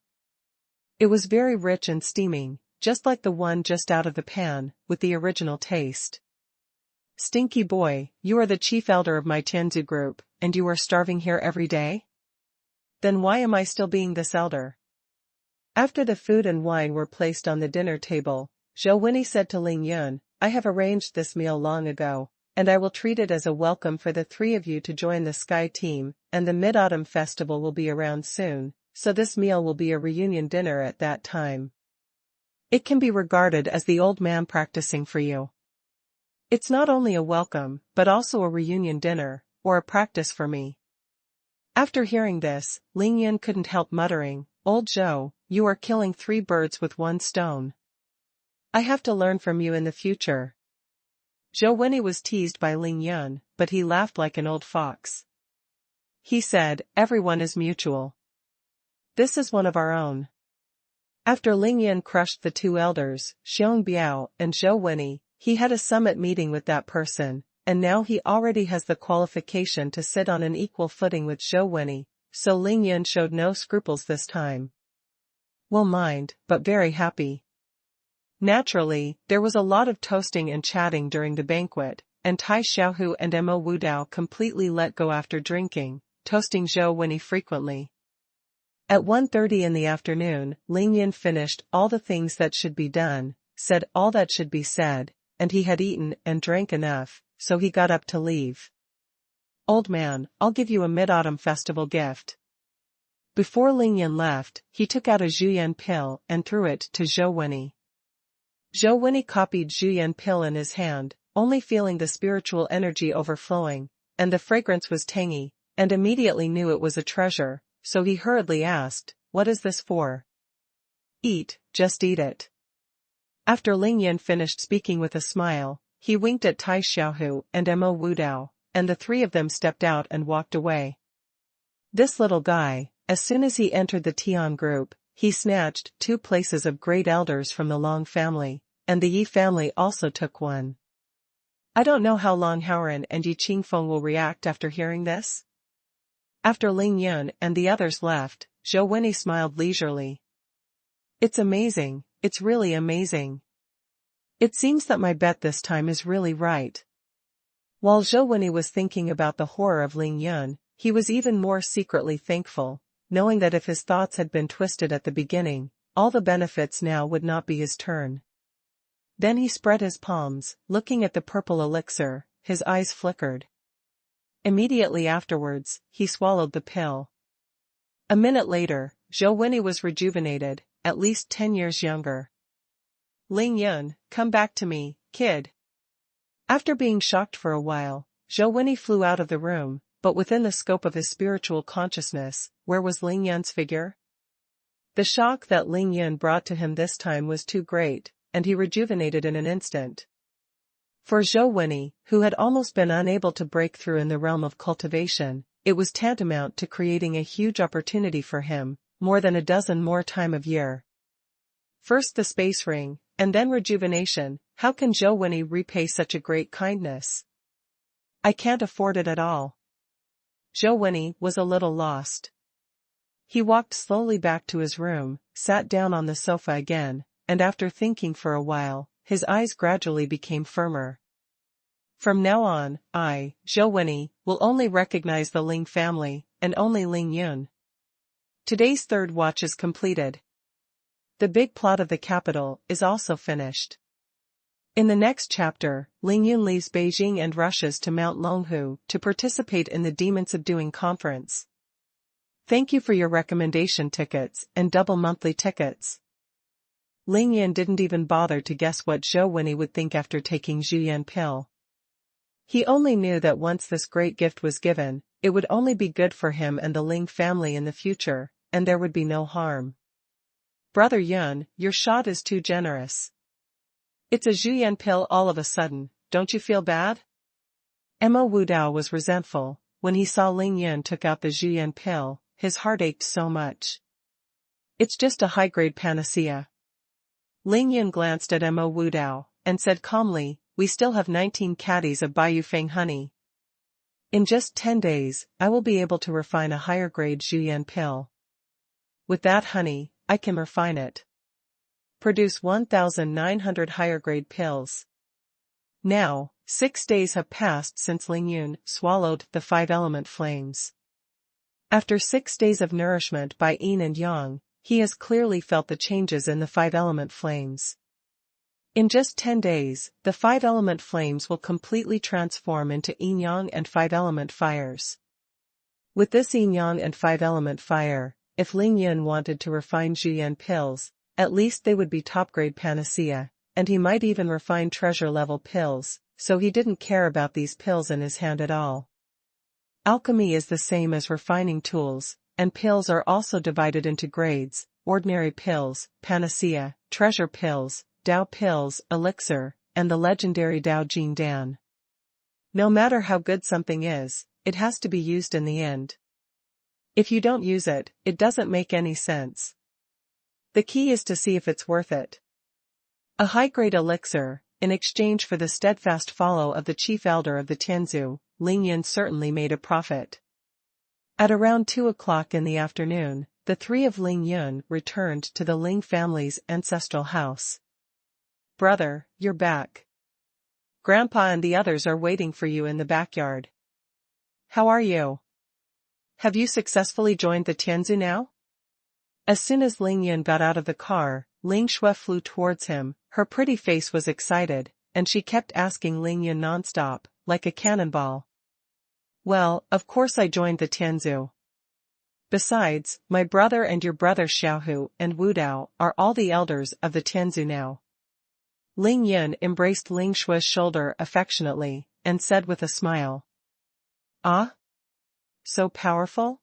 It was very rich and steaming, just like the one just out of the pan, with the original taste. Stinky boy, you are the chief elder of my Tianzu group, and you are starving here every day? Then why am I still being this elder? After the food and wine were placed on the dinner table, Zhou Wenyi said to Ling Yun, I have arranged this meal long ago, and I will treat it as a welcome for the 3 of you to join the Sky Team, and the Mid-Autumn Festival will be around soon, so this meal will be a reunion dinner at that time. It can be regarded as the old man practicing for you. It's not only a welcome, but also a reunion dinner, or a practice for me. After hearing this, Ling Yun couldn't help muttering, Old Zhou, you are killing 3 birds with 1 stone. I have to learn from you in the future. Zhou Wenyi was teased by Ling Yun, but he laughed like an old fox. He said, everyone is mutual. This is one of our own. After Ling Yun crushed the 2 elders, Xiong Biao and Zhou Wenyi, he had a summit meeting with that person, and now he already has the qualification to sit on an equal footing with Zhou Wenyi, so Ling Yun showed no scruples this time. Will mind, but very happy. Naturally, there was a lot of toasting and chatting during the banquet, and Tai Xiaohu and Mo Wudao completely let go after drinking, toasting Zhou Wenyi frequently. At 1:30 in the afternoon, Ling Yin finished all the things that should be done, said all that should be said, and he had eaten and drank enough, so he got up to leave. "Old man, I'll give you a Mid-Autumn Festival gift." Before Ling Yin left, he took out a Zhuyan pill and threw it to Zhou Wenyi. Zhou Wenyi copied Zhuyan pill in his hand, only feeling the spiritual energy overflowing, and the fragrance was tangy, and immediately knew it was a treasure, so he hurriedly asked, "What is this for?" "Eat, just eat it." After Ling Yin finished speaking with a smile, he winked at Tai Xiaohu and Mo Wudao, and the three of them stepped out and walked away. This little guy, as soon as he entered the Tian group, he snatched 2 places of great elders from the Long family, and the Yi family also took one. I don't know how Long Haoran and Yi Qingfeng will react after hearing this. After Ling Yun and the others left, Zhou Wenyi smiled leisurely. "It's amazing, it's really amazing. It seems that my bet this time is really right." While Zhou Wenyi was thinking about the horror of Ling Yun, he was even more secretly thankful, knowing that if his thoughts had been twisted at the beginning, all the benefits now would not be his turn. Then he spread his palms, looking at the purple elixir, his eyes flickered. Immediately afterwards, he swallowed the pill. A minute later, Zhou Wenyi was rejuvenated, at least 10 years younger. "Ling Yun, come back to me, kid." After being shocked for a while, Zhou Wenyi flew out of the room, but within the scope of his spiritual consciousness, where was Ling Yun's figure? The shock that Ling Yun brought to him this time was too great, and he rejuvenated in an instant. For Zhou Wenyi, who had almost been unable to break through in the realm of cultivation, it was tantamount to creating a huge opportunity for him, more than a dozen more time of year. First the space ring, and then rejuvenation. How can Zhou Wenyi repay such a great kindness? "I can't afford it at all." Zhou Wenyi was a little lost. He walked slowly back to his room, sat down on the sofa again, and after thinking for a while, his eyes gradually became firmer. "From now on, I, Zhou Wenyi, will only recognize the Ling family, and only Ling Yun." Today's 3rd watch is completed. The big plot of the capital is also finished. In the next chapter, Ling Yun leaves Beijing and rushes to Mount Longhu to participate in the Demon Subduing Conference. Thank you for your recommendation tickets and double monthly tickets. Ling Yin didn't even bother to guess what Zhou Wenyi would think after taking Zhuyan pill. He only knew that once this great gift was given, it would only be good for him and the Ling family in the future, and there would be no harm. "Brother Yun, your shot is too generous. It's a Zhuyan pill all of a sudden, don't you feel bad?" Mo Wudao was resentful. When he saw Ling Yun took out the Zhuyan pill, his heart ached so much. "It's just a high-grade panacea." Ling Yun glanced at Mo Wudao, and said calmly, "We still have 19 caddies of Baiyufeng honey. In just 10 days, I will be able to refine a higher-grade Zhuyan pill. With that honey, I can refine it. Produce 1,900 higher-grade pills." Now, 6 days have passed since Ling Yun swallowed the 5-element flames. After 6 days of nourishment by yin and yang, he has clearly felt the changes in the 5-element flames. In just 10 days, the 5-element flames will completely transform into yin-yang and 5-element fires. With this yin-yang and 5-element fire, if Ling Yun wanted to refine Zhuyan pills, at least they would be top-grade panacea, and he might even refine treasure-level pills, so he didn't care about these pills in his hand at all. Alchemy is the same as refining tools, and pills are also divided into grades: ordinary pills, panacea, treasure pills, Dao pills, elixir, and the legendary Dao Jing Dan. No matter how good something is, it has to be used in the end. If you don't use it, it doesn't make any sense. The key is to see if it's worth it. A high-grade elixir, in exchange for the steadfast follow of the chief elder of the Tianzu, Ling Yun certainly made a profit. At around 2 o'clock in the afternoon, the three of Ling Yun returned to the Ling family's ancestral house. "Brother, you're back. Grandpa and the others are waiting for you in the backyard. How are you? Have you successfully joined the Tianzu now?" As soon as Ling Yun got out of the car, Ling Shui flew towards him. Her pretty face was excited, and she kept asking Ling Yun nonstop, like a cannonball. "Well, of course I joined the Tianzu. Besides, my brother and your brother Xiaohu and Wu Dao are all the elders of the Tianzu now." Ling Yun embraced Ling Shui's shoulder affectionately, and said with a smile. "Ah? So powerful?"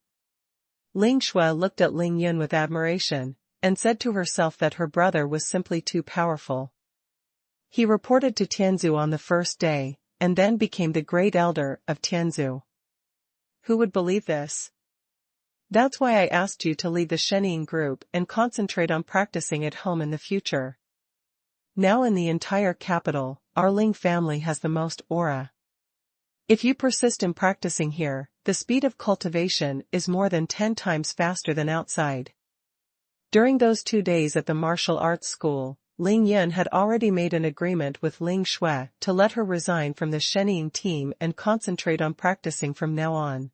Ling Shui looked at Ling Yun with admiration, and said to herself that her brother was simply too powerful. He reported to Tianzu on the first day, and then became the great elder of Tianzu. Who would believe this? That's why I asked you to lead the Shenying group and concentrate on practicing at home in the future. Now in the entire capital, our Ling family has the most aura. If you persist in practicing here, the speed of cultivation is more than 10 times faster than outside. During those 2 days at the martial arts school, Ling Yun had already made an agreement with Ling Shui to let her resign from the Shenying team and concentrate on practicing from now on.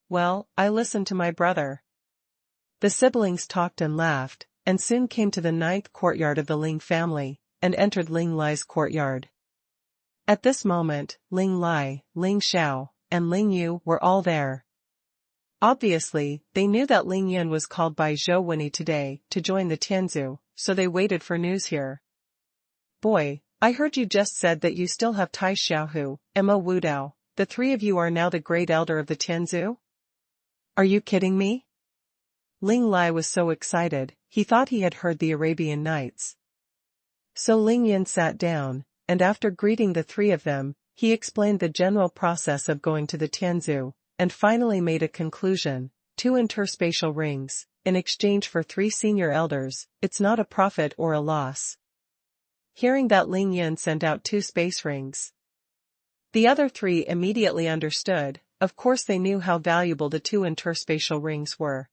Well, I listened to my brother. The siblings talked and laughed, and soon came to the 9th courtyard of the Ling family, and entered Ling Lai's courtyard. At this moment, Ling Lai, Ling Xiao, and Ling Yu were all there. Obviously, they knew that Ling Yun was called by Zhou Wenyi today to join the Tianzu, so they waited for news here. "Boy, I heard you just said that you still have Tai Xiaohu, Mo Wu Dao, the three of you are now the great elder of the Tianzu? Are you kidding me?" Ling Lai was so excited, he thought he had heard the Arabian Nights. So Ling Yun sat down, and after greeting the three of them, he explained the general process of going to the Tianzu, and finally made a conclusion: 2 interspatial rings, in exchange for 3 senior elders, it's not a profit or a loss. Hearing that, Ling Yun sent out 2 space rings. The other 3 immediately understood. Of course they knew how valuable the 2 interspatial rings were.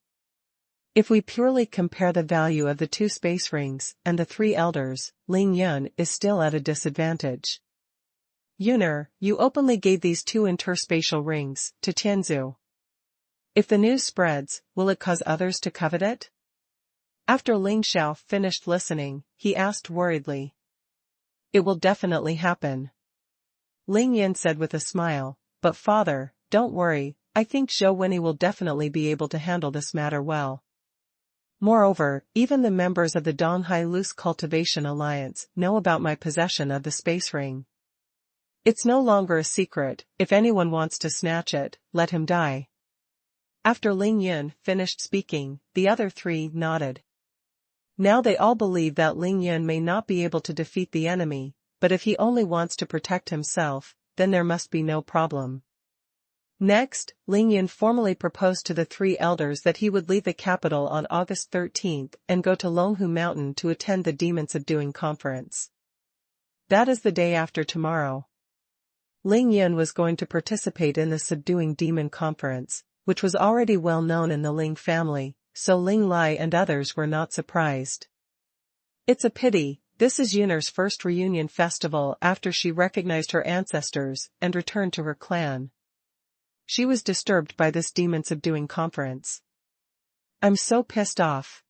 If we purely compare the value of the 2 space rings and the 3 elders, Ling Yun is still at a disadvantage. "Yuner, you openly gave these 2 interspatial rings to Tianzu. If the news spreads, will it cause others to covet it?" After Ling Xiao finished listening, he asked worriedly. "It will definitely happen," Ling Yun said with a smile, "but father, don't worry, I think Zhou Wenyi will definitely be able to handle this matter well. Moreover, even the members of the Donghai Loose Cultivation Alliance know about my possession of the space ring. It's no longer a secret. If anyone wants to snatch it, let him die." After Ling Yun finished speaking, the other 3 nodded. Now they all believe that Ling Yun may not be able to defeat the enemy, but if he only wants to protect himself, then there must be no problem. Next, Ling Yun formally proposed to the 3 elders that he would leave the capital on August 13th and go to Longhu Mountain to attend the Demon Subduing Conference. That is the day after tomorrow. Ling Yun was going to participate in the Subduing Demon Conference, which was already well known in the Ling family, so Ling Lai and others were not surprised. It's a pity, this is Yuner's first reunion festival after she recognized her ancestors and returned to her clan. She was disturbed by this demon subduing conference. "I'm so pissed off."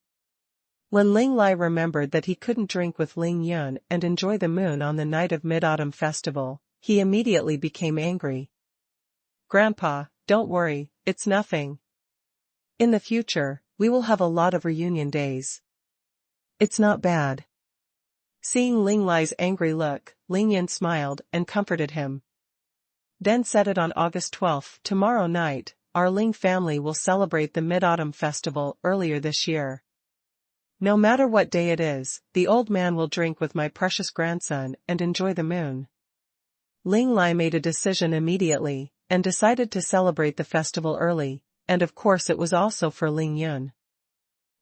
When Ling Lai remembered that he couldn't drink with Ling Yun and enjoy the moon on the night of Mid-Autumn Festival, he immediately became angry. "Grandpa, don't worry, it's nothing. In the future, we will have a lot of reunion days. It's not bad." Seeing Ling Lai's angry look, Ling Yun smiled and comforted him. Then set it on August 12th, tomorrow night, our Ling family will celebrate the Mid-Autumn Festival earlier this year. No matter what day it is, the old man will drink with my precious grandson and enjoy the moon. Ling Lai made a decision immediately, and decided to celebrate the festival early, and of course it was also for Ling Yun.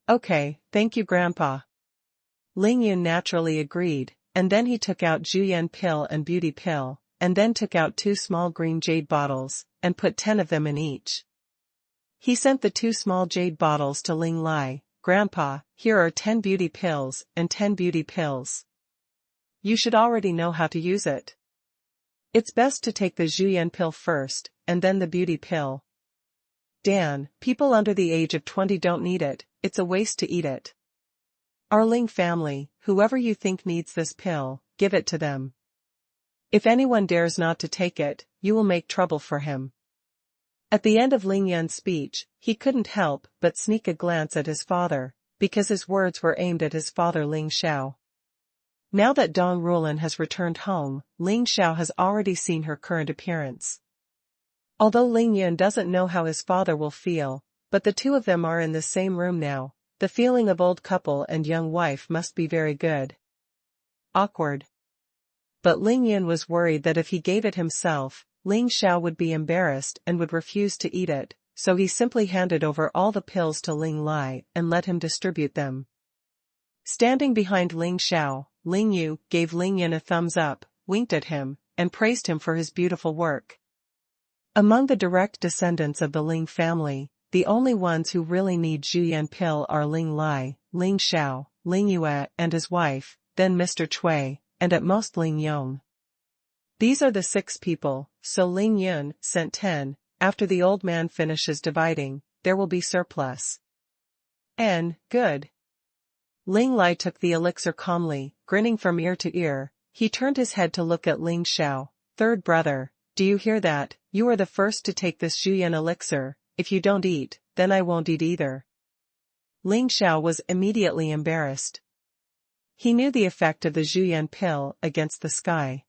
"Okay, thank you Grandpa." Ling Yun naturally agreed, and then he took out Juyan pill and beauty pill, and then took out 2 small green jade bottles, and put 10 of them in each. He sent the 2 small jade bottles to Ling Lai. "Grandpa, here are 10 beauty pills and 10 beauty pills. You should already know how to use it. It's best to take the xuanhuan pill first, and then the beauty pill. Dan, people under the age of 20 don't need it, it's a waste to eat it. Our Ling family, whoever you think needs this pill, give it to them. If anyone dares not to take it, you will make trouble for him." At the end of Ling Yun's speech, he couldn't help but sneak a glance at his father, because his words were aimed at his father Ling Xiao. Now that Dong Rulan has returned home, Ling Xiao has already seen her current appearance. Although Ling Yun doesn't know how his father will feel, but the two of them are in the same room now, the feeling of old couple and young wife must be very good. Awkward. But Ling Yun was worried that if he gave it himself, Ling Xiao would be embarrassed and would refuse to eat it, so he simply handed over all the pills to Ling Lai and let him distribute them. Standing behind Ling Xiao, Ling Yu gave Ling Yun a thumbs up, winked at him, and praised him for his beautiful work. Among the direct descendants of the Ling family, the only ones who really need xuanhuan pill are Ling Lai, Ling Xiao, Ling Yue and his wife, then Mr. Cui, and at most Ling Yong. These are the 6 people, so Ling Yun sent 10, after the old man finishes dividing, there will be surplus. Good. Ling Lai took the elixir calmly, grinning from ear to ear. He turned his head to look at Ling Xiao. "Third brother, do you hear that? You are the first to take this xuanhuan elixir. If you don't eat, then I won't eat either." Ling Xiao was immediately embarrassed. He knew the effect of the xuanhuan pill against the sky.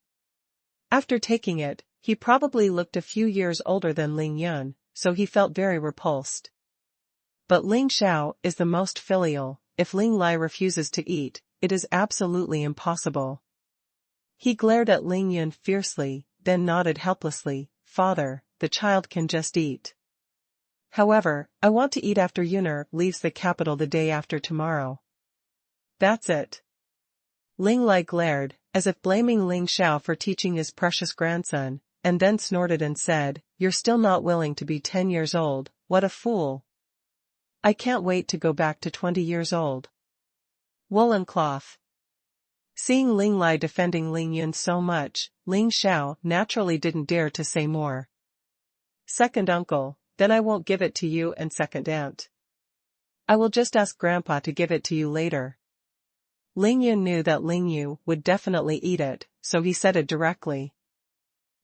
After taking it, he probably looked a few years older than Ling Yun, so he felt very repulsed. But Ling Xiao is the most filial. If Ling Lai refuses to eat, it is absolutely impossible. He glared at Ling Yun fiercely, then nodded helplessly. "Father, the child can just eat. However, I want to eat after Yuner leaves the capital the day after tomorrow." "That's it." Ling Lai glared, as if blaming Ling Xiao for teaching his precious grandson, and then snorted and said, "You're still not willing to be 10 years old, what a fool. I can't wait to go back to 20 years old." Woolen cloth. Seeing Ling Lai defending Ling Yun so much, Ling Xiao naturally didn't dare to say more. "Second uncle, then I won't give it to you, and second aunt. I will just ask Grandpa to give it to you later." Ling Yun knew that Ling Yu would definitely eat it, so he said it directly.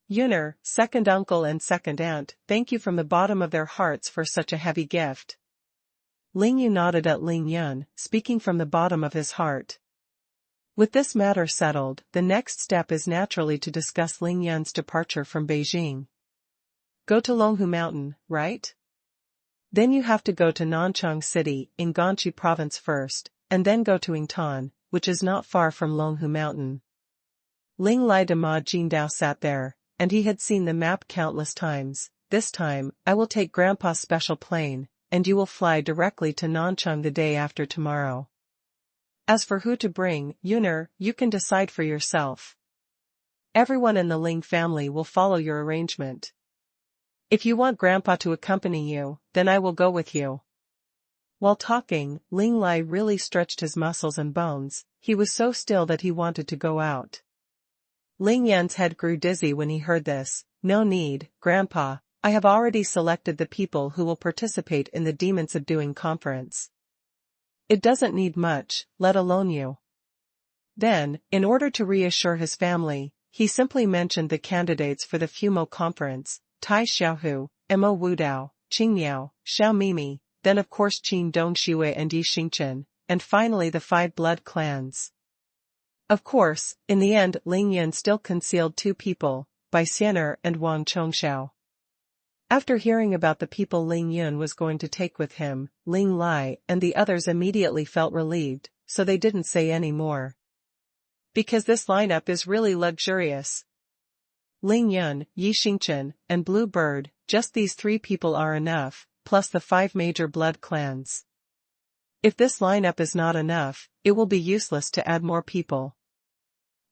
"Yuner, second uncle and second aunt, thank you from the bottom of their hearts for such a heavy gift." Ling Yu nodded at Ling Yun, speaking from the bottom of his heart. With this matter settled, the next step is naturally to discuss Ling Yun's departure from Beijing. Go to Longhu Mountain, right? Then you have to go to Nanchang City in Ganqi Province first, and then go to Yingtan, which is not far from Longhu Mountain. Ling Lai de Ma Jindao sat there, and he had seen the map countless times. "This time, I will take Grandpa's special plane, and you will fly directly to Nanchang the day after tomorrow. As for who to bring, Yuner, you can decide for yourself. Everyone in the Ling family will follow your arrangement. If you want Grandpa to accompany you, then I will go with you." While talking, Ling Lai really stretched his muscles and bones. He was so still that he wanted to go out. Ling Yan's head grew dizzy when he heard this. "No need, Grandpa. I have already selected the people who will participate in the Demon Subduing Conference. It doesn't need much, let alone you." Then, in order to reassure his family, he simply mentioned the candidates for the Fumo Conference: Tai Xiaohu, Mo Wudao, Qing Miao, Xiao Mimi, then of course Qin Dongxue and Yi Xingchen, and finally the 5 blood clans. Of course, in the end Ling Yan still concealed 2 people, Bai Xianer and Wang Chongxiao. After hearing about the people Ling Yun was going to take with him, Ling Lai and the others immediately felt relieved, so they didn't say any more. Because this lineup is really luxurious. Ling Yun, Yi Xingchen, and Blue Bird, just these 3 people are enough, plus the 5 major blood clans. If this lineup is not enough, it will be useless to add more people.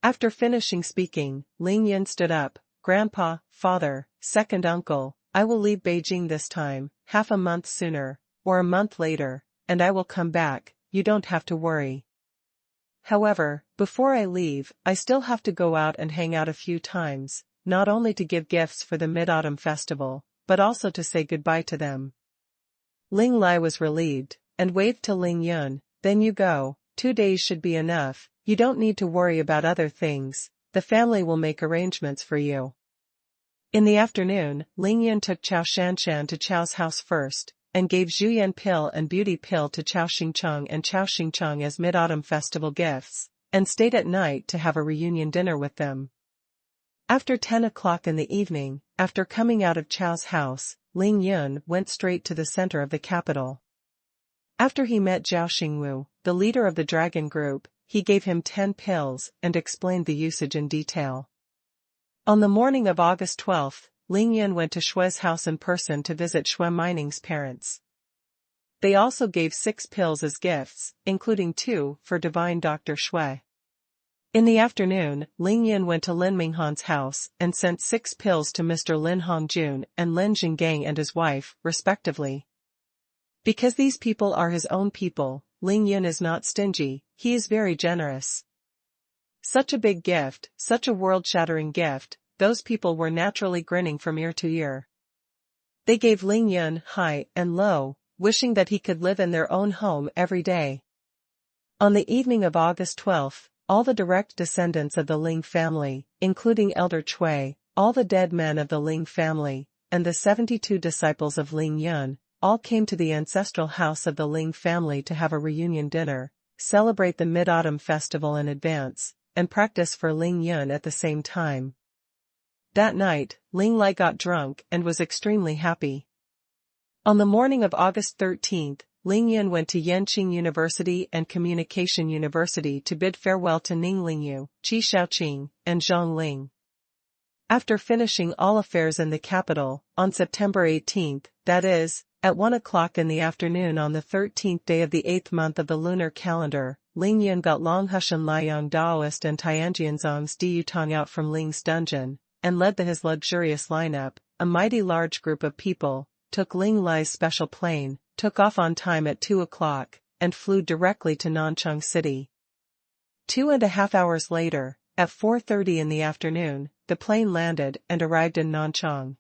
After finishing speaking, Ling Yun stood up. "Grandpa, father, second uncle, I will leave Beijing this time, half a month sooner, or a month later, and I will come back, you don't have to worry. However, before I leave, I still have to go out and hang out a few times, not only to give gifts for the Mid-Autumn Festival, but also to say goodbye to them." Ling Lai was relieved, and waved to Ling Yun, "Then you go, 2 days should be enough, you don't need to worry about other things, the family will make arrangements for you." In the afternoon, Ling Yun took Chao Shanshan to Chao's house first, and gave Zhuyan Pill and Beauty Pill to Chao Xingcheng and Chao Xingcheng as Mid-Autumn Festival gifts, and stayed at night to have a reunion dinner with them. After 10 o'clock in the evening, after coming out of Chao's house, Ling Yun went straight to the center of the capital. After he met Zhao Xingwu, the leader of the dragon group, he gave him 10 pills and explained the usage in detail. On the morning of August 12, Ling Yun went to Shui's house in person to visit Shui Mining's parents. They also gave 6 pills as gifts, including 2 for Divine Dr. Shui. In the afternoon, Ling Yun went to Lin Minghan's house and sent 6 pills to Mr. Lin Hongjun and Lin Jinggang and his wife, respectively. Because these people are his own people, Ling Yun is not stingy, he is very generous. Such a big gift, such a world-shattering gift, those people were naturally grinning from ear to ear. They gave Ling Yun high and low, wishing that he could live in their own home every day. On the evening of August 12, all the direct descendants of the Ling family, including Elder Cui, all the dead men of the Ling family, and the 72 disciples of Ling Yun, all came to the ancestral house of the Ling family to have a reunion dinner, celebrate the Mid-Autumn Festival in advance, and practice for Ling Yun at the same time. That night, Ling Lai got drunk and was extremely happy. On the morning of August 13, Ling Yun went to Yanqing University and Communication University to bid farewell to Ning Lingyu, Qi Shaoqing, and Zhang Ling. After finishing all affairs in the capital, on September 18, that is, at 1 o'clock in the afternoon on the 13th day of the 8th month of the lunar calendar, Ling Yun got Longhushan Liang Daoist and Tianjianzong's Diyutang out from Ling's dungeon, and led his luxurious lineup, a mighty large group of people, took Ling Lai's special plane, took off on time at 2 o'clock, and flew directly to Nanchang City. 2.5 hours later, at 4:30 in the afternoon, the plane landed and arrived in Nanchang.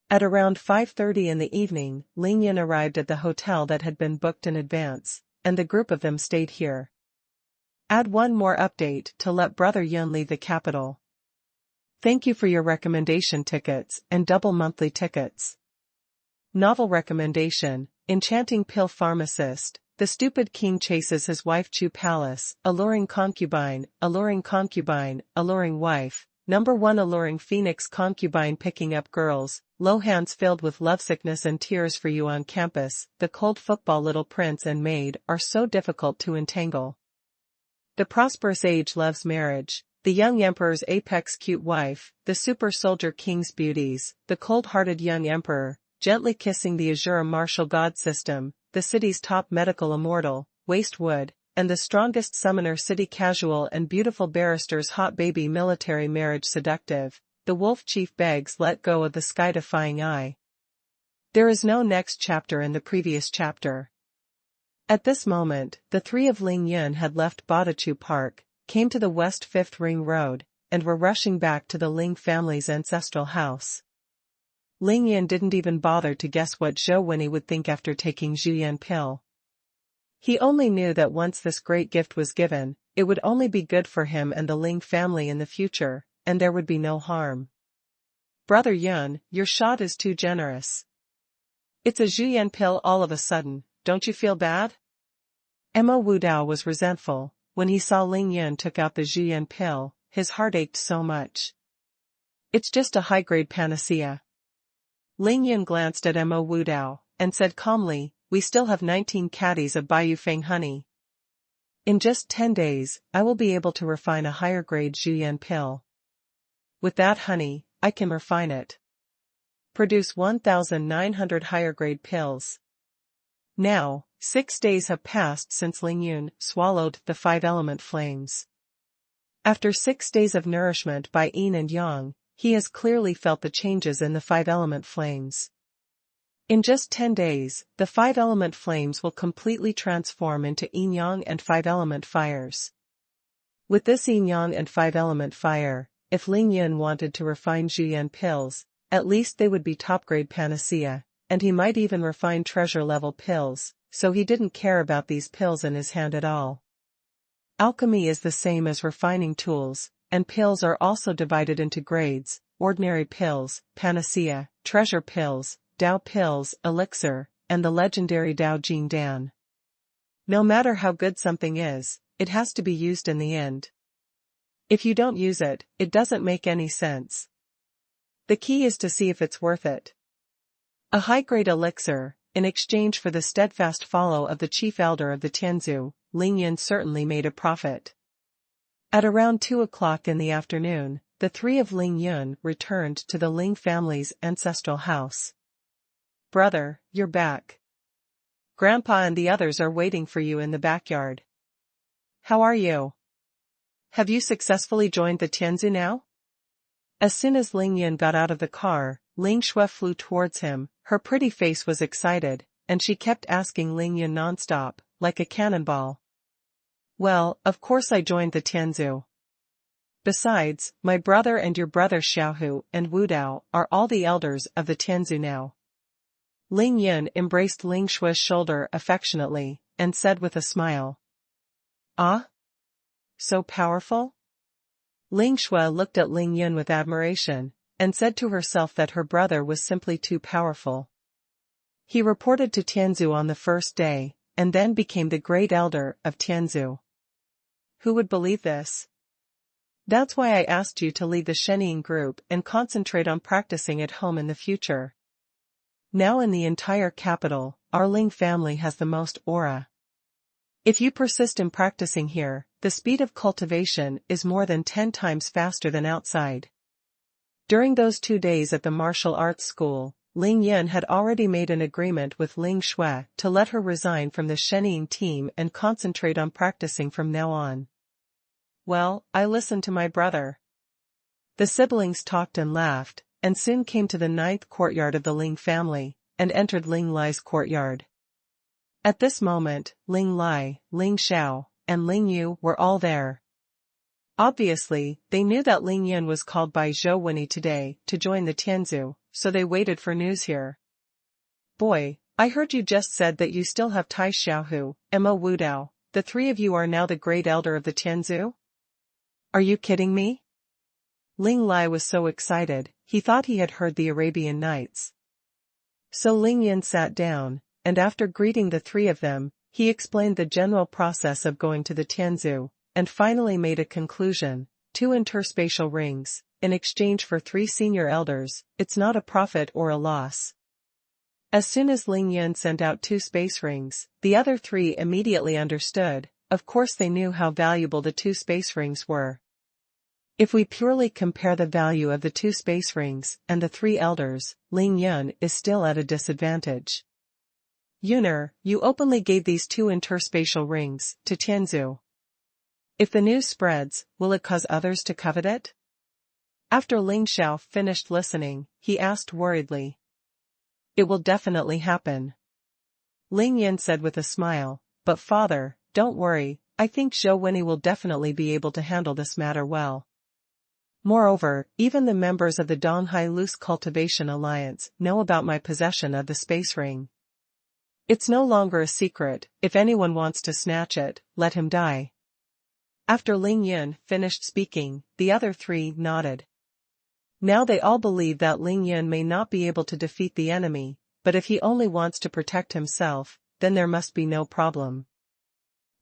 At around 5:30 in the evening, Ling Yun arrived at the hotel that had been booked in advance, and the group of them stayed here. Add one more update to let Brother Yun leave the capital. Thank you for your recommendation tickets and double monthly tickets. Novel recommendation, Enchanting Pill Pharmacist. The stupid king chases his wife to palace, alluring concubine, alluring wife. Number 1 alluring phoenix concubine picking up girls, low hands filled with lovesickness and tears for you on campus. The cold football little prince and maid are so difficult to entangle. The prosperous age loves marriage. The young emperor's apex cute wife, the super soldier king's beauties, the cold-hearted young emperor, gently kissing the azure martial god system, the city's top medical immortal, waste wood, and the strongest summoner city casual and beautiful barrister's hot baby military marriage seductive. The wolf chief begs let go of the sky-defying eye. There is no next chapter in the previous chapter. At this moment, the 3 of Ling Yun had left Badachu Park, came to the West 5th Ring Road, and were rushing back to the Ling family's ancestral house. Ling Yun didn't even bother to guess what Zhou Wenyi would think after taking Zhuyan Pill. He only knew that once this great gift was given, it would only be good for him and the Ling family in the future, and there would be no harm. Brother Yun, your shot is too generous. It's a Zhuyan Pill all of a sudden, don't you feel bad? Mo Wudao was resentful. When he saw Ling Yun took out the Zhuyan Pill, his heart ached so much. It's just a high-grade panacea. Ling Yun glanced at Mo Wudao, and said calmly, we still have 19 caddies of Baiyufeng honey. In just 10 days, I will be able to refine a higher-grade Zhuyan Pill. With that honey, I can refine it. Produce 1,900 higher-grade pills. Now, 6 days have passed since Ling Yun swallowed the 5-element flames. After 6 days of nourishment by yin and yang, he has clearly felt the changes in the 5-element flames. In just 10 days, the 5-element flames will completely transform into yin-yang and 5-element fires. With this yin-yang and 5-element fire, if Ling Yun wanted to refine Zhuyan pills, at least they would be top-grade panacea, and he might even refine treasure-level pills, so he didn't care about these pills in his hand at all. Alchemy is the same as refining tools, and pills are also divided into grades: ordinary pills, panacea, treasure pills, Dao pills, elixir, and the legendary Dao Jing Dan. No matter how good something is, it has to be used in the end. If you don't use it, it doesn't make any sense. The key is to see if it's worth it. A high-grade elixir, in exchange for the steadfast follow of the chief elder of the Tianzu, Ling Yun certainly made a profit. At around 2 o'clock in the afternoon, the three of Ling Yun returned to the Ling family's ancestral house. "Brother, you're back. Grandpa and the others are waiting for you in the backyard. How are you? Have you successfully joined the Tianzu now?" As soon as Ling Yun got out of the car, Ling Shui flew towards him. Her pretty face was excited, and she kept asking Ling Yun nonstop, like a cannonball. "Well, of course I joined the Tianzu. Besides, my brother and your brother Xiaohu and Wu Dao are all the elders of the Tianzu now." Ling Yun embraced Ling Shui's shoulder affectionately, and said with a smile, "Ah? So powerful?" Ling Shui looked at Ling Yun with admiration, and said to herself that her brother was simply too powerful. He reported to Tianzu on the first day, and then became the great elder of Tianzu. Who would believe this? That's why I asked you to leave the Shenying group and concentrate on practicing at home in the future. Now in the entire capital, our Ling family has the most aura. If you persist in practicing here, the speed of cultivation is more than 10 times faster than outside. During those 2 days at the martial arts school, Ling Yun had already made an agreement with Ling Shui to let her resign from the Shenying team and concentrate on practicing from now on. Well, I listened to my brother. The siblings talked and laughed, and soon came to the 9th courtyard of the Ling family, and entered Ling Lai's courtyard. At this moment, Ling Lai, Ling Xiao, and Ling Yu were all there. Obviously, they knew that Ling Yun was called by Zhou Wenyi today to join the Tianzu, so they waited for news here. "Boy, I heard you just said that you still have Tai Xiaohu, Mo Wu Dao. The 3 of you are now the great elder of the Tianzu? Are you kidding me?" Ling Lai was so excited, he thought he had heard the Arabian Nights. So Ling Yun sat down, and after greeting the 3 of them, he explained the general process of going to the Tianzu, and finally made a conclusion: 2 interspatial rings, in exchange for 3 senior elders. It's not a profit or a loss. As soon as Ling Yun sent out 2 space rings, the other 3 immediately understood. Of course they knew how valuable the 2 space rings were. If we purely compare the value of the 2 space rings and the 3 elders, Ling Yun is still at a disadvantage. "Yuner, you openly gave these 2 interspatial rings to Tianzu. If the news spreads, will it cause others to covet it?" After Ling Xiao finished listening, he asked worriedly. "It will definitely happen," Ling Yun said with a smile, "but father, don't worry, I think Zhou Wenyi will definitely be able to handle this matter well. Moreover, even the members of the Donghai Loose Cultivation Alliance know about my possession of the space ring. It's no longer a secret. If anyone wants to snatch it, let him die." After Ling Yun finished speaking, the other 3 nodded. Now they all believe that Ling Yun may not be able to defeat the enemy, but if he only wants to protect himself, then there must be no problem.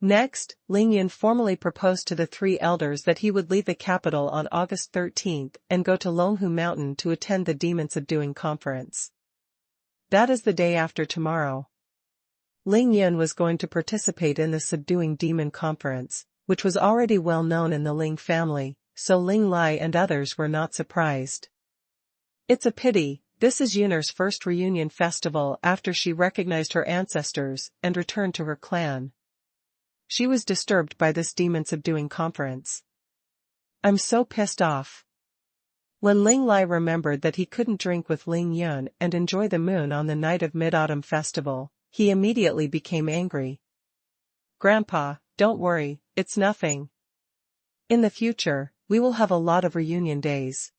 Next, Ling Yun formally proposed to the 3 elders that he would leave the capital on August 13th and go to Longhu Mountain to attend the Demon Subduing Conference. That is the day after tomorrow. Ling Yun was going to participate in the Subduing Demon Conference, which was already well known in the Ling family, so Ling Lai and others were not surprised. It's a pity. This is Yuner's first reunion festival after she recognized her ancestors and returned to her clan. She was disturbed by this demon subduing conference. "I'm so pissed off. When Ling Lai remembered that he couldn't drink with Ling Yun and enjoy the moon on the night of Mid-Autumn Festival, he immediately became angry. "Grandpa, don't worry, it's nothing. In the future, we will have a lot of reunion days.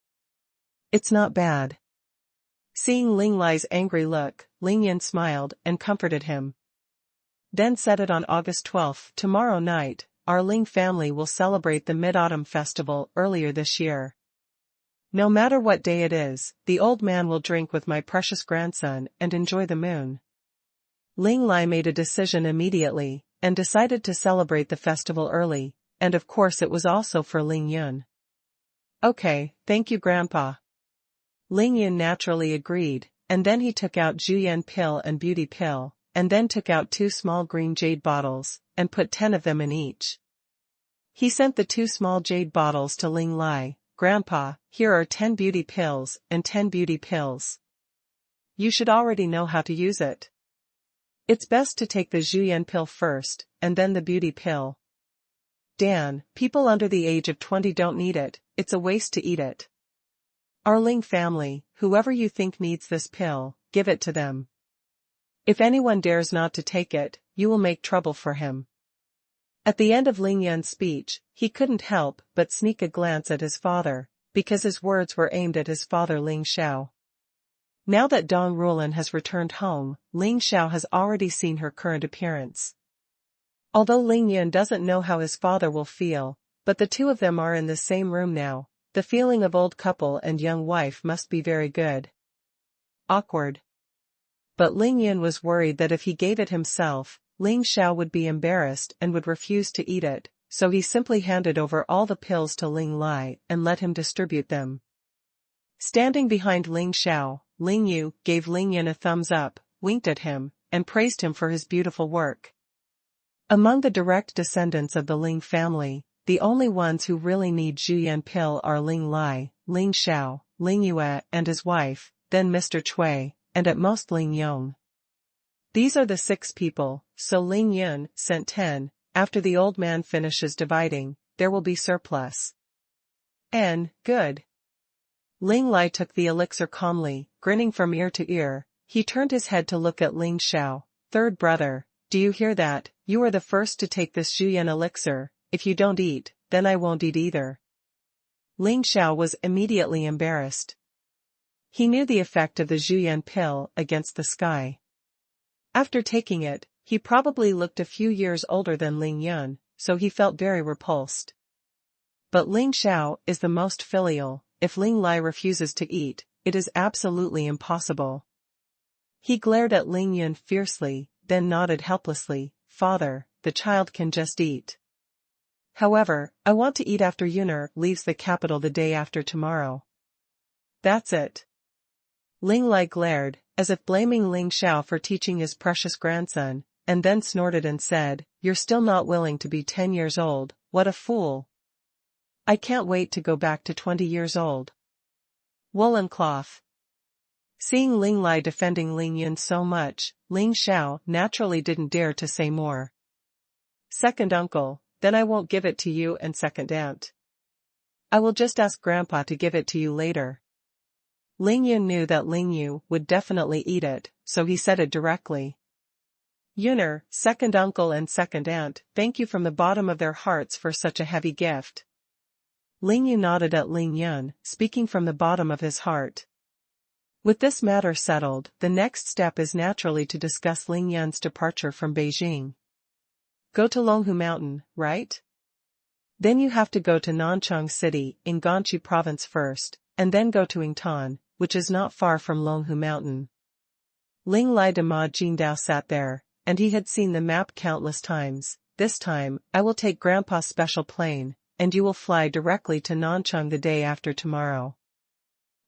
It's not bad." Seeing Ling Lai's angry look, Ling Yun smiled and comforted him. Then said it on August 12th, tomorrow night, our Ling family will celebrate the Mid-Autumn Festival earlier this year. No matter what day it is, the old man will drink with my precious grandson and enjoy the moon. Ling Lai made a decision immediately, and decided to celebrate the festival early, and of course it was also for Ling Yun. "Okay, thank you Grandpa." Ling Yun naturally agreed, and then he took out Zhuyan pill and beauty pill, and then took out 2 small green jade bottles, and put 10 of them in each. He sent the 2 small jade bottles to Ling Lai. "Grandpa, here are 10 beauty pills and 10 beauty pills. You should already know how to use it. It's best to take the Zhuyan pill first, and then the beauty pill. Dan, people under the age of 20 don't need it, it's a waste to eat it. Our Ling family, whoever you think needs this pill, give it to them. If anyone dares not to take it, you will make trouble for him." At the end of Ling Yun's speech, he couldn't help but sneak a glance at his father, because his words were aimed at his father Ling Xiao. Now that Dong Rulan has returned home, Ling Xiao has already seen her current appearance. Although Ling Yun doesn't know how his father will feel, but the two of them are in the same room now, the feeling of old couple and young wife must be very good. Awkward. But Ling Yun was worried that if he gave it himself, Ling Xiao would be embarrassed and would refuse to eat it, so he simply handed over all the pills to Ling Lai and let him distribute them. Standing behind Ling Xiao, Ling Yu gave Ling Yun a thumbs up, winked at him, and praised him for his beautiful work. Among the direct descendants of the Ling family, the only ones who really need Zhuyan pill are Ling Lai, Ling Xiao, Ling Yue and his wife, then Mr. Cui, and at most Ling Yong. These are the 6 people, so Ling Yun sent 10, after the old man finishes dividing, there will be surplus. Good. Ling Lai took the elixir calmly, grinning from ear to ear. He turned his head to look at Ling Xiao. "Third brother, do you hear that? You are the first to take this Zhuyan elixir. If you don't eat, then I won't eat either." Ling Xiao was immediately embarrassed. He knew the effect of the Zhuyan pill against the sky. After taking it, he probably looked a few years older than Ling Yun, so he felt very repulsed. But Ling Xiao is the most filial. If Ling Lai refuses to eat, it is absolutely impossible. He glared at Ling Yun fiercely, then nodded helplessly. "Father, the child can just eat. However, I want to eat after Yuner leaves the capital the day after tomorrow." "That's it." Ling Lai glared, as if blaming Ling Xiao for teaching his precious grandson, and then snorted and said, "You're still not willing to be 10 years old, what a fool. I can't wait to go back to 20 years old. Woolen cloth." Seeing Ling Lai defending Ling Yun so much, Ling Xiao naturally didn't dare to say more. "Second uncle, then I won't give it to you, and second aunt. I will just ask Grandpa to give it to you later." Ling Yun knew that Ling Yu would definitely eat it, so he said it directly. "Yuner, second uncle and second aunt, thank you from the bottom of their hearts for such a heavy gift." Ling Yu nodded at Ling Yun, speaking from the bottom of his heart. With this matter settled, the next step is naturally to discuss Ling Yun's departure from Beijing. Go to Longhu Mountain, right? Then you have to go to Nanchang City in Ganqi Province first, and then go to Yingtan, which is not far from Longhu Mountain. Ling Lai de Ma Jingdao sat there, and he had seen the map countless times. "This time, I will take Grandpa's special plane, and you will fly directly to Nanchang the day after tomorrow.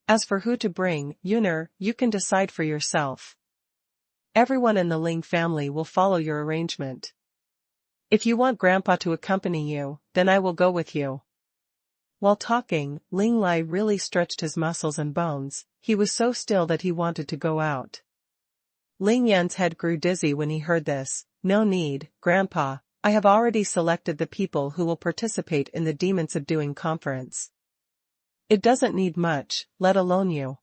As for who to bring, Yuner, you can decide for yourself. Everyone in the Ling family will follow your arrangement. If you want Grandpa to accompany you, then I will go with you." While talking, Ling Lai really stretched his muscles and bones. He was so still that he wanted to go out. Ling Yun's head grew dizzy when he heard this. "No need, Grandpa, I have already selected the people who will participate in the Demon Subduing Conference. It doesn't need much, let alone you.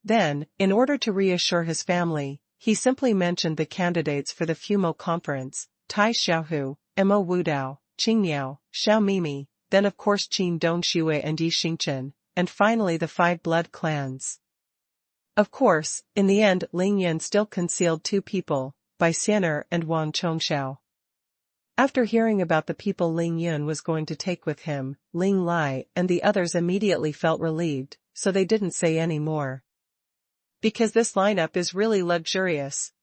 Then, in order to reassure his family, he simply mentioned the candidates for the Fumo conference, Tai Xiaohu, Mo Wudao, Qingniao, Xiao Mimi, then of course Qin Dongshui and Yi Xingchen, and finally the 5 blood clans. Of course, in the end Ling Yan still concealed 2 people, Bai Xianer and Wang Chongxiao. After hearing about the people Ling Yun was going to take with him, Ling Lai and the others immediately felt relieved, so they didn't say any more. Because this lineup is really luxurious.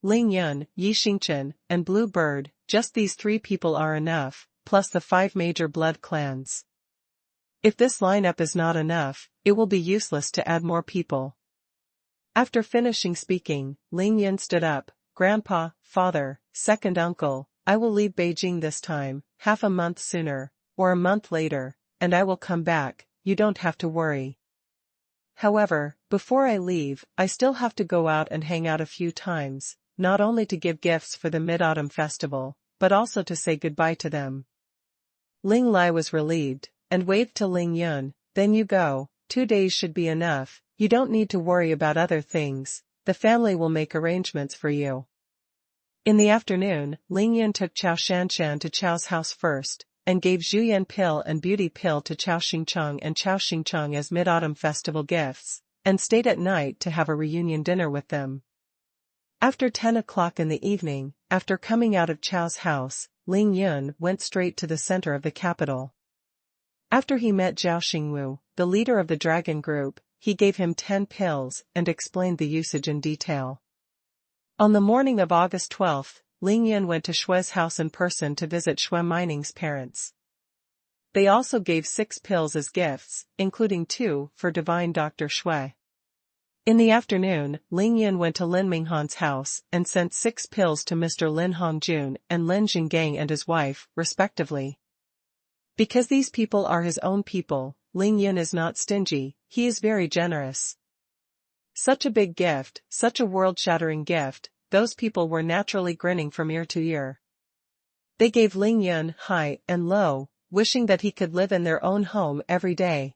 Ling Yun, Yi Xingchen, and Blue Bird, just these 3 people are enough, plus the 5 major blood clans. If this lineup is not enough, it will be useless to add more people. After finishing speaking, Ling Yun stood up. Grandpa, father, second uncle, I will leave Beijing this time, half a month sooner, or a month later, and I will come back, you don't have to worry. However, before I leave, I still have to go out and hang out a few times, not only to give gifts for the Mid-Autumn Festival, but also to say goodbye to them. Ling Lai was relieved, and waved to Ling Yun, then you go, 2 days should be enough, you don't need to worry about other things, the family will make arrangements for you. In the afternoon, Ling Yun took Chao Shanshan to Chao's house first, and gave Zhuyan Pill and Beauty Pill to Chao Xingcheng and Chao Xingcheng as Mid-Autumn Festival gifts, and stayed at night to have a reunion dinner with them. After 10 o'clock in the evening, after coming out of Chao's house, Ling Yun went straight to the center of the capital. After he met Zhao Xingwu, the leader of the dragon group, he gave him 10 pills and explained the usage in detail. On the morning of August 12th, Ling Yun went to Shui's house in person to visit Shui Mining's parents. They also gave 6 pills as gifts, including 2 for Divine Dr. Shui. In the afternoon, Ling Yun went to Lin Minghan's house and sent 6 pills to Mr. Lin Hongjun and Lin Jinggang and his wife, respectively. Because these people are his own people, Ling Yun is not stingy, he is very generous. Such a big gift, such a world-shattering gift, those people were naturally grinning from ear to ear. They gave Ling Yun high and low, wishing that he could live in their own home every day.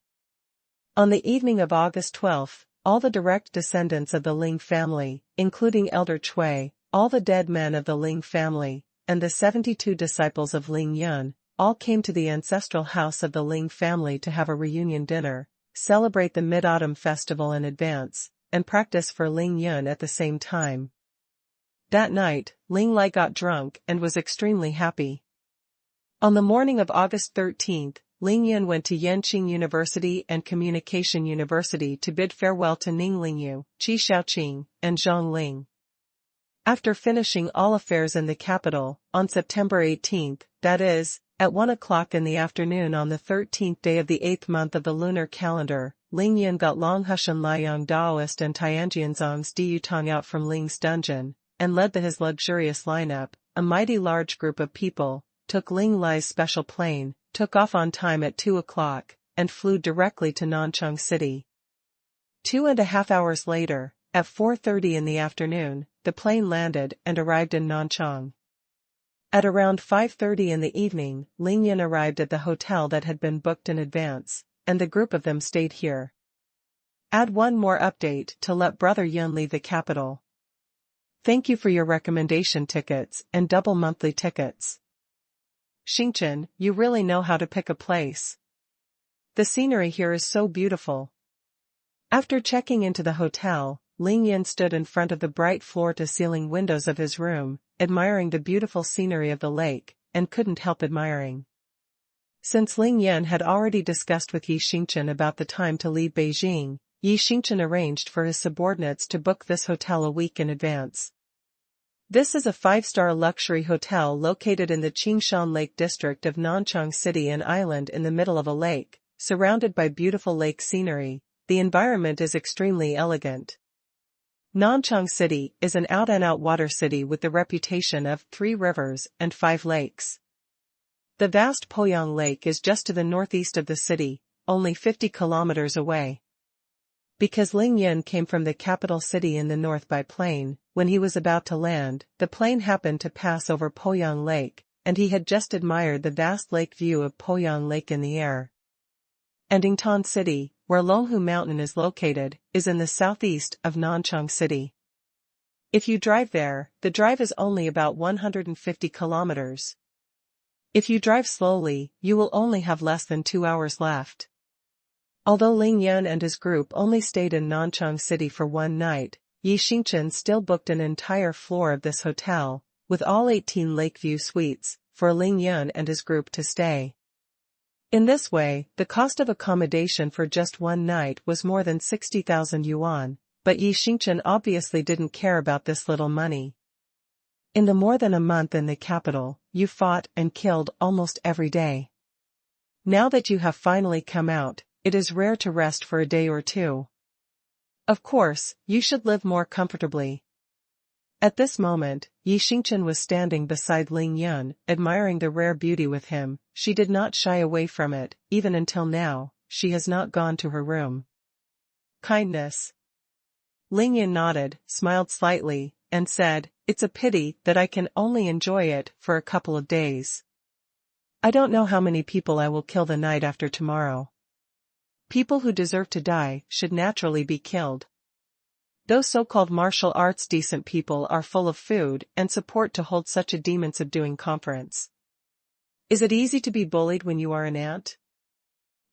On the evening of August 12th, all the direct descendants of the Ling family, including Elder Cui, all the dead men of the Ling family, and the 72 disciples of Ling Yun, all came to the ancestral house of the Ling family to have a reunion dinner, celebrate the Mid-Autumn Festival in advance, and practice for Ling Yun at the same time. That night, Ling Lai got drunk and was extremely happy. On the morning of August 13th, Ling Yun went to Yenqing University and Communication University to bid farewell to Ning Lingyu, Qi Shaoqing, and Zhang Ling. After finishing all affairs in the capital, on September 18th, that is, at 1 o'clock in the afternoon on the 13th day of the 8th month of the lunar calendar, Ling Yun got Long Hushan Liang Daoist and Tianjianzong's Diyu Tong out from Ling's dungeon, and led his luxurious lineup, a mighty large group of people, took Ling Lai's special plane, took off on time at 2 o'clock, and flew directly to Nanchang City. 2.5 hours later, at 4:30 in the afternoon, the plane landed and arrived in Nanchang. At around 5:30 in the evening, Ling Yun arrived at the hotel that had been booked in advance, and the group of them stayed here. Add one more update to let Brother Yun leave the capital. Thank you for your recommendation tickets and double monthly tickets. Xingchen, you really know how to pick a place. The scenery here is so beautiful. After checking into the hotel, Ling Yun stood in front of the bright floor-to-ceiling windows of his room, admiring the beautiful scenery of the lake, and couldn't help admiring. Since Ling Yun had already discussed with Yi Xingchen about the time to leave Beijing, Yi Xingchen arranged for his subordinates to book this hotel a week in advance. This is a 5-star luxury hotel located in the Qingshan Lake district of Nanchang City, an island in the middle of a lake, surrounded by beautiful lake scenery. The environment is extremely elegant. Nanchang City is an out-and-out water city with the reputation of 3 rivers and 5 lakes. The vast Poyang Lake is just to the northeast of the city, only 50 kilometers away. Because Ling Yun came from the capital city in the north by plane, when he was about to land, the plane happened to pass over Poyang Lake, and he had just admired the vast lake view of Poyang Lake in the air. and Yingtan City, where Longhu Mountain is located, is in the southeast of Nanchang City. If you drive there, the drive is only about 150 kilometers. If you drive slowly, you will only have less than 2 hours left. Although Ling Yan and his group only stayed in Nanchang City for one night, Yi Xingchen still booked an entire floor of this hotel, with all 18 Lakeview suites, for Ling Yan and his group to stay. In this way, the cost of accommodation for just one night was more than 60,000 yuan, but Yi Xingchen obviously didn't care about this little money. In the more than a month in the capital, you fought and killed almost every day. Now that you have finally come out, it is rare to rest for a day or two. Of course, you should live more comfortably. At this moment, Yi Xingchen was standing beside Ling Yun, admiring the rare beauty with him. She did not shy away from it, even until now, she has not gone to her room. Kindness. Ling Yun nodded, smiled slightly, and said, "It's a pity that I can only enjoy it for a couple of days. I don't know how many people I will kill the night after tomorrow. People who deserve to die should naturally be killed. Those so-called martial arts decent people are full of food and support to hold such a demon subduing conference. Is it easy to be bullied when you are an ant?"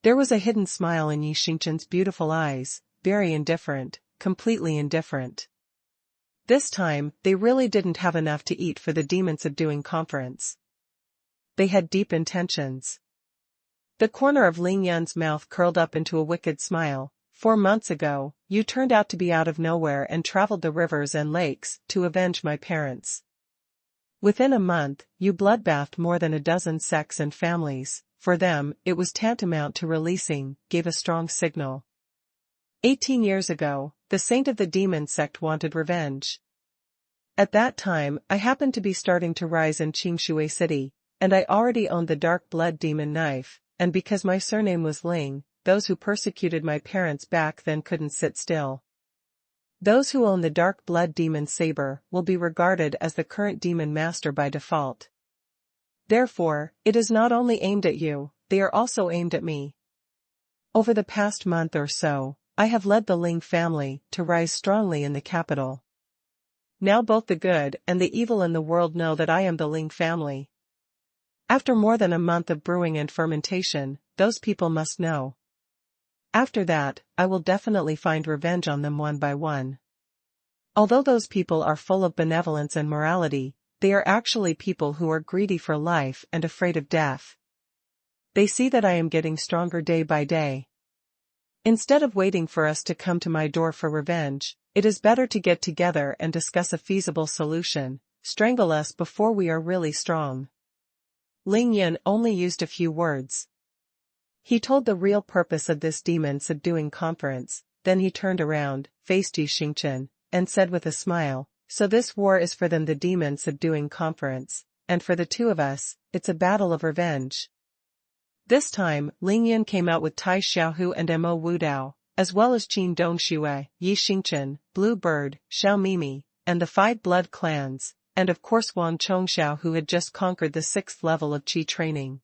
There was a hidden smile in Yi Xingchen's beautiful eyes, very indifferent, completely indifferent. This time, they really didn't have enough to eat for the demon subduing conference. They had deep intentions. The corner of Ling Yan's mouth curled up into a wicked smile. 4 months ago, you turned out to be out of nowhere and traveled the rivers and lakes to avenge my parents. Within a month, you bloodbathed more than a dozen sects and families. For them, it was tantamount to releasing, gave a strong signal. 18 years ago, the saint of the demon sect wanted revenge. At that time, I happened to be starting to rise in Qingshui City, and I already owned the dark blood demon knife, and because my surname was Ling, those who persecuted my parents back then couldn't sit still. Those who own the dark blood demon saber will be regarded as the current demon master by default. Therefore, it is not only aimed at you, they are also aimed at me. Over the past month or so, I have led the Ling family to rise strongly in the capital. Now both the good and the evil in the world know that I am the Ling family. After more than a month of brewing and fermentation, those people must know. After that, I will definitely find revenge on them one by one. Although those people are full of benevolence and morality, they are actually people who are greedy for life and afraid of death. They see that I am getting stronger day by day. Instead of waiting for us to come to my door for revenge, it is better to get together and discuss a feasible solution, strangle us before we are really strong. Ling Yun only used a few words. He told the real purpose of this demon subduing conference, then he turned around, faced Yi Xingchen, and said with a smile, "So this war is for them, the demon subduing conference, and for the two of us, it's a battle of revenge." This time, Ling Yun came out with Tai Xiaohu and Mo Wudao, as well as Qin Dongxue, Yi Xingchen, Blue Bird, Xiao Mimi, and the 5 blood clans, and of course Wang Chongxiao, who had just conquered the 6th level of Qi training.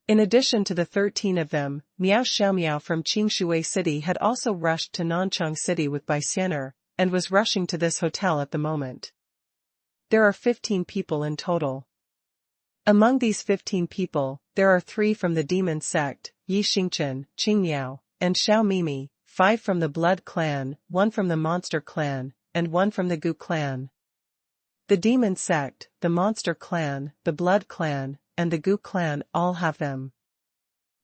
In addition to the 13 of them, Miao Xiaomiao from Qingshui City had also rushed to Nanchang City with Baixianer, and was rushing to this hotel at the moment. There are 15 people in total. Among these 15 people, there are 3 from the demon sect, Yi Xingchen, Qingyao, and Xiao Mimi, 5 from the blood clan, 1 from the monster clan, and 1 from the Gu clan. The demon sect, the monster clan, the blood clan, and the Gu clan all have them.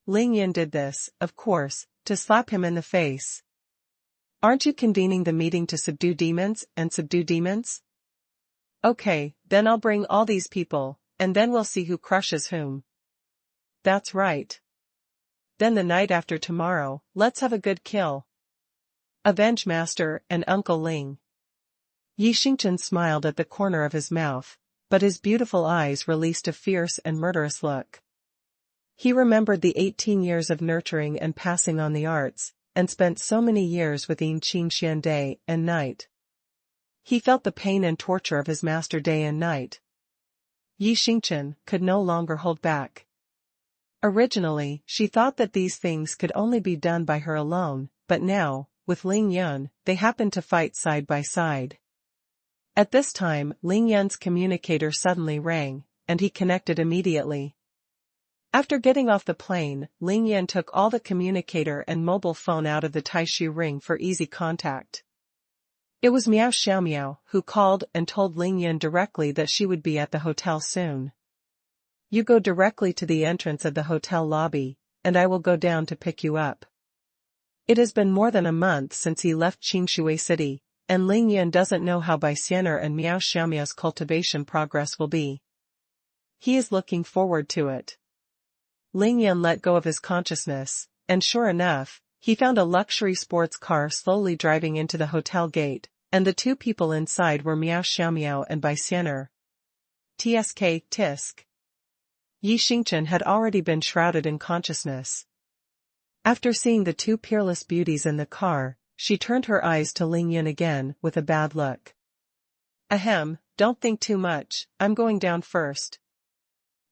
Ling Yin did this, of course, to slap him in the face. Aren't you convening the meeting to subdue demons and subdue demons? Okay, then I'll bring all these people, and then we'll see who crushes whom. That's right. Then the night after tomorrow, let's have a good kill. Avenge Master and Uncle Ling. Yi Xingchen smiled at the corner of his mouth, but his beautiful eyes released a fierce and murderous look. He remembered the 18 years of nurturing and passing on the arts, and spent so many years with Yin Qingxian day and night. He felt the pain and torture of his master day and night. Yi Xingchen could no longer hold back. Originally, she thought that these things could only be done by her alone, but now, with Ling Yun, they happened to fight side by side. At this time, Ling Yun's communicator suddenly rang, and he connected immediately. After getting off the plane, Ling Yun took all the communicator and mobile phone out of the Taishu ring for easy contact. It was Miao Xiaomiao who called and told Ling Yun directly that she would be at the hotel soon. You go directly to the entrance of the hotel lobby, and I will go down to pick you up. It has been more than a month since he left Qingshui City, and Ling Yun doesn't know how Baixianer and Miao Xiaomiao's cultivation progress will be. He is looking forward to it. Ling Yun let go of his consciousness, and sure enough, he found a luxury sports car slowly driving into the hotel gate, and the two people inside were Miao Xiaomiao and Baixianer. Tsk tisk. Yi Xingchen had already been shrouded in consciousness. After seeing the two peerless beauties in the car, she turned her eyes to Ling Yun again with a bad look. Ahem, don't think too much, I'm going down first.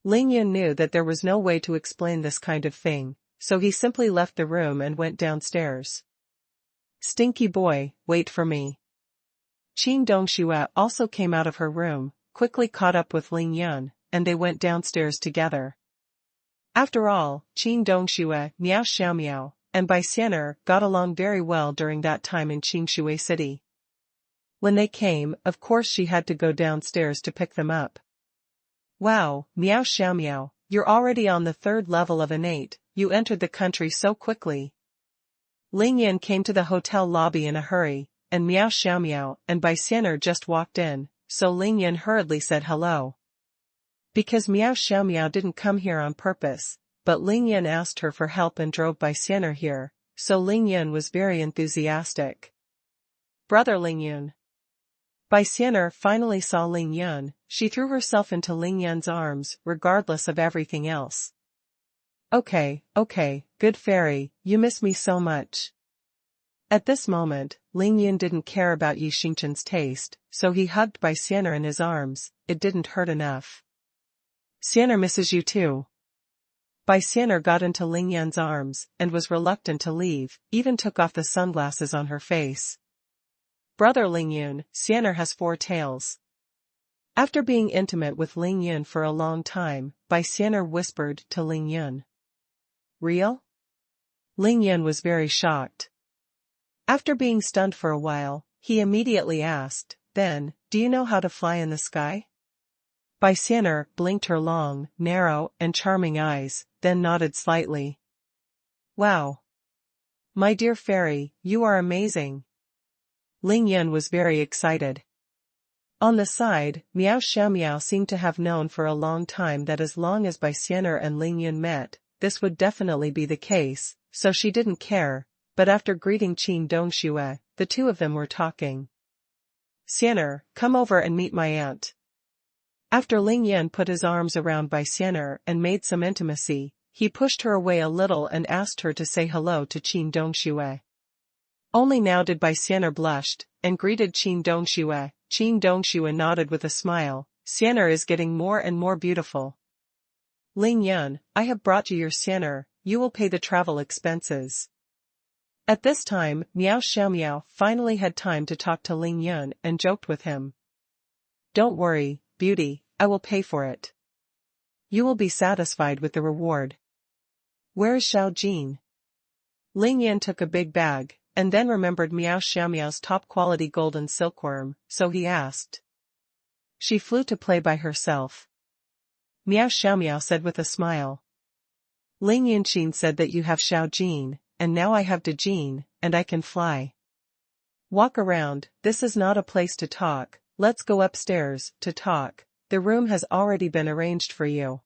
Ling Yun knew that there was no way to explain this kind of thing, so he simply left the room and went downstairs. Stinky boy, wait for me. Qin Dongxue also came out of her room, quickly caught up with Ling Yun, and they went downstairs together. After all, Qin Dongxue, Miao Xiaomiao, and Baixianer got along very well during that time in Qingshui City. When they came, of course she had to go downstairs to pick them up. Wow, Miao Xiaomiao, you're already on the 3rd level of innate, you entered the country so quickly. Ling Yun came to the hotel lobby in a hurry, and Miao Xiaomiao and Baixianer just walked in, so Ling Yun hurriedly said hello. Because Miao Xiaomiao didn't come here on purpose, but Ling Yun asked her for help and drove Baixianer here, so Ling Yun was very enthusiastic. Brother Ling Yun. Baixianer finally saw Ling Yun, she threw herself into Ling Yun's arms, regardless of everything else. Okay, good fairy, you miss me so much. At this moment, Ling Yun didn't care about Yi Xingchen's taste, so he hugged Baixianer in his arms, it didn't hurt enough. Xianer misses you too. Baixianer got into Ling Yun's arms, and was reluctant to leave, even took off the sunglasses on her face. Brother Ling Yun, Xianer has 4 tails. After being intimate with Ling Yun for a long time, Baixianer whispered to Ling Yun. Real? Ling Yun was very shocked. After being stunned for a while, he immediately asked, then, do you know how to fly in the sky? Baixianer blinked her long, narrow, and charming eyes, then nodded slightly. Wow. My dear fairy, you are amazing. Ling Yun was very excited. On the side, Miao Xiaomiao seemed to have known for a long time that as long as Baixianer and Ling Yun met, this would definitely be the case, so she didn't care, but after greeting Qin Dongxue, the two of them were talking. Xianer, come over and meet my aunt. After Ling Yun put his arms around Baixianer and made some intimacy, he pushed her away a little and asked her to say hello to Qin Dongxue. Only now did Baixianer blushed, and greeted Qin Dongxue. Qin Dongxue nodded with a smile. Xianer is getting more and more beautiful. Ling Yun, I have brought you your Xianer, you will pay the travel expenses. At this time, Miao Xiaomiao finally had time to talk to Ling Yun and joked with him. Don't worry, beauty, I will pay for it. You will be satisfied with the reward. Where is Xiao Jin? Ling Yun took a big bag, and then remembered Miao Xiaomiao's top-quality golden silkworm, so he asked. She flew to play by herself. Miao Xiaomiao said with a smile. Ling Yunqin said that you have Xiao Jin, and now I have De Jin, and I can fly. Walk around, this is not a place to talk, let's go upstairs, to talk, the room has already been arranged for you.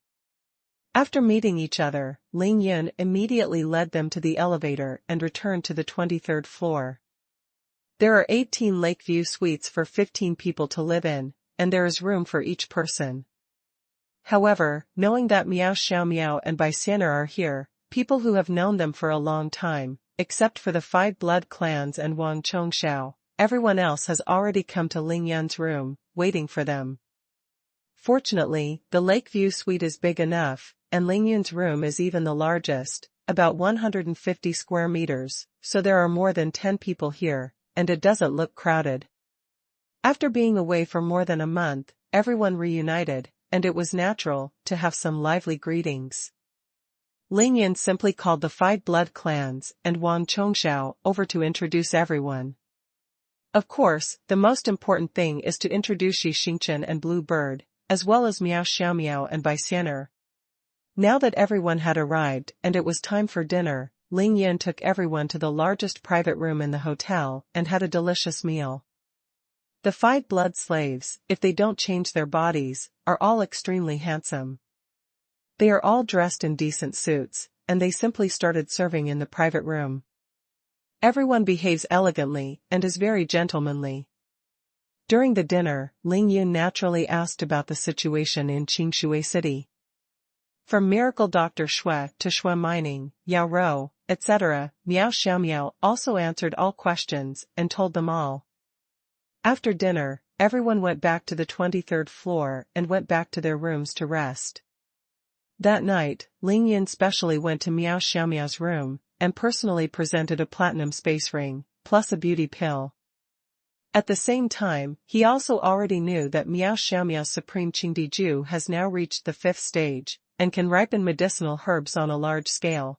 After meeting each other, Ling Yun immediately led them to the elevator and returned to the 23rd floor. There are 18 Lakeview suites for 15 people to live in, and there is room for each person. However, knowing that Miao Xiaomiao and Baixianer are here, people who have known them for a long time, except for the 5 blood clans and Wang Chongxiao, everyone else has already come to Ling Yun's room, waiting for them. Fortunately, the Lakeview suite is big enough, and Ling Yun's room is even the largest, about 150 square meters, so there are more than 10 people here, and it doesn't look crowded. After being away for more than a month, everyone reunited, and it was natural to have some lively greetings. Ling Yun simply called the 5 blood clans and Wang Chongxiao over to introduce everyone. Of course, the most important thing is to introduce Yi Xingchen and Blue Bird, as well as Miao Xiaomiao and Bai Xianer. Now that everyone had arrived and it was time for dinner, Ling Yun took everyone to the largest private room in the hotel and had a delicious meal. The 5 blood slaves, if they don't change their bodies, are all extremely handsome. They are all dressed in decent suits, and they simply started serving in the private room. Everyone behaves elegantly and is very gentlemanly. During the dinner, Ling Yun naturally asked about the situation in Qingshui City. From Miracle Dr. Shui to Shui Mining, Yao Rou, etc., Miao Xiaomiao also answered all questions and told them all. After dinner, everyone went back to the 23rd floor and went back to their rooms to rest. That night, Ling Yun specially went to Miao Xiaomiao's room and personally presented a platinum space ring, plus a beauty pill. At the same time, he also already knew that Miao Xiaomiao's supreme Qingdiju has now reached the 5th stage, and can ripen medicinal herbs on a large scale.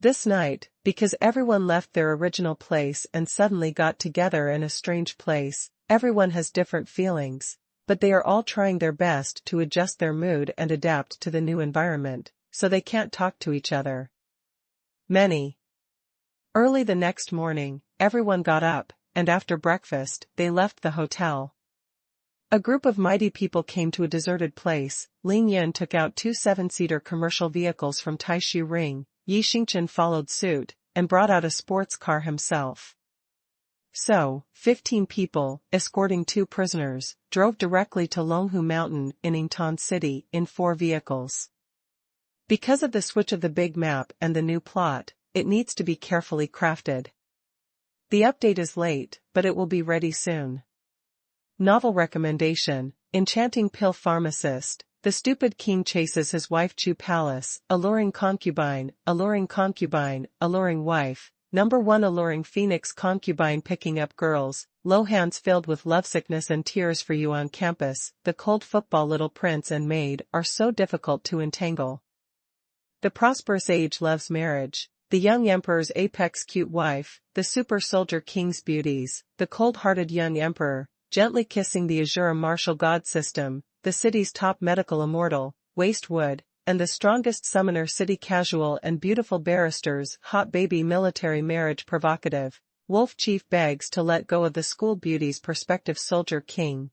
This night, because everyone left their original place and suddenly got together in a strange place, everyone has different feelings, but they are all trying their best to adjust their mood and adapt to the new environment, so they can't talk to each other. Early the next morning, everyone got up, and after breakfast, they left the hotel. A group of mighty people came to a deserted place. Ling Yun took out 2 7-seater commercial vehicles from Taishu Ring, Yi Xingchen followed suit, and brought out a sports car himself. So, 15 people, escorting 2 prisoners, drove directly to Longhu Mountain in Yingtan City in 4 vehicles. Because of the switch of the big map and the new plot, it needs to be carefully crafted. The update is late, but it will be ready soon. Novel recommendation: Enchanting Pill Pharmacist. The stupid king chases his wife Chu Palace, alluring concubine, alluring concubine, alluring wife. Number 1 alluring phoenix concubine picking up girls, low hands filled with lovesickness and tears for you on campus. The cold football little prince and maid are so difficult to entangle. The prosperous age loves marriage. The young emperor's apex cute wife, the super soldier king's beauties, the cold-hearted young emperor, gently kissing the Azure martial god system, the city's top medical immortal, waste wood, and the strongest summoner city casual and beautiful barristers, hot baby military marriage provocative, wolf chief begs to let go of the school beauties prospective soldier king.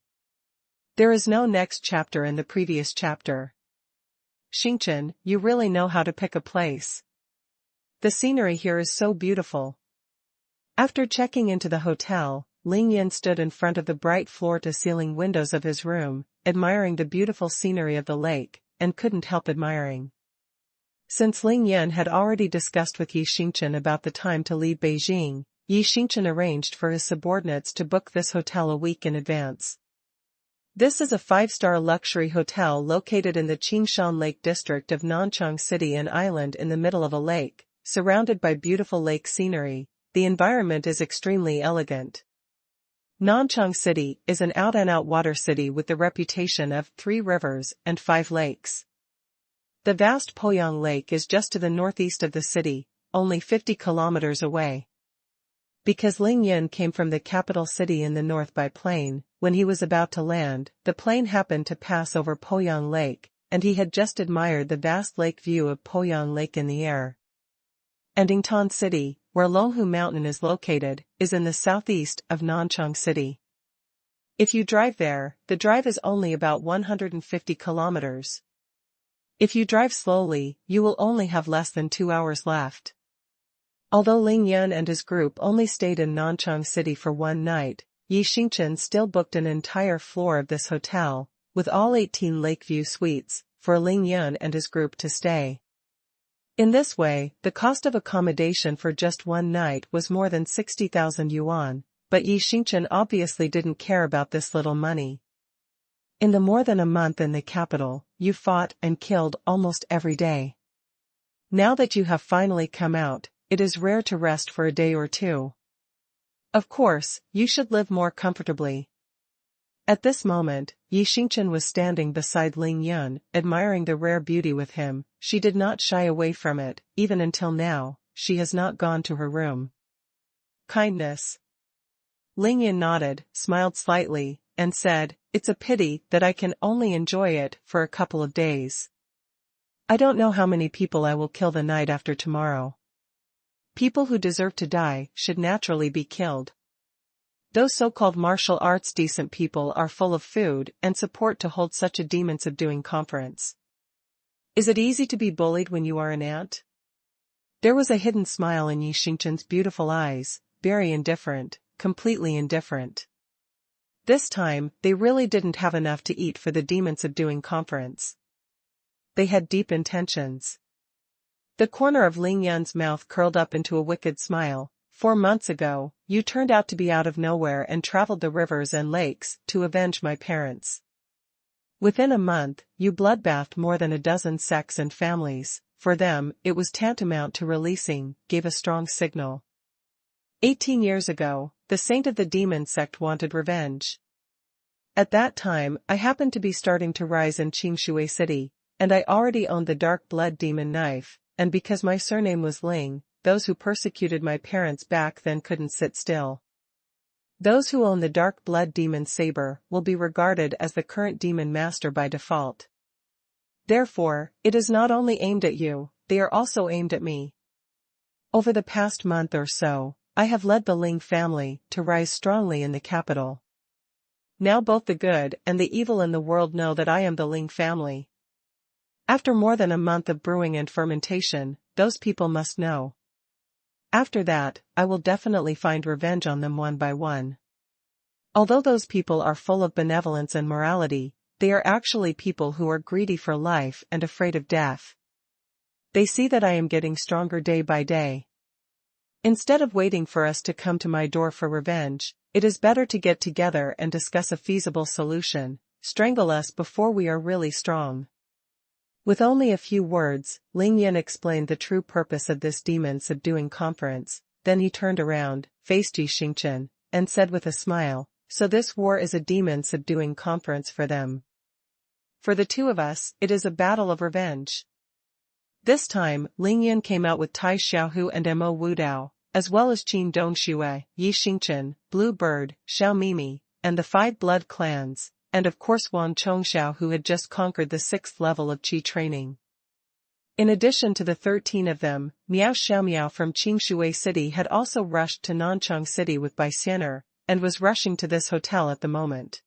There is no next chapter in the previous chapter. Xingchen, you really know how to pick a place. The scenery here is so beautiful. After checking into the hotel, Ling Yun stood in front of the bright floor-to-ceiling windows of his room, admiring the beautiful scenery of the lake, and couldn't help admiring. Since Ling Yun had already discussed with Yi Xingchen about the time to leave Beijing, Yi Xingchen arranged for his subordinates to book this hotel a week in advance. This is a 5-star luxury hotel located in the Qingshan Lake district of Nanchang City, an island in the middle of a lake, surrounded by beautiful lake scenery. The environment is extremely elegant. Nanchang City is an out-and-out water city with the reputation of 3 rivers and 5 lakes. The vast Poyang Lake is just to the northeast of the city, only 50 kilometers away. Because Ling Yun came from the capital city in the north by plane, when he was about to land, the plane happened to pass over Poyang Lake, and he had just admired the vast lake view of Poyang Lake in the air. And Yingtan City, where Longhu Mountain is located, is in the southeast of Nanchang City. If you drive there, the drive is only about 150 kilometers. If you drive slowly, you will only have less than 2 hours left. Although Ling Yun and his group only stayed in Nanchang City for 1 night, Yi Xingchen still booked an entire floor of this hotel, with all 18 Lakeview suites, for Ling Yun and his group to stay. In this way, the cost of accommodation for just 1 night was more than 60,000 yuan, but Yi Xingchen obviously didn't care about this little money. In the more than a month in the capital, you fought and killed almost every day. Now that you have finally come out, it is rare to rest for a day or two. Of course, you should live more comfortably. At this moment, Yi Xingchen was standing beside Ling Yun, admiring the rare beauty with him. She did not shy away from it, even until now. She has not gone to her room. Kindness. Ling Yun nodded, smiled slightly, and said, "It's a pity that I can only enjoy it for a couple of days. I don't know how many people I will kill the night after tomorrow. People who deserve to die should naturally be killed. Those so-called martial arts decent people are full of food and support to hold such a demon-subduing conference. Is it easy to be bullied when you are an ant?" There was a hidden smile in Yi Xingchen's beautiful eyes, very indifferent, completely indifferent. This time, they really didn't have enough to eat for the demon-subduing conference. They had deep intentions. The corner of Ling Yun's mouth curled up into a wicked smile. 4 months ago, you turned out to be out of nowhere and traveled the rivers and lakes to avenge my parents. Within a month, you bloodbathed more than a dozen sects and families. For them, it was tantamount to releasing, gave a strong signal. 18 years ago, the saint of the demon sect wanted revenge. At that time, I happened to be starting to rise in Qingshui City, and I already owned the dark blood demon knife, and because my surname was Ling, those who persecuted my parents back then couldn't sit still. Those who own the dark blood demon saber will be regarded as the current demon master by default. Therefore, it is not only aimed at you, they are also aimed at me. Over the past month or so, I have led the Ling family to rise strongly in the capital. Now both the good and the evil in the world know that I am the Ling family. After more than a month of brewing and fermentation, those people must know. After that, I will definitely find revenge on them one by one. Although those people are full of benevolence and morality, they are actually people who are greedy for life and afraid of death. They see that I am getting stronger day by day. Instead of waiting for us to come to my door for revenge, it is better to get together and discuss a feasible solution, strangle us before we are really strong. With only a few words, Ling Yun explained the true purpose of this demon-subduing conference. Then he turned around, faced Yi Xingchen, and said with a smile, "So this war is a demon-subduing conference for them. For the two of us, it is a battle of revenge." This time, Ling Yun came out with Tai Xiaohu and Mo Wudao, as well as Qin Dongxue, Yi Xingchen, Blue Bird, Xiao Mimi, and the 5 blood clans, and of course Wan Chongxiao, who had just conquered the 6th level of Qi training. In addition to the 13 of them, Miao Xiaomiao from Qingshui City had also rushed to Nanchang City with Bai Xianer, and was rushing to this hotel at the moment.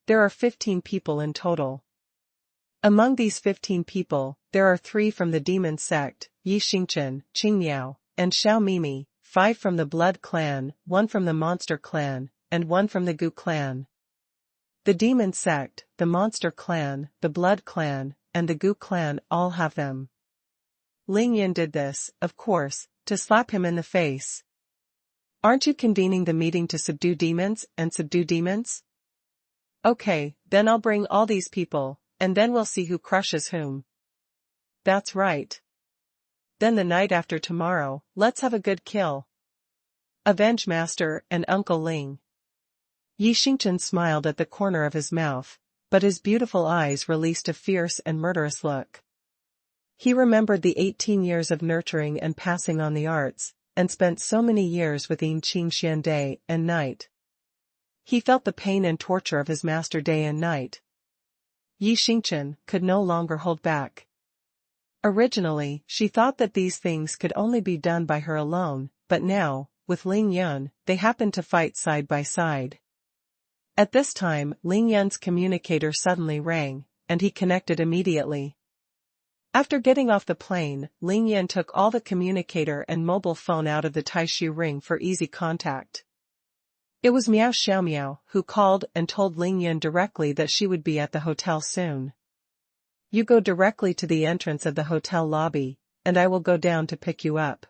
There are 15 people in total. Among these 15 people, there are 3 from the demon sect, Yi Xingchen, Qing Miao, and Xiao Mimi, 5 from the blood clan, 1 from the monster clan, and 1 from the Gu clan. The demon sect, the monster clan, the blood clan, and the Gu clan all have them. Ling Yun did this, of course, to slap him in the face. Aren't you convening the meeting to subdue demons and subdue demons? Okay, then I'll bring all these people, and then we'll see who crushes whom. That's right. Then the night after tomorrow, let's have a good kill. Avenge Master and Uncle Ling. Yi Xingchen smiled at the corner of his mouth, but his beautiful eyes released a fierce and murderous look. He remembered the 18 years of nurturing and passing on the arts, and spent so many years with Yin Qingxian day and night. He felt the pain and torture of his master day and night. Yi Xingchen could no longer hold back. Originally, she thought that these things could only be done by her alone, but now, with Ling Yun, they happened to fight side by side. At this time, Ling Yun's communicator suddenly rang, and he connected immediately. After getting off the plane, Ling Yun took all the communicator and mobile phone out of the Taishu ring for easy contact. It was Miao Xiaomiao who called and told Ling Yun directly that she would be at the hotel soon. You go directly to the entrance of the hotel lobby, and I will go down to pick you up.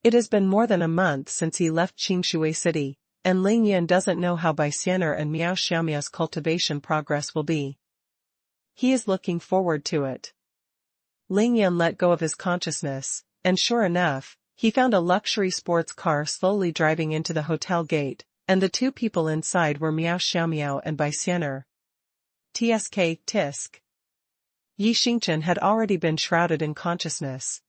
It has been more than a month since he left Qingshui City, and Ling Yan doesn't know how Baixianer and Miao Xiaomiao's cultivation progress will be. He is looking forward to it. Ling Yan let go of his consciousness, and sure enough, he found a luxury sports car slowly driving into the hotel gate, and the two people inside were Miao Xiaomiao and Baixianer. Tsk tisk. Yi Xingchen had already been shrouded in consciousness.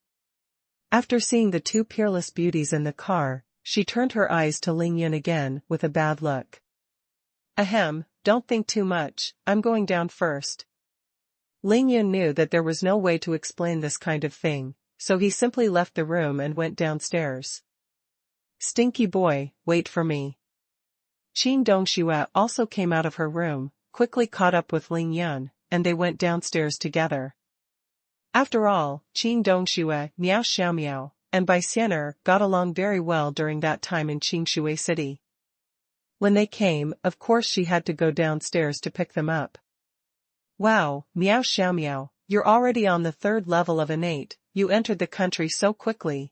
After seeing the two peerless beauties in the car, she turned her eyes to Ling Yan again with a bad look. Ahem, don't think too much, I'm going down first. Ling Yan knew that there was no way to explain this kind of thing, so he simply left the room and went downstairs. Stinky boy, wait for me. Qin Dongxue also came out of her room, quickly caught up with Ling Yan, and they went downstairs together. After all, Qin Dongxue, Miao Xiaomiao, and Baixianer got along very well during that time in Qingshui City. When they came, of course she had to go downstairs to pick them up. Wow, Miao Xiaomiao, you're already on the 3rd level of innate, you entered the country so quickly.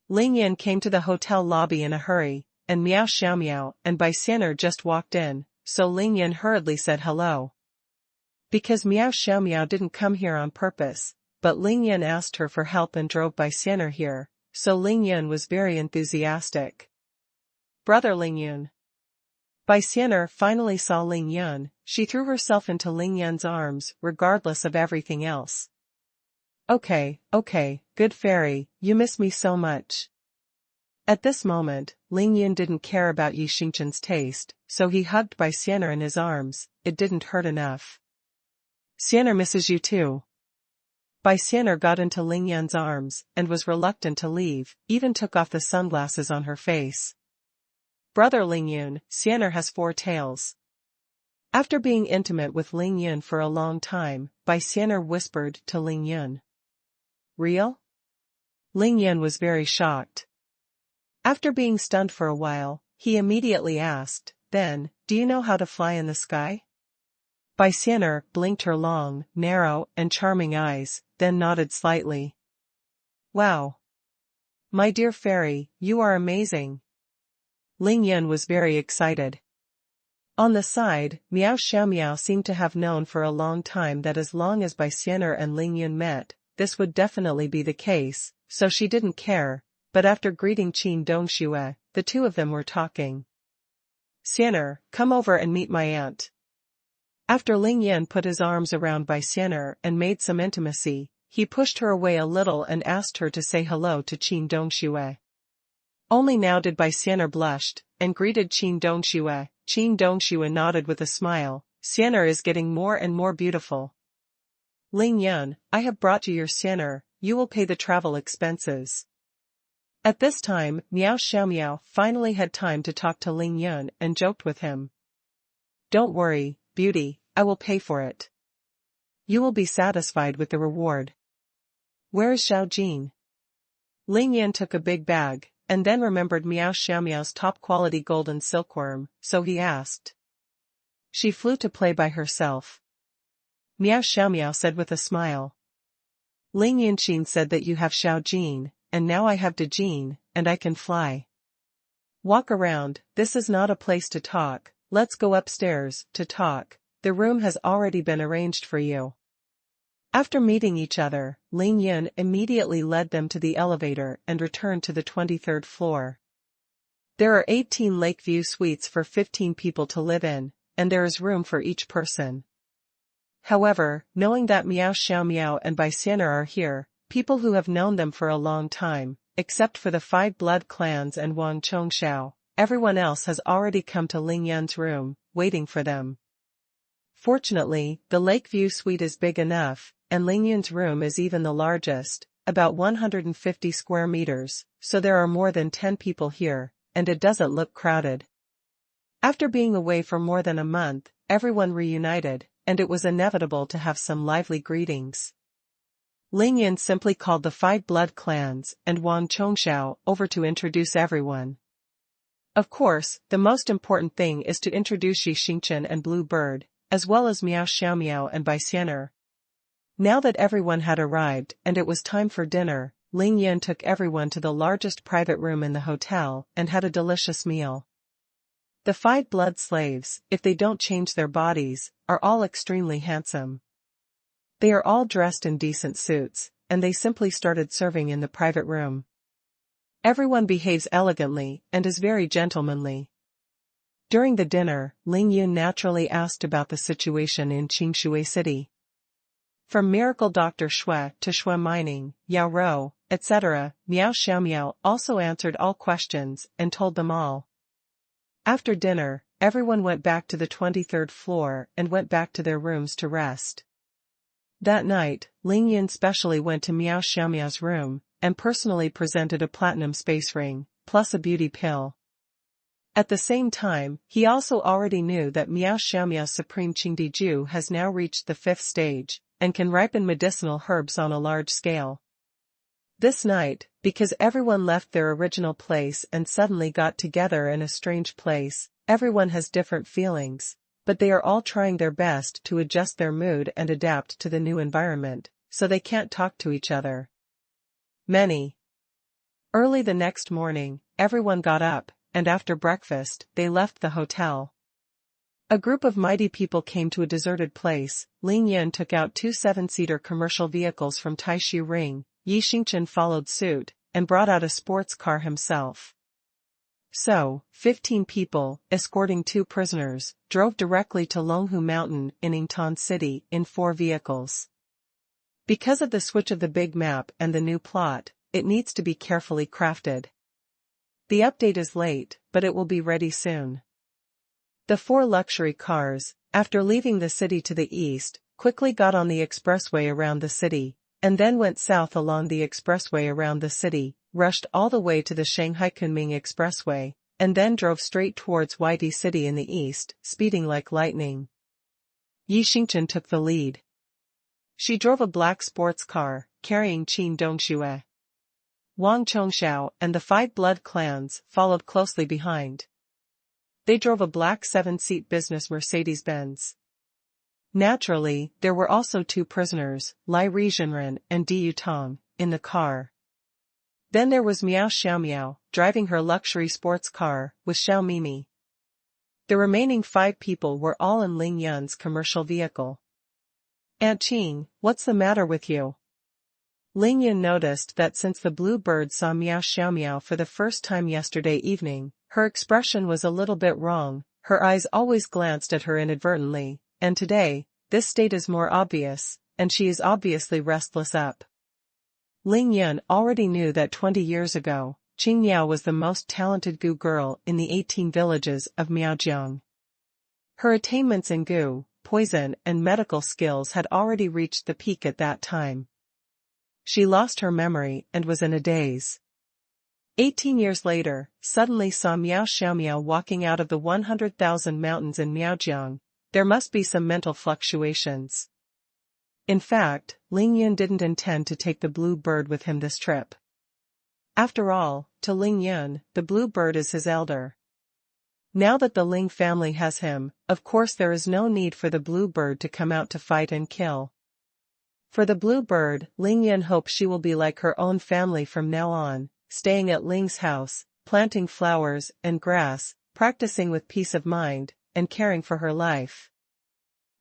Ling Yan came to the hotel lobby in a hurry, and Miao Xiaomiao and Baixianer just walked in, so Ling Yan hurriedly said hello. Because Miao Xiaomiao didn't come here on purpose, but Ling Yan asked her for help and drove Baixianer here, so Ling Yan was very enthusiastic. Brother Ling Yan. Baixianer finally saw Ling Yan, she threw herself into Ling Yan's arms regardless of everything else. Okay, good fairy, you miss me so much. At this moment, Ling Yan didn't care about Yi Xingchen's taste, so he hugged Baixianer in his arms, it didn't hurt enough. Xianer misses you too. Baixianer got into Ling Yan's arms, and was reluctant to leave, even took off the sunglasses on her face. Brother Ling Yan, Xianer has 4 tails. After being intimate with Ling Yan for a long time, Baixianer whispered to Ling Yan. Real? Ling Yan was very shocked. After being stunned for a while, he immediately asked, then, do you know how to fly in the sky? Baixianer blinked her long, narrow, and charming eyes, then nodded slightly. Wow. My dear fairy, you are amazing. Ling Yan was very excited. On the side, Miao Xiaomiao seemed to have known for a long time that as long as Baixianer and Ling Yan met, this would definitely be the case, so she didn't care, but after greeting Qin Dongxue, the two of them were talking. Xianer, come over and meet my aunt. After Ling Yan put his arms around Baixianer and made some intimacy, he pushed her away a little and asked her to say hello to Qin Dongxue. Only now did Baixianer blushed, and greeted Qin Dongxue. Qin Dongxue nodded with a smile. Xianer is getting more and more beautiful. Ling Yan, I have brought you your Xianer, you will pay the travel expenses. At this time, Miao Xiaomiao finally had time to talk to Ling Yan and joked with him. Don't worry, beauty, I will pay for it. You will be satisfied with the reward. Where is Xiao Jin? Ling Yan took a big bag, and then remembered Miao Xiaomiao's top-quality golden silkworm, so he asked. She flew to play by herself. Miao Xiaomiao said with a smile. Ling Yanqin said that you have Xiao Jin, and now I have De Jin, and I can fly. Walk around, this is not a place to talk, let's go upstairs, to talk, the room has already been arranged for you. After meeting each other, Ling Yan immediately led them to the elevator and returned to the 23rd floor. There are 18 Lakeview suites for 15 people to live in, and there is room for each person. However, knowing that Miao Xiaomiao and Baixianer are here, people who have known them for a long time, except for the 5 blood clans and Wang Chongxiao, everyone else has already come to Ling Yan's room, waiting for them. Fortunately, the Lakeview suite is big enough, and Ling Yan's room is even the largest, about 150 square meters, so there are more than 10 people here, and it doesn't look crowded. After being away for more than a month, everyone reunited, and it was inevitable to have some lively greetings. Ling Yan simply called the 5 blood clans and Wang Chongxiao over to introduce everyone. Of course, the most important thing is to introduce Yi Xingchen and Blue Bird, as well as Miao Xiaomiao and Baixianer. Now that everyone had arrived and it was time for dinner, Ling Yan took everyone to the largest private room in the hotel and had a delicious meal. The 5 blood slaves, if they don't change their bodies, are all extremely handsome. They are all dressed in decent suits, and they simply started serving in the private room. Everyone behaves elegantly and is very gentlemanly. During the dinner, Ling Yun naturally asked about the situation in Qingshui City. From Miracle Dr. Shui to Shui Mining, Yao Rou, etc., Miao Xiaomiao also answered all questions and told them all. After dinner, everyone went back to the 23rd floor and went back to their rooms to rest. That night, Ling Yun specially went to Miao Xiaomiao's room and personally presented a platinum space ring, plus a beauty pill. At the same time, he also already knew that Miao Xiaomiao's Supreme Qingdiju has now reached the 5th stage, and can ripen medicinal herbs on a large scale. This night, because everyone left their original place and suddenly got together in a strange place, everyone has different feelings, but they are all trying their best to adjust their mood and adapt to the new environment, so they can't talk to each other. Early the next morning, everyone got up, and after breakfast, they left the hotel. A group of mighty people came to a deserted place. Ling Yun took out 2 7-seater commercial vehicles from Taishu Ring, Yi Xingchen followed suit, and brought out a sports car himself. So, 15 people, escorting 2 prisoners, drove directly to Longhu Mountain in Yingtan City in 4 vehicles. Because of the switch of the big map and the new plot, it needs to be carefully crafted. The update is late, but it will be ready soon. The 4 luxury cars, after leaving the city to the east, quickly got on the expressway around the city, and then went south along the expressway around the city, rushed all the way to the Shanghai-Kunming Expressway, and then drove straight towards Weidi City in the east, speeding like lightning. Yi Xingchen took the lead. She drove a black sports car, carrying Qin Dongxue. Wang Chongxiao and the 5 blood clans followed closely behind. They drove a black 7-seat business Mercedes-Benz. Naturally, there were also 2 prisoners, Lai Rizhenren and Di Yutong, in the car. Then there was Miao Xiaomiao, driving her luxury sports car, with Xiao Mimi. The remaining 5 people were all in Ling Yun's commercial vehicle. "Aunt Qing, what's the matter with you?" Ling Yun noticed that since the blue bird saw Miao Xiaomiao for the first time yesterday evening, her expression was a little bit wrong. Her eyes always glanced at her inadvertently, and today, this state is more obvious, and she is obviously restless up. Ling Yun already knew that 20 years ago, Qing Miao was the most talented Gu girl in the 18 villages of Miaojiang. Her attainments in Gu, poison and medical skills had already reached the peak at that time. She lost her memory and was in a daze. 18 years later, suddenly saw Miao Xiaomiao walking out of the 100,000 mountains in Miaojiang. There must be some mental fluctuations. In fact, Ling Yun didn't intend to take the blue bird with him this trip. After all, to Ling Yun, the blue bird is his elder. Now that the Ling family has him, of course there is no need for the blue bird to come out to fight and kill. For the blue bird, Ling Yun hopes she will be like her own family from now on, staying at Ling's house, planting flowers and grass, practicing with peace of mind, and caring for her life.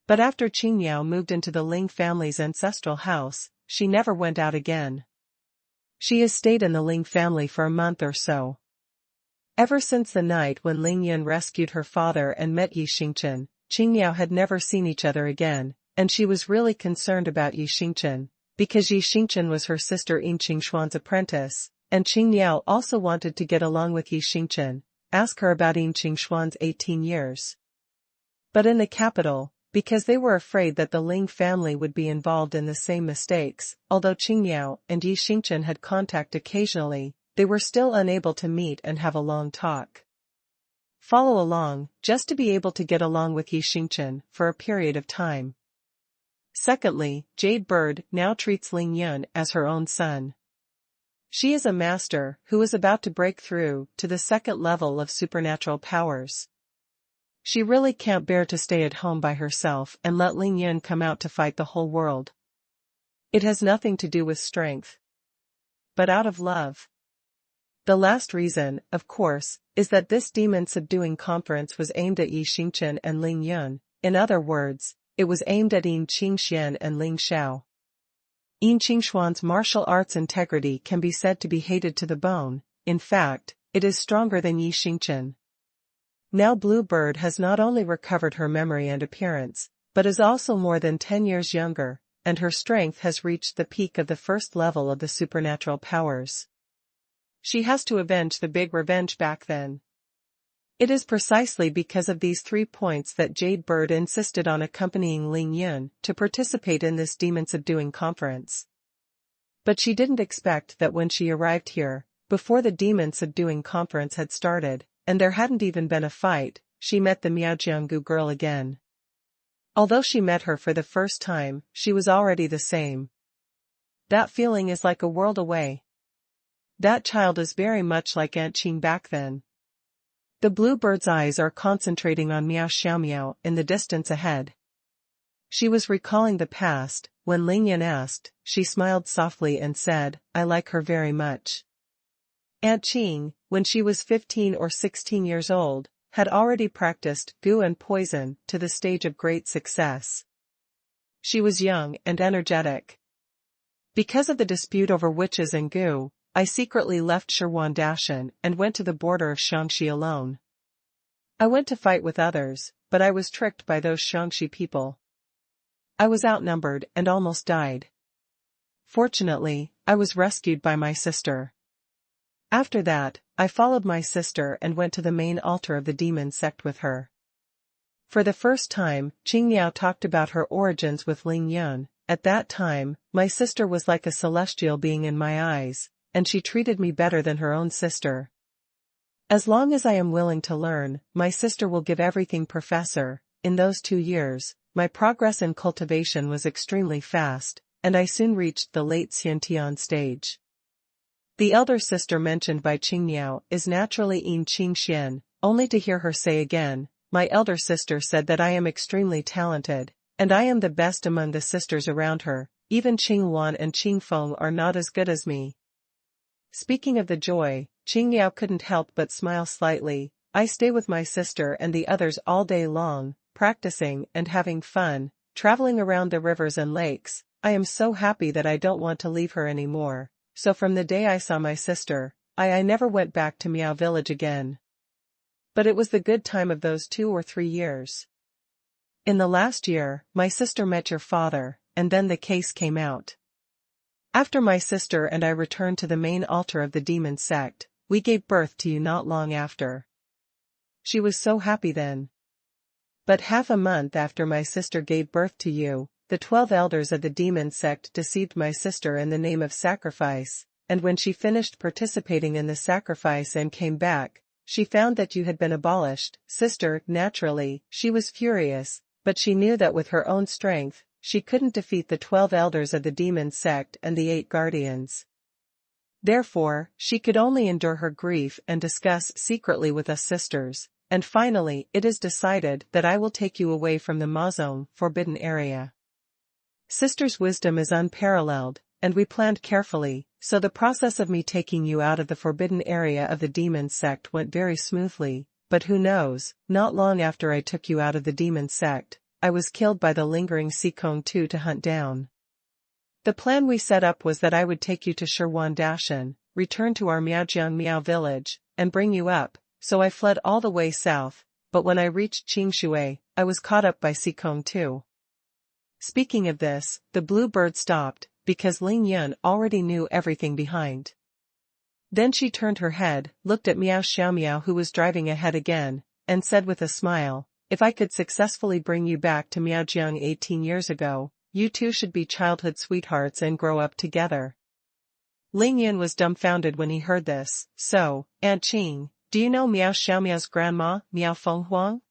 But after Qing Miao moved into the Ling family's ancestral house, she never went out again. She has stayed in the Ling family for a month or so. Ever since the night when Ling Yun rescued her father and met Yi Xingchen, Qing Miao had never seen each other again, and she was really concerned about Yi Xingchen, because Yi Xingchen was her sister Yin Qingshuan's apprentice, and Qing Miao also wanted to get along with Yi Xingchen, ask her about Yin Qingshuan's 18 years. But in the capital, because they were afraid that the Ling family would be involved in the same mistakes, although Qing Miao and Yi Xingchen had contact occasionally, they were still unable to meet and have a long talk. Follow along, just to be able to get along with Yi Xingchen for a period of time. Secondly, Jade Bird now treats Ling Yun as her own son. She is a master who is about to break through to the 2nd level of supernatural powers. She really can't bear to stay at home by herself and let Ling Yun come out to fight the whole world. It has nothing to do with strength, but out of love. The last reason, of course, is that this demon-subduing conference was aimed at Yi Xingchen and Ling Yun. In other words, it was aimed at Yin Qingxian and Ling Xiao. Yin Qingshuan's martial arts integrity can be said to be hated to the bone. In fact, it is stronger than Yi Xingchen. Now Blue Bird has not only recovered her memory and appearance, but is also more than 10 years younger, and her strength has reached the peak of the first level of the supernatural powers. She has to avenge the big revenge back then. It is precisely because of these 3 points that Jade Bird insisted on accompanying Ling Yun to participate in this demon-subduing conference. But she didn't expect that when she arrived here, before the demon-subduing conference had started, and there hadn't even been a fight, she met the Miaojianggu girl again. Although she met her for the first time, she was already the same. That feeling is like a world away. That child is very much like Aunt Qing back then. The blue bird's eyes are concentrating on Miao Xiaomiao in the distance ahead. She was recalling the past. When Ling Yan asked, she smiled softly and said, "I like her very much." Aunt Qing, when she was 15 or 16 years old, had already practiced gu and poison to the stage of great success. She was young and energetic. Because of the dispute over witches and gu, I secretly left Xuanhuan Dashan and went to the border of Shaanxi alone. I went to fight with others, but I was tricked by those Shaanxi people. I was outnumbered and almost died. Fortunately, I was rescued by my sister. After that, I followed my sister and went to the main altar of the demon sect with her. For the first time, Qingniao talked about her origins with Ling Yun. At that time, my sister was like a celestial being in my eyes, and she treated me better than her own sister. As long as I am willing to learn, my sister will give everything. Professor. In those 2 years, my progress in cultivation was extremely fast, and I soon reached the late Xiantian stage. The elder sister mentioned by Qingniao is naturally Yin Qingxian. Only to hear her say again, my elder sister said that I am extremely talented, and I am the best among the sisters around her. Even Qingwan and Qingfeng are not as good as me. Speaking of the joy, Qingniao couldn't help but smile slightly. I stay with my sister and the others all day long, practicing and having fun, traveling around the rivers and lakes. I am so happy that I don't want to leave her anymore. So from the day I saw my sister, I never went back to Miao Village again. But it was the good time of those 2 or 3 years. In the last year, my sister met your father, and then the case came out. After my sister and I returned to the main altar of the demon sect, we gave birth to you not long after. She was so happy then. But half a month after my sister gave birth to you, the 12 elders of the demon sect deceived my sister in the name of sacrifice, and when she finished participating in the sacrifice and came back, she found that you had been abolished. Sister, naturally, she was furious, but she knew that with her own strength, she couldn't defeat the 12 elders of the demon sect and the 8 guardians. Therefore, she could only endure her grief and discuss secretly with us sisters, and finally it is decided that I will take you away from the Mazong forbidden area. Sister's wisdom is unparalleled, and we planned carefully, so the process of me taking you out of the forbidden area of the demon sect went very smoothly, but who knows, not long after I took you out of the demon sect, I was killed by the lingering Sikong Tu to hunt down. The plan we set up was that I would take you to Xuanhuan Dashan, return to our Miaojiang Miao village, and bring you up, so I fled all the way south, but when I reached Qingshui, I was caught up by Sikong Tu. Speaking of this, the blue bird stopped, because Ling Yun already knew everything behind. Then she turned her head, looked at Miao Xiaomiao who was driving ahead again, and said with a smile, "If I could successfully bring you back to Miaojiang 18 years ago, you two should be childhood sweethearts and grow up together." Ling Yun was dumbfounded when he heard this. "So, Aunt Qing, do you know Miao Xiaomiao's grandma, Miao Fenghuang?"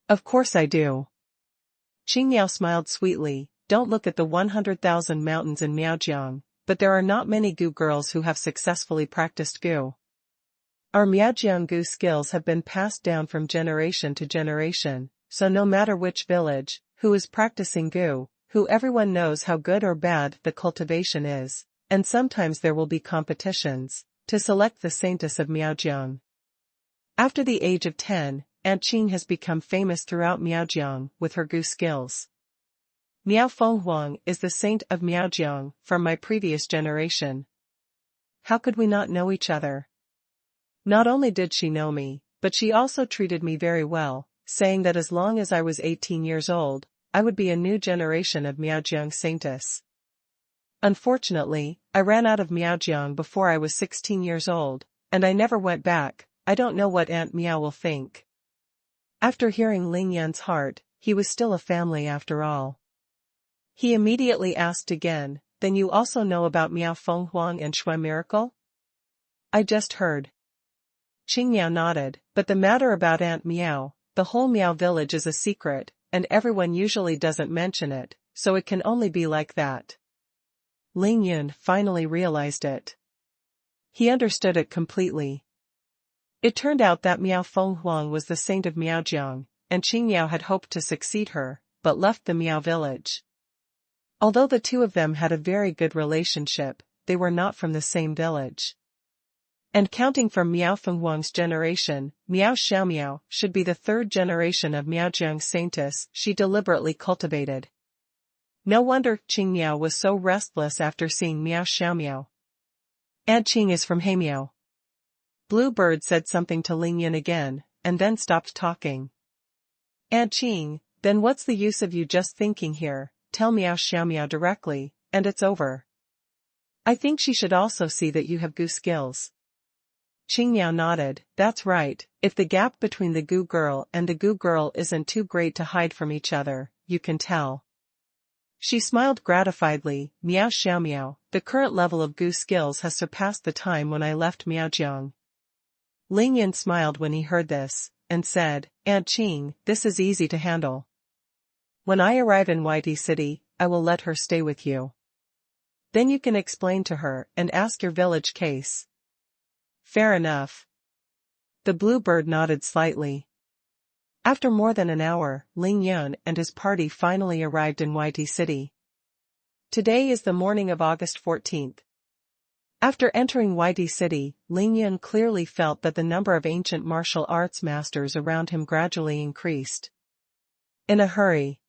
"Of course I do." Qingniao smiled sweetly. "Don't look at the 100,000 mountains in Miaojiang, but there are not many gu girls who have successfully practiced gu. Our Miaojiang gu skills have been passed down from generation to generation, so no matter which village, who is practicing gu, who everyone knows how good or bad the cultivation is, and sometimes there will be competitions, to select the Saintess of Miaojiang. After the age of 10, Aunt Qing has become famous throughout Miaojiang with her gu skills. Miao Fenghuang is the saint of Miaojiang from my previous generation. How could we not know each other? Not only did she know me, but she also treated me very well, saying that as long as I was 18 years old, I would be a new generation of Miaojiang saintess. Unfortunately, I ran out of Miaojiang before I was 16 years old, and I never went back. I don't know what Aunt Miao will think. After hearing Ling Yan's heart, he was still a family after all. He immediately asked again, then you also know about Miao Fenghuang and Shui Miracle? I just heard. Qing Miao nodded, but the matter about Aunt Miao, the whole Miao village is a secret, and everyone usually doesn't mention it, so it can only be like that. Ling Yun finally realized it. He understood it completely. It turned out that Miao Fenghuang was the saint of Miaojiang, and Qing Miao had hoped to succeed her, but left the Miao village. Although the two of them had a very good relationship, they were not from the same village. And counting from Miao Fenghuang's generation, Miao Xiaomiao should be the third generation of Miaojiang saintess she deliberately cultivated. No wonder Qing Miao was so restless after seeing Miao Xiaomiao. Aunt Qing is from Heimiao. Blue Bird said something to Ling Yin again, and then stopped talking. Aunt Qing, then what's the use of you just thinking here? Tell Miao Xiaomiao directly, and it's over. I think she should also see that you have gu skills. Qing Miao nodded, that's right, if the gap between the gu girl and the gu girl isn't too great to hide from each other, you can tell. She smiled gratifiedly, Miao Xiaomiao, the current level of gu skills has surpassed the time when I left Miaojiang. Ling Yin smiled when he heard this, and said, Aunt Qing, this is easy to handle. When I arrive in Whitey City, I will let her stay with you. Then you can explain to her and ask your village case. Fair enough. The Bluebird nodded slightly. After more than an hour, Ling Yun and his party finally arrived in Whitey City. Today is the morning of August 14th. After entering Whitey City, Ling Yun clearly felt that the number of ancient martial arts masters around him gradually increased. In a hurry.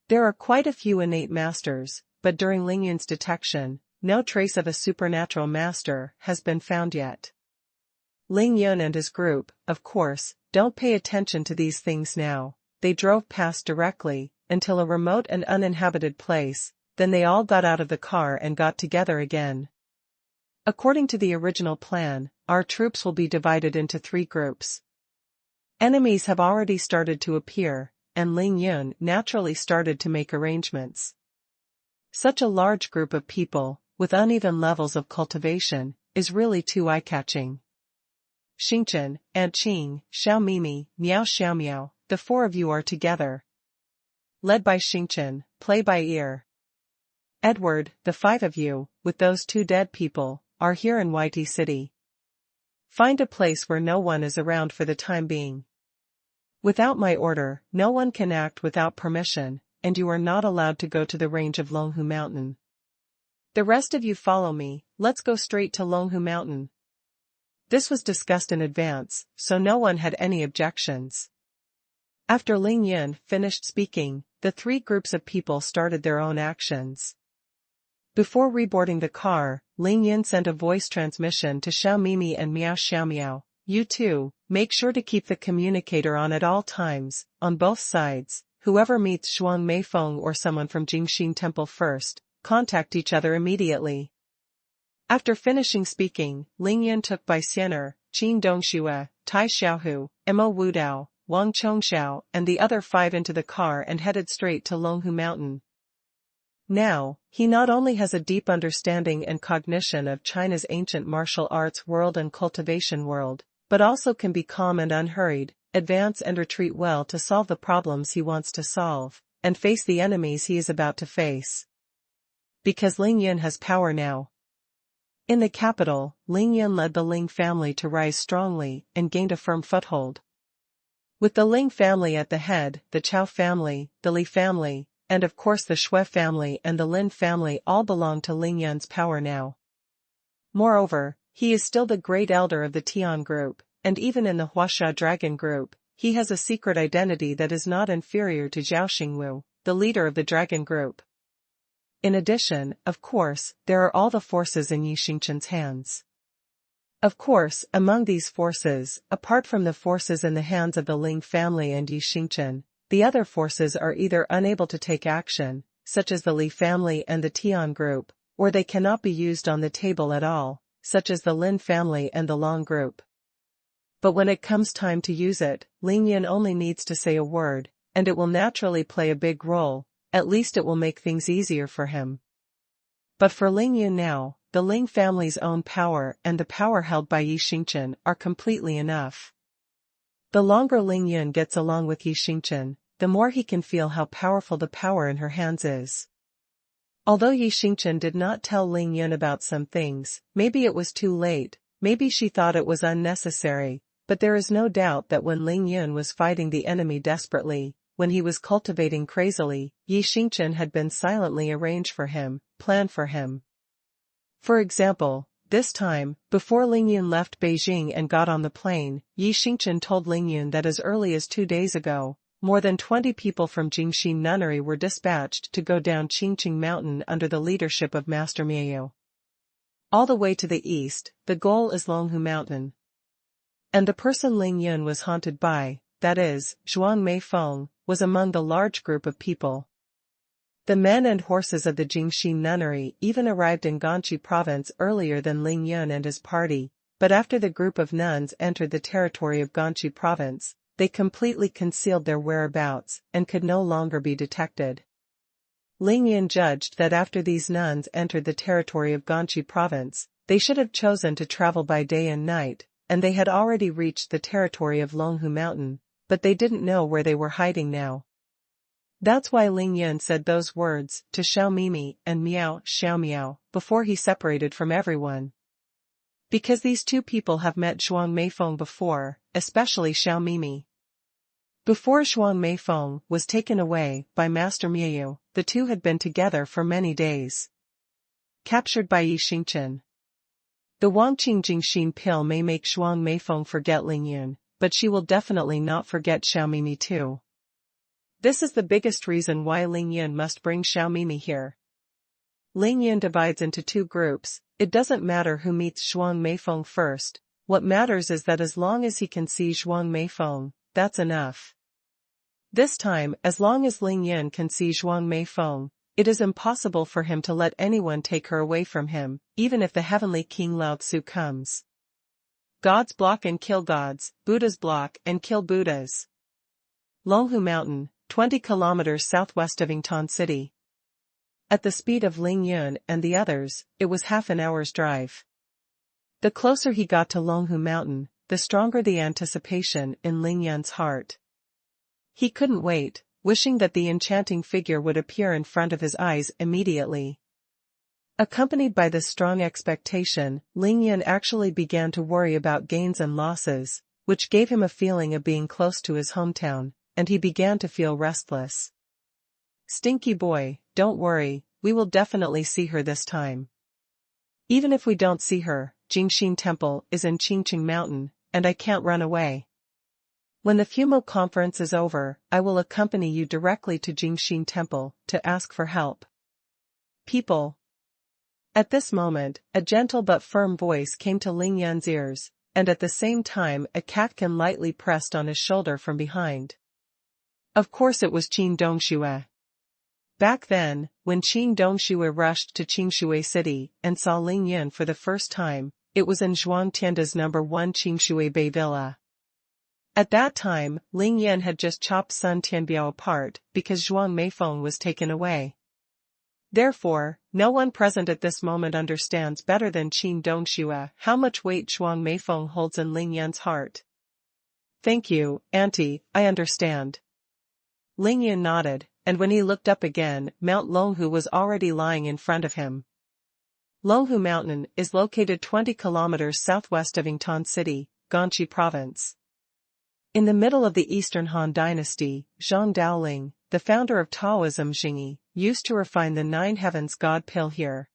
There are quite a few innate masters, but during Ling Yun's detection, no trace of a supernatural master has been found yet. Ling Yun and his group, of course, don't pay attention to these things now. They drove past directly, until a remote and uninhabited place, then they all got out of the car and got together again. According to the original plan, our troops will be divided into 3 groups. Enemies have already started to appear, and Ling Yun naturally started to make arrangements. Such a large group of people, with uneven levels of cultivation, is really too eye-catching. Xingchen, Aunt Qing, Xiao Mimi, Miao Xiaomiao, the 4 of you are together. Led by Xingchen, play by ear. Edward, the 5 of you, with those 2 dead people, are here in Whitey City. Find a place where no one is around for the time being. Without my order, no one can act without permission, and you are not allowed to go to the range of Longhu Mountain. The rest of you follow me, let's go straight to Longhu Mountain. This was discussed in advance, so no one had any objections. After Ling Yun finished speaking, the 3 groups of people started their own actions. Before reboarding the car, Ling Yun sent a voice transmission to Xiao Mimi and Miao Xiaomiao. You two, make sure to keep the communicator on at all times, on both sides. Whoever meets Shuang Meifeng or someone from Jingxin Temple first, contact each other immediately. After finishing speaking, Ling Yun took Bai Xianer, Qin Dongxue, Tai Xiaohu, Mo Wudao, Wang Chongxiao, and the other 5 into the car and headed straight to Longhu Mountain. Now, he not only has a deep understanding and cognition of China's ancient martial arts world and cultivation world, but also can be calm and unhurried, advance and retreat well to solve the problems he wants to solve, and face the enemies he is about to face. Because Ling Yun has power now. In the capital, Ling Yun led the Ling family to rise strongly and gained a firm foothold. With the Ling family at the head, the Chao family, the Li family, and of course the Shui family and the Lin family all belong to Ling Yun's power now. Moreover, he is still the great elder of the Tian group, and even in the Huaxia dragon group, he has a secret identity that is not inferior to Zhao Xingwu, the leader of the dragon group. In addition, of course, there are all the forces in Yi Xingchen's hands. Of course, among these forces, apart from the forces in the hands of the Ling family and Yi Xingchen, the other forces are either unable to take action, such as the Li family and the Tian group, or they cannot be used on the table at all, such as the Lin family and the Long group. But when it comes time to use it, Ling Yun only needs to say a word, and it will naturally play a big role, at least it will make things easier for him. But for Ling Yun now, the Ling family's own power and the power held by Yi Xingchen are completely enough. The longer Ling Yun gets along with Yi Xingchen, the more he can feel how powerful the power in her hands is. Although Yi Xingchen did not tell Ling Yun about some things, maybe it was too late, maybe she thought it was unnecessary, but there is no doubt that when Ling Yun was fighting the enemy desperately, when he was cultivating crazily, Yi Xingchen had been silently arranged for him, planned for him. For example, this time, before Ling Yun left Beijing and got on the plane, Yi Xingchen told Ling Yun that as early as 2 days ago, more than 20 people from Jingxi Nunnery were dispatched to go down Qingqing Mountain under the leadership of Master Miao. All the way to the east, the goal is Longhu Mountain. And the person Ling Yun was haunted by, that is, Zhuang Meifeng, was among the large group of people. The men and horses of the Jingxi Nunnery even arrived in Ganqi province earlier than Ling Yun and his party, but after the group of nuns entered the territory of Ganqi province, they completely concealed their whereabouts and could no longer be detected. Ling Yun judged that after these nuns entered the territory of Ganqi province, they should have chosen to travel by day and night, and they had already reached the territory of Longhu Mountain, but they didn't know where they were hiding now. That's why Ling Yun said those words to Xiao Mimi and Miao Xiaomiao before he separated from everyone. Because these two people have met Zhuang Meifeng before, especially Xiao Mimi. Before Zhuang Meifeng was taken away by Master Miao, the two had been together for many days. Captured by Yi Xingchen. The Wangqing Jingxin pill may make Zhuang Meifeng forget Ling Yun, but she will definitely not forget Xiao Mimi too. This is the biggest reason why Ling Yun must bring Xiao Mimi here. Ling Yun divides into 2 groups. It doesn't matter who meets Zhuang Meifeng first, what matters is that as long as he can see Zhuang Meifeng, that's enough. This time, as long as Ling Yun can see Zhuang Meifeng, it is impossible for him to let anyone take her away from him, even if the heavenly King Lao Tzu comes. Gods block and kill gods, Buddhas block and kill Buddhas. Longhu Mountain, 20 kilometers southwest of Yingtan City. At the speed of Ling Yun and the others, it was half an hour's drive. The closer he got to Longhu Mountain, the stronger the anticipation in Ling Yun's heart. He couldn't wait, wishing that the enchanting figure would appear in front of his eyes immediately. Accompanied by this strong expectation, Ling Yun actually began to worry about gains and losses, which gave him a feeling of being close to his hometown, and he began to feel restless. Stinky boy, don't worry, we will definitely see her this time. Even if we don't see her, Jingxin Temple is in Qingqing Mountain, and I can't run away. When the Fumo conference is over, I will accompany you directly to Jingxin Temple to ask for help. People. At this moment, a gentle but firm voice came to Ling Yun's ears, and at the same time a catkin lightly pressed on his shoulder from behind. Of course it was Qin Dongxue. Back then, when Qin Dongxue rushed to Qingshui City and saw Ling Yun for the first time, it was in Zhuang Tianda's No. 1 Qingshui Bay Villa. At that time, Ling Yun had just chopped Sun Tianbiao apart because Zhuang Meifeng was taken away. Therefore, no one present at this moment understands better than Qin Dongxue how much weight Zhuang Meifeng holds in Ling Yun's heart. Thank you, Auntie, I understand. Ling Yun nodded, and when he looked up again, Mount Longhu was already lying in front of him. Longhu Mountain is located 20 kilometers southwest of Yingtan City, Ganqi Province. In the middle of the Eastern Han Dynasty, Zhang Daoling, the founder of Taoism Zhengyi, used to refine the 9 heavens god pill here.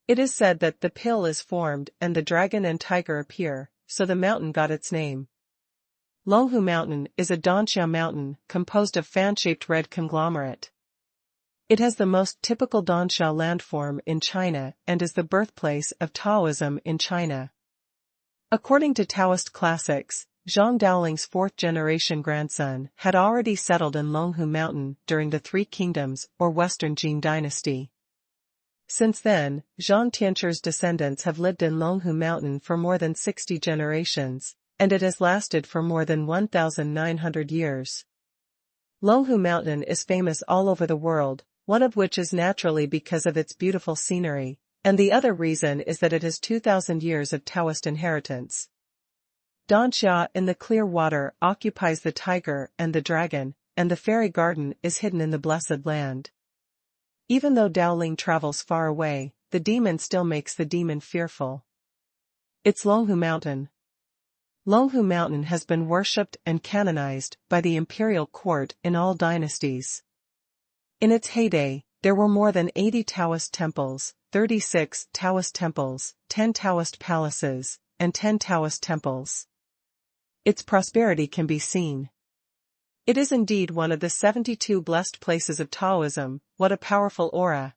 It is said that the pill is formed and the dragon and tiger appear, so the mountain got its name. Longhu Mountain is a Danxia mountain composed of fan-shaped red conglomerate. It has the most typical Danxia landform in China and is the birthplace of Taoism in China. According to Taoist classics, Zhang Daoling's fourth-generation grandson had already settled in Longhu Mountain during the Three Kingdoms or Western Jin dynasty. Since then, Zhang Tianchu's descendants have lived in Longhu Mountain for more than 60 generations, and it has lasted for more than 1,900 years. Longhu Mountain is famous all over the world, one of which is naturally because of its beautiful scenery, and the other reason is that it has 2,000 years of Taoist inheritance. Danxia in the clear water occupies the tiger and the dragon, and the fairy garden is hidden in the blessed land. Even though Daoling travels far away, the demon still makes the demon fearful. It's Longhu Mountain. Longhu Mountain has been worshipped and canonized by the imperial court in all dynasties. In its heyday, there were more than 80 Taoist temples, 36 Taoist temples, 10 Taoist palaces, and 10 Taoist temples. Its prosperity can be seen. It is indeed one of the 72 blessed places of Taoism. What a powerful aura.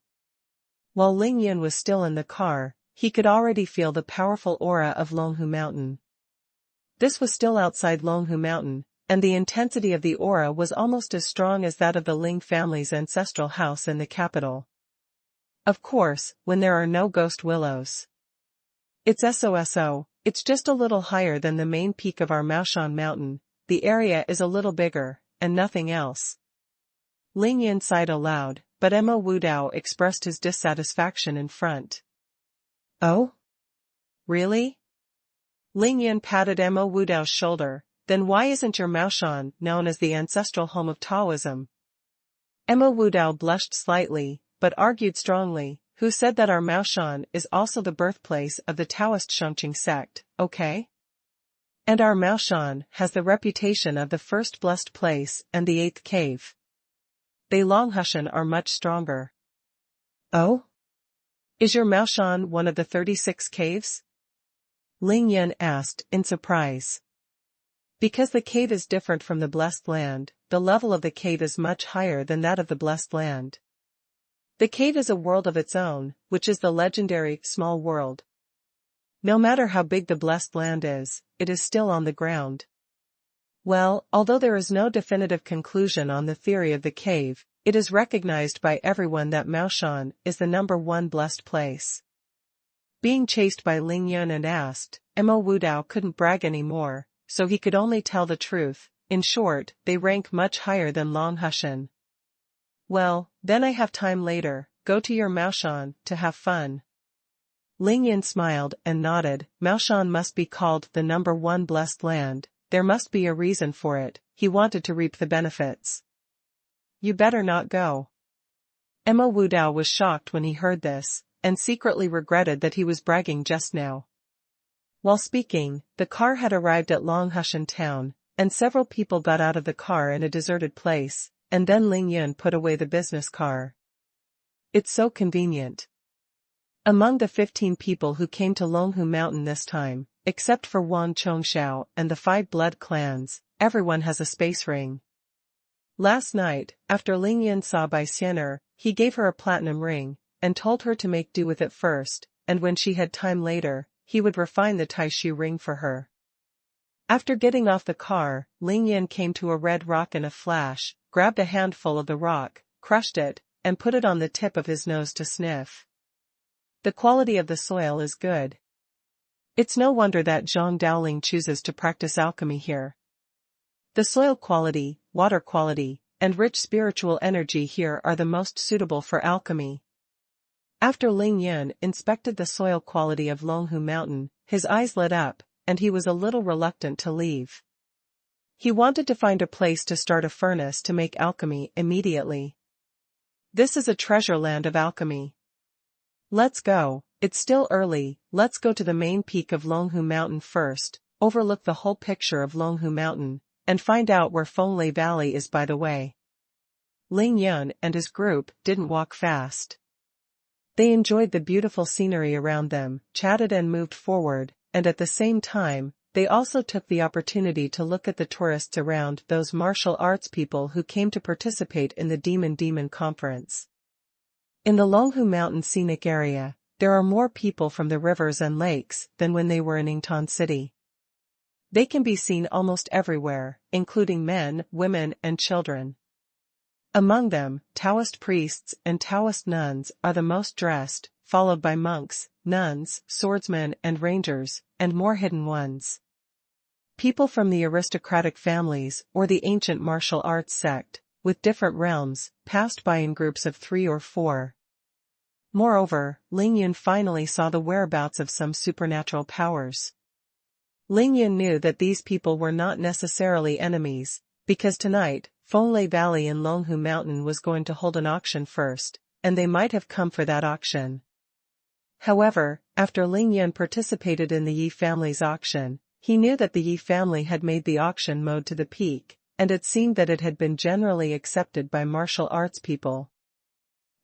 While Ling Yun was still in the car, he could already feel the powerful aura of Longhu Mountain. This was still outside Longhu Mountain, and the intensity of the aura was almost as strong as that of the Ling family's ancestral house in the capital. Of course, when there are no ghost willows. It's SOSO, it's just a little higher than the main peak of our Maoshan Mountain, the area is a little bigger, and nothing else. Ling Yun sighed aloud, but Mo Wudao expressed his dissatisfaction in front. Oh? Really? Ling Yun patted Mo Wudao's shoulder. Then why isn't your Maoshan known as the ancestral home of Taoism? Mo Wudao blushed slightly, but argued strongly, who said that our Maoshan is also the birthplace of the Taoist Shengqing sect, okay? And our Maoshan has the reputation of the first blessed place and the eighth cave. They Longhushan are much stronger. Oh? Is your Maoshan one of the 36 caves? Ling Yun asked in surprise. Because the cave is different from the blessed land, the level of the cave is much higher than that of the blessed land. The cave is a world of its own, which is the legendary small world. No matter how big the blessed land is, it is still on the ground. Well, although there is no definitive conclusion on the theory of the cave, it is recognized by everyone that Maoshan is the #1 blessed place. Being chased by Ling Yun and asked, Mo Wudao couldn't brag anymore, so he could only tell the truth. In short, they rank much higher than Longhushan. Well, then I have time later, go to your Maoshan, to have fun. Ling Yun smiled and nodded. Maoshan must be called the #1 blessed land, there must be a reason for it, he wanted to reap the benefits. You better not go. Mo Wudao was shocked when he heard this, and secretly regretted that he was bragging just now. While speaking, the car had arrived at Longhushan town, and several people got out of the car in a deserted place, and then Ling Yun put away the business car. It's so convenient. Among the 15 people who came to Longhu Mountain this time, except for Wang Chongxiao and the 5 blood clans, everyone has a space ring. Last night, after Ling Yun saw Bai Xianer, he gave her a platinum ring, and told her to make do with it first, and when she had time later, he would refine the Taishu ring for her. After getting off the car, Ling Yun came to a red rock in a flash, grabbed a handful of the rock, crushed it, and put it on the tip of his nose to sniff. The quality of the soil is good. It's no wonder that Zhang Daoling chooses to practice alchemy here. The soil quality, water quality, and rich spiritual energy here are the most suitable for alchemy. After Ling Yun inspected the soil quality of Longhu Mountain, his eyes lit up, and he was a little reluctant to leave. He wanted to find a place to start a furnace to make alchemy immediately. This is a treasure land of alchemy. Let's go, it's still early, let's go to the main peak of Longhu Mountain first, overlook the whole picture of Longhu Mountain, and find out where Fenglei Valley is by the way. Ling Yun and his group didn't walk fast. They enjoyed the beautiful scenery around them, chatted and moved forward, and at the same time, they also took the opportunity to look at the tourists around, those martial arts people who came to participate in the Demon Conference. In the Longhu Mountain scenic area, there are more people from the rivers and lakes than when they were in Ingtan City. They can be seen almost everywhere, including men, women, and children. Among them, Taoist priests and Taoist nuns are the most dressed, followed by monks, nuns, swordsmen and rangers, and more hidden ones. People from the aristocratic families or the ancient martial arts sect, with different realms, passed by in groups of 3 or 4. Moreover, Ling Yun finally saw the whereabouts of some supernatural powers. Ling Yun knew that these people were not necessarily enemies, because tonight, Fenglei Valley in Longhu Mountain was going to hold an auction first, and they might have come for that auction. However, after Ling Yun participated in the Yi family's auction, he knew that the Yi family had made the auction mode to the peak, and it seemed that it had been generally accepted by martial arts people.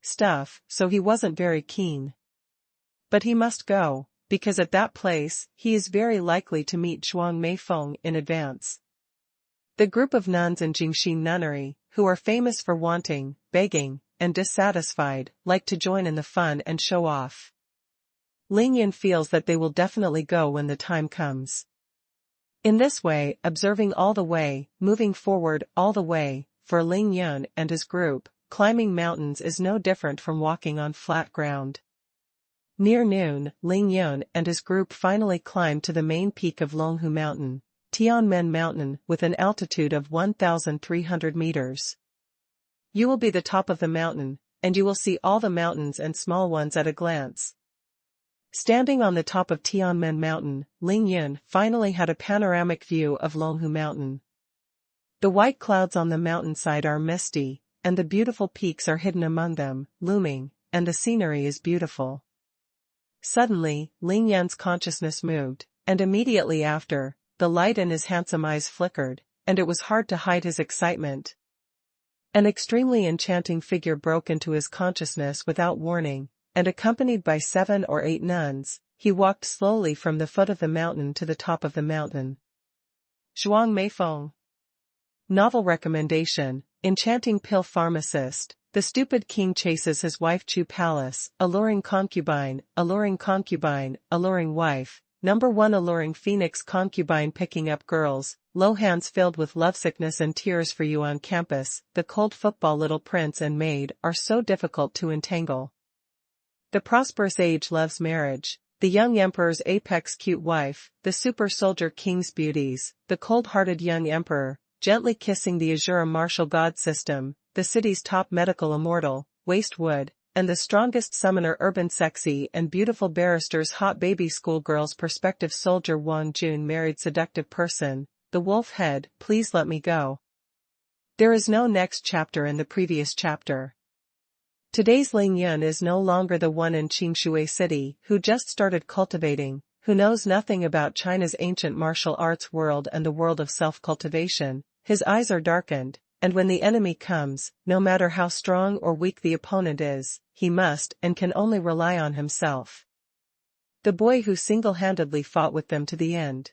So he wasn't very keen. But he must go, because at that place, he is very likely to meet Zhuang Meifeng in advance. The group of nuns in Jingxi Nunnery, who are famous for wanting, begging, and dissatisfied, like to join in the fun and show off. Ling Yun feels that they will definitely go when the time comes. In this way, observing all the way, moving forward all the way, for Ling Yun and his group, climbing mountains is no different from walking on flat ground. Near noon, Ling Yun and his group finally climbed to the main peak of Longhu Mountain, Tianmen Mountain, with an altitude of 1,300 meters. You will be the top of the mountain, and you will see all the mountains and small ones at a glance. Standing on the top of Tianmen Mountain, Ling Yun finally had a panoramic view of Longhu Mountain. The white clouds on the mountainside are misty, and the beautiful peaks are hidden among them, looming, and the scenery is beautiful. Suddenly, Ling Yun's consciousness moved, and immediately after, the light in his handsome eyes flickered, and it was hard to hide his excitement. An extremely enchanting figure broke into his consciousness without warning, and accompanied by 7 or 8 nuns, he walked slowly from the foot of the mountain to the top of the mountain. Zhuang Meifeng. Novel recommendation: Enchanting Pill Pharmacist. The stupid king chases his wife to palace, alluring concubine, alluring concubine, alluring wife. Number 1 alluring phoenix concubine picking up girls, low hands filled with lovesickness and tears for you on campus. The cold football little prince and maid are so difficult to entangle. The prosperous age loves marriage, the young emperor's apex cute wife, the super soldier king's beauties, the cold-hearted young emperor, gently kissing the Azura martial god system, the city's top medical immortal, waste wood, and the strongest summoner urban sexy and beautiful barrister's hot baby schoolgirl's prospective soldier Wang Jun married seductive person, the wolf head, please let me go. There is no next chapter in the previous chapter. Today's Ling Yun is no longer the one in Qingshui City who just started cultivating, who knows nothing about China's ancient martial arts world and the world of self-cultivation. His eyes are darkened, and when the enemy comes, no matter how strong or weak the opponent is, he must and can only rely on himself. The boy who single-handedly fought with them to the end.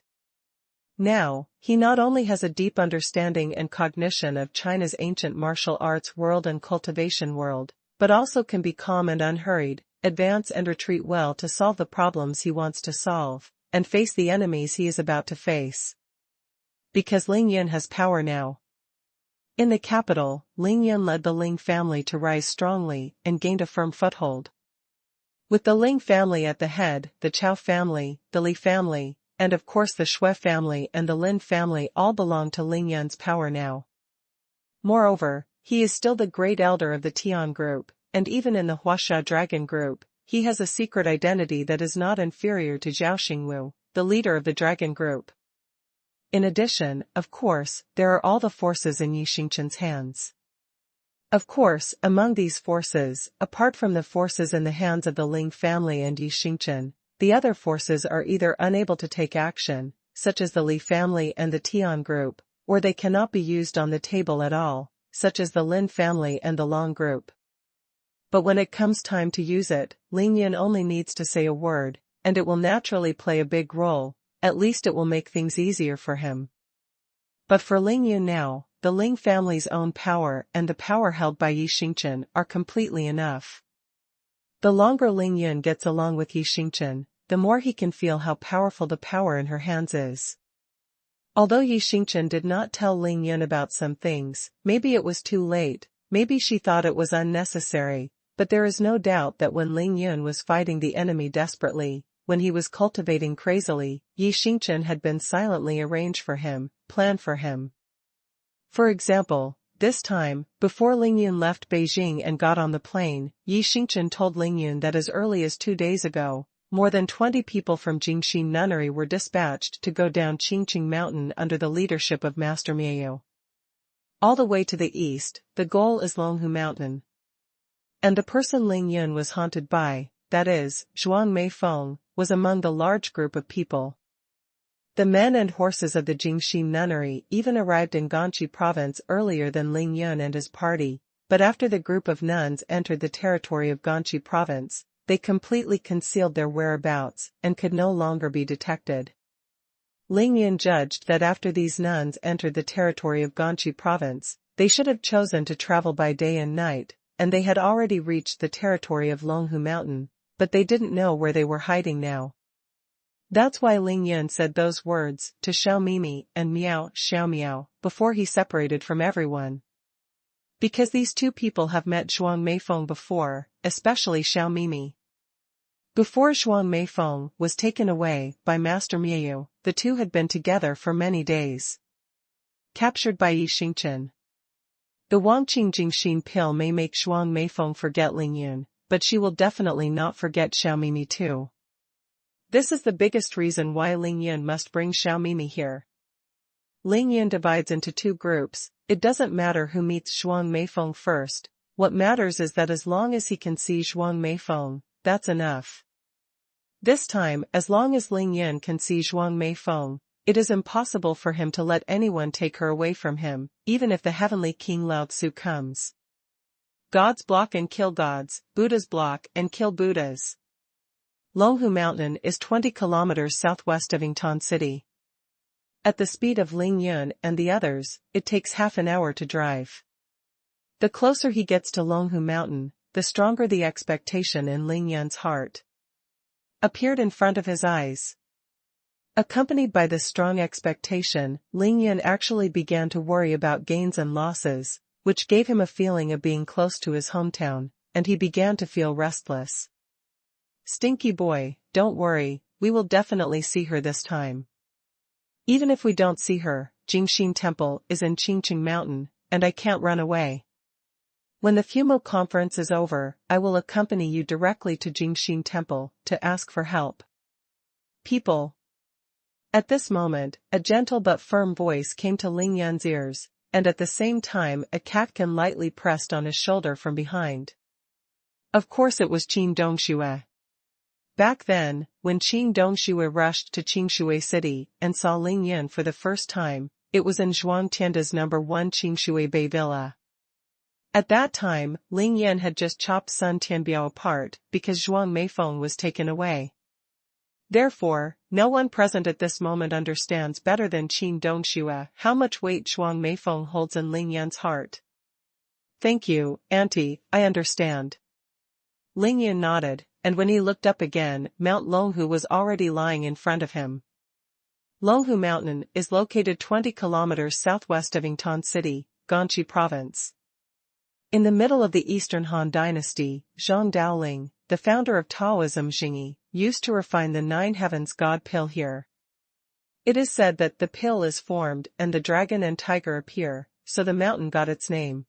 Now, he not only has a deep understanding and cognition of China's ancient martial arts world and cultivation world, but also can be calm and unhurried, advance and retreat well to solve the problems he wants to solve, and face the enemies he is about to face. Because Ling Yun has power now. In the capital, Ling Yun led the Ling family to rise strongly and gained a firm foothold. With the Ling family at the head, the Chao family, the Li family, and of course the Shui family and the Lin family all belong to Ling Yun's power now. Moreover, he is still the great elder of the Tian group, and even in the Huaxia dragon group, he has a secret identity that is not inferior to Zhao Xingwu, the leader of the dragon group. In addition, of course, there are all the forces in Yi Xingchen's hands. Of course, among these forces, apart from the forces in the hands of the Ling family and Yi Xingchen, the other forces are either unable to take action, such as the Li family and the Tian group, or they cannot be used on the table at all, such as the Lin family and the Long group. But when it comes time to use it, Ling Yun only needs to say a word, and it will naturally play a big role, at least it will make things easier for him. But for Ling Yun now, the Ling family's own power and the power held by Yi Xingchen are completely enough. The longer Ling Yun gets along with Yi Xingchen, the more he can feel how powerful the power in her hands is. Although Yi Xingchen did not tell Ling Yun about some things, maybe it was too late, maybe she thought it was unnecessary, but there is no doubt that when Ling Yun was fighting the enemy desperately, when he was cultivating crazily, Yi Xingchen had been silently arranged for him, planned for him. For example, this time, before Ling Yun left Beijing and got on the plane, Yi Xingchen told Ling Yun that as early as 2 days ago, more than 20 people from Jingxi Nunnery were dispatched to go down Qingqing Mountain under the leadership of Master Miao. All the way to the east, the goal is Longhu Mountain. And the person Ling Yun was haunted by, that is, Zhuang Meifeng, was among the large group of people. The men and horses of the Jingxi Nunnery even arrived in Ganqi province earlier than Ling Yun and his party, but after the group of nuns entered the territory of Ganqi province, they completely concealed their whereabouts and could no longer be detected. Ling Yun judged that after these nuns entered the territory of Ganqi province, they should have chosen to travel by day and night, and they had already reached the territory of Longhu Mountain, but they didn't know where they were hiding now. That's why Ling Yun said those words to Xiao Mimi and Miao Xiao Miao before he separated from everyone. Because these two people have met Zhuang Meifeng before, especially Xiao Mimi. Before Zhuang Meifeng was taken away by Master Miao, the two had been together for many days. Captured by Yi Xingchen. The Wangqing Jingxin pill may make Zhuang Meifeng forget Ling Yun, but she will definitely not forget Xiao Mimi too. This is the biggest reason why Ling Yun must bring Xiao Mimi here. Ling Yun divides into 2 groups. It doesn't matter who meets Zhuang Meifeng first, what matters is that as long as he can see Zhuang Meifeng, that's enough. This time, as long as Ling Yun can see Zhuang Meifeng, it is impossible for him to let anyone take her away from him, even if the heavenly King Lao Tzu comes. Gods block and kill gods, Buddhas block and kill Buddhas. Longhu Mountain is 20 kilometers southwest of Yingtan City. At the speed of Ling Yun and the others, it takes half an hour to drive. The closer he gets to Longhu Mountain, the stronger the expectation in Ling Yun's heart appeared in front of his eyes. Accompanied by this strong expectation, Ling Yun actually began to worry about gains and losses, which gave him a feeling of being close to his hometown, and he began to feel restless. Stinky boy, don't worry, we will definitely see her this time. Even if we don't see her, Jingxin Temple is in Qingqing Mountain, and I can't run away. When the Fumo conference is over, I will accompany you directly to Jingxin Temple to ask for help. People. At this moment, a gentle but firm voice came to Ling Yun's ears, and at the same time a catkin lightly pressed on his shoulder from behind. Of course it was Qin Dongxue. Back then, when Qin Dongxue rushed to Qingshui City and saw Ling Yun for the first time, it was in Zhuang Tianda's No. 1 Qingshui Bay Villa. At that time, Ling Yun had just chopped Sun Tianbiao apart because Zhuang Meifeng was taken away. Therefore, no one present at this moment understands better than Qin Dongxue how much weight Zhuang Meifeng holds in Ling Yun's heart. Thank you, Auntie, I understand. Ling Yun nodded, and when he looked up again, Mount Longhu was already lying in front of him. Longhu Mountain is located 20 kilometers southwest of Yingtan City, Ganqi Province. In the middle of the Eastern Han Dynasty, Zhang Daoling, the founder of Taoism Zheng, used to refine the 9 heavens god pill here. It is said that the pill is formed and the dragon and tiger appear, so the mountain got its name.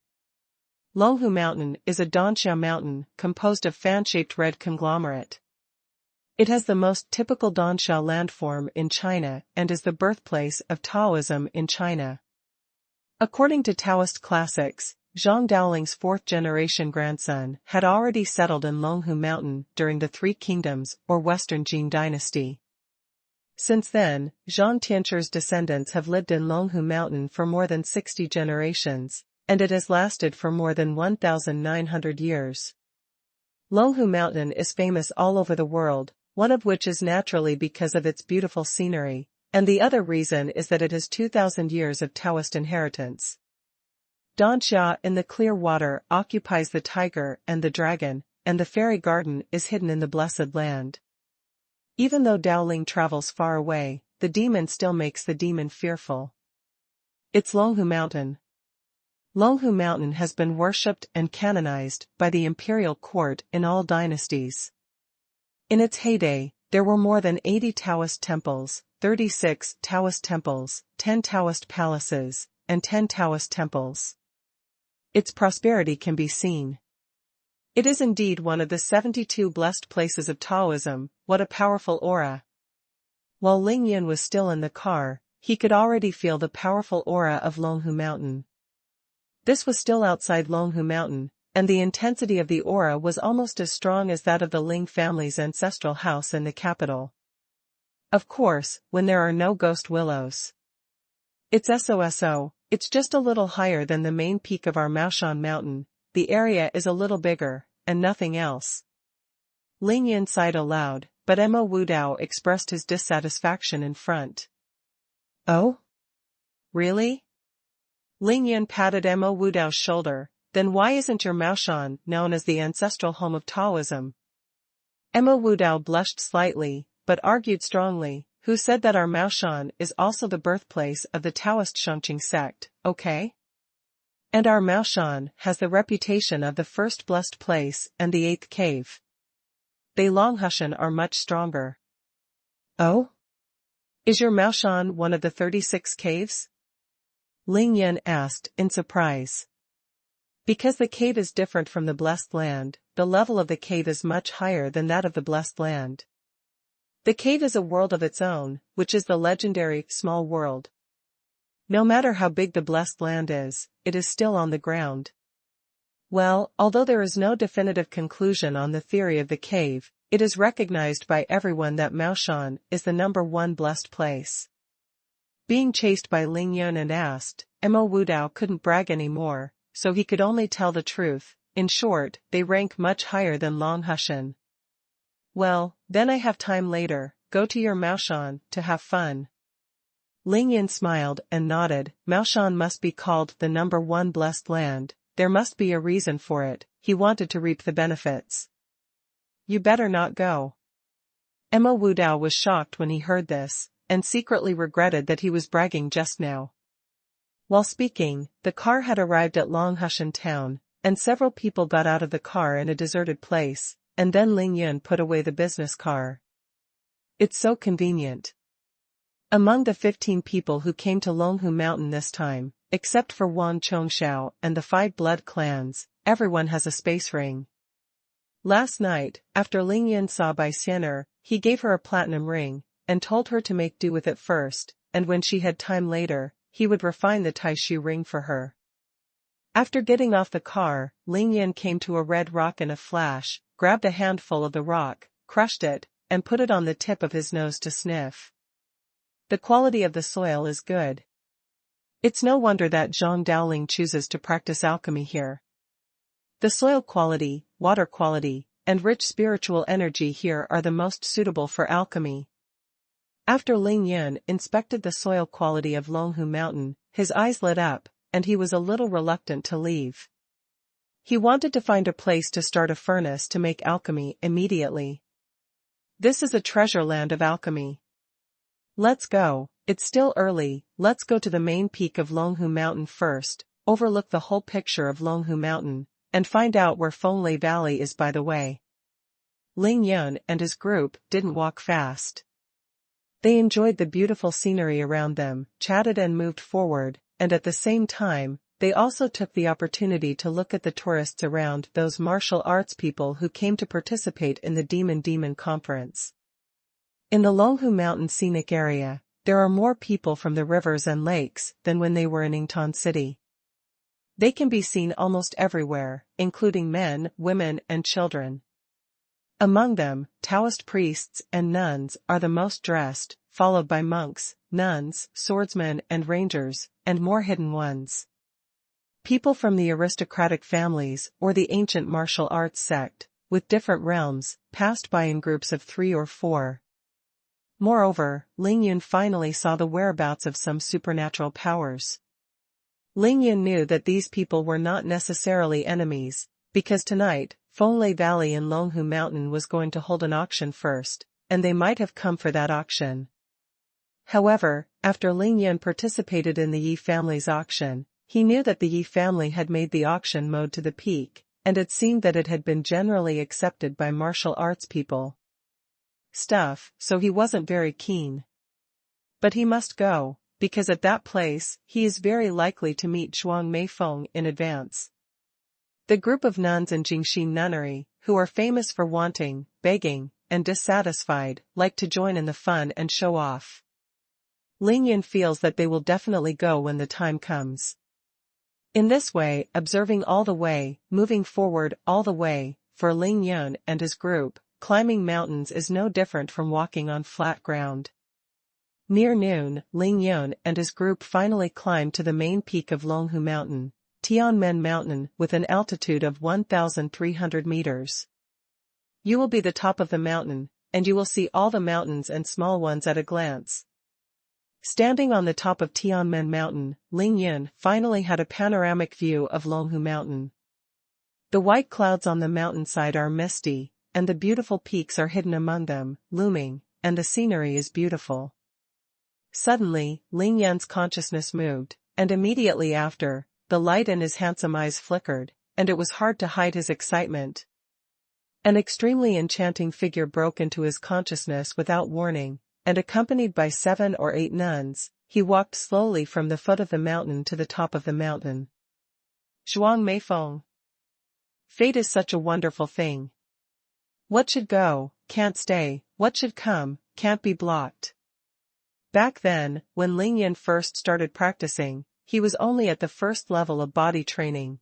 Longhu Mountain is a Danxia mountain composed of fan-shaped red conglomerate. It has the most typical Danxia landform in China and is the birthplace of Taoism in China. According to Taoist classics, Zhang Daoling's 4th-generation grandson had already settled in Longhu Mountain during the Three Kingdoms or Western Jin dynasty. Since then, Zhang Tianchu's descendants have lived in Longhu Mountain for more than 60 generations, and it has lasted for more than 1,900 years. Longhu Mountain is famous all over the world, one of which is naturally because of its beautiful scenery, and the other reason is that it has 2,000 years of Taoist inheritance. Danxia in the clear water occupies the tiger and the dragon, and the fairy garden is hidden in the blessed land. Even though Daoling travels far away, the demon still makes the demon fearful. It's Longhu Mountain. Longhu Mountain has been worshipped and canonized by the imperial court in all dynasties. In its heyday, there were more than 80 Taoist temples, 36 Taoist temples, 10 Taoist palaces, and 10 Taoist temples. Its prosperity can be seen. It is indeed one of the 72 blessed places of Taoism. What a powerful aura. While Ling Yun was still in the car, he could already feel the powerful aura of Longhu Mountain. This was still outside Longhu Mountain, and the intensity of the aura was almost as strong as that of the Ling family's ancestral house in the capital. Of course, when there are no ghost willows. It's SOSO, it's just a little higher than the main peak of our Maoshan Mountain, the area is a little bigger, and nothing else. Ling Yun sighed aloud, but Mo Wudao expressed his dissatisfaction in front. Oh? Really? Ling Yun patted Mo Wudao's shoulder. Then why isn't your Maoshan known as the ancestral home of Taoism? Mo Wudao blushed slightly, but argued strongly, who said that our Maoshan is also the birthplace of the Taoist Shangqing sect, okay? And our Maoshan has the reputation of the first blessed place and the 8th cave. They Longhushan are much stronger. Oh? Is your Maoshan one of the 36 caves? Ling Yun asked in surprise. Because the cave is different from the blessed land, the level of the cave is much higher than that of the blessed land. The cave is a world of its own, which is the legendary small world. No matter how big the blessed land is, it is still on the ground. Well, although there is no definitive conclusion on the theory of the cave, it is recognized by everyone that Maoshan is the #1 blessed place. Being chased by Ling Yun and asked, Mo Wudao couldn't brag anymore, so he could only tell the truth. In short, they rank much higher than Longhushan. Well, then I have time later, go to your Maoshan, to have fun. Ling Yun smiled and nodded. Maoshan must be called the #1 blessed land, there must be a reason for it, he wanted to reap the benefits. You better not go. Mo Wudao was shocked when he heard this, and secretly regretted that he was bragging just now. While speaking, the car had arrived at Longhushan town, and several people got out of the car in a deserted place, and then Ling Yun put away the business car. It's so convenient. Among the 15 people who came to Longhu Mountain this time, except for Wan Chongxiao and the 5 blood clans, everyone has a space ring. Last night, after Ling Yun saw Bai Xianer, he gave her a platinum ring, and told her to make do with it first, and when she had time later, he would refine the Taishu ring for her. After getting off the car, Ling Yun came to a red rock in a flash, grabbed a handful of the rock, crushed it, and put it on the tip of his nose to sniff. The quality of the soil is good. It's no wonder that Zhang Daoling chooses to practice alchemy here. The soil quality, water quality, and rich spiritual energy here are the most suitable for alchemy. After Ling Yun inspected the soil quality of Longhu Mountain, his eyes lit up, and he was a little reluctant to leave. He wanted to find a place to start a furnace to make alchemy immediately. This is a treasure land of alchemy. Let's go, it's still early, let's go to the main peak of Longhu Mountain first, overlook the whole picture of Longhu Mountain, and find out where Fenglei Valley is by the way. Ling Yun and his group didn't walk fast. They enjoyed the beautiful scenery around them, chatted and moved forward, and at the same time, they also took the opportunity to look at the tourists around, those martial arts people who came to participate in the Demon Conference. In the Longhu Mountain scenic area, there are more people from the rivers and lakes than when they were in Yingtan City. They can be seen almost everywhere, including men, women, and children. Among them, Taoist priests and nuns are the most dressed, followed by monks, nuns, swordsmen and rangers, and more hidden ones. People from the aristocratic families or the ancient martial arts sect, with different realms, passed by in groups of 3 or 4. Moreover, Ling Yun finally saw the whereabouts of some supernatural powers. Ling Yun knew that these people were not necessarily enemies, because tonight, Fenglei Valley in Longhu Mountain was going to hold an auction first, and they might have come for that auction. However, after Ling Yun participated in the Yi family's auction, he knew that the Yi family had made the auction mode to the peak, and it seemed that it had been generally accepted by martial arts people. So he wasn't very keen. But he must go, because at that place, he is very likely to meet Zhuang Meifeng in advance. The group of nuns in Jingxi Nunnery, who are famous for wanting, begging, and dissatisfied, like to join in the fun and show off. Ling Yun feels that they will definitely go when the time comes. In this way, observing all the way, moving forward all the way, for Ling Yun and his group, climbing mountains is no different from walking on flat ground. Near noon, Ling Yun and his group finally climbed to the main peak of Longhu Mountain, Tianmen Mountain, with an altitude of 1,300 meters. You will be the top of the mountain, and you will see all the mountains and small ones at a glance. Standing on the top of Tianmen Mountain, Ling Yun finally had a panoramic view of Longhu Mountain. The white clouds on the mountainside are misty, and the beautiful peaks are hidden among them, looming, and the scenery is beautiful. Suddenly, Ling Yun's consciousness moved, and immediately after, the light in his handsome eyes flickered, and it was hard to hide his excitement. An extremely enchanting figure broke into his consciousness without warning, and accompanied by 7 or 8 nuns, he walked slowly from the foot of the mountain to the top of the mountain. Zhuang Meifeng. Fate is such a wonderful thing. What should go, can't stay, what should come, can't be blocked. Back then, when Ling Yun first started practicing, he was only at the first level of body training.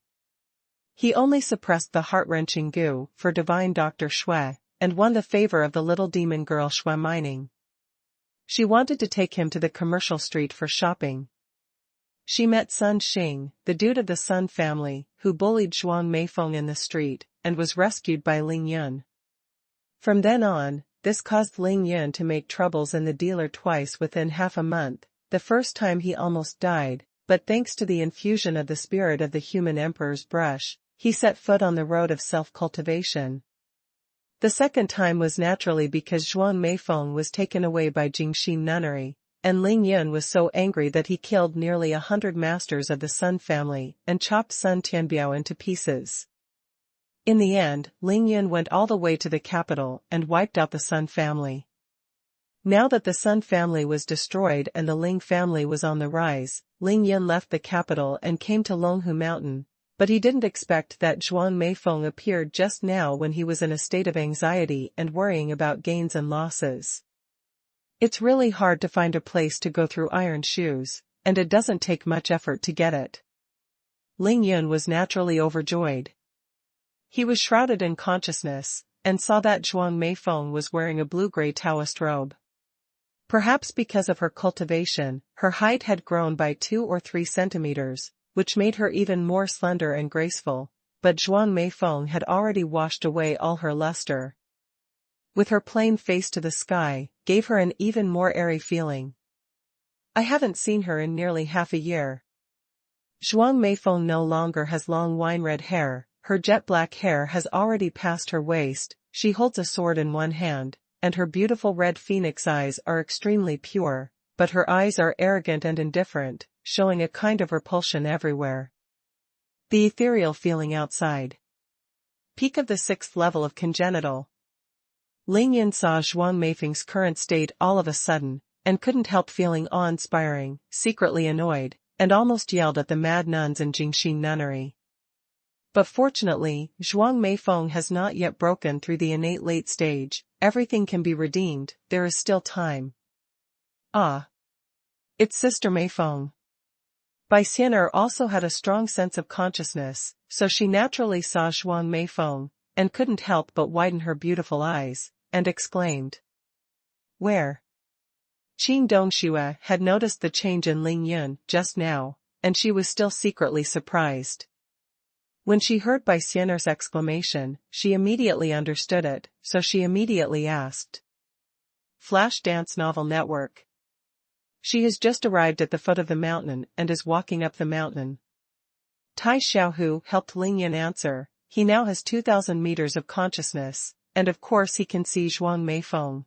He only suppressed the heart-wrenching Gu for divine Dr. Shui, and won the favor of the little demon girl Shui Mining. She wanted to take him to the commercial street for shopping. She met Sun Xing, the dude of the Sun family, who bullied Zhuang Meifeng in the street, and was rescued by Ling Yun. From then on, this caused Ling Yun to make troubles in the dealer twice within half a month. The first time he almost died, but thanks to the infusion of the spirit of the human emperor's brush, he set foot on the road of self-cultivation. The second time was naturally because Zhuang Meifeng was taken away by Jingxi Nunnery, and Ling Yun was so angry that he killed nearly 100 masters of the Sun family and chopped Sun Tianbiao into pieces. In the end, Ling Yun went all the way to the capital and wiped out the Sun family. Now that the Sun family was destroyed and the Ling family was on the rise, Ling Yun left the capital and came to Longhu Mountain, but he didn't expect that Zhuang Meifeng appeared just now when he was in a state of anxiety and worrying about gains and losses. It's really hard to find a place to go through iron shoes, and it doesn't take much effort to get it. Ling Yun was naturally overjoyed. He was shrouded in consciousness, and saw that Zhuang Meifeng was wearing a blue-gray Taoist robe. Perhaps because of her cultivation, her height had grown by 2 or 3 centimeters, which made her even more slender and graceful, but Zhuang Meifeng had already washed away all her luster. With her plain face to the sky, gave her an even more airy feeling. I haven't seen her in nearly half a year. Zhuang Meifeng no longer has long wine-red hair, her jet-black hair has already passed her waist, she holds a sword in one hand, and her beautiful red phoenix eyes are extremely pure, but her eyes are arrogant and indifferent, showing a kind of repulsion everywhere. The ethereal feeling outside. Peak of the 6th level of congenital. Ling Yun saw Zhuang Meifeng's current state all of a sudden, and couldn't help feeling awe-inspiring, secretly annoyed, and almost yelled at the mad nuns in Jingxi Nunnery. But fortunately, Zhuang Meifeng has not yet broken through the innate late stage, everything can be redeemed, there is still time. Ah! It's Sister Meifeng. Bai Xian'er also had a strong sense of consciousness, so she naturally saw Zhuang Meifeng, and couldn't help but widen her beautiful eyes, and exclaimed. Where? Qing Dongxue had noticed the change in Ling Yun just now, and she was still secretly surprised. When she heard Bai Xianer's exclamation, she immediately understood it, so she immediately asked. Flash Dance Novel Network. She has just arrived at the foot of the mountain and is walking up the mountain. Tai Xiaohu helped Ling Yan answer. He now has 2,000 meters of consciousness, and of course he can see Zhuang Meifeng.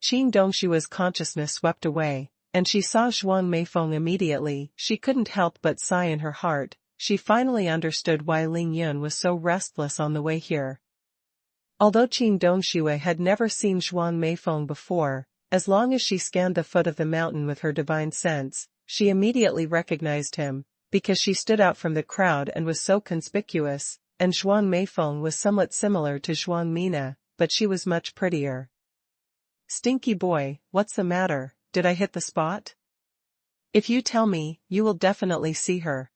Qing Dongshua's consciousness swept away, and she saw Zhuang Meifeng immediately. She couldn't help but sigh in her heart. She finally understood why Ling Yun was so restless on the way here. Although Qing Dongxue had never seen Zhuang Meifeng before, as long as she scanned the foot of the mountain with her divine sense, she immediately recognized him, because she stood out from the crowd and was so conspicuous, and Zhuang Meifeng was somewhat similar to Zhuang Mina, but she was much prettier. Stinky boy, what's the matter? Did I hit the spot? If you tell me, you will definitely see her.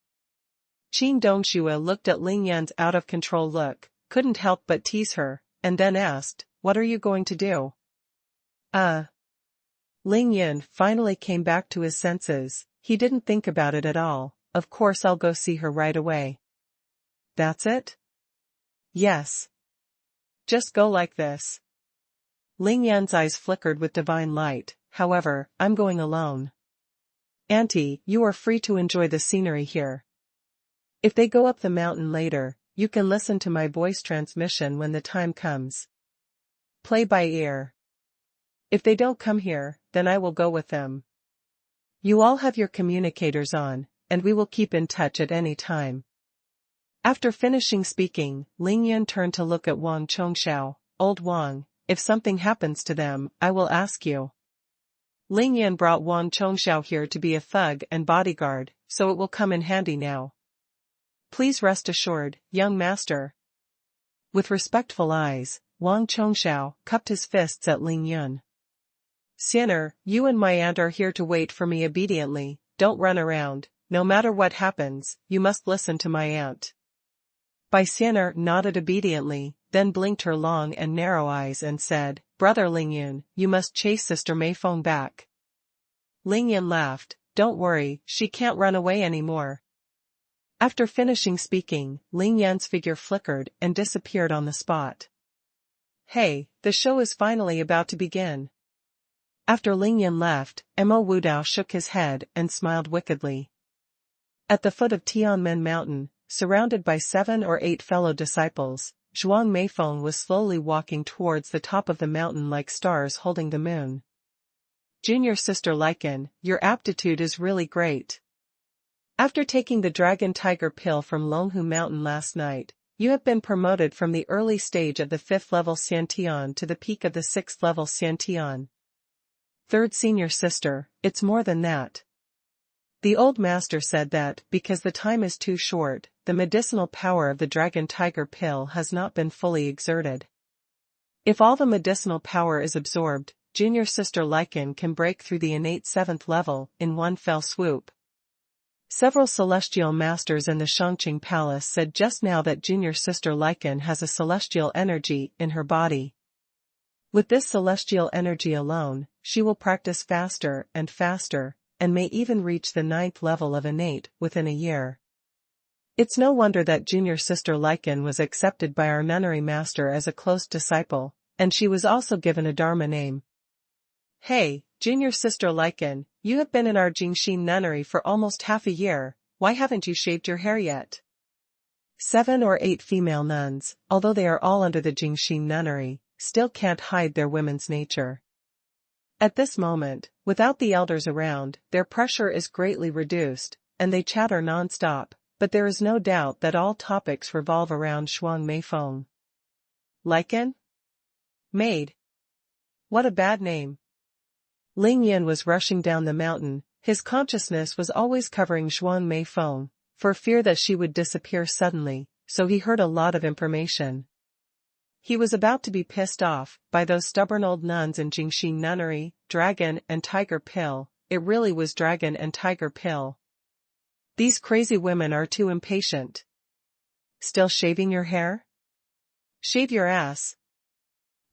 Qing Dongxue looked at Ling Yan's out-of-control look, couldn't help but tease her, and then asked, what are you going to do? Ling Yan finally came back to his senses. He didn't think about it at all. Of course I'll go see her right away. That's it? Yes. Just go like this. Ling Yan's eyes flickered with divine light. However, I'm going alone. Auntie, you are free to enjoy the scenery here. If they go up the mountain later, you can listen to my voice transmission when the time comes. Play by ear. If they don't come here, then I will go with them. You all have your communicators on, and we will keep in touch at any time. After finishing speaking, Ling Yan turned to look at Wang Chongxiao. Old Wang, if something happens to them, I will ask you. Ling Yan brought Wang Chongxiao here to be a thug and bodyguard, so it will come in handy now. Please rest assured, young master. With respectful eyes, Wang Chongxiao cupped his fists at Ling Yun. Xianer, you and my aunt are here to wait for me obediently. Don't run around. No matter what happens, you must listen to my aunt. Bai Xianer nodded obediently, then blinked her long and narrow eyes and said, Brother Ling Yun, you must chase Sister Meifeng back. Ling Yun laughed. Don't worry, she can't run away anymore. After finishing speaking, Ling Yan's figure flickered and disappeared on the spot. Hey, the show is finally about to begin. After Ling Yan left, Mo Wudao shook his head and smiled wickedly. At the foot of Tianmen Mountain, surrounded by 7 or 8 fellow disciples, Zhuang Meifeng was slowly walking towards the top of the mountain like stars holding the moon. Junior Sister Lycan, your aptitude is really great. After taking the Dragon Tiger pill from Longhu Mountain last night, you have been promoted from the early stage of the 5th level Xiantian to the peak of the 6th level Xiantian. Third Senior Sister, it's more than that. The old master said that, because the time is too short, the medicinal power of the Dragon Tiger pill has not been fully exerted. If all the medicinal power is absorbed, Junior Sister Lycan can break through the innate 7th level in one fell swoop. Several celestial masters in the Shangqing Palace said just now that Junior Sister Lycan has a celestial energy in her body. With this celestial energy alone, she will practice faster, and may even reach the 9th level of innate within a year. It's no wonder that Junior Sister Lycan was accepted by our nunnery master as a close disciple, and she was also given a Dharma name. Hey, Junior Sister Lycan, you have been in our Jingxin nunnery for almost half a year. Why haven't you shaved your hair yet? 7 or 8 female nuns, although they are all under the Jingxin nunnery, still can't hide their women's nature. At this moment, without the elders around, their pressure is greatly reduced, and they chatter non-stop, but there is no doubt that all topics revolve around Zhuang Meifeng. Lycan? Maid. What a bad name. Ling Yan was rushing down the mountain. His consciousness was always covering Zhuang Meifeng, for fear that she would disappear suddenly, so he heard a lot of information. He was about to be pissed off by those stubborn old nuns in Jingxin nunnery. Dragon and Tiger pill. It really was Dragon and Tiger pill. These crazy women are too impatient. Still shaving your hair? Shave your ass.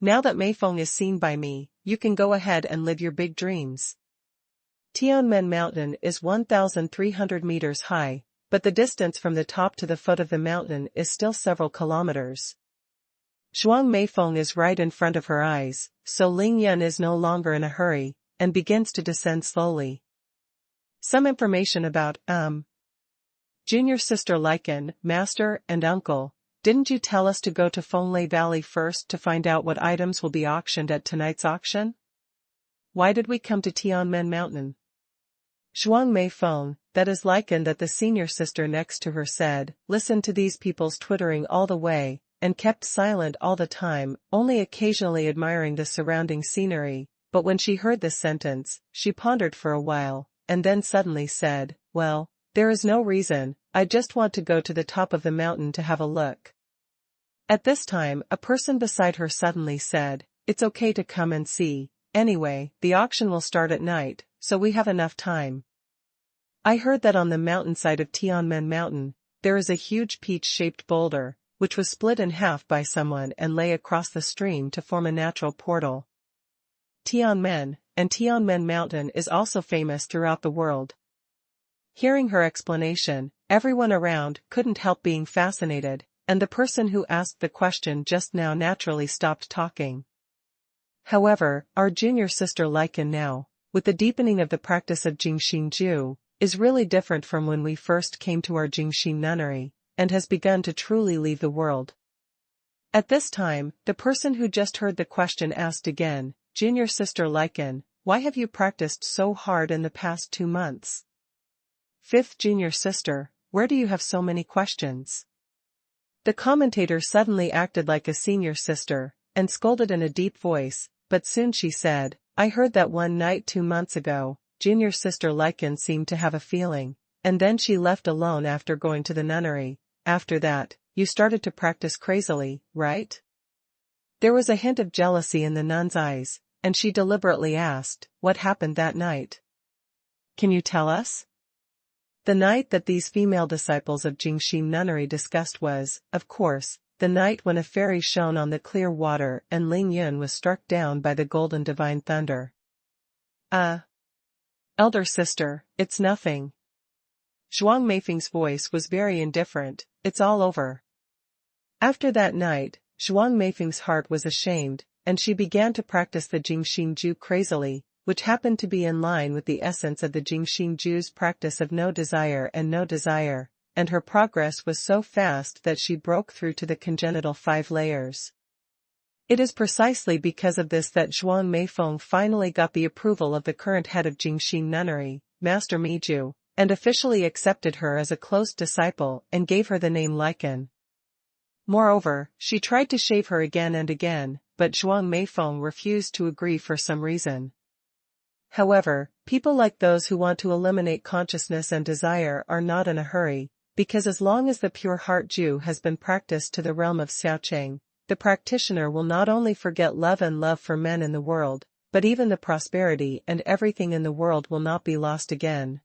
Now that Meifeng is seen by me, you can go ahead and live your big dreams. Tianmen Mountain is 1,300 meters high, but the distance from the top to the foot of the mountain is still several kilometers. Zhuang Meifeng is right in front of her eyes, so Ling Yan is no longer in a hurry, and begins to descend slowly. Some information about, Junior sister Lycan, master and uncle, didn't you tell us to go to Fenglei Valley first to find out what items will be auctioned at tonight's auction? Why did we come to Tianmen Mountain? Zhuang Meifeng, that is Lycan that the senior sister next to her said, listened to these people's twittering all the way, and kept silent all the time, only occasionally admiring the surrounding scenery, but when she heard this sentence, she pondered for a while, and then suddenly said, well, there is no reason, I just want to go to the top of the mountain to have a look. At this time, a person beside her suddenly said, it's okay to come and see, anyway, the auction will start at night, so we have enough time. I heard that on the mountainside of Tianmen Mountain, there is a huge peach-shaped boulder, which was split in half by someone and lay across the stream to form a natural portal. Tianmen, and Tianmen Mountain is also famous throughout the world. Hearing her explanation, everyone around couldn't help being fascinated, and the person who asked the question just now naturally stopped talking. However, our junior sister Lycan now, with the deepening of the practice of Jingxinju, is really different from when we first came to our Jingxin nunnery, and has begun to truly leave the world. At this time, the person who just heard the question asked again, Junior sister Lycan, why have you practiced so hard in the past 2 months? Fifth junior sister, where do you have so many questions? The commentator suddenly acted like a senior sister, and scolded in a deep voice, but soon she said, I heard that one night 2 months ago, junior sister Lycan seemed to have a feeling, and then she left alone after going to the nunnery. After that, you started to practice crazily, right? There was a hint of jealousy in the nun's eyes, and she deliberately asked, what happened that night? Can you tell us? The night that these female disciples of Jingxin nunnery discussed was, of course, the night when a fairy shone on the clear water and Ling Yun was struck down by the golden divine thunder. Elder sister, it's nothing. Zhuang Meifeng's voice was very indifferent, it's all over. After that night, Zhuang Meifeng's heart was ashamed, and she began to practice the Jingxinju crazily, which happened to be in line with the essence of the Jingxinju's practice of no desire, and her progress was so fast that she broke through to the congenital 5 layers. It is precisely because of this that Zhuang Meifeng finally got the approval of the current head of Jingxin nunnery, Master Miju, and officially accepted her as a close disciple and gave her the name Lycan. Moreover, she tried to shave her again and again, but Zhuang Meifeng refused to agree for some reason. However, people like those who want to eliminate consciousness and desire are not in a hurry, because as long as the pure heart Ju has been practiced to the realm of Xiaocheng, the practitioner will not only forget love and love for men in the world, but even the prosperity and everything in the world will not be lost again.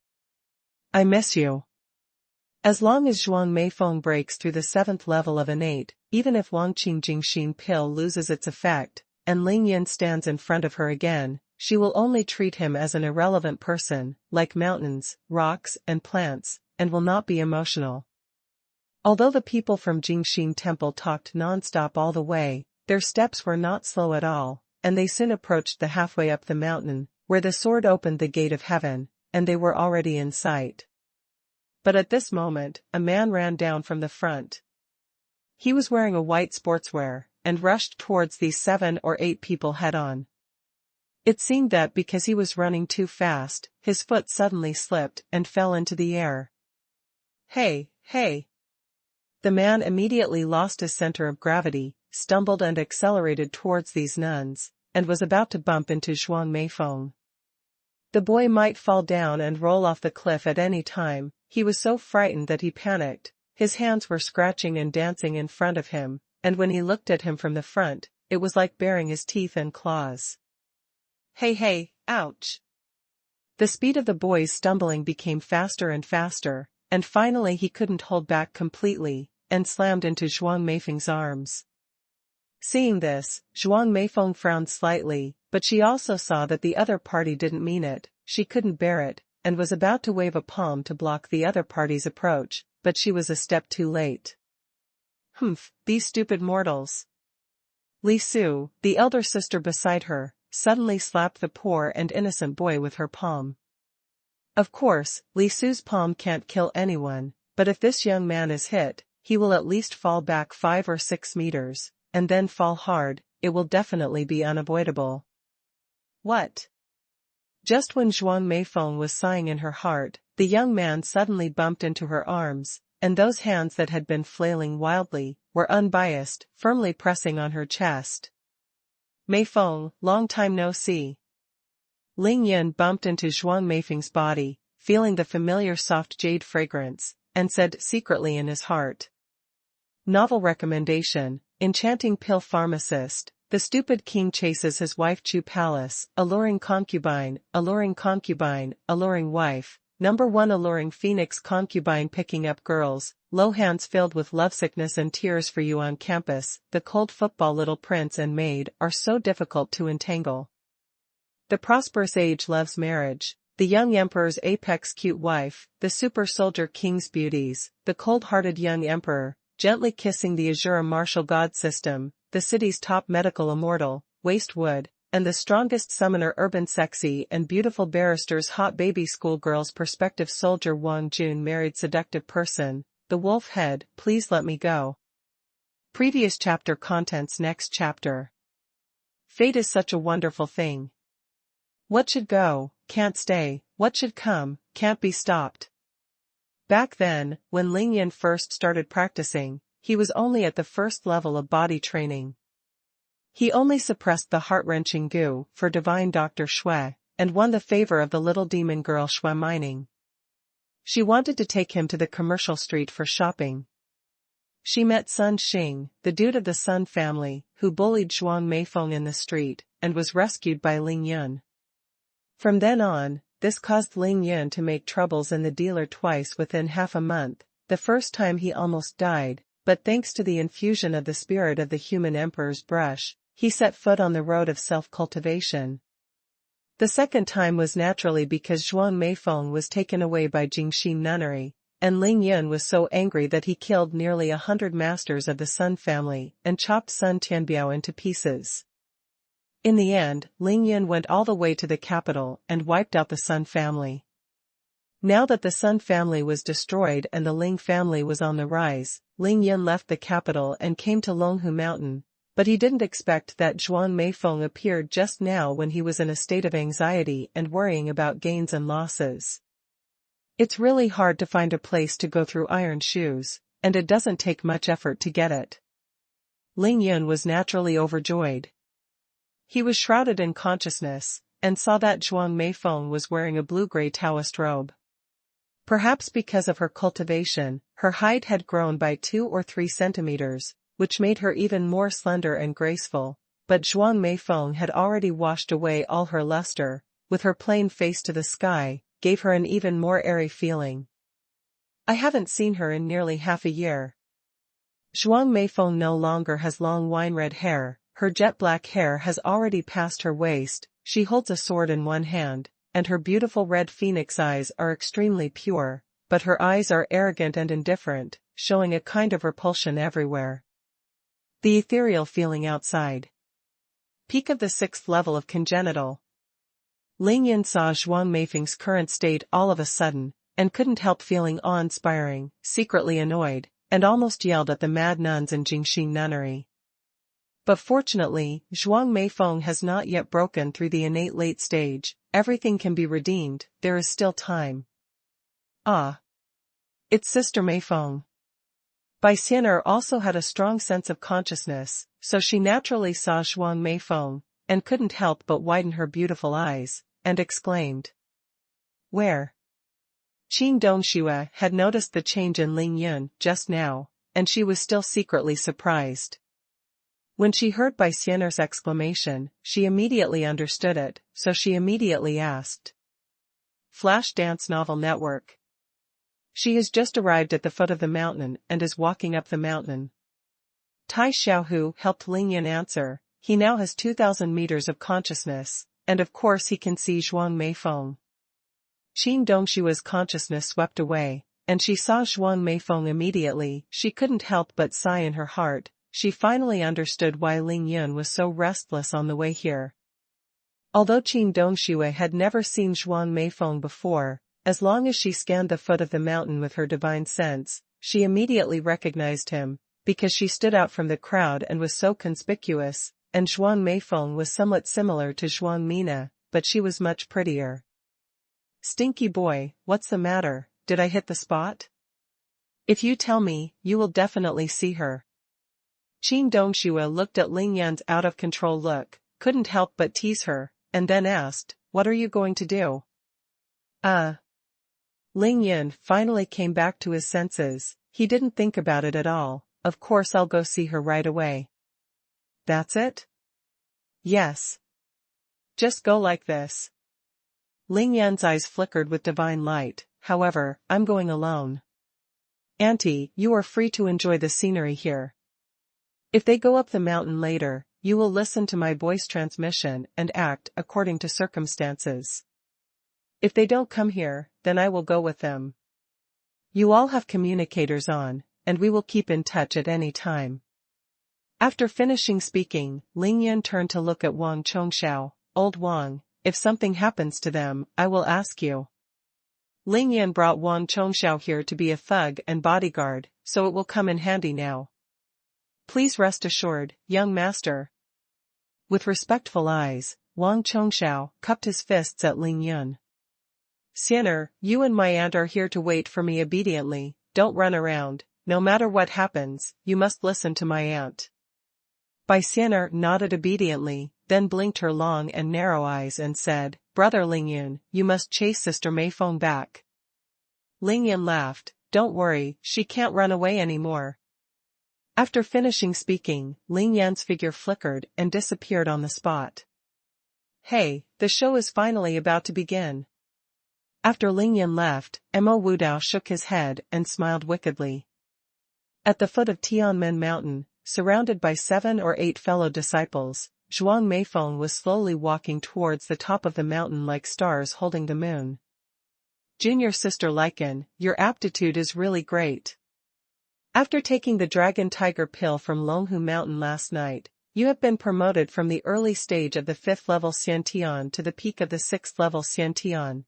I miss you. As long as Zhuang Meifeng breaks through the 7th level of innate, even if Wangqing Jingxin pill loses its effect, and Ling Yin stands in front of her again, she will only treat him as an irrelevant person, like mountains, rocks, and plants, and will not be emotional. Although the people from Jingxin Temple talked non-stop all the way, their steps were not slow at all, and they soon approached the halfway up the mountain, where the sword opened the gate of heaven, and they were already in sight. But at this moment, a man ran down from the front. He was wearing a white sportswear, and rushed towards these 7 or 8 people head-on. It seemed that because he was running too fast, his foot suddenly slipped and fell into the air. Hey! The man immediately lost his center of gravity, stumbled and accelerated towards these nuns, and was about to bump into Zhuang Meifeng. The boy might fall down and roll off the cliff at any time, he was so frightened that he panicked, his hands were scratching and dancing in front of him, and when he looked at him from the front, it was like baring his teeth and claws. Hey, ouch! The speed of the boy's stumbling became faster and faster, and finally he couldn't hold back completely, and slammed into Zhuang Meifeng's arms. Seeing this, Zhuang Meifeng frowned slightly, but she also saw that the other party didn't mean it, she couldn't bear it, and was about to wave a palm to block the other party's approach, but she was a step too late. Humph, these stupid mortals. Li Su, the elder sister beside her, suddenly slapped the poor and innocent boy with her palm. Of course, Li Su's palm can't kill anyone, but if this young man is hit, he will at least fall back 5 or 6 meters, and then fall hard. It will definitely be unavoidable. What? Just when Zhuang Meifeng was sighing in her heart, the young man suddenly bumped into her arms, and those hands that had been flailing wildly, were unbiased, firmly pressing on her chest. Meifeng, long time no see. Ling Yin bumped into Zhuang Meifeng's body, feeling the familiar soft jade fragrance, and said secretly in his heart. Novel recommendation, Enchanting Pill Pharmacist. The stupid king chases his wife to palace, alluring concubine, alluring concubine, alluring wife. Number 1 alluring phoenix concubine picking up girls, low hands filled with lovesickness and tears for you on campus. The cold football little prince and maid are so difficult to entangle. The prosperous age loves marriage. The young emperor's apex cute wife, the super soldier king's beauties, the cold-hearted young emperor, gently kissing the azure martial god system, the city's top medical immortal, waste wood, and the strongest summoner urban sexy and beautiful barrister's hot baby schoolgirl's prospective soldier Wang Jun married seductive person, the wolf head, please let me go. Previous chapter contents. Next chapter. Fate is such a wonderful thing. What should go, can't stay, what should come, can't be stopped. Back then, when Ling Yin first started practicing, he was only at the first level of body training. He only suppressed the heart-wrenching goo for divine Dr. Xue, and won the favor of the little demon girl Xue Mining. She wanted to take him to the commercial street for shopping. She met Sun Xing, the dude of the Sun family, who bullied Zhuang Meifeng in the street, and was rescued by Ling Yun. From then on, this caused Ling Yun to make troubles in the dealer twice within half a month. The first time he almost died, but thanks to the infusion of the spirit of the human emperor's brush, he set foot on the road of self-cultivation. The second time was naturally because Zhuang Meifeng was taken away by Jingxi nunnery, and Ling Yun was so angry that he killed nearly 100 masters of the Sun family and chopped Sun Tianbiao into pieces. In the end, Ling Yun went all the way to the capital and wiped out the Sun family. Now that the Sun family was destroyed and the Ling family was on the rise, Ling Yun left the capital and came to Longhu Mountain, but he didn't expect that Zhuang Meifeng appeared just now when he was in a state of anxiety and worrying about gains and losses. It's really hard to find a place to go through iron shoes, and it doesn't take much effort to get it. Ling Yun was naturally overjoyed. He was shrouded in consciousness, and saw that Zhuang Meifeng was wearing a blue-gray Taoist robe. Perhaps because of her cultivation, her height had grown by 2 or 3 centimeters, which made her even more slender and graceful, but Zhuang Meifeng had already washed away all her luster, with her plain face to the sky, gave her an even more airy feeling. I haven't seen her in nearly half a year. Zhuang Meifeng no longer has long wine-red hair. Her jet-black hair has already passed her waist, she holds a sword in one hand, and her beautiful red phoenix eyes are extremely pure, but her eyes are arrogant and indifferent, showing a kind of repulsion everywhere. The ethereal feeling outside. Peak of the 6th level of congenital. Ling Yin saw Zhuang Meifeng's current state all of a sudden, and couldn't help feeling awe-inspiring, secretly annoyed, and almost yelled at the mad nuns in Jingxi nunnery. But fortunately, Zhuang Meifeng has not yet broken through the innate late stage. Everything can be redeemed, there is still time. Ah. It's Sister Meifeng. Bai Xian'er also had a strong sense of consciousness, so she naturally saw Zhuang Meifeng, and couldn't help but widen her beautiful eyes, and exclaimed. Where? Qing Dongxue had noticed the change in Ling Yun just now, and she was still secretly surprised. When she heard Bai Xian'er's exclamation, she immediately understood it, so she immediately asked. Flash Dance Novel Network. She has just arrived at the foot of the mountain and is walking up the mountain. Tai Xiaohu helped Ling Yin answer. He now has 2,000 meters of consciousness, and of course he can see Zhuang Meifeng. Qin Dongshua's consciousness swept away, and she saw Zhuang Meifeng immediately. She couldn't help but sigh in her heart. She finally understood why Ling Yun was so restless on the way here. Although Qin Dongxue had never seen Zhuang Meifeng before, as long as she scanned the foot of the mountain with her divine sense, she immediately recognized him, because she stood out from the crowd and was so conspicuous, and Zhuang Meifeng was somewhat similar to Zhuang Mina, but she was much prettier. "Stinky boy, what's the matter? Did I hit the spot? If you tell me, you will definitely see her." Qin Dongxue looked at Ling Yun's out-of-control look, couldn't help but tease her, and then asked, "What are you going to do?" Ling Yun finally came back to his senses. He didn't think about it at all. "Of course I'll go see her right away." "That's it?" "Yes. Just go like this." Ling Yun's eyes flickered with divine light. "However, I'm going alone." "Auntie, you are free to enjoy the scenery here. If they go up the mountain later, you will listen to my voice transmission and act according to circumstances. If they don't come here, then I will go with them. You all have communicators on, and we will keep in touch at any time." After finishing speaking, Ling Yun turned to look at Wang Chongxiao. "Old Wang, if something happens to them, I will ask you." Ling Yun brought Wang Chongxiao here to be a thug and bodyguard, so it will come in handy now. "Please rest assured, young master." With respectful eyes, Wang Chongxiao cupped his fists at Ling Yun. "Xianer, you and my aunt are here to wait for me obediently. Don't run around. No matter what happens, you must listen to my aunt." Bai Xianer nodded obediently, then blinked her long and narrow eyes and said, "Brother Ling Yun, you must chase Sister Meifeng back." Ling Yun laughed. "Don't worry, she can't run away anymore." After finishing speaking, Ling Yan's figure flickered and disappeared on the spot. "Hey, the show is finally about to begin." After Ling Yan left, Mo Wudao shook his head and smiled wickedly. At the foot of Tianmen Mountain, surrounded by 7 or 8 fellow disciples, Zhuang Meifeng was slowly walking towards the top of the mountain like stars holding the moon. "Junior Sister Lycan, your aptitude is really great. After taking the Dragon Tiger pill from Longhu Mountain last night, you have been promoted from the early stage of the 5th level Xiantian to the peak of the 6th level Xiantian.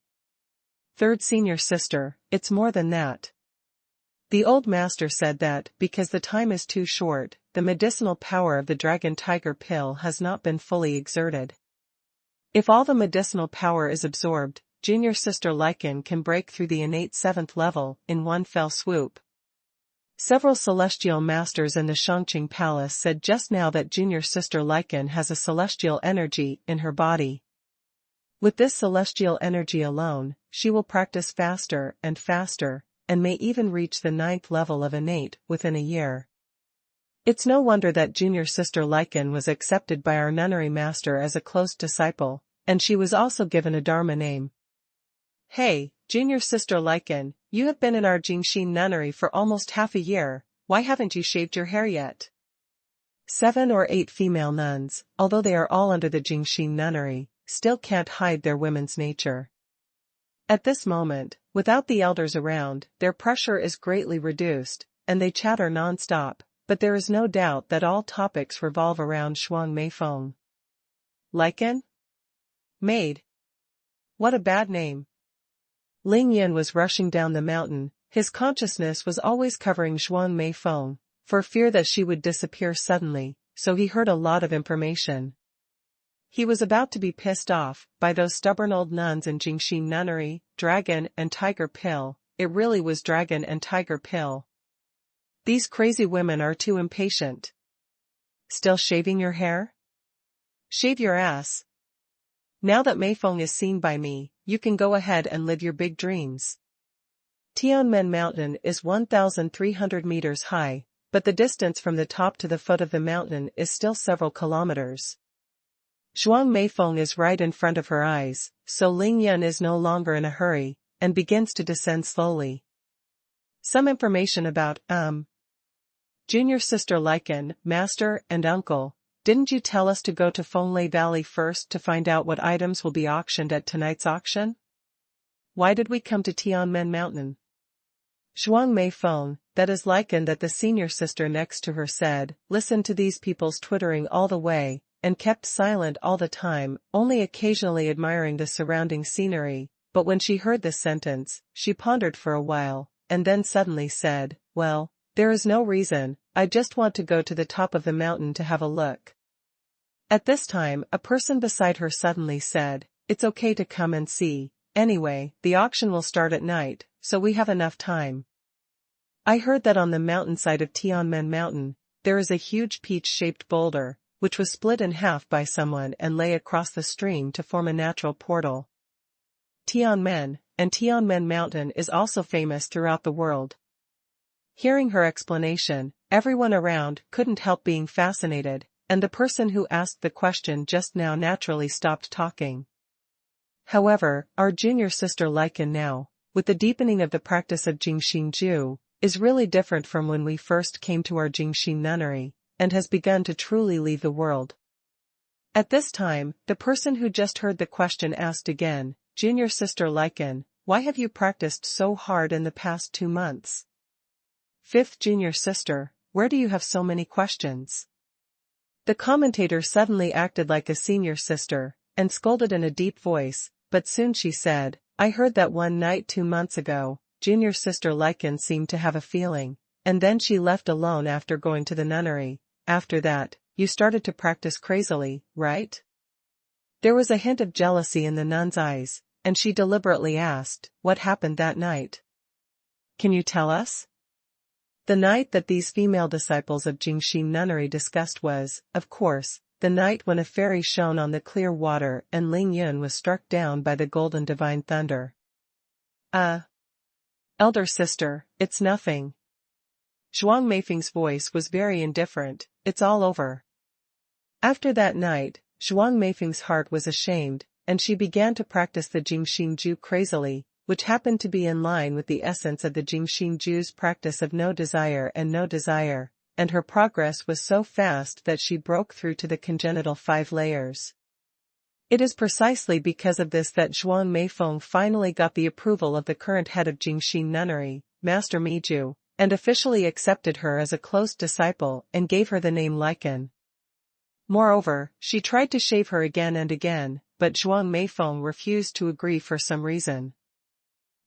Third Senior Sister, it's more than that. The old master said that, because the time is too short, the medicinal power of the Dragon Tiger pill has not been fully exerted. If all the medicinal power is absorbed, Junior Sister Lycan can break through the innate 7th level in one fell swoop." Several celestial masters in the Shangqing Palace said just now that Junior Sister Lycan has a celestial energy in her body. With this celestial energy alone, she will practice faster, and may even reach the 9th level of innate within a year. It's no wonder that Junior Sister Lycan was accepted by our nunnery master as a close disciple, and she was also given a Dharma name. "Hey, Junior Sister Lycan, you have been in our Jingxin nunnery for almost half a year. Why haven't you shaved your hair yet?" 7 or 8 female nuns, although they are all under the Jingxin nunnery, still can't hide their women's nature. At this moment, without the elders around, their pressure is greatly reduced, and they chatter non-stop, but there is no doubt that all topics revolve around Zhuang Meifeng. "Lycan? Maid? What a bad name." Ling Yun was rushing down the mountain. His consciousness was always covering Zhuang Meifeng, for fear that she would disappear suddenly, so he heard a lot of information. He was about to be pissed off by those stubborn old nuns in Jingxin nunnery. Dragon and Tiger pill, it really was Dragon and Tiger pill. These crazy women are too impatient. "Still shaving your hair? Shave your ass. Now that Meifeng is seen by me, you can go ahead and live your big dreams." Tianmen Mountain is 1,300 meters high, but the distance from the top to the foot of the mountain is still several kilometers. Zhuang Meifeng is right in front of her eyes, so Ling Yun is no longer in a hurry, and begins to descend slowly. Some information about, Junior Sister Lycan, Master and Uncle, didn't you tell us to go to Fenglai Valley first to find out what items will be auctioned at tonight's auction? why did we come to Tianmen Mountain? Zhuang Meifeng, that is Lycan that the senior sister next to her said, listened to these people's twittering all the way, and kept silent all the time, only occasionally admiring the surrounding scenery, but when she heard this sentence, she pondered for a while, and then suddenly said, well, there is no reason, I just want to go to the top of the mountain to have a look. At this time, a person beside her suddenly said, it's okay to come and see, anyway, the auction will start at night, so we have enough time. I heard that on the mountainside of Tianmen Mountain, there is a huge peach-shaped boulder, which was split in half by someone and lay across the stream to form a natural portal. Tianmen, and Tianmen Mountain is also famous throughout the world. Hearing her explanation, everyone around couldn't help being fascinated, and the person who asked the question just now naturally stopped talking. However, our junior sister Lycan now, with the deepening of the practice of Jingxinju, is really different from when we first came to our Jingxin nunnery, and has begun to truly leave the world. At this time, the person who just heard the question asked again, Junior sister Lycan, why have you practiced so hard in the past 2 months? Fifth junior sister, where do you have so many questions? The commentator suddenly acted like a senior sister, and scolded in a deep voice, but soon she said, I heard that one night 2 months ago, junior sister Lycan seemed to have a feeling, and then she left alone after going to the nunnery. After that, you started to practice crazily, right? There was a hint of jealousy in the nun's eyes, and she deliberately asked, what happened that night? Can you tell us? The night that these female disciples of Jingxin nunnery discussed was, of course, the night when a fairy shone on the clear water and Ling Yun was struck down by the golden divine thunder. Elder sister, it's nothing. Zhuang Meifeng's voice was very indifferent, it's all over. After that night, Zhuang Meifeng's heart was ashamed, and she began to practice the Jingxinju crazily, which happened to be in line with the essence of the Jingxinju's practice of no desire, and her progress was so fast that she broke through to the congenital 5 layers. It is precisely because of this that Zhuang Meifeng finally got the approval of the current head of Jingxin nunnery, Master Miju, and officially accepted her as a close disciple and gave her the name Lycan. Moreover, she tried to shave her again and again, but Zhuang Meifeng refused to agree for some reason.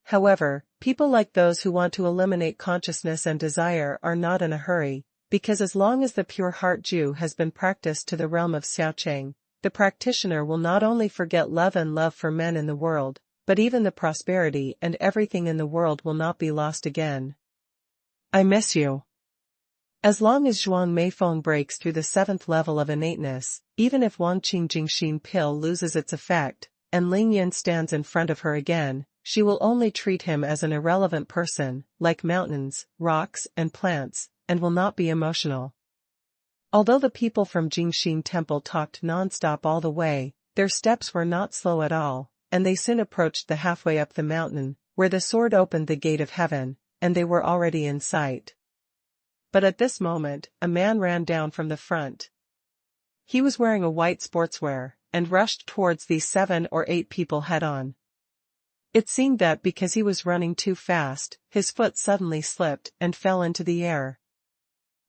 However, people like those who want to eliminate consciousness and desire are not in a hurry, because as long as the pure heart Ju has been practiced to the realm of Xiaocheng, the practitioner will not only forget love and love for men in the world, but even the prosperity and everything in the world will not be lost again. I miss you. As long as Zhuang Meifeng breaks through the 7th level of innateness, even if Wangqing Jingxin pill loses its effect, and Ling Yin stands in front of her again, she will only treat him as an irrelevant person, like mountains, rocks, and plants, and will not be emotional. Although the people from Jingxin Temple talked non-stop all the way, their steps were not slow at all, and they soon approached the halfway up the mountain, where the sword opened the gate of heaven, and they were already in sight. But at this moment, a man ran down from the front. He was wearing a white sportswear, and rushed towards these 7 or 8 people head-on. It seemed that because he was running too fast, his foot suddenly slipped and fell into the air.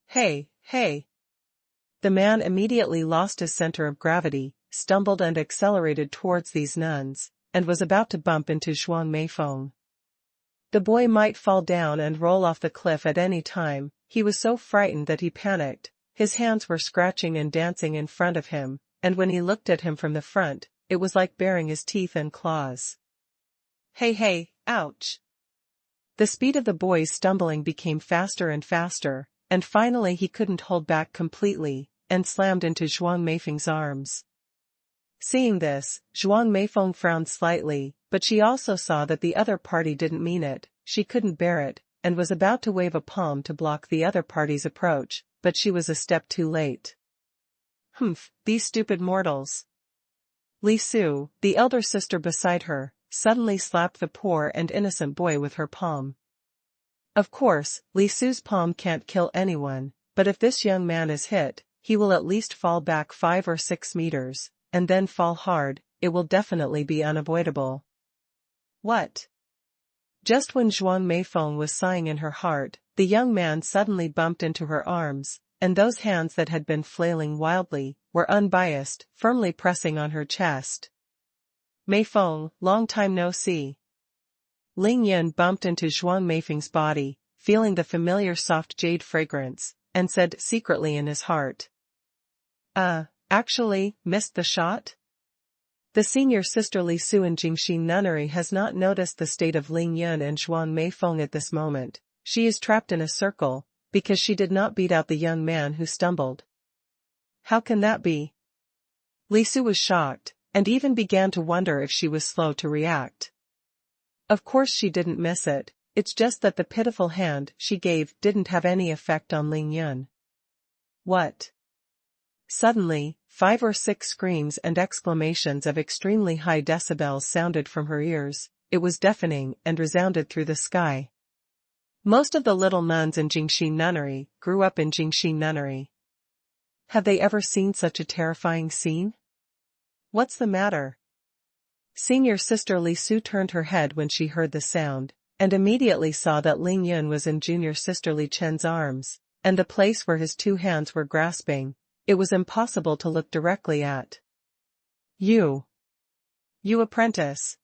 Hey, hey! The man immediately lost his center of gravity, stumbled and accelerated towards these nuns, and was about to bump into Zhuang Meifeng. The boy might fall down and roll off the cliff at any time, he was so frightened that he panicked, his hands were scratching and dancing in front of him, and when he looked at him from the front, it was like baring his teeth and claws. Hey hey, ouch! The speed of the boy's stumbling became faster and faster, and finally he couldn't hold back completely, and slammed into Zhuang Meifeng's arms. Seeing this, Zhuang Meifeng frowned slightly, but she also saw that the other party didn't mean it, she couldn't bear it, and was about to wave a palm to block the other party's approach, but she was a step too late. Humph, these stupid mortals. Li Su, the elder sister beside her, suddenly slapped the poor and innocent boy with her palm. Of course, Li Su's palm can't kill anyone, but if this young man is hit, he will at least fall back 5 or 6 meters, and then fall hard, it will definitely be unavoidable. What? Just when Zhuang Meifeng was sighing in her heart, the young man suddenly bumped into her arms, and those hands that had been flailing wildly, were unbiased, firmly pressing on her chest. Meifeng, long time no see. Ling Yun bumped into Zhuang Meifeng's body, feeling the familiar soft jade fragrance, and said secretly in his heart. Actually, missed the shot? The senior sister Li Su in Jingxi Nunnery has not noticed the state of Ling Yun and Zhuang Meifeng at this moment. She is trapped in a circle, because she did not beat out the young man who stumbled. How can that be? Li Su was shocked, and even began to wonder if she was slow to react. Of course she didn't miss it, it's just that the pitiful hand she gave didn't have any effect on Ling Yun. What? Suddenly, 5 or 6 screams and exclamations of extremely high decibels sounded from her ears. It was deafening and resounded through the sky. Most of the little nuns in Jingxi Nunnery grew up in Jingxi Nunnery. Have they ever seen such a terrifying scene? What's the matter? Senior sister Li Su turned her head when she heard the sound, and immediately saw that Ling Yun was in junior sister Li Chen's arms, and the place where his 2 hands were grasping, it was impossible to look directly at. You apprentice.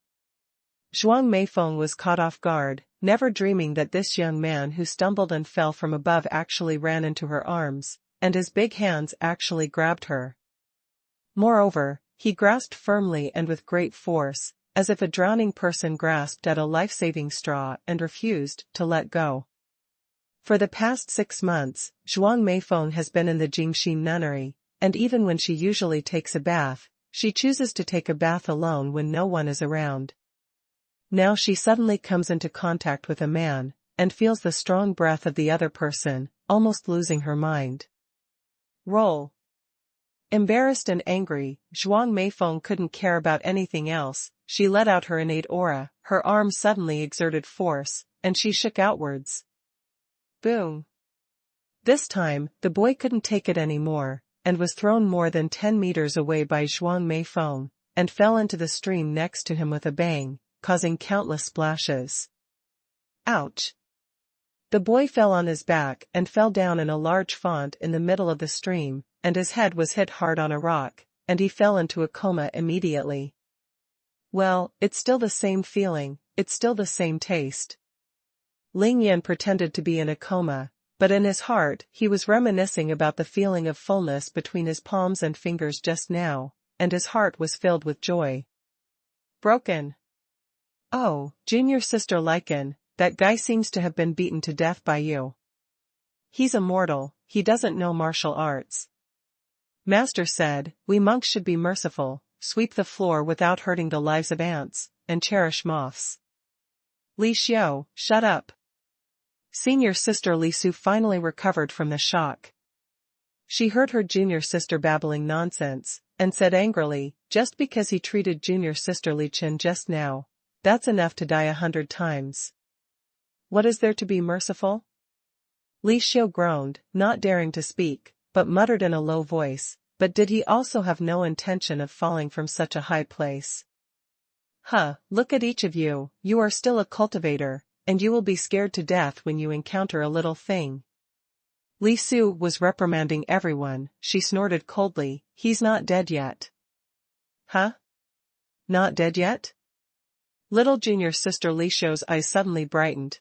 Zhuang Meifeng was caught off guard, never dreaming that this young man who stumbled and fell from above actually ran into her arms, and his big hands actually grabbed her. Moreover, he grasped firmly and with great force, as if a drowning person grasped at a life-saving straw and refused to let go. For the past 6 months, Zhuang Meifeng has been in the Jingxi Nunnery, and even when she usually takes a bath, she chooses to take a bath alone when no one is around. Now she suddenly comes into contact with a man, and feels the strong breath of the other person, almost losing her mind. Roll. Embarrassed and angry, Zhuang Meifeng couldn't care about anything else. She let out her innate aura, her arm suddenly exerted force, and she shook outwards. Boom. This time, the boy couldn't take it anymore, and was thrown more than 10 meters away by Zhuang Meifeng, and fell into the stream next to him with a bang, causing countless splashes. Ouch! The boy fell on his back and fell down in a large font in the middle of the stream, and his head was hit hard on a rock, and he fell into a coma immediately. Well, it's still the same feeling, it's still the same taste. Ling Yan pretended to be in a coma, but in his heart he was reminiscing about the feeling of fullness between his palms and fingers just now, and his heart was filled with joy. Broken. Oh, junior sister Lycan, that guy seems to have been beaten to death by you. He's a mortal, he doesn't know martial arts. Master said, we monks should be merciful, sweep the floor without hurting the lives of ants, and cherish moths. Li Xiao, shut up. Senior sister Li Su finally recovered from the shock. She heard her junior sister babbling nonsense, and said angrily, just because he treated junior sister Li Chen just now, that's enough to die 100 times. What is there to be merciful? Li Xiao groaned, not daring to speak, but muttered in a low voice, but did he also have no intention of falling from such a high place? Look at each of you, you are still a cultivator, and you will be scared to death when you encounter a little thing. Li Su was reprimanding everyone. She snorted coldly, he's not dead yet. Not dead yet? Little junior sister Li Xiao's eyes suddenly brightened.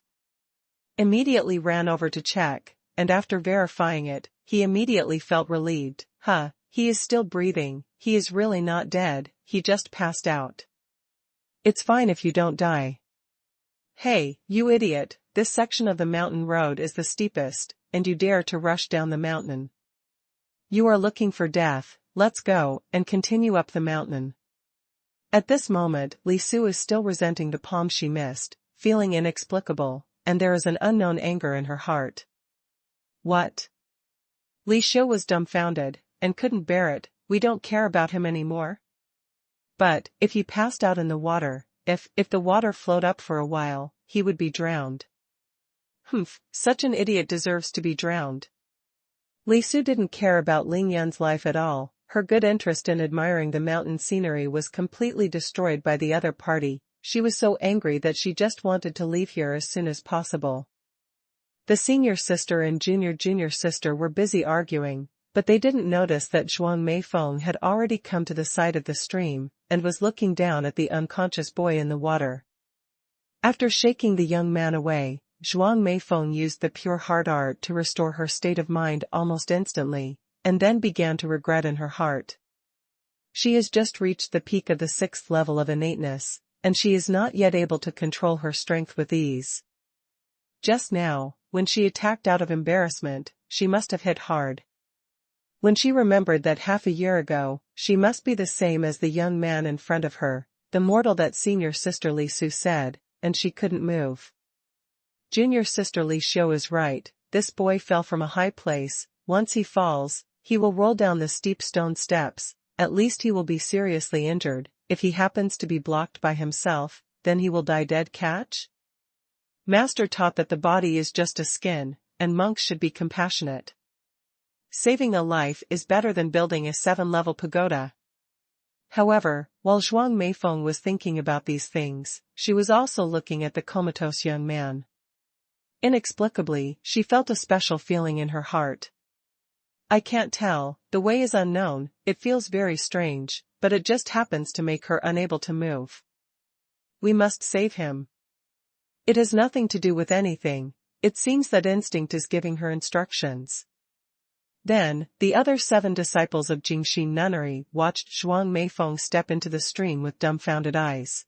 Immediately ran over to check, and after verifying it, he immediately felt relieved. He is still breathing, he is really not dead, he just passed out. It's fine if you don't die. Hey, you idiot, this section of the mountain road is the steepest, and you dare to rush down the mountain. You are looking for death, let's go, and continue up the mountain. At this moment, Li Su is still resenting the palm she missed, feeling inexplicable, and there is an unknown anger in her heart. What? Li Xiao was dumbfounded, and couldn't bear it. We don't care about him anymore? But, if he passed out in the water, if the water flowed up for a while, he would be drowned. Such an idiot deserves to be drowned. Li Su didn't care about Ling Yan's life at all. Her good interest in admiring the mountain scenery was completely destroyed by the other party, she was so angry that she just wanted to leave here as soon as possible. The senior sister and junior sister were busy arguing, but they didn't notice that Zhuang Meifeng had already come to the side of the stream, and was looking down at the unconscious boy in the water. After shaking the young man away, Zhuang Meifeng used the pure heart art to restore her state of mind almost instantly, and then began to regret in her heart. She has just reached the peak of the 6th level of innateness, and she is not yet able to control her strength with ease. Just now, when she attacked out of embarrassment, she must have hit hard. When she remembered that half a year ago, she must be the same as the young man in front of her, the mortal that senior sister Li Su said, and she couldn't move. Junior sister Li Xiu is right, this boy fell from a high place. Once he falls, he will roll down the steep stone steps. At least he will be seriously injured. If he happens to be blocked by himself, then he will die dead. Catch? Master taught that the body is just a skin, and monks should be compassionate. Saving a life is better than building a 7-level pagoda. However, while Zhuang Meifeng was thinking about these things, she was also looking at the comatose young man. Inexplicably, she felt a special feeling in her heart. I can't tell, the way is unknown, it feels very strange, but it just happens to make her unable to move. We must save him. It has nothing to do with anything, it seems that instinct is giving her instructions. Then, the other 7 disciples of Jingxi Nunnery watched Zhuang Meifeng step into the stream with dumbfounded eyes.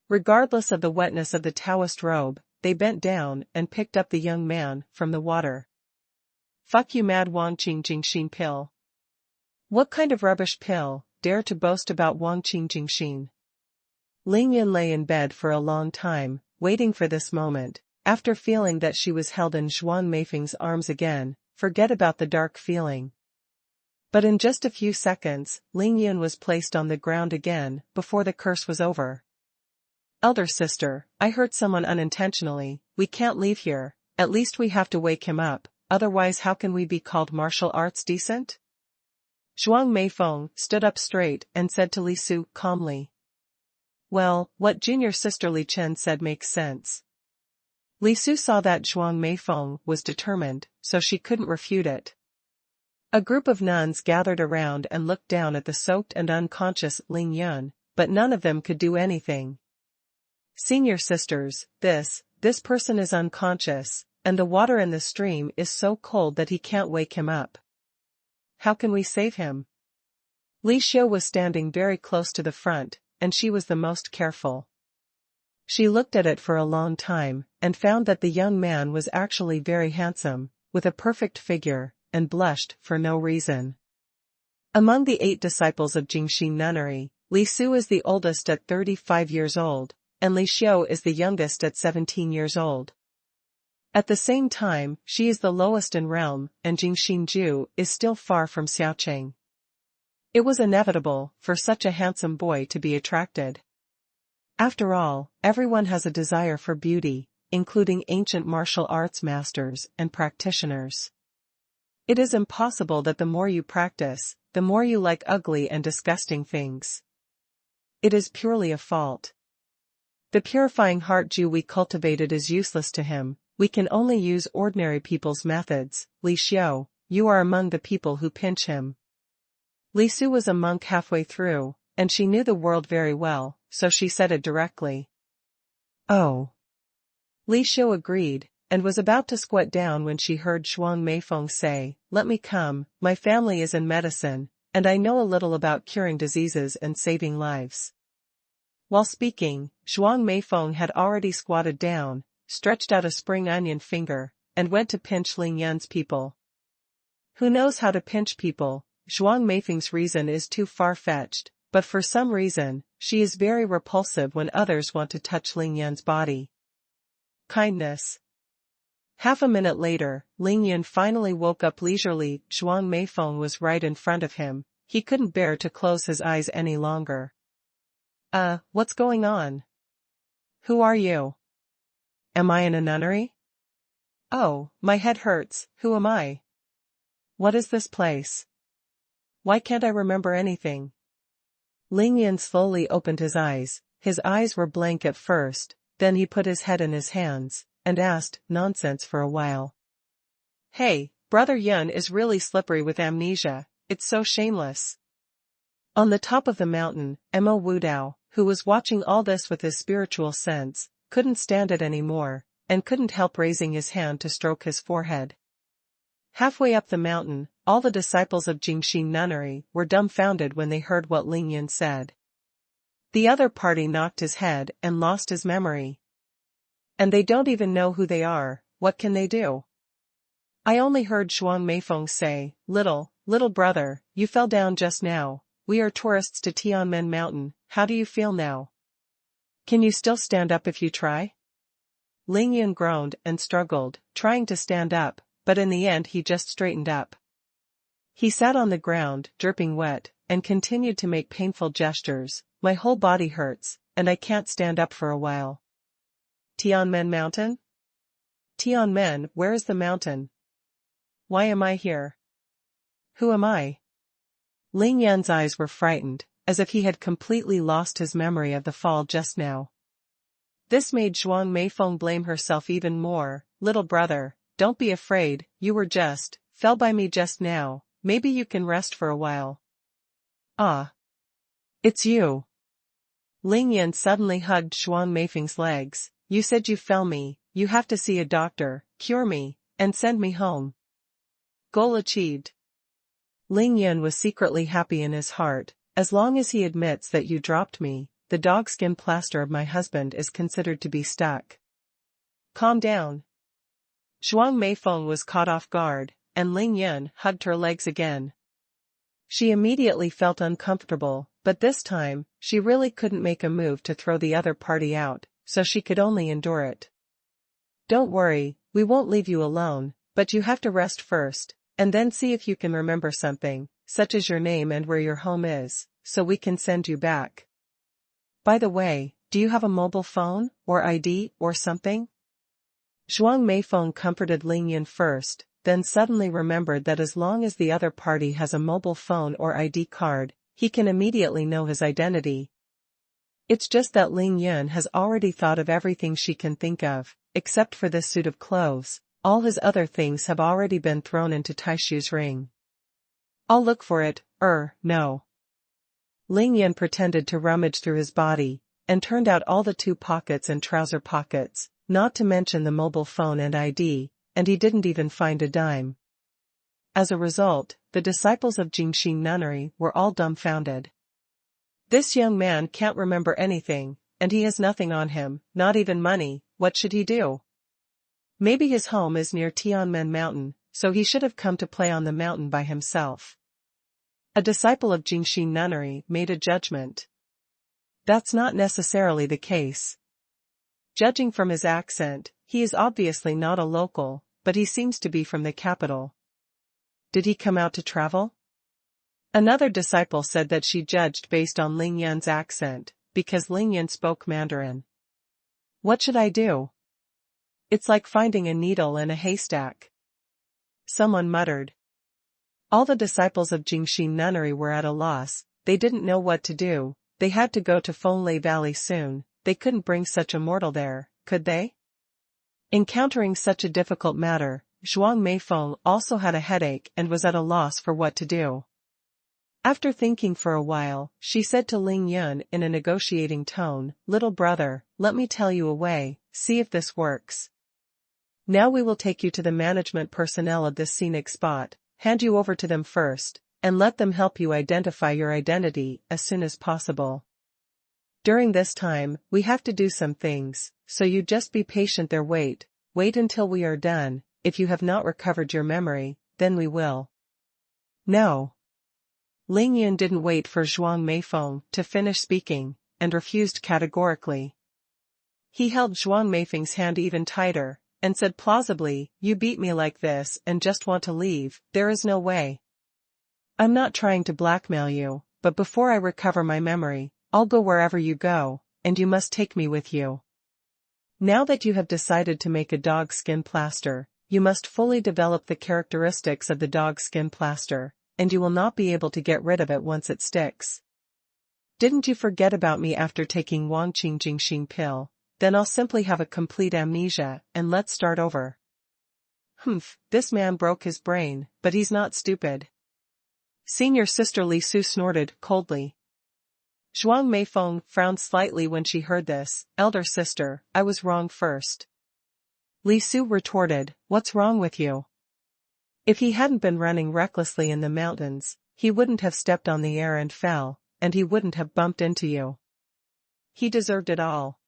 Regardless of the wetness of the Taoist robe, they bent down and picked up the young man from the water. Fuck you mad Wangqing Jingxin pill. What kind of rubbish pill, dare to boast about Wangqing Jingxin? Ling Yun lay in bed for a long time, waiting for this moment. After feeling that she was held in Zhuang Meifeng's arms again, forget about the dark feeling. But in just a few seconds, Ling Yun was placed on the ground again, before the curse was over. Elder sister, I hurt someone unintentionally, we can't leave here, at least we have to wake him up, otherwise how can we be called martial arts decent? Zhuang Meifeng stood up straight and said to Li Su calmly. Well, what junior sister Li Chen said makes sense. Li Su saw that Zhuang Meifeng was determined, so she couldn't refute it. A group of nuns gathered around and looked down at the soaked and unconscious Ling Yun, but none of them could do anything. Senior sisters, this person is unconscious, and the water in the stream is so cold that he can't wake him up. How can we save him? Li Xiu was standing very close to the front, and she was the most careful. She looked at it for a long time, and found that the young man was actually very handsome, with a perfect figure, and blushed for no reason. Among the 8 disciples of Jingxi Nunnery, Li Su is the oldest at 35 years old, and Li Xiu is the youngest at 17 years old. At the same time, she is the lowest in realm, and Jingxin Ju is still far from Xiaocheng. It was inevitable for such a handsome boy to be attracted. After all, everyone has a desire for beauty, including ancient martial arts masters and practitioners. It is impossible that the more you practice, the more you like ugly and disgusting things. It is purely a fault. The purifying heart Ju we cultivated is useless to him, we can only use ordinary people's methods. Li Xiu, you are among the people who pinch him. Li Su was a monk halfway through, and she knew the world very well, so she said it directly. Oh. Li Xiu agreed, and was about to squat down when she heard Zhuang Meifeng say, let me come, my family is in medicine, and I know a little about curing diseases and saving lives. While speaking, Zhuang Meifeng had already squatted down, stretched out a spring onion finger, and went to pinch Ling Yun's people. Who knows how to pinch people? Zhuang Meifeng's reason is too far-fetched, but for some reason, she is very repulsive when others want to touch Ling Yun's body. Kindness. Half a minute later, Ling Yun finally woke up leisurely. Zhuang Meifeng was right in front of him, he couldn't bear to close his eyes any longer. What's going on? Who are you? Am I in a nunnery? Oh, my head hurts, who am I? What is this place? Why can't I remember anything? Ling Yun slowly opened his eyes, his eyes were blank at first, then he put his head in his hands, and asked nonsense for a while. Hey, Brother Yun is really slippery with amnesia, it's so shameless. On the top of the mountain, Mo Wudao, who was watching all this with his spiritual sense, couldn't stand it anymore, and couldn't help raising his hand to stroke his forehead. Halfway up the mountain, all the disciples of Jingxi Nunnery were dumbfounded when they heard what Ling Yun said. The other party knocked his head and lost his memory. And they don't even know who they are, what can they do? I only heard Zhuang Meifeng say, little brother, you fell down just now, we are tourists to Tianmen Mountain, how do you feel now? Can you still stand up if you try? Ling Yun groaned and struggled, trying to stand up, but in the end he just straightened up. He sat on the ground, dripping wet, and continued to make painful gestures. My whole body hurts, and I can't stand up for a while. Tianmen Mountain? Tianmen, where is the mountain? Why am I here? Who am I? Ling Yan's eyes were frightened, as if he had completely lost his memory of the fall just now. This made Zhuang Meifeng blame herself even more. Little brother, don't be afraid, fell by me just now, maybe you can rest for a while. Ah. It's you. Ling Yan suddenly hugged Zhuang Meifeng's legs. You said you fell me, you have to see a doctor, cure me, and send me home. Goal achieved. Ling Yan was secretly happy in his heart. As long as he admits that you dropped me, the dogskin plaster of my husband is considered to be stuck. Calm down. Zhuang Meifeng was caught off guard, and Ling Yan hugged her legs again. She immediately felt uncomfortable, but this time, she really couldn't make a move to throw the other party out, so she could only endure it. Don't worry, we won't leave you alone, but you have to rest first, and then see if you can remember something, such as your name and where your home is, so we can send you back. By the way, do you have a mobile phone, or ID, or something? Zhuang Meifeng comforted Ling Yan first, then suddenly remembered that as long as the other party has a mobile phone or ID card, he can immediately know his identity. It's just that Ling Yan has already thought of everything she can think of, except for this suit of clothes. All his other things have already been thrown into Taishu's ring. I'll look for it, no. Ling Yan pretended to rummage through his body, and turned out all the 2 pockets and trouser pockets, not to mention the mobile phone and ID, and he didn't even find a dime. As a result, the disciples of Jingxi Nunnery were all dumbfounded. This young man can't remember anything, and he has nothing on him, not even money, what should he do? Maybe his home is near Tianmen Mountain, so he should have come to play on the mountain by himself. A disciple of Jingxi Nunnery made a judgment. That's not necessarily the case. Judging from his accent, he is obviously not a local, but he seems to be from the capital. Did he come out to travel? Another disciple said that she judged based on Ling Yan's accent, because Ling Yan spoke Mandarin. What should I do? It's like finding a needle in a haystack. Someone muttered. All the disciples of Jingxi Nunnery were at a loss. They didn't know what to do. They had to go to Fenglei Valley soon. They couldn't bring such a mortal there, could they? Encountering such a difficult matter, Zhuang Meifeng also had a headache and was at a loss for what to do. After thinking for a while, she said to Ling Yun in a negotiating tone, "Little brother, let me tell you a way, see if this works. Now we will take you to the management personnel of this scenic spot, hand you over to them first, and let them help you identify your identity as soon as possible. During this time, we have to do some things, so you just be patient there. Wait until we are done. If you have not recovered your memory, then we will." No. Ling Yun didn't wait for Zhuang Meifeng to finish speaking, and refused categorically. He held Zhuang Meifeng's hand even tighter, and said plausibly, "You beat me like this and just want to leave, there is no way. I'm not trying to blackmail you, but before I recover my memory, I'll go wherever you go, and you must take me with you. Now that you have decided to make a dog skin plaster, you must fully develop the characteristics of the dog skin plaster, and you will not be able to get rid of it once it sticks. Didn't you forget about me after taking Wang Qing Jingxing pill? Then I'll simply have a complete amnesia, and let's start over. Humph, this man broke his brain, but he's not stupid. Senior sister Li Su snorted coldly. Zhuang Meifeng frowned slightly when she heard this. Elder sister, I was wrong first. Li Su retorted, what's wrong with you? If he hadn't been running recklessly in the mountains, he wouldn't have stepped on the air and fell, and he wouldn't have bumped into you. He deserved it all.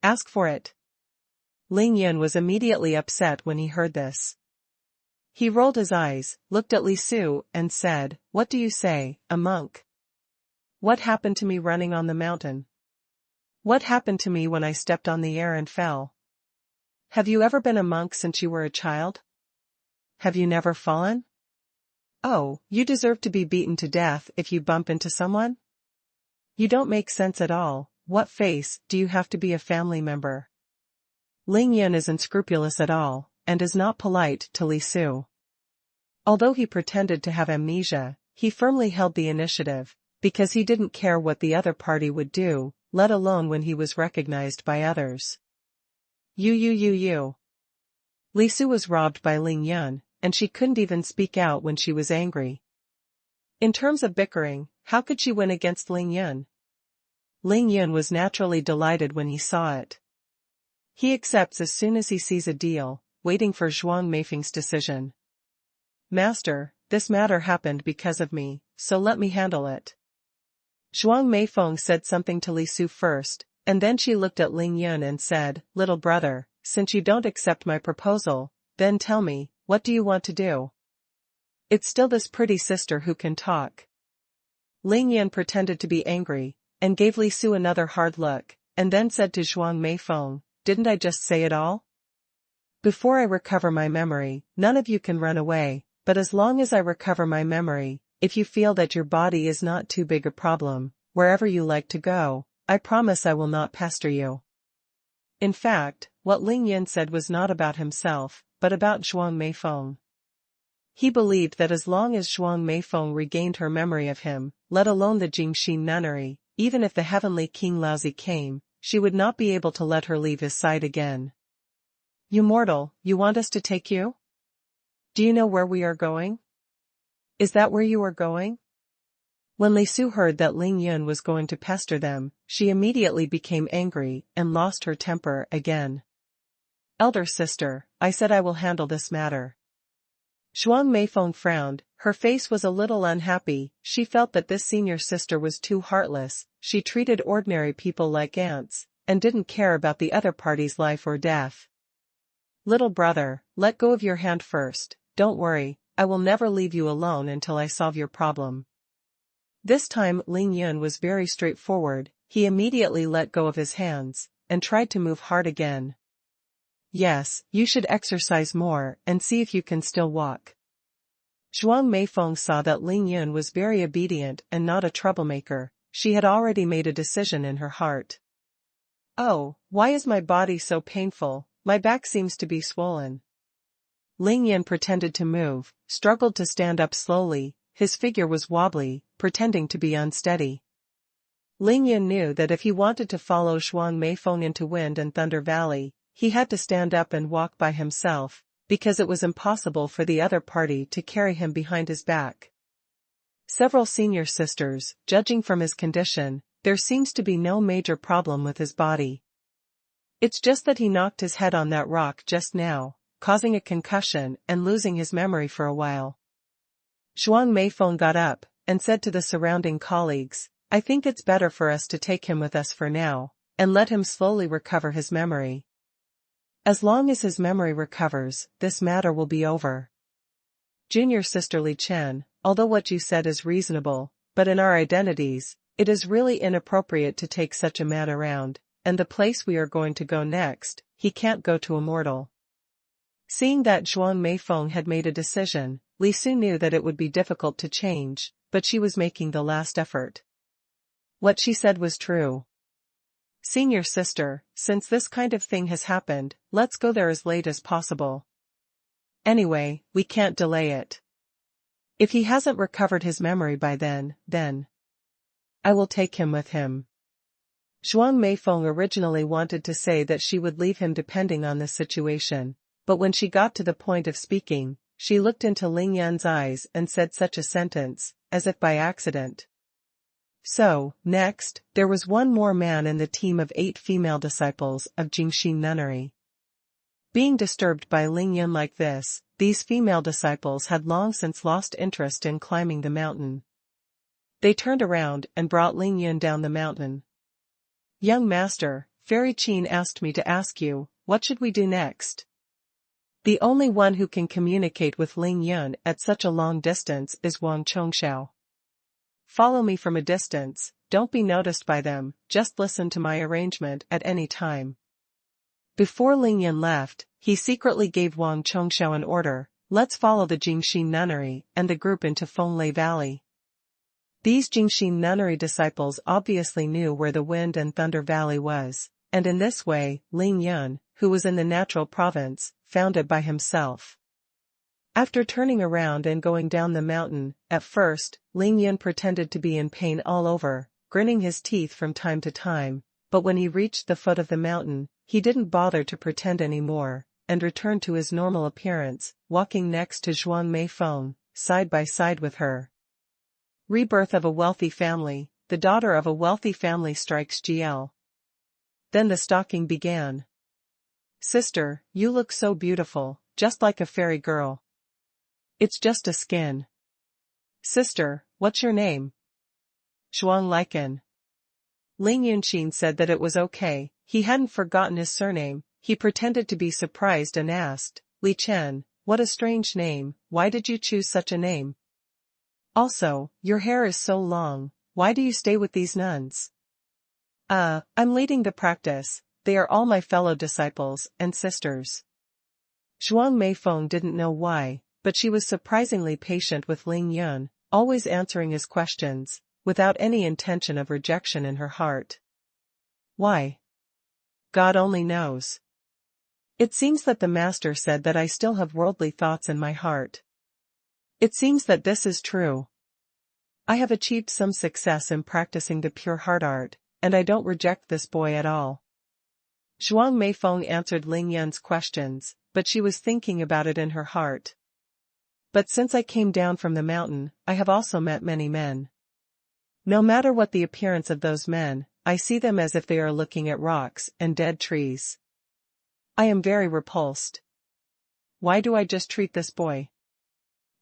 Ask for it. Ling Yun was immediately upset when he heard this. He rolled his eyes, looked at Li Su, and said, what do you say, a monk? What happened to me running on the mountain? What happened to me when I stepped on the air and fell? Have you ever been a monk since you were a child? Have you never fallen? Oh, you deserve to be beaten to death if you bump into someone? You don't make sense at all. What face do you have to be a family member? Ling Yun isn't scrupulous at all, and is not polite to Li Su. Although he pretended to have amnesia, he firmly held the initiative, because he didn't care what the other party would do, let alone when he was recognized by others. You. Li Su was robbed by Ling Yun, and she couldn't even speak out when she was angry. In terms of bickering, how could she win against Ling Yun? Ling Yun was naturally delighted when he saw it. He accepts as soon as he sees a deal, waiting for Zhuang Meifeng's decision. Master, this matter happened because of me, so let me handle it. Zhuang Meifeng said something to Li Su first, and then she looked at Ling Yun and said, little brother, since you don't accept my proposal, then tell me, what do you want to do? It's still this pretty sister who can talk. Ling Yun pretended to be angry, and gave Li Su another hard look, and then said to Zhuang Meifeng, didn't I just say it all? Before I recover my memory, none of you can run away, but as long as I recover my memory, if you feel that your body is not too big a problem, wherever you like to go, I promise I will not pester you. In fact, what Ling Yun said was not about himself, but about Zhuang Meifeng. He believed that as long as Zhuang Meifeng regained her memory of him, let alone the Jingxi nunnery, even if the heavenly King Laozi came, she would not be able to let her leave his side again. You mortal, you want us to take you? Do you know where we are going? Is that where you are going? When Li Su heard that Ling Yun was going to pester them, she immediately became angry and lost her temper again. Elder sister, I said I will handle this matter. Zhuang Meifeng frowned, her face was a little unhappy, she felt that this senior sister was too heartless, she treated ordinary people like ants, and didn't care about the other party's life or death. Little brother, let go of your hand first, don't worry, I will never leave you alone until I solve your problem. This time Ling Yun was very straightforward, he immediately let go of his hands, and tried to move hard again. Yes, you should exercise more and see if you can still walk. Zhuang Meifeng saw that Ling Yun was very obedient and not a troublemaker, she had already made a decision in her heart. Oh, why is my body so painful, my back seems to be swollen. Ling Yun pretended to move, struggled to stand up slowly, his figure was wobbly, pretending to be unsteady. Ling Yun knew that if he wanted to follow Zhuang Meifeng into Wind and Thunder Valley, he had to stand up and walk by himself, because it was impossible for the other party to carry him behind his back. Several senior sisters, judging from his condition, there seems to be no major problem with his body. It's just that he knocked his head on that rock just now, causing a concussion and losing his memory for a while. Zhuang Meifeng got up, and said to the surrounding colleagues, I think it's better for us to take him with us for now, and let him slowly recover his memory. As long as his memory recovers, this matter will be over. Junior sister Li Chen, although what you said is reasonable, but in our identities, it is really inappropriate to take such a man around, and the place we are going to go next, he can't go to a mortal. Seeing that Zhuang Meifeng had made a decision, Li Su knew that it would be difficult to change, but she was making the last effort. What she said was true. Senior sister, since this kind of thing has happened, let's go there as late as possible. Anyway, we can't delay it. If he hasn't recovered his memory by then. I will take him with him. Zhuang Meifeng originally wanted to say that she would leave him depending on the situation, but when she got to the point of speaking, she looked into Ling Yan's eyes and said such a sentence, as if by accident. So, next, there was one more man in the team of 8 female disciples of Jingxi nunnery. Being disturbed by Ling Yan like this, these female disciples had long since lost interest in climbing the mountain. They turned around and brought Ling Yan down the mountain. Young master, Fairy Qin asked me to ask you, what should we do next? The only one who can communicate with Ling Yan at such a long distance is Wang Chongxiao. Follow me from a distance, don't be noticed by them, just listen to my arrangement at any time. Before Ling Yan left, he secretly gave Wang Chongxiao an order, let's follow the Jingxi nunnery and the group into Fenglei Valley. These Jingxi nunnery disciples obviously knew where the Wind and Thunder Valley was, and in this way, Ling Yan, who was in the natural province, found it by himself. After turning around and going down the mountain, at first, Ling Yan pretended to be in pain all over, gritting his teeth from time to time, but when he reached the foot of the mountain, he didn't bother to pretend anymore, and returned to his normal appearance, walking next to Zhuang Meifeng, side by side with her. Rebirth of a wealthy family, the daughter of a wealthy family strikes GL. Then the stalking began. Sister, you look so beautiful, just like a fairy girl. It's just a skin. Sister, what's your name? Zhuang Liken. Ling Yunqin said that it was okay, he hadn't forgotten his surname. He pretended to be surprised and asked, Li Chen, what a strange name, why did you choose such a name? Also, your hair is so long, why do you stay with these nuns? I'm leading the practice, they are all my fellow disciples and sisters. Zhuang Meifeng didn't know why, but she was surprisingly patient with Ling Yan, always answering his questions, without any intention of rejection in her heart. Why? God only knows. It seems that the master said that I still have worldly thoughts in my heart. It seems that this is true. I have achieved some success in practicing the pure heart art, and I don't reject this boy at all. Zhuang Meifeng answered Ling Yan's questions, but she was thinking about it in her heart. But since I came down from the mountain, I have also met many men. No matter what the appearance of those men, I see them as if they are looking at rocks and dead trees. I am very repulsed. Why do I just treat this boy?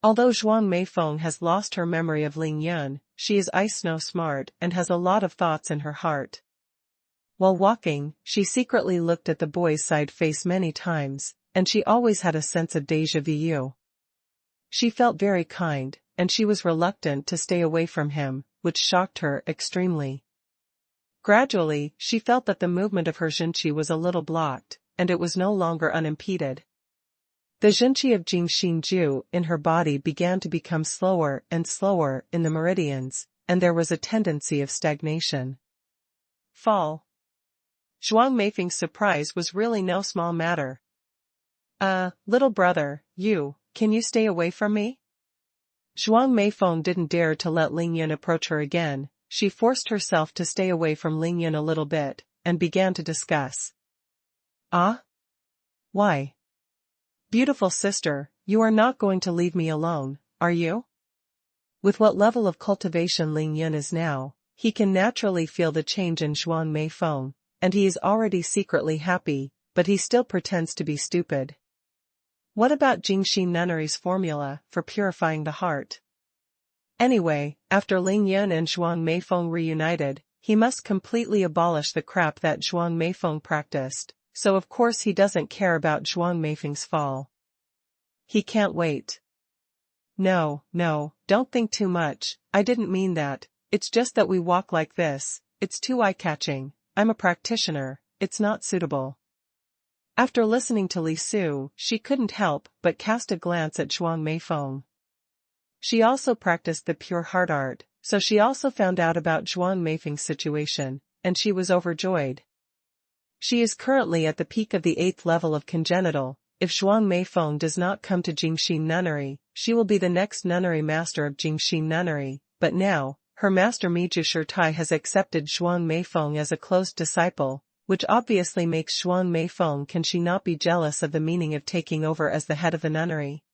Although Zhuang Meifeng has lost her memory of Ling Yan, she is ice snow smart and has a lot of thoughts in her heart. While walking, she secretly looked at the boy's side face many times, and she always had a sense of déjà vu. She felt very kind, and she was reluctant to stay away from him, which shocked her extremely. Gradually, she felt that the movement of her zhenqi was a little blocked, and it was no longer unimpeded. The zhenqi of Jingxinju in her body began to become slower and slower in the meridians, and there was a tendency of stagnation. Fall. Zhuang Meifeng's surprise was really no small matter. Little brother, can you stay away from me? Zhuang Meifeng didn't dare to let Ling Yan approach her again. She forced herself to stay away from Ling Yan a little bit, and began to discuss. Why? Beautiful sister, you are not going to leave me alone, are you? With what level of cultivation Ling Yan is now, he can naturally feel the change in Zhuang Meifeng, and he is already secretly happy, but he still pretends to be stupid. What about Jingxi nunnery's formula for purifying the heart? Anyway, after Ling Yan and Zhuang Meifeng reunited, he must completely abolish the crap that Zhuang Meifeng practiced, so of course he doesn't care about Zhuang Meifeng's fall. He can't wait. No, don't think too much, I didn't mean that, it's just that we walk like this, it's too eye-catching, I'm a practitioner, it's not suitable. After listening to Li Su, she couldn't help but cast a glance at Zhuang Meifeng. She also practiced the pure heart art, so she also found out about Zhuang Meifeng's situation, and she was overjoyed. She is currently at the peak of the 8th level of congenital. If Zhuang Meifeng does not come to Jingxi nunnery, she will be the next nunnery master of Jingxi nunnery, but now, her master Miju Shirtai has accepted Zhuang Meifeng as a close disciple, which obviously makes Zhuang Meifeng can she not be jealous of the meaning of taking over as the head of the nunnery.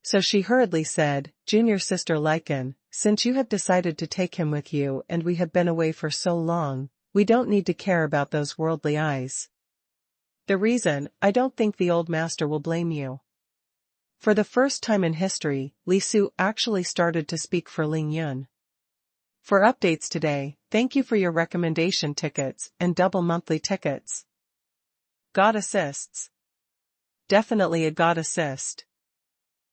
So she hurriedly said, "Junior sister Lycan, since you have decided to take him with you and we have been away for so long, we don't need to care about those worldly eyes. The reason, I don't think the old master will blame you." For the first time in history, Li Su actually started to speak for Ling Yun. For updates today, thank you for your recommendation tickets and double monthly tickets. God assists. Definitely a God assist.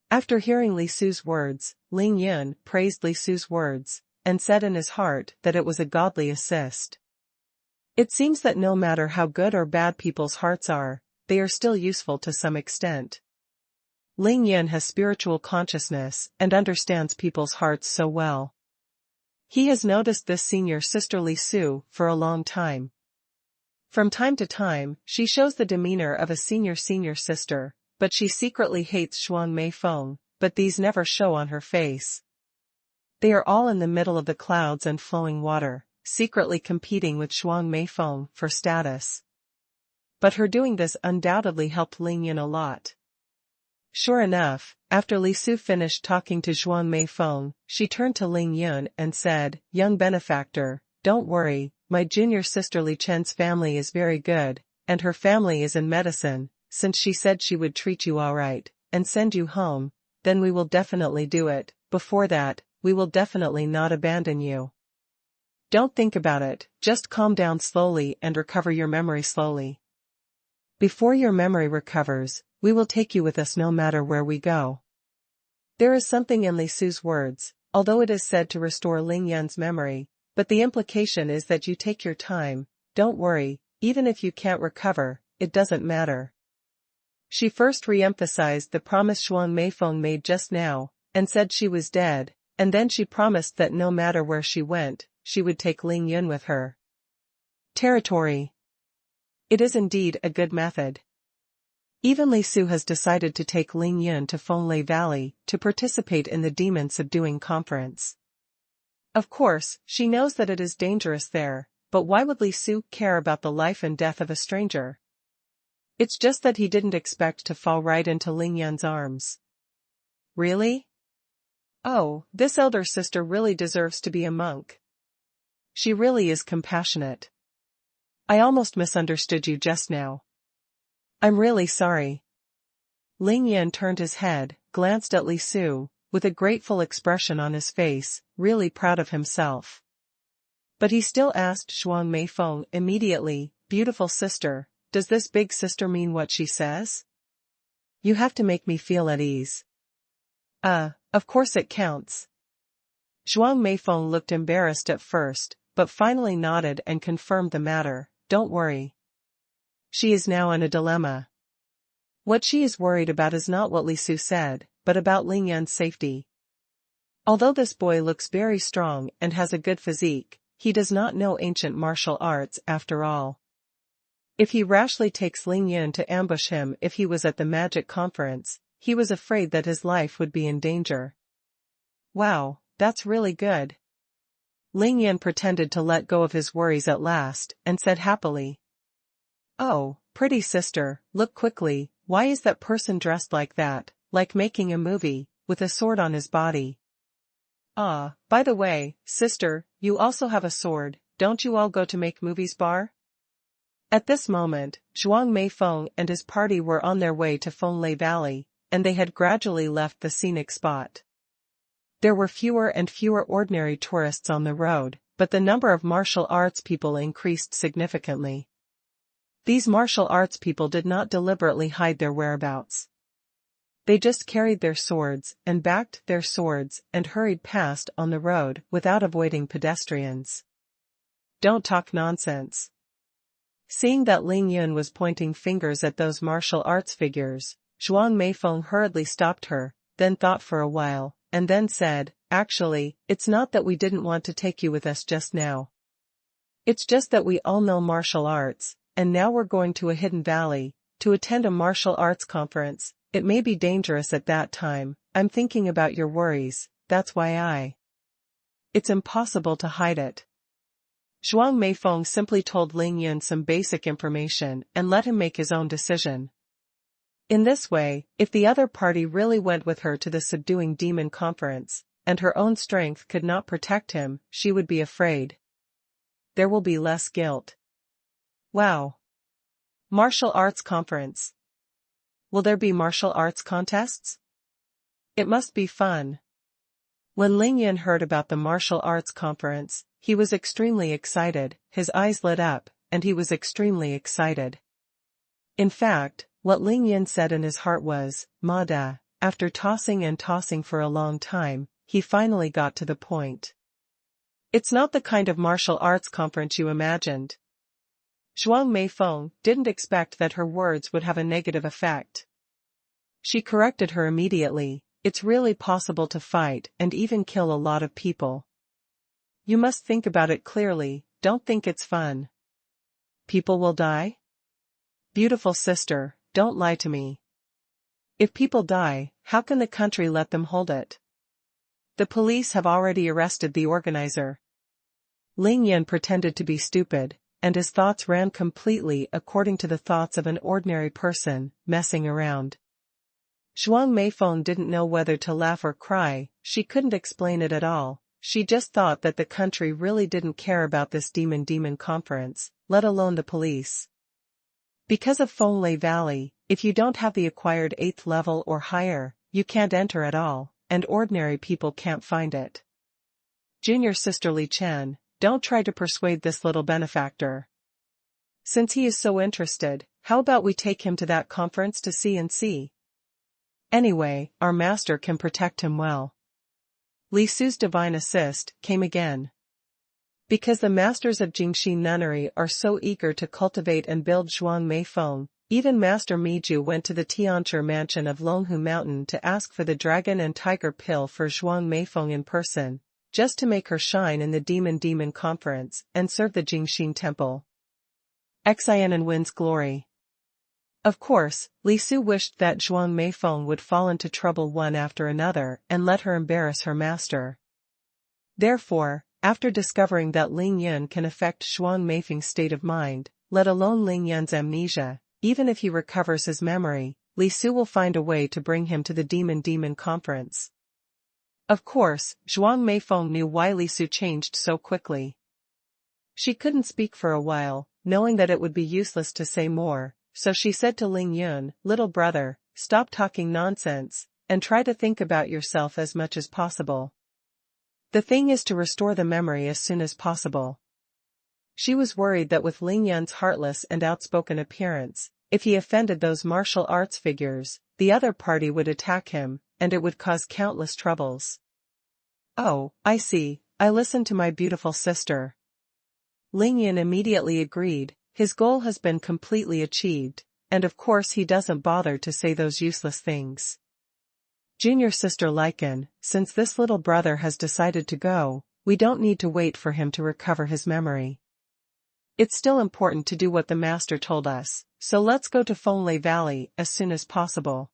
After hearing Li Su's words, Ling Yun praised Li Su's words, and said in his heart that it was a godly assist. It seems that no matter how good or bad people's hearts are, they are still useful to some extent. Ling Yun has spiritual consciousness and understands people's hearts so well. He has noticed this senior sister Li Su for a long time. From time to time, she shows the demeanor of a senior sister, but she secretly hates Zhuang Meifeng, but these never show on her face. They are all in the middle of the clouds and flowing water, secretly competing with Zhuang Meifeng for status. But her doing this undoubtedly helped Ling Yun a lot. Sure enough, after Li Su finished talking to Zhuang Meifeng, she turned to Ling Yun and said, "Young benefactor, don't worry, my junior sister Li Chen's family is very good, and her family is in medicine. Since she said she would treat you all right, and send you home, then we will definitely do it. Before that, we will definitely not abandon you. Don't think about it, just calm down slowly and recover your memory slowly. Before your memory recovers, we will take you with us no matter where we go." There is something in Li Su's words, although it is said to restore Ling Yun's memory, but the implication is that you take your time, don't worry, even if you can't recover, it doesn't matter. She first re-emphasized the promise Zhuang Meifeng made just now, and said she was dead, and then she promised that no matter where she went, she would take Ling Yun with her. Territory. It is indeed a good method. Even Li Su has decided to take Ling Yun to Fenglai Valley to participate in the Demon Subduing Conference. Of course, she knows that it is dangerous there, but why would Li Su care about the life and death of a stranger? It's just that he didn't expect to fall right into Ling Yun's arms. Really? Oh, this elder sister really deserves to be a monk. She really is compassionate. I almost misunderstood you just now. I'm really sorry. Ling Yun turned his head, glanced at Li Su, with a grateful expression on his face, really proud of himself. But he still asked Zhuang Meifeng immediately, "Beautiful sister, does this big sister mean what she says? You have to make me feel at ease." Of course it counts." Zhuang Meifeng looked embarrassed at first, but finally nodded and confirmed the matter. "Don't worry. She is now in a dilemma. What she is worried about is not what Li Su said, but about Ling Yun's safety. Although this boy looks very strong and has a good physique, he does not know ancient martial arts after all. If he rashly takes Ling Yun to ambush him if he was at the magic conference, he was afraid that his life would be in danger. Wow, that's really good. Ling Yun pretended to let go of his worries at last, and said happily, "Oh, pretty sister, look quickly, why is that person dressed like that, like making a movie, with a sword on his body? Ah, by the way, sister, you also have a sword, don't you all go to make movies bar?" At this moment, Zhuang Meifeng and his party were on their way to Fenglai Valley, and they had gradually left the scenic spot. There were fewer and fewer ordinary tourists on the road, but the number of martial arts people increased significantly. These martial arts people did not deliberately hide their whereabouts. They just carried their swords and backed their swords and hurried past on the road without avoiding pedestrians. Don't talk nonsense. Seeing that Ling Yun was pointing fingers at those martial arts figures, Zhuang Meifeng hurriedly stopped her, then thought for a while, and then said, "Actually, it's not that we didn't want to take you with us just now. It's just that we all know martial arts, and now we're going to a hidden valley, to attend a martial arts conference. It may be dangerous at that time, I'm thinking about your worries, that's why It's impossible to hide it. Zhuang Meifeng simply told Ling Yun some basic information and let him make his own decision. In this way, if the other party really went with her to the subduing demon conference, and her own strength could not protect him, she would be afraid. There will be less guilt. Wow. Martial arts conference. Will there be martial arts contests? It must be fun. When Ling Yun heard about the martial arts conference, he was extremely excited, his eyes lit up, and he was extremely excited. In fact, what Ling Yun said in his heart was, "Ma da." After tossing and tossing for a long time, he finally got to the point. It's not the kind of martial arts conference you imagined. Zhuang Meifeng didn't expect that her words would have a negative effect. She corrected her immediately. It's really possible to fight and even kill a lot of people. You must think about it clearly, don't think it's fun. People will die? Beautiful sister, don't lie to me. If people die, how can the country let them hold it? The police have already arrested the organizer. Ling Yun pretended to be stupid, and his thoughts ran completely according to the thoughts of an ordinary person, messing around. Zhuang Meifeng didn't know whether to laugh or cry, she couldn't explain it at all, she just thought that the country really didn't care about this demon conference, let alone the police. Because of Fenglai Valley, if you don't have the acquired 8th level or higher, you can't enter at all, and ordinary people can't find it. Junior Sister Li Chen, don't try to persuade this little benefactor. Since he is so interested, how about we take him to that conference to see and see? Anyway, our master can protect him well. Li Su's divine assist came again. Because the masters of Jingxi nunnery are so eager to cultivate and build Zhuang Meifeng, even Master Miju went to the Tianchi mansion of Longhu Mountain to ask for the dragon and tiger pill for Zhuang Meifeng in person, just to make her shine in the demon conference and serve the Jingxin temple. Xian wins glory. Of course, Li Su wished that Zhuang Meifeng would fall into trouble one after another and let her embarrass her master. Therefore, after discovering that Ling Yun can affect Zhuang Meifeng's state of mind, let alone Ling Yun's amnesia, even if he recovers his memory, Li Su will find a way to bring him to the demon conference. Of course, Zhuang Meifeng knew why Li Su changed so quickly. She couldn't speak for a while, knowing that it would be useless to say more, so she said to Ling Yun, "Little brother, stop talking nonsense, and try to think about yourself as much as possible. The thing is to restore the memory as soon as possible." She was worried that with Ling Yun's heartless and outspoken appearance, if he offended those martial arts figures, the other party would attack him, and it would cause countless troubles. "Oh, I see, I listened to my beautiful sister." Ling Yun immediately agreed, his goal has been completely achieved, and of course he doesn't bother to say those useless things. Junior Sister Lycan, since this little brother has decided to go, we don't need to wait for him to recover his memory. It's still important to do what the master told us, so let's go to Fenglai Valley as soon as possible.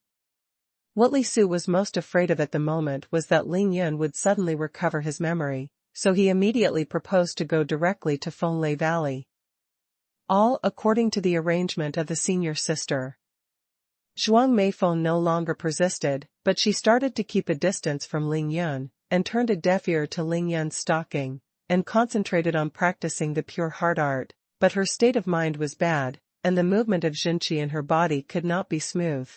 What Li Su was most afraid of at the moment was that Ling Yun would suddenly recover his memory, so he immediately proposed to go directly to Fenglai Valley. All according to the arrangement of the senior sister. Zhuang Meifeng no longer persisted, but she started to keep a distance from Ling Yun, and turned a deaf ear to Ling Yun's stalking, and concentrated on practicing the pure heart art, but her state of mind was bad, and the movement of Jinqi in her body could not be smooth.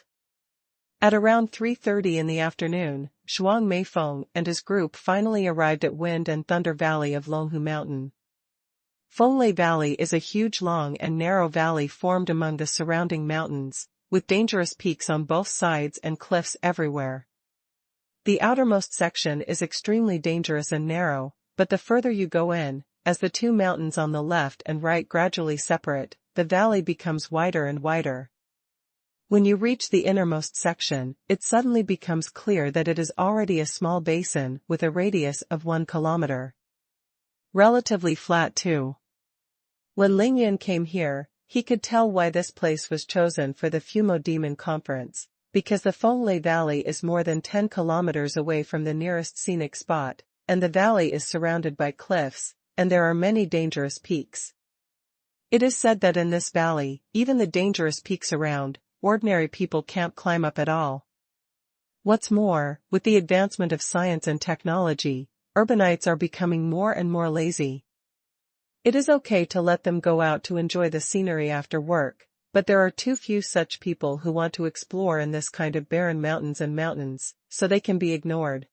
At around 3:30 in the afternoon, Zhuang Meifeng and his group finally arrived at Wind and Thunder Valley of Longhu Mountain. Fenglai Valley is a huge long and narrow valley formed among the surrounding mountains, with dangerous peaks on both sides and cliffs everywhere. The outermost section is extremely dangerous and narrow, but the further you go in, as the two mountains on the left and right gradually separate, the valley becomes wider and wider. When you reach the innermost section, it suddenly becomes clear that it is already a small basin with a radius of 1 kilometer. Relatively flat too. When Ling Yun came here, he could tell why this place was chosen for the Fumo Demon Conference, because the Fenglai Valley is more than 10 kilometers away from the nearest scenic spot, and the valley is surrounded by cliffs, and there are many dangerous peaks. It is said that in this valley, even the dangerous peaks around, ordinary people can't climb up at all. What's more, with the advancement of science and technology, urbanites are becoming more and more lazy. It is okay to let them go out to enjoy the scenery after work, but there are too few such people who want to explore in this kind of barren mountains, so they can be ignored.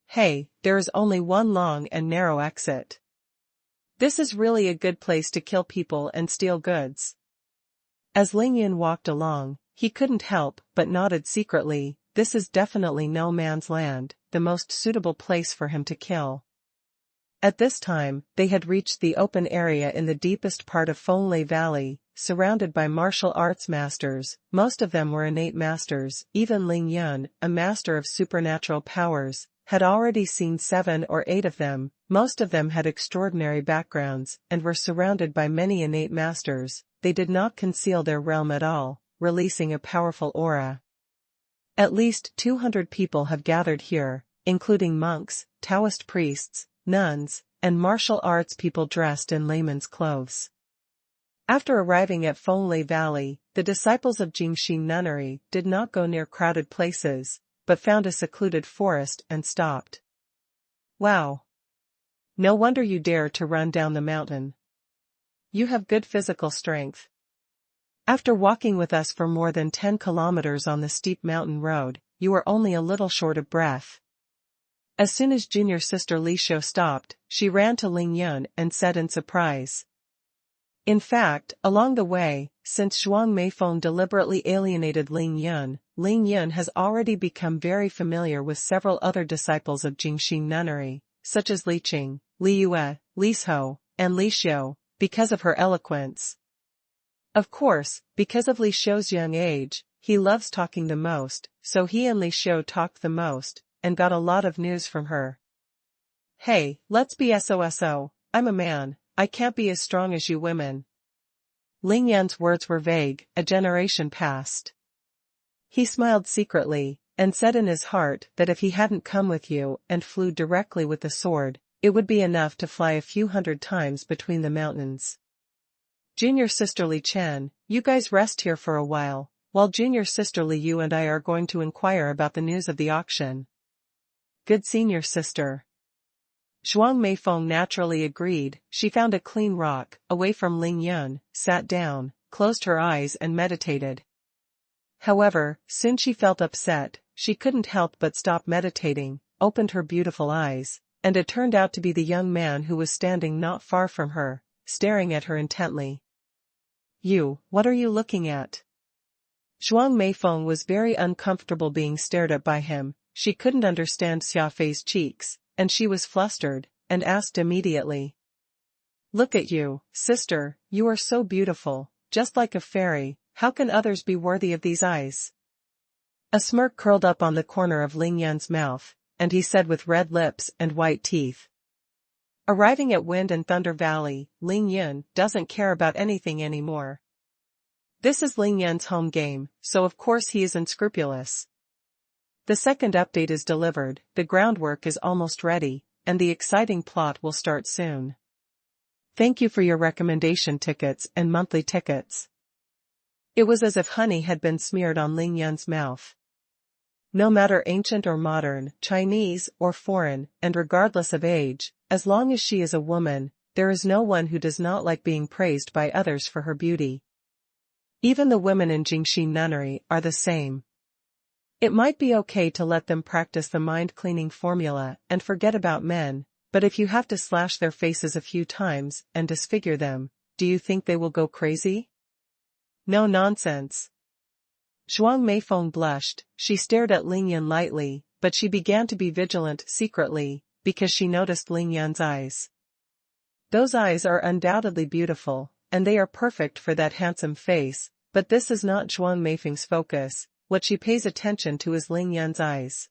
Hey, there is only one long and narrow exit. This is really a good place to kill people and steal goods. As Ling Yun walked along, he couldn't help but nodded secretly. This is definitely no man's land, the most suitable place for him to kill. At this time, they had reached the open area in the deepest part of Fenglai Valley, surrounded by martial arts masters. Most of them were innate masters. Even Ling Yun, a master of supernatural powers, had already seen 7 or 8 of them. Most of them had extraordinary backgrounds, and were surrounded by many innate masters. They did not conceal their realm at all, releasing a powerful aura. At least 200 people have gathered here, including monks, Taoist priests, nuns, and martial arts people dressed in layman's clothes. After arriving at Fenglai Valley, the disciples of Jingxi Nunnery did not go near crowded places, but found a secluded forest and stopped. Wow! No wonder you dare to run down the mountain. You have good physical strength. After walking with us for more than 10 kilometers on the steep mountain road, you are only a little short of breath. As soon as junior sister Li Xiu stopped, she ran to Ling Yun and said in surprise. In fact, along the way, since Zhuang Meifeng deliberately alienated Ling Yun has already become very familiar with several other disciples of Jingxi Nunnery, such as Li Qing, Li Yue, Li Zhou, and Li Xiu, because of her eloquence. Of course, because of Li Xiu's young age, he loves talking the most, so he and Li Xiu talked the most, and got a lot of news from her. Hey, let's be SOSO, I'm a man, I can't be as strong as you women. Ling Yan's words were vague. A generation passed. He smiled secretly, and said in his heart that if he hadn't come with you and flew directly with the sword, it would be enough to fly a few hundred times between the mountains. Junior sister Li Chen, you guys rest here for a while junior sister Li Yu and I are going to inquire about the news of the auction. Good senior sister. Zhuang Meifeng naturally agreed. She found a clean rock, away from Ling Yun, sat down, closed her eyes and meditated. However, soon she felt upset. She couldn't help but stop meditating, opened her beautiful eyes, and it turned out to be the young man who was standing not far from her, staring at her intently. You, what are you looking at? Zhuang Meifeng was very uncomfortable being stared at by him. She couldn't understand Xia Fei's cheeks, and she was flustered, and asked immediately. Look at you, sister, you are so beautiful, just like a fairy, how can others be worthy of these eyes? A smirk curled up on the corner of Ling Yan's mouth, and he said with red lips and white teeth. Arriving at Wind and Thunder Valley, Ling Yun doesn't care about anything anymore. This is Ling Yan's home game, so of course he is unscrupulous. The second update is delivered, the groundwork is almost ready, and the exciting plot will start soon. Thank you for your recommendation tickets and monthly tickets. It was as if honey had been smeared on Ling Yun's mouth. No matter ancient or modern, Chinese or foreign, and regardless of age, as long as she is a woman, there is no one who does not like being praised by others for her beauty. Even the women in Jingxi Nunnery are the same. It might be okay to let them practice the mind-cleaning formula and forget about men, but if you have to slash their faces a few times and disfigure them, do you think they will go crazy? No nonsense. Zhuang Meifeng blushed. She stared at Ling Yun lightly, but she began to be vigilant secretly, because she noticed Ling Yun's eyes. Those eyes are undoubtedly beautiful, and they are perfect for that handsome face, but this is not Zhuang Meifeng's focus. What she pays attention to is Ling Yun's eyes.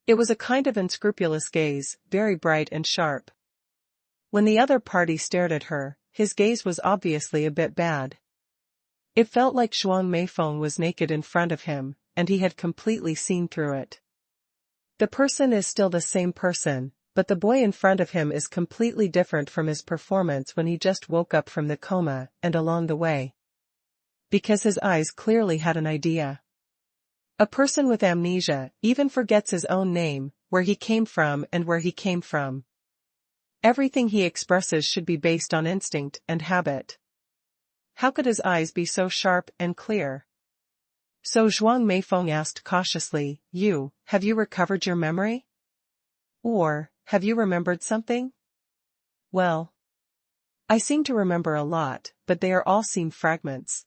It was a kind of unscrupulous gaze, very bright and sharp. When the other party stared at her, his gaze was obviously a bit bad. It felt like Zhuang Meifeng was naked in front of him, and he had completely seen through it. The person is still the same person, but the boy in front of him is completely different from his performance when he just woke up from the coma and along the way. Because his eyes clearly had an idea. A person with amnesia even forgets his own name, where he came from and where he came from. Everything he expresses should be based on instinct and habit. How could his eyes be so sharp and clear? So Zhuang Meifeng asked cautiously, have you recovered your memory? Or, have you remembered something? Well, I seem to remember a lot, but they are all seem fragments.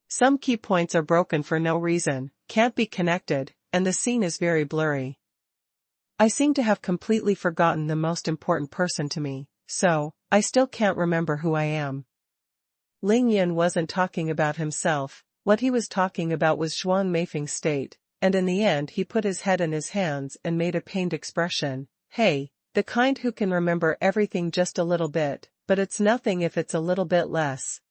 Some key points are broken for no reason, can't be connected, and the scene is very blurry. I seem to have completely forgotten the most important person to me, so, I still can't remember who I am. Ling Yin wasn't talking about himself, what he was talking about was Zhuang Meifeng's state, and in the end he put his head in his hands and made a pained expression, hey, the kind who can remember everything just a little bit, but it's nothing if it's a little bit less.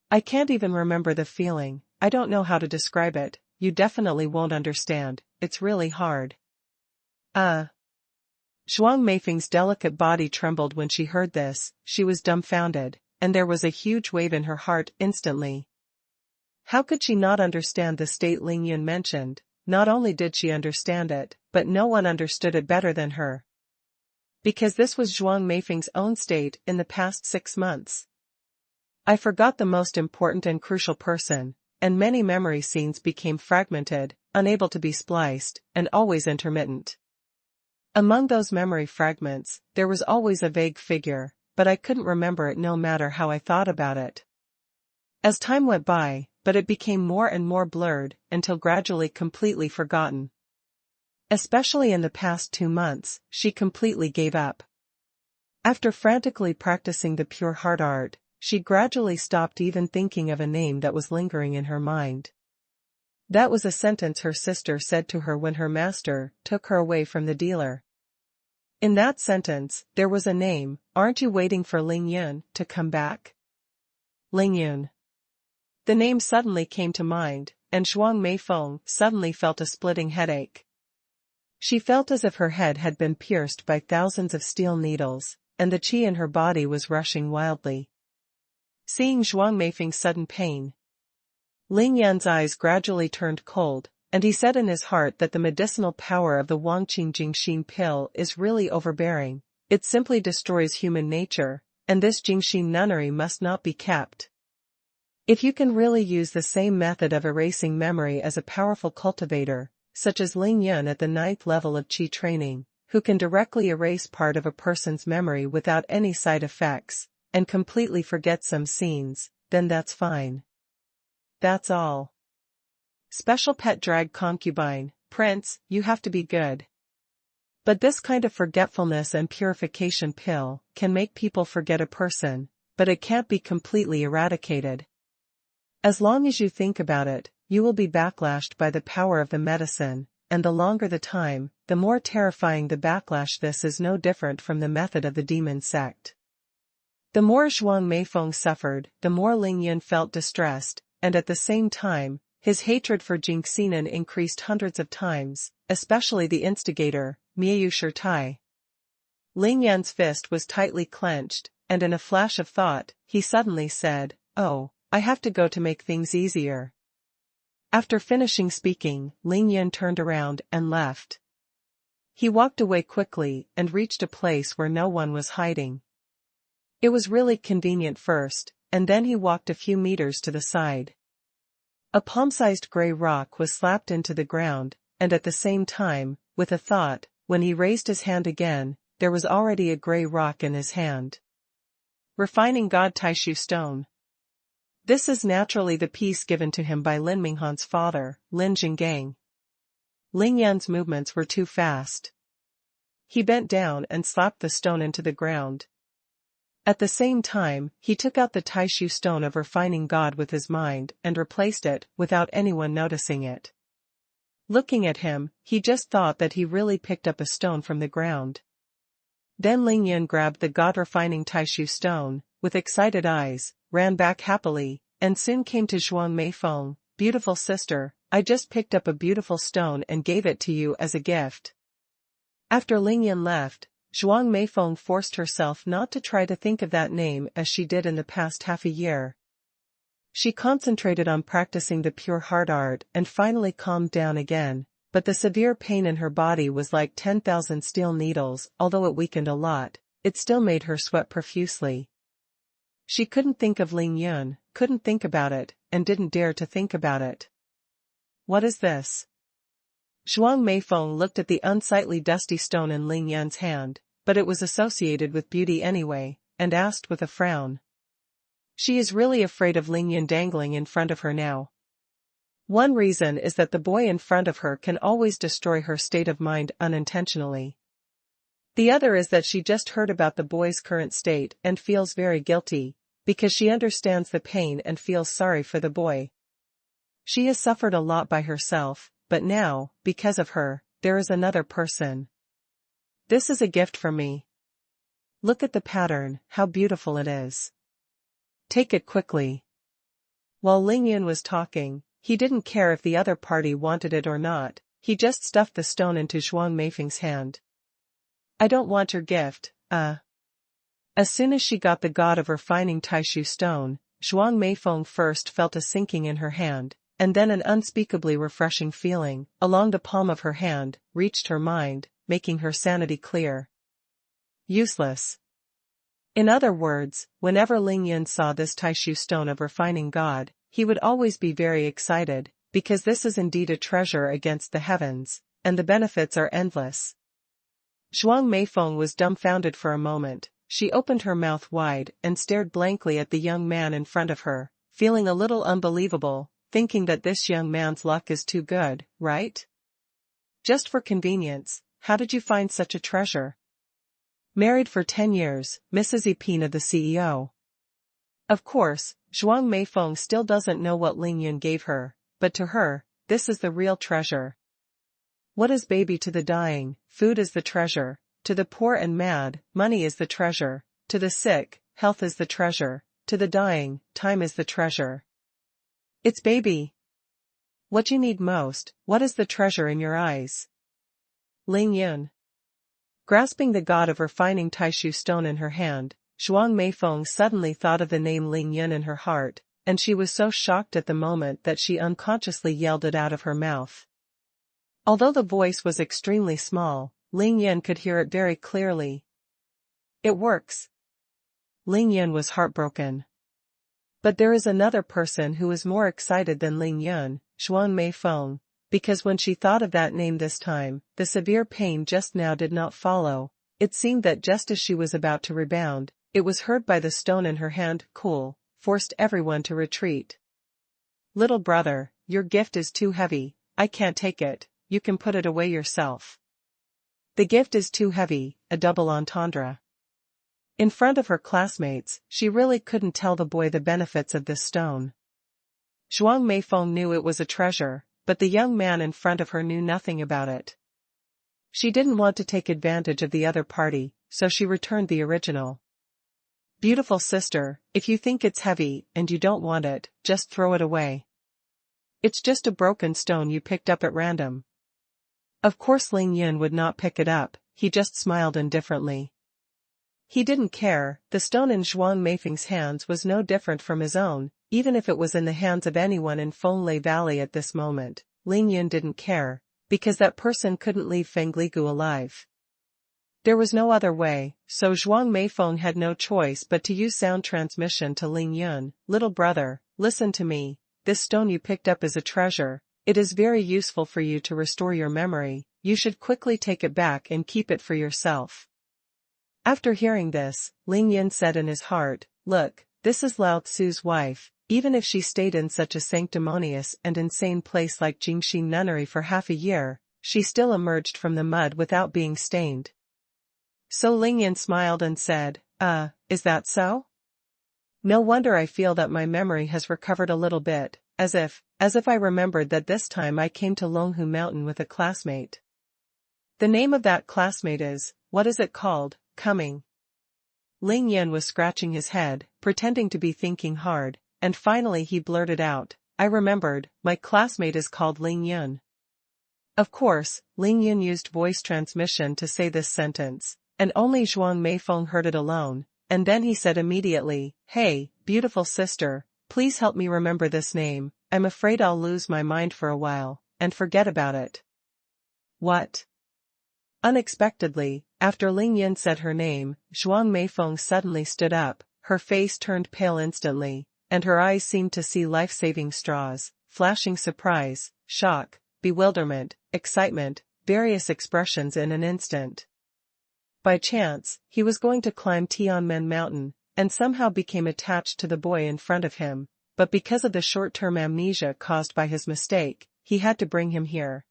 I can't even remember the feeling, I don't know how to describe it, you definitely won't understand, it's really hard. Zhuang Meifeng's delicate body trembled when she heard this, she was dumbfounded, and there was a huge wave in her heart instantly. How could she not understand the state Ling Yun mentioned? Not only did she understand it, but no one understood it better than her. Because this was Zhuang Meifeng's own state in the past 6 months. I forgot the most important and crucial person, and many memory scenes became fragmented, unable to be spliced, and always intermittent. Among those memory fragments, there was always a vague figure, but I couldn't remember it no matter how I thought about it. As time went by, but it became more and more blurred, until gradually completely forgotten. Especially in the past 2 months, she completely gave up. After frantically practicing the pure heart art, she gradually stopped even thinking of a name that was lingering in her mind. That was a sentence her sister said to her when her master took her away from the dealer. In that sentence, there was a name, aren't you waiting for Ling Yun to come back? Ling Yun. The name suddenly came to mind, and Zhuang Meifeng suddenly felt a splitting headache. She felt as if her head had been pierced by thousands of steel needles, and the qi in her body was rushing wildly. Seeing Zhuang Meifeng's sudden pain, Ling Yan's eyes gradually turned cold, and he said in his heart that the medicinal power of the Wangqing Jingxin pill is really overbearing, it simply destroys human nature, and this Jingxin nunnery must not be kept. If you can really use the same method of erasing memory as a powerful cultivator, such as Ling Yun at the 9th level of qi training, who can directly erase part of a person's memory without any side effects, and completely forget some scenes, then that's fine. That's all. Special pet drag concubine, Prince, you have to be good. But this kind of forgetfulness and purification pill can make people forget a person, but it can't be completely eradicated. As long as you think about it, you will be backlashed by the power of the medicine, and the longer the time, the more terrifying the backlash. This is no different from the method of the demon sect. The more Zhuang Meifeng suffered, the more Ling Yun felt distressed, and at the same time, his hatred for Jingxinan increased hundreds of times, especially the instigator, Miyu Shirtai. Ling Yan's fist was tightly clenched, and in a flash of thought, he suddenly said, "Oh, I have to go to make things easier." After finishing speaking, Ling Yun turned around and left. He walked away quickly and reached a place where no one was hiding. It was really convenient first, and then he walked a few meters to the side. A palm-sized gray rock was slapped into the ground, and at the same time, with a thought, when he raised his hand again, there was already a gray rock in his hand. Refining God Taishu Stone. This is naturally the piece given to him by Lin Minghan's father, Lin Jinggang. Ling Yan's movements were too fast. He bent down and slapped the stone into the ground. At the same time, he took out the Taishu stone of refining God with his mind and replaced it without anyone noticing it. Looking at him, he just thought that he really picked up a stone from the ground. Then Ling Yun grabbed the God-refining Taishu stone, with excited eyes, ran back happily, and soon came to Zhuang Meifeng. "Beautiful sister, I just picked up a beautiful stone and gave it to you as a gift." After Ling Yan left, Zhuang Meifeng forced herself not to try to think of that name as she did in the past half a year. She concentrated on practicing the pure heart art and finally calmed down again, but the severe pain in her body was like 10,000 steel needles. Although it weakened a lot, it still made her sweat profusely. She couldn't think of Ling Yun, couldn't think about it, and didn't dare to think about it. What is this? Zhuang Meifeng looked at the unsightly dusty stone in Ling Yan's hand, but it was associated with beauty anyway, and asked with a frown. She is really afraid of Ling Yan dangling in front of her now. One reason is that the boy in front of her can always destroy her state of mind unintentionally. The other is that she just heard about the boy's current state and feels very guilty, because she understands the pain and feels sorry for the boy. She has suffered a lot by herself, but now, because of her, there is another person. This is a gift from me. Look at the pattern, how beautiful it is. Take it quickly. While Ling Yan was talking, he didn't care if the other party wanted it or not, he just stuffed the stone into Zhuang Meifeng's hand. I don't want your gift, As soon as she got the God of Refining Taishu stone, Zhuang Meifeng first felt a sinking in her hand, and then an unspeakably refreshing feeling, along the palm of her hand, reached her mind, making her sanity clear. Useless. In other words, whenever Ling Yan saw this Taishu stone of refining God, he would always be very excited, because this is indeed a treasure against the heavens, and the benefits are endless. Zhuang Meifeng was dumbfounded for a moment. She opened her mouth wide and stared blankly at the young man in front of her, feeling a little unbelievable, thinking that this young man's luck is too good, right? Just for convenience, how did you find such a treasure? Married for 10 years, Mrs. Ipina the CEO. Of course, Zhuang Meifeng still doesn't know what Ling Yun gave her, but to her, this is the real treasure. What is baby to the dying? Food is the treasure. To the poor and mad, money is the treasure. To the sick, health is the treasure. To the dying, time is the treasure. It's baby. What you need most, what is the treasure in your eyes? Ling Yun. Grasping the God of Refining Taishu stone in her hand, Zhuang Meifeng suddenly thought of the name Ling Yun in her heart, and she was so shocked at the moment that she unconsciously yelled it out of her mouth. Although the voice was extremely small, Ling Yun could hear it very clearly. It works. Ling Yun was heartbroken. But there is another person who is more excited than Ling Yun, Zhuang Meifeng, because when she thought of that name this time, the severe pain just now did not follow. It seemed that just as she was about to rebound, it was heard by the stone in her hand, cool, forced everyone to retreat. Little brother, your gift is too heavy, I can't take it, you can put it away yourself. The gift is too heavy, a double entendre. In front of her classmates, she really couldn't tell the boy the benefits of this stone. Zhuang Meifeng knew it was a treasure, but the young man in front of her knew nothing about it. She didn't want to take advantage of the other party, so she returned the original. Beautiful sister, if you think it's heavy and you don't want it, just throw it away. It's just a broken stone you picked up at random. Of course Ling Yun would not pick it up, he just smiled indifferently. He didn't care, the stone in Zhuang Meifeng's hands was no different from his own, even if it was in the hands of anyone in Fenglei Valley at this moment, Ling Yun didn't care, because that person couldn't leave Fengligu alive. There was no other way, so Zhuang Meifeng had no choice but to use sound transmission to Ling Yun. Little brother, listen to me, this stone you picked up is a treasure, it is very useful for you to restore your memory, you should quickly take it back and keep it for yourself. After hearing this, Ling Yun said in his heart, look, this is Lao Tzu's wife, even if she stayed in such a sanctimonious and insane place like Jingxi Nunnery for half a year, she still emerged from the mud without being stained. So Ling Yun smiled and said, is that so? No wonder I feel that my memory has recovered a little bit, as if I remembered that this time I came to Longhu Mountain with a classmate. The name of that classmate is, what is it called, coming? Ling Yun was scratching his head, pretending to be thinking hard, and finally he blurted out, I remembered, my classmate is called Ling Yun. Of course, Ling Yun used voice transmission to say this sentence, and only Zhuang Meifeng heard it alone, and then he said immediately, "Hey, beautiful sister, please help me remember this name, I'm afraid I'll lose my mind for a while, and forget about it." What? Unexpectedly, after Ling Yun said her name, Zhuang Meifeng suddenly stood up, her face turned pale instantly, and her eyes seemed to see life-saving straws, flashing surprise, shock, bewilderment, excitement, various expressions in an instant. By chance, he was going to climb Tianmen Mountain, and somehow became attached to the boy in front of him, but because of the short-term amnesia caused by his mistake, he had to bring him here.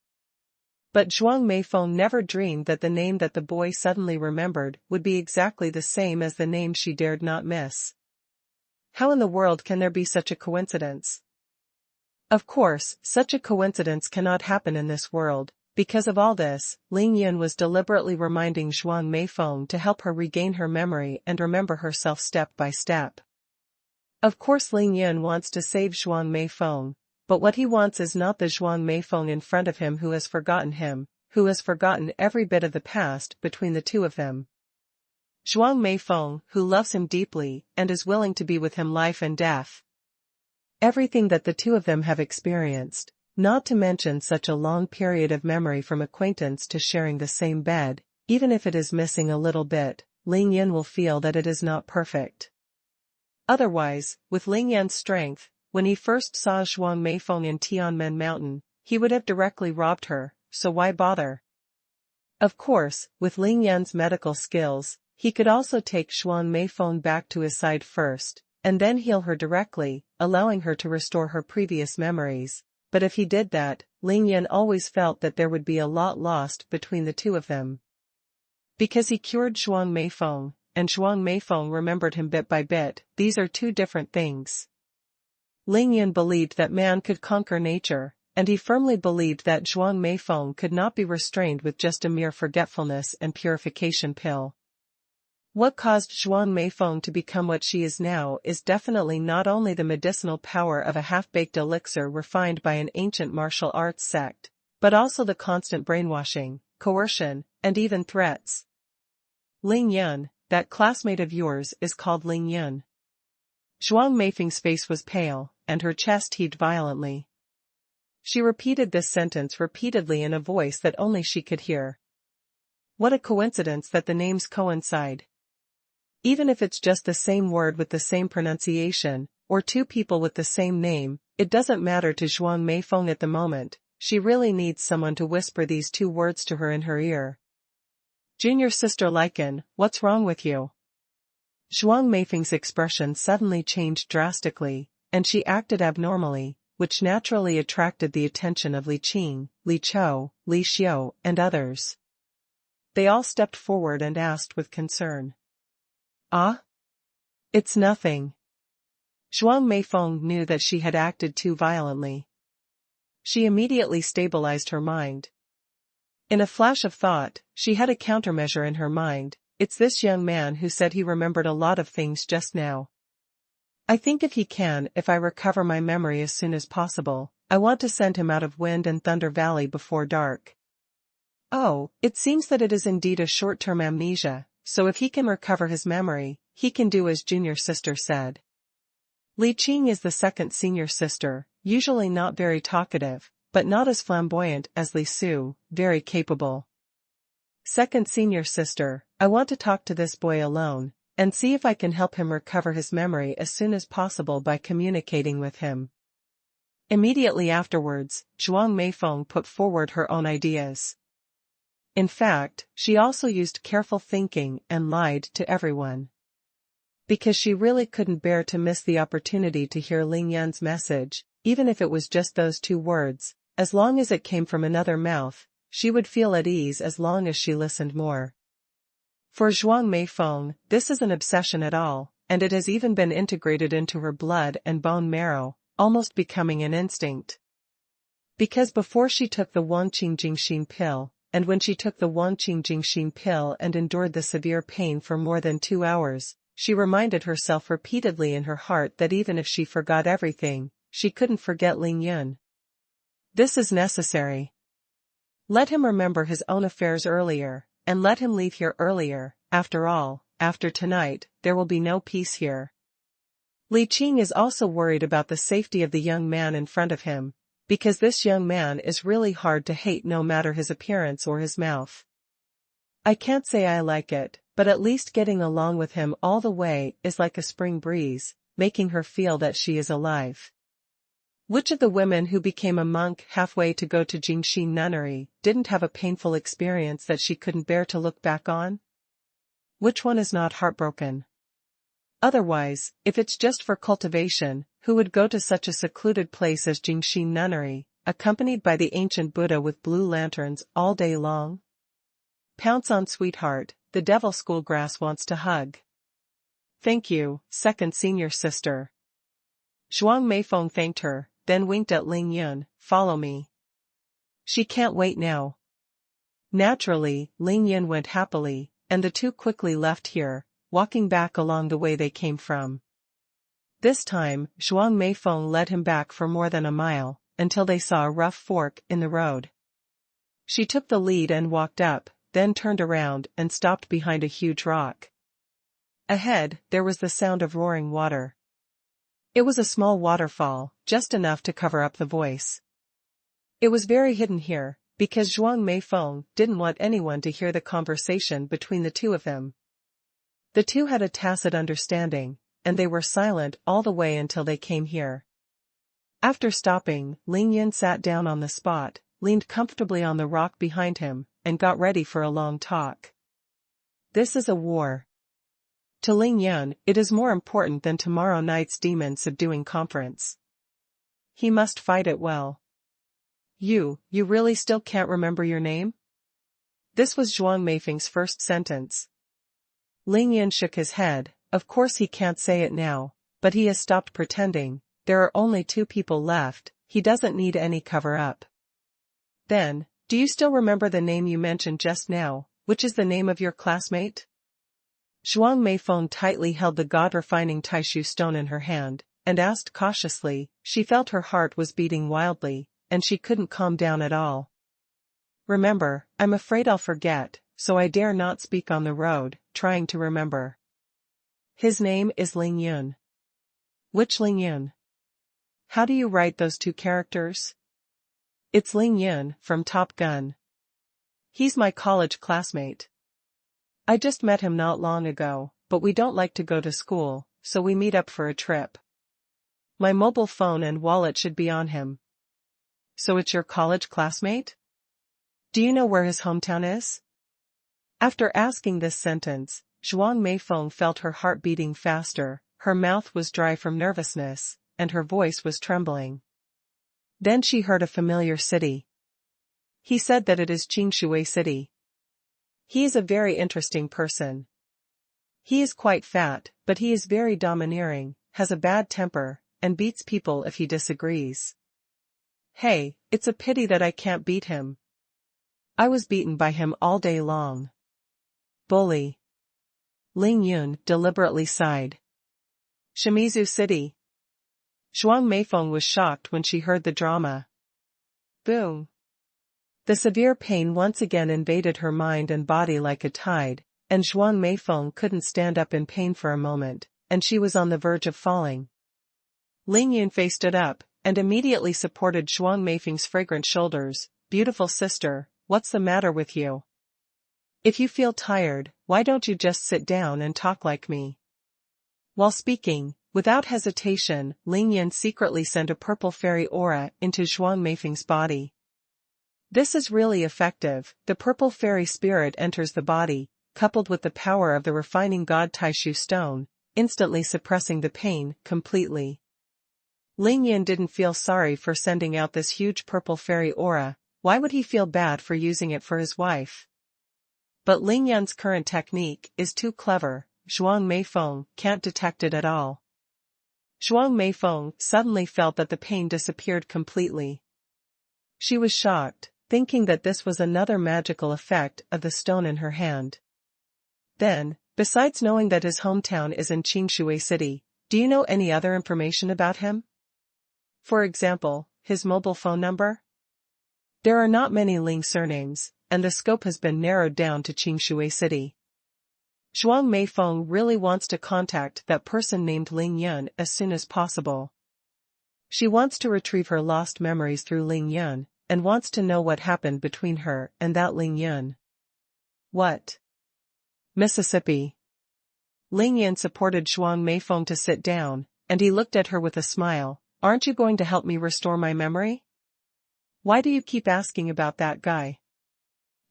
But Zhuang Meifeng never dreamed that the name that the boy suddenly remembered would be exactly the same as the name she dared not miss. How in the world can there be such a coincidence? Of course, such a coincidence cannot happen in this world. Because of all this, Ling Yun was deliberately reminding Zhuang Meifeng to help her regain her memory and remember herself step by step. Of course Ling Yun wants to save Zhuang Meifeng, but what he wants is not the Zhuang Meifeng in front of him who has forgotten him, who has forgotten every bit of the past between the two of them. Zhuang Meifeng, who loves him deeply and is willing to be with him life and death. Everything that the two of them have experienced, not to mention such a long period of memory from acquaintance to sharing the same bed, even if it is missing a little bit, Ling Yun will feel that it is not perfect. Otherwise, with Ling Yun's strength, when he first saw Zhuang Meifeng in Tianmen Mountain, he would have directly robbed her, so why bother? Of course, with Ling Yun's medical skills, he could also take Zhuang Meifeng back to his side first, and then heal her directly, allowing her to restore her previous memories. But if he did that, Ling Yun always felt that there would be a lot lost between the two of them. Because he cured Zhuang Meifeng, and Zhuang Meifeng remembered him bit by bit, these are two different things. Ling Yun believed that man could conquer nature, and he firmly believed that Zhuang Meifeng could not be restrained with just a mere forgetfulness and purification pill. What caused Zhuang Meifeng to become what she is now is definitely not only the medicinal power of a half-baked elixir refined by an ancient martial arts sect, but also the constant brainwashing, coercion, and even threats. Ling Yun, that classmate of yours is called Ling Yun. Zhuang Meifeng's face was pale, and her chest heaved violently. She repeated this sentence repeatedly in a voice that only she could hear. What a coincidence that the names coincide. Even if it's just the same word with the same pronunciation, or two people with the same name, it doesn't matter to Zhuang Meifeng at the moment. She really needs someone to whisper these two words to her in her ear. Junior sister Lycan, what's wrong with you? Zhuang Meifeng's expression suddenly changed drastically, and she acted abnormally, which naturally attracted the attention of Li Qing, Li Chou, Li Xiu, and others. They all stepped forward and asked with concern. Ah? It's nothing. Zhuang Meifeng knew that she had acted too violently. She immediately stabilized her mind. In a flash of thought, she had a countermeasure in her mind. It's this young man who said he remembered a lot of things just now. I think if I recover my memory as soon as possible, I want to send him out of Wind and Thunder Valley before dark. Oh, it seems that it is indeed a short-term amnesia, so if he can recover his memory, he can do as junior sister said. Li Qing is the second senior sister, usually not very talkative, but not as flamboyant as Li Su, very capable. Second senior sister, I want to talk to this boy alone, and see if I can help him recover his memory as soon as possible by communicating with him. Immediately afterwards, Zhuang Meifeng put forward her own ideas. In fact, she also used careful thinking and lied to everyone. Because she really couldn't bear to miss the opportunity to hear Ling Yun's message, even if it was just those two words, as long as it came from another mouth, she would feel at ease as long as she listened more. For Zhuang Meifeng, this is an obsession at all, and it has even been integrated into her blood and bone marrow, almost becoming an instinct. Because before she took the Wanqing Jingxin pill, and when she took the Wanqing Jingxin pill and endured the severe pain for more than 2 hours, she reminded herself repeatedly in her heart that even if she forgot everything, she couldn't forget Ling Yun. This is necessary. Let him remember his own affairs earlier, and let him leave here earlier. After all, after tonight, there will be no peace here. Li Qing is also worried about the safety of the young man in front of him, because this young man is really hard to hate no matter his appearance or his mouth. I can't say I like it, but at least getting along with him all the way is like a spring breeze, making her feel that she is alive. Which of the women who became a monk halfway to go to Jingxi nunnery didn't have a painful experience that she couldn't bear to look back on? Which one is not heartbroken? Otherwise, if it's just for cultivation, who would go to such a secluded place as Jingxi nunnery, accompanied by the ancient Buddha with blue lanterns all day long? Pounce on sweetheart, the devil schoolgrass wants to hug. Thank you, second senior sister. Zhuang Meifeng thanked her, then winked at Ling Yun, follow me. She can't wait now. Naturally, Ling Yun went happily, and the two quickly left here, walking back along the way they came from. This time, Zhuang Meifeng led him back for more than a mile, until they saw a rough fork in the road. She took the lead and walked up, then turned around and stopped behind a huge rock. Ahead, there was the sound of roaring water. It was a small waterfall, just enough to cover up the voice. It was very hidden here, because Zhuang Meifeng didn't want anyone to hear the conversation between the two of them. The two had a tacit understanding, and they were silent all the way until they came here. After stopping, Ling Yun sat down on the spot, leaned comfortably on the rock behind him, and got ready for a long talk. This is a war. To Ling Yun, it is more important than tomorrow night's demon subduing conference. He must fight it well. You really still can't remember your name? This was Zhuang Meifeng's first sentence. Ling Yun shook his head. Of course he can't say it now, but he has stopped pretending. There are only two people left, he doesn't need any cover-up. Then, do you still remember the name you mentioned just now, which is the name of your classmate? Zhuang Meifeng tightly held the god-refining Taishu stone in her hand, and asked cautiously. She felt her heart was beating wildly, and she couldn't calm down at all. Remember, I'm afraid I'll forget, so I dare not speak on the road, trying to remember. His name is Ling Yun. Which Ling Yun? How do you write those two characters? It's Ling Yun, from Top Gun. He's my college classmate. I just met him not long ago, but we don't like to go to school, so we meet up for a trip. My mobile phone and wallet should be on him. So it's your college classmate? Do you know where his hometown is? After asking this sentence, Zhuang Meifeng felt her heart beating faster, her mouth was dry from nervousness, and her voice was trembling. Then she heard a familiar city. He said that it is Qingshui City. He is a very interesting person. He is quite fat, but he is very domineering, has a bad temper, and beats people if he disagrees. Hey, it's a pity that I can't beat him. I was beaten by him all day long. Bully. Ling Yun deliberately sighed. Shimizu City. Zhuang Meifeng was shocked when she heard the drama. Boom. The severe pain once again invaded her mind and body like a tide, and Zhuang Meifeng couldn't stand up in pain for a moment, and she was on the verge of falling. Ling Yunfei stood up, and immediately supported Zhuang Meifeng's fragrant shoulders. Beautiful sister, what's the matter with you? If you feel tired, why don't you just sit down and talk like me? While speaking, without hesitation, Ling Yun secretly sent a purple fairy aura into Zhuang Meifeng's body. This is really effective. The purple fairy spirit enters the body, coupled with the power of the refining god Taishu stone, instantly suppressing the pain completely. Ling Yun didn't feel sorry for sending out this huge purple fairy aura. Why would he feel bad for using it for his wife? But Ling Yun's current technique is too clever. Zhuang Meifeng can't detect it at all. Zhuang Meifeng suddenly felt that the pain disappeared completely. She was shocked, thinking that this was another magical effect of the stone in her hand. Then, besides knowing that his hometown is in Qingshui City, do you know any other information about him? For example, his mobile phone number? There are not many Ling surnames, and the scope has been narrowed down to Qingshui City. Zhuang Meifeng really wants to contact that person named Ling Yun as soon as possible. She wants to retrieve her lost memories through Ling Yun, and wants to know what happened between her and that Ling Yun. What? Mississippi. Ling Yun supported Zhuang Meifeng to sit down, and he looked at her with a smile. Aren't you going to help me restore my memory? Why do you keep asking about that guy?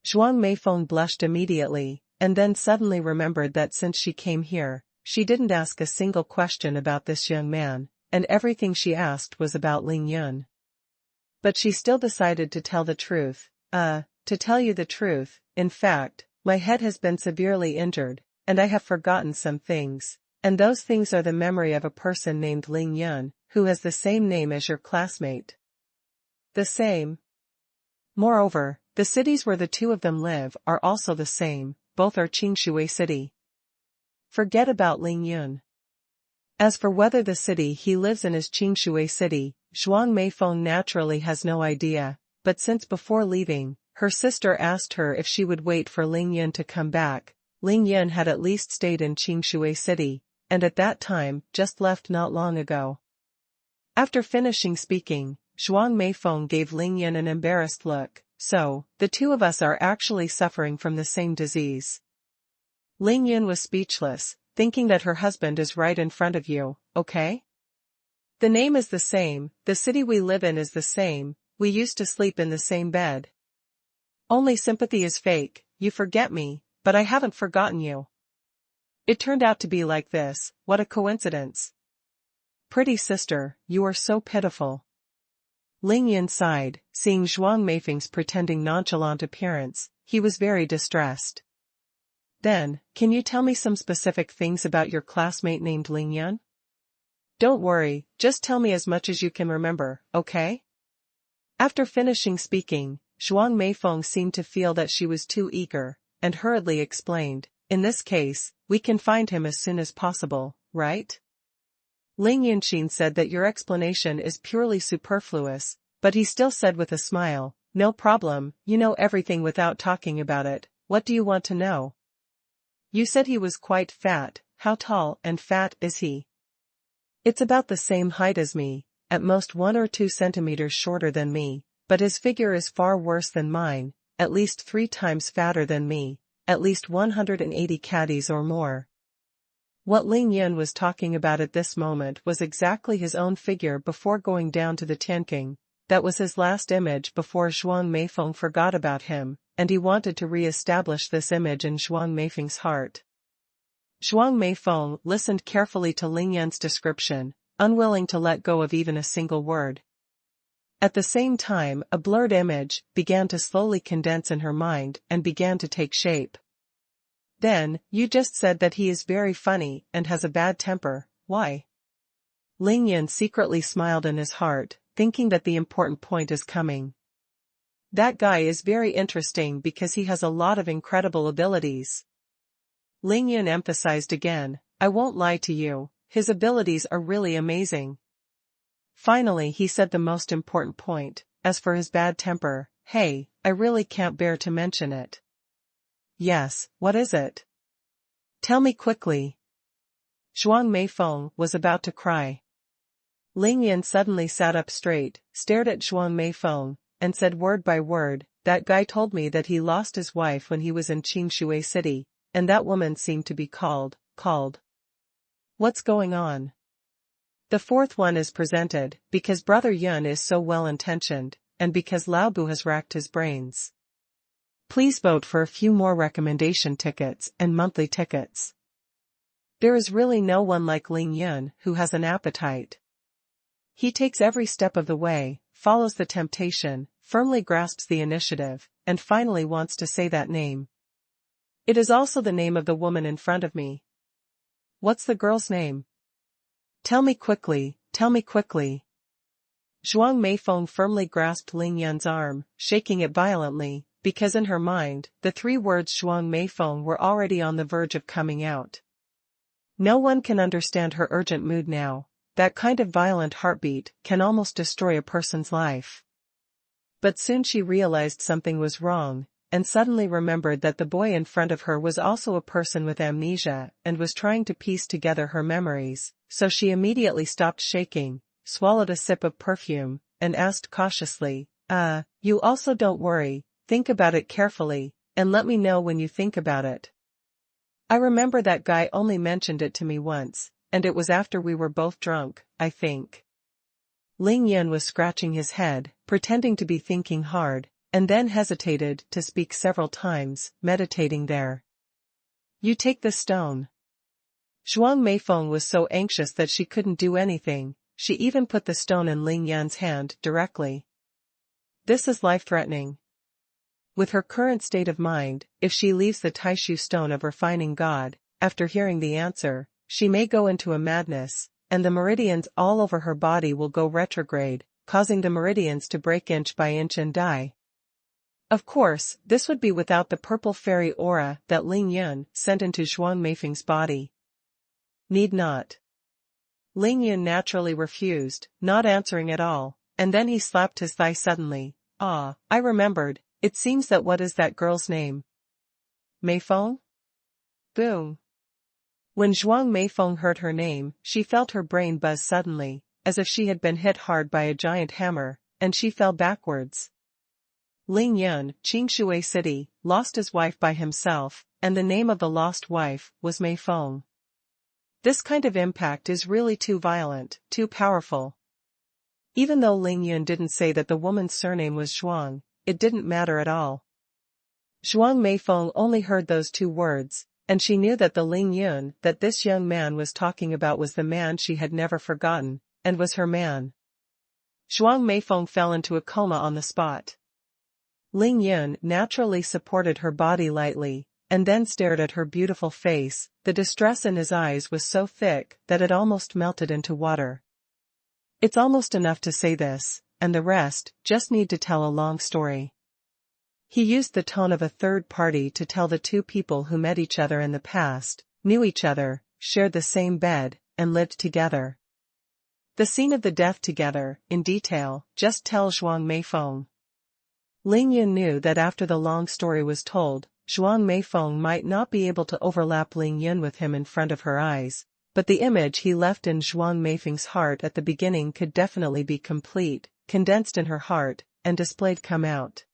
Zhuang Meifeng blushed immediately, and then suddenly remembered that since she came here, she didn't ask a single question about this young man, and everything she asked was about Ling Yun. But she still decided to tell the truth. To tell you the truth, in fact, my head has been severely injured, and I have forgotten some things, and those things are the memory of a person named Ling Yun, who has the same name as your classmate. The same. Moreover, the cities where the two of them live are also the same, both are Qingshui City. Forget about Ling Yun. As for whether the city he lives in is Qingshui City, Zhuang Meifeng naturally has no idea, but since before leaving, her sister asked her if she would wait for Ling Yun to come back, Ling Yun had at least stayed in Qingshui City, and at that time just left not long ago. After finishing speaking, Zhuang Meifeng gave Ling Yun an embarrassed look. So, the two of us are actually suffering from the same disease. Ling Yun was speechless, thinking that her husband is right in front of you, okay? The name is the same, the city we live in is the same, we used to sleep in the same bed. Only sympathy is fake, you forget me, but I haven't forgotten you. It turned out to be like this, what a coincidence. Pretty sister, you are so pitiful. Ling Yun sighed, seeing Zhuang Meifeng's pretending nonchalant appearance, he was very distressed. Then, can you tell me some specific things about your classmate named Ling Yun? Don't worry, just tell me as much as you can remember, okay? After finishing speaking, Zhuang Meifeng seemed to feel that she was too eager, and hurriedly explained, in this case, we can find him as soon as possible, right? Ling Yunqin said that your explanation is purely superfluous, but he still said with a smile, no problem, you know everything without talking about it, what do you want to know? You said he was quite fat, how tall and fat is he? It's about the same height as me, at most 1 or 2 centimeters shorter than me, but his figure is far worse than mine, at least 3 times fatter than me, at least 180 caddies or more. What Ling Yun was talking about at this moment was exactly his own figure before going down to the Tianqing. That was his last image before Zhuang Meifeng forgot about him, and he wanted to re-establish this image in Zhuang Meifeng's heart. Zhuang Meifeng listened carefully to Ling Yun's description, unwilling to let go of even a single word. At the same time, a blurred image began to slowly condense in her mind and began to take shape. Then, you just said that he is very funny and has a bad temper, why? Ling Yun secretly smiled in his heart, thinking that the important point is coming. That guy is very interesting because he has a lot of incredible abilities. Ling Yun emphasized again, I won't lie to you, his abilities are really amazing. Finally he said the most important point, as for his bad temper, hey, I really can't bear to mention it. Yes, what is it? Tell me quickly. Zhuang Meifeng was about to cry. Ling Yun suddenly sat up straight, stared at Zhuang Meifeng, and said word by word, that guy told me that he lost his wife when he was in Qingshui City, and that woman seemed to be called. What's going on? The fourth one is presented, because Brother Yun is so well-intentioned, and because Lao Bu has racked his brains. Please vote for a few more recommendation tickets and monthly tickets. There is really no one like Ling Yun who has an appetite. He takes every step of the way, follows the temptation, firmly grasps the initiative, and finally wants to say that name. It is also the name of the woman in front of me. What's the girl's name? Tell me quickly, tell me quickly. Zhuang Meifeng firmly grasped Ling Yun's arm, shaking it violently, because in her mind, the 3 words Zhuang Meifeng were already on the verge of coming out. No one can understand her urgent mood now. That kind of violent heartbeat can almost destroy a person's life. But soon she realized something was wrong, and suddenly remembered that the boy in front of her was also a person with amnesia and was trying to piece together her memories, so she immediately stopped shaking, swallowed a sip of perfume, and asked cautiously, you also don't worry, think about it carefully, and let me know when you think about it. I remember that guy only mentioned it to me once, and it was after we were both drunk, I think. Ling Yun was scratching his head, pretending to be thinking hard, and then hesitated to speak several times, meditating there. You take the stone. Zhuang Meifeng was so anxious that she couldn't do anything, she even put the stone in Ling Yun's hand directly. This is life-threatening. With her current state of mind, if she leaves the Taishu stone of refining God, after hearing the answer, she may go into a madness, and the meridians all over her body will go retrograde, causing the meridians to break inch by inch and die. Of course, this would be without the purple fairy aura that Ling Yun sent into Zhuang Meifeng's body. Need not. Ling Yun naturally refused, not answering at all, and then he slapped his thigh suddenly. I remembered, it seems that what is that girl's name? Meifeng? Boom. When Zhuang Meifeng heard her name, she felt her brain buzz suddenly, as if she had been hit hard by a giant hammer, and she fell backwards. Ling Yun, Qingshui City, lost his wife by himself, and the name of the lost wife was Meifeng. This kind of impact is really too violent, too powerful. Even though Ling Yun didn't say that the woman's surname was Zhuang, it didn't matter at all. Zhuang Meifeng only heard those two words, and she knew that the Ling Yun that this young man was talking about was the man she had never forgotten, and was her man. Zhuang Meifeng fell into a coma on the spot. Ling Yun naturally supported her body lightly, and then stared at her beautiful face. The distress in his eyes was so thick that it almost melted into water. It's almost enough to say this, and the rest, just need to tell a long story. He used the tone of a third party to tell the two people who met each other in the past, knew each other, shared the same bed, and lived together. The scene of the death together, in detail, just tell Zhuang Meifeng. Ling Yun knew that after the long story was told, Zhuang Meifeng might not be able to overlap Ling Yun with him in front of her eyes, but the image he left in Zhuang Meifeng's heart at the beginning could definitely be complete, condensed in her heart, and displayed come out.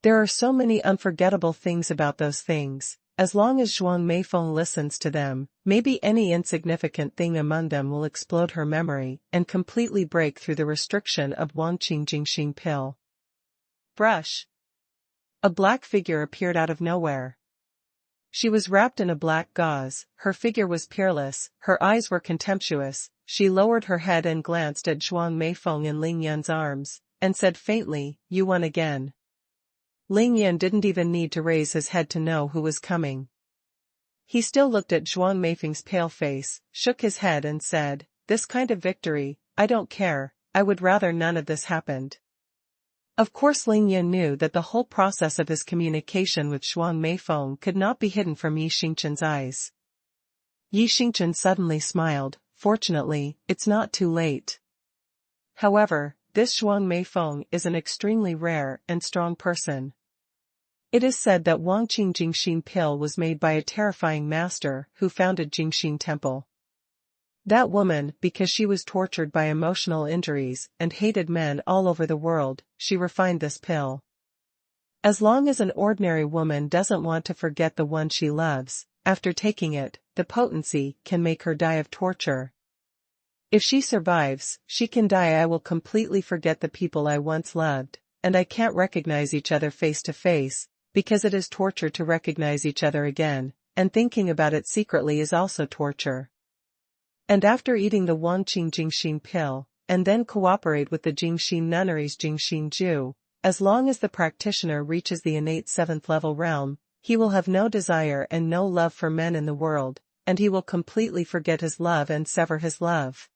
There are so many unforgettable things about those things. As long as Zhuang Meifeng listens to them, maybe any insignificant thing among them will explode her memory and completely break through the restriction of Wangqing Jingxing pill. Brush. A black figure appeared out of nowhere. She was wrapped in a black gauze, her figure was peerless, her eyes were contemptuous. She lowered her head and glanced at Zhuang Meifeng in Ling Yun's arms, and said faintly, "You won again." Ling Yun didn't even need to raise his head to know who was coming. He still looked at Zhuang Meifeng's pale face, shook his head and said, "This kind of victory, I don't care, I would rather none of this happened." Of course Ling Yun knew that the whole process of his communication with Zhuang Meifeng could not be hidden from Yi Xingchen's eyes. Yi Xingchen suddenly smiled. Fortunately, it's not too late. However, this Zhuang Meifeng is an extremely rare and strong person. It is said that Wangqing Jingxing pill was made by a terrifying master who founded Jingxing Temple. That woman, because she was tortured by emotional injuries and hated men all over the world, she refined this pill. As long as an ordinary woman doesn't want to forget the one she loves, after taking it, the potency can make her die of torture. If she survives, she can die. I will completely forget the people I once loved, and I can't recognize each other face to face, because it is torture to recognize each other again, and thinking about it secretly is also torture. And after eating the Wangqing Jingxing pill, and then cooperate with the Jingxing nunnery's Jingxing Ju, as long as the practitioner reaches the innate 7th level realm, he will have no desire and no love for men in the world, and he will completely forget his love and sever his love.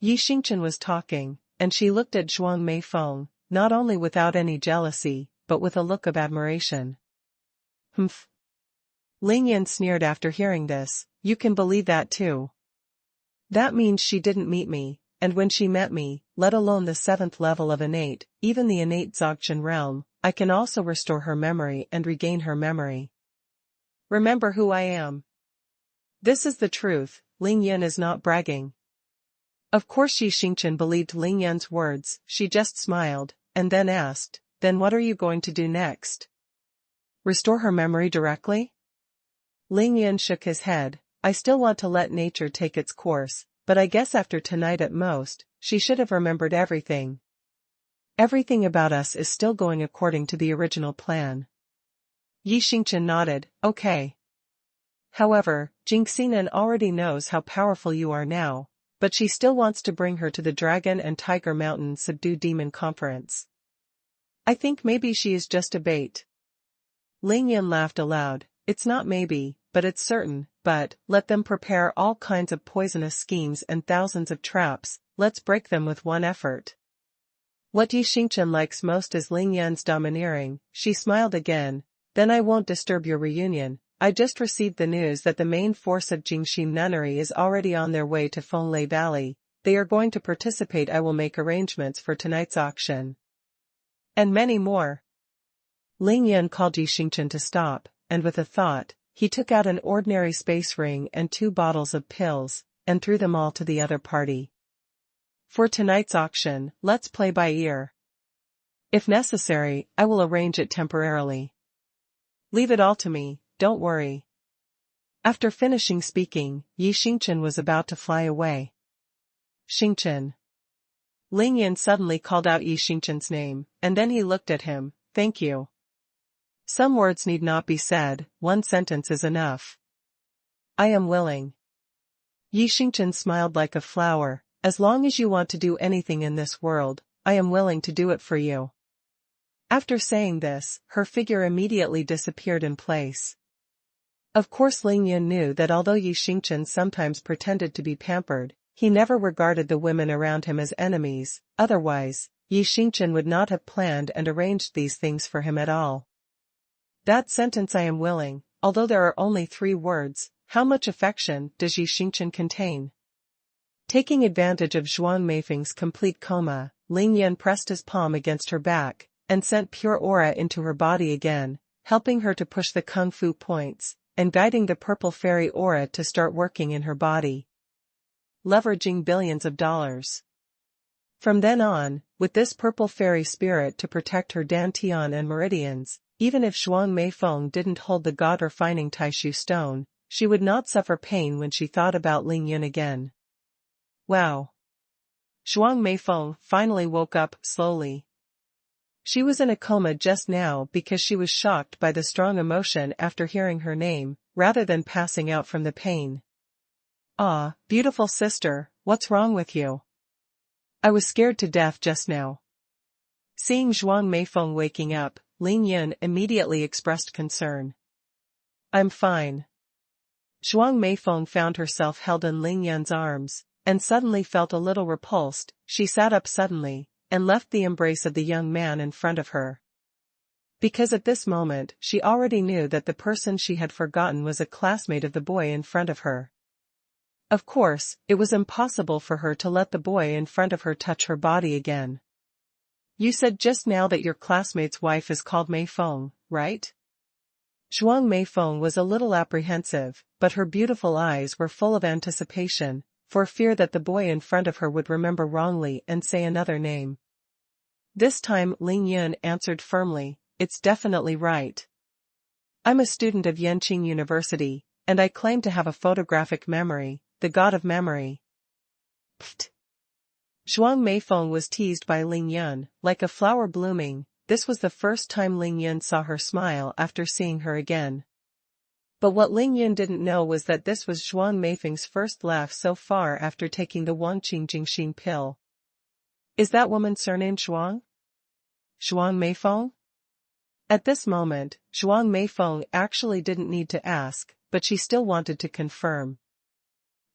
Yi Xingchen was talking, and she looked at Zhuang Meifeng, not only without any jealousy, but with a look of admiration. Humph. Ling Yun sneered after hearing this, "You can believe that too. That means she didn't meet me, and when she met me, let alone the 7th level of innate, even the innate Dzogchen realm, I can also restore her memory and regain her memory. Remember who I am. This is the truth, Ling Yin is not bragging. Of course Yi Xingchen believed Ling Yin's words, she just smiled, and then asked, then what are you going to do next? Restore her memory directly? Ling Yin shook his head, I still want to let nature take its course, but I guess after tonight at most, she should have remembered everything. Everything about us is still going according to the original plan. Yi Xingchen nodded, okay. However, Jingxinan already knows how powerful you are now, but she still wants to bring her to the Dragon and Tiger Mountain Subdue Demon Conference. I think maybe she is just a bait. Ling Yin laughed aloud, it's not maybe, but it's certain, but, let them prepare all kinds of poisonous schemes and thousands of traps, let's break them with one effort. What Yi Xingchen likes most is Ling Yin's domineering, she smiled again, then I won't disturb your reunion. I just received the news that the main force of Jingxi Nunnery is already on their way to Fenglei Valley. They are going to participate. I will make arrangements for tonight's auction. And many more. Ling Yin called Yi Xingchen to stop, and with a thought, he took out an ordinary space ring and 2 bottles of pills, and threw them all to the other party. For tonight's auction, let's play by ear. If necessary, I will arrange it temporarily. Leave it all to me. Don't worry. After finishing speaking, Yi Xingchen was about to fly away. Xingchen. Ling Yin suddenly called out Yi Xingchen's name, and then he looked at him, thank you. Some words need not be said, one sentence is enough. I am willing. Yi Xingchen smiled like a flower, as long as you want to do anything in this world, I am willing to do it for you. After saying this, her figure immediately disappeared in place. Of course Ling Yin knew that although Yi Xingchen sometimes pretended to be pampered, he never regarded the women around him as enemies, otherwise, Yi Xingchen would not have planned and arranged these things for him at all. That sentence I am willing, although there are only 3 words, how much affection does Yi Xingchen contain? Taking advantage of Zhuang Meifeng's complete coma, Ling Yin pressed his palm against her back, and sent pure aura into her body again, helping her to push the kung fu points, and guiding the purple fairy aura to start working in her body. Leveraging billions of dollars. From then on, with this purple fairy spirit to protect her dantian and meridians, even if Zhuang Meifeng didn't hold the god-refining Taishu stone, she would not suffer pain when she thought about Ling Yin again. Wow. Zhuang Meifeng finally woke up, slowly. She was in a coma just now because she was shocked by the strong emotion after hearing her name, rather than passing out from the pain. Ah, beautiful sister, what's wrong with you? I was scared to death just now. Seeing Zhuang Meifeng waking up, Ling Yin immediately expressed concern. I'm fine. Zhuang Meifeng found herself held in Ling Yin's arms, and suddenly felt a little repulsed. She sat up suddenly, and left the embrace of the young man in front of her. Because at this moment she already knew that the person she had forgotten was a classmate of the boy in front of her. Of course, it was impossible for her to let the boy in front of her touch her body again. You said just now that your classmate's wife is called Meifeng, right? Zhuang Meifeng was a little apprehensive, but her beautiful eyes were full of anticipation, for fear that the boy in front of her would remember wrongly and say another name. This time Ling Yin answered firmly, it's definitely right. I'm a student of Yanqing University, and I claim to have a photographic memory, the god of memory. Pfft. Zhuang Meifeng was teased by Ling Yin, like a flower blooming. This was the first time Ling Yin saw her smile after seeing her again. But what Ling Yin didn't know was that this was Zhuang Meifeng's first laugh so far after taking the Wangqing Jingxin pill. Is that woman's surname Zhuang? Zhuang Meifeng? At this moment, Zhuang Meifeng actually didn't need to ask, but she still wanted to confirm.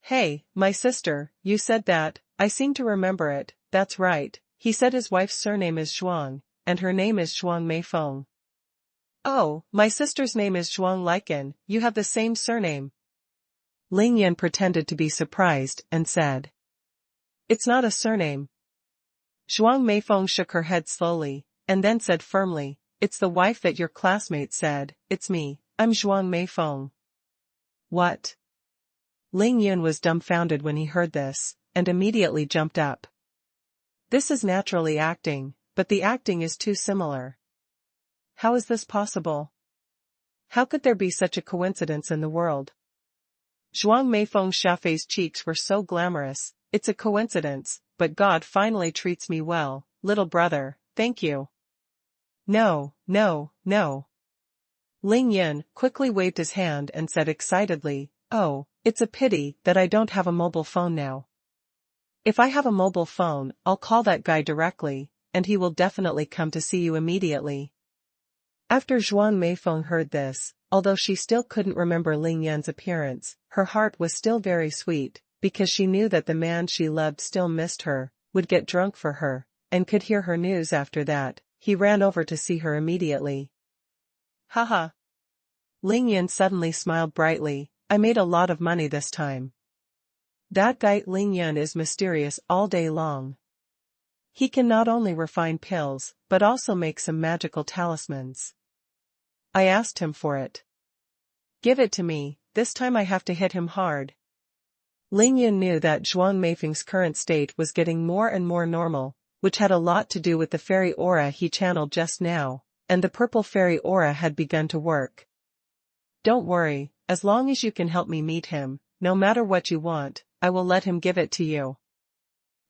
Hey, my sister, you said that, I seem to remember it, that's right, he said his wife's surname is Zhuang, and her name is Zhuang Meifeng. Oh, my sister's name is Zhuang Liken, you have the same surname. Ling Yin pretended to be surprised and said. It's not a surname. Zhuang Meifeng shook her head slowly, and then said firmly, it's the wife that your classmate said, it's me, I'm Zhuang Meifeng. What? Ling Yun was dumbfounded when he heard this, and immediately jumped up. This is naturally acting, but the acting is too similar. How is this possible? How could there be such a coincidence in the world? Zhuang Meifeng Shafei's cheeks were so glamorous, it's a coincidence, but God finally treats me well, little brother, thank you. No, no, no. Ling Yun quickly waved his hand and said excitedly, oh, it's a pity that I don't have a mobile phone now. If I have a mobile phone, I'll call that guy directly, and he will definitely come to see you immediately. After Zhuang Meifeng heard this, although she still couldn't remember Ling Yun's appearance, her heart was still very sweet, because she knew that the man she loved still missed her, would get drunk for her, and could hear her news after that. He ran over to see her immediately. Haha. Ling Yun suddenly smiled brightly, I made a lot of money this time. That guy Ling Yun is mysterious all day long. He can not only refine pills, but also make some magical talismans. I asked him for it. Give it to me, this time I have to hit him hard. Ling Yun knew that Zhuang Meifeng's current state was getting more and more normal, which had a lot to do with the fairy aura he channeled just now, and the purple fairy aura had begun to work. Don't worry, as long as you can help me meet him, no matter what you want, I will let him give it to you.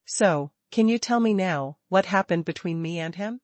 So, can you tell me now, what happened between me and him?